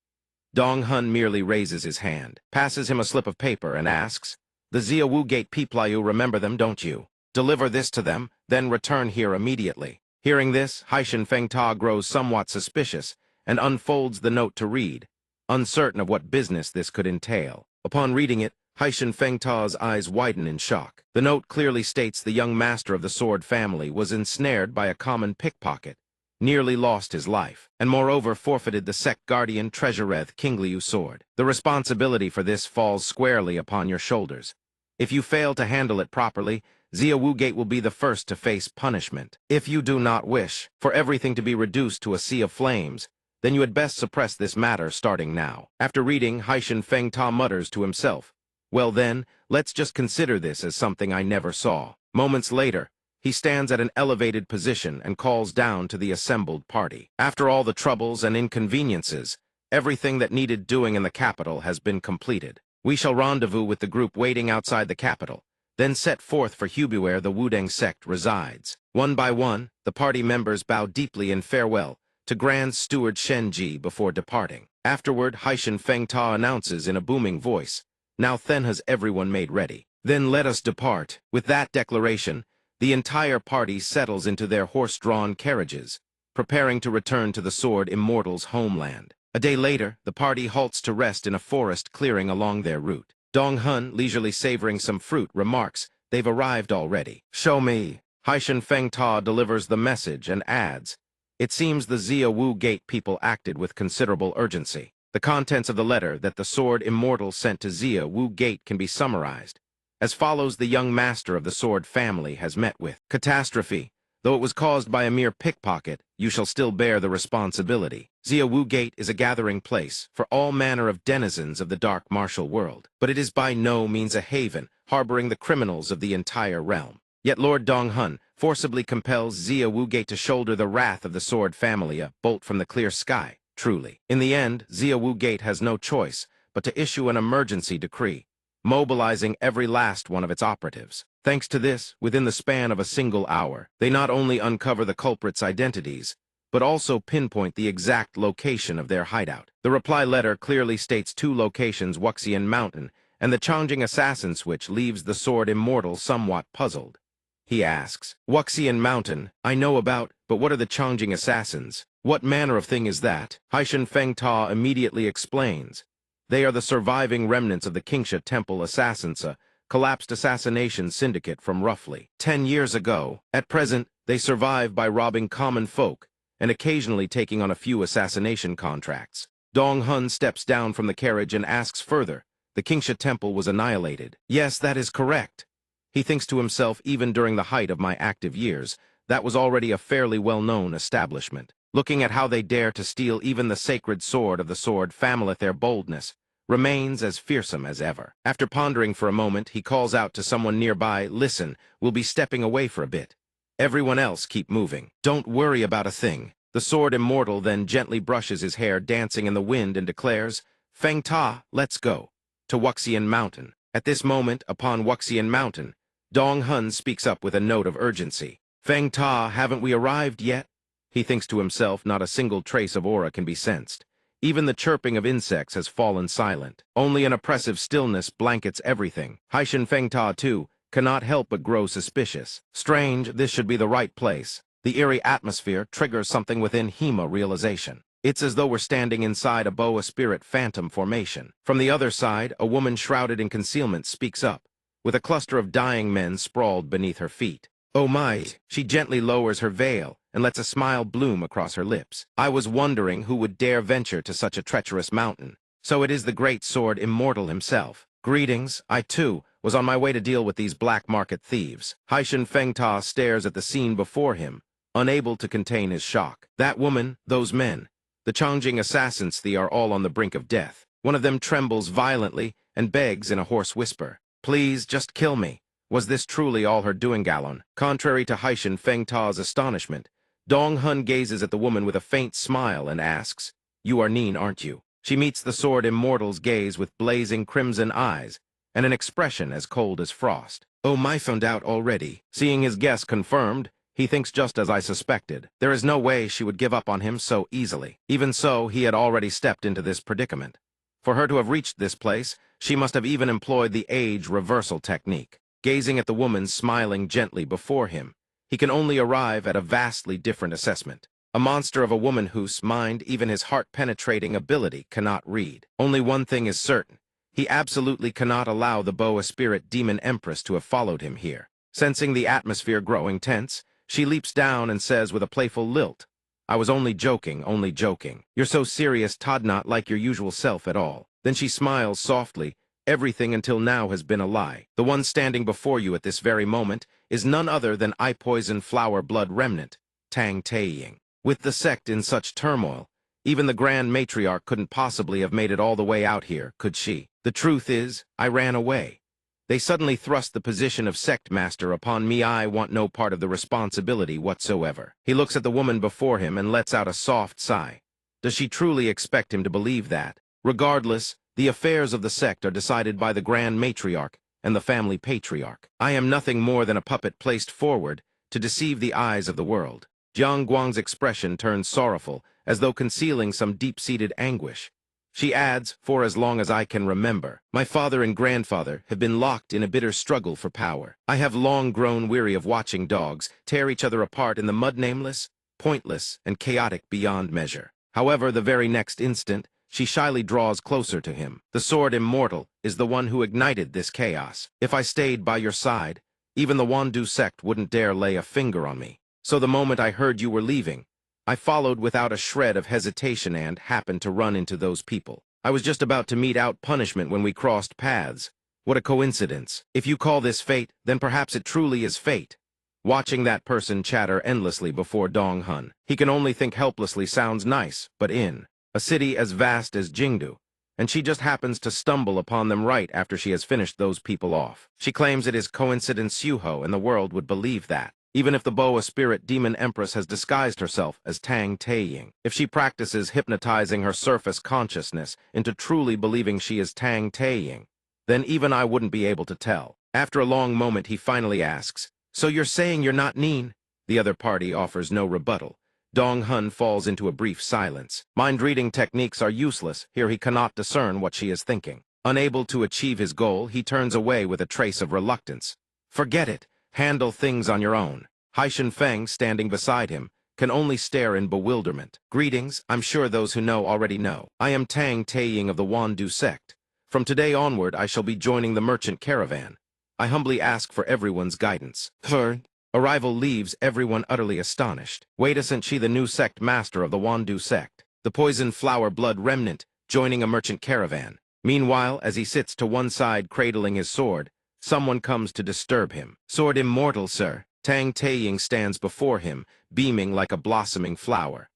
Dong Hun merely raises his hand, passes him a slip of paper, and asks, the Ziawu Gate Piplayu remember them, don't you? Deliver this to them, then return here immediately. Hearing this, Haishin Feng Ta grows somewhat suspicious and unfolds the note to read, uncertain of what business this could entail. Upon reading it, Haishan Fengta's eyes widen in shock. The note clearly states the young master of the sword family was ensnared by a common pickpocket, nearly lost his life, and moreover forfeited the sect guardian treasureth Kingliu sword. The responsibility for this falls squarely upon your shoulders. If you fail to handle it properly, Xia Wugate will be the first to face punishment. If you do not wish for everything to be reduced to a sea of flames, then you had best suppress this matter starting now. After reading, Haishan Fengta mutters to himself, well then, let's just consider this as something I never saw. Moments later, he stands at an elevated position and calls down to the assembled party. After all the troubles and inconveniences, everything that needed doing in the capital has been completed. We shall rendezvous with the group waiting outside the capital, then set forth for Hubu where the Wudang sect resides. One by one, the party members bow deeply in farewell to Grand Steward Shenji before departing. Afterward, Haishan Fengta announces in a booming voice, now then has everyone made ready. Then let us depart. With that declaration, the entire party settles into their horse-drawn carriages, preparing to return to the Sword Immortal's homeland. A day later, the party halts to rest in a forest clearing along their route. Dong Hun, leisurely savoring some fruit, remarks, they've arrived already. Show me. Haishan Fengta delivers the message and adds, it seems the Xia Wu Gate people acted with considerable urgency. The contents of the letter that the Sword Immortal sent to Xia Wu Gate can be summarized. As follows: the young master of the sword family has met with catastrophe. Though it was caused by a mere pickpocket, you shall still bear the responsibility. Xia Wu Gate is a gathering place for all manner of denizens of the dark martial world, but it is by no means a haven, harboring the criminals of the entire realm. Yet Lord Dong Hun forcibly compels Xia Wu Gate to shoulder the wrath of the sword family, a bolt from the clear sky, truly. In the end, Xia Wu Gate has no choice but to issue an emergency decree, mobilizing every last one of its operatives. Thanks to this, within the span of a single hour, they not only uncover the culprits' identities, but also pinpoint the exact location of their hideout. The reply letter clearly states two locations, Wuxian Mountain and the Changing Assassin Switch, leaves the Sword Immortal somewhat puzzled. He asks, Wuxian Mountain, I know about, but what are the Changing Assassins? What manner of thing is that? Haishan Fengta immediately explains. They are the surviving remnants of the Qingsha Temple Assassins, a collapsed assassination syndicate from roughly 10 years ago. At present, they survive by robbing common folk and occasionally taking on a few assassination contracts. Dong Hun steps down from the carriage and asks further, the Qingsha Temple was annihilated. Yes, that is correct. He thinks to himself, even during the height of my active years, that was already a fairly well-known establishment. Looking at how they dare to steal even the sacred sword of the sword family, their boldness remains as fearsome as ever. After pondering for a moment, he calls out to someone nearby, listen, we'll be stepping away for a bit. Everyone else keep moving. Don't worry about a thing. The Sword Immortal then gently brushes his hair dancing in the wind and declares, Feng Ta, let's go. To Wuxian Mountain. At this moment, upon Wuxian Mountain, Dong Hun speaks up with a note of urgency. Feng Ta, haven't we arrived yet? He thinks to himself, not a single trace of aura can be sensed. Even the chirping of insects has fallen silent. Only an oppressive stillness blankets everything. Haishan Fengta, too, cannot help but grow suspicious. Strange, this should be the right place. The eerie atmosphere triggers something within Hema realization. It's as though we're standing inside a boa spirit phantom formation. From the other side, a woman shrouded in concealment speaks up, with a cluster of dying men sprawled beneath her feet. Oh my! She gently lowers her veil and lets a smile bloom across her lips. I was wondering who would dare venture to such a treacherous mountain. So it is the great Sword Immortal himself. Greetings, I too was on my way to deal with these black market thieves. Haishan Fengta stares at the scene before him, unable to contain his shock. That woman, those men, the Changing Assassins, they are all on the brink of death. One of them trembles violently and begs in a hoarse whisper, please, just kill me. Was this truly all her doing, Galon? Contrary to Haishan Fengta's astonishment, Dong Hun gazes at the woman with a faint smile and asks, you are Neen, aren't you? She meets the Sword Immortal's gaze with blazing crimson eyes and an expression as cold as frost. Oh, my, found out already. Seeing his guess confirmed, he thinks just as I suspected. There is no way she would give up on him so easily. Even so, he had already stepped into this predicament. For her to have reached this place, she must have even employed the age reversal technique. Gazing at the woman smiling gently before him, he can only arrive at a vastly different assessment. A monster of a woman whose mind even his heart-penetrating ability cannot read. Only one thing is certain. He absolutely cannot allow the boa spirit demon empress to have followed him here. Sensing the atmosphere growing tense, she leaps down and says with a playful lilt, "I was only joking, only joking. You're so serious, Todd, not like your usual self at all." Then she smiles softly. "Everything until now has been a lie. The one standing before you at this very moment is none other than I Poison Flower Blood Remnant, Tang Taeying. With the sect in such turmoil, even the Grand Matriarch couldn't possibly have made it all the way out here, could she? The truth is, I ran away. They suddenly thrust the position of sect master upon me. I want no part of the responsibility whatsoever." He looks at the woman before him and lets out a soft sigh. Does she truly expect him to believe that? Regardless, the affairs of the sect are decided by the Grand Matriarch and the family patriarch. I am nothing more than a puppet placed forward to deceive the eyes of the world. Jiang Guang's expression turns sorrowful, as though concealing some deep-seated anguish. She adds, "For as long as I can remember, my father and grandfather have been locked in a bitter struggle for power. I have long grown weary of watching dogs tear each other apart in the mud, nameless, pointless, and chaotic beyond measure." However, the very next instant, she shyly draws closer to him. "The sword immortal is the one who ignited this chaos. If I stayed by your side, even the Wandu sect wouldn't dare lay a finger on me. So the moment I heard you were leaving, I followed without a shred of hesitation and happened to run into those people. I was just about to mete out punishment when we crossed paths. What a coincidence. If you call this fate, then perhaps it truly is fate." Watching that person chatter endlessly before Dong Hun, he can only think helplessly sounds nice, but in a city as vast as Jingdu, and she just happens to stumble upon them right after she has finished those people off. She claims it is coincidence Suho, and the world would believe that. Even if the boa spirit demon empress has disguised herself as Tang Taeying, if she practices hypnotizing her surface consciousness into truly believing she is Tang Taeying, then even I wouldn't be able to tell. After a long moment, he finally asks, "So you're saying you're not Neen?" The other party offers no rebuttal. Dong Hun falls into a brief silence. Mind-reading techniques are useless. Here he cannot discern what she is thinking. Unable to achieve his goal, he turns away with a trace of reluctance. "Forget it. Handle things on your own." Haishan Feng, standing beside him, can only stare in bewilderment. "Greetings, I'm sure those who know already know. I am Tang Taeying of the Wandu sect. From today onward, I shall be joining the merchant caravan. I humbly ask for everyone's guidance." Her arrival leaves everyone utterly astonished. Wait, isn't she the new sect master of the Wandu sect? The Poison Flower Blood Remnant, joining a merchant caravan. Meanwhile, as he sits to one side cradling his sword, someone comes to disturb him. "Sword immortal, sir." Tang Taeying stands before him, beaming like a blossoming flower.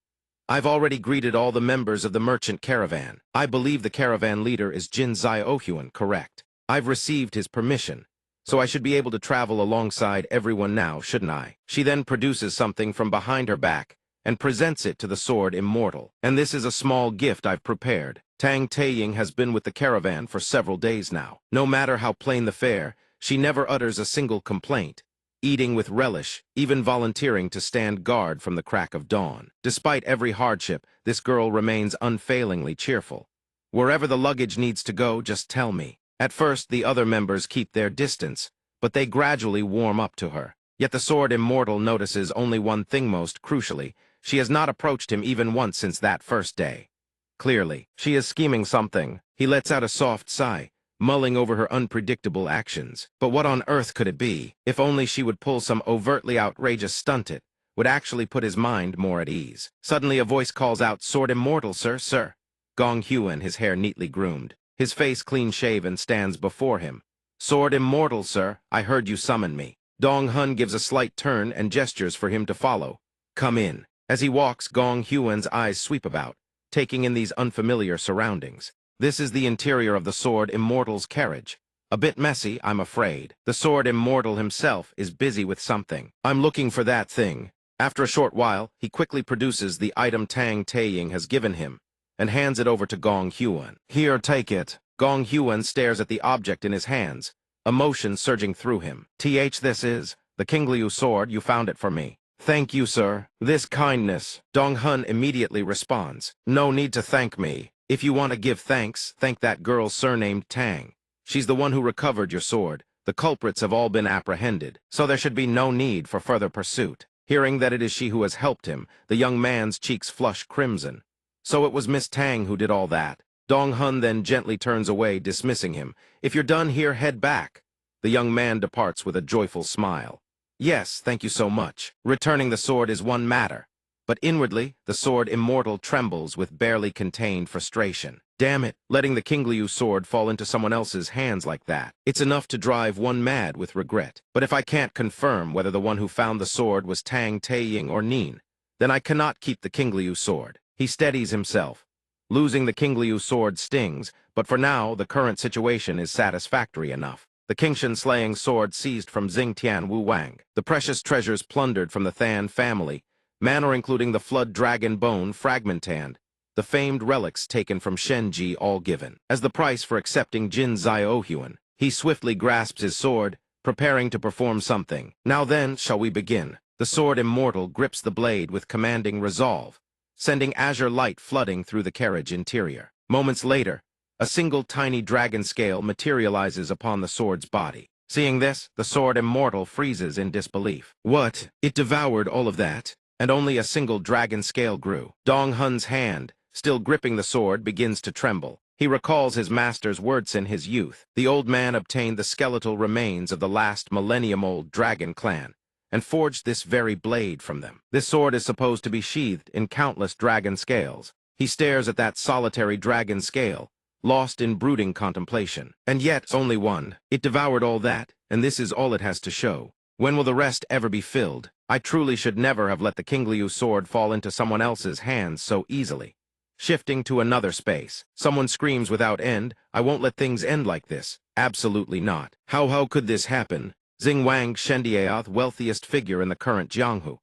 "I've already greeted all the members of the merchant caravan. I believe the caravan leader is Jin Zai Ohuan, correct? I've received his permission, so I should be able to travel alongside everyone now, shouldn't I?" She then produces something from behind her back and presents it to the sword immortal. "And this is a small gift I've prepared." Tang Taeying has been with the caravan for several days now. No matter how plain the fare, she never utters a single complaint, eating with relish, even volunteering to stand guard from the crack of dawn. Despite every hardship, this girl remains unfailingly cheerful. "Wherever the luggage needs to go, just tell me." At first, the other members keep their distance, but they gradually warm up to her. Yet the sword immortal notices only one thing most crucially. She has not approached him even once since that first day. Clearly, she is scheming something. He lets out a soft sigh, mulling over her unpredictable actions. But what on earth could it be? If only she would pull some overtly outrageous stunt, it would actually put his mind more at ease. Suddenly a voice calls out, "Sword immortal, sir, sir." Gong Huan, his hair neatly groomed, his face clean-shaven, stands before him. "Sword immortal, sir, I heard you summon me." Dong Hun gives a slight turn and gestures for him to follow. "Come in." As he walks, Gong Huan's eyes sweep about, taking in these unfamiliar surroundings. This is the interior of the Sword Immortal's carriage. A bit messy, I'm afraid. The Sword Immortal himself is busy with something. "I'm looking for that thing." After a short while, he quickly produces the item Tang Taeying has given him and hands it over to Gong Huan. "Here, take it." Gong Huan stares at the object in his hands, emotion surging through him. This is the Kingliu sword. You found it for me." "Thank you, sir. This kindness." Dong Hun immediately responds, "No need to thank me. If you want to give thanks, thank that girl surnamed Tang. She's the one who recovered your sword. The culprits have all been apprehended, so there should be no need for further pursuit." Hearing that it is she who has helped him, the young man's cheeks flush crimson. So it was Miss Tang who did all that. Dong Hun then gently turns away, dismissing him. If you're done here, head back. The young man departs with a joyful smile. Yes, thank you so much. Returning the sword is one matter. But inwardly, the sword immortal trembles with barely contained frustration. Damn it, letting the King Liu sword fall into someone else's hands like that. It's enough to drive one mad with regret. But if I can't confirm whether the one who found the sword was Tang Taiying or Nin, then I cannot keep the King Liu sword. He steadies himself. Losing the King Liu sword stings, but for now, the current situation is satisfactory enough. The Qingshan slaying sword seized from Xingtian Wu Wang. The precious treasures plundered from the Than family, manor including the flood dragon bone fragmentant, the famed relics taken from Shenji all given. As the price for accepting Jin Ziohuan, he swiftly grasps his sword, preparing to perform something. Now then, shall we begin? The sword immortal grips the blade with commanding resolve, sending azure light flooding through the carriage interior. Moments later, a single tiny dragon scale materializes upon the sword's body. Seeing this, the sword immortal freezes in disbelief. What? It devoured all of that? And only a single dragon scale grew. Dong Hun's hand, still gripping the sword, begins to tremble. He recalls his master's words in his youth. The old man obtained the skeletal remains of the last millennium-old dragon clan, and forged this very blade from them. This sword is supposed to be sheathed in countless dragon scales. He stares at that solitary dragon scale, lost in brooding contemplation. And yet, only one. It devoured all that, and this is all it has to show. When will the rest ever be filled? I truly should never have let the King Liu sword fall into someone else's hands so easily. Shifting to another space, someone screams without end, I won't let things end like this. Absolutely not. How could this happen? Xing Wang Shendiaoth, wealthiest figure in the current Jianghu,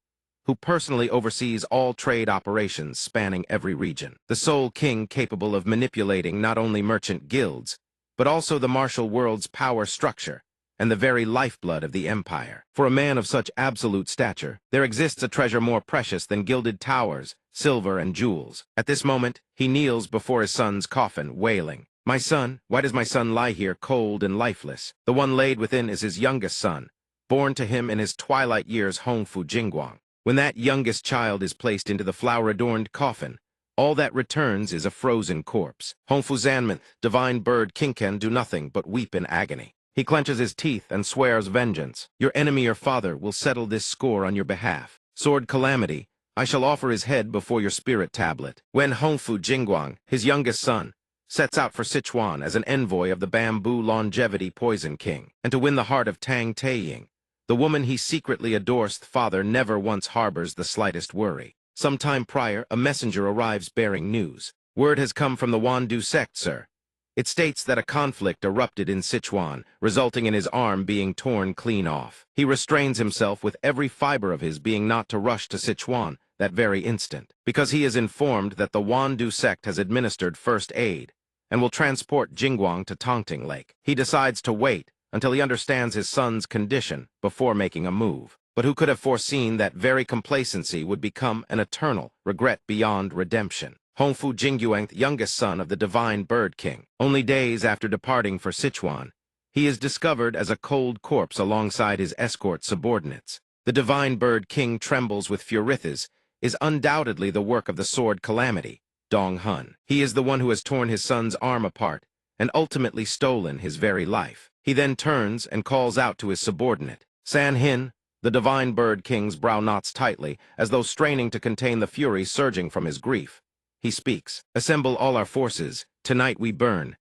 who personally oversees all trade operations spanning every region. The sole king capable of manipulating not only merchant guilds, but also the martial world's power structure, and the very lifeblood of the empire. For a man of such absolute stature, there exists a treasure more precious than gilded towers, silver, and jewels. At this moment, he kneels before his son's coffin, wailing, My son, why does my son lie here cold and lifeless? The one laid within is his youngest son, born to him in his twilight years Hongfu Jingguang. When that youngest child is placed into the flower-adorned coffin, all that returns is a frozen corpse. Hongfu Zanman, divine bird Qingken, do nothing but weep in agony. He clenches his teeth and swears vengeance. Your enemy, your father, will settle this score on your behalf. Sword Calamity, I shall offer his head before your spirit tablet. When Hongfu Jingguang, his youngest son, sets out for Sichuan as an envoy of the Bamboo Longevity Poison King, and to win the heart of Tang Taiying, the woman he secretly adores, father never once harbors the slightest worry. Some time prior, a messenger arrives bearing news. Word has come from the Wandu sect, sir. It states that a conflict erupted in Sichuan, resulting in his arm being torn clean off. He restrains himself with every fiber of his being not to rush to Sichuan that very instant, because he is informed that the Wandu sect has administered first aid and will transport Jingguang to Tongting Lake. He decides to wait until he understands his son's condition before making a move. But who could have foreseen that very complacency would become an eternal regret beyond redemption? Hongfu Jingguang, youngest son of the divine bird king. Only days after departing for Sichuan, he is discovered as a cold corpse alongside his escort subordinates. The divine bird king trembles with furithas, is undoubtedly the work of the sword Calamity, Dong Hun. He is the one who has torn his son's arm apart and ultimately stolen his very life. He then turns and calls out to his subordinate. San Hin, the divine bird king's brow knots tightly, as though straining to contain the fury surging from his grief. He speaks. Assemble all our forces. Tonight we burn.